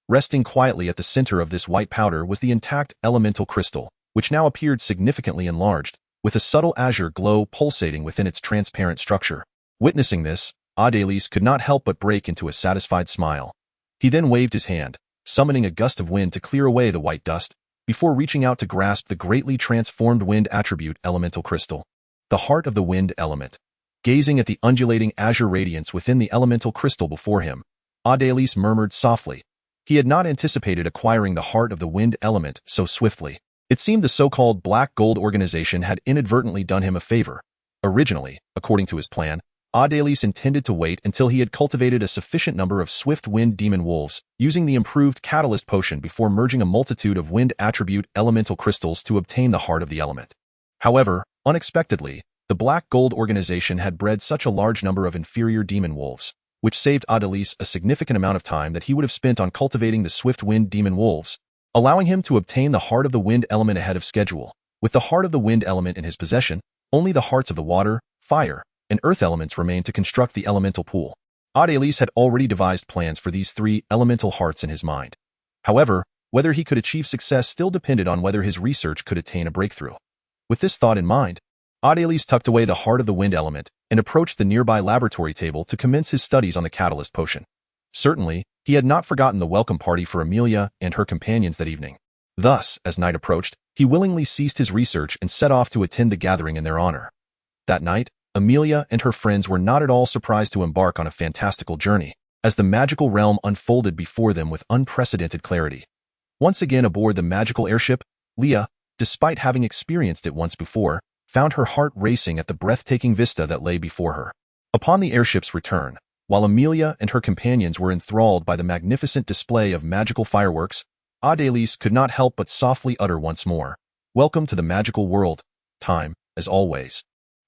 Resting quietly at the center of this white powder was the intact elemental crystal, which now appeared significantly enlarged, with a subtle azure glow pulsating within its transparent structure. Witnessing this, Adelis could not help but break into a satisfied smile. He then waved his hand, summoning a gust of wind to clear away the white dust, before reaching out to grasp the greatly transformed wind attribute elemental crystal. The heart of the wind element. Gazing at the undulating azure radiance within the elemental crystal before him, Adelis murmured softly. He had not anticipated acquiring the heart of the wind element so swiftly. It seemed the so-called Black Gold organization had inadvertently done him a favor. Originally, according to his plan, Adelis intended to wait until he had cultivated a sufficient number of swift wind demon wolves, using the improved catalyst potion before merging a multitude of wind attribute elemental crystals to obtain the heart of the element. However, unexpectedly, the Black Gold organization had bred such a large number of inferior demon wolves, which saved Adelis a significant amount of time that he would have spent on cultivating the swift wind demon wolves, allowing him to obtain the heart of the wind element ahead of schedule. With the heart of the wind element in his possession, only the hearts of the water, fire, and earth elements remained to construct the elemental pool. Adelis had already devised plans for these three elemental hearts in his mind. However, whether he could achieve success still depended on whether his research could attain a breakthrough. With this thought in mind, Adelis tucked away the heart of the wind element and approached the nearby laboratory table to commence his studies on the catalyst potion. Certainly, he had not forgotten the welcome party for Amelia and her companions that evening. Thus, as night approached, he willingly ceased his research and set off to attend the gathering in their honor. That night, Amelia and her friends were not at all surprised to embark on a fantastical journey, as the magical realm unfolded before them with unprecedented clarity. Once again aboard the magical airship, Leah, despite having experienced it once before, found her heart racing at the breathtaking vista that lay before her. Upon the airship's return, while Amelia and her companions were enthralled by the magnificent display of magical fireworks, Adelis could not help but softly utter once more, "Welcome to the magical world." Time, as always,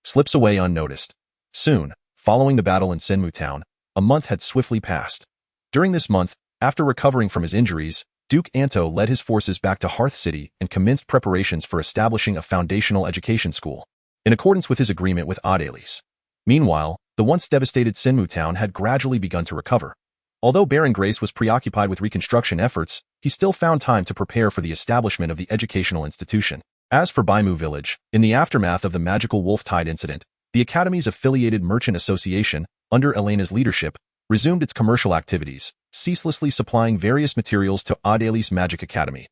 slips away unnoticed. Soon, following the battle in Senmu Town, a month had swiftly passed. During this month, after recovering from his injuries, Duke Anto led his forces back to Hearth City and commenced preparations for establishing a foundational education school, in accordance with his agreement with Adelis. Meanwhile, the once devastated Senmu Town had gradually begun to recover. Although Baron Grace was preoccupied with reconstruction efforts, he still found time to prepare for the establishment of the educational institution. As for Baimu Village, in the aftermath of the magical Wolf Tide incident, the Academy's affiliated merchant association, under Elena's leadership, resumed its commercial activities, ceaselessly supplying various materials to Adelis Magic Academy.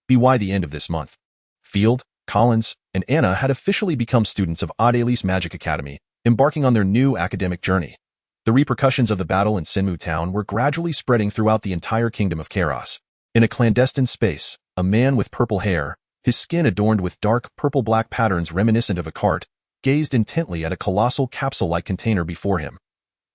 By the end of this month, Field, Collins, and Anna had officially become students of Adelis Magic Academy, embarking on their new academic journey. The repercussions of the battle in Senmu Town were gradually spreading throughout the entire kingdom of Kairos. In a clandestine space, a man with purple hair, his skin adorned with dark purple-black patterns reminiscent of a cart, gazed intently at a colossal capsule-like container before him.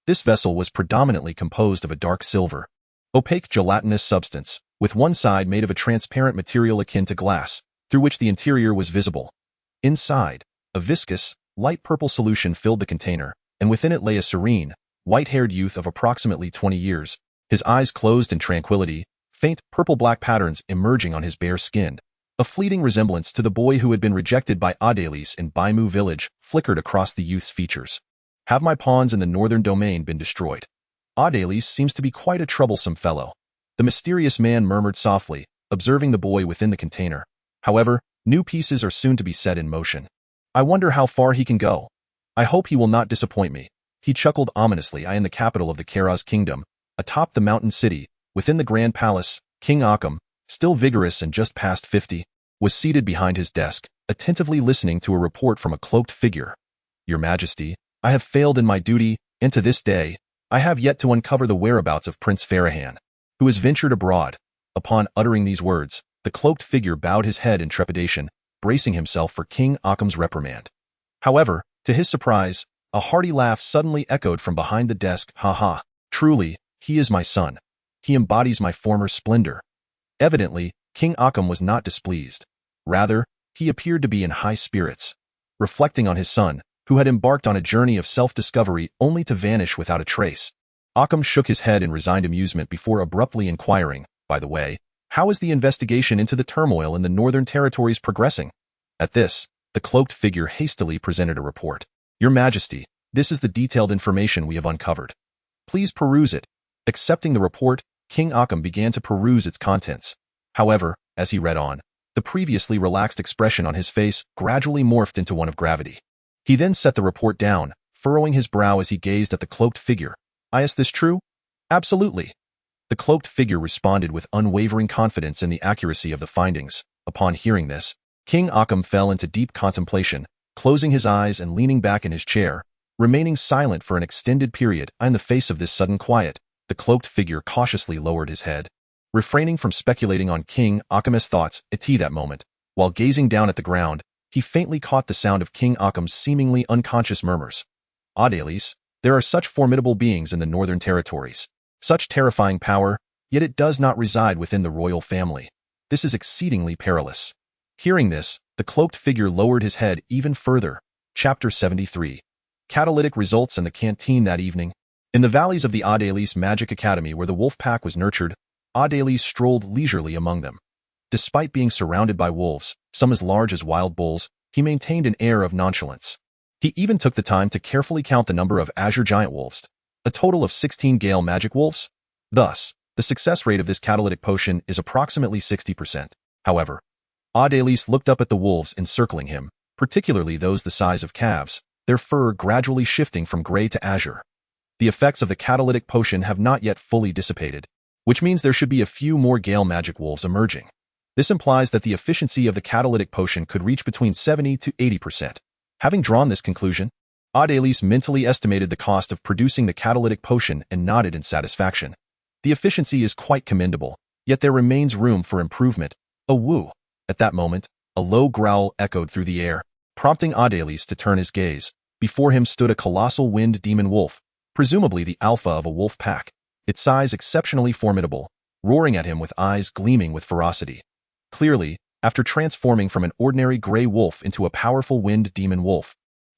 This vessel was predominantly composed of a dark silver, opaque gelatinous substance, with one side made of a transparent material akin to glass, through which the interior was visible. Inside, a viscous, light purple solution filled the container, and within it lay a serene, white-haired youth of approximately 20 years, his eyes closed in tranquility, faint purple-black patterns emerging on his bare skin. A fleeting resemblance to the boy who had been rejected by Adelis in Baimu Village flickered across the youth's features. Have my pawns in the northern domain been destroyed? Adelis seems to be quite a troublesome fellow, the mysterious man murmured softly, observing the boy within the container. However, new pieces are soon to be set in motion. I wonder how far he can go. I hope he will not disappoint me. He chuckled ominously. In the capital of the Kairos kingdom, atop the mountain city, within the grand palace, King Occam, still vigorous and just past 50, was seated behind his desk, attentively listening to a report from a cloaked figure. Your Majesty, I have failed in my duty, and to this day, I have yet to uncover the whereabouts of Prince Farahan, who has ventured abroad. Upon uttering these words, The cloaked figure bowed his head in trepidation, bracing himself for King Occam's reprimand. However, to his surprise, a hearty laugh suddenly echoed from behind the desk. "Ha ha! Truly, he is my son. He embodies my former splendor." Evidently, King Occam was not displeased. Rather, he appeared to be in high spirits. Reflecting on his son, who had embarked on a journey of self-discovery only to vanish without a trace, Occam shook his head in resigned amusement before abruptly inquiring, "By the way, how is the investigation into the turmoil in the Northern Territories progressing?" At this, the cloaked figure hastily presented a report. "Your Majesty, this is the detailed information we have uncovered. Please peruse it." Accepting the report, King Occam began to peruse its contents. However, as he read on, the previously relaxed expression on his face gradually morphed into one of gravity. He then set the report down, furrowing his brow as he gazed at the cloaked figure. "Is this true?" "Absolutely." The cloaked figure responded with unwavering confidence in the accuracy of the findings. Upon hearing this, King Occam fell into deep contemplation, closing his eyes and leaning back in his chair, remaining silent for an extended period. In the face of this sudden quiet, the cloaked figure cautiously lowered his head. Refraining from speculating on King Occam's thoughts at that moment, while gazing down at the ground, he faintly caught the sound of King Occam's seemingly unconscious murmurs. "Adelice, there are such formidable beings in the Northern Territories, such terrifying power, yet it does not reside within the royal family. This is exceedingly perilous." Hearing this, the cloaked figure lowered his head even further. Chapter 73. Catalytic Results in the Canteen that evening. In the valleys of the Adelice Magic Academy where the wolf pack was nurtured, Adelice strolled leisurely among them. Despite being surrounded by wolves, some as large as wild bulls, he maintained an air of nonchalance. He even took the time to carefully count the number of azure giant wolves, a total of 16 gale magic wolves. Thus, the success rate of this catalytic potion is approximately 60%. However, Adelice looked up at the wolves encircling him, particularly those the size of calves, their fur gradually shifting from gray to azure. The effects of the catalytic potion have not yet fully dissipated, which means there should be a few more gale magic wolves emerging. This implies that the efficiency of the catalytic potion could reach between 70 to 80%. Having drawn this conclusion, Adelice mentally estimated the cost of producing the catalytic potion and nodded in satisfaction. The efficiency is quite commendable, yet there remains room for improvement. A woo. At that moment, a low growl echoed through the air, prompting Adelice to turn his gaze. Before him stood a colossal wind demon wolf, presumably the alpha of a wolf pack, its size exceptionally formidable, roaring at him with eyes gleaming with ferocity. Clearly, after transforming from an ordinary gray wolf into a powerful wind demon wolf,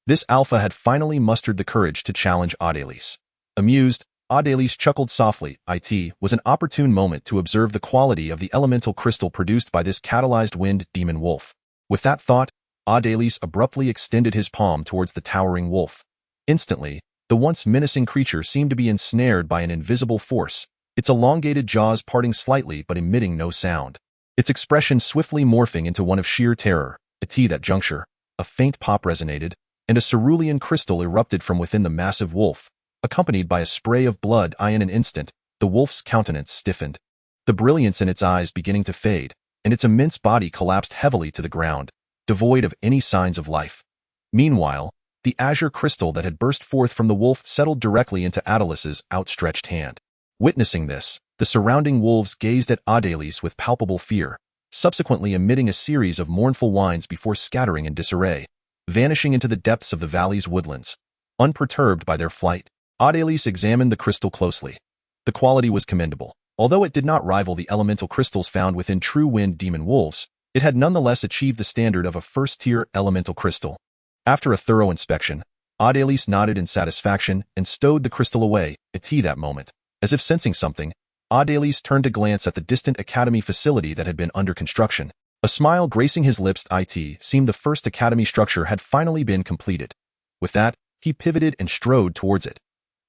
this alpha had finally mustered the courage to challenge Adelice. Amused, Adelice chuckled softly. It was an opportune moment to observe the quality of the elemental crystal produced by this catalyzed wind demon wolf. With that thought, Adelice abruptly extended his palm towards the towering wolf. Instantly, the once menacing creature seemed to be ensnared by an invisible force, its elongated jaws parting slightly but emitting no sound. Its expression swiftly morphing into one of sheer terror. At that juncture, a faint pop resonated, and a cerulean crystal erupted from within the massive wolf, accompanied by a spray of blood. In an instant, the wolf's countenance stiffened, the brilliance in its eyes beginning to fade, and its immense body collapsed heavily to the ground, devoid of any signs of life. Meanwhile, the azure crystal that had burst forth from the wolf settled directly into Adelice's outstretched hand. Witnessing this, the surrounding wolves gazed at Adelice with palpable fear, subsequently emitting a series of mournful whines before scattering in disarray, vanishing into the depths of the valley's woodlands. Unperturbed by their flight, Adelice examined the crystal closely. The quality was commendable. Although it did not rival the elemental crystals found within true wind demon wolves, it had nonetheless achieved the standard of a first-tier elemental crystal. After a thorough inspection, Adelice nodded in satisfaction and stowed the crystal away. At that moment, as if sensing something, Adelice turned to glance at the distant academy facility that had been under construction. A smile gracing his lips. It seemed the first academy structure had finally been completed. With that, he pivoted and strode towards it.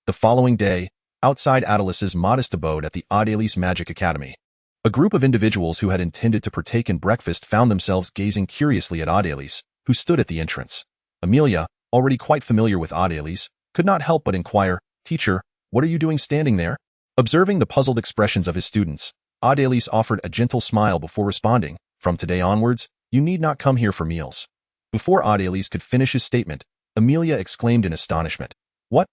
The following day, outside Adelice's modest abode at the Adelice Magic Academy, a group of individuals who had intended to partake in breakfast found themselves gazing curiously at Adelice, who stood at the entrance. Amelia, already quite familiar with Adelice, could not help but inquire, "Teacher, what are you doing standing there?" Observing the puzzled expressions of his students, Adelice offered a gentle smile before responding, "From today onwards, you need not come here for meals." Before Adelice could finish his statement, Amelia exclaimed in astonishment, "What?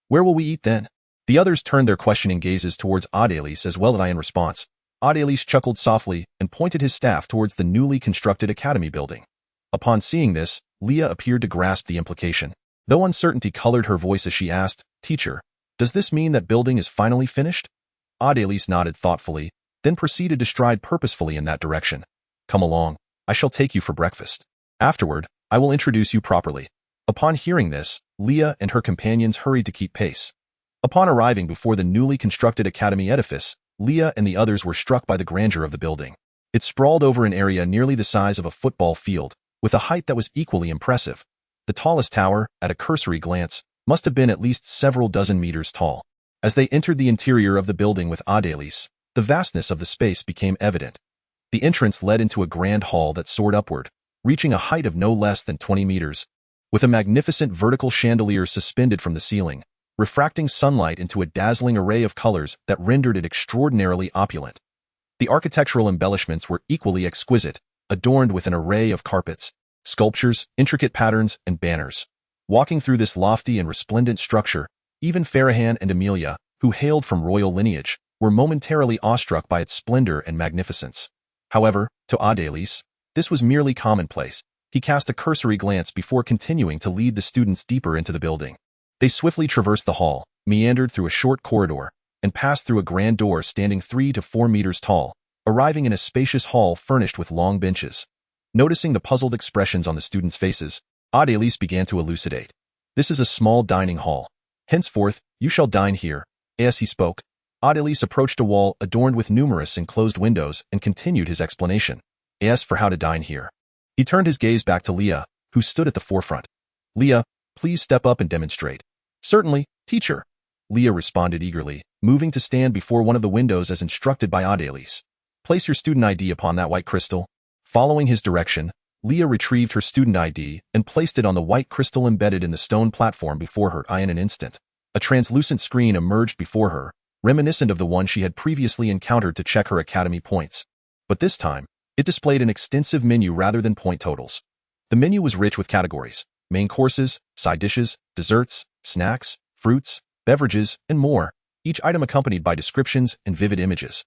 Where will we eat then?" The others turned their questioning gazes towards Adelice as well. In response, Adelise chuckled softly and pointed his staff towards the newly constructed academy building. Upon seeing this, Leah appeared to grasp the implication. Though uncertainty colored her voice as she asked, "Teacher, does this mean that building is finally finished?" Adelise nodded thoughtfully, then proceeded to stride purposefully in that direction. "Come along, I shall take you for breakfast. Afterward, I will introduce you properly." Upon hearing this, Leah and her companions hurried to keep pace. Upon arriving before the newly constructed academy edifice, Leah and the others were struck by the grandeur of the building. It sprawled over an area nearly the size of a football field, with a height that was equally impressive. The tallest tower, at a cursory glance, must have been at least several dozen meters tall. As they entered the interior of the building with Adelise, the vastness of the space became evident. The entrance led into a grand hall that soared upward, reaching a height of no less than 20 meters, with a magnificent vertical chandelier suspended from the ceiling, refracting sunlight into a dazzling array of colors that rendered it extraordinarily opulent. The architectural embellishments were equally exquisite, adorned with an array of carpets, sculptures, intricate patterns, and banners. Walking through this lofty and resplendent structure, even Farahan and Amelia, who hailed from royal lineage, were momentarily awestruck by its splendor and magnificence. However, to Adelise, this was merely commonplace. He cast a cursory glance before continuing to lead the students deeper into the building. They swiftly traversed the hall, meandered through a short corridor, and passed through a grand door standing 3 to 4 meters tall, arriving in a spacious hall furnished with long benches. Noticing the puzzled expressions on the students' faces, Adelise began to elucidate. "This is a small dining hall. Henceforth, you shall dine here." As he spoke, Adelise approached a wall adorned with numerous enclosed windows and continued his explanation. As for how to dine here, he turned his gaze back to Leah, who stood at the forefront. "Leah, please step up and demonstrate." "Certainly, teacher," Leah responded eagerly, moving to stand before one of the windows as instructed by Adelise. "Place your student ID upon that white crystal." Following his direction, Leah retrieved her student ID and placed it on the white crystal embedded in the stone platform before her. In an instant, a translucent screen emerged before her, reminiscent of the one she had previously encountered to check her academy points. But this time, it displayed an extensive menu rather than point totals. The menu was rich with categories: main courses, side dishes, desserts, snacks, fruits, beverages, and more, each item accompanied by descriptions and vivid images.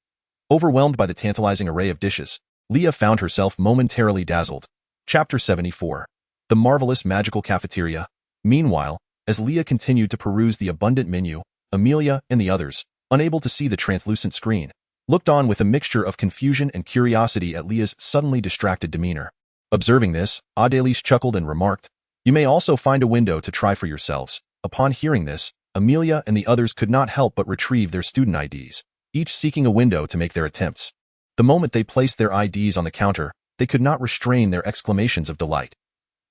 Overwhelmed by the tantalizing array of dishes, Leah found herself momentarily dazzled. Chapter 74. The Marvelous Magical Cafeteria. Meanwhile, as Leah continued to peruse the abundant menu, Amelia and the others, unable to see the translucent screen, looked on with a mixture of confusion and curiosity at Leah's suddenly distracted demeanor. Observing this, Adelise chuckled and remarked, "You may also find a window to try for yourselves." Upon hearing this, Amelia and the others could not help but retrieve their student IDs, each seeking a window to make their attempts. The moment they placed their IDs on the counter, they could not restrain their exclamations of delight.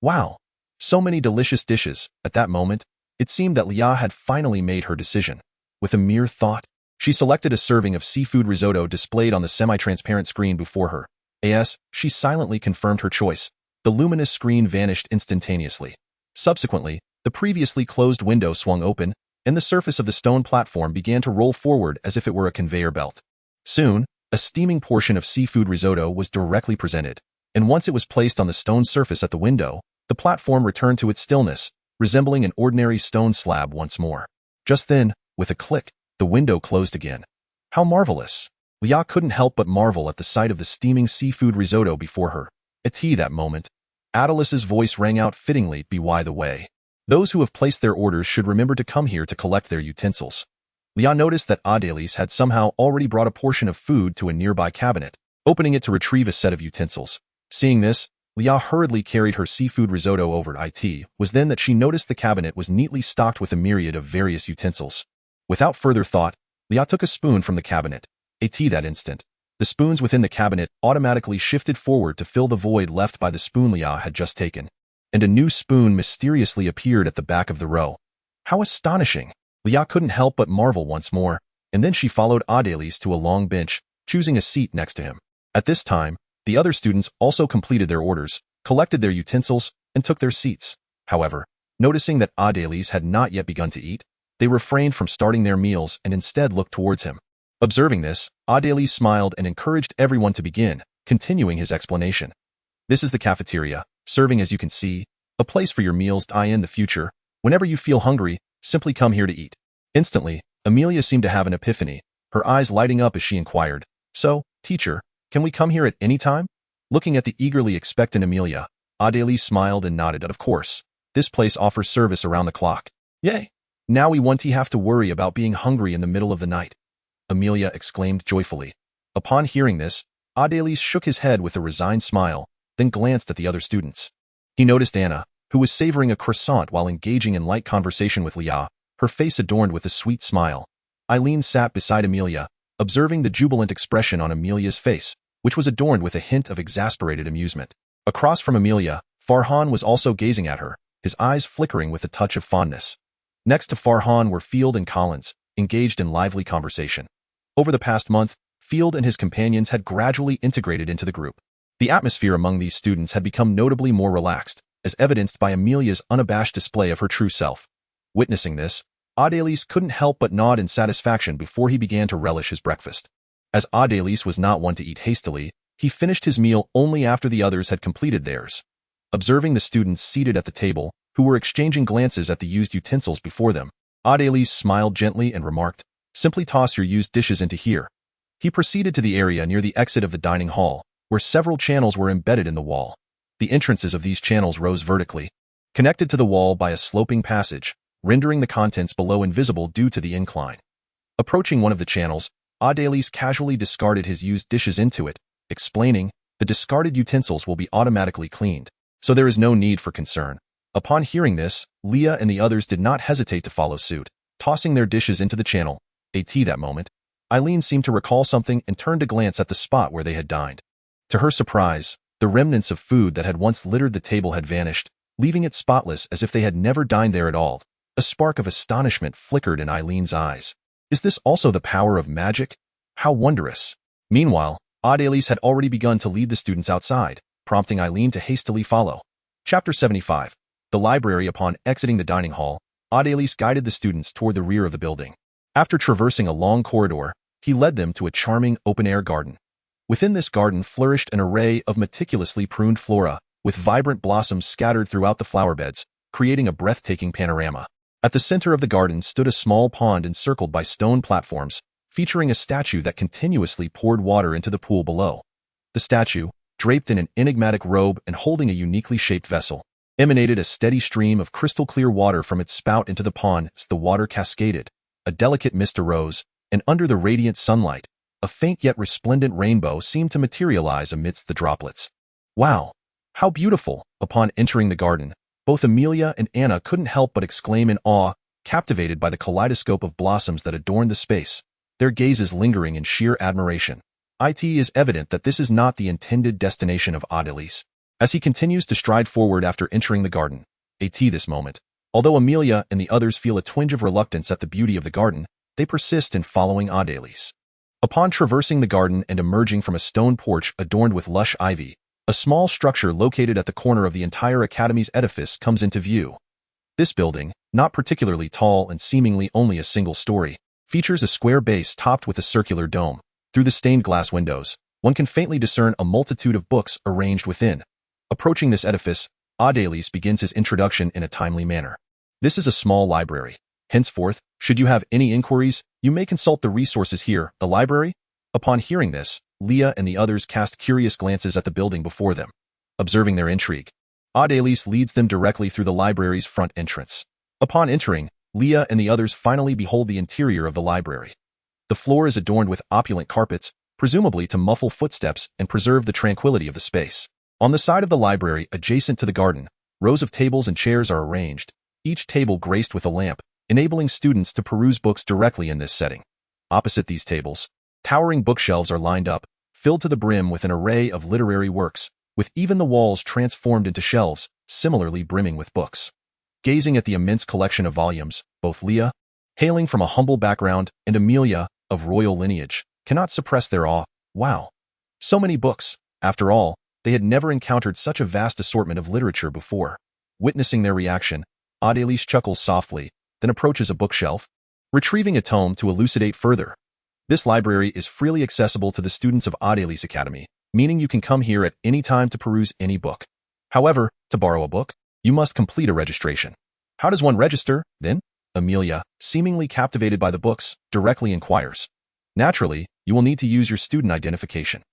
"Wow! So many delicious dishes." At that moment, it seemed that Leah had finally made her decision. With a mere thought, she selected a serving of seafood risotto displayed on the semi-transparent screen before her. As she silently confirmed her choice, the luminous screen vanished instantaneously. Subsequently, the previously closed window swung open, and the surface of the stone platform began to roll forward as if it were a conveyor belt. Soon, a steaming portion of seafood risotto was directly presented, and once it was placed on the stone surface at the window, the platform returned to its stillness, resembling an ordinary stone slab once more. Just then, with a click, the window closed again. How marvelous! Leah couldn't help but marvel at the sight of the steaming seafood risotto before her. At that moment, Adelice's voice rang out fittingly, "By the way, those who have placed their orders should remember to come here to collect their utensils." Leah noticed that Adelise had somehow already brought a portion of food to a nearby cabinet, opening it to retrieve a set of utensils. Seeing this, Leah hurriedly carried her seafood risotto over. It was then that she noticed the cabinet was neatly stocked with a myriad of various utensils. Without further thought, Leah took a spoon from the cabinet. That instant, the spoons within the cabinet automatically shifted forward to fill the void left by the spoon Leah had just taken, and a new spoon mysteriously appeared at the back of the row. How astonishing! Leah couldn't help but marvel once more, and then she followed Adelise to a long bench, choosing a seat next to him. At this time, the other students also completed their orders, collected their utensils, and took their seats. However, noticing that Adelise had not yet begun to eat, they refrained from starting their meals and instead looked towards him. Observing this, Adelise smiled and encouraged everyone to begin, continuing his explanation. "This is the cafeteria, serving as you can see, a place for your meals. In the future, whenever you feel hungry, simply come here to eat." Instantly, Amelia seemed to have an epiphany, her eyes lighting up as she inquired, "So, Teacher, can we come here at any time? Looking at the eagerly expectant Amelia, Adelie smiled and nodded. Of course. This place offers service around the clock. Yay! Now we won't have to worry about being hungry in the middle of the night. Amelia exclaimed joyfully. Upon hearing this, Adelie shook his head with a resigned smile, then glanced at the other students. He noticed Anna, who was savoring a croissant while engaging in light conversation with Leah, her face adorned with a sweet smile. Eileen sat beside Amelia, observing the jubilant expression on Amelia's face, which was adorned with a hint of exasperated amusement. Across from Amelia, Farhan was also gazing at her, his eyes flickering with a touch of fondness. Next to Farhan were Field and Collins, engaged in lively conversation. Over the past month, Field and his companions had gradually integrated into the group. The atmosphere among these students had become notably more relaxed, as evidenced by Amelia's unabashed display of her true self. Witnessing this, Adelis couldn't help but nod in satisfaction before he began to relish his breakfast. As Adelis was not one to eat hastily, he finished his meal only after the others had completed theirs. Observing the students seated at the table, who were exchanging glances at the used utensils before them, Adelis smiled gently and remarked, "Simply toss your used dishes into here." He proceeded to the area near the exit of the dining hall, where several channels were embedded in the wall. The entrances of these channels rose vertically, connected to the wall by a sloping passage, rendering the contents below invisible due to the incline. Approaching one of the channels, Adelis casually discarded his used dishes into it, explaining, "The discarded utensils will be automatically cleaned, so there is no need for concern." Upon hearing this, Leah and the others did not hesitate to follow suit, tossing their dishes into the channel. That moment, Eileen seemed to recall something and turned to glance at the spot where they had dined. To her surprise, the remnants of food that had once littered the table had vanished, leaving it spotless as if they had never dined there at all. A spark of astonishment flickered in Eileen's eyes. Is this also the power of magic? How wondrous! Meanwhile, Adelis had already begun to lead the students outside, prompting Eileen to hastily follow. Chapter 75. The library. Upon exiting the dining hall, Adelis guided the students toward the rear of the building. After traversing a long corridor, he led them to a charming open-air garden. Within this garden flourished an array of meticulously pruned flora, with vibrant blossoms scattered throughout the flower beds, creating a breathtaking panorama. At the center of the garden stood a small pond encircled by stone platforms, featuring a statue that continuously poured water into the pool below. The statue, draped in an enigmatic robe and holding a uniquely shaped vessel, emanated a steady stream of crystal-clear water from its spout into the pond. As the water cascaded, a delicate mist arose, and under the radiant sunlight, a faint yet resplendent rainbow seemed to materialize amidst the droplets. Wow! How beautiful! Upon entering the garden, both Amelia and Anna couldn't help but exclaim in awe, captivated by the kaleidoscope of blossoms that adorned the space, their gazes lingering in sheer admiration. It is evident that this is not the intended destination of Adelis, as he continues to stride forward after entering the garden. This moment, although Amelia and the others feel a twinge of reluctance at the beauty of the garden, they persist in following Adelis. Upon traversing the garden and emerging from a stone porch adorned with lush ivy, a small structure located at the corner of the entire academy's edifice comes into view. This building, not particularly tall and seemingly only a single story, features a square base topped with a circular dome. Through the stained glass windows, one can faintly discern a multitude of books arranged within. Approaching this edifice, Adelis begins his introduction in a timely manner. This is a small library. Henceforth, should you have any inquiries, you may consult the resources here, the library. Upon hearing this, Leah and the others cast curious glances at the building before them. Observing their intrigue, Adelis leads them directly through the library's front entrance. Upon entering, Leah and the others finally behold the interior of the library. The floor is adorned with opulent carpets, presumably to muffle footsteps and preserve the tranquility of the space. On the side of the library adjacent to the garden, rows of tables and chairs are arranged, each table graced with a lamp, enabling students to peruse books directly in this setting. Opposite these tables, towering bookshelves are lined up, filled to the brim with an array of literary works, with even the walls transformed into shelves, similarly brimming with books. Gazing at the immense collection of volumes, both Leah, hailing from a humble background, and Amelia, of royal lineage, cannot suppress their awe. Wow! So many books! After all, they had never encountered such a vast assortment of literature before. Witnessing their reaction, Adelis chuckles softly, then approaches a bookshelf, retrieving a tome to elucidate further. This library is freely accessible to the students of Adelis Academy, meaning you can come here at any time to peruse any book. However, to borrow a book, you must complete a registration. How does one register, then? Amelia, seemingly captivated by the books, directly inquires. Naturally, You will need to use your student identification.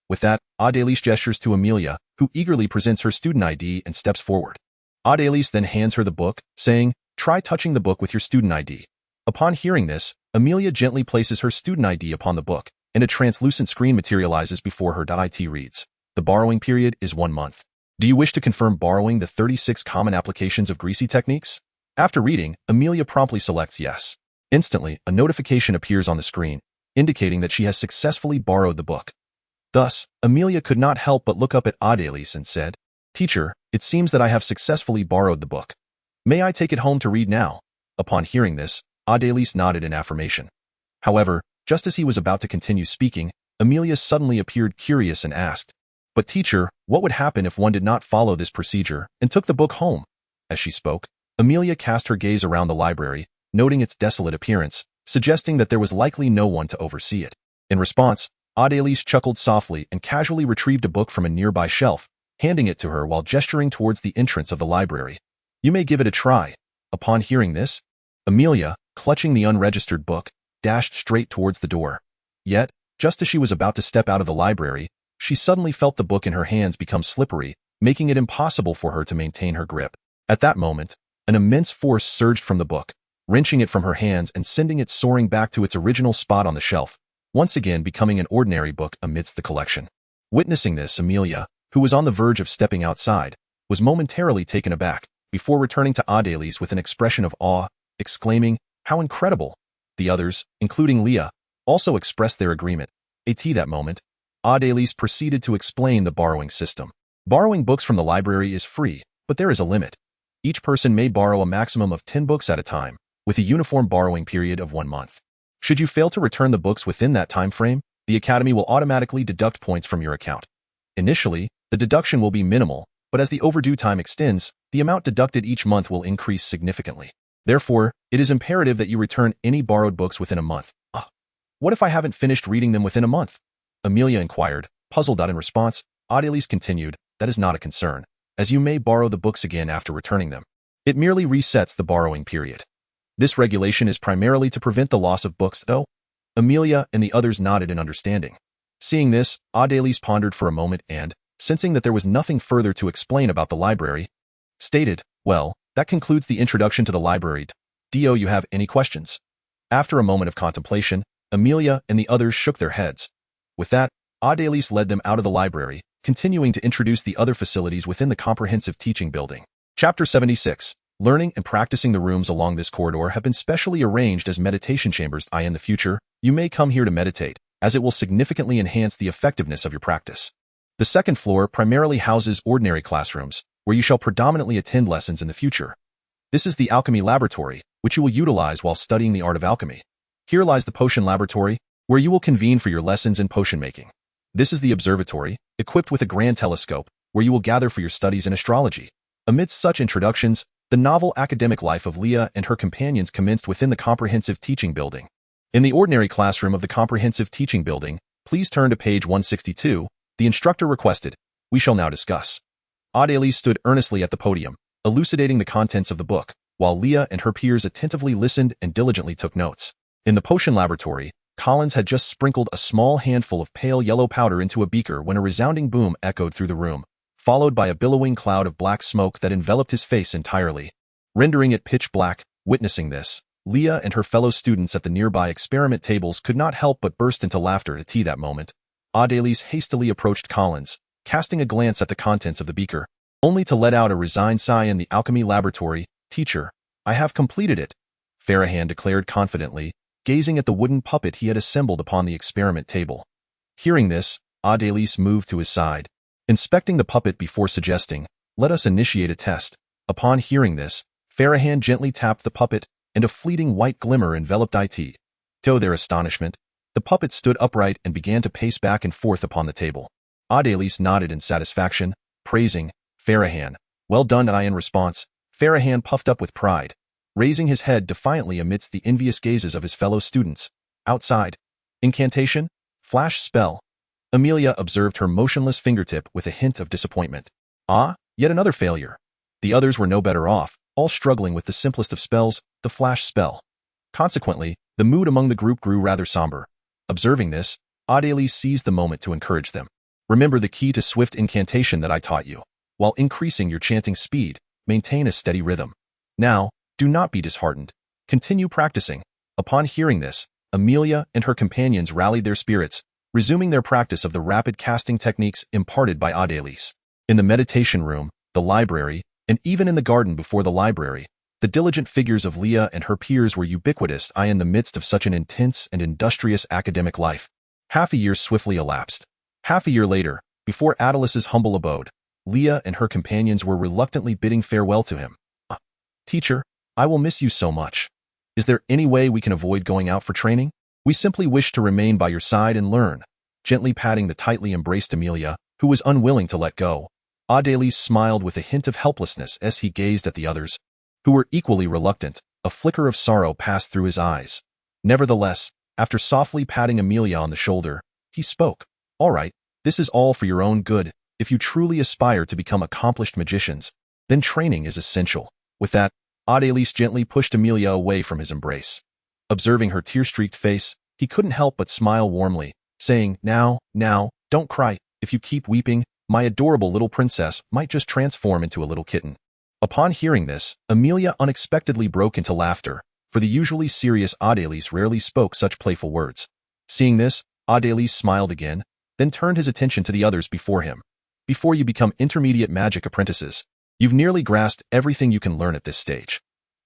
With that, Adélise gestures to Amelia, who eagerly presents her student ID and steps forward. Adélise then hands her the book, saying, "Try touching the book with your student ID." Upon hearing this, Amelia gently places her student ID upon the book, and a translucent screen materializes before her. It reads, "The borrowing period is 1 month. Do you wish to confirm borrowing the 36 common applications of greasy techniques?" After reading, Amelia promptly selects yes. Instantly, a notification appears on the screen, indicating that she has successfully borrowed the book. Thus, Amelia could not help but look up at Adélise and said, "Teacher, it seems that I have successfully borrowed the book. May I take it home to read now?" Upon hearing this, Adélise nodded in affirmation. However, just as he was about to continue speaking, Amelia suddenly appeared curious and asked, "But teacher, what would happen if one did not follow this procedure and took the book home?" As she spoke, Amelia cast her gaze around the library, noting its desolate appearance, suggesting that there was likely no one to oversee it. In response, Adélise chuckled softly and casually retrieved a book from a nearby shelf, handing it to her while gesturing towards the entrance of the library. "You may give it a try." Upon hearing this, Amelia, clutching the unregistered book, dashed straight towards the door. Yet, just as she was about to step out of the library, she suddenly felt the book in her hands become slippery, making it impossible for her to maintain her grip. At that moment, an immense force surged from the book, wrenching it from her hands and sending it soaring back to its original spot on the shelf, once again becoming an ordinary book amidst the collection. Witnessing this, Amelia, who was on the verge of stepping outside, was momentarily taken aback, before returning to Adélise with an expression of awe, exclaiming, "How incredible!" The others, including Leah, also expressed their agreement. At that moment, Adélise proceeded to explain the borrowing system. Borrowing books from the library is free, but there is a limit. Each person may borrow a maximum of 10 books at a time, with a uniform borrowing period of 1 month. Should you fail to return the books within that time frame, the Academy will automatically deduct points from your account. Initially, the deduction will be minimal, but as the overdue time extends, the amount deducted each month will increase significantly. Therefore, it is imperative that you return any borrowed books within a month. What if I haven't finished reading them within a month? Amelia inquired, puzzled. In response, Adélise continued, "That is not a concern, as you may borrow the books again after returning them. It merely resets the borrowing period. This regulation is primarily to prevent the loss of books, though." Amelia and the others nodded in understanding. Seeing this, Adélise pondered for a moment and, sensing that there was nothing further to explain about the library, stated, "Well, that concludes the introduction to the library. Do you have any questions?" After a moment of contemplation, Amelia and the others shook their heads. With that, Adélise led them out of the library, continuing to introduce the other facilities within the comprehensive teaching building. Chapter 76. Learning and practicing. The rooms along this corridor have been specially arranged as meditation chambers. In the future, you may come here to meditate, as it will significantly enhance the effectiveness of your practice. The second floor primarily houses ordinary classrooms, where you shall predominantly attend lessons in the future. This is the alchemy laboratory, which you will utilize while studying the art of alchemy. Here lies the potion laboratory, where you will convene for your lessons in potion making. This is the observatory, equipped with a grand telescope, where you will gather for your studies in astrology. Amidst such introductions, the novel academic life of Leah and her companions commenced within the comprehensive teaching building. In the ordinary classroom of the comprehensive teaching building, please turn to page 162, the instructor requested. We shall now discuss. Adélise stood earnestly at the podium, elucidating the contents of the book, while Leah and her peers attentively listened and diligently took notes. In the potion laboratory, Collins had just sprinkled a small handful of pale yellow powder into a beaker when a resounding boom echoed through the room, followed by a billowing cloud of black smoke that enveloped his face entirely, rendering it pitch black. Witnessing this, Leah and her fellow students at the nearby experiment tables could not help but burst into laughter. At that moment, Adélise hastily approached Collins, casting a glance at the contents of the beaker, only to let out a resigned sigh. In the alchemy laboratory, "Teacher, I have completed it," Farahan declared confidently, gazing at the wooden puppet he had assembled upon the experiment table. Hearing this, Adélise moved to his side, inspecting the puppet before suggesting, "Let us initiate a test." Upon hearing this, Farahan gently tapped the puppet, and a fleeting white glimmer enveloped it. To their astonishment, the puppet stood upright and began to pace back and forth upon the table. Adélise nodded in satisfaction, praising Farahan. "Well done." In response, Farahan puffed up with pride, raising his head defiantly amidst the envious gazes of his fellow students. Outside. Incantation? Flash spell? Amelia observed her motionless fingertip with a hint of disappointment. Yet another failure. The others were no better off, all struggling with the simplest of spells, the flash spell. Consequently, the mood among the group grew rather somber. Observing this, Adélie seized the moment to encourage them. Remember the key to swift incantation that I taught you. While increasing your chanting speed, maintain a steady rhythm. Now, do not be disheartened. Continue practicing. Upon hearing this, Amelia and her companions rallied their spirits, resuming their practice of the rapid casting techniques imparted by Adélie. In the meditation room, the library, and even in the garden before the library, the diligent figures of Leah and her peers were ubiquitous in the midst of such an intense and industrious academic life. Half a year swiftly elapsed. Half a year later, before Adélice's humble abode, Leah and her companions were reluctantly bidding farewell to him. Teacher, I will miss you so much. Is there any way we can avoid going out for training? We simply wish to remain by your side and learn. Gently patting the tightly embraced Amelia, who was unwilling to let go, Adélie smiled with a hint of helplessness as he gazed at the others, who were equally reluctant. A flicker of sorrow passed through his eyes. Nevertheless, after softly patting Amelia on the shoulder, he spoke. All right, this is all for your own good. If you truly aspire to become accomplished magicians, then training is essential. With that, Adélie gently pushed Amelia away from his embrace. Observing her tear-streaked face, he couldn't help but smile warmly, saying, Now, don't cry. If you keep weeping, my adorable little princess might just transform into a little kitten. Upon hearing this, Amelia unexpectedly broke into laughter, for the usually serious Adélie rarely spoke such playful words. Seeing this, Adélie smiled again, then turned his attention to the others before him. Before you become intermediate magic apprentices, you've nearly grasped everything you can learn at this stage.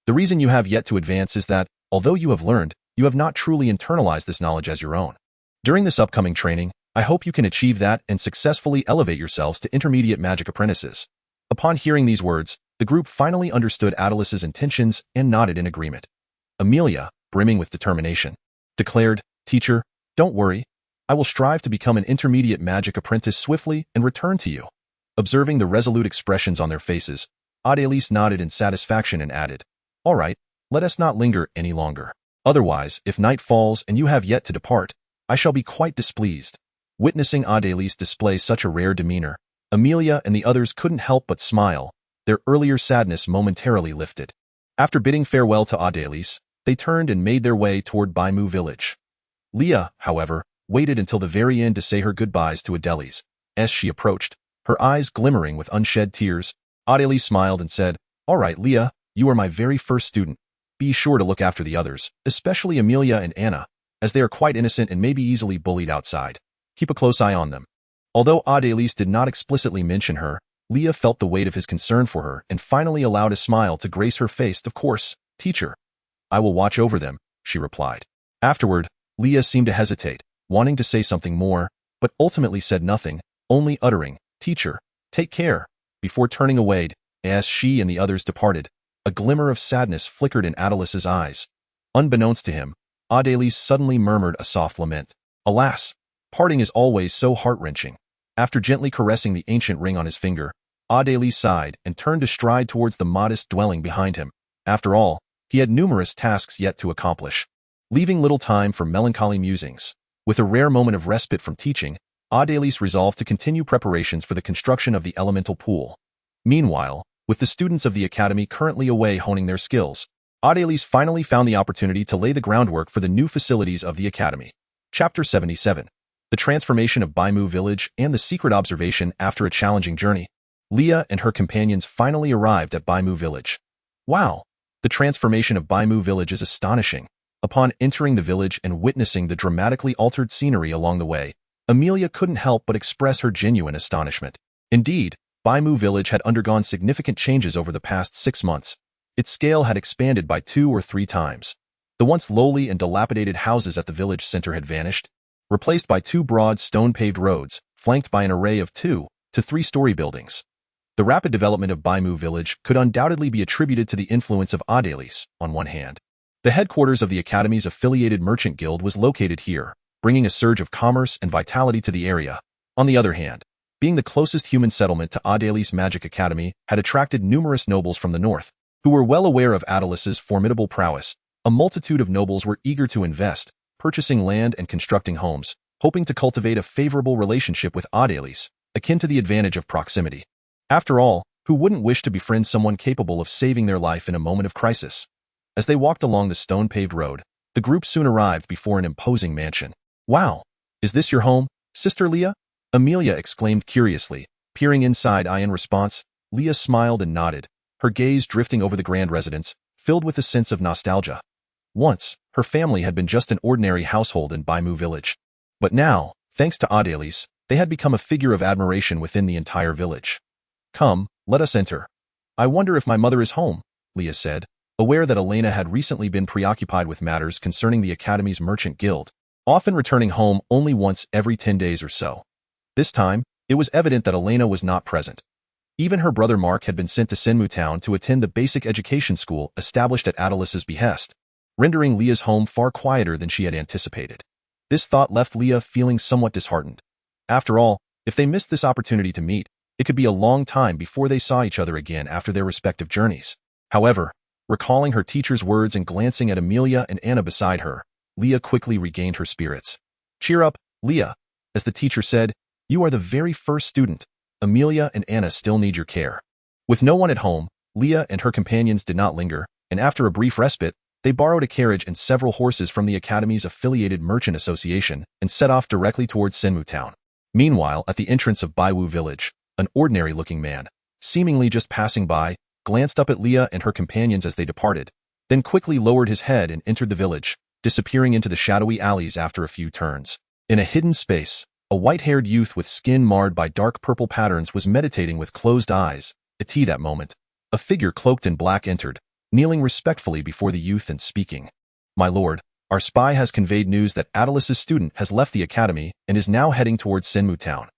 The reason you have yet to advance is that, although you have learned, you have not truly internalized this knowledge as your own. During this upcoming training, I hope you can achieve that and successfully elevate yourselves to intermediate magic apprentices. Upon hearing these words, the group finally understood Adélice's intentions and nodded in agreement. Amelia, brimming with determination, declared, Teacher, don't worry. I will strive to become an intermediate magic apprentice swiftly and return to you. Observing the resolute expressions on their faces, Adélie nodded in satisfaction and added, All right, let us not linger any longer. Otherwise, if night falls and you have yet to depart, I shall be quite displeased. Witnessing Adélie display such a rare demeanor, Amelia and the others couldn't help but smile, their earlier sadness momentarily lifted. After bidding farewell to Adélie, they turned and made their way toward Baimu village. Leah, however, waited until the very end to say her goodbyes to Adélie. As she approached, her eyes glimmering with unshed tears, Adélie smiled and said, All right, Leah, you are my very first student. Be sure to look after the others, especially Amelia and Anna, as they are quite innocent and may be easily bullied outside. Keep a close eye on them. Although Adélie did not explicitly mention her, Leah felt the weight of his concern for her and finally allowed a smile to grace her face. Of course, teacher. I will watch over them, she replied. Afterward, Leah seemed to hesitate, wanting to say something more, but ultimately said nothing, only uttering, Teacher, take care, before turning away. As she and the others departed, a glimmer of sadness flickered in Adélice's eyes. Unbeknownst to him, Adélie suddenly murmured a soft lament. Alas, parting is always so heart-wrenching. After gently caressing the ancient ring on his finger, Adélie sighed and turned to stride towards the modest dwelling behind him. After all, he had numerous tasks yet to accomplish. Leaving little time for melancholy musings, with a rare moment of respite from teaching, Adélie resolved to continue preparations for the construction of the elemental pool. Meanwhile, with the students of the academy currently away honing their skills, Adélie finally found the opportunity to lay the groundwork for the new facilities of the academy. Chapter 77. The transformation of Baimu village and the secret observation. After a challenging journey, Leah and her companions finally arrived at Baimu village. Wow! The transformation of Baimu village is astonishing. Upon entering the village and witnessing the dramatically altered scenery along the way, Amelia couldn't help but express her genuine astonishment. Indeed, Baimu village had undergone significant changes over the past 6 months. Its scale had expanded by 2 or 3 times. The once lowly and dilapidated houses at the village center had vanished, replaced by 2 broad stone-paved roads, flanked by an array of 2 to 3-story buildings. The rapid development of Baimu village could undoubtedly be attributed to the influence of Adélie, on one hand. The headquarters of the Academy's affiliated merchant guild was located here, bringing a surge of commerce and vitality to the area. On the other hand, being the closest human settlement to Adélie's Magic Academy had attracted numerous nobles from the north, who were well aware of Adélice's formidable prowess. A multitude of nobles were eager to invest, purchasing land and constructing homes, hoping to cultivate a favorable relationship with Adélie, akin to the advantage of proximity. After all, who wouldn't wish to befriend someone capable of saving their life in a moment of crisis? As they walked along the stone-paved road, the group soon arrived before an imposing mansion. Wow! "Is this your home, Sister Leah?" Amelia exclaimed curiously, peering inside. In response, Leah smiled and nodded, her gaze drifting over the grand residence, filled with a sense of nostalgia. Once, her family had been just an ordinary household in Baimu village. But now, thanks to Adelis, they had become a figure of admiration within the entire village. "Come, let us enter. I wonder if my mother is home," Leah said, aware that Elena had recently been preoccupied with matters concerning the Academy's merchant guild, often returning home only once every 10 days or so. This time, it was evident that Elena was not present. Even her brother Mark had been sent to Senmu Town to attend the basic education school established at Adelis's behest, rendering Leah's home far quieter than she had anticipated. This thought left Leah feeling somewhat disheartened. After all, if they missed this opportunity to meet, it could be a long time before they saw each other again after their respective journeys. However, recalling her teacher's words and glancing at Amelia and Anna beside her, Leah quickly regained her spirits. "Cheer up, Leah," as the teacher said, "you are the very first student. Amelia and Anna still need your care." With no one at home, Leah and her companions did not linger, and after a brief respite, they borrowed a carriage and several horses from the Academy's affiliated merchant association and set off directly towards Senmu Town. Meanwhile, at the entrance of Baiwu village, an ordinary-looking man, seemingly just passing by, glanced up at Leah and her companions as they departed, then quickly lowered his head and entered the village, disappearing into the shadowy alleys after a few turns. In a hidden space, a white-haired youth with skin marred by dark purple patterns was meditating with closed eyes. At that moment, a figure cloaked in black entered, kneeling respectfully before the youth and speaking. "My lord, our spy has conveyed news that Adelis's student has left the academy and is now heading towards Senmu Town."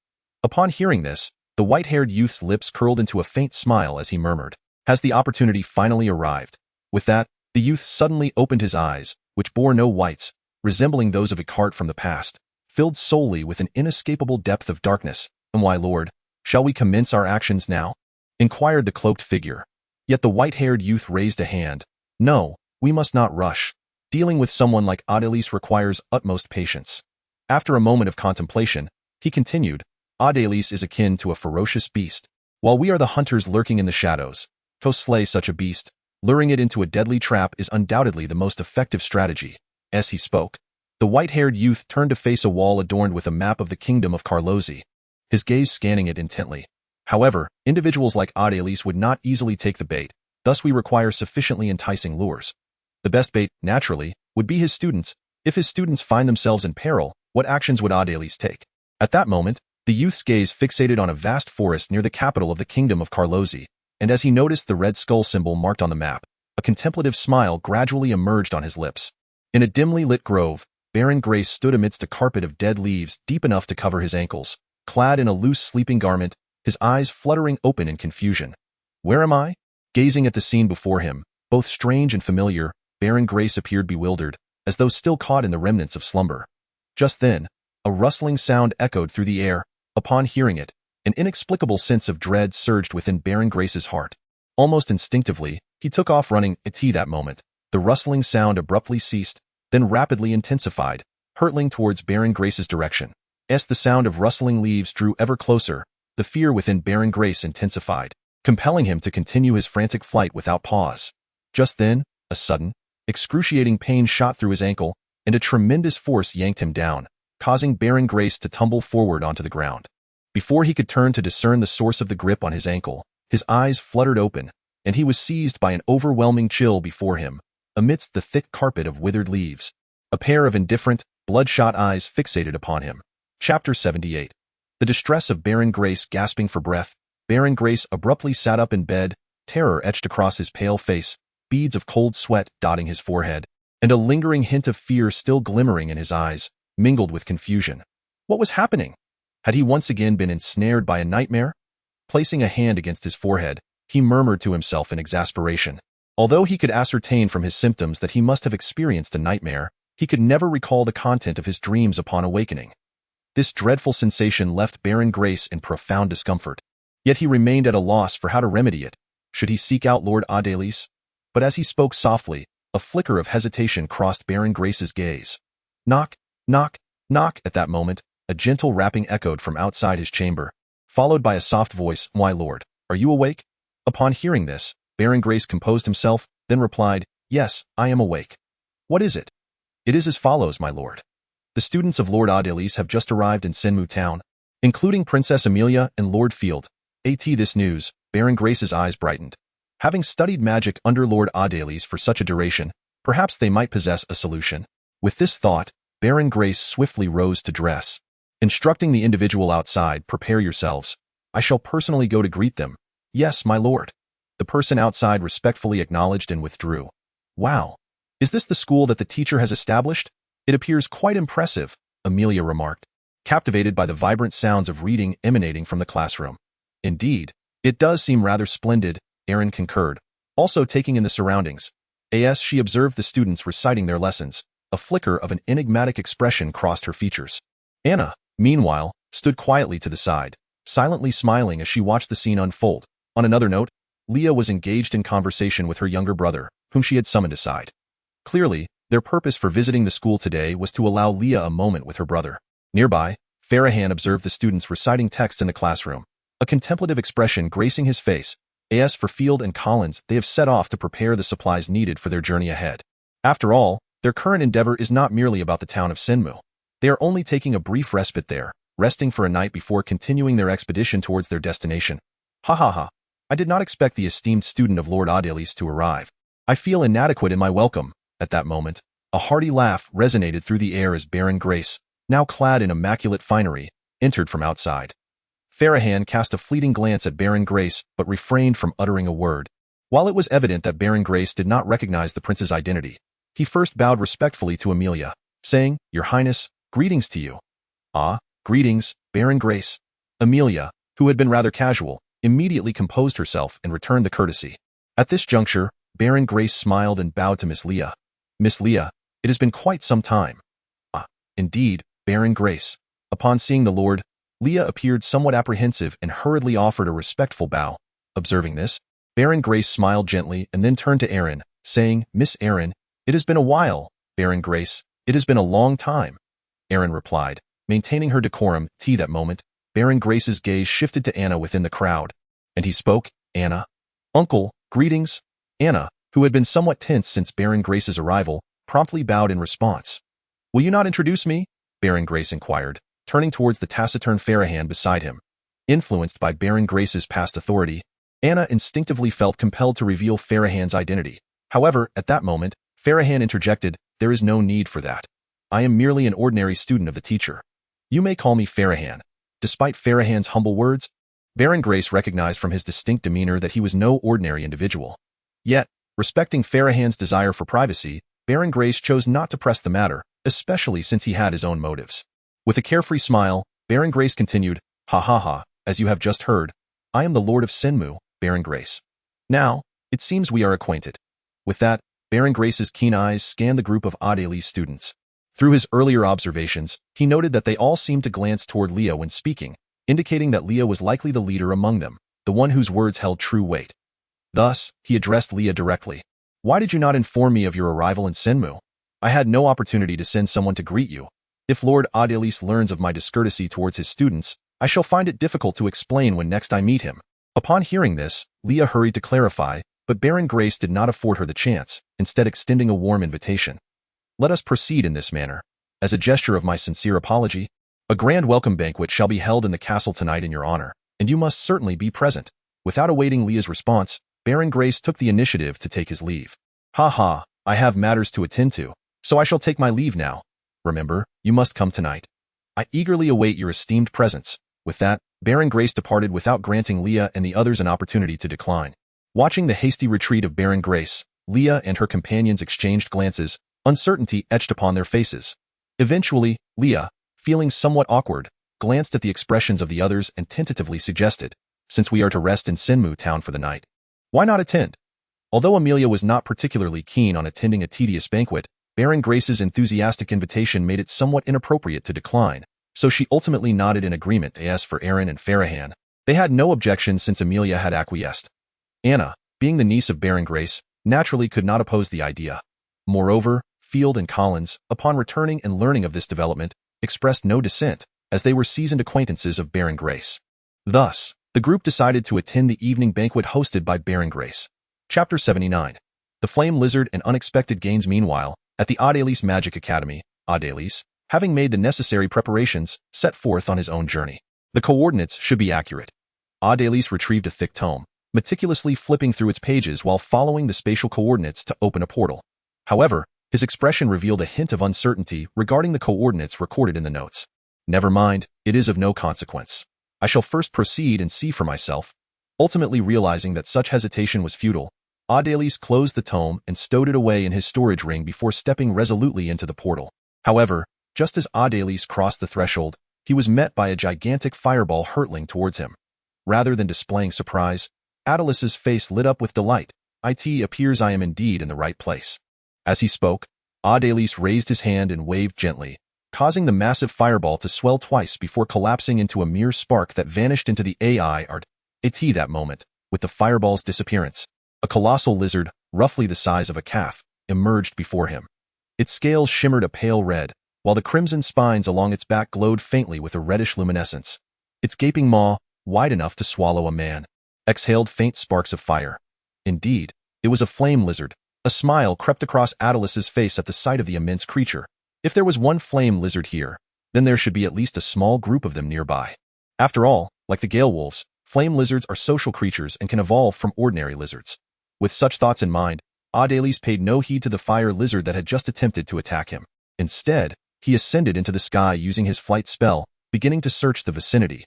Upon hearing this, the white-haired youth's lips curled into a faint smile as he murmured, "Has the opportunity finally arrived?" With that, the youth suddenly opened his eyes, which bore no whites, resembling those of a cart from the past, filled solely with an inescapable depth of darkness. "My lord, shall we commence our actions now?" inquired the cloaked figure. Yet the white-haired youth raised a hand. "No, we must not rush. Dealing with someone like Adelis requires utmost patience." After a moment of contemplation, he continued, "Adelis is akin to a ferocious beast. While we are the hunters lurking in the shadows, to slay such a beast, luring it into a deadly trap is undoubtedly the most effective strategy." As he spoke, the white-haired youth turned to face a wall adorned with a map of the kingdom of Carlosi, his gaze scanning it intently. "However, individuals like Adelis would not easily take the bait, thus we require sufficiently enticing lures. The best bait, naturally, would be his students. If his students find themselves in peril, what actions would Adelis take?" At that moment, the youth's gaze fixated on a vast forest near the capital of the kingdom of Carlosi, and as he noticed the red skull symbol marked on the map, a contemplative smile gradually emerged on his lips. In a dimly lit grove, Baron Grace stood amidst a carpet of dead leaves deep enough to cover his ankles, clad in a loose sleeping garment, his eyes fluttering open in confusion. "Where am I?" Gazing at the scene before him, both strange and familiar, Baron Grace appeared bewildered, as though still caught in the remnants of slumber. Just then, a rustling sound echoed through the air. Upon hearing it, an inexplicable sense of dread surged within Baron Grace's heart. Almost instinctively, he took off running. At that moment, the rustling sound abruptly ceased, then rapidly intensified, hurtling towards Baron Grace's direction. As the sound of rustling leaves drew ever closer, the fear within Baron Grace intensified, compelling him to continue his frantic flight without pause. Just then, a sudden, excruciating pain shot through his ankle, and a tremendous force yanked him down, causing Baron Grace to tumble forward onto the ground. Before he could turn to discern the source of the grip on his ankle, his eyes fluttered open, and he was seized by an overwhelming chill before him, amidst the thick carpet of withered leaves. A pair of indifferent, bloodshot eyes fixated upon him. Chapter 78. The distress of Baron Grace. Gasping for breath, Baron Grace abruptly sat up in bed, terror etched across his pale face, beads of cold sweat dotting his forehead, and a lingering hint of fear still glimmering in his eyes, mingled with confusion. What was happening? Had he once again been ensnared by a nightmare? Placing a hand against his forehead, he murmured to himself in exasperation. Although he could ascertain from his symptoms that he must have experienced a nightmare, he could never recall the content of his dreams upon awakening. This dreadful sensation left Baron Grace in profound discomfort. Yet he remained at a loss for how to remedy it. Should he seek out Lord Adelis? But as he spoke softly, a flicker of hesitation crossed Baron Grace's gaze. Knock, knock, knock. At that moment, a gentle rapping echoed from outside his chamber, followed by a soft voice, "My lord, are you awake?" Upon hearing this, Baron Grace composed himself, then replied, "Yes, I am awake." "What is it?" "It is as follows, my lord. The students of Lord Adelis have just arrived in Sinmu town, including Princess Amelia and Lord Field. This news, Baron Grace's eyes brightened. Having studied magic under Lord Adelis for such a duration, perhaps they might possess a solution. With this thought, Baron Grace swiftly rose to dress. Instructing the individual outside, "Prepare yourselves. I shall personally go to greet them." "Yes, my lord." The person outside respectfully acknowledged and withdrew. "Wow. Is this the school that the teacher has established? It appears quite impressive," Amelia remarked, captivated by the vibrant sounds of reading emanating from the classroom. "Indeed, it does seem rather splendid," Aaron concurred, also taking in the surroundings. As she observed the students reciting their lessons, a flicker of an enigmatic expression crossed her features. Anna, meanwhile, stood quietly to the side, silently smiling as she watched the scene unfold. On another note, Leah was engaged in conversation with her younger brother, whom she had summoned aside. Clearly, their purpose for visiting the school today was to allow Leah a moment with her brother. Nearby, Farahan observed the students reciting text in the classroom, a contemplative expression gracing his face. As for Field and Collins, they have set off to prepare the supplies needed for their journey ahead. After all, their current endeavor is not merely about the town of Sinmu. They are only taking a brief respite there, resting for a night before continuing their expedition towards their destination. Ha ha ha. I did not expect the esteemed student of Lord Adelis to arrive. I feel inadequate in my welcome. At that moment, a hearty laugh resonated through the air as Baron Grace, now clad in immaculate finery, entered from outside. Farahan cast a fleeting glance at Baron Grace but refrained from uttering a word. While it was evident that Baron Grace did not recognize the prince's identity, he first bowed respectfully to Amelia, saying, "Your Highness, greetings to you." "Ah, greetings, Baron Grace." Amelia, who had been rather casual, immediately composed herself and returned the courtesy. At this juncture, Baron Grace smiled and bowed to Miss Leah. "Miss Leah, it has been quite some time." "Ah, indeed, Baron Grace." Upon seeing the lord, Leah appeared somewhat apprehensive and hurriedly offered a respectful bow. Observing this, Baron Grace smiled gently and then turned to Aaron, saying, "Miss Aaron, it has been a while." "Baron Grace, it has been a long time," Aaron replied, maintaining her decorum. That moment, Baron Grace's gaze shifted to Anna within the crowd, and he spoke. "Anna." "Uncle, greetings." Anna, who had been somewhat tense since Baron Grace's arrival, promptly bowed in response. "Will you not introduce me?" Baron Grace inquired, turning towards the taciturn Farahan beside him. Influenced by Baron Grace's past authority, Anna instinctively felt compelled to reveal Farahan's identity. However, at that moment, Farahan interjected, "There is no need for that. I am merely an ordinary student of the teacher. You may call me Farahan." Despite Farahan's humble words, Baron Grace recognized from his distinct demeanor that he was no ordinary individual. Yet, respecting Farahan's desire for privacy, Baron Grace chose not to press the matter, especially since he had his own motives. With a carefree smile, Baron Grace continued, "Ha ha ha, as you have just heard, I am the Lord of Sinmu, Baron Grace. Now, it seems we are acquainted." With that, Baron Grace's keen eyes scanned the group of Adelis students. Through his earlier observations, he noted that they all seemed to glance toward Leah when speaking, indicating that Leah was likely the leader among them, the one whose words held true weight. Thus, he addressed Leah directly. "Why did you not inform me of your arrival in Sinmu? I had no opportunity to send someone to greet you. If Lord Adelis learns of my discourtesy towards his students, I shall find it difficult to explain when next I meet him." Upon hearing this, Leah hurried to clarify, but Baron Grace did not afford her the chance, instead extending a warm invitation. "Let us proceed in this manner. As a gesture of my sincere apology, a grand welcome banquet shall be held in the castle tonight in your honor, and you must certainly be present." Without awaiting Leah's response, Baron Grace took the initiative to take his leave. "Ha ha, I have matters to attend to, so I shall take my leave now. Remember, you must come tonight. I eagerly await your esteemed presence." With that, Baron Grace departed without granting Leah and the others an opportunity to decline. Watching the hasty retreat of Baron Grace, Leah and her companions exchanged glances, uncertainty etched upon their faces. Eventually, Leah, feeling somewhat awkward, glanced at the expressions of the others and tentatively suggested, "Since we are to rest in Sinmu town for the night, why not attend?" Although Amelia was not particularly keen on attending a tedious banquet, Baron Grace's enthusiastic invitation made it somewhat inappropriate to decline, so she ultimately nodded in agreement. As for Aaron and Farahan, they had no objection since Amelia had acquiesced. Anna, being the niece of Baron Grace, naturally could not oppose the idea. Moreover, Field and Collins, upon returning and learning of this development, expressed no dissent, as they were seasoned acquaintances of Baron Grace. Thus, the group decided to attend the evening banquet hosted by Baron Grace. Chapter 79. The Flame Lizard and Unexpected Gains. Meanwhile, at the Adelis Magic Academy, Adelis, having made the necessary preparations, set forth on his own journey. The coordinates should be accurate. Adelis retrieved a thick tome, meticulously flipping through its pages while following the spatial coordinates to open a portal. However, his expression revealed a hint of uncertainty regarding the coordinates recorded in the notes. Never mind, it is of no consequence. I shall first proceed and see for myself. Ultimately realizing that such hesitation was futile, Adelis closed the tome and stowed it away in his storage ring before stepping resolutely into the portal. However, just as Adelis crossed the threshold, he was met by a gigantic fireball hurtling towards him. Rather than displaying surprise, Adelis's face lit up with delight. It appears I am indeed in the right place. As he spoke, Adelis raised his hand and waved gently, causing the massive fireball to swell twice before collapsing into a mere spark that vanished into the that moment. With the fireball's disappearance, a colossal lizard, roughly the size of a calf, emerged before him. Its scales shimmered a pale red, while the crimson spines along its back glowed faintly with a reddish luminescence. Its gaping maw, wide enough to swallow a man, exhaled faint sparks of fire. Indeed, it was a flame lizard. A smile crept across Adelis's face at the sight of the immense creature. If there was one flame lizard here, then there should be at least a small group of them nearby. After all, like the gale wolves, flame lizards are social creatures and can evolve from ordinary lizards. With such thoughts in mind, Adelis paid no heed to the fire lizard that had just attempted to attack him. Instead, he ascended into the sky using his flight spell, beginning to search the vicinity.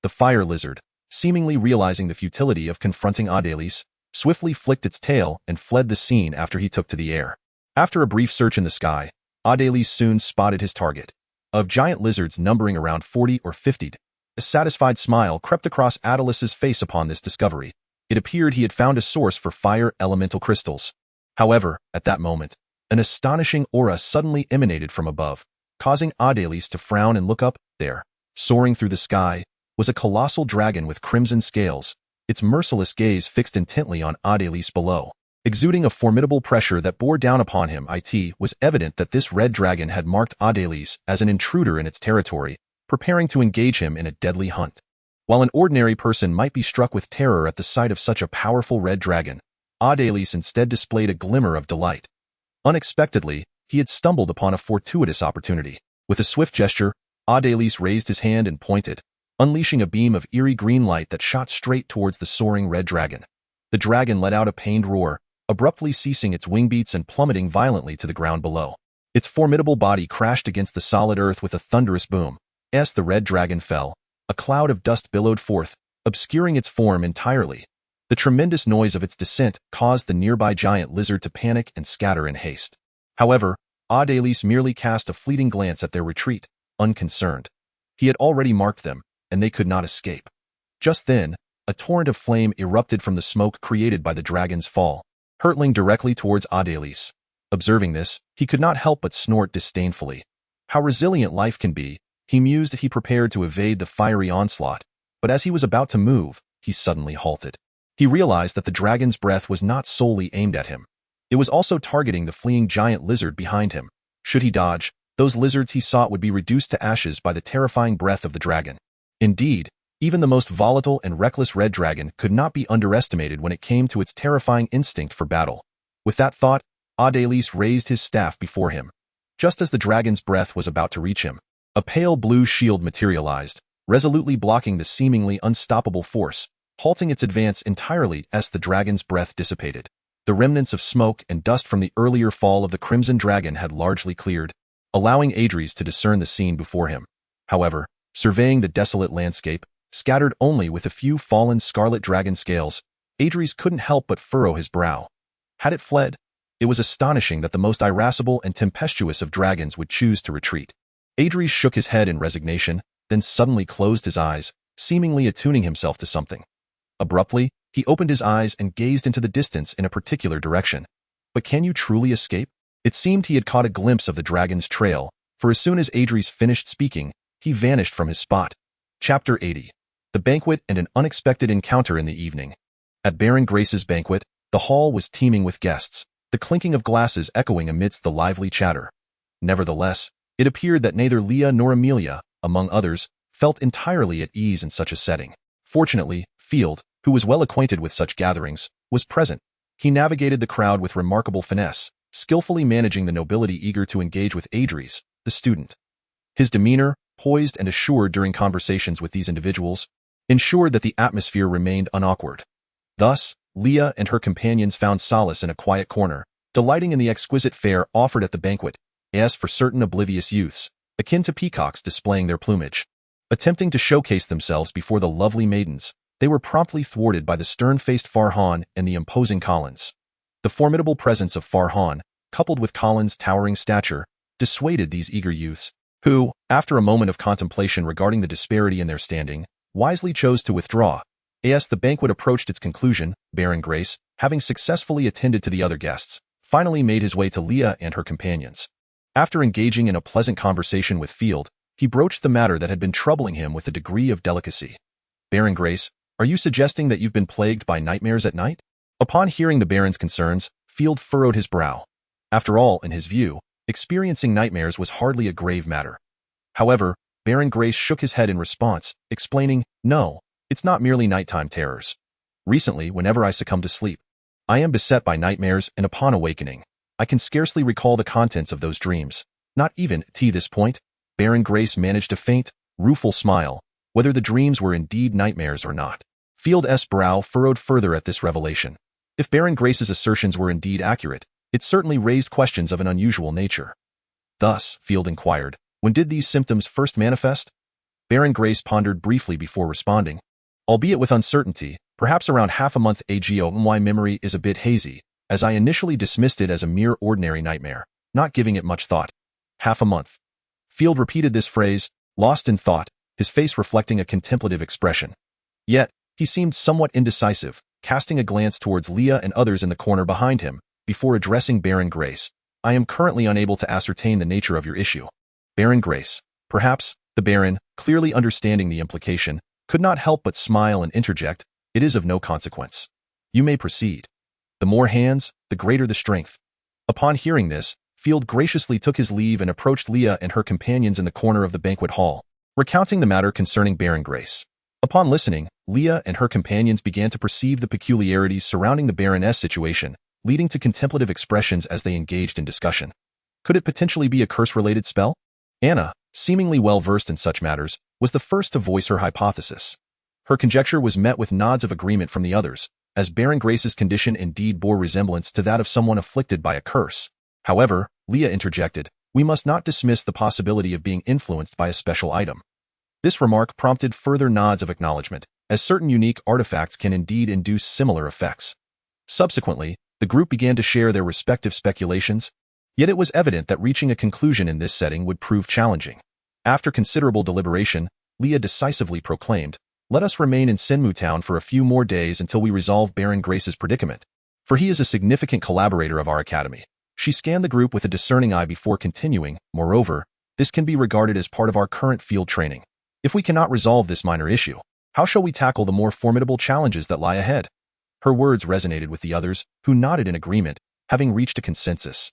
The fire lizard, seemingly realizing the futility of confronting Adelis, swiftly flicked its tail and fled the scene after he took to the air. After a brief search in the sky, Adelis soon spotted his target. Of giant lizards numbering around 40 or 50, a satisfied smile crept across Adelis's face upon this discovery. It appeared he had found a source for fire elemental crystals. However, at that moment, an astonishing aura suddenly emanated from above, causing Adelis to frown and look up. There, soaring through the sky, was a colossal dragon with crimson scales, its merciless gaze fixed intently on Adelis below. Exuding a formidable pressure that bore down upon him, it was evident that this red dragon had marked Adelis as an intruder in its territory, preparing to engage him in a deadly hunt. While an ordinary person might be struck with terror at the sight of such a powerful red dragon, Adelis instead displayed a glimmer of delight. Unexpectedly, he had stumbled upon a fortuitous opportunity. With a swift gesture, Adelis raised his hand and pointed, unleashing a beam of eerie green light that shot straight towards the soaring red dragon. The dragon let out a pained roar, abruptly ceasing its wing beats and plummeting violently to the ground below. Its formidable body crashed against the solid earth with a thunderous boom. As the red dragon fell, a cloud of dust billowed forth, obscuring its form entirely. The tremendous noise of its descent caused the nearby giant lizard to panic and scatter in haste. However, Adelis merely cast a fleeting glance at their retreat, unconcerned. He had already marked them, and they could not escape. Just then, a torrent of flame erupted from the smoke created by the dragon's fall, hurtling directly towards Adelis. Observing this, he could not help but snort disdainfully. How resilient life can be, he mused as he prepared to evade the fiery onslaught, but as he was about to move, he suddenly halted. He realized that the dragon's breath was not solely aimed at him. It was also targeting the fleeing giant lizard behind him. Should he dodge, those lizards he sought would be reduced to ashes by the terrifying breath of the dragon. Indeed, even the most volatile and reckless red dragon could not be underestimated when it came to its terrifying instinct for battle. With that thought, Adelis raised his staff before him. Just as the dragon's breath was about to reach him, a pale blue shield materialized, resolutely blocking the seemingly unstoppable force, halting its advance entirely as the dragon's breath dissipated. The remnants of smoke and dust from the earlier fall of the crimson dragon had largely cleared, allowing Adres to discern the scene before him. However, surveying the desolate landscape, scattered only with a few fallen scarlet dragon scales, Adres couldn't help but furrow his brow. Had it fled? It was astonishing that the most irascible and tempestuous of dragons would choose to retreat. Adres shook his head in resignation, then suddenly closed his eyes, seemingly attuning himself to something. Abruptly, he opened his eyes and gazed into the distance in a particular direction. But can you truly escape? It seemed he had caught a glimpse of the dragon's trail, for as soon as Adres finished speaking, he vanished from his spot. Chapter 80. The Banquet and an Unexpected Encounter in the Evening. At Baron Grace's banquet, the hall was teeming with guests, the clinking of glasses echoing amidst the lively chatter. Nevertheless, it appeared that neither Leah nor Amelia, among others, felt entirely at ease in such a setting. Fortunately, Field, who was well acquainted with such gatherings, was present. He navigated the crowd with remarkable finesse, skillfully managing the nobility eager to engage with Adres, the student. His demeanor, poised and assured during conversations with these individuals, ensured that the atmosphere remained unawkward. Thus, Leah and her companions found solace in a quiet corner, delighting in the exquisite fare offered at the banquet, as for certain oblivious youths, akin to peacocks displaying their plumage. Attempting to showcase themselves before the lovely maidens, they were promptly thwarted by the stern-faced Farhan and the imposing Collins. The formidable presence of Farhan, coupled with Collins' towering stature, dissuaded these eager youths, who, after a moment of contemplation regarding the disparity in their standing, wisely chose to withdraw. As the banquet approached its conclusion, Baron Grace, having successfully attended to the other guests, finally made his way to Leah and her companions. After engaging in a pleasant conversation with Field, he broached the matter that had been troubling him with a degree of delicacy. "Baron Grace, are you suggesting that you've been plagued by nightmares at night?" Upon hearing the Baron's concerns, Field furrowed his brow. After all, in his view, experiencing nightmares was hardly a grave matter. However, Baron Grace shook his head in response, explaining, "No, it's not merely nighttime terrors. Recently, whenever I succumb to sleep, I am beset by nightmares, and upon awakening, I can scarcely recall the contents of those dreams. Not even, to this point, Baron Grace managed a faint, rueful smile, whether the dreams were indeed nightmares or not. Field's brow furrowed further at this revelation. If Baron Grace's assertions were indeed accurate, it certainly raised questions of an unusual nature. Thus, Field inquired, when did these symptoms first manifest? Baron Grace pondered briefly before responding, albeit with uncertainty, perhaps around half a month ago. My memory is a bit hazy, as I initially dismissed it as a mere ordinary nightmare, not giving it much thought. Half a month. Field repeated this phrase, lost in thought, his face reflecting a contemplative expression. Yet, he seemed somewhat indecisive, casting a glance towards Leah and others in the corner behind him, before addressing Baron Grace. "I am currently unable to ascertain the nature of your issue." Baron Grace. Perhaps, the Baron, clearly understanding the implication, could not help but smile and interject, "It is of no consequence. You may proceed. The more hands, the greater the strength." Upon hearing this, Field graciously took his leave and approached Leah and her companions in the corner of the banquet hall, recounting the matter concerning Baron Grace. Upon listening, Leah and her companions began to perceive the peculiarities surrounding the Baroness' situation, leading to contemplative expressions as they engaged in discussion. Could it potentially be a curse-related spell? Anna, seemingly well-versed in such matters, was the first to voice her hypothesis. Her conjecture was met with nods of agreement from the others, as Baron Grace's condition indeed bore resemblance to that of someone afflicted by a curse. However, Leah interjected, "We must not dismiss the possibility of being influenced by a special item." This remark prompted further nods of acknowledgement, as certain unique artifacts can indeed induce similar effects. Subsequently, the group began to share their respective speculations, yet it was evident that reaching a conclusion in this setting would prove challenging. After considerable deliberation, Leah decisively proclaimed, "Let us remain in Sinmu Town for a few more days until we resolve Baron Grace's predicament, for he is a significant collaborator of our academy." She scanned the group with a discerning eye before continuing, "Moreover, this can be regarded as part of our current field training. If we cannot resolve this minor issue, how shall we tackle the more formidable challenges that lie ahead?" Her words resonated with the others, who nodded in agreement, having reached a consensus.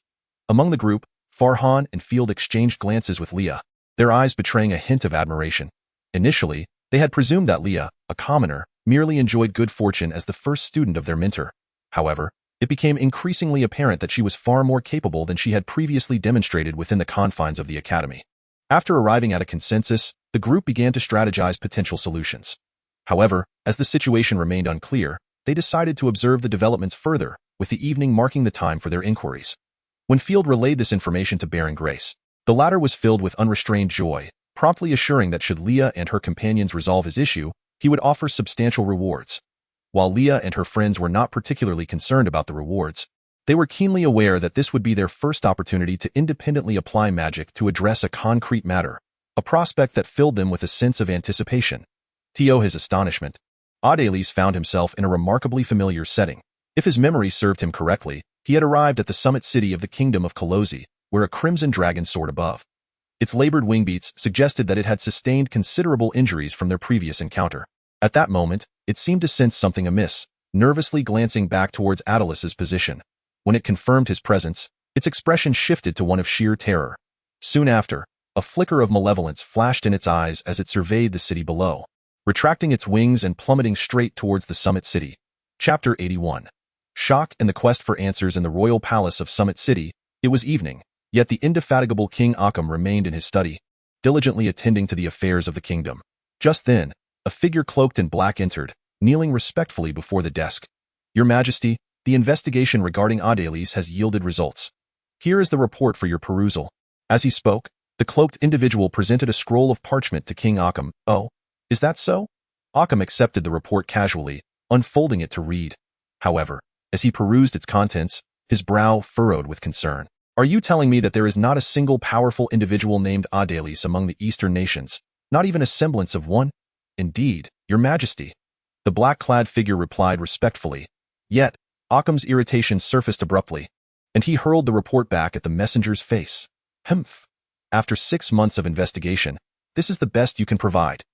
Among the group, Farhan and Field exchanged glances with Leah, their eyes betraying a hint of admiration. Initially, they had presumed that Leah, a commoner, merely enjoyed good fortune as the first student of their mentor. However, it became increasingly apparent that she was far more capable than she had previously demonstrated within the confines of the academy. After arriving at a consensus, the group began to strategize potential solutions. However, as the situation remained unclear, they decided to observe the developments further, with the evening marking the time for their inquiries. When Field relayed this information to Baron Grace, the latter was filled with unrestrained joy, promptly assuring that should Leah and her companions resolve his issue, he would offer substantial rewards. While Leah and her friends were not particularly concerned about the rewards, they were keenly aware that this would be their first opportunity to independently apply magic to address a concrete matter, a prospect that filled them with a sense of anticipation. To his astonishment, Adelis found himself in a remarkably familiar setting. If his memory served him correctly, he had arrived at the summit city of the kingdom of Kolosi, where a crimson dragon soared above. Its labored wingbeats suggested that it had sustained considerable injuries from their previous encounter. At that moment, it seemed to sense something amiss, nervously glancing back towards Adelis's position. When it confirmed his presence, its expression shifted to one of sheer terror. Soon after, a flicker of malevolence flashed in its eyes as it surveyed the city below, retracting its wings and plummeting straight towards the summit city. Chapter 81. Shock and the quest for answers in the royal palace of Summit City. It was evening, yet the indefatigable King Akam remained in his study. diligently attending to the affairs of the kingdom. Just then, a figure cloaked in black entered, kneeling respectfully before the desk. "Your Majesty, the investigation regarding Adeliz has yielded results. Here is the report for your perusal." As he spoke, the cloaked individual presented a scroll of parchment to King Occam. "Oh, is that so?" Occam accepted the report casually, unfolding it to read. However, as he perused its contents, his brow furrowed with concern. "Are you telling me that there is not a single powerful individual named Adeliz among the Eastern nations, not even a semblance of one?" "Indeed, Your Majesty," the black-clad figure replied respectfully. Yet, Occam's irritation surfaced abruptly, and he hurled the report back at the messenger's face. "Humph. After 6 months of investigation, this is the best you can provide.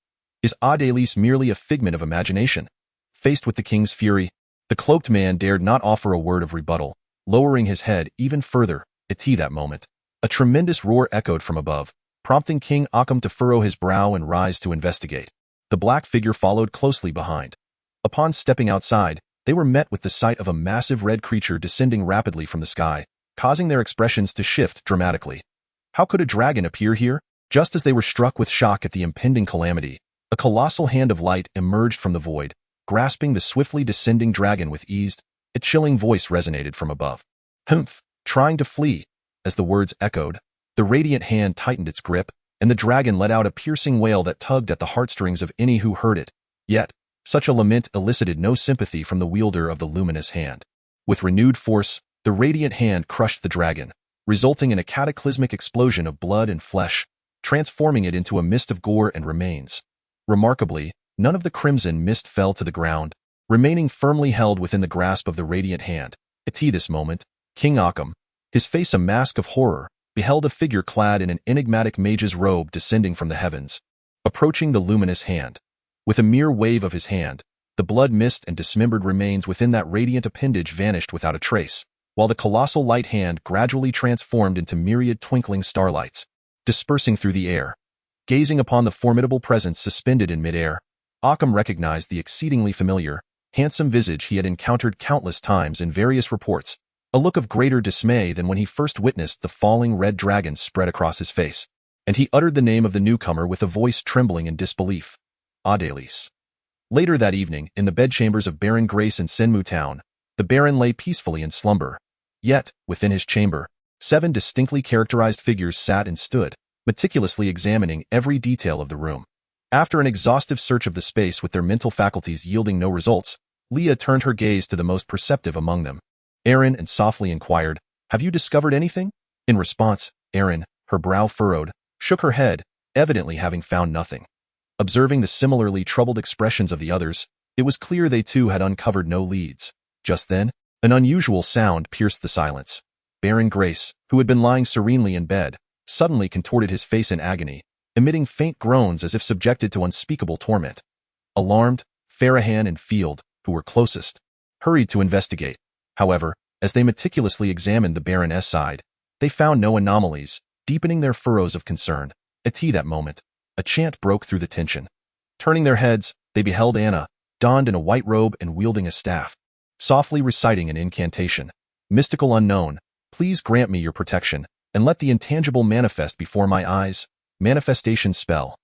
Is Adeliz merely a figment of imagination?" Faced with the king's fury, the cloaked man dared not offer a word of rebuttal, lowering his head even further. At that moment, a tremendous roar echoed from above, prompting King Occam to furrow his brow and rise to investigate. The black figure followed closely behind. Upon stepping outside, they were met with the sight of a massive red creature descending rapidly from the sky, causing their expressions to shift dramatically. How could a dragon appear here? Just as they were struck with shock at the impending calamity, a colossal hand of light emerged from the void, grasping the swiftly descending dragon with ease. A chilling voice resonated from above. "Humph, trying to flee." As the words echoed, the radiant hand tightened its grip, and the dragon let out a piercing wail that tugged at the heartstrings of any who heard it. Yet, such a lament elicited no sympathy from the wielder of the luminous hand. With renewed force, the radiant hand crushed the dragon, resulting in a cataclysmic explosion of blood and flesh, transforming it into a mist of gore and remains. Remarkably, none of the crimson mist fell to the ground, remaining firmly held within the grasp of the radiant hand. At this moment, King Occam, his face a mask of horror, beheld a figure clad in an enigmatic mage's robe descending from the heavens, approaching the luminous hand. With a mere wave of his hand, the blood mist and dismembered remains within that radiant appendage vanished without a trace, while the colossal light hand gradually transformed into myriad twinkling starlights, dispersing through the air. Gazing upon the formidable presence suspended in midair, Occam recognized the exceedingly familiar, handsome visage he had encountered countless times in various reports, a look of greater dismay than when he first witnessed the falling red dragon spread across his face, and he uttered the name of the newcomer with a voice trembling in disbelief. Adeliz. Later that evening, in the bedchambers of Baron Grace in Senmu Town, the Baron lay peacefully in slumber. Yet, within his chamber, 7 distinctly characterized figures sat and stood, meticulously examining every detail of the room. After an exhaustive search of the space with their mental faculties yielding no results, Leah turned her gaze to the most perceptive among them. Aaron, and softly inquired, "Have you discovered anything?" In response, Aaron, her brow furrowed, shook her head, evidently having found nothing. Observing the similarly troubled expressions of the others, it was clear they too had uncovered no leads. Just then, an unusual sound pierced the silence. Baron Grace, who had been lying serenely in bed, suddenly contorted his face in agony, emitting faint groans as if subjected to unspeakable torment. Alarmed, Farahan and Field, who were closest, hurried to investigate. However, as they meticulously examined the Baroness' side, they found no anomalies, deepening their furrows of concern. At that moment, a chant broke through the tension. Turning their heads, they beheld Anna, donned in a white robe and wielding a staff, softly reciting an incantation. "Mystical unknown, please grant me your protection, and let the intangible manifest before my eyes." Manifestation spell.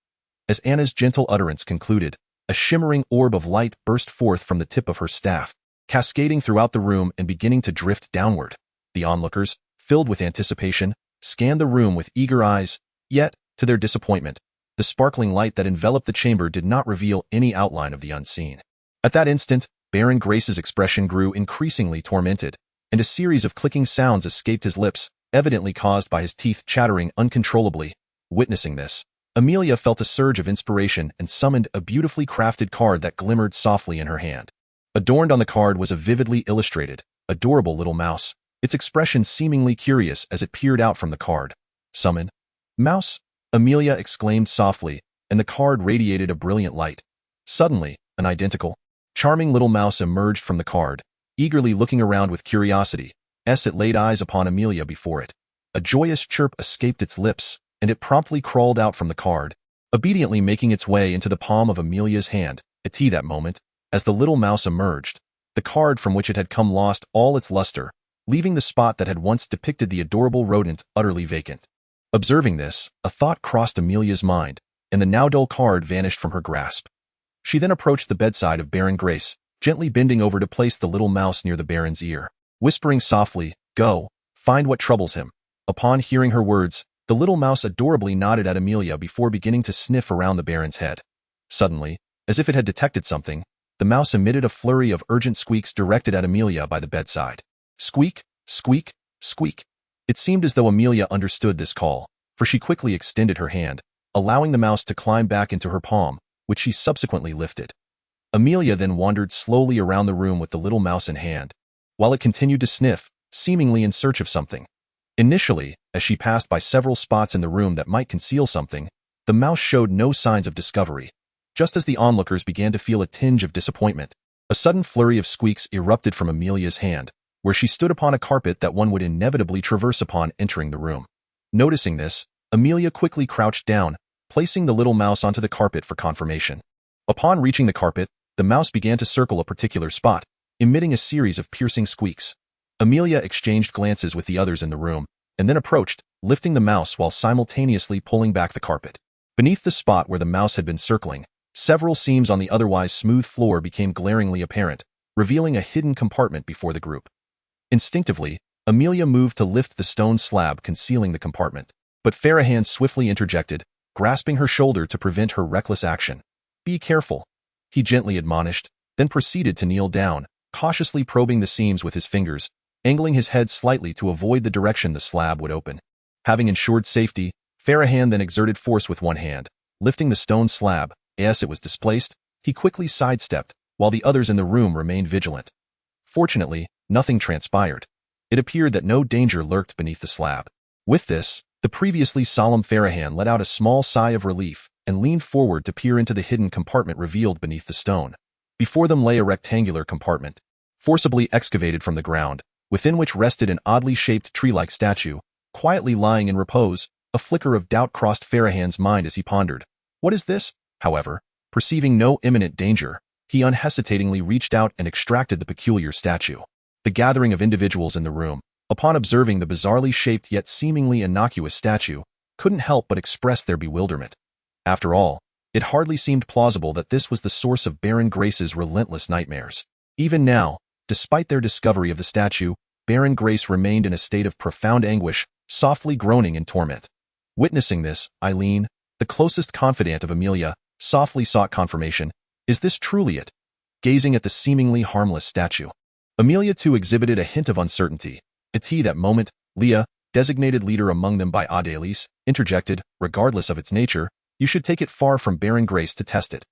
As Anna's gentle utterance concluded, a shimmering orb of light burst forth from the tip of her staff, cascading throughout the room and beginning to drift downward. The onlookers, filled with anticipation, scanned the room with eager eyes, yet, to their disappointment, the sparkling light that enveloped the chamber did not reveal any outline of the unseen. At that instant, Baron Grace's expression grew increasingly tormented, and a series of clicking sounds escaped his lips, evidently caused by his teeth chattering uncontrollably. Witnessing this, Amelia felt a surge of inspiration and summoned a beautifully crafted card that glimmered softly in her hand. Adorned on the card was a vividly illustrated, adorable little mouse, its expression seemingly curious as it peered out from the card. "Summon mouse," Amelia exclaimed softly, and the card radiated a brilliant light. Suddenly, an identical, charming little mouse emerged from the card, eagerly looking around with curiosity, as it laid eyes upon Amelia before it. A joyous chirp escaped its lips, and it promptly crawled out from the card, obediently making its way into the palm of Amelia's hand. At that moment, as the little mouse emerged, the card from which it had come lost all its luster, leaving the spot that had once depicted the adorable rodent utterly vacant. Observing this, a thought crossed Amelia's mind, and the now dull card vanished from her grasp. She then approached the bedside of Baron Grace, gently bending over to place the little mouse near the Baron's ear, whispering softly, "Go, find what troubles him." Upon hearing her words, the little mouse adorably nodded at Amelia before beginning to sniff around the Baron's head. Suddenly, as if it had detected something, the mouse emitted a flurry of urgent squeaks directed at Amelia by the bedside. Squeak, squeak, squeak. It seemed as though Amelia understood this call, for she quickly extended her hand, allowing the mouse to climb back into her palm, which she subsequently lifted. Amelia then wandered slowly around the room with the little mouse in hand, while it continued to sniff, seemingly in search of something. Initially, as she passed by several spots in the room that might conceal something, the mouse showed no signs of discovery. Just as the onlookers began to feel a tinge of disappointment, a sudden flurry of squeaks erupted from Amelia's hand, where she stood upon a carpet that one would inevitably traverse upon entering the room. Noticing this, Amelia quickly crouched down, placing the little mouse onto the carpet for confirmation. Upon reaching the carpet, the mouse began to circle a particular spot, emitting a series of piercing squeaks. Amelia exchanged glances with the others in the room, and then approached, lifting the mouse while simultaneously pulling back the carpet. Beneath the spot where the mouse had been circling, several seams on the otherwise smooth floor became glaringly apparent, revealing a hidden compartment before the group. Instinctively, Amelia moved to lift the stone slab concealing the compartment, but Farahan swiftly interjected, grasping her shoulder to prevent her reckless action. "Be careful," he gently admonished, then proceeded to kneel down, cautiously probing the seams with his fingers, angling his head slightly to avoid the direction the slab would open. Having ensured safety, Farahan then exerted force with one hand, lifting the stone slab. As it was displaced, he quickly sidestepped, while the others in the room remained vigilant. Fortunately, nothing transpired. It appeared that no danger lurked beneath the slab. With this, the previously solemn Farahan let out a small sigh of relief and leaned forward to peer into the hidden compartment revealed beneath the stone. Before them lay a rectangular compartment, forcibly excavated from the ground, within which rested an oddly shaped tree-like statue, quietly lying in repose. A flicker of doubt crossed Farahan's mind as he pondered. What is this? However, perceiving no imminent danger, he unhesitatingly reached out and extracted the peculiar statue. The gathering of individuals in the room, upon observing the bizarrely shaped yet seemingly innocuous statue, couldn't help but express their bewilderment. After all, it hardly seemed plausible that this was the source of Baron Grace's relentless nightmares. Even now, despite their discovery of the statue, Baron Grace remained in a state of profound anguish, softly groaning in torment. Witnessing this, Eileen, the closest confidant of Amelia, softly sought confirmation. Is this truly it? Gazing at the seemingly harmless statue, Amelia too exhibited a hint of uncertainty. At that moment, Leah, designated leader among them by Adelise, interjected, regardless of its nature, you should take it far from Baron Grace to test it.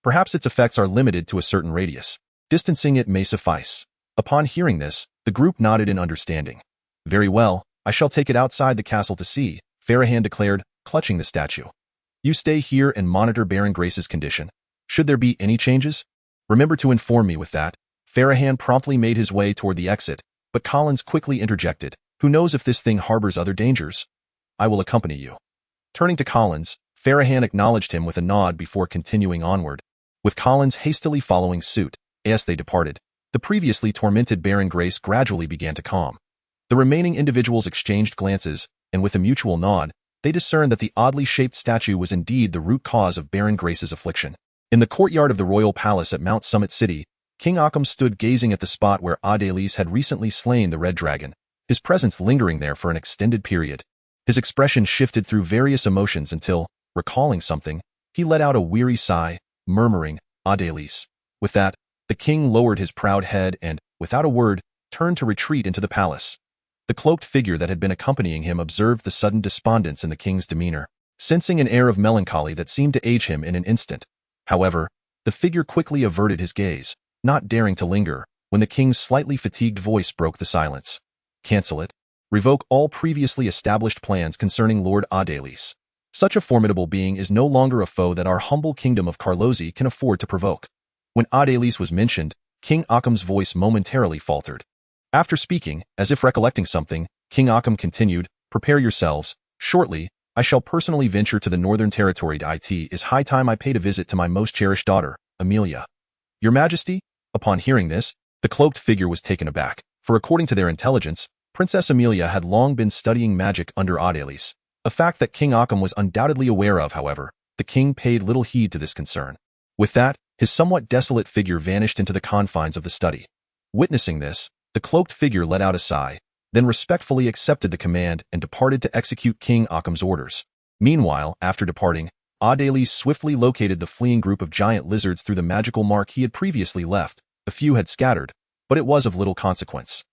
Perhaps its effects are limited to a certain radius. Distancing it may suffice. Upon hearing this, the group nodded in understanding. Very well, I shall take it outside the castle to see, Farahan declared, clutching the statue. You stay here and monitor Baron Grace's condition. Should there be any changes, remember to inform me with that. Farahan promptly made his way toward the exit, but Collins quickly interjected. Who knows if this thing harbors other dangers? I will accompany you. Turning to Collins, Farahan acknowledged him with a nod before continuing onward, with Collins hastily following suit. As they departed, the previously tormented Baron Grace gradually began to calm. The remaining individuals exchanged glances, and with a mutual nod, they discerned that the oddly shaped statue was indeed the root cause of Baron Grace's affliction. In the courtyard of the royal palace at Mount Summit City, King Occam stood gazing at the spot where Adelise had recently slain the red dragon, his presence lingering there for an extended period. His expression shifted through various emotions until, recalling something, he let out a weary sigh, murmuring, Adelise. With that, the king lowered his proud head and, without a word, turned to retreat into the palace. The cloaked figure that had been accompanying him observed the sudden despondence in the king's demeanor, sensing an air of melancholy that seemed to age him in an instant. However, the figure quickly averted his gaze, not daring to linger, when the king's slightly fatigued voice broke the silence. Cancel it. Revoke all previously established plans concerning Lord Adelise. Such a formidable being is no longer a foe that our humble kingdom of Carlosi can afford to provoke. When Adelise was mentioned, King Occam's voice momentarily faltered. After speaking, as if recollecting something, King Occam continued, prepare yourselves. Shortly, I shall personally venture to the Northern Territory. It is high time I paid a visit to my most cherished daughter, Amelia. Your Majesty? Upon hearing this, the cloaked figure was taken aback, for according to their intelligence, Princess Amelia had long been studying magic under Adelise, A fact that King Occam was undoubtedly aware of, however. The king paid little heed to this concern. With that, his somewhat desolate figure vanished into the confines of the study. Witnessing this, the cloaked figure let out a sigh, then respectfully accepted the command and departed to execute King Occam's orders. Meanwhile, after departing, Adelis swiftly located the fleeing group of giant lizards through the magical mark he had previously left. A few had scattered, but it was of little consequence.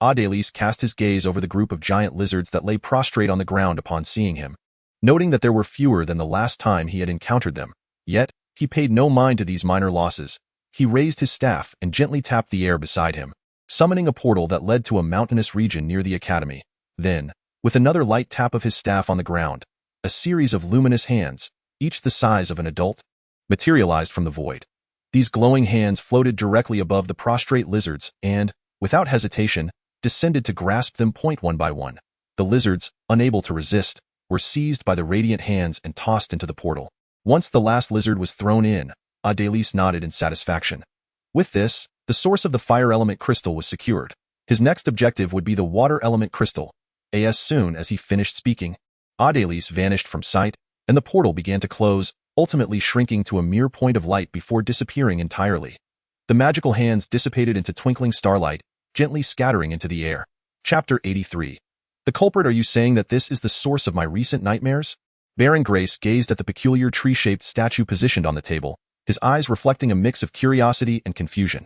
Adelis cast his gaze over the group of giant lizards that lay prostrate on the ground upon seeing him, noting that there were fewer than the last time he had encountered them. Yet, he paid no mind to these minor losses. He raised his staff and gently tapped the air beside him, summoning a portal that led to a mountainous region near the academy. Then, with another light tap of his staff on the ground, a series of luminous hands, each the size of an adult, materialized from the void. These glowing hands floated directly above the prostrate lizards and, without hesitation, descended to grasp them one by one. The lizards, unable to resist, were seized by the radiant hands and tossed into the portal. Once the last lizard was thrown in, Adelis nodded in satisfaction. With this, the source of the fire element crystal was secured. His next objective would be the water element crystal. As soon as he finished speaking, Adelis vanished from sight, and the portal began to close, ultimately shrinking to a mere point of light before disappearing entirely. The magical hands dissipated into twinkling starlight, gently scattering into the air. Chapter 83. The culprit. Are you saying that this is the source of my recent nightmares? Baron Grace gazed at the peculiar tree-shaped statue positioned on the table, his eyes reflecting a mix of curiosity and confusion.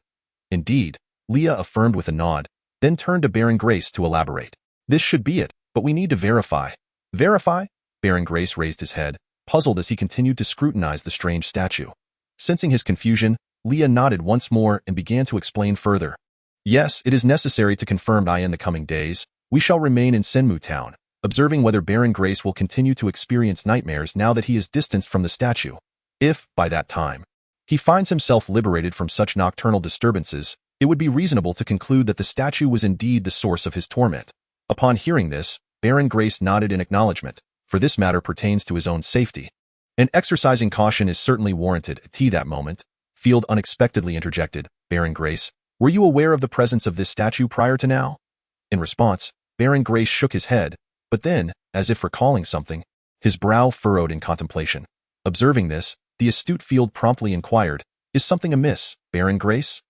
Indeed, Leah affirmed with a nod, then turned to Baron Grace to elaborate. This should be it, but we need to verify. Verify? Baron Grace raised his head, puzzled as he continued to scrutinize the strange statue. Sensing his confusion, Leah nodded once more and began to explain further. Yes, it is necessary to confirm that in the coming days, we shall remain in Senmu Town, observing whether Baron Grace will continue to experience nightmares now that he is distanced from the statue. If, by that time, he finds himself liberated from such nocturnal disturbances, it would be reasonable to conclude that the statue was indeed the source of his torment. Upon hearing this, Baron Grace nodded in acknowledgement, for this matter pertains to his own safety. And exercising caution is certainly warranted. At that moment, Field unexpectedly interjected, Baron Grace, were you aware of the presence of this statue prior to now? In response, Baron Grace shook his head, but then, as if recalling something, his brow furrowed in contemplation. Observing this, the astute Field promptly inquired, is something amiss, Baron Grace?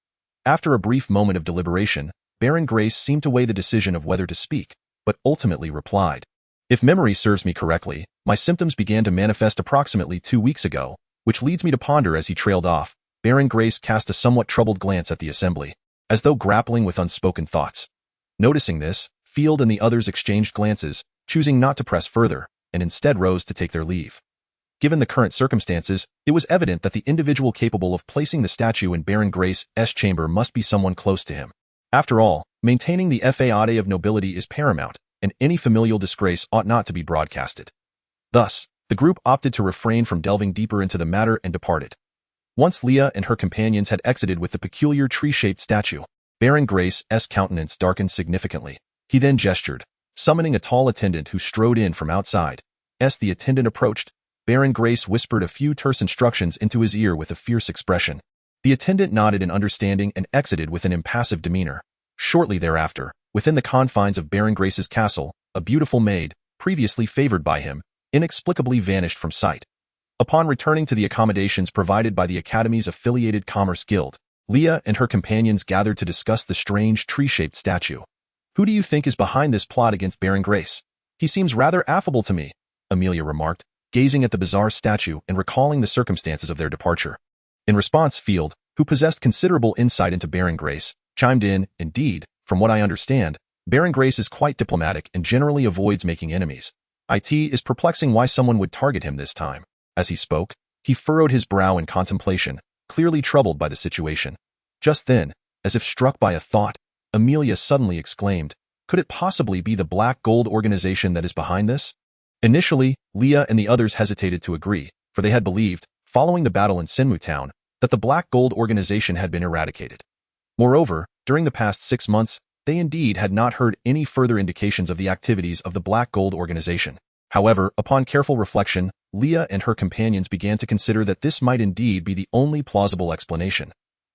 After a brief moment of deliberation, Baron Grace seemed to weigh the decision of whether to speak, but ultimately replied, if memory serves me correctly, my symptoms began to manifest approximately 2 weeks ago, which leads me to ponder. As he trailed off, Baron Grace cast a somewhat troubled glance at the assembly, as though grappling with unspoken thoughts. Noticing this, Field and the others exchanged glances, choosing not to press further, and instead rose to take their leave. Given the current circumstances, it was evident that the individual capable of placing the statue in Baron Grace's chamber must be someone close to him. After all, maintaining the faade of nobility is paramount, and any familial disgrace ought not to be broadcasted. Thus, the group opted to refrain from delving deeper into the matter and departed. Once Leah and her companions had exited with the peculiar tree-shaped statue, Baron Grace's countenance darkened significantly. He then gestured, summoning a tall attendant who strode in from outside. As the attendant approached, Baron Grace whispered a few terse instructions into his ear with a fierce expression. The attendant nodded in understanding and exited with an impassive demeanor. Shortly thereafter, within the confines of Baron Grace's castle, a beautiful maid, previously favored by him, inexplicably vanished from sight. Upon returning to the accommodations provided by the Academy's affiliated Commerce Guild, Leah and her companions gathered to discuss the strange tree-shaped statue. Who do you think is behind this plot against Baron Grace? He seems rather affable to me, Amelia remarked, gazing at the bizarre statue and recalling the circumstances of their departure. In response, Field, who possessed considerable insight into Baron Grace, chimed in, indeed, from what I understand, Baron Grace is quite diplomatic and generally avoids making enemies. It is perplexing why someone would target him this time. As he spoke, he furrowed his brow in contemplation, clearly troubled by the situation. Just then, as if struck by a thought, Amelia suddenly exclaimed, could it possibly be the Black Gold organization that is behind this? Initially, Leah and the others hesitated to agree, for they had believed, following the battle in Senmu Town, that the Black Gold organization had been eradicated. Moreover, during the past 6 months, they indeed had not heard any further indications of the activities of the Black Gold organization. However, upon careful reflection, Leah and her companions began to consider that this might indeed be the only plausible explanation.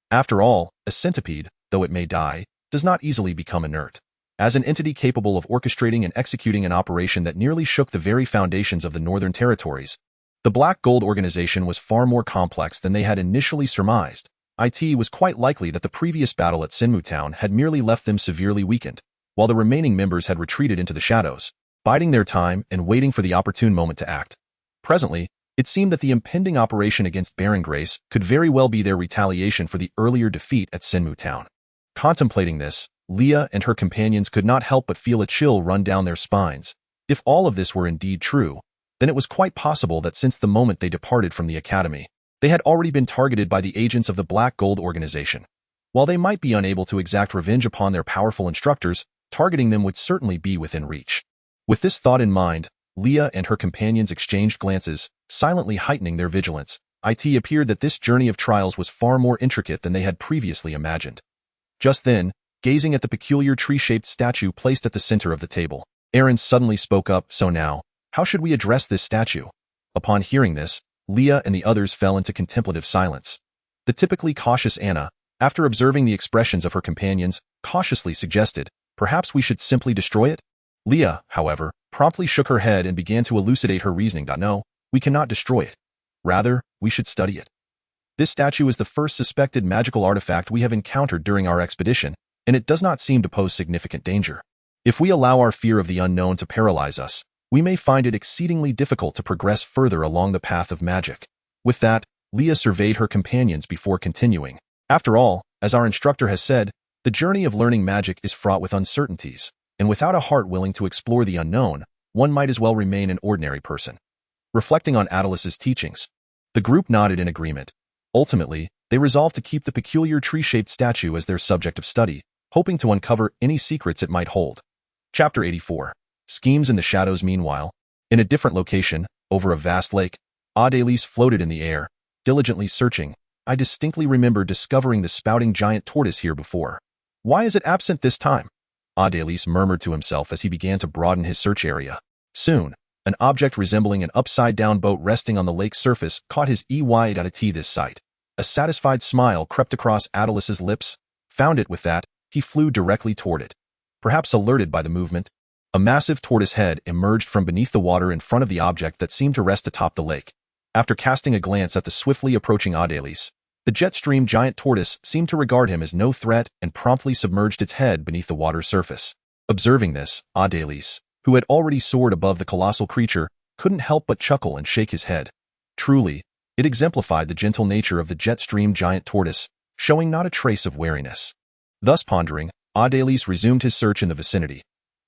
After all, a centipede, though it may die, does not easily become inert. As an entity capable of orchestrating and executing an operation that nearly shook the very foundations of the Northern Territories, the Black Gold organization was far more complex than they had initially surmised. It was quite likely that the previous battle at Sinmu Town had merely left them severely weakened, while the remaining members had retreated into the shadows, biding their time and waiting for the opportune moment to act. Presently, it seemed that the impending operation against Baron Grace could very well be their retaliation for the earlier defeat at Sinmu Town. Contemplating this, Leah and her companions could not help but feel a chill run down their spines. If all of this were indeed true, then it was quite possible that since the moment they departed from the academy, they had already been targeted by the agents of the Black Gold organization. While they might be unable to exact revenge upon their powerful instructors, targeting them would certainly be within reach. With this thought in mind, Leah and her companions exchanged glances, silently heightening their vigilance. It appeared that this journey of trials was far more intricate than they had previously imagined. Just then, gazing at the peculiar tree-shaped statue placed at the center of the table, Aaron suddenly spoke up. "So now, how should we address this statue?" Upon hearing this, Leah and the others fell into contemplative silence. The typically cautious Anna, after observing the expressions of her companions, cautiously suggested, "Perhaps we should simply destroy it?" Leah, however, promptly shook her head and began to elucidate her reasoning. "No, we cannot destroy it. Rather, we should study it. This statue is the first suspected magical artifact we have encountered during our expedition, and it does not seem to pose significant danger. If we allow our fear of the unknown to paralyze us, we may find it exceedingly difficult to progress further along the path of magic." With that, Leah surveyed her companions before continuing. "After all, as our instructor has said, the journey of learning magic is fraught with uncertainties, and without a heart willing to explore the unknown, one might as well remain an ordinary person." Reflecting on Attilus's teachings, the group nodded in agreement. Ultimately, they resolved to keep the peculiar tree-shaped statue as their subject of study, hoping to uncover any secrets it might hold. Chapter 84. Schemes in the Shadows. Meanwhile, in a different location, over a vast lake, Adelise floated in the air, diligently searching. "I distinctly remember discovering the spouting giant tortoise here before. Why is it absent this time?" Adelise murmured to himself as he began to broaden his search area. Soon, an object resembling an upside-down boat resting on the lake's surface caught his eye at this sight. A satisfied smile crept across Attilus's lips. Found it. With that, he flew directly toward it. Perhaps alerted by the movement, a massive tortoise head emerged from beneath the water in front of the object that seemed to rest atop the lake. After casting a glance at the swiftly approaching Adelise, the jet-stream giant tortoise seemed to regard him as no threat and promptly submerged its head beneath the water's surface. Observing this, Adelise, who had already soared above the colossal creature, couldn't help but chuckle and shake his head. Truly, it exemplified the gentle nature of the jet-stream giant tortoise, showing not a trace of wariness. Thus pondering, Adelise resumed his search in the vicinity.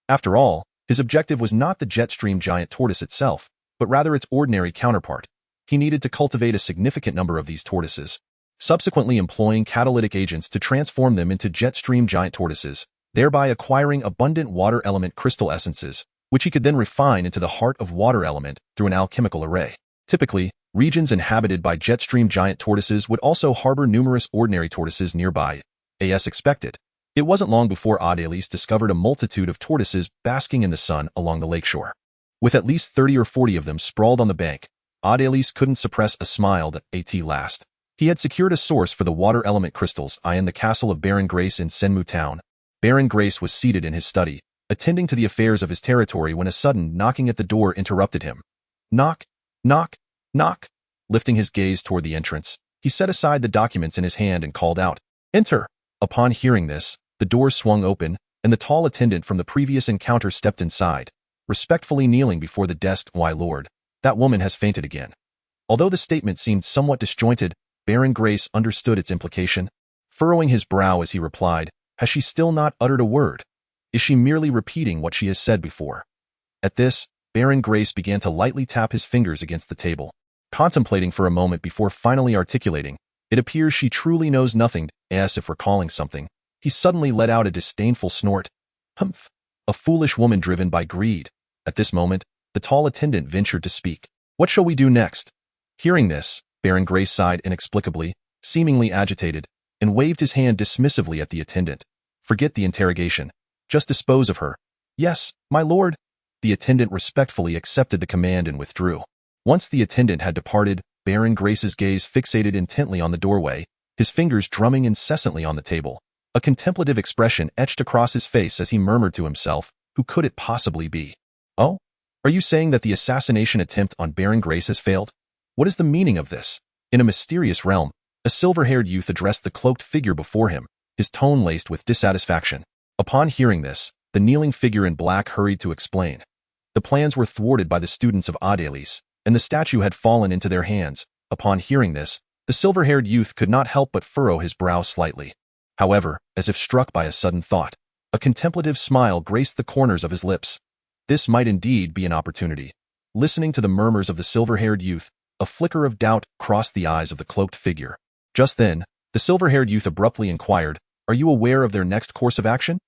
After all, his objective was not the jet-stream giant tortoise itself, but rather its ordinary counterpart. He needed to cultivate a significant number of these tortoises, subsequently employing catalytic agents to transform them into jet-stream giant tortoises, thereby acquiring abundant water element crystal essences, which he could then refine into the heart of water element through an alchemical array. Typically, regions inhabited by jet-stream giant tortoises would also harbor numerous ordinary tortoises nearby, as expected. It wasn't long before Adelise discovered a multitude of tortoises basking in the sun along the lakeshore. With at least 30 or 40 of them sprawled on the bank, Adelise couldn't suppress a smile at last. He had secured a source for the water element crystals in the castle of Baron Grace in Sinmu Town. Baron Grace was seated in his study, attending to the affairs of his territory when a sudden knocking at the door interrupted him. "Knock, knock, knock." Lifting his gaze toward the entrance, he set aside the documents in his hand and called out, "Enter." Upon hearing this, the door swung open, and the tall attendant from the previous encounter stepped inside, respectfully kneeling before the desk. "Why, Lord, that woman has fainted again." Although the statement seemed somewhat disjointed, Baron Grace understood its implication, furrowing his brow as he replied, "Has she still not uttered a word? Is she merely repeating what she has said before?" At this, Baron Grace began to lightly tap his fingers against the table, contemplating for a moment before finally articulating, "It appears she truly knows nothing." As if recalling something, he suddenly let out a disdainful snort. "Humph! A foolish woman driven by greed." At this moment, the tall attendant ventured to speak. "What shall we do next?" Hearing this, Baron Grace sighed inexplicably, seemingly agitated, and waved his hand dismissively at the attendant. "Forget the interrogation. Just dispose of her." "Yes, my lord." The attendant respectfully accepted the command and withdrew. Once the attendant had departed, Baron Grace's gaze fixated intently on the doorway, his fingers drumming incessantly on the table. A contemplative expression etched across his face as he murmured to himself, who could it possibly be? Oh? Are you saying that the assassination attempt on Baron Grace has failed? What is the meaning of this? In a mysterious realm, a silver-haired youth addressed the cloaked figure before him, his tone laced with dissatisfaction. Upon hearing this, the kneeling figure in black hurried to explain. The plans were thwarted by the students of Adelis, and the statue had fallen into their hands. Upon hearing this, the silver-haired youth could not help but furrow his brow slightly. However, as if struck by a sudden thought, a contemplative smile graced the corners of his lips. This might indeed be an opportunity. Listening to the murmurs of the silver-haired youth, a flicker of doubt crossed the eyes of the cloaked figure. Just then, the silver-haired youth abruptly inquired, "Are you aware of their next course of action?"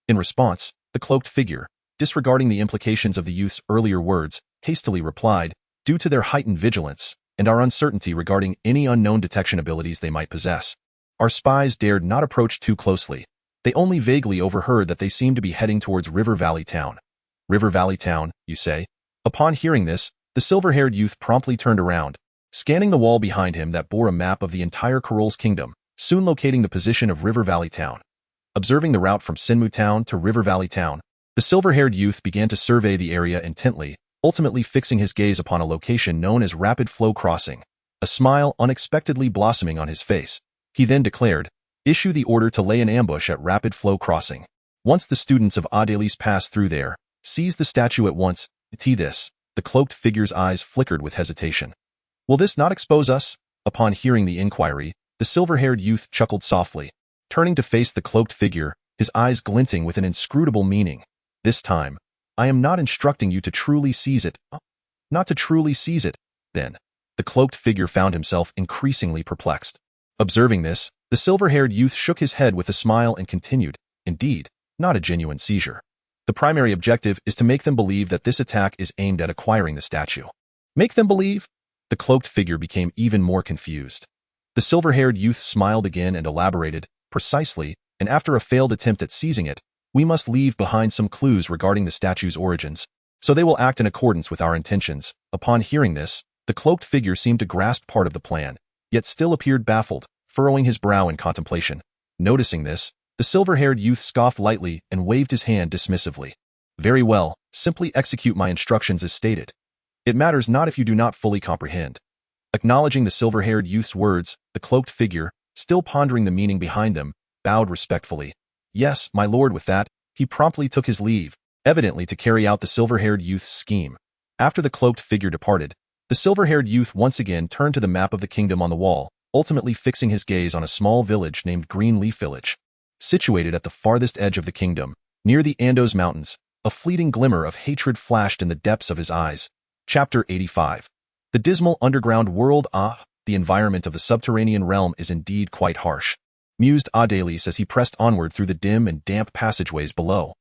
In response, the cloaked figure, disregarding the implications of the youth's earlier words, hastily replied, "Due to their heightened vigilance and our uncertainty regarding any unknown detection abilities they might possess, our spies dared not approach too closely. They only vaguely overheard that they seemed to be heading towards River Valley Town." River Valley Town, you say? Upon hearing this, the silver-haired youth promptly turned around, scanning the wall behind him that bore a map of the entire Kurul's kingdom, soon locating the position of River Valley Town. Observing the route from Sinmu Town to River Valley Town, the silver-haired youth began to survey the area intently, ultimately fixing his gaze upon a location known as Rapid Flow Crossing. A smile unexpectedly blossoming on his face, he then declared, "Issue the order to lay an ambush at Rapid Flow Crossing. Once the students of Adelis pass through there, seize the statue at once." This, the cloaked figure's eyes flickered with hesitation. "Will this not expose us?" Upon hearing the inquiry, the silver-haired youth chuckled softly, turning to face the cloaked figure, his eyes glinting with an inscrutable meaning. "This time, I am not instructing you to truly seize it." "Not to truly seize it, then." The cloaked figure found himself increasingly perplexed. Observing this, the silver-haired youth shook his head with a smile and continued, "Indeed, not a genuine seizure. The primary objective is to make them believe that this attack is aimed at acquiring the statue." "Make them believe?" The cloaked figure became even more confused. The silver-haired youth smiled again and elaborated, "Precisely, and after a failed attempt at seizing it, we must leave behind some clues regarding the statue's origins, so they will act in accordance with our intentions." Upon hearing this, the cloaked figure seemed to grasp part of the plan, yet still appeared baffled, furrowing his brow in contemplation. Noticing this, the silver-haired youth scoffed lightly and waved his hand dismissively. "Very well, simply execute my instructions as stated. It matters not if you do not fully comprehend." Acknowledging the silver-haired youth's words, the cloaked figure, still pondering the meaning behind them, bowed respectfully. "Yes, my lord." With that, he promptly took his leave, evidently to carry out the silver-haired youth's scheme. After the cloaked figure departed, the silver-haired youth once again turned to the map of the kingdom on the wall, ultimately fixing his gaze on a small village named Green Leaf Village. Situated at the farthest edge of the kingdom, near the Andos Mountains, a fleeting glimmer of hatred flashed in the depths of his eyes. Chapter 85. The dismal underground world. The environment of the subterranean realm is indeed quite harsh, mused Adelis as he pressed onward through the dim and damp passageways below.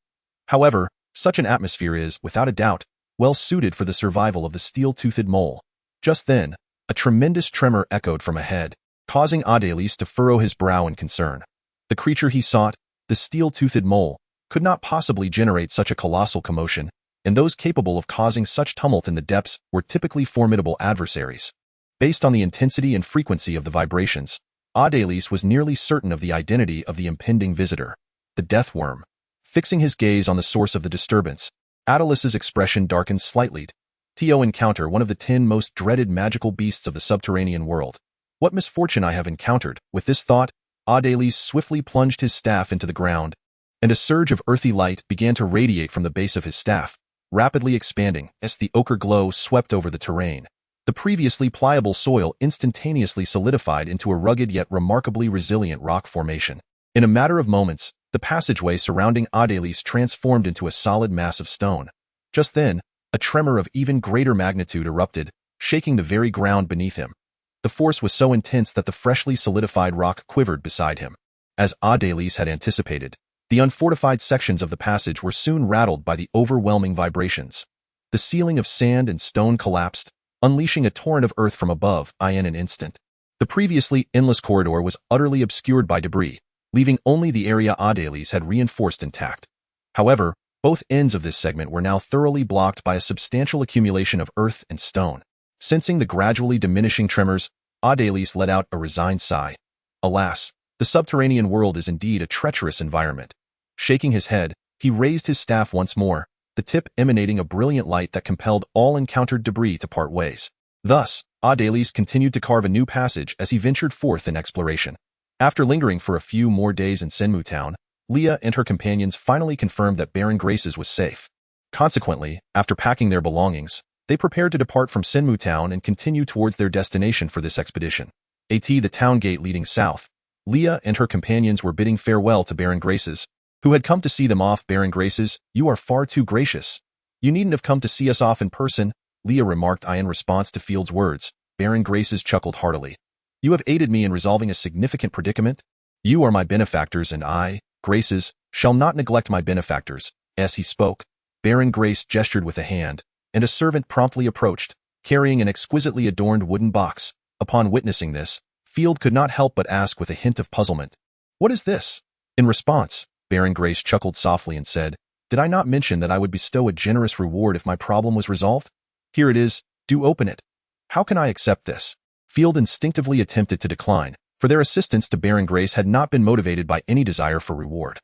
However, such an atmosphere is, without a doubt, well suited for the survival of the steel-toothed mole. Just then, a tremendous tremor echoed from ahead, causing Adelis to furrow his brow in concern. The creature he sought, the steel-toothed mole, could not possibly generate such a colossal commotion, and those capable of causing such tumult in the depths were typically formidable adversaries. Based on the intensity and frequency of the vibrations, Adelis was nearly certain of the identity of the impending visitor, the death worm. Fixing his gaze on the source of the disturbance, Adelis's expression darkened slightly. "To encounter one of the 10 most dreaded magical beasts of the subterranean world. What misfortune I have encountered." With this thought, Adelis swiftly plunged his staff into the ground, and a surge of earthy light began to radiate from the base of his staff, rapidly expanding as the ochre glow swept over the terrain. The previously pliable soil instantaneously solidified into a rugged yet remarkably resilient rock formation. In a matter of moments, the passageway surrounding Adelis transformed into a solid mass of stone. Just then, a tremor of even greater magnitude erupted, shaking the very ground beneath him. The force was so intense that the freshly solidified rock quivered beside him. As Adelis had anticipated, the unfortified sections of the passage were soon rattled by the overwhelming vibrations. The ceiling of sand and stone collapsed, unleashing a torrent of earth from above. In an instant, the previously endless corridor was utterly obscured by debris, leaving only the area Adelis had reinforced intact. However, both ends of this segment were now thoroughly blocked by a substantial accumulation of earth and stone. Sensing the gradually diminishing tremors, Adelis let out a resigned sigh. Alas, The subterranean world is indeed a treacherous environment. Shaking his head, he raised his staff once more, the tip emanating a brilliant light that compelled all encountered debris to part ways. Thus, Adelis continued to carve a new passage as he ventured forth in exploration. After lingering for a few more days in Senmu Town, Leah and her companions finally confirmed that Baron Grace's was safe. Consequently, after packing their belongings, they prepared to depart from Senmu Town and continue towards their destination for this expedition. At the town gate leading south, Leah and her companions were bidding farewell to Baron Grace's, who had come to see them off. Baron Grace's, you are far too gracious. You needn't have come to see us off in person, Leah remarked in response to Field's words. Baron Grace's chuckled heartily. You have aided me in resolving a significant predicament. You are my benefactors and I, Grace's, shall not neglect my benefactors. As he spoke, Baron Grace gestured with a hand, and a servant promptly approached, carrying an exquisitely adorned wooden box. Upon witnessing this, Field could not help but ask with a hint of puzzlement, "What is this?" In response, Baron Grace chuckled softly and said, "Did I not mention that I would bestow a generous reward if my problem was resolved? Here it is, do open it." "How can I accept this?" Field instinctively attempted to decline, for their assistance to Baron Grace had not been motivated by any desire for reward.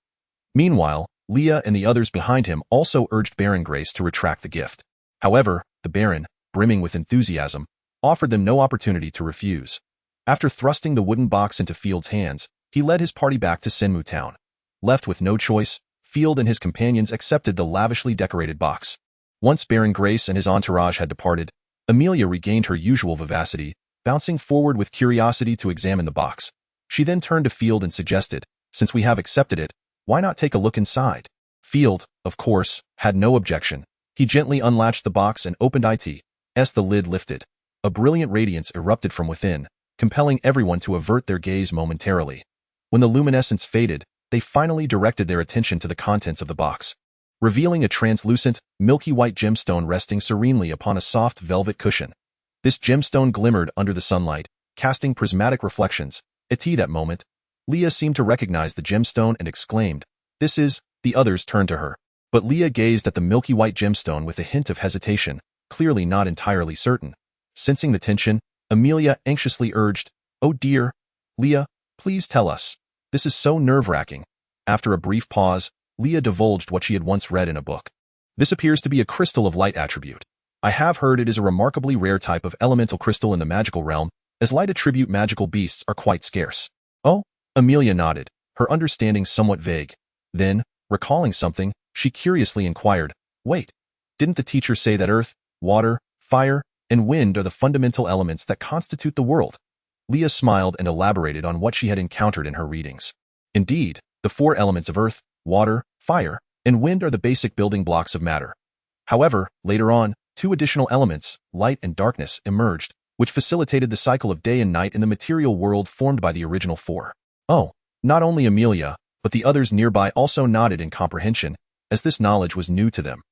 Meanwhile, Leah and the others behind him also urged Baron Grace to retract the gift. However, the Baron, brimming with enthusiasm, offered them no opportunity to refuse. After thrusting the wooden box into Field's hands, he led his party back to Senmu Town. Left with no choice, Field and his companions accepted the lavishly decorated box. Once Baron Grace and his entourage had departed, Amelia regained her usual vivacity, bouncing forward with curiosity to examine the box. She then turned to Field and suggested, "Since we have accepted it, why not take a look inside?" Field, of course, had no objection. He gently unlatched the box and opened it. As the lid lifted, a brilliant radiance erupted from within, compelling everyone to avert their gaze momentarily. When the luminescence faded, they finally directed their attention to the contents of the box, revealing a translucent, milky white gemstone resting serenely upon a soft velvet cushion. This gemstone glimmered under the sunlight, casting prismatic reflections. At that moment, Leah seemed to recognize the gemstone and exclaimed, "This is..." The others turned to her, but Leah gazed at the milky white gemstone with a hint of hesitation, clearly not entirely certain. Sensing the tension, Amelia anxiously urged, "Oh dear, Leah, please tell us. This is so nerve-wracking." After a brief pause, Leah divulged what she had once read in a book. "This appears to be a crystal of light attribute. I have heard it is a remarkably rare type of elemental crystal in the magical realm, as light attribute magical beasts are quite scarce." "Oh?" Amelia nodded, her understanding somewhat vague. Then, recalling something, she curiously inquired, "Wait, didn't the teacher say that earth, water, fire, and wind are the fundamental elements that constitute the world?" Leah smiled and elaborated on what she had encountered in her readings. Indeed, the four elements of earth, water, fire, and wind are the basic building blocks of matter. However, later on, two additional elements, light and darkness, emerged, which facilitated the cycle of day and night in the material world formed by the original four. Oh, not only Amelia, but the others nearby also nodded in comprehension, as this knowledge was new to them.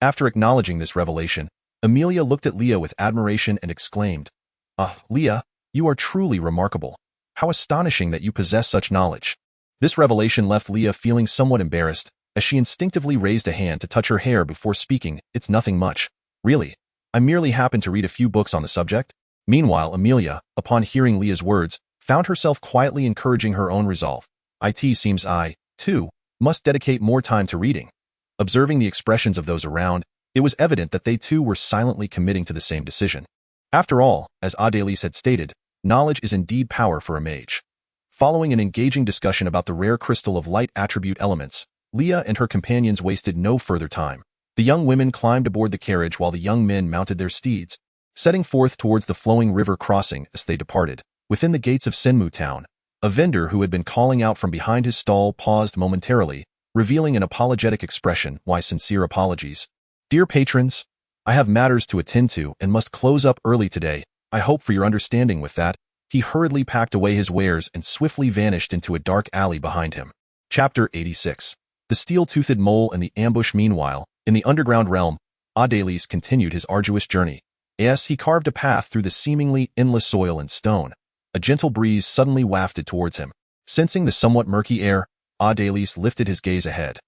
After acknowledging this revelation, Amelia looked at Leah with admiration and exclaimed, "Ah, Leah, you are truly remarkable. How astonishing that you possess such knowledge." This revelation left Leah feeling somewhat embarrassed, as she instinctively raised a hand to touch her hair before speaking. "It's nothing much. Really. I merely happened to read a few books on the subject." Meanwhile, Amelia, upon hearing Leah's words, found herself quietly encouraging her own resolve. "It seems I, too, must dedicate more time to reading." Observing the expressions of those around, it was evident that they too were silently committing to the same decision. After all, as Adelis had stated, knowledge is indeed power for a mage. Following an engaging discussion about the rare crystal of light attribute elements, Leah and her companions wasted no further time. The young women climbed aboard the carriage while the young men mounted their steeds, setting forth towards the flowing river crossing. As they departed, within the gates of Senmu Town, a vendor who had been calling out from behind his stall paused momentarily, revealing an apologetic expression. "Why, sincere apologies. Dear patrons, I have matters to attend to and must close up early today. I hope for your understanding with that." He hurriedly packed away his wares and swiftly vanished into a dark alley behind him. Chapter 86. The Steel-Toothed Mole and the Ambush. Meanwhile, in the underground realm, Adelis continued his arduous journey. As he carved a path through the seemingly endless soil and stone, a gentle breeze suddenly wafted towards him. Sensing the somewhat murky air, Adelis lifted his gaze ahead.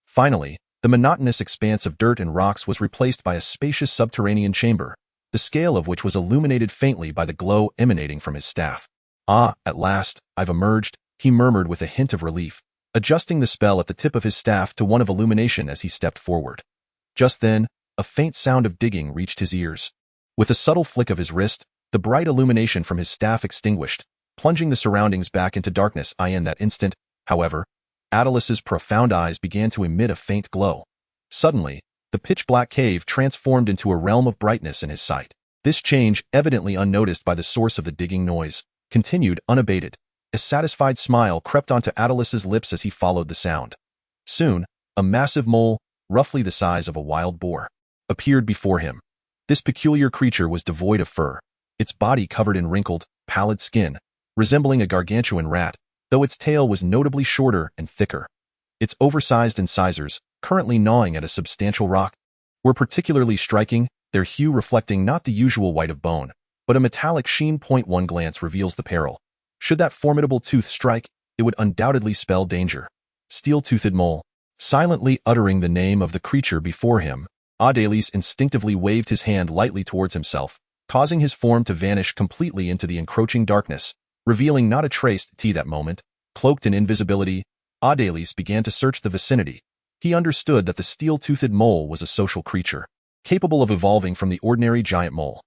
Finally, the monotonous expanse of dirt and rocks was replaced by a spacious subterranean chamber, the scale of which was illuminated faintly by the glow emanating from his staff. "Ah, at last, I've emerged," he murmured with a hint of relief, adjusting the spell at the tip of his staff to one of illumination as he stepped forward. Just then, a faint sound of digging reached his ears. With a subtle flick of his wrist, the bright illumination from his staff extinguished, plunging the surroundings back into darkness. In that instant, however, Adelis's profound eyes began to emit a faint glow. Suddenly, the pitch-black cave transformed into a realm of brightness in his sight. This change, evidently unnoticed by the source of the digging noise, continued unabated. A satisfied smile crept onto Adelis's lips as he followed the sound. Soon, a massive mole, roughly the size of a wild boar, appeared before him. This peculiar creature was devoid of fur, its body covered in wrinkled, pallid skin, resembling a gargantuan rat, though its tail was notably shorter and thicker. Its oversized incisors, currently gnawing at a substantial rock, were particularly striking, their hue reflecting not the usual white of bone, but a metallic sheen. One glance reveals the peril. Should that formidable tooth strike, it would undoubtedly spell danger. Steel-toothed mole. Silently uttering the name of the creature before him, Adelis instinctively waved his hand lightly towards himself, causing his form to vanish completely into the encroaching darkness, revealing not a trace. That moment, cloaked in invisibility, Adelis began to search the vicinity. He understood that the steel-toothed mole was a social creature, capable of evolving from the ordinary giant mole.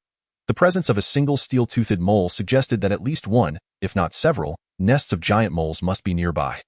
The presence of a single steel-toothed mole suggested that at least one, if not several, nests of giant moles must be nearby.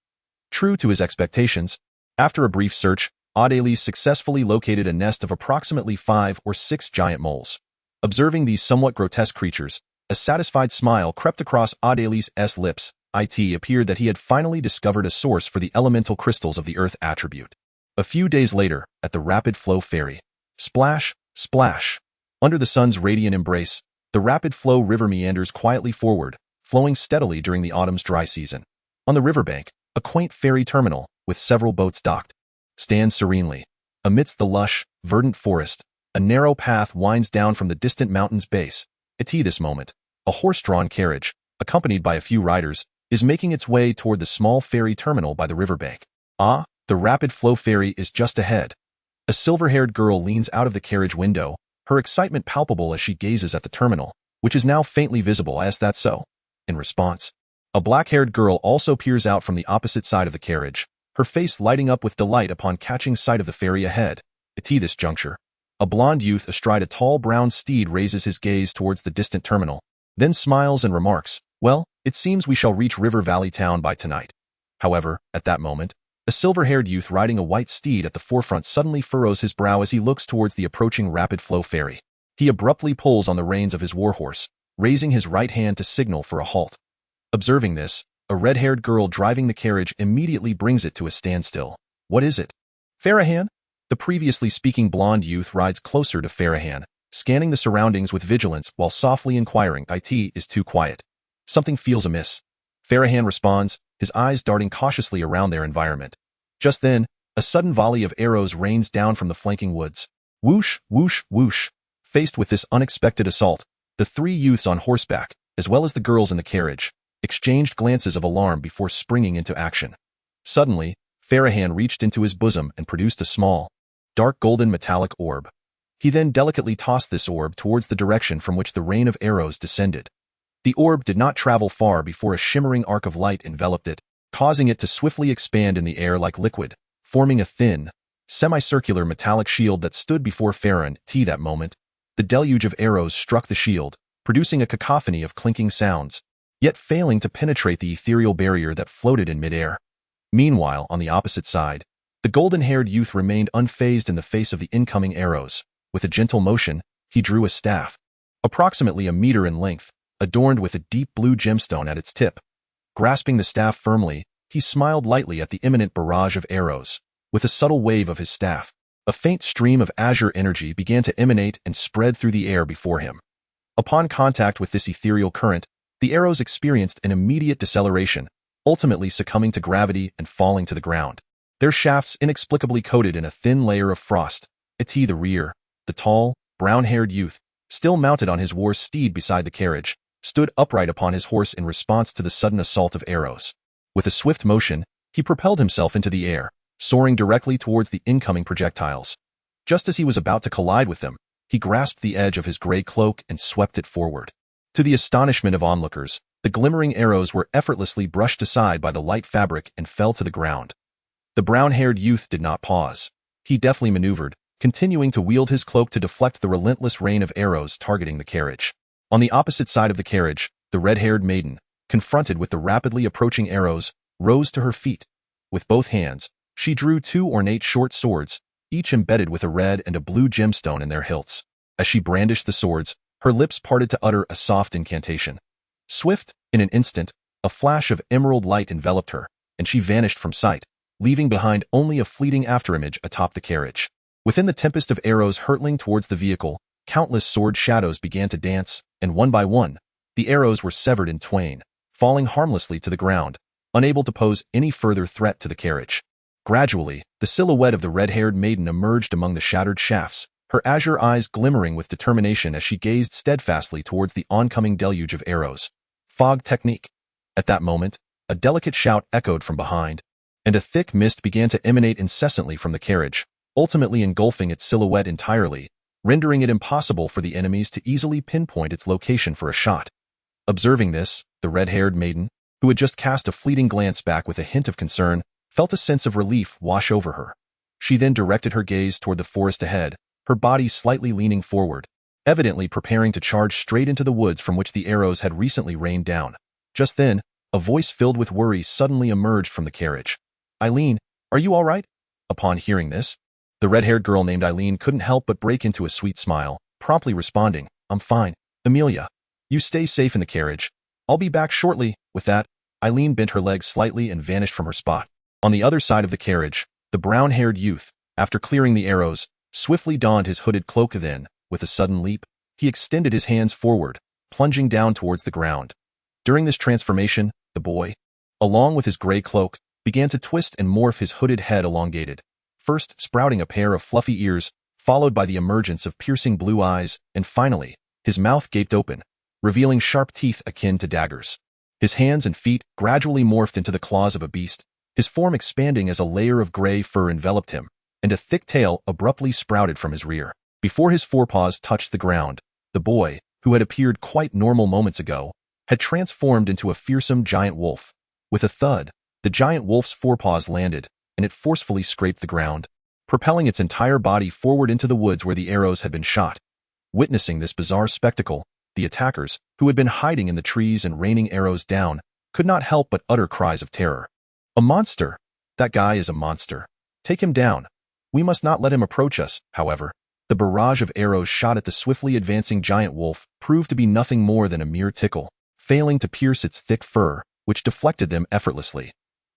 True to his expectations, after a brief search, Adelis successfully located a nest of approximately 5 or 6 giant moles. Observing these somewhat grotesque creatures, a satisfied smile crept across Adelis' lips. It appeared that he had finally discovered a source for the elemental crystals of the earth attribute. A few days later, at the Rapid Flow Ferry. Splash, splash. Under the sun's radiant embrace, the Rapid Flow River meanders quietly forward, flowing steadily during the autumn's dry season. On the riverbank, a quaint ferry terminal, with several boats docked, stands serenely. Amidst the lush, verdant forest, a narrow path winds down from the distant mountain's base. At this moment, a horse-drawn carriage, accompanied by a few riders, is making its way toward the small ferry terminal by the riverbank. Ah, the Rapid Flow Ferry is just ahead. A silver-haired girl leans out of the carriage window, her excitement palpable as she gazes at the terminal, which is now faintly visible. Is that so? In response, a black-haired girl also peers out from the opposite side of the carriage, her face lighting up with delight upon catching sight of the ferry ahead. At this juncture, a blond youth astride a tall brown steed raises his gaze towards the distant terminal, then smiles and remarks, "Well, it seems we shall reach River Valley Town by tonight." However, at that moment, a silver-haired youth riding a white steed at the forefront suddenly furrows his brow as he looks towards the approaching Rapid Flow Ferry. He abruptly pulls on the reins of his warhorse, raising his right hand to signal for a halt. Observing this, a red-haired girl driving the carriage immediately brings it to a standstill. "What is it?" "Farahan?" The previously speaking blonde youth rides closer to Farahan, scanning the surroundings with vigilance while softly inquiring. "It is too quiet. Something feels amiss." Farahan responds, his eyes darting cautiously around their environment. Just then, a sudden volley of arrows rains down from the flanking woods. Whoosh, whoosh, whoosh. Faced with this unexpected assault, the 3 youths on horseback, as well as the girls in the carriage, exchanged glances of alarm before springing into action. Suddenly, Farahan reached into his bosom and produced a small, dark golden metallic orb. He then delicately tossed this orb towards the direction from which the rain of arrows descended. The orb did not travel far before a shimmering arc of light enveloped it, causing it to swiftly expand in the air like liquid, forming a thin, semicircular metallic shield that stood before Farron. That moment, the deluge of arrows struck the shield, producing a cacophony of clinking sounds, yet failing to penetrate the ethereal barrier that floated in midair. Meanwhile, on the opposite side, the golden-haired youth remained unfazed in the face of the incoming arrows. With a gentle motion, he drew a staff, approximately a meter in length, adorned with a deep blue gemstone at its tip. Grasping the staff firmly, he smiled lightly at the imminent barrage of arrows. With a subtle wave of his staff, a faint stream of azure energy began to emanate and spread through the air before him. Upon contact with this ethereal current, the arrows experienced an immediate deceleration, ultimately succumbing to gravity and falling to the ground. Their shafts inexplicably coated in a thin layer of frost. At the rear, the tall, brown-haired youth, still mounted on his war steed beside the carriage, stood upright upon his horse in response to the sudden assault of arrows. With a swift motion, he propelled himself into the air, soaring directly towards the incoming projectiles. Just as he was about to collide with them, he grasped the edge of his gray cloak and swept it forward. To the astonishment of onlookers, The glimmering arrows were effortlessly brushed aside by the light fabric and fell to the ground. The brown-haired youth did not pause. He deftly maneuvered, continuing to wield his cloak to deflect the relentless rain of arrows targeting the carriage. On the opposite side of the carriage, the red-haired maiden, confronted with the rapidly approaching arrows, rose to her feet. With both hands, she drew two ornate short swords, each embedded with a red and a blue gemstone in their hilts. As she brandished the swords, her lips parted to utter a soft incantation. Swift, in an instant, a flash of emerald light enveloped her, and she vanished from sight, leaving behind only a fleeting afterimage atop the carriage. Within the tempest of arrows hurtling towards the vehicle, countless sword shadows began to dance, and one by one, the arrows were severed in twain, falling harmlessly to the ground, unable to pose any further threat to the carriage. Gradually, the silhouette of the red-haired maiden emerged among the shattered shafts, her azure eyes glimmering with determination as she gazed steadfastly towards the oncoming deluge of arrows. Fog technique. At that moment, a delicate shout echoed from behind, and a thick mist began to emanate incessantly from the carriage, ultimately engulfing its silhouette entirely, rendering it impossible for the enemies to easily pinpoint its location for a shot. Observing this, the red-haired maiden, who had just cast a fleeting glance back with a hint of concern, felt a sense of relief wash over her. She then directed her gaze toward the forest ahead, her body slightly leaning forward, evidently preparing to charge straight into the woods from which the arrows had recently rained down. Just then, a voice filled with worry suddenly emerged from the carriage. "Eileen, are you all right?" Upon hearing this, the red-haired girl named Eileen couldn't help but break into a sweet smile, promptly responding, "I'm fine. Amelia, you stay safe in the carriage. I'll be back shortly." With that, Eileen bent her legs slightly and vanished from her spot. On the other side of the carriage, the brown-haired youth, after clearing the arrows, swiftly donned his hooded cloak. Then, with a sudden leap, he extended his hands forward, plunging down towards the ground. During this transformation, the boy, along with his gray cloak, began to twist and morph. His hooded head elongated, first sprouting a pair of fluffy ears, followed by the emergence of piercing blue eyes, and finally, his mouth gaped open, revealing sharp teeth akin to daggers. His hands and feet gradually morphed into the claws of a beast, his form expanding as a layer of gray fur enveloped him, and a thick tail abruptly sprouted from his rear. Before his forepaws touched the ground, the boy, who had appeared quite normal moments ago, had transformed into a fearsome giant wolf. With a thud, the giant wolf's forepaws landed, and it forcefully scraped the ground, propelling its entire body forward into the woods where the arrows had been shot. Witnessing this bizarre spectacle, the attackers, who had been hiding in the trees and raining arrows down, could not help but utter cries of terror. "A monster! That guy is a monster. Take him down. We must not let him approach us." However, the barrage of arrows shot at the swiftly advancing giant wolf proved to be nothing more than a mere tickle, failing to pierce its thick fur, which deflected them effortlessly.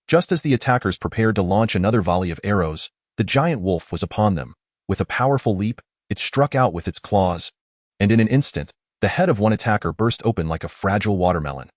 Just as the attackers prepared to launch another volley of arrows, the giant wolf was upon them. With a powerful leap, it struck out with its claws, and in an instant, the head of one attacker burst open like a fragile watermelon.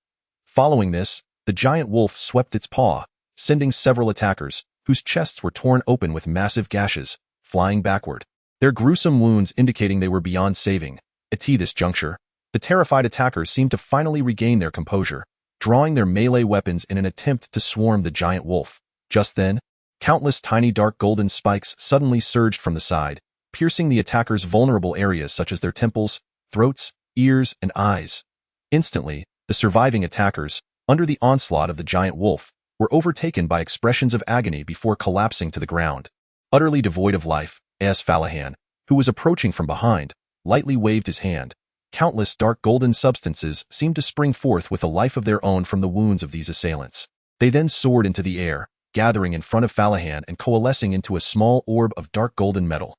Following this, the giant wolf swept its paw, sending several attackers, whose chests were torn open with massive gashes, flying backward, their gruesome wounds indicating they were beyond saving. At this juncture, the terrified attackers seemed to finally regain their composure, drawing their melee weapons in an attempt to swarm the giant wolf. Just then, countless tiny dark golden spikes suddenly surged from the side, piercing the attackers' vulnerable areas such as their temples, throats, ears, and eyes. Instantly, the surviving attackers, under the onslaught of the giant wolf, were overtaken by expressions of agony before collapsing to the ground. Utterly devoid of life, as Falahan, who was approaching from behind, lightly waved his hand. Countless dark golden substances seemed to spring forth with a life of their own from the wounds of these assailants. They then soared into the air, gathering in front of Falahan and coalescing into a small orb of dark golden metal.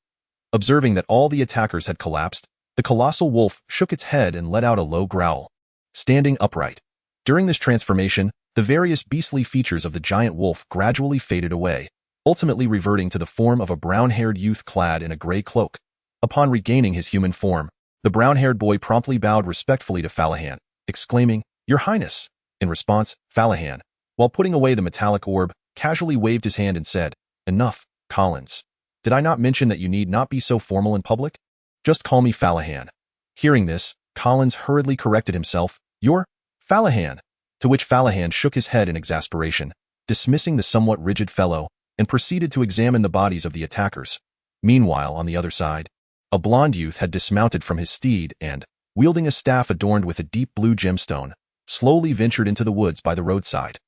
Observing that all the attackers had collapsed, the colossal wolf shook its head and let out a low growl, standing upright. During this transformation, the various beastly features of the giant wolf gradually faded away, ultimately reverting to the form of a brown-haired youth clad in a gray cloak. Upon regaining his human form, the brown-haired boy promptly bowed respectfully to Falahan, exclaiming, "Your Highness." In response, Falahan, while putting away the metallic orb, casually waved his hand and said, "Enough, Collins. Did I not mention that you need not be so formal in public? Just call me Falahan." Hearing this, Collins hurriedly corrected himself, "You're Falahan," to which Falahan shook his head in exasperation, dismissing the somewhat rigid fellow, and proceeded to examine the bodies of the attackers. Meanwhile, on the other side, a blond youth had dismounted from his steed and, wielding a staff adorned with a deep blue gemstone, slowly ventured into the woods by the roadside.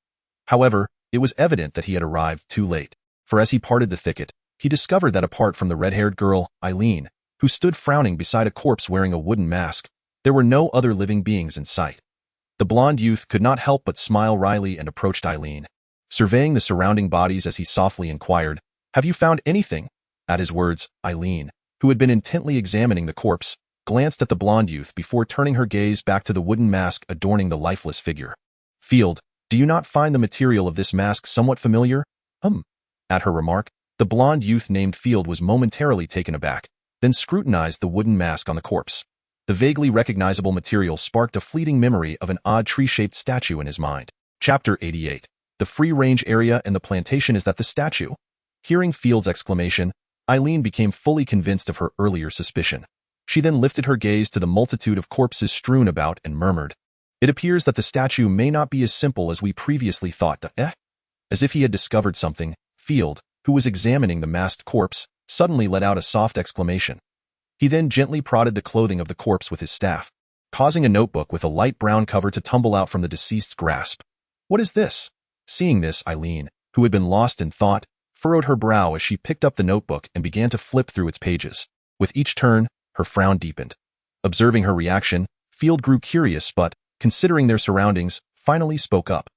However, it was evident that he had arrived too late, for as he parted the thicket, he discovered that apart from the red-haired girl, Eileen, who stood frowning beside a corpse wearing a wooden mask, there were no other living beings in sight. The blond youth could not help but smile wryly and approached Eileen, surveying the surrounding bodies as he softly inquired, "Have you found anything?" At his words, Eileen, who had been intently examining the corpse, glanced at the blond youth before turning her gaze back to the wooden mask adorning the lifeless figure. "Field, do you not find the material of this mask somewhat familiar?" At her remark, the blond youth named Field was momentarily taken aback, then scrutinized the wooden mask on the corpse. The vaguely recognizable material sparked a fleeting memory of an odd tree-shaped statue in his mind. Chapter 88. The free-range area and the plantation. Is that the statue? Hearing Field's exclamation, Eileen became fully convinced of her earlier suspicion. She then lifted her gaze to the multitude of corpses strewn about and murmured, "It appears that the statue may not be as simple as we previously thought." As if he had discovered something, Field, who was examining the masked corpse, suddenly let out a soft exclamation. He then gently prodded the clothing of the corpse with his staff, causing a notebook with a light brown cover to tumble out from the deceased's grasp. "What is this?" Seeing this, Eileen, who had been lost in thought, furrowed her brow as she picked up the notebook and began to flip through its pages. With each turn, her frown deepened. Observing her reaction, Field grew curious but, considering their surroundings, finally spoke up.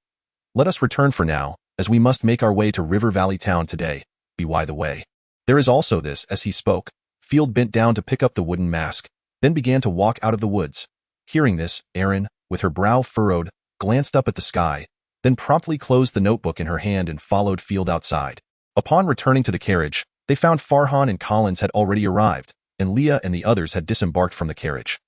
"Let us return for now, as we must make our way to River Valley Town today. By the way, there is also this." As he spoke, Field bent down to pick up the wooden mask, then began to walk out of the woods. Hearing this, Erin, with her brow furrowed, glanced up at the sky, then promptly closed the notebook in her hand and followed Field outside. Upon returning to the carriage, they found Farhan and Collins had already arrived, and Leah and the others had disembarked from the carriage.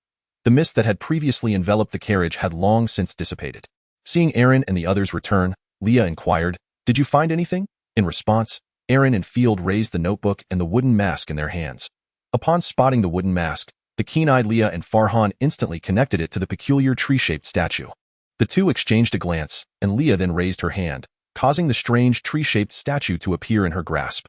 The mist that had previously enveloped the carriage had long since dissipated. Seeing Erin and the others return, Leah inquired, "Did you find anything?" In response, Erin and Field raised the notebook and the wooden mask in their hands. Upon spotting the wooden mask, the keen-eyed Leah and Farhan instantly connected it to the peculiar tree-shaped statue. The two exchanged a glance, and Leah then raised her hand, causing the strange tree-shaped statue to appear in her grasp.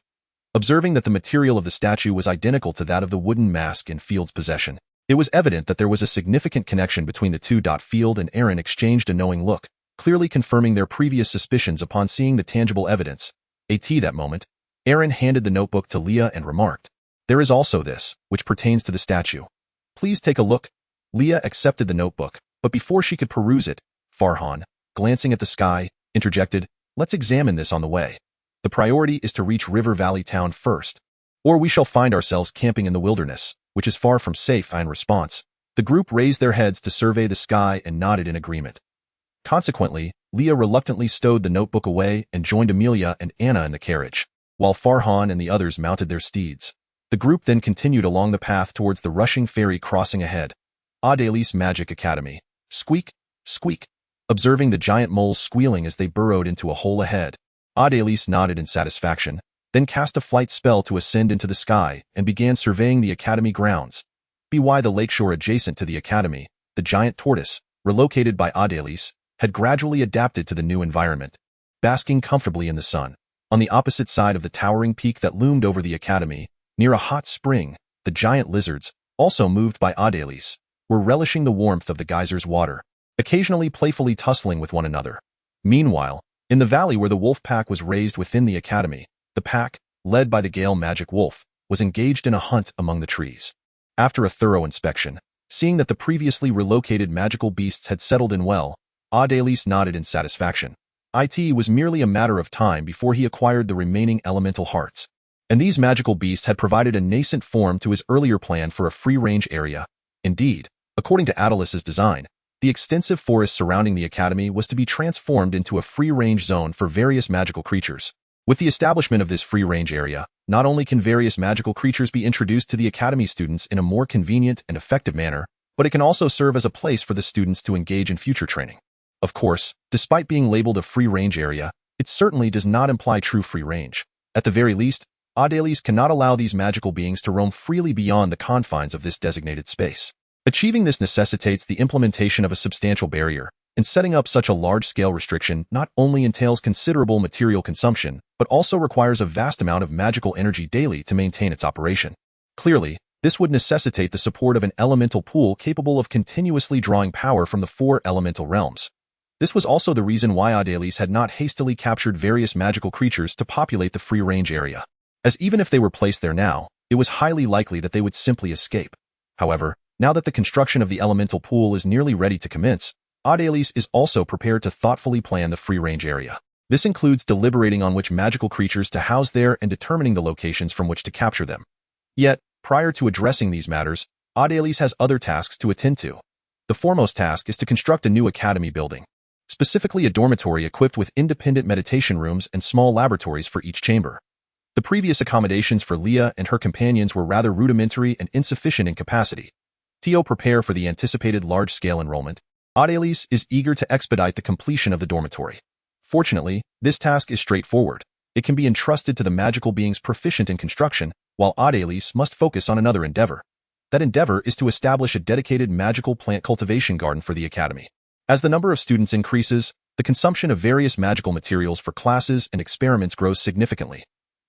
Observing that the material of the statue was identical to that of the wooden mask in Field's possession, it was evident that there was a significant connection between the two. Field and Erin exchanged a knowing look, clearly confirming their previous suspicions upon seeing the tangible evidence. That moment, Erin handed the notebook to Leah and remarked, "There is also this, which pertains to the statue. Please take a look." Leah accepted the notebook, but before she could peruse it, Farhan, glancing at the sky, interjected, "Let's examine this on the way. The priority is to reach River Valley Town first, or we shall find ourselves camping in the wilderness, which is far from safe." In response, the group raised their heads to survey the sky and nodded in agreement. Consequently, Leah reluctantly stowed the notebook away and joined Amelia and Anna in the carriage, while Farhan and the others mounted their steeds. The group then continued along the path towards the rushing ferry crossing ahead. Adeli's Magic Academy. Squeak, squeak. Observing the giant moles squealing as they burrowed into a hole ahead, Adelis nodded in satisfaction, then cast a flight spell to ascend into the sky and began surveying the academy grounds. By the lakeshore adjacent to the academy, the giant tortoise, relocated by Adelis, had gradually adapted to the new environment, basking comfortably in the sun. On the opposite side of the towering peak that loomed over the academy, near a hot spring, the giant lizards, also moved by Adelis, were relishing the warmth of the geyser's water, occasionally playfully tussling with one another. Meanwhile, in the valley where the wolf pack was raised within the academy, the pack, led by the Gale Magic Wolf, was engaged in a hunt among the trees. After a thorough inspection, seeing that the previously relocated magical beasts had settled in well, Adelis nodded in satisfaction. It was merely a matter of time before he acquired the remaining elemental hearts, and these magical beasts had provided a nascent form to his earlier plan for a free-range area. Indeed, according to Adelis's design, the extensive forest surrounding the academy was to be transformed into a free-range zone for various magical creatures. With the establishment of this free-range area, not only can various magical creatures be introduced to the academy students in a more convenient and effective manner, but it can also serve as a place for the students to engage in future training. Of course, despite being labeled a free-range area, it certainly does not imply true free range. At the very least, Adelis cannot allow these magical beings to roam freely beyond the confines of this designated space. Achieving this necessitates the implementation of a substantial barrier, and setting up such a large-scale restriction not only entails considerable material consumption, but also requires a vast amount of magical energy daily to maintain its operation. Clearly, This would necessitate the support of an elemental pool capable of continuously drawing power from the four elemental realms. This was also the reason why Adelis had not hastily captured various magical creatures to populate the free-range area, as even if they were placed there now, it was highly likely that they would simply escape. However, now that the construction of the elemental pool is nearly ready to commence, Adelis is also prepared to thoughtfully plan the free-range area. This includes deliberating on which magical creatures to house there and determining the locations from which to capture them. Yet, prior to addressing these matters, Adelis has other tasks to attend to. The foremost task is to construct a new academy building, specifically a dormitory equipped with independent meditation rooms and small laboratories for each chamber. The previous accommodations for Leah and her companions were rather rudimentary and insufficient in capacity. To prepare for the anticipated large-scale enrollment, Adelis is eager to expedite the completion of the dormitory. Fortunately, this task is straightforward. It can be entrusted to the magical beings proficient in construction, while Adelis must focus on another endeavor. That endeavor is to establish a dedicated magical plant cultivation garden for the academy. As the number of students increases, the consumption of various magical materials for classes and experiments grows significantly.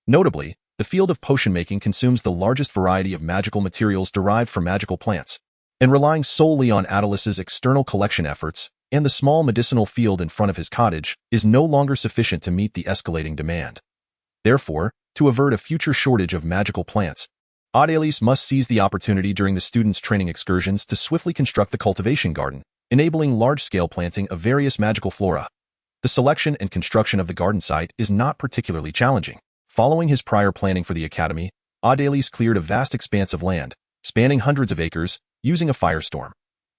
Notably, the field of potion making consumes the largest variety of magical materials derived from magical plants, and relying solely on Adelis's external collection efforts and the small medicinal field in front of his cottage is no longer sufficient to meet the escalating demand. Therefore, to avert a future shortage of magical plants, Adelis must seize the opportunity during the students' training excursions to swiftly construct the cultivation garden, enabling large-scale planting of various magical flora. The selection and construction of the garden site is not particularly challenging. Following his prior planning for the academy, Adelis cleared a vast expanse of land, spanning hundreds of acres, using a firestorm.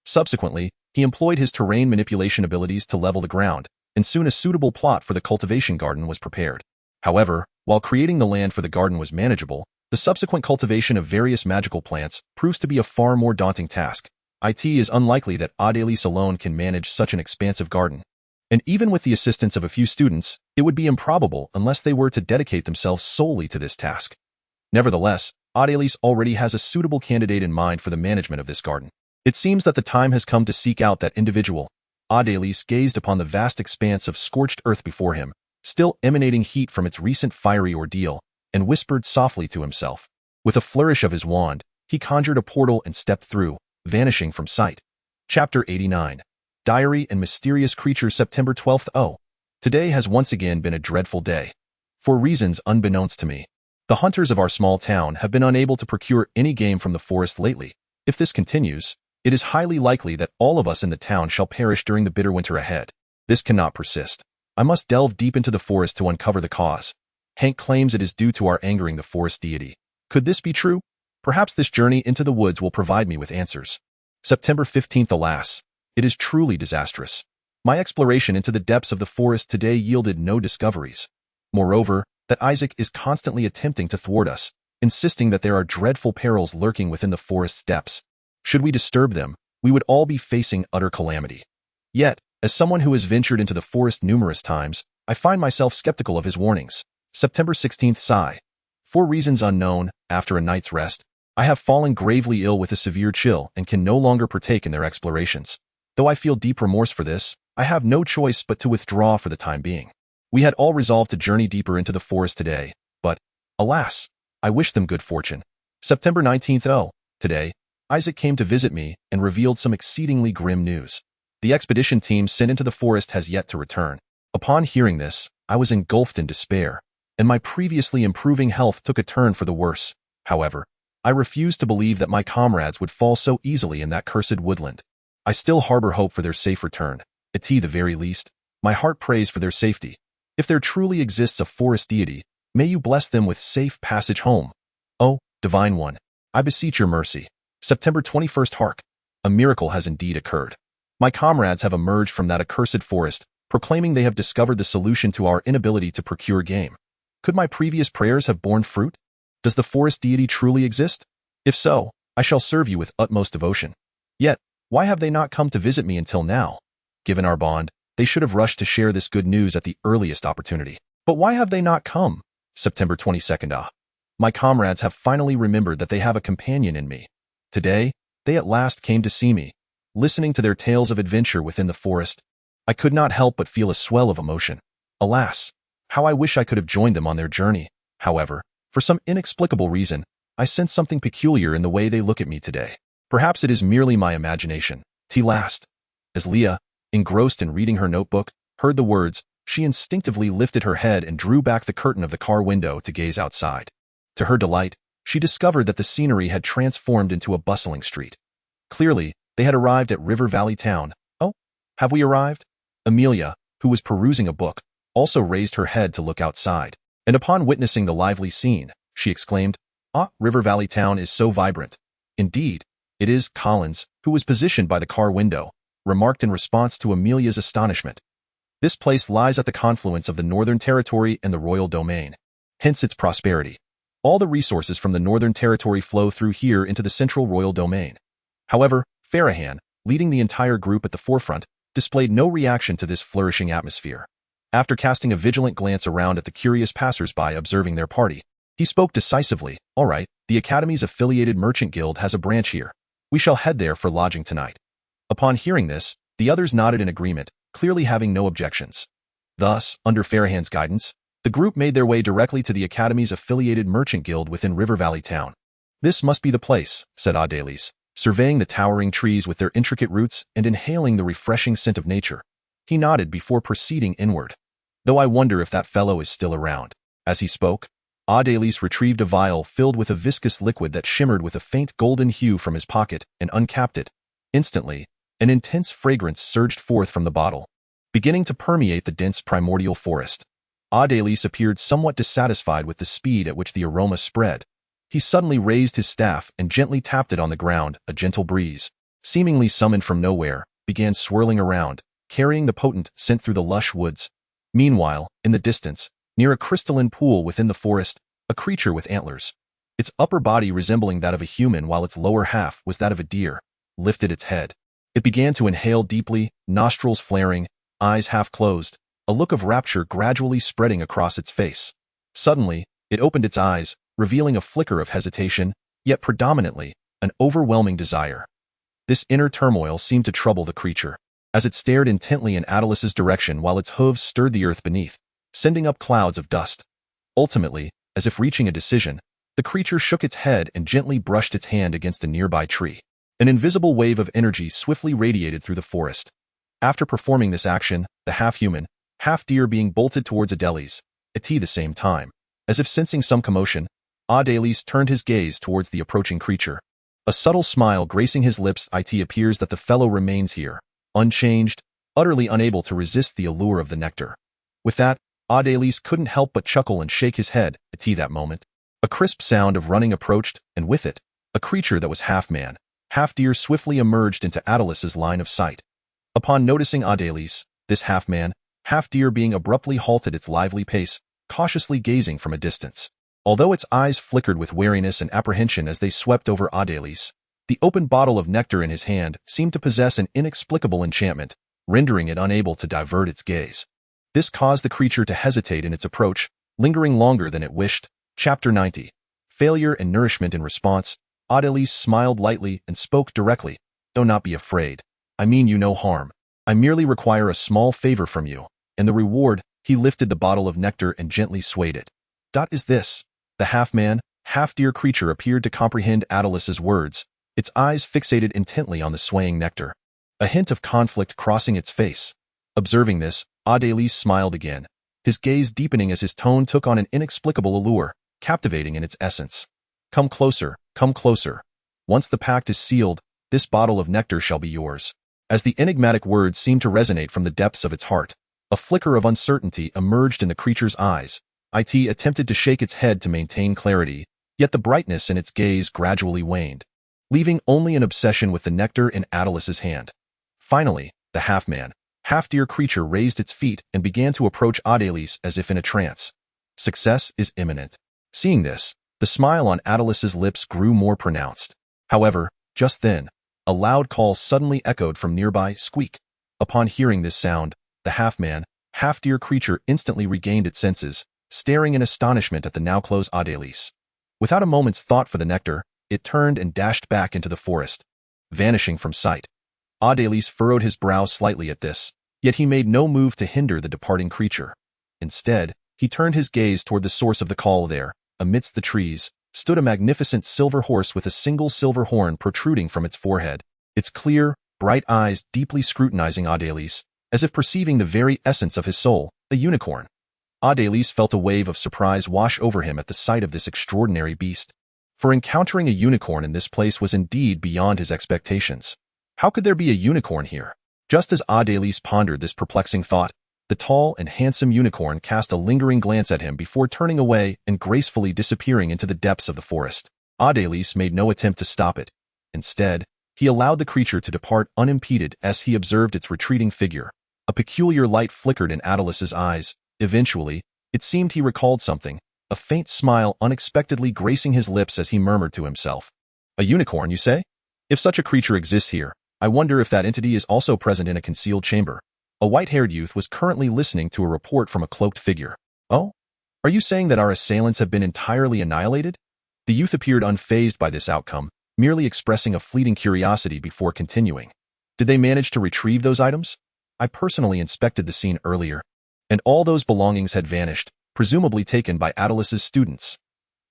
Subsequently, he employed his terrain manipulation abilities to level the ground, and soon a suitable plot for the cultivation garden was prepared. However, while creating the land for the garden was manageable, the subsequent cultivation of various magical plants proves to be a far more daunting task. It is unlikely that Adelis alone can manage such an expansive garden. And even with the assistance of a few students, it would be improbable unless they were to dedicate themselves solely to this task. Nevertheless, Adelis already has a suitable candidate in mind for the management of this garden. It seems that the time has come to seek out that individual. Adelis gazed upon the vast expanse of scorched earth before him, still emanating heat from its recent fiery ordeal, and whispered softly to himself. With a flourish of his wand, he conjured a portal and stepped through, vanishing from sight. Chapter 89. Diary and Mysterious Creature, September 12th. Today has once again been a dreadful day. For reasons unbeknownst to me, the hunters of our small town have been unable to procure any game from the forest lately. If this continues, it is highly likely that all of us in the town shall perish during the bitter winter ahead. This cannot persist. I must delve deep into the forest to uncover the cause. Hank claims it is due to our angering the forest deity. Could this be true? Perhaps this journey into the woods will provide me with answers. September 15th. Alas, it is truly disastrous. My exploration into the depths of the forest today yielded no discoveries. Moreover, that Isaac is constantly attempting to thwart us, insisting that there are dreadful perils lurking within the forest's depths. Should we disturb them, we would all be facing utter calamity. Yet, as someone who has ventured into the forest numerous times, I find myself skeptical of his warnings. September 16th. Sigh. For reasons unknown, after a night's rest, I have fallen gravely ill with a severe chill and can no longer partake in their explorations. Though I feel deep remorse for this, I have no choice but to withdraw for the time being. We had all resolved to journey deeper into the forest today, but, alas, I wish them good fortune. September 19th. Today, Isaac came to visit me and revealed some exceedingly grim news. The expedition team sent into the forest has yet to return. Upon hearing this, I was engulfed in despair, and my previously improving health took a turn for the worse. However, I refused to believe that my comrades would fall so easily in that cursed woodland. I still harbor hope for their safe return. At the very least, my heart prays for their safety. If there truly exists a forest deity, may you bless them with safe passage home. Oh, Divine One, I beseech your mercy. September 21st. Hark! A miracle has indeed occurred. My comrades have emerged from that accursed forest, proclaiming they have discovered the solution to our inability to procure game. Could my previous prayers have borne fruit? Does the forest deity truly exist? If so, I shall serve you with utmost devotion. Yet, why have they not come to visit me until now? Given our bond, they should have rushed to share this good news at the earliest opportunity. But why have they not come? September 22nd. My comrades have finally remembered that they have a companion in me. Today, they at last came to see me. Listening to their tales of adventure within the forest, I could not help but feel a swell of emotion. Alas, how I wish I could have joined them on their journey. However, for some inexplicable reason, I sense something peculiar in the way they look at me today. Perhaps it is merely my imagination. T last. As Leah, engrossed in reading her notebook, heard the words, she instinctively lifted her head and drew back the curtain of the car window to gaze outside. To her delight, she discovered that the scenery had transformed into a bustling street. Clearly, they had arrived at River Valley Town. Oh, have we arrived? Amelia, who was perusing a book, also raised her head to look outside, and upon witnessing the lively scene, she exclaimed, "Ah, River Valley Town is so vibrant." Indeed, it is, Collins, who was positioned by the car window, remarked in response to Amelia's astonishment. This place lies at the confluence of the Northern Territory and the Royal Domain, hence its prosperity. All the resources from the Northern Territory flow through here into the Central Royal Domain. However, Farahan, leading the entire group at the forefront, displayed no reaction to this flourishing atmosphere. After casting a vigilant glance around at the curious passers-by observing their party, he spoke decisively, "All right, the Academy's affiliated merchant guild has a branch here. We shall head there for lodging tonight." Upon hearing this, the others nodded in agreement, clearly having no objections. Thus, under Farahan's guidance, the group made their way directly to the Academy's affiliated merchant guild within River Valley Town. "This must be the place," said Adelis, surveying the towering trees with their intricate roots and inhaling the refreshing scent of nature. He nodded before proceeding inward. "Though I wonder if that fellow is still around." As he spoke, Adelis retrieved a vial filled with a viscous liquid that shimmered with a faint golden hue from his pocket and uncapped it. Instantly, an intense fragrance surged forth from the bottle, beginning to permeate the dense primordial forest. Adelis appeared somewhat dissatisfied with the speed at which the aroma spread. He suddenly raised his staff and gently tapped it on the ground. A gentle breeze, seemingly summoned from nowhere, began swirling around, carrying the potent scent through the lush woods. Meanwhile, in the distance, near a crystalline pool within the forest, a creature with antlers, its upper body resembling that of a human while its lower half was that of a deer, lifted its head. It began to inhale deeply, nostrils flaring, eyes half closed, a look of rapture gradually spreading across its face. Suddenly, it opened its eyes, revealing a flicker of hesitation, yet predominantly, an overwhelming desire. This inner turmoil seemed to trouble the creature, as it stared intently in Adelis's direction while its hooves stirred the earth beneath, sending up clouds of dust. Ultimately, as if reaching a decision, the creature shook its head and gently brushed its hand against a nearby tree. An invisible wave of energy swiftly radiated through the forest. After performing this action, the half-human, half-deer being bolted towards Adelis, at the same time. As if sensing some commotion, Adelis turned his gaze towards the approaching creature. A subtle smile gracing his lips. It appears that the fellow remains here, unchanged, utterly unable to resist the allure of the nectar. With that, Adelis couldn't help but chuckle and shake his head. At that moment, a crisp sound of running approached, and with it, a creature that was half-man, half-deer swiftly emerged into Adelis's line of sight. Upon noticing Adelis, this half-man, half-deer being abruptly halted its lively pace, cautiously gazing from a distance. Although its eyes flickered with wariness and apprehension as they swept over Adelis, the open bottle of nectar in his hand seemed to possess an inexplicable enchantment, rendering it unable to divert its gaze. This caused the creature to hesitate in its approach, lingering longer than it wished. Chapter 90. Failure and Nourishment. In response, Adelis smiled lightly and spoke directly. "Do not be afraid. I mean you no harm. I merely require a small favor from you, and the reward." He lifted the bottle of nectar and gently swayed it. "Is this?" The half-man, half-deer creature appeared to comprehend Adelis's words, its eyes fixated intently on the swaying nectar, a hint of conflict crossing its face. Observing this, Adelis smiled again, his gaze deepening as his tone took on an inexplicable allure, captivating in its essence. Come closer, come closer. Once the pact is sealed, this bottle of nectar shall be yours." As the enigmatic words seemed to resonate from the depths of its heart, a flicker of uncertainty emerged in the creature's eyes. It attempted to shake its head to maintain clarity, yet the brightness in its gaze gradually waned, leaving only an obsession with the nectar in Adelis's hand. Finally, the half-man, half-deer creature raised its feet and began to approach Adelis as if in a trance. Success is imminent. Seeing this, the smile on Adelis's lips grew more pronounced. However, just then, a loud call suddenly echoed from nearby. Squeak. Upon hearing this sound, the half-man, half-deer creature instantly regained its senses, staring in astonishment at the now-closed Adelis. Without a moment's thought for the nectar, it turned and dashed back into the forest, vanishing from sight. Adelis furrowed his brow slightly at this, yet he made no move to hinder the departing creature. Instead, he turned his gaze toward the source of the call there, amidst the trees, stood a magnificent silver horse with a single silver horn protruding from its forehead, its clear, bright eyes deeply scrutinizing Adelise, as if perceiving the very essence of his soul, a unicorn. Adelise felt a wave of surprise wash over him at the sight of this extraordinary beast, for encountering a unicorn in this place was indeed beyond his expectations. How could there be a unicorn here? Just as Adelise pondered this perplexing thought, the tall and handsome unicorn cast a lingering glance at him before turning away and gracefully disappearing into the depths of the forest. Adelise made no attempt to stop it. Instead, he allowed the creature to depart unimpeded as he observed its retreating figure. A peculiar light flickered in Adelice's eyes. Eventually, it seemed he recalled something, a faint smile unexpectedly gracing his lips as he murmured to himself. A unicorn, you say? If such a creature exists here, I wonder if that entity is also present in a concealed chamber. A white-haired youth was currently listening to a report from a cloaked figure. Oh? Are you saying that our assailants have been entirely annihilated? The youth appeared unfazed by this outcome, merely expressing a fleeting curiosity before continuing. Did they manage to retrieve those items? I personally inspected the scene earlier, and all those belongings had vanished, presumably taken by Adelice's students.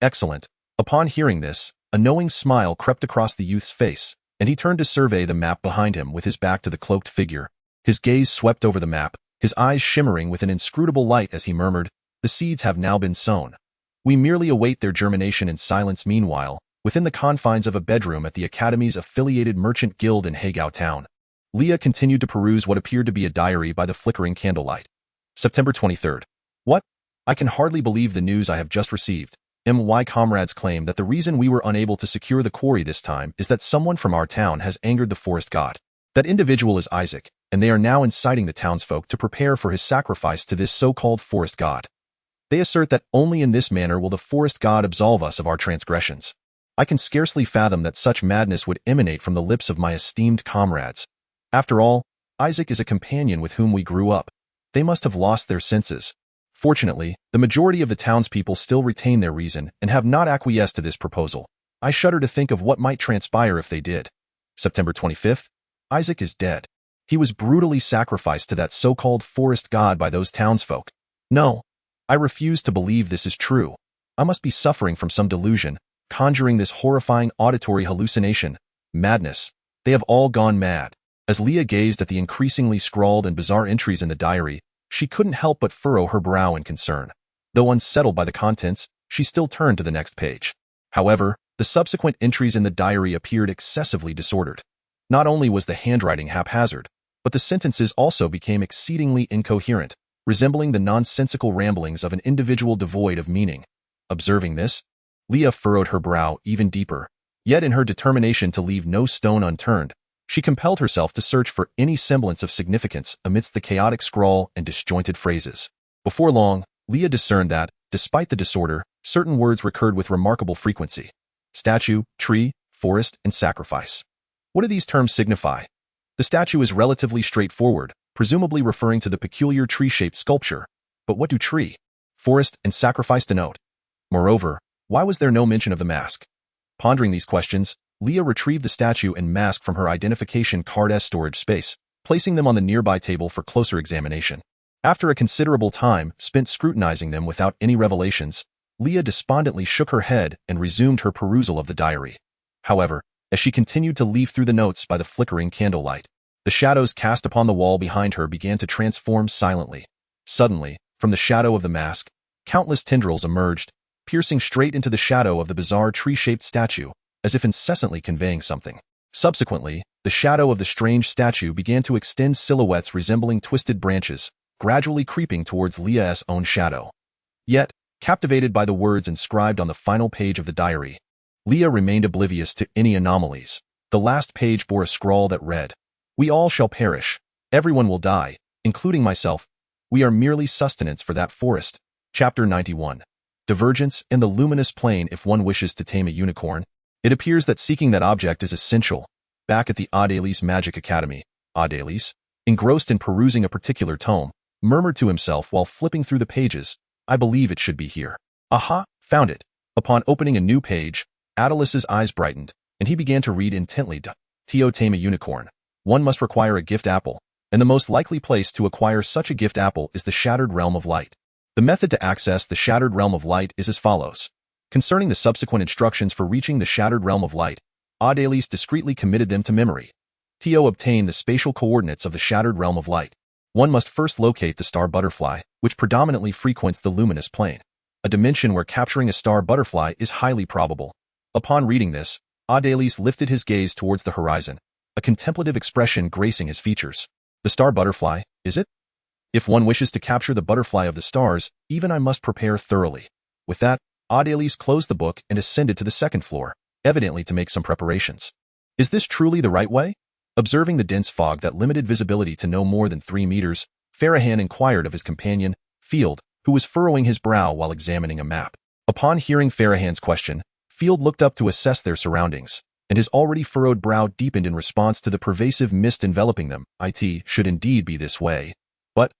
Excellent. Upon hearing this, a knowing smile crept across the youth's face, and he turned to survey the map behind him with his back to the cloaked figure. His gaze swept over the map, his eyes shimmering with an inscrutable light as he murmured, "The seeds have now been sown. We merely await their germination in silence meanwhile, within the confines of a bedroom at the Academy's affiliated merchant guild in Hagao Town." Leah continued to peruse what appeared to be a diary by the flickering candlelight. September 23rd. What? I can hardly believe the news I have just received. My comrades claim that the reason we were unable to secure the quarry this time is that someone from our town has angered the forest god. That individual is Isaac, and they are now inciting the townsfolk to prepare for his sacrifice to this so-called forest god. They assert that only in this manner will the forest god absolve us of our transgressions. I can scarcely fathom that such madness would emanate from the lips of my esteemed comrades. After all, Isaac is a companion with whom we grew up. They must have lost their senses. Fortunately, the majority of the townspeople still retain their reason and have not acquiesced to this proposal. I shudder to think of what might transpire if they did. September 25th. Isaac is dead. He was brutally sacrificed to that so-called forest god by those townsfolk. No, I refuse to believe this is true. I must be suffering from some delusion, conjuring this horrifying auditory hallucination. Madness. They have all gone mad. As Leah gazed at the increasingly scrawled and bizarre entries in the diary, she couldn't help but furrow her brow in concern. Though unsettled by the contents, she still turned to the next page. However, the subsequent entries in the diary appeared excessively disordered. Not only was the handwriting haphazard, but the sentences also became exceedingly incoherent, resembling the nonsensical ramblings of an individual devoid of meaning. Observing this, Leah furrowed her brow even deeper. Yet in her determination to leave no stone unturned, she compelled herself to search for any semblance of significance amidst the chaotic scrawl and disjointed phrases. Before long, Leah discerned that, despite the disorder, certain words recurred with remarkable frequency. Statue, tree, forest, and sacrifice. What do these terms signify? The statue is relatively straightforward, presumably referring to the peculiar tree-shaped sculpture. But what do tree, forest, and sacrifice denote? Moreover, why was there no mention of the mask? Pondering these questions, Leah retrieved the statue and mask from her identification card's storage space, placing them on the nearby table for closer examination. After a considerable time spent scrutinizing them without any revelations, Leah despondently shook her head and resumed her perusal of the diary. However, as she continued to leaf through the notes by the flickering candlelight, the shadows cast upon the wall behind her began to transform silently. Suddenly, from the shadow of the mask, countless tendrils emerged, piercing straight into the shadow of the bizarre tree-shaped statue, as if incessantly conveying something. Subsequently, the shadow of the strange statue began to extend silhouettes resembling twisted branches, gradually creeping towards Leah's own shadow. Yet, captivated by the words inscribed on the final page of the diary, Leah remained oblivious to any anomalies. The last page bore a scrawl that read, "We all shall perish. Everyone will die, including myself. We are merely sustenance for that forest." Chapter 91. Divergence in the luminous plane. If one wishes to tame a unicorn, it appears that seeking that object is essential. Back at the Adelise Magic Academy, Adelise, engrossed in perusing a particular tome, murmured to himself while flipping through the pages, "I believe it should be here. Aha, found it." Upon opening a new page, Adelice's eyes brightened, and he began to read intently. To tame a unicorn, one must require a gift apple, and the most likely place to acquire such a gift apple is the Shattered Realm of Light. The method to access the Shattered Realm of Light is as follows. Concerning the subsequent instructions for reaching the shattered realm of light, Audalis discreetly committed them to memory. To obtain the spatial coordinates of the shattered realm of light, one must first locate the star butterfly, which predominantly frequents the luminous plane, a dimension where capturing a star butterfly is highly probable. Upon reading this, Audalis lifted his gaze towards the horizon, a contemplative expression gracing his features. The star butterfly, is it? If one wishes to capture the butterfly of the stars, even I must prepare thoroughly. With that, Audalis closed the book and ascended to the second floor, evidently to make some preparations. Is this truly the right way? Observing the dense fog that limited visibility to no more than 3 meters, Farahan inquired of his companion, Field, who was furrowing his brow while examining a map. Upon hearing Farahan's question, Field looked up to assess their surroundings, and his already furrowed brow deepened in response to the pervasive mist enveloping them. It should indeed be this way. But,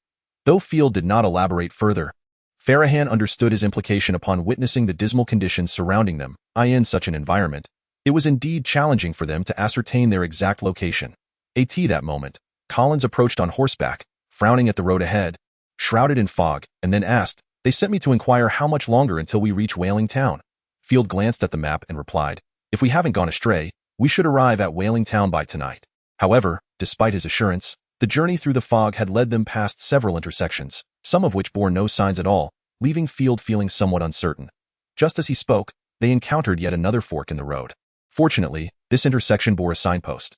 though Field did not elaborate further, Farahan understood his implication upon witnessing the dismal conditions surrounding them. In such an environment, it was indeed challenging for them to ascertain their exact location. That moment, Collins approached on horseback, frowning at the road ahead, shrouded in fog, and then asked, "They sent me to inquire how much longer until we reach Whaling Town." Field glanced at the map and replied, "If we haven't gone astray, we should arrive at Whaling Town by tonight." However, despite his assurance, the journey through the fog had led them past several intersections, some of which bore no signs at all, leaving Field feeling somewhat uncertain. Just as he spoke, they encountered yet another fork in the road. Fortunately, this intersection bore a signpost.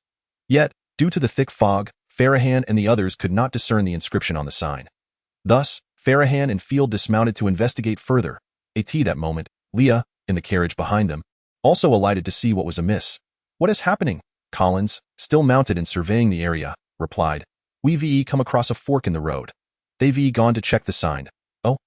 Yet, due to the thick fog, Farahan and the others could not discern the inscription on the sign. Thus, Farahan and Field dismounted to investigate further. That moment, Leah, in the carriage behind them, also alighted to see what was amiss. "What is happening?" Collins, still mounted and surveying the area, replied. "We've come across a fork in the road. They've gone to check the sign." "Oh?"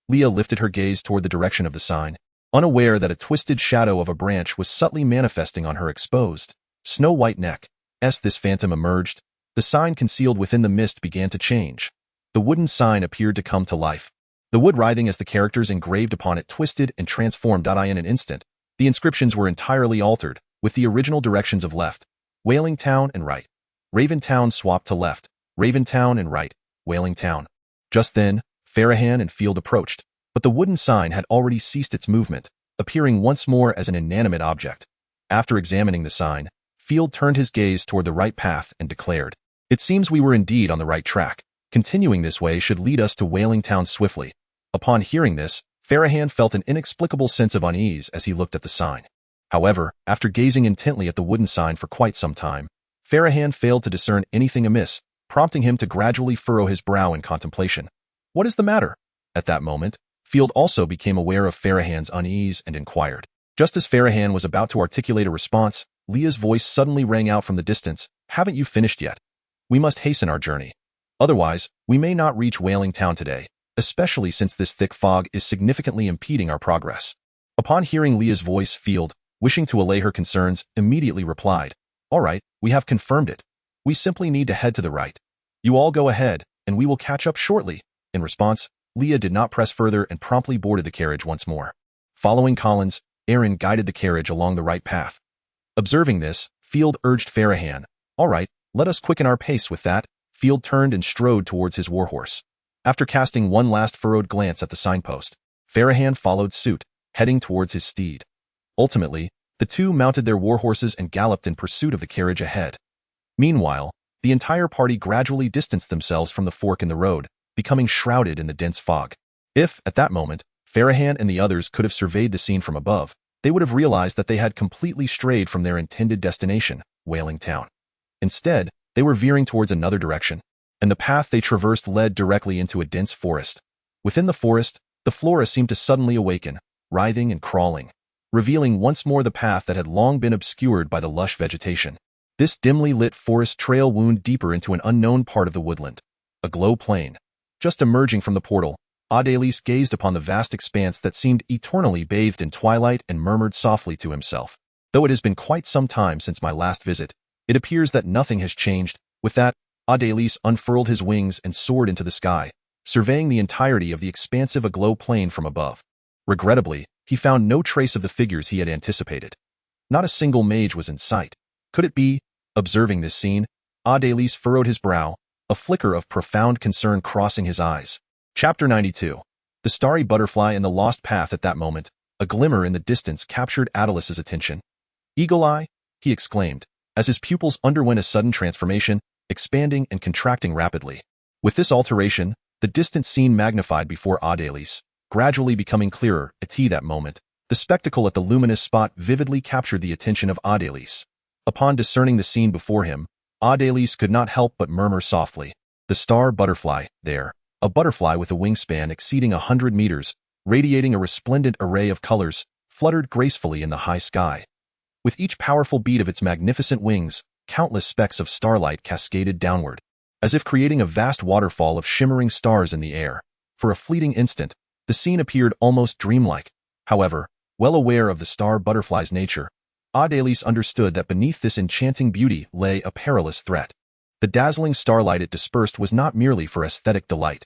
Leah lifted her gaze toward the direction of the sign, unaware that a twisted shadow of a branch was subtly manifesting on her exposed, snow-white neck. As this phantom emerged, the sign concealed within the mist began to change. The wooden sign appeared to come to life. The wood writhing as the characters engraved upon it twisted and transformed. In an instant, the inscriptions were entirely altered, with the original directions of left, Whaling Town, and right, Raven Town swapped to left, Raven Town, and right, Whaling Town. Just then, Farahan and Field approached, but the wooden sign had already ceased its movement, appearing once more as an inanimate object. After examining the sign, Field turned his gaze toward the right path and declared, "It seems we were indeed on the right track. Continuing this way should lead us to Whaling Town swiftly." Upon hearing this, Farahan felt an inexplicable sense of unease as he looked at the sign. However, after gazing intently at the wooden sign for quite some time, Farahan failed to discern anything amiss, prompting him to gradually furrow his brow in contemplation. "What is the matter?" At that moment, Field also became aware of Farahan's unease and inquired. Just as Farahan was about to articulate a response, Leah's voice suddenly rang out from the distance, "Haven't you finished yet? We must hasten our journey. Otherwise, we may not reach Whaling Town today, especially since this thick fog is significantly impeding our progress." Upon hearing Leah's voice, Field, wishing to allay her concerns, immediately replied, "All right, we have confirmed it. We simply need to head to the right. You all go ahead, and we will catch up shortly." In response, Leah did not press further and promptly boarded the carriage once more. Following Collins, Aaron guided the carriage along the right path. Observing this, Field urged Farahan, "All right, let us quicken our pace." With that, Field turned and strode towards his warhorse. After casting one last furrowed glance at the signpost, Farahan followed suit, heading towards his steed. Ultimately, the two mounted their warhorses and galloped in pursuit of the carriage ahead. Meanwhile, the entire party gradually distanced themselves from the fork in the road, becoming shrouded in the dense fog. If, at that moment, Farahan and the others could have surveyed the scene from above, they would have realized that they had completely strayed from their intended destination, Whaling Town. Instead, they were veering towards another direction, and the path they traversed led directly into a dense forest. Within the forest, the flora seemed to suddenly awaken, writhing and crawling, revealing once more the path that had long been obscured by the lush vegetation. This dimly lit forest trail wound deeper into an unknown part of the woodland, a glow plain. Just emerging from the portal, Audalis gazed upon the vast expanse that seemed eternally bathed in twilight and murmured softly to himself, "Though it has been quite some time since my last visit, it appears that nothing has changed." With that, Audalis unfurled his wings and soared into the sky, surveying the entirety of the expansive aglow plain from above. Regrettably, he found no trace of the figures he had anticipated. Not a single mage was in sight. Could it be? Observing this scene, Audalis furrowed his brow, a flicker of profound concern crossing his eyes. Chapter 92. The Starry Butterfly and the Lost Path. At that moment, a glimmer in the distance captured Adelys's attention. "Eagle Eye!" he exclaimed, as his pupils underwent a sudden transformation, expanding and contracting rapidly. With this alteration, the distant scene magnified before Adelys, gradually becoming clearer. At that moment, the spectacle at the luminous spot vividly captured the attention of Adelys. Upon discerning the scene before him, Adelys could not help but murmur softly, "The star butterfly, there." A butterfly with a wingspan exceeding 100 meters, radiating a resplendent array of colors, fluttered gracefully in the high sky. With each powerful beat of its magnificent wings, countless specks of starlight cascaded downward, as if creating a vast waterfall of shimmering stars in the air. For a fleeting instant, the scene appeared almost dreamlike. However, well aware of the star butterfly's nature, Adelys understood that beneath this enchanting beauty lay a perilous threat. The dazzling starlight it dispersed was not merely for aesthetic delight.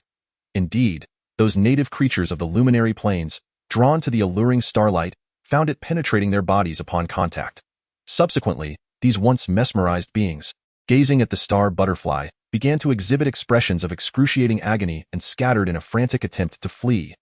Indeed, those native creatures of the luminary plains, drawn to the alluring starlight, found it penetrating their bodies upon contact. Subsequently, these once mesmerized beings, gazing at the star butterfly, began to exhibit expressions of excruciating agony and scattered in a frantic attempt to flee.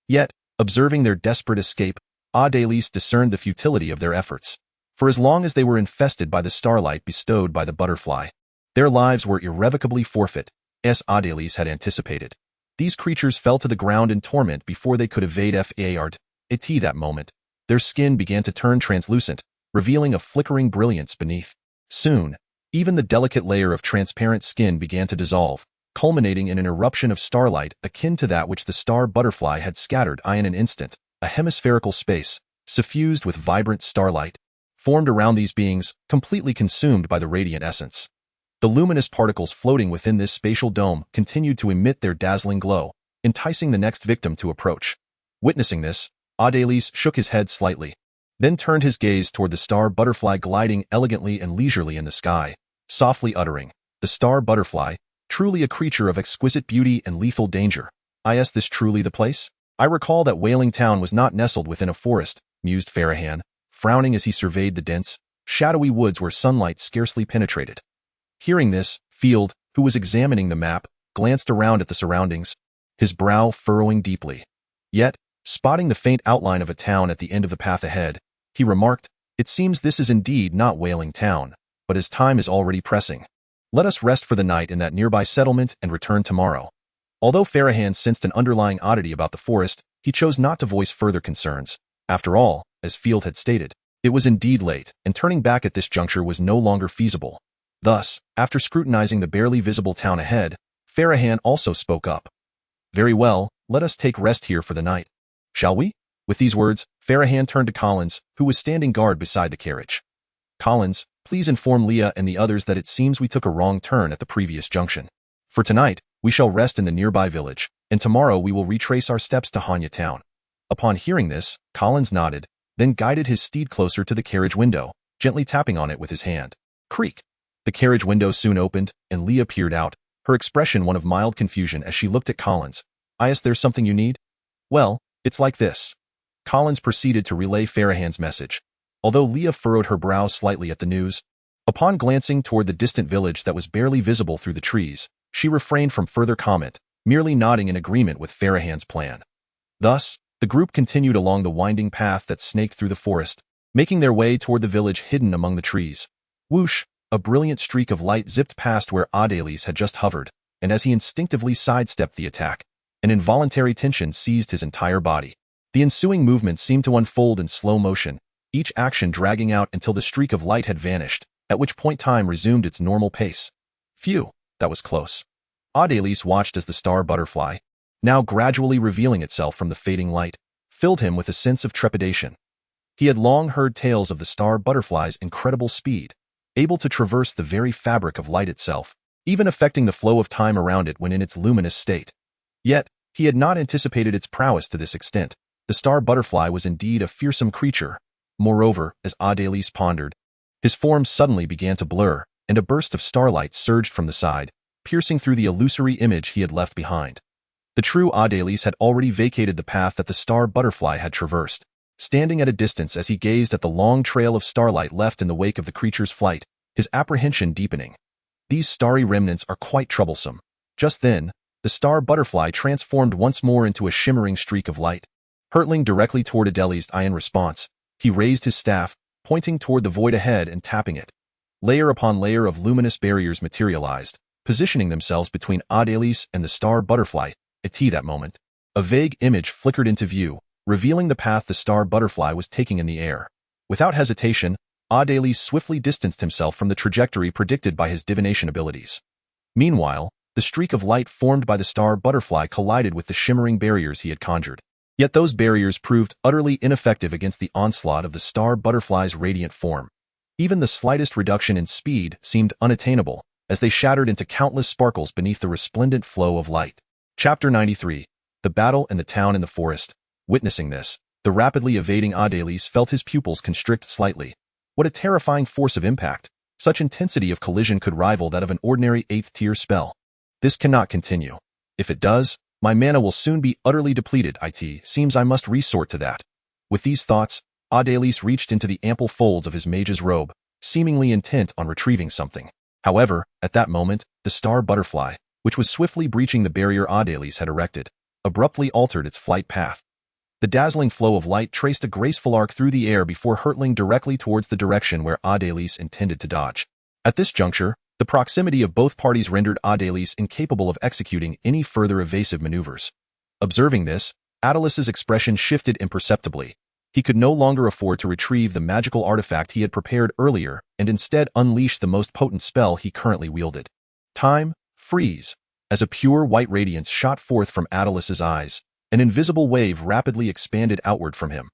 Yet, observing their desperate escape, Adelys discerned the futility of their efforts. For as long as they were infested by the starlight bestowed by the butterfly, their lives were irrevocably forfeit, as Adelys had anticipated. These creatures fell to the ground in torment before they could evade Fard. At that moment, their skin began to turn translucent, revealing a flickering brilliance beneath. Soon, even the delicate layer of transparent skin began to dissolve, culminating in an eruption of starlight akin to that which the star butterfly had scattered in an instant. A hemispherical space, suffused with vibrant starlight, formed around these beings, completely consumed by the radiant essence. The luminous particles floating within this spatial dome continued to emit their dazzling glow, enticing the next victim to approach. Witnessing this, Adelys shook his head slightly, then turned his gaze toward the star butterfly gliding elegantly and leisurely in the sky, softly uttering, "The star butterfly, truly a creature of exquisite beauty and lethal danger. Is this truly the place? I recall that Wailing Town was not nestled within a forest," mused Farahan, frowning as he surveyed the dense, shadowy woods where sunlight scarcely penetrated. Hearing this, Field, who was examining the map, glanced around at the surroundings, his brow furrowing deeply. Yet, spotting the faint outline of a town at the end of the path ahead, he remarked, "It seems this is indeed not Wailing Town, but as time is already pressing, let us rest for the night in that nearby settlement and return tomorrow." Although Farahan sensed an underlying oddity about the forest, he chose not to voice further concerns. After all, as Field had stated, it was indeed late, and turning back at this juncture was no longer feasible. Thus, after scrutinizing the barely visible town ahead, Farahan also spoke up. "Very well, let us take rest here for the night. Shall we?" With these words, Farahan turned to Collins, who was standing guard beside the carriage. "Collins, please inform Leah and the others that it seems we took a wrong turn at the previous junction. For tonight, we shall rest in the nearby village, and tomorrow we will retrace our steps to Hanya Town." Upon hearing this, Collins nodded, then guided his steed closer to the carriage window, gently tapping on it with his hand. Creak! The carriage window soon opened, and Leah peered out, her expression one of mild confusion as she looked at Collins. "Is there something you need?" "Well, it's like this." Collins proceeded to relay Farahan's message. Although Leah furrowed her brow slightly at the news, upon glancing toward the distant village that was barely visible through the trees, she refrained from further comment, merely nodding in agreement with Farahan's plan. Thus, the group continued along the winding path that snaked through the forest, making their way toward the village hidden among the trees. Whoosh! A brilliant streak of light zipped past where Adelys had just hovered, and as he instinctively sidestepped the attack, an involuntary tension seized his entire body. The ensuing movement seemed to unfold in slow motion, each action dragging out until the streak of light had vanished, at which point time resumed its normal pace. Phew, that was close. Adelys watched as the star butterfly, now gradually revealing itself from the fading light, filled him with a sense of trepidation. He had long heard tales of the star butterfly's incredible speed, able to traverse the very fabric of light itself, even affecting the flow of time around it when in its luminous state. Yet, he had not anticipated its prowess to this extent. The star butterfly was indeed a fearsome creature. Moreover, as Adelys pondered, his form suddenly began to blur, and a burst of starlight surged from the side, piercing through the illusory image he had left behind. The true Adelys had already vacated the path that the star butterfly had traversed, standing at a distance as he gazed at the long trail of starlight left in the wake of the creature's flight, his apprehension deepening. These starry remnants are quite troublesome. Just then, the star butterfly transformed once more into a shimmering streak of light. Hurtling directly toward Adeli's eye in response, he raised his staff, pointing toward the void ahead and tapping it. Layer upon layer of luminous barriers materialized, positioning themselves between Adeli's and the star butterfly. At that moment, a vague image flickered into view, revealing the path the star butterfly was taking in the air. Without hesitation, Adeli's swiftly distanced himself from the trajectory predicted by his divination abilities. Meanwhile, the streak of light formed by the star butterfly collided with the shimmering barriers he had conjured. Yet those barriers proved utterly ineffective against the onslaught of the star butterfly's radiant form. Even the slightest reduction in speed seemed unattainable, as they shattered into countless sparkles beneath the resplendent flow of light. Chapter 93. The Battle in the Town in the Forest. Witnessing this, the rapidly evading Adeli's felt his pupils constrict slightly. What a terrifying force of impact! Such intensity of collision could rival that of an ordinary 8th-tier spell. This cannot continue. If it does, my mana will soon be utterly depleted. It seems I must resort to that. With these thoughts, Adeli's reached into the ample folds of his mage's robe, seemingly intent on retrieving something. However, at that moment, the star butterfly, which was swiftly breaching the barrier Adeli's had erected, abruptly altered its flight path. The dazzling flow of light traced a graceful arc through the air before hurtling directly towards the direction where Adeli's intended to dodge. At this juncture, the proximity of both parties rendered Adeli's incapable of executing any further evasive maneuvers. Observing this, Adelis's expression shifted imperceptibly. He could no longer afford to retrieve the magical artifact he had prepared earlier and instead unleash the most potent spell he currently wielded. Time, freeze. As a pure white radiance shot forth from Adelis's eyes, an invisible wave rapidly expanded outward from him.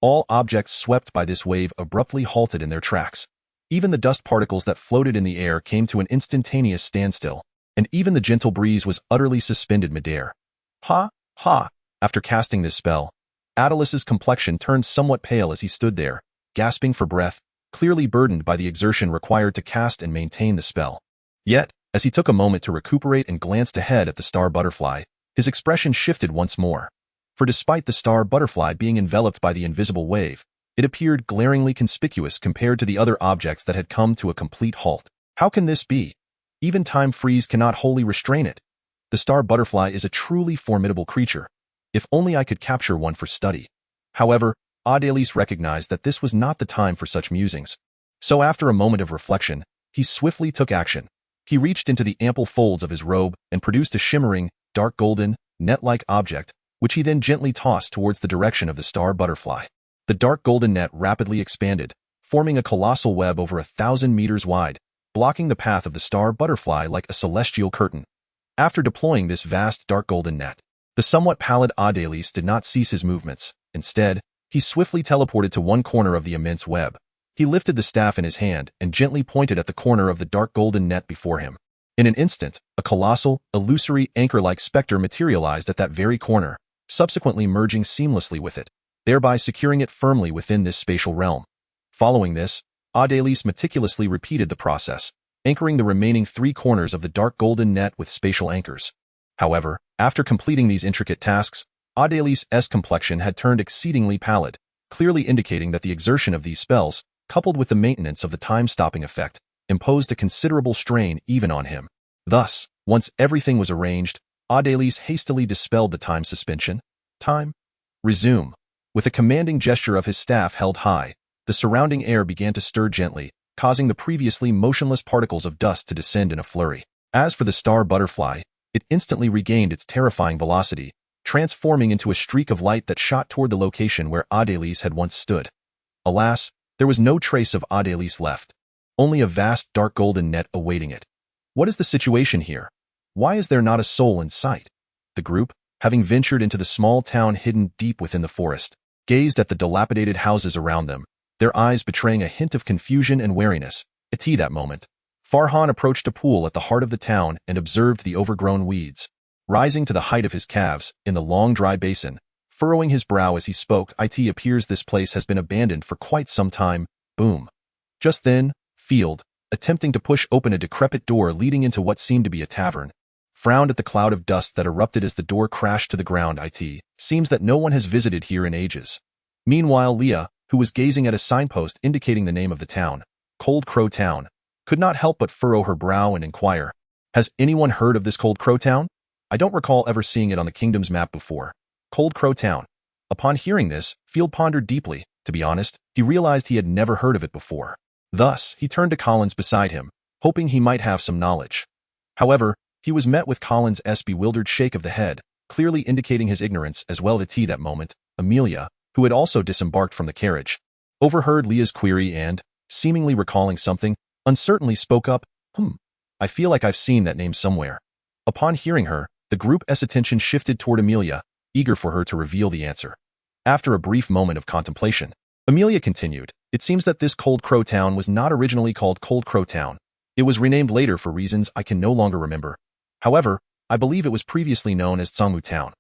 All objects swept by this wave abruptly halted in their tracks. Even the dust particles that floated in the air came to an instantaneous standstill, and even the gentle breeze was utterly suspended midair. Ha! Ha! After casting this spell, Adelis's complexion turned somewhat pale as he stood there, gasping for breath, clearly burdened by the exertion required to cast and maintain the spell. Yet, as he took a moment to recuperate and glanced ahead at the star butterfly, his expression shifted once more. For despite the star butterfly being enveloped by the invisible wave, it appeared glaringly conspicuous compared to the other objects that had come to a complete halt. How can this be? Even time freeze cannot wholly restrain it. The star butterfly is a truly formidable creature. If only I could capture one for study. However, Adeli's recognized that this was not the time for such musings. So after a moment of reflection, he swiftly took action. He reached into the ample folds of his robe and produced a shimmering, dark golden, net-like object, which he then gently tossed towards the direction of the star butterfly. The dark golden net rapidly expanded, forming a colossal web over 1,000 meters wide, blocking the path of the star butterfly like a celestial curtain. After deploying this vast dark golden net, the somewhat pallid Adelis did not cease his movements. Instead, he swiftly teleported to one corner of the immense web. He lifted the staff in his hand and gently pointed at the corner of the dark golden net before him. In an instant, a colossal, illusory anchor-like specter materialized at that very corner, subsequently merging seamlessly with it, thereby securing it firmly within this spatial realm. Following this, Adelis meticulously repeated the process, anchoring the remaining 3 corners of the dark golden net with spatial anchors. However, after completing these intricate tasks, Adelis' complexion had turned exceedingly pallid, clearly indicating that the exertion of these spells, coupled with the maintenance of the time-stopping effect, imposed a considerable strain even on him. Thus, once everything was arranged, Adelis hastily dispelled the time suspension. Time. Resume. With a commanding gesture of his staff held high, the surrounding air began to stir gently, causing the previously motionless particles of dust to descend in a flurry. As for the star butterfly, it instantly regained its terrifying velocity, transforming into a streak of light that shot toward the location where Adelis had once stood. Alas, there was no trace of Adelis left, only a vast dark golden net awaiting it. What is the situation here? Why is there not a soul in sight? The group, having ventured into the small town hidden deep within the forest, gazed at the dilapidated houses around them, their eyes betraying a hint of confusion and wariness. At that moment, Farhan approached a pool at the heart of the town and observed the overgrown weeds. Rising to the height of his calves in the long dry basin, furrowing his brow as he spoke, "It appears this place has been abandoned for quite some time." Boom. Just then, Field, attempting to push open a decrepit door leading into what seemed to be a tavern, frowned at the cloud of dust that erupted as the door crashed to the ground. "It seems that no one has visited here in ages." Meanwhile, Leah, who was gazing at a signpost indicating the name of the town, Cold Crow Town, could not help but furrow her brow and inquire, "Has anyone heard of this Cold Crow Town? I don't recall ever seeing it on the kingdom's map before." Cold Crow Town. Upon hearing this, Field pondered deeply. To be honest, he realized he had never heard of it before. Thus, he turned to Collins beside him, hoping he might have some knowledge. However, he was met with Collins' bewildered shake of the head, clearly indicating his ignorance as well. At that moment, Amelia, who had also disembarked from the carriage, overheard Leah's query and, seemingly recalling something, uncertainly spoke up, I feel like I've seen that name somewhere. Upon hearing her, the group's attention shifted toward Amelia, eager for her to reveal the answer. After a brief moment of contemplation, Amelia continued, it seems that this Cold Crow Town was not originally called Cold Crow Town. It was renamed later for reasons I can no longer remember. However, I believe it was previously known as Songmu Town.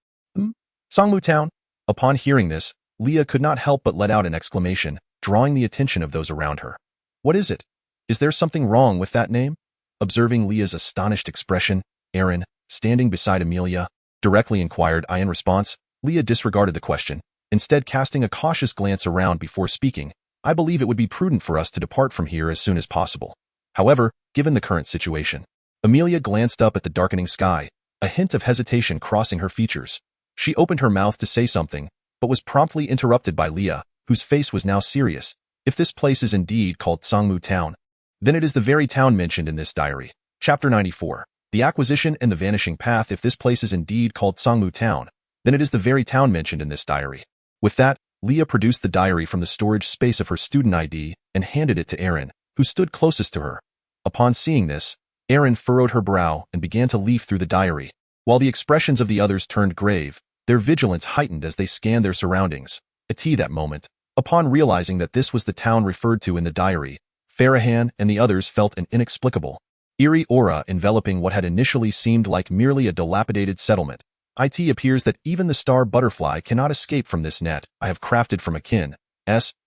Songmu Town? Upon hearing this, Leah could not help but let out an exclamation, drawing the attention of those around her. What is it? Is there something wrong with that name? Observing Leah's astonished expression, Aaron, standing beside Amelia, directly inquired. In response, Leah disregarded the question, instead casting a cautious glance around before speaking. I believe it would be prudent for us to depart from here as soon as possible. However, given the current situation, Amelia glanced up at the darkening sky, a hint of hesitation crossing her features. She opened her mouth to say something, but was promptly interrupted by Leah, whose face was now serious. If this place is indeed called Songmu Town, then it is the very town mentioned in this diary. Chapter 94. The Acquisition and the Vanishing Path. If this place is indeed called Songmu Town, then it is the very town mentioned in this diary. With that, Leah produced the diary from the storage space of her student ID and handed it to Aaron, who stood closest to her. Upon seeing this, Aaron furrowed her brow and began to leaf through the diary, while the expressions of the others turned grave, their vigilance heightened as they scanned their surroundings. At that moment, upon realizing that this was the town referred to in the diary, Farahan and the others felt an inexplicable, eerie aura enveloping what had initially seemed like merely a dilapidated settlement. It appears that even the star butterfly cannot escape from this net I have crafted from akin.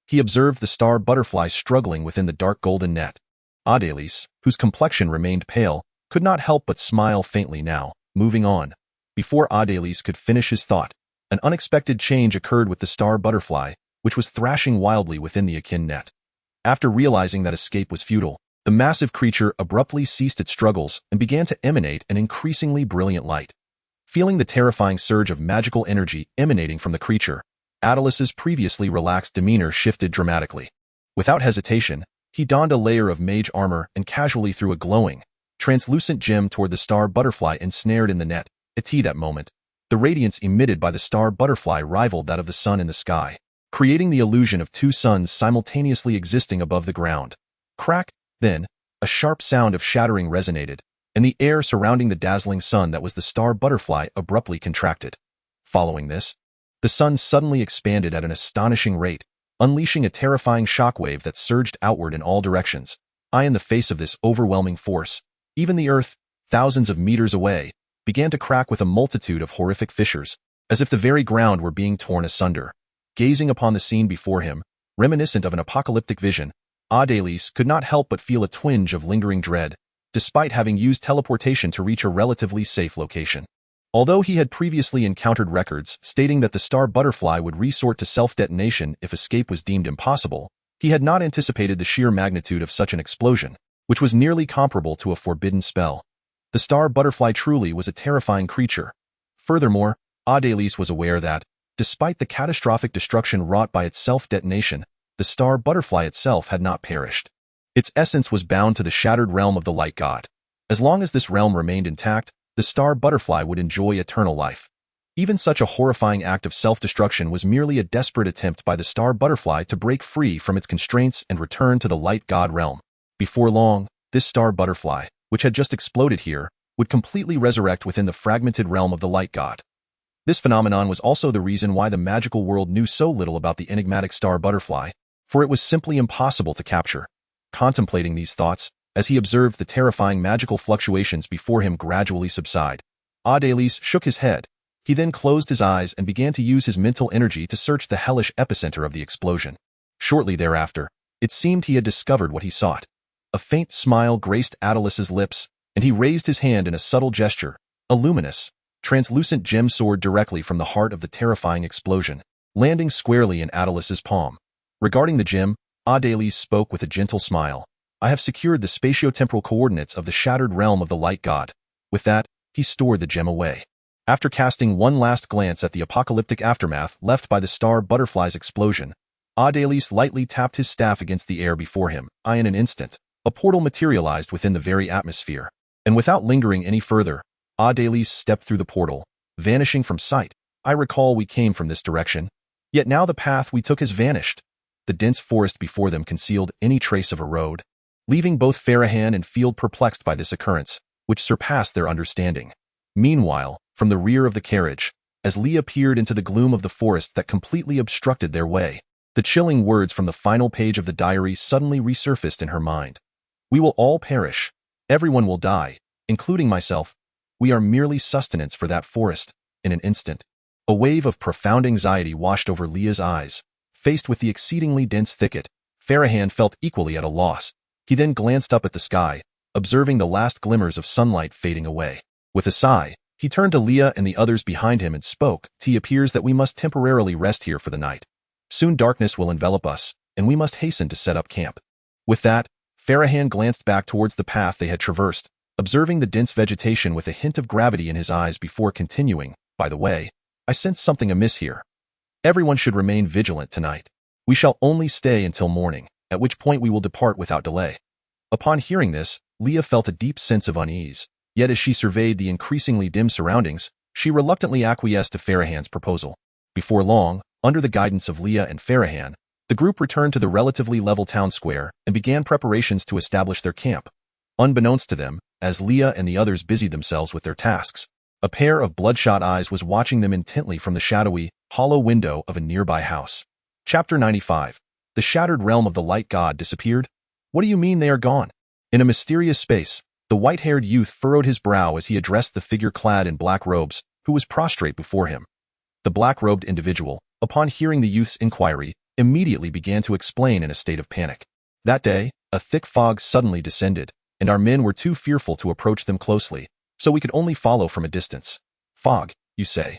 He observed the star butterfly struggling within the dark golden net. Adelis, whose complexion remained pale, could not help but smile faintly now, moving on. Before Adelis could finish his thought, an unexpected change occurred with the star butterfly, which was thrashing wildly within the akin net. After realizing that escape was futile, the massive creature abruptly ceased its struggles and began to emanate an increasingly brilliant light. Feeling the terrifying surge of magical energy emanating from the creature, Adelis's previously relaxed demeanor shifted dramatically. Without hesitation, he donned a layer of mage armor and casually threw a glowing, translucent gem toward the star butterfly ensnared in the net. At that moment, the radiance emitted by the star butterfly rivaled that of the sun in the sky, creating the illusion of two suns simultaneously existing above the ground. Crack! Then, a sharp sound of shattering resonated, and the air surrounding the dazzling sun that was the star butterfly abruptly contracted. Following this, the sun suddenly expanded at an astonishing rate, unleashing a terrifying shockwave that surged outward in all directions. In the face of this overwhelming force, even the earth, thousands of meters away, began to crack with a multitude of horrific fissures, as if the very ground were being torn asunder. Gazing upon the scene before him, reminiscent of an apocalyptic vision, Adelis could not help but feel a twinge of lingering dread, despite having used teleportation to reach a relatively safe location. Although he had previously encountered records stating that the star butterfly would resort to self-detonation if escape was deemed impossible, he had not anticipated the sheer magnitude of such an explosion, which was nearly comparable to a forbidden spell. The star butterfly truly was a terrifying creature. Furthermore, Adelis was aware that, despite the catastrophic destruction wrought by its self-detonation, the star butterfly itself had not perished. Its essence was bound to the shattered realm of the light god. As long as this realm remained intact, the star butterfly would enjoy eternal life. Even such a horrifying act of self-destruction was merely a desperate attempt by the star butterfly to break free from its constraints and return to the light god realm. Before long, this star butterfly, which had just exploded here, would completely resurrect within the fragmented realm of the light god. This phenomenon was also the reason why the magical world knew so little about the enigmatic star butterfly, for it was simply impossible to capture. Contemplating these thoughts, as he observed the terrifying magical fluctuations before him gradually subside, Adelis shook his head. He then closed his eyes and began to use his mental energy to search the hellish epicenter of the explosion. Shortly thereafter, it seemed he had discovered what he sought. A faint smile graced Adelis's lips, and he raised his hand in a subtle gesture. A luminous, translucent gem soared directly from the heart of the terrifying explosion, landing squarely in Adelis's palm. Regarding the gem, Adelis spoke with a gentle smile. I have secured the spatio-temporal coordinates of the shattered realm of the light god. With that, he stored the gem away. After casting one last glance at the apocalyptic aftermath left by the star butterfly's explosion, Adelis lightly tapped his staff against the air before him. In an instant, a portal materialized within the very atmosphere, and without lingering any further, Adelis stepped through the portal, vanishing from sight. I recall we came from this direction, yet now the path we took has vanished. The dense forest before them concealed any trace of a road, leaving both Farahan and Field perplexed by this occurrence, which surpassed their understanding. Meanwhile, from the rear of the carriage, as Leah peered into the gloom of the forest that completely obstructed their way, the chilling words from the final page of the diary suddenly resurfaced in her mind. We will all perish. Everyone will die, including myself. We are merely sustenance for that forest. In an instant, a wave of profound anxiety washed over Leah's eyes. Faced with the exceedingly dense thicket, Farahan felt equally at a loss. He then glanced up at the sky, observing the last glimmers of sunlight fading away. With a sigh, he turned to Leah and the others behind him and spoke. It appears that we must temporarily rest here for the night. Soon darkness will envelop us, and we must hasten to set up camp. With that, Farahan glanced back towards the path they had traversed, observing the dense vegetation with a hint of gravity in his eyes before continuing. By the way, I sense something amiss here. Everyone should remain vigilant tonight. We shall only stay until morning, at which point we will depart without delay. Upon hearing this, Leah felt a deep sense of unease, yet as she surveyed the increasingly dim surroundings, she reluctantly acquiesced to Farahan's proposal. Before long, under the guidance of Leah and Farahan, the group returned to the relatively level town square and began preparations to establish their camp. Unbeknownst to them, as Leah and the others busied themselves with their tasks, a pair of bloodshot eyes was watching them intently from the shadowy, hollow window of a nearby house. Chapter 95. The shattered realm of the light god disappeared? What do you mean they are gone? In a mysterious space, the white-haired youth furrowed his brow as he addressed the figure clad in black robes, who was prostrate before him. The black-robed individual, upon hearing the youth's inquiry, immediately began to explain in a state of panic. That day, a thick fog suddenly descended, and our men were too fearful to approach them closely, so we could only follow from a distance. Fog, you say?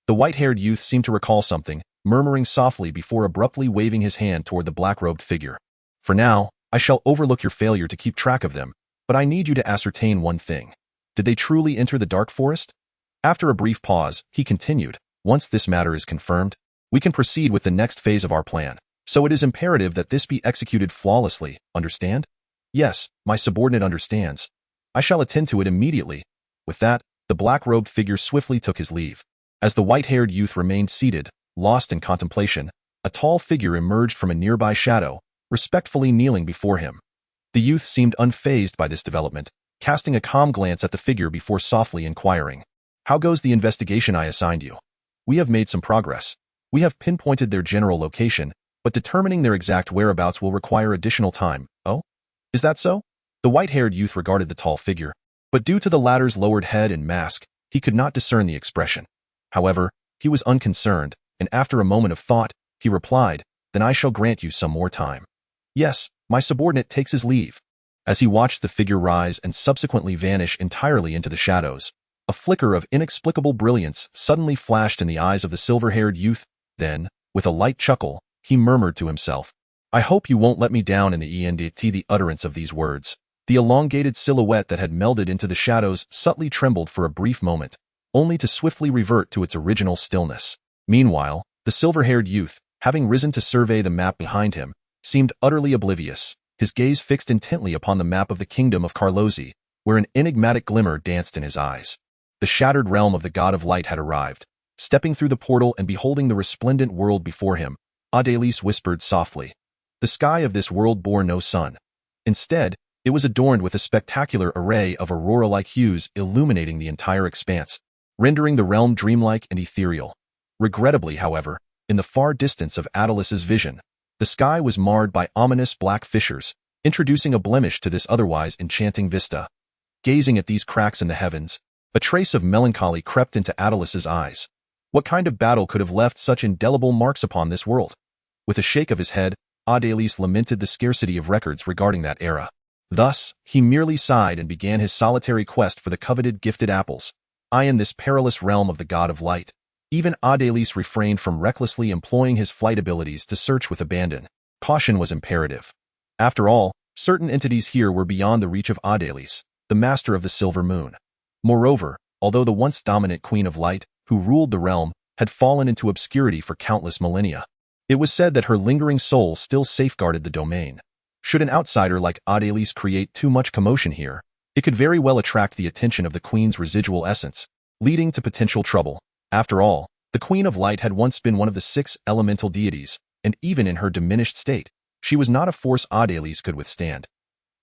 The white-haired youth seemed to recall something, murmuring softly before abruptly waving his hand toward the black-robed figure. For now, I shall overlook your failure to keep track of them, but I need you to ascertain one thing. Did they truly enter the dark forest? After a brief pause, he continued, once this matter is confirmed, we can proceed with the next phase of our plan, so it is imperative that this be executed flawlessly, understand? Yes, my subordinate understands. I shall attend to it immediately. With that, the black-robed figure swiftly took his leave. As the white-haired youth remained seated, lost in contemplation, a tall figure emerged from a nearby shadow, respectfully kneeling before him. The youth seemed unfazed by this development, casting a calm glance at the figure before softly inquiring, "How goes the investigation I assigned you?" "We have made some progress. We have pinpointed their general location, but determining their exact whereabouts will require additional time." "Oh? Is that so?" The white-haired youth regarded the tall figure, but due to the latter's lowered head and mask, he could not discern the expression. However, he was unconcerned, and after a moment of thought, he replied, "Then I shall grant you some more time." "Yes, my subordinate takes his leave." As he watched the figure rise and subsequently vanish entirely into the shadows, a flicker of inexplicable brilliance suddenly flashed in the eyes of the silver-haired youth. Then, with a light chuckle, he murmured to himself, "I hope you won't let me down in the end." The utterance of these words, the elongated silhouette that had melded into the shadows subtly trembled for a brief moment, only to swiftly revert to its original stillness. Meanwhile, the silver-haired youth, having risen to survey the map behind him, seemed utterly oblivious, his gaze fixed intently upon the map of the kingdom of Carlosi, where an enigmatic glimmer danced in his eyes. The shattered realm of the god of light had arrived. Stepping through the portal and beholding the resplendent world before him, Adelis whispered softly. The sky of this world bore no sun. Instead, it was adorned with a spectacular array of aurora-like hues illuminating the entire expanse, rendering the realm dreamlike and ethereal. Regrettably, however, in the far distance of Adelis's vision, the sky was marred by ominous black fissures, introducing a blemish to this otherwise enchanting vista. Gazing at these cracks in the heavens, a trace of melancholy crept into Adelis's eyes. What kind of battle could have left such indelible marks upon this world? With a shake of his head, Adelis lamented the scarcity of records regarding that era. Thus, he merely sighed and began his solitary quest for the coveted gifted apples. In this perilous realm of the god of light, even Adelis refrained from recklessly employing his flight abilities to search with abandon. Caution was imperative. After all, certain entities here were beyond the reach of Adelis, the master of the silver moon. Moreover, although the once dominant Queen of Light, who ruled the realm, had fallen into obscurity for countless millennia. It was said that her lingering soul still safeguarded the domain. Should an outsider like Adelis create too much commotion here, it could very well attract the attention of the Queen's residual essence, leading to potential trouble. After all, the Queen of Light had once been one of the 6 elemental deities, and even in her diminished state, she was not a force Adelis could withstand.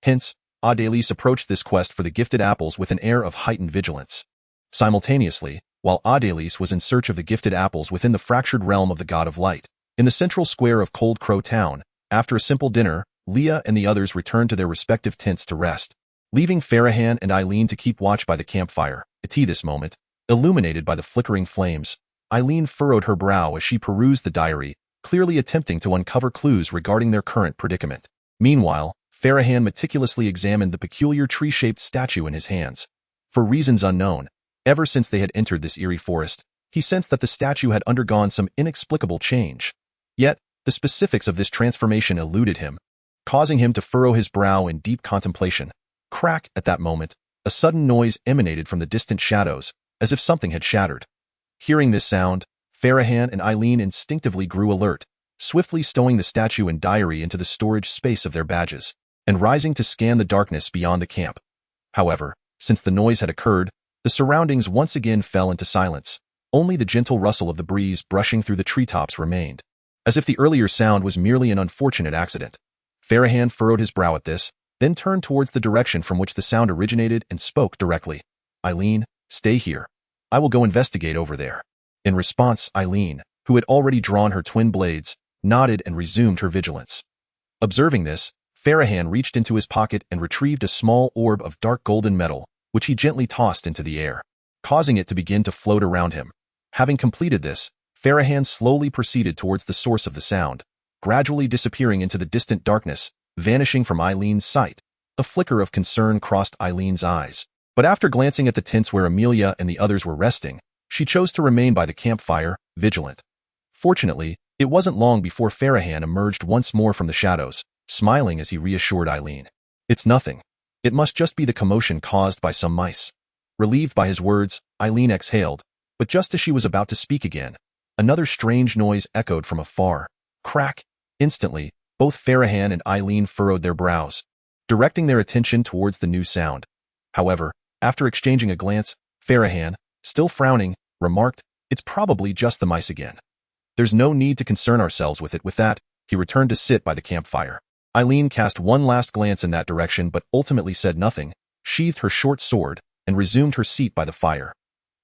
Hence, Adelis approached this quest for the gifted apples with an air of heightened vigilance. Simultaneously, while Adelis was in search of the gifted apples within the fractured realm of the God of Light, in the central square of Cold Crow Town, after a simple dinner, Leah and the others returned to their respective tents to rest, leaving Farahan and Eileen to keep watch by the campfire. At this moment, illuminated by the flickering flames, Eileen furrowed her brow as she perused the diary, clearly attempting to uncover clues regarding their current predicament. Meanwhile, Farahan meticulously examined the peculiar tree-shaped statue in his hands. For reasons unknown, ever since they had entered this eerie forest, he sensed that the statue had undergone some inexplicable change. Yet, the specifics of this transformation eluded him, causing him to furrow his brow in deep contemplation. Crack! At that moment, a sudden noise emanated from the distant shadows, as if something had shattered. Hearing this sound, Farahan and Eileen instinctively grew alert, swiftly stowing the statue and diary into the storage space of their badges, and rising to scan the darkness beyond the camp. However, since the noise had occurred, the surroundings once again fell into silence. Only the gentle rustle of the breeze brushing through the treetops remained, as if the earlier sound was merely an unfortunate accident. Farahan furrowed his brow at this, then turned towards the direction from which the sound originated and spoke directly. "Eileen, stay here. I will go investigate over there." In response, Eileen, who had already drawn her twin blades, nodded and resumed her vigilance. Observing this, Farahan reached into his pocket and retrieved a small orb of dark golden metal, which he gently tossed into the air, causing it to begin to float around him. Having completed this, Farahan slowly proceeded towards the source of the sound, gradually disappearing into the distant darkness, vanishing from Eileen's sight. A flicker of concern crossed Eileen's eyes, but after glancing at the tents where Amelia and the others were resting, she chose to remain by the campfire, vigilant. Fortunately, it wasn't long before Farahan emerged once more from the shadows, smiling as he reassured Eileen. "It's nothing. It must just be the commotion caused by some mice." Relieved by his words, Eileen exhaled, but just as she was about to speak again, another strange noise echoed from afar. Crack! Instantly, both Farahan and Eileen furrowed their brows, directing their attention towards the new sound. However, after exchanging a glance, Farahan, still frowning, remarked, "It's probably just the mice again. There's no need to concern ourselves with it." With that, he returned to sit by the campfire. Eileen cast one last glance in that direction but ultimately said nothing, sheathed her short sword, and resumed her seat by the fire.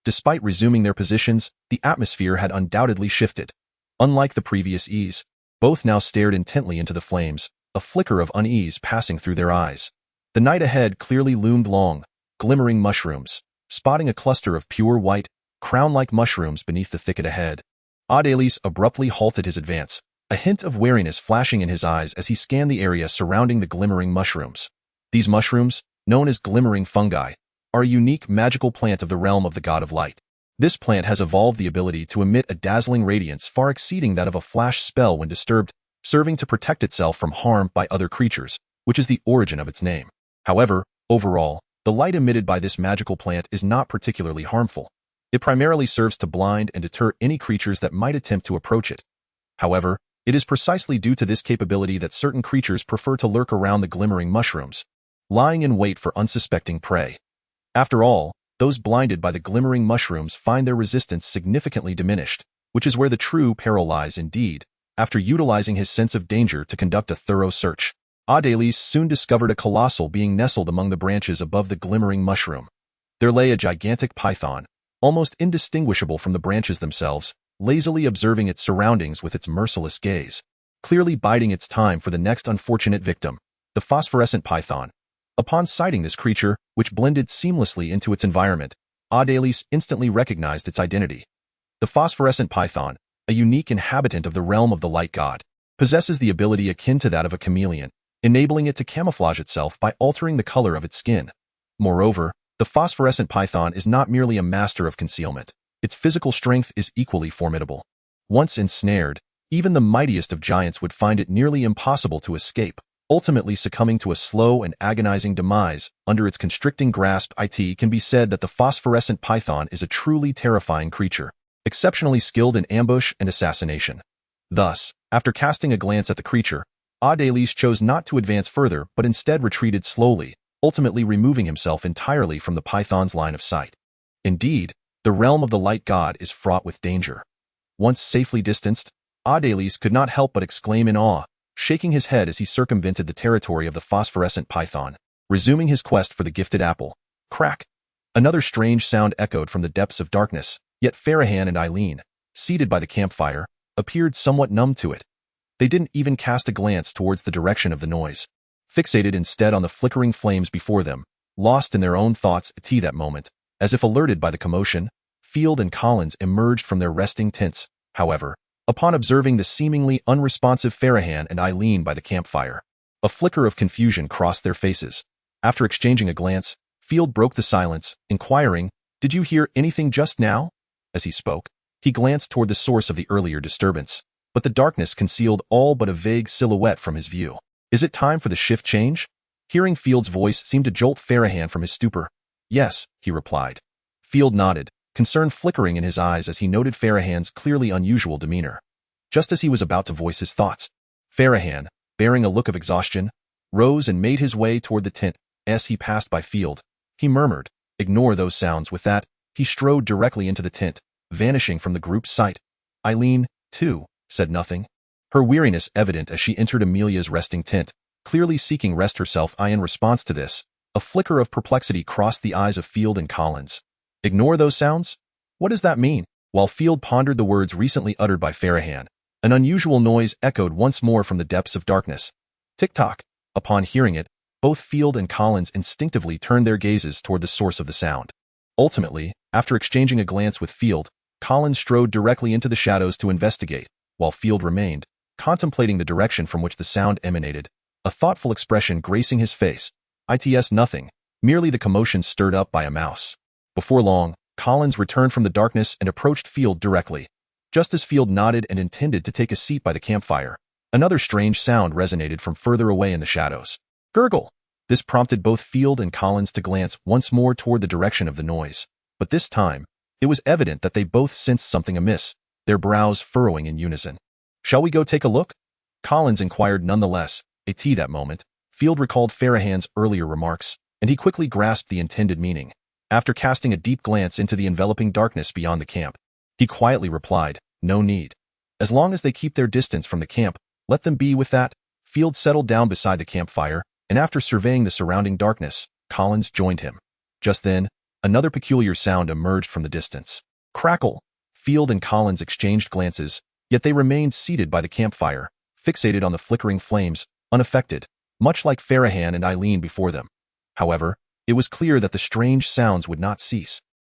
Despite resuming their positions, the atmosphere had undoubtedly shifted. Unlike the previous ease, both now stared intently into the flames, a flicker of unease passing through their eyes. The night ahead clearly loomed long, glimmering mushrooms, spotting a cluster of pure white, crown-like mushrooms beneath the thicket ahead. Adelis abruptly halted his advance, a hint of wariness flashing in his eyes as he scanned the area surrounding the glimmering mushrooms. These mushrooms, known as glimmering fungi, are a unique magical plant of the realm of the God of Light. This plant has evolved the ability to emit a dazzling radiance far exceeding that of a flash spell when disturbed, serving to protect itself from harm by other creatures, which is the origin of its name. However, overall, the light emitted by this magical plant is not particularly harmful. It primarily serves to blind and deter any creatures that might attempt to approach it. However, it is precisely due to this capability that certain creatures prefer to lurk around the glimmering mushrooms, lying in wait for unsuspecting prey. After all, those blinded by the glimmering mushrooms find their resistance significantly diminished, which is where the true peril lies indeed. After utilizing his sense of danger to conduct a thorough search, Adelis soon discovered a colossal being nestled among the branches above the glimmering mushroom. There lay a gigantic python, almost indistinguishable from the branches themselves, lazily observing its surroundings with its merciless gaze, clearly biding its time for the next unfortunate victim, the phosphorescent python. Upon sighting this creature, which blended seamlessly into its environment, Adelis instantly recognized its identity. The phosphorescent python, a unique inhabitant of the realm of the light god, possesses the ability akin to that of a chameleon, enabling it to camouflage itself by altering the color of its skin. Moreover, the phosphorescent python is not merely a master of concealment. Its physical strength is equally formidable. Once ensnared, even the mightiest of giants would find it nearly impossible to escape. ultimately succumbing to a slow and agonizing demise under its constricting grasp. It can be said that the phosphorescent python is a truly terrifying creature, exceptionally skilled in ambush and assassination. Thus, after casting a glance at the creature, Adelis chose not to advance further but instead retreated slowly, ultimately removing himself entirely from the python's line of sight. Indeed, the realm of the light god is fraught with danger. Once safely distanced, Adelis could not help but exclaim in awe, shaking his head as he circumvented the territory of the phosphorescent python, resuming his quest for the gifted apple. Crack! Another strange sound echoed from the depths of darkness, yet Farahan and Eileen, seated by the campfire, appeared somewhat numb to it. They didn't even cast a glance towards the direction of the noise, fixated instead on the flickering flames before them, lost in their own thoughts. At that moment, as if alerted by the commotion, Field and Collins emerged from their resting tents. However, upon observing the seemingly unresponsive Farahan and Eileen by the campfire, a flicker of confusion crossed their faces. After exchanging a glance, Field broke the silence, inquiring, "Did you hear anything just now?" As he spoke, he glanced toward the source of the earlier disturbance, but the darkness concealed all but a vague silhouette from his view. "Is it time for the shift change?" Hearing Field's voice seemed to jolt Farahan from his stupor. "Yes," he replied. Field nodded, concern flickering in his eyes as he noted Farahan's clearly unusual demeanor. Just as he was about to voice his thoughts, Farahan, bearing a look of exhaustion, rose and made his way toward the tent. As he passed by Field, he murmured, "Ignore those sounds." With that, he strode directly into the tent, vanishing from the group's sight. Eileen, too, said nothing, her weariness evident as she entered Amelia's resting tent, clearly seeking rest herself. In response to this, a flicker of perplexity crossed the eyes of Field and Collins. "Ignore those sounds? What does that mean?" While Field pondered the words recently uttered by Farahan, an unusual noise echoed once more from the depths of darkness. Tick-tock. Upon hearing it, both Field and Collins instinctively turned their gazes toward the source of the sound. Ultimately, after exchanging a glance with Field, Collins strode directly into the shadows to investigate, while Field remained, contemplating the direction from which the sound emanated, a thoughtful expression gracing his face. "It's nothing, merely the commotion stirred up by a mouse." Before long, Collins returned from the darkness and approached Field directly. Just as Field nodded and intended to take a seat by the campfire, another strange sound resonated from further away in the shadows. "Gurgle!" This prompted both Field and Collins to glance once more toward the direction of the noise, but this time, it was evident that they both sensed something amiss, their brows furrowing in unison. "Shall we go take a look?" Collins inquired nonetheless. At that moment, Field recalled Farahan's earlier remarks, and he quickly grasped the intended meaning. After casting a deep glance into the enveloping darkness beyond the camp, he quietly replied, "No need. As long as they keep their distance from the camp, let them be." With that, Field settled down beside the campfire, and after surveying the surrounding darkness, Collins joined him. Just then, another peculiar sound emerged from the distance. Crackle! Field and Collins exchanged glances, yet they remained seated by the campfire, fixated on the flickering flames, unaffected, much like Farahan and Eileen before them. However, it was clear that the strange sounds would not cease.